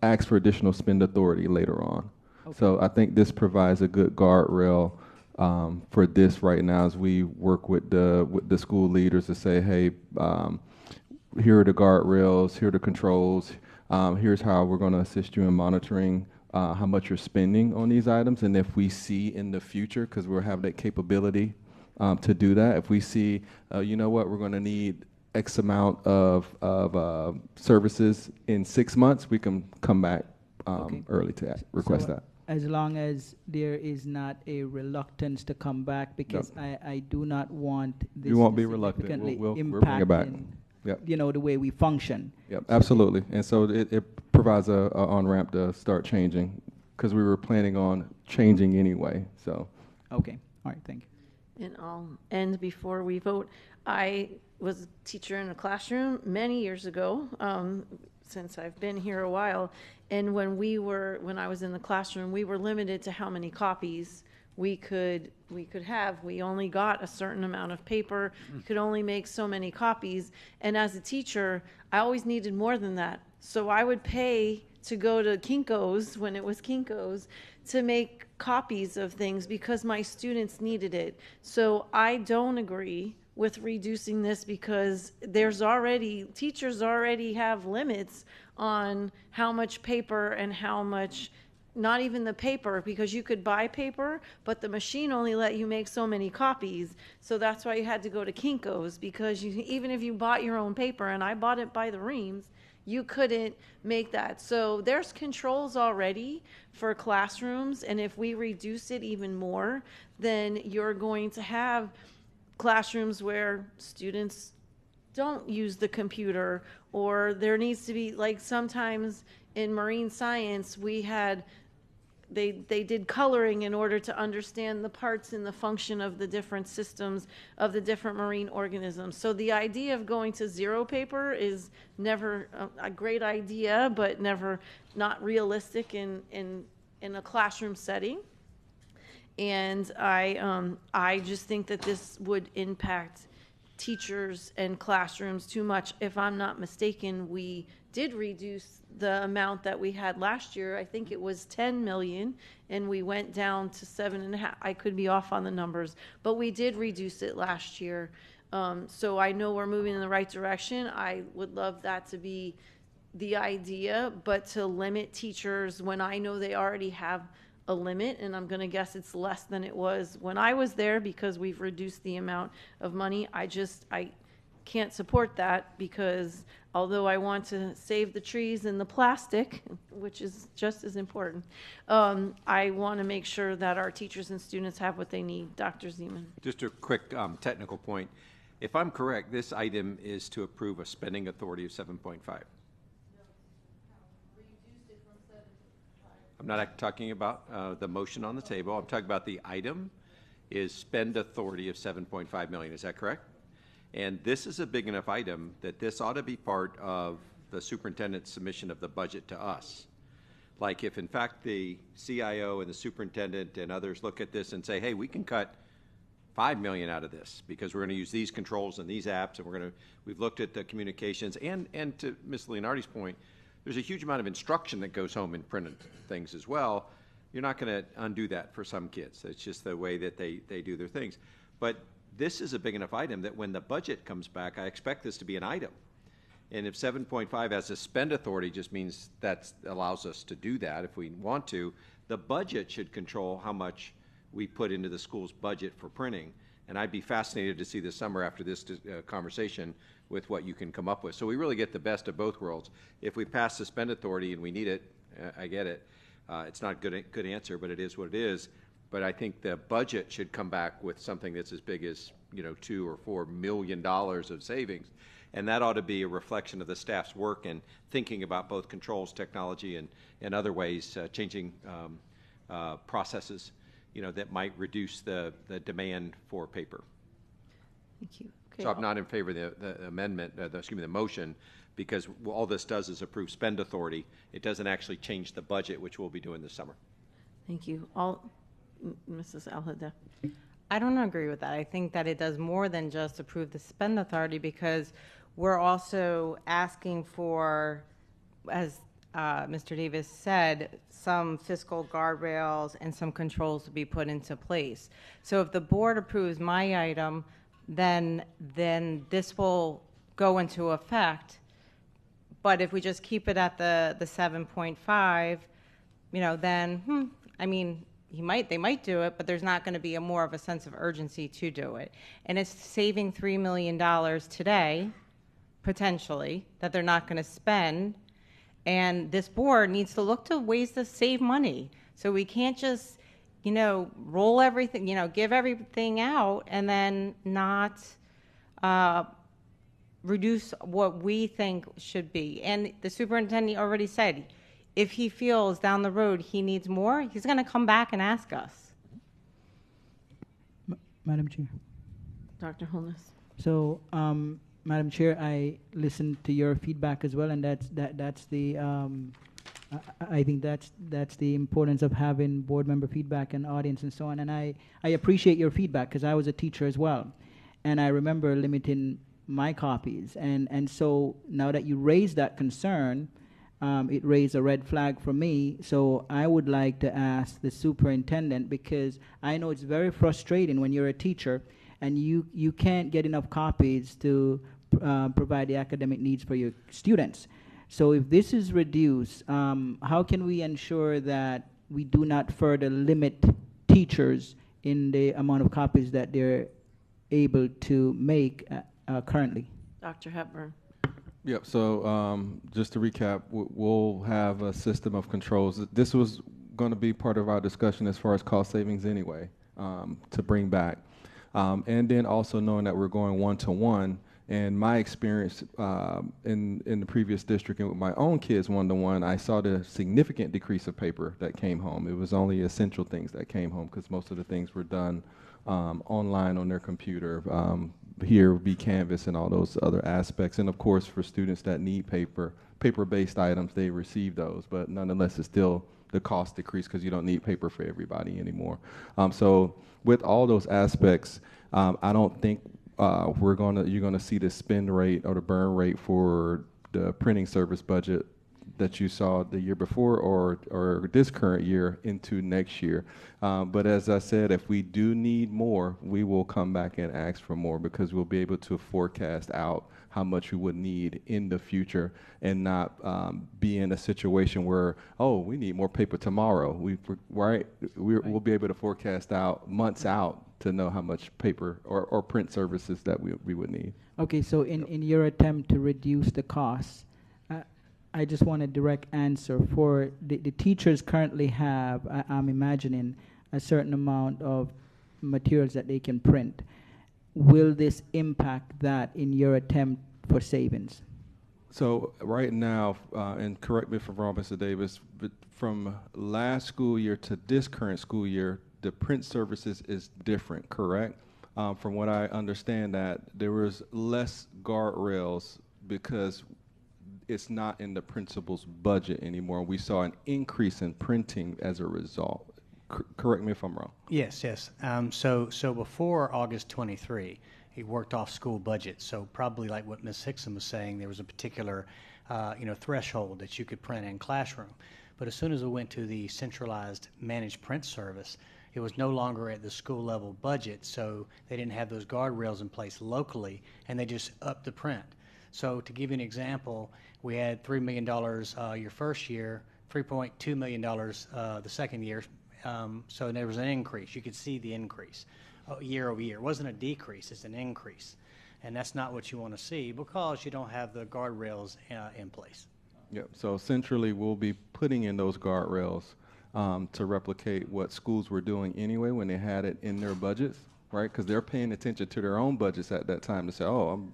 ask for additional spend authority later on. Okay. So I think this provides a good guardrail for this right now as we work with the school leaders to say, hey, here are the guardrails, here are the controls, here's how we're going to assist you in monitoring how much you're spending on these items. And if we see in the future, because we'll have that capability to do that, if we see, you know what, we're going to need X amount of services in 6 months, we can come back early to request that. As long as there is not a reluctance to come back, because I do not want this you won't to be reluctant. significantly We'll bring impact it back. in, you know, the way we function. Yep, absolutely. And so it provides a on-ramp to start changing, because we were planning on changing anyway. So. Okay. All right. Thank you. And I'll end before we vote. I was a teacher in a classroom many years ago, since I've been here a while. And when I was in the classroom, we were limited to how many copies we could have. We only got a certain amount of paper. You could only make so many copies. And as a teacher, I always needed more than that. So I would pay to go to Kinko's when it was Kinko's to make copies of things because my students needed it. So I don't agree with reducing this because teachers already have limits on how much paper and how much, not even the paper, because you could buy paper, but the machine only let you make so many copies. So that's why you had to go to Kinko's, because even if you bought your own paper, and I bought it by the reams, you couldn't make that. So there's controls already for classrooms, and if we reduce it even more, then you're going to have classrooms where students don't use the computer, or there needs to be, like sometimes in marine science, they did coloring in order to understand the parts and the function of the different systems of the different marine organisms. So the idea of going to zero paper is never a great idea, but not realistic in a classroom setting. And I just think that this would impact teachers and classrooms too much. If I'm not mistaken, we did reduce the amount that we had last year. I think it was 10 million, and we went down to 7.5. I could be off on the numbers, but we did reduce it last year. So I know we're moving in the right direction. I would love that to be the idea, but to limit teachers when I know they already have a limit, and I'm going to guess it's less than it was when I was there because we've reduced the amount of money. I can't support that, because although I want to save the trees and the plastic, which is just as important, I want to make sure that our teachers and students have what they need. Dr. Zeman. Just a quick technical point. If I'm correct, this item is to approve a spending authority of 7.5. I'm not talking about the motion on the table. I'm talking about the item is spend authority of 7.5 million. Is that correct? And this is a big enough item that this ought to be part of the superintendent's submission of the budget to us. Like if in fact the CIO and the superintendent and others look at this and say, hey, we can cut 5 million out of this because we're going to use these controls and these apps, and we've looked at the communications, and to Ms. Leonardi's point, there's a huge amount of instruction that goes home in printed things as well. You're not going to undo that for some kids. It's just the way that they do their things. But this is a big enough item that when the budget comes back, I expect this to be an item. And if 7.5 as a spend authority just means that allows us to do that if we want to, the budget should control how much we put into the school's budget for printing. And I'd be fascinated to see this summer after this conversation with what you can come up with. So we really get the best of both worlds. If we pass the spend authority and we need it, I get it. It's not a good answer, but it is what it is. But I think the budget should come back with something that's as big as $2 or $4 million of savings, and that ought to be a reflection of the staff's work and thinking about both controls, technology, and other ways, changing processes, that might reduce the demand for paper. Thank you. Okay, so I'm not in favor of the amendment, the motion, because all this does is approve spend authority. It doesn't actually change the budget, which we'll be doing this summer. Thank you. Mrs. Alhada. I don't agree with that. I think that it does more than just approve the spend authority, because we're also asking for, as Mr. Davis said, some fiscal guardrails and some controls to be put into place. So if the board approves my item, then this will go into effect. But if we just keep it at the 7.5, then they might do it, but there's not going to be more of a sense of urgency to do it. And it's saving $3 million today, potentially, that they're not going to spend. And this board needs to look to ways to save money. So we can't just, roll everything, give everything out and then not reduce what we think should be. And the superintendent already said, if he feels down the road he needs more, he's going to come back and ask us. Madam Chair. Dr. Holness. So, Madam Chair, I listened to your feedback as well, and that's the I think that's the importance of having board member feedback and audience and so on. And I appreciate your feedback, because I was a teacher as well, and I remember limiting my copies. And so now that you raise that concern, it raised a red flag for me. So I would like to ask the superintendent, because I know it's very frustrating when you're a teacher and you can't get enough copies to provide the academic needs for your students. So if this is reduced, how can we ensure that we do not further limit teachers in the amount of copies that they're able to make currently? Dr. Hepburn. Yep. So just to recap, we'll have a system of controls. This was going to be part of our discussion as far as cost savings anyway, to bring back. And then also knowing that we're going one-to-one. And my experience in the previous district and with my own kids one-to-one, I saw the significant decrease of paper that came home. It was only essential things that came home because most of the things were done online on their computer. Here would be Canvas and all those other aspects. And of course, for students that need paper-based items, they receive those. But nonetheless, it's still the cost decrease because you don't need paper for everybody anymore. So with all those aspects, I don't think you're gonna see the spend rate or the burn rate for the printing service budget that you saw the year before or this current year into next year. But as I said, if we do need more, we will come back and ask for more because we'll be able to forecast out how much we would need in the future and not be in a situation where, oh, we need more paper tomorrow. We'll be able to forecast out months out to know how much paper or print services that we would need. Okay, so in your attempt to reduce the costs, I just want a direct answer. For the teachers currently have, I'm imagining, a certain amount of materials that they can print. Will this impact that in your attempt for savings? So right now, and correct me if I'm wrong, Mr. Davis, but from last school year to this current school year, the print services is different, correct? From what I understand, that there was less guardrails because it's not in the principal's budget anymore. We saw an increase in printing as a result. Correct me if I'm wrong. Yes. So before August 23, he worked off school budget. So probably like what Ms. Hickson was saying, there was a particular threshold that you could print in classroom. But as soon as we went to the centralized managed print service, it was no longer at the school level budget, so they didn't have those guardrails in place locally, and they just upped the print. So to give you an example, we had $3 million your first year, $3.2 million the second year. So there was an increase. You could see the increase year over year. It wasn't a decrease, it's an increase. And that's not what you want to see because you don't have the guardrails in place. Yep. So centrally, we'll be putting in those guardrails to replicate what schools were doing anyway when they had it in their budgets, right? Because they're paying attention to their own budgets at that time to say, oh,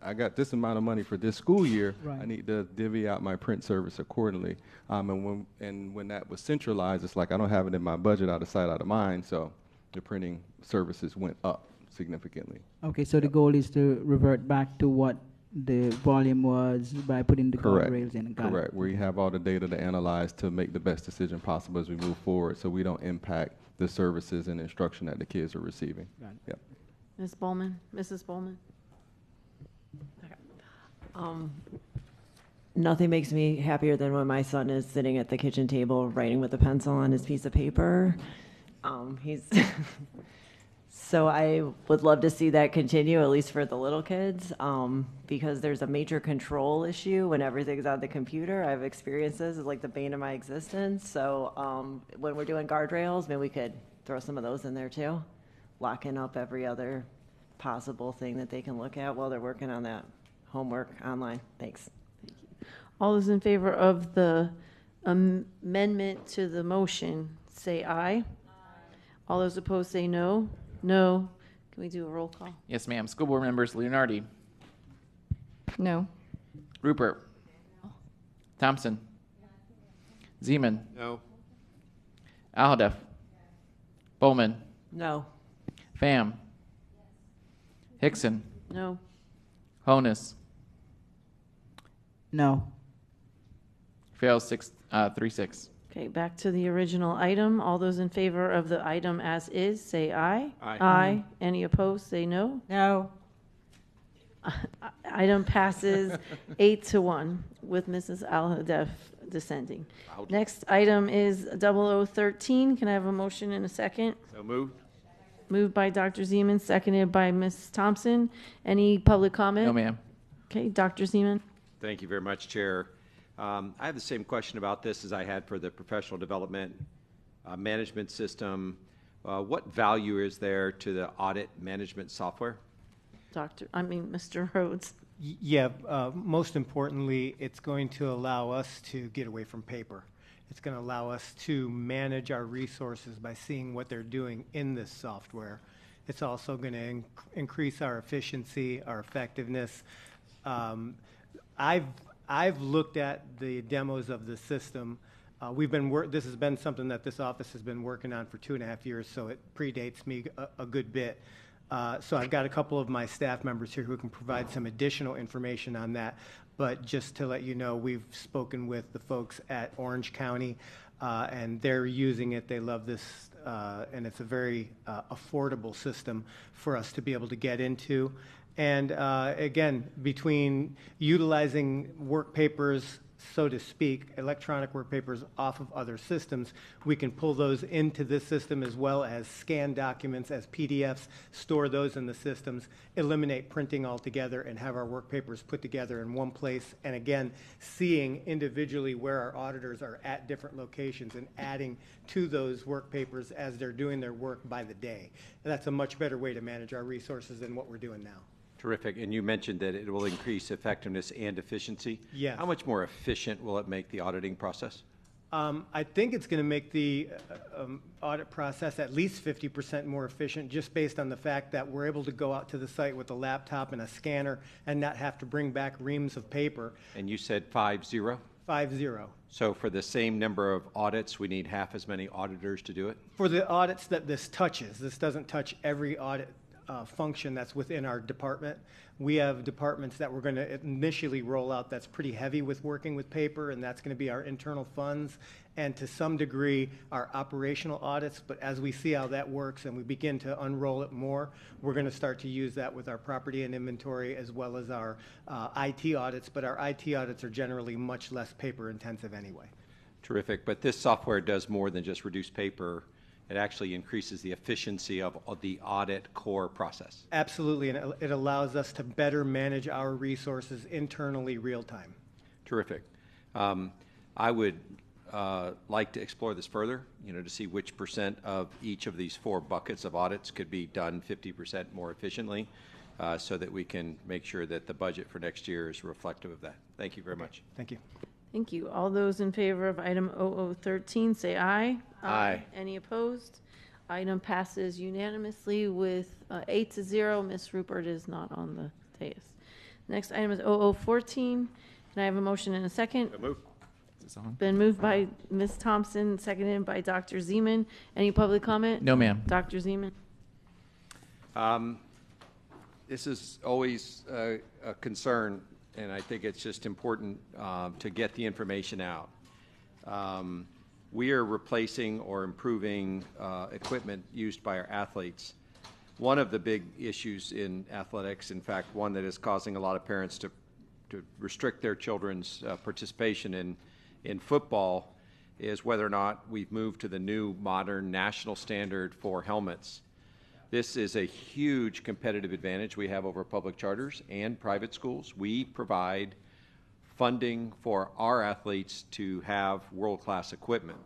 I got this amount of money for this school year. Right. I need to divvy out my print service accordingly. And when that was centralized, it's like I don't have it in my budget, out of sight, out of mind. So the printing services went up significantly. Okay, so the goal is to revert back to what the volume was by putting the guardrails in. Correct. We have all the data to analyze to make the best decision possible as we move forward, so we don't impact the services and instruction that the kids are receiving. Yep. Ms. Bowman, Mrs. Bowman. Nothing makes me happier than when my son is sitting at the kitchen table writing with a pencil on his piece of paper. So I would love to see that continue, at least for the little kids, because there's a major control issue when everything's on the computer. I have experiences, it's like the bane of my existence. So when we're doing guardrails, maybe we could throw some of those in there too, locking up every other possible thing that they can look at while they're working on that homework online. Thanks. Thank you. All those in favor of the amendment to the motion, say aye. All those opposed say no. No. Can we do a roll call? Yes, ma'am. School board members Leonardi. No. Rupert. Thompson. Zeman. No. Alhadeff. Bowman. No. Pham. Hickson. No. Honus. No. Fails 3-6. Okay, back to the original item. All those in favor of the item as is, say aye. Aye. Aye. Any opposed, say no. No. Item passes 8-1 with Mrs. Al-Hadef dissenting. Next item is 0013. Can I have a motion in a second? So moved. Moved by Dr. Zeman, seconded by Ms. Thompson. Any public comment? No, ma'am. Okay, Dr. Zeman. Thank you very much, Chair. I have the same question about this as I had for the professional development management system. What value is there to the audit management software? Mr. Rhodes. Yeah, most importantly, it's going to allow us to get away from paper. It's going to allow us to manage our resources by seeing what they're doing in this software. It's also going to increase our efficiency, our effectiveness. I've looked at the demos of the system. This has been something that this office has been working on for 2.5 years, so it predates me a good bit. So I've got a couple of my staff members here who can provide some additional information on that. But just to let you know, we've spoken with the folks at Orange County, and they're using it. They love this, and it's a very affordable system for us to be able to get into. And again, between utilizing work papers, so to speak, electronic work papers off of other systems, we can pull those into this system as well as scan documents as PDFs, store those in the systems, eliminate printing altogether, and have our work papers put together in one place. And again, seeing individually where our auditors are at different locations and adding to those work papers as they're doing their work by the day. And that's a much better way to manage our resources than what we're doing now. Terrific. And you mentioned that it will increase effectiveness and efficiency. Yes. How much more efficient will it make the auditing process? I think it's going to make the audit process at least 50% more efficient, just based on the fact that we're able to go out to the site with a laptop and a scanner and not have to bring back reams of paper. And you said 50? 50. So for the same number of audits, we need half as many auditors to do it? For the audits that this touches, this doesn't touch every audit function that's within our department. We have departments that we're going to initially roll out that's pretty heavy with working with paper, and that's going to be our internal funds and to some degree our operational audits. But as we see how that works and we begin to unroll it more, we're going to start to use that with our property and inventory as well as our IT audits. But our IT audits are generally much less paper intensive anyway. Terrific. But this software does more than just reduce paper. It actually increases the efficiency of the audit core process. Absolutely, and it allows us to better manage our resources internally real time. Terrific. I would like to explore this further, to see which % of each of these 4 buckets of audits could be done 50% more efficiently, so that we can make sure that the budget for next year is reflective of that. Thank you very much. Thank you. Thank you. All those in favor of item 0013 say aye. Aye. Any opposed? Item passes unanimously with 8-0. Ms. Rupert is not on the dais. Next item is 0014. Can I have a motion in a second? So moved. Is this on? Been moved by Ms. Thompson, seconded by Dr. Zeman. Any public comment? No, ma'am. Dr. Zeman. This is always a concern, and I think it's just important to get the information out. We are replacing or improving equipment used by our athletes. One of the big issues in athletics, in fact, one that is causing a lot of parents to restrict their children's participation in football, is whether or not we've moved to the new modern national standard for helmets. This is a huge competitive advantage we have over public charters and private schools. We provide funding for our athletes to have world-class equipment.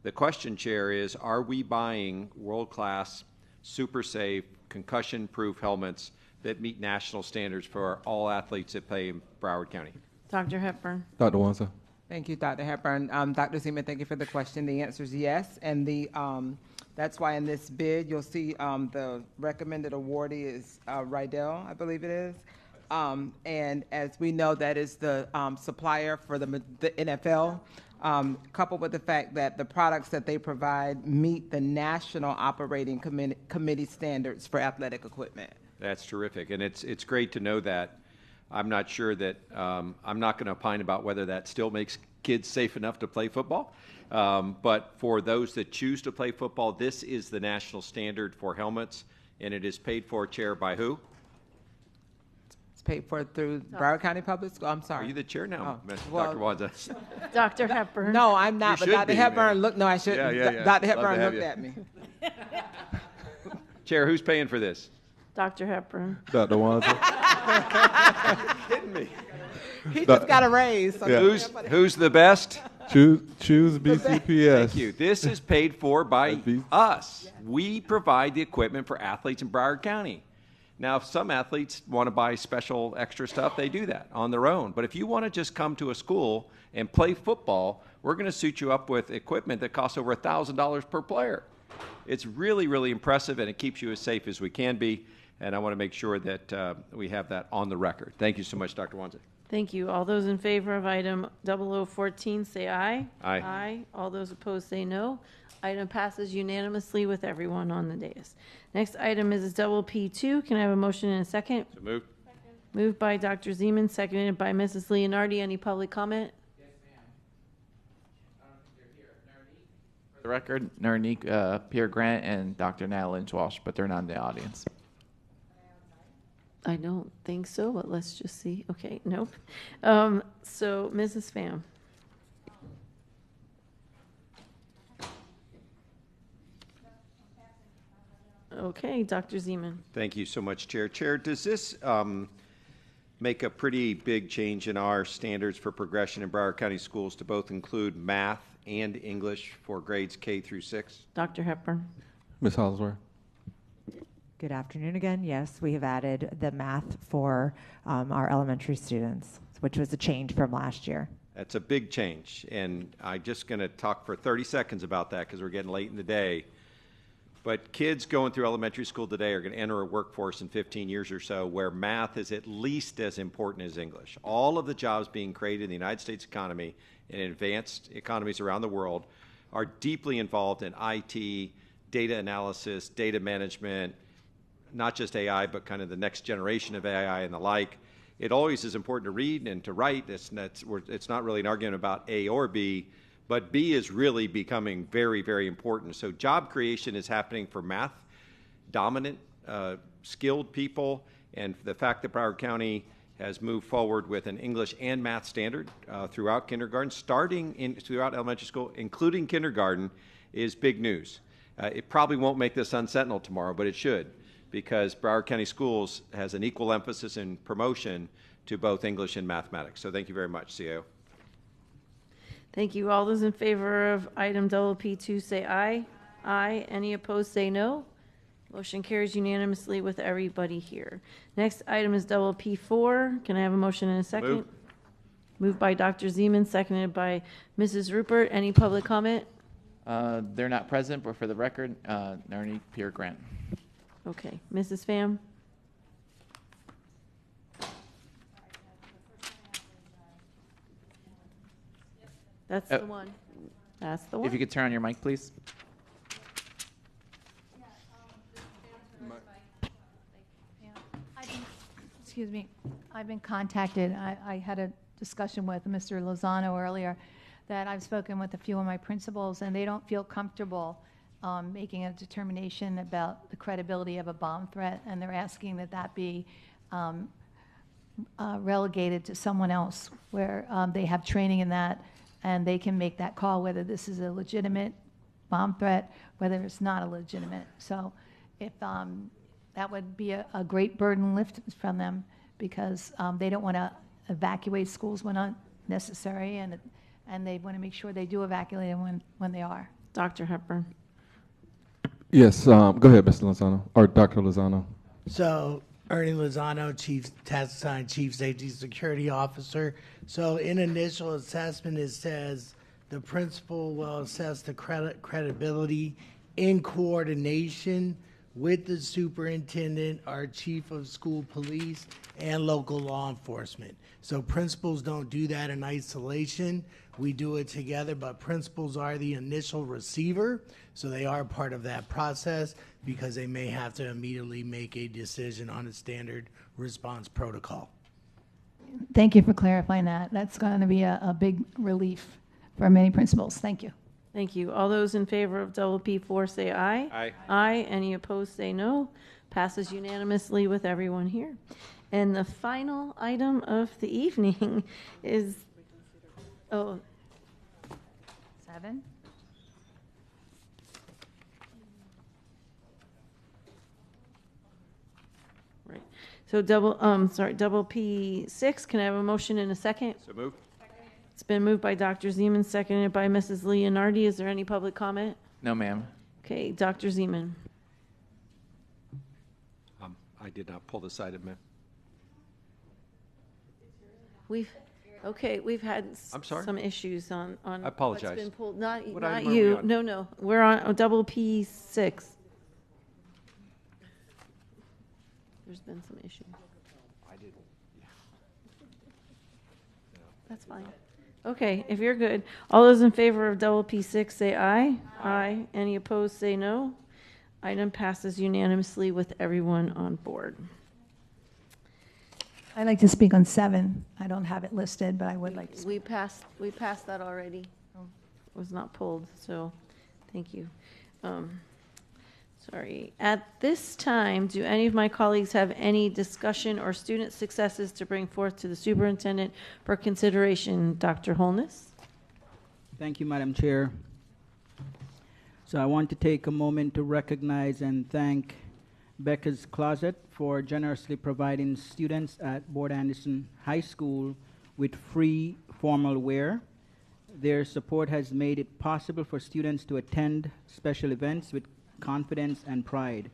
The question, Chair, is are we buying world-class, super safe, concussion-proof helmets that meet national standards for all athletes that play in Broward County? Dr. Hepburn. Dr. Wanza. Thank you, Dr. Hepburn. Dr. Zeman, thank you for the question. The answer is yes, and that's why in this bid you'll see the recommended awardee is Rydell, I believe it is. And as we know, that is the supplier for the NFL, coupled with the fact that the products that they provide meet the National Operating Committee standards for athletic equipment. That's terrific, and it's great to know that. I'm not sure that I'm not going to opine about whether that still makes kids safe enough to play football. But for those that choose to play football, this is the national standard for helmets, and it is paid for, Chair, by who? It's paid for through Broward County Public School. I'm Are sorry. you the chair now, Oh, Dr. Wanda? Dr. Hepburn. No, I'm not, You but should Dr. be, Hepburn man. looked, no, I shouldn't. Yeah. Dr. Love to Hepburn have looked you. at me. Chair, who's paying for this? Dr. Hepburn. Dr. Wanda. Kidding me. He just got a raise. So Yeah. Who's the best? Choose BCPS. Thank you. This is paid for by us. We provide the equipment for athletes in Broward County. Now, if some athletes want to buy special extra stuff, they do that on their own. But if you want to just come to a school and play football, we're going to suit you up with equipment that costs over $1,000 per player. It's really, really impressive, and it keeps you as safe as we can be. And I want to make sure that we have that on the record. Thank you so much, Dr. Wanzek. Thank you. All those in favor of item 0014, say aye. Aye. Aye. All those opposed, say no. Item passes unanimously with everyone on the dais. Next item is P2. Can I have a motion and a second? So moved. Moved by Dr. Zeman, seconded by Mrs. Leonardi. Any public comment? For the record, Narnique Pierre Grant and Dr. Natalie Lynch Walsh, but they're not in the audience. I don't think so, but let's just see. Okay, nope. So, Mrs. Pham. Okay, Dr. Zeman. Thank you so much, Chair. Chair, does this make a pretty big change in our standards for progression in Broward County schools to both include math and English for grades K through 6? Dr. Hepburn. Ms. Hollingsworth. Good afternoon again. Yes, we have added the math for our elementary students, which was a change from last year. That's a big change, and I'm just going to talk for 30 seconds about that because we're getting late in the day. But kids going through elementary school today are going to enter a workforce in 15 years or so where math is at least as important as English. All of the jobs being created in the United States economy and in advanced economies around the world are deeply involved in IT, data analysis, data management, not just AI, but kind of the next generation of AI and the like. It always is important to read and to write. It's not really an argument about A or B, but B is really becoming very, very important. So job creation is happening for math-dominant, skilled people, and the fact that Broward County has moved forward with an English and math standard throughout kindergarten, throughout elementary school, including kindergarten, is big news. It probably won't make the Sun Sentinel tomorrow, but it should, because Broward County Schools has an equal emphasis in promotion to both English and mathematics. So thank you very much, CAO. Thank you. All those in favor of item P2 say aye. Aye. Any opposed say no. Motion carries unanimously with everybody here. Next item is P4. Can I have a motion and a second? Move. Moved by Dr. Zeman, seconded by Mrs. Rupert. Any public comment? They're not present, but for the record, Narnique Pierre Grant. Okay. Mrs. Pham? That's the one. That's the one. If you could turn on your mic, please. Excuse me. I've been contacted. I had a discussion with Mr. Lozano earlier that I've spoken with a few of my principals, and they don't feel comfortable making a determination about the credibility of a bomb threat, and they're asking that that be relegated to someone else where they have training in that, and they can make that call whether this is a legitimate bomb threat, whether it's not a legitimate. So if that would be a great burden lift from them, because they don't want to evacuate schools when not necessary, and they want to make sure they do evacuate them when they are. Dr. Hepburn. Yes, go ahead, Mr. Lozano, or Dr. Lozano. So, Ernie Lozano, Chief Task Assigned Chief Safety Security Officer. So, in initial assessment, it says the principal will assess the credibility in coordination with the superintendent, our chief of school police, and local law enforcement. So principals don't do that in isolation. We do it together, but principals are the initial receiver, so they are part of that process because they may have to immediately make a decision on a standard response protocol. Thank you for clarifying that. That's going to be a big relief for many principals. Thank you. Thank you. All those in favor of P4 say aye. Aye. Aye. Any opposed say no. Passes unanimously with everyone here. And the final item of the evening is, oh, 7? right. So double P6, can I have a motion in a second? So moved. It's been moved by Dr. Zeman, seconded by Mrs. Leonardi. Is there any public comment? No, ma'am. Okay, Dr. Zeman. I did not pull this item, ma'am. We've had I'm sorry? some issues on I apologize. what's been pulled. Not What not item are we you. on? No. We're on double P6. There's been some issues. I didn't. That's fine. Okay, if you're good. All those in favor of double P6 say aye. Aye. Any opposed say no. Item passes unanimously with everyone on board. I'd like to speak on 7. I don't have it listed, but I would like to speak. We passed that already. It was not pulled, so thank you. Sorry. At this time, do any of my colleagues have any discussion or student successes to bring forth to the superintendent for consideration? Dr. Holness? Thank you, Madam Chair. So I want to take a moment to recognize and thank Becca's Closet for generously providing students at Board Anderson High School with free formal wear. Their support has made it possible for students to attend special events with confidence and pride.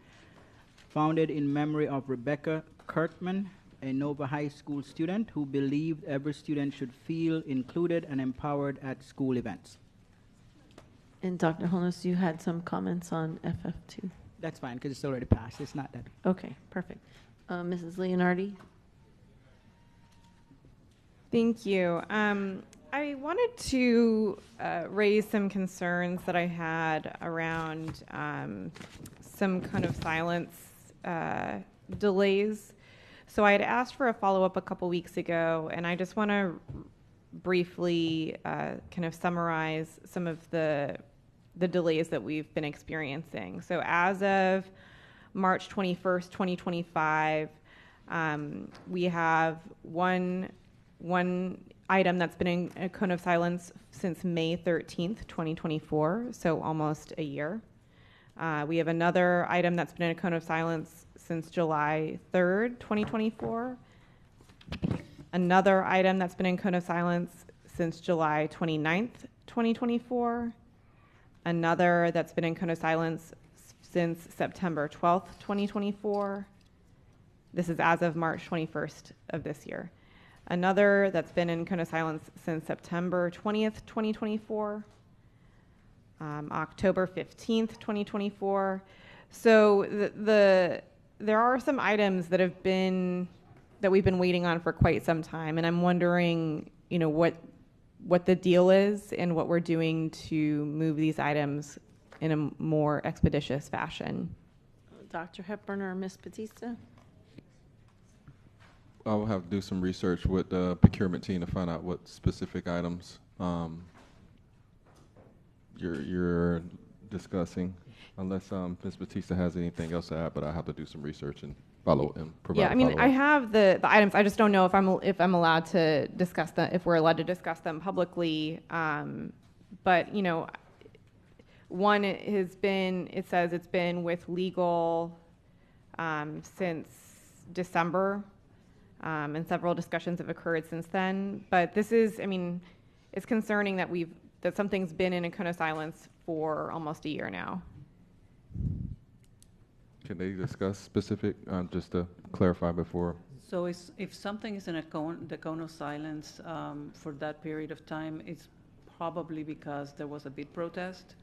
Founded in memory of Rebecca Kirkman, a Nova High School student who believed every student should feel included and empowered at school events. And Dr. Holness, you had some comments on FF2. That's fine, because it's already passed. It's not that. Okay, perfect. Mrs. Leonardi? Thank you. I wanted to raise some concerns that I had around some kind of silence delays. So I had asked for a follow-up a couple weeks ago, and I just want to briefly kind of summarize some of the delays that we've been experiencing. So as of March 21st, 2025, we have one item that's been in a cone of silence since May 13th, 2024, so almost a year. We have another item that's been in a cone of silence since July 3rd, 2024. Another item that's been in cone of silence since July 29th, 2024. Another that's been in cone of silence since September 12th, 2024. This is as of March 21st of this year. Another that's been in cone of silence since September 20th, 2024. October 15th, 2024. So there are some items that we've been waiting on for quite some time, and I'm wondering, what the deal is and what we're doing to move these items in a more expeditious fashion. Dr. Hepburn or Ms. Batista? I will have to do some research with the procurement team to find out what specific items you're discussing, unless Ms. Batista has anything else to add, but I have to do some research and follow and provide. Yeah, I mean, I have the items. I just don't know if I'm allowed to discuss them, if we're allowed to discuss them publicly. But one has been. It says it's been with legal since December, and several discussions have occurred since then. But this is, it's concerning that that something's been in a cone of silence for almost a year now. Can they discuss specific, just to clarify before? So if something is in the cone of silence for that period of time, it's probably because there was a bid protest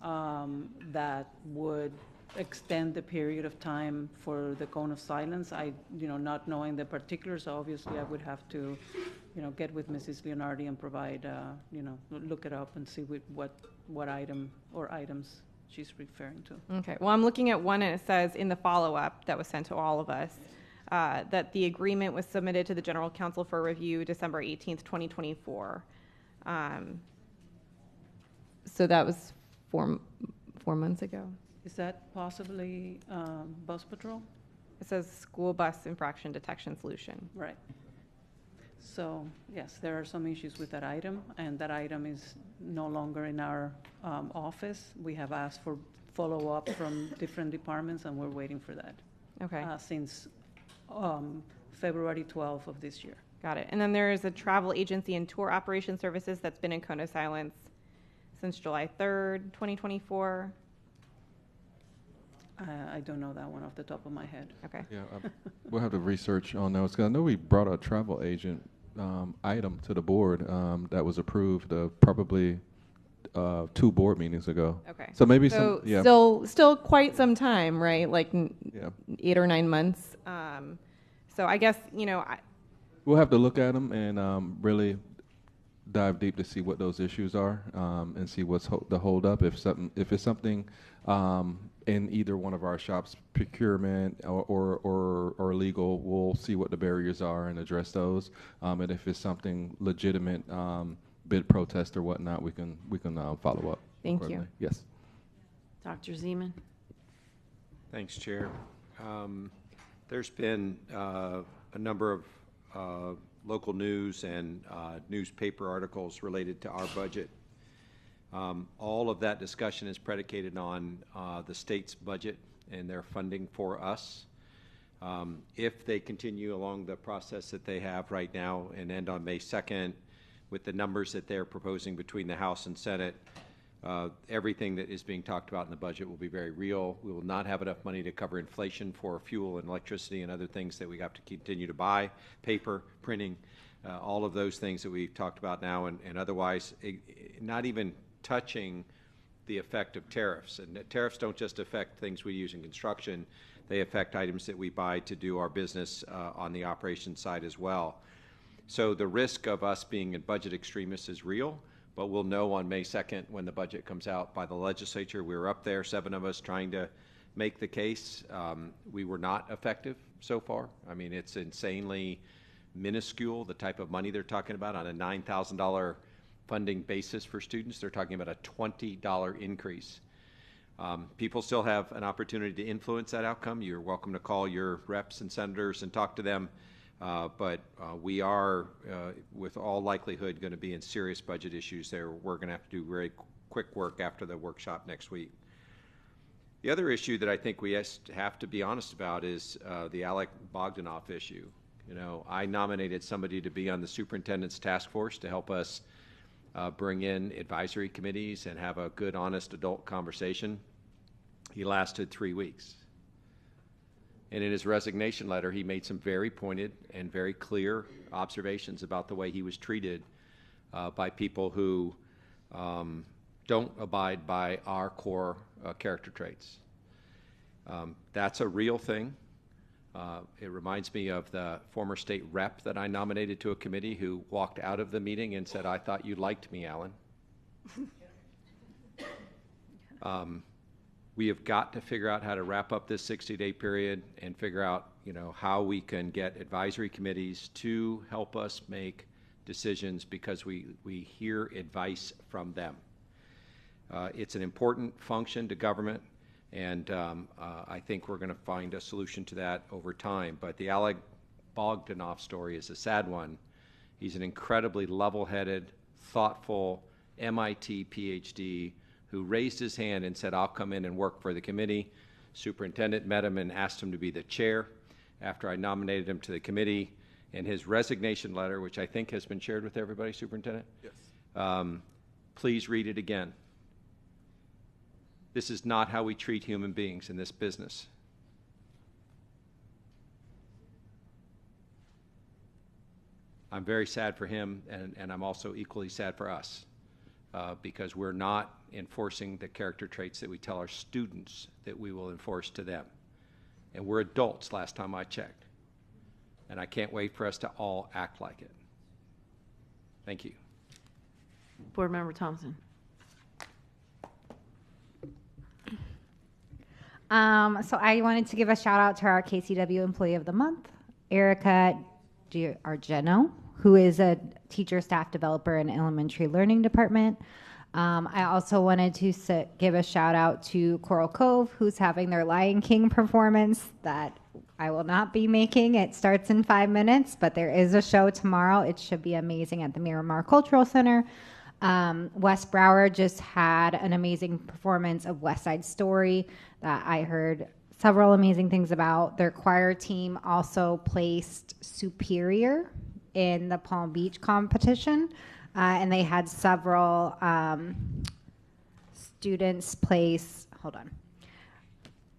that would extend the period of time for the cone of silence. Not knowing the particulars, obviously I would have to, get with Mrs. Leonardi and provide, look it up and see what item or items she's referring to. Okay. Well, I'm looking at one, and it says in the follow-up that was sent to all of us that the agreement was submitted to the General Counsel for review December 18th, 2024. So that was four months ago. Is that possibly bus patrol? It says school bus infraction detection solution. Right. So, yes, there are some issues with that item, and that item is no longer in our office. We have asked for follow-up from different departments, and we're waiting for that. Okay. Since February 12th of this year. Got it. And then there is a travel agency and tour operation services that's been in cone of silence since July 3rd, 2024. I don't know that one off the top of my head. Okay. Yeah, we'll have to research on those, because I know we brought a travel agent item to the board that was approved probably 2 board meetings ago. Okay. So maybe so yeah. Still quite some time, right? Like 8 or 9 months. So I guess, We'll have to look at them and really dive deep to see what those issues are and see what's the hold up. If it's something in either one of our shops, procurement or legal, we'll see what the barriers are and address those. And if it's something legitimate, bid protest or whatnot, we can follow up. Thank you. Yes. Dr. Zeman. Thanks, Chair. There's been a number of local news and newspaper articles related to our budget. All of that discussion is predicated on the state's budget and their funding for us. If they continue along the process that they have right now and end on May 2nd with the numbers that they're proposing between the House and Senate, everything that is being talked about in the budget will be very real. We will not have enough money to cover inflation for fuel and electricity and other things that we have to continue to buy, paper, printing, all of those things that we've talked about now, and otherwise not even touching the effect of tariffs. And tariffs don't just affect things we use in construction, they affect items that we buy to do our business on the operations side as well. So the risk of us being in budget extremists is real, but we'll know on May 2nd when the budget comes out by the legislature. We were up there, 7 of us, trying to make the case. We were not effective so far. I mean, it's insanely minuscule, the type of money they're talking about on a $9,000 funding basis for students. They're talking about a $20 increase. People still have an opportunity to influence that outcome. You're welcome to call your reps and senators and talk to them. But we are, with all likelihood, going to be in serious budget issues there. We're going to have to do very quick work after the workshop next week. The other issue that I think we have to be honest about is the Alec Bogdanoff issue. I nominated somebody to be on the superintendent's task force to help us bring in advisory committees and have a good, honest adult conversation. He lasted 3 weeks. And in his resignation letter, he made some very pointed and very clear observations about the way he was treated by people who don't abide by our core character traits. That's a real thing. It reminds me of the former state rep that I nominated to a committee who walked out of the meeting and said, "I thought you liked me, Alan." We have got to figure out how to wrap up this 60-day period and figure out, how we can get advisory committees to help us make decisions because we hear advice from them. It's an important function to government, and I think we're going to find a solution to that over time. But the Alec Bogdanoff story is a sad one. He's an incredibly level-headed, thoughtful MIT PhD who raised his hand and said, "I'll come in and work for the committee." Superintendent met him and asked him to be the chair after I nominated him to the committee. And his resignation letter, which I think has been shared with everybody, Superintendent? Yes. Please read it again. This is not how we treat human beings in this business. I'm very sad for him, and I'm also equally sad for us. Because we're not enforcing the character traits that we tell our students that we will enforce to them. And we're adults last time I checked. And I can't wait for us to all act like it. Thank you. Board Member Thompson. So I wanted to give a shout out to our KCW Employee of the Month, Erica Argeno, who is a teacher staff developer in elementary learning department. I also wanted to give a shout out to Coral Cove, who's having their Lion King performance that I will not be making. It starts in 5 minutes, but there is a show tomorrow. It should be amazing at the Miramar Cultural Center. West Broward just had an amazing performance of West Side Story that I heard several amazing things about. Their choir team also placed Superior in the Palm Beach competition, and they had several students place,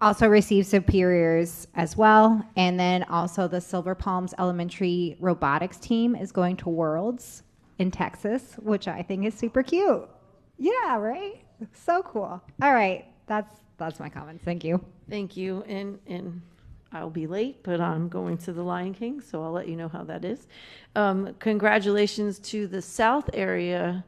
also received Superiors as well. And then also the Silver Palms Elementary robotics team is going to Worlds in Texas, which I think is super cute. Yeah, right? So cool. All right, that's my comments. Thank you. Thank you. And I'll be late, but I'm going to the Lion King, so I'll let you know how that is. Congratulations to the South Area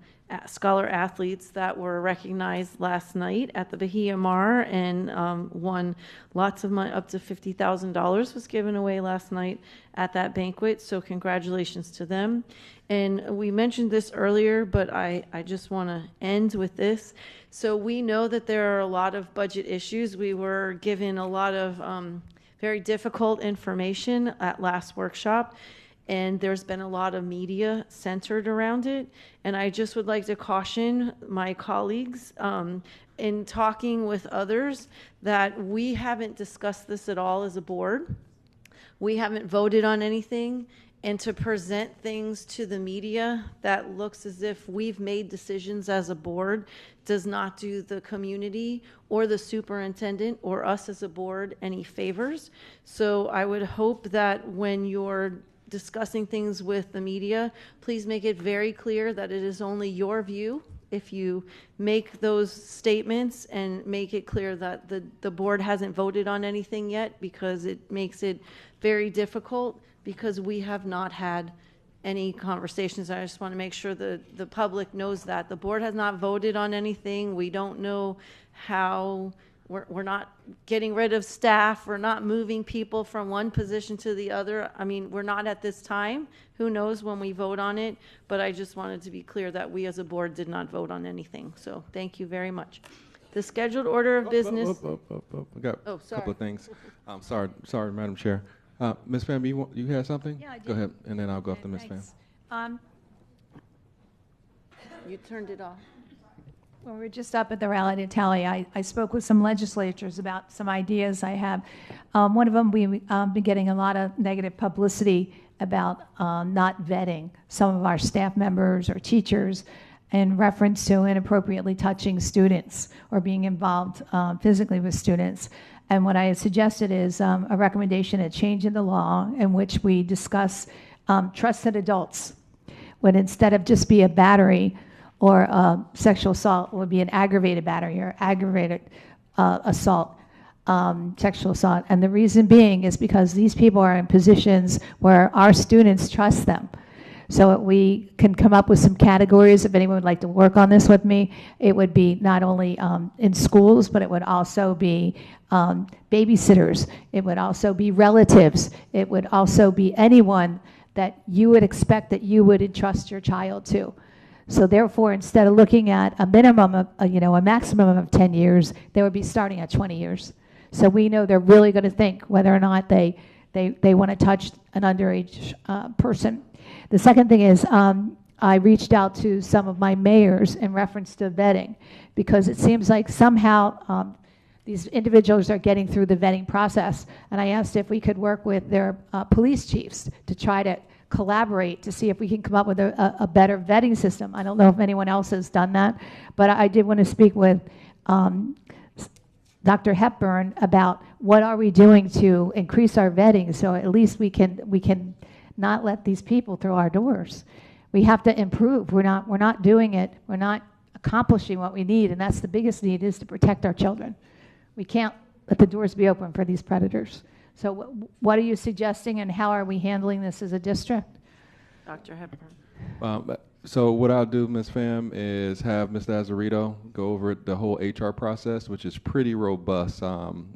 scholar athletes that were recognized last night at the Bahia Mar and won lots of money. Up to $50,000 was given away last night at that banquet, so congratulations to them. And we mentioned this earlier, but I just want to end with this. So we know that there are a lot of budget issues. We were given a lot of very difficult information at last workshop, and there's been a lot of media centered around it. And I just would like to caution my colleagues in talking with others that we haven't discussed this at all as a board. We haven't voted on anything. And to present things to the media that looks as if we've made decisions as a board does not do the community or the superintendent or us as a board any favors. So I would hope that when you're discussing things with the media, please make it very clear that it is only your view. If you make those statements and make it clear that the board hasn't voted on anything yet, because it makes it very difficult, because we have not had any conversations. I just want to make sure that the public knows that. The board has not voted on anything. We don't know how, we're not getting rid of staff. We're not moving people from one position to the other. I mean, we're not at this time. Who knows when we vote on it? But I just wanted to be clear that we as a board did not vote on anything. So thank you very much. The scheduled order of business. I got a sorry. couple of things. Sorry, Madam Chair. Ms. Pham, you had something? Yeah, I did. Go ahead, and then I'll go after Ms. Pham. Thanks. You turned it off. When we were just up at the rally to tally, I spoke with some legislators about some ideas I have. One of them, we've been getting a lot of negative publicity about not vetting some of our staff members or teachers in reference to inappropriately touching students or being involved physically with students. And what I had suggested is a recommendation, a change in the law in which we discuss trusted adults, when instead of just be a battery or sexual assault, it would be an aggravated battery or aggravated assault, sexual assault. And the reason being is because these people are in positions where our students trust them. So we can come up with some categories. If anyone would like to work on this with me, it would be not only in schools, but it would also be babysitters. It would also be relatives. It would also be anyone that you would expect that you would entrust your child to. So therefore, instead of looking at a minimum of, a maximum of 10 years, they would be starting at 20 years. So we know they're really going to think whether or not they want to touch an underage person. The second thing is I reached out to some of my mayors in reference to vetting, because it seems like somehow these individuals are getting through the vetting process. And I asked if we could work with their police chiefs to try to collaborate to see if we can come up with a better vetting system. I don't know if anyone else has done that, but I did want to speak with Dr. Hepburn about what are we doing to increase our vetting, so at least we can not let these people through our doors. We have to improve. We're not doing it. We're not accomplishing what we need, and that's the biggest need, is to protect our children. We can't let the doors be open for these predators. So what are you suggesting, and how are we handling this as a district? Dr. Hepburn. So what I'll do, Ms. Pham, is have Mr. Azarito go over the whole HR process, which is pretty robust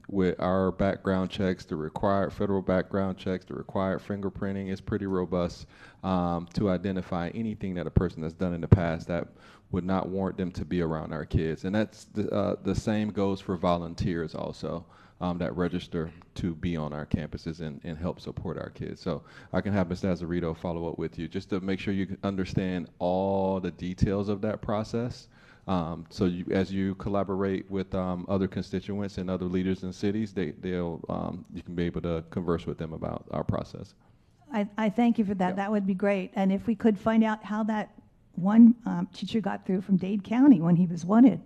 with our background checks, the required federal background checks, the required fingerprinting. Is pretty robust to identify anything that a person has done in the past that would not warrant them to be around our kids. And that's the same goes for volunteers also. That register to be on our campuses and help support our kids. So I can have Mr. Azarito follow up with you just to make sure you understand all the details of that process. So as you collaborate with other constituents and other leaders in cities, you can be able to converse with them about our process. I thank you for that. That would be great. And if we could find out how that one teacher got through from Dade County when he was wanted,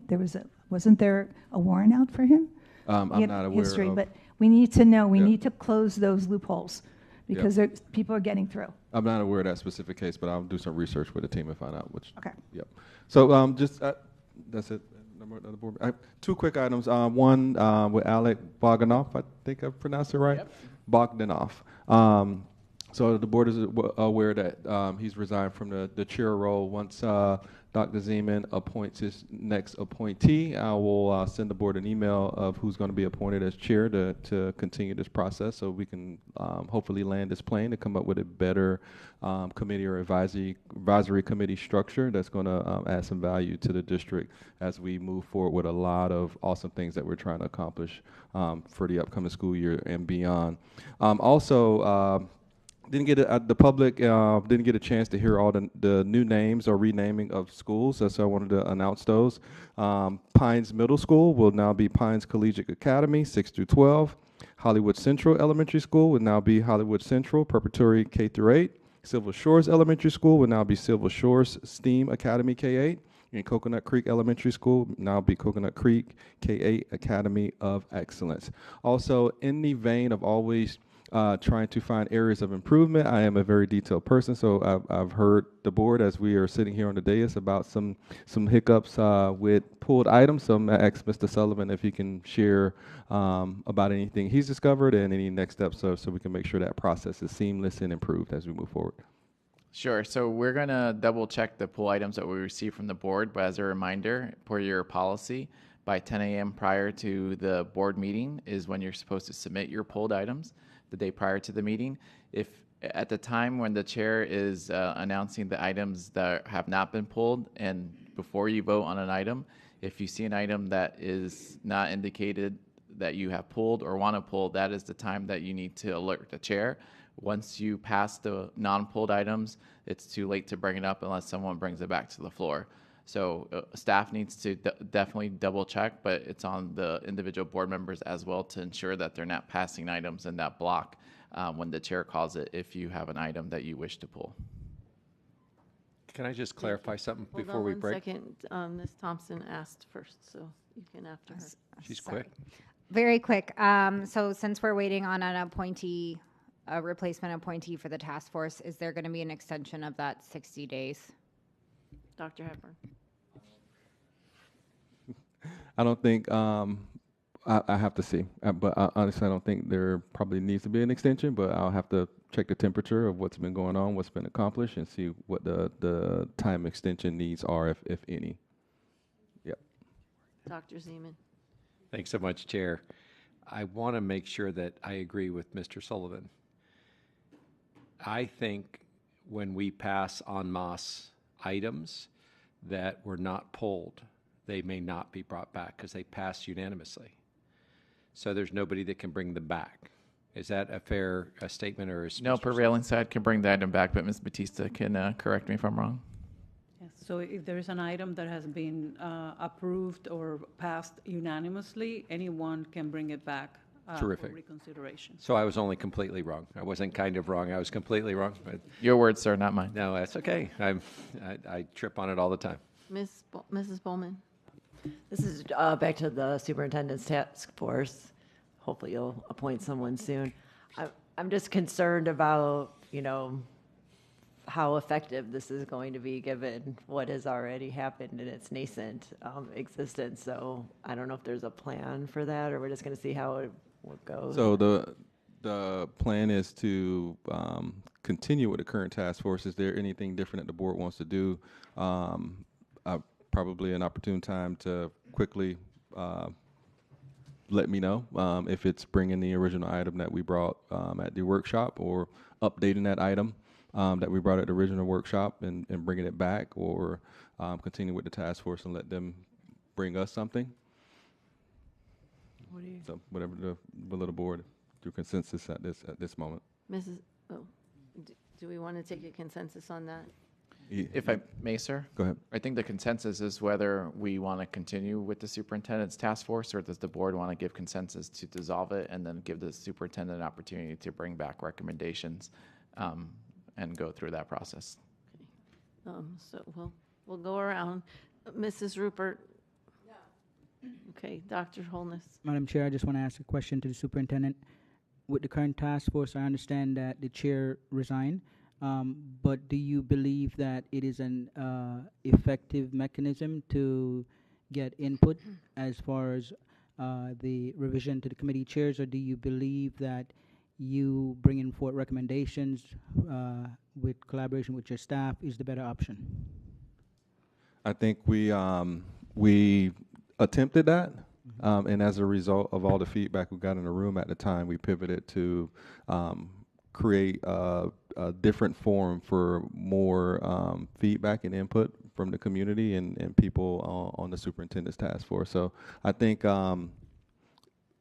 wasn't there a warrant out for him? I'm not aware history, of. but we need to know. We need to close those loopholes because people are getting through. I'm not aware of that specific case, but I'll do some research with the team and find out which. Okay. Yep. So that's it. Another board. I have two quick items. One with Alec Bogdanoff. I think I pronounced it right. Yep. Bogdanoff. So the board is aware that he's resigned from the chair role. Once Dr. Zeman appoints his next appointee, I will send the board an email of who's going to be appointed as chair to continue this process so we can hopefully land this plane to come up with a better committee or advisory committee structure that's going to add some value to the district as we move forward with a lot of awesome things that we're trying to accomplish for the upcoming school year and beyond. The public didn't get a chance to hear all the new names or renaming of schools, so I wanted to announce those. Pines Middle School will now be Pines Collegiate Academy, 6 through 12. Hollywood Central Elementary School will now be Hollywood Central Preparatory K through 8. Silver Shores Elementary School will now be Silver Shores STEAM Academy K-8. And Coconut Creek Elementary School will now be Coconut Creek K-8 Academy of Excellence. Also, in the vein of always trying to find areas of improvement. I am a very detailed person, so I've heard the board as we are sitting here on the dais about some hiccups with pulled items. So I'm going to ask Mr. Sullivan if he can share about anything he's discovered and any next steps so we can make sure that process is seamless and improved as we move forward. Sure. So we're going to double check the pull items that we received from the board, but as a reminder, per your policy, by 10 a.m. prior to the board meeting is when you're supposed to submit your pulled items. The day prior to the meeting. If at the time when the chair is announcing the items that have not been pulled and before you vote on an item, if you see an item that is not indicated that you have pulled or want to pull, that is the time that you need to alert the chair. Once you pass the non-pulled items, it's too late to bring it up unless someone brings it back to the floor. So staff needs to definitely double check, but it's on the individual board members as well to ensure that they're not passing items in that block when the chair calls it if you have an item that you wish to pull. Can I just clarify something before we break? Hold on 1 second. Ms. Thompson asked first, so you can after her. She's quick. Very quick. So since we're waiting on an appointee, a replacement appointee for the task force, is there going to be an extension of that 60 days? Dr. Hepburn. I don't think, I have to see, but honestly, I don't think there probably needs to be an extension, but I'll have to check the temperature of what's been going on, what's been accomplished, and see what the time extension needs are, if any. Yep. Dr. Zeman. Thanks so much, Chair. I want to make sure that I agree with Mr. Sullivan. I think when we pass en masse items that were not pulled, they may not be brought back because they passed unanimously. So there's nobody that can bring them back. Is that a fair statement, or is No, prevailing side can bring the item back, but Ms. Batista can correct me if I'm wrong. Yes. So if there is an item that has been approved or passed unanimously, anyone can bring it back for reconsideration. So I was only completely wrong. I wasn't kind of wrong. I was completely wrong. But your words, sir, not mine. No, that's okay. I trip on it all the time. Mrs. Bowman. This is back to the superintendent's task force. Hopefully you'll appoint someone soon. I'm just concerned about, how effective this is going to be given what has already happened in its nascent existence. So I don't know if there's a plan for that, or we're just going to see how it goes. So The plan is to continue with the current task force. Is there anything different that the board wants to do? Probably an opportune time to quickly let me know if it's bringing the original item that we brought at the workshop, or updating that item that we brought at the original workshop and bringing it back, or continue with the task force and let them bring us something. What do you? So whatever the will of the board through consensus at this moment. Mrs., do we want to take a consensus on that? If I may, sir? Go ahead. I think the consensus is whether we want to continue with the superintendent's task force, or does the board want to give consensus to dissolve it and then give the superintendent an opportunity to bring back recommendations and go through that process. So we'll go around. Mrs. Rupert? No. Okay, Dr. Holness? Madam Chair, I just want to ask a question to the superintendent. With the current task force, I understand that the chair resigned, but do you believe that it is an effective mechanism to get input as far as the revision to the committee chairs, or do you believe that you bringing forth recommendations with collaboration with your staff is the better option? I think we attempted that, and as a result of all the feedback we got in the room at the time, we pivoted to create a different forum for more feedback and input from the community and people on the superintendent's task force. So I think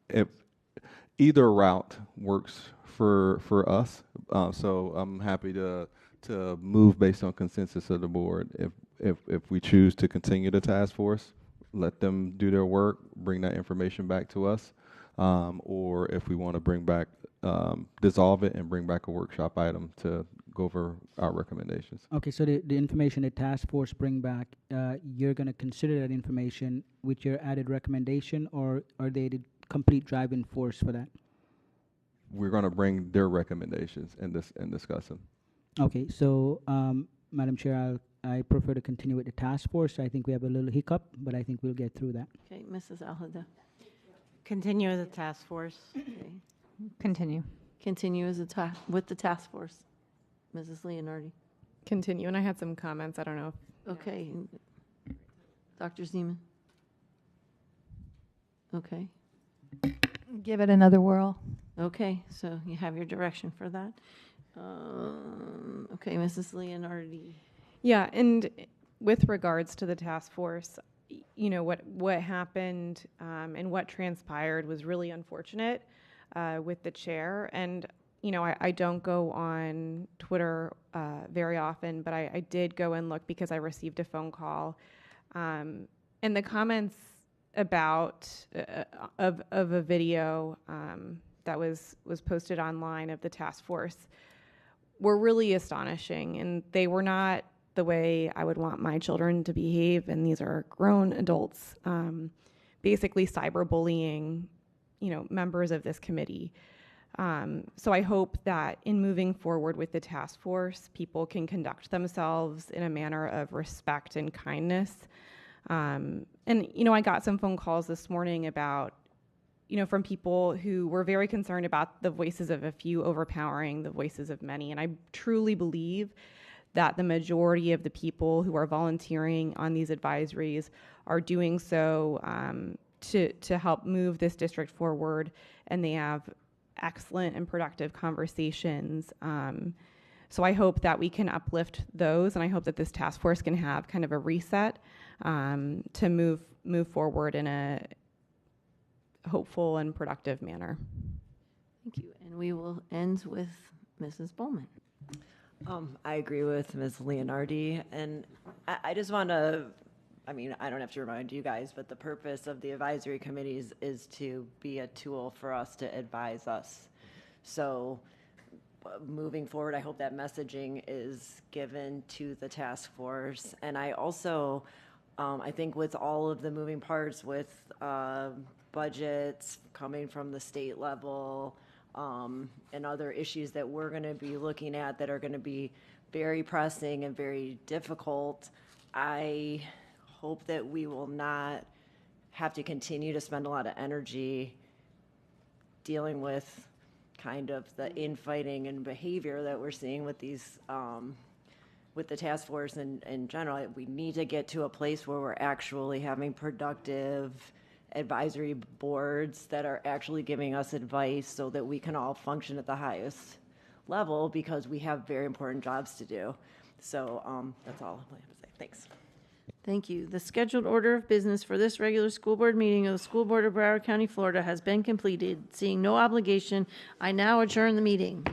if either route works for us, so I'm happy to move based on consensus of the board. If we choose to continue the task force, let them do their work, bring that information back to us, or if we want to bring back, dissolve it and bring back a workshop item to go over our recommendations. Okay, so the information the task force bring back, you're going to consider that information with your added recommendation, or are they the complete driving force for that? We're going to bring their recommendations and discuss them. Okay, so Madam Chair, I prefer to continue with the task force. I think we have a little hiccup, but I think we'll get through that. Okay, Mrs. Alhada? Continue the task force. Okay. Continue. Continue as with the task force. Mrs. Leonardi? Continue, and I had some comments. I don't know if Okay. Dr. Zeman? Okay. Give it another whirl. Okay, so you have your direction for that. Okay, Mrs. Leonardi. Yeah, and with regards to the task force, you know, what happened and what transpired was really unfortunate with the chair. And, you know, I don't go on Twitter very often, but I did go and look because I received a phone call. And the comments about of a video that was posted online of the task force were really astonishing, and they were not the way I would want my children to behave, and these are grown adults basically cyberbullying, you know, members of this committee. So I hope that in moving forward with the task force, people can conduct themselves in a manner of respect and kindness. And, you know, I got some phone calls this morning about, you know, from people who were very concerned about the voices of a few overpowering the voices of many. And I truly believe that the majority of the people who are volunteering on these advisories are doing so to help move this district forward, and they have excellent and productive conversations. So I hope that we can uplift those, and I hope that this task force can have kind of a reset to move forward in a hopeful and productive manner. Thank you. And we will end with Mrs. Bowman. I agree with Ms. Leonardi, and I just want to, I mean, I don't have to remind you guys, but the purpose of the advisory committees is to be a tool for us to advise us. So moving forward, I hope that messaging is given to the task force. And I also, I think with all of the moving parts with budgets coming from the state level, and other issues that we're going to be looking at that are going to be very pressing and very difficult, I hope that we will not have to continue to spend a lot of energy dealing with kind of the infighting and behavior that we're seeing with these, with the task force in general. We need to get to a place where we're actually having productive advisory boards that are actually giving us advice so that we can all function at the highest level, because we have very important jobs to do. So that's all I have to say. Thanks. Thank you. The scheduled order of business for this regular school board meeting of the School Board of Broward County, Florida has been completed. Seeing no obligation, I now adjourn the meeting.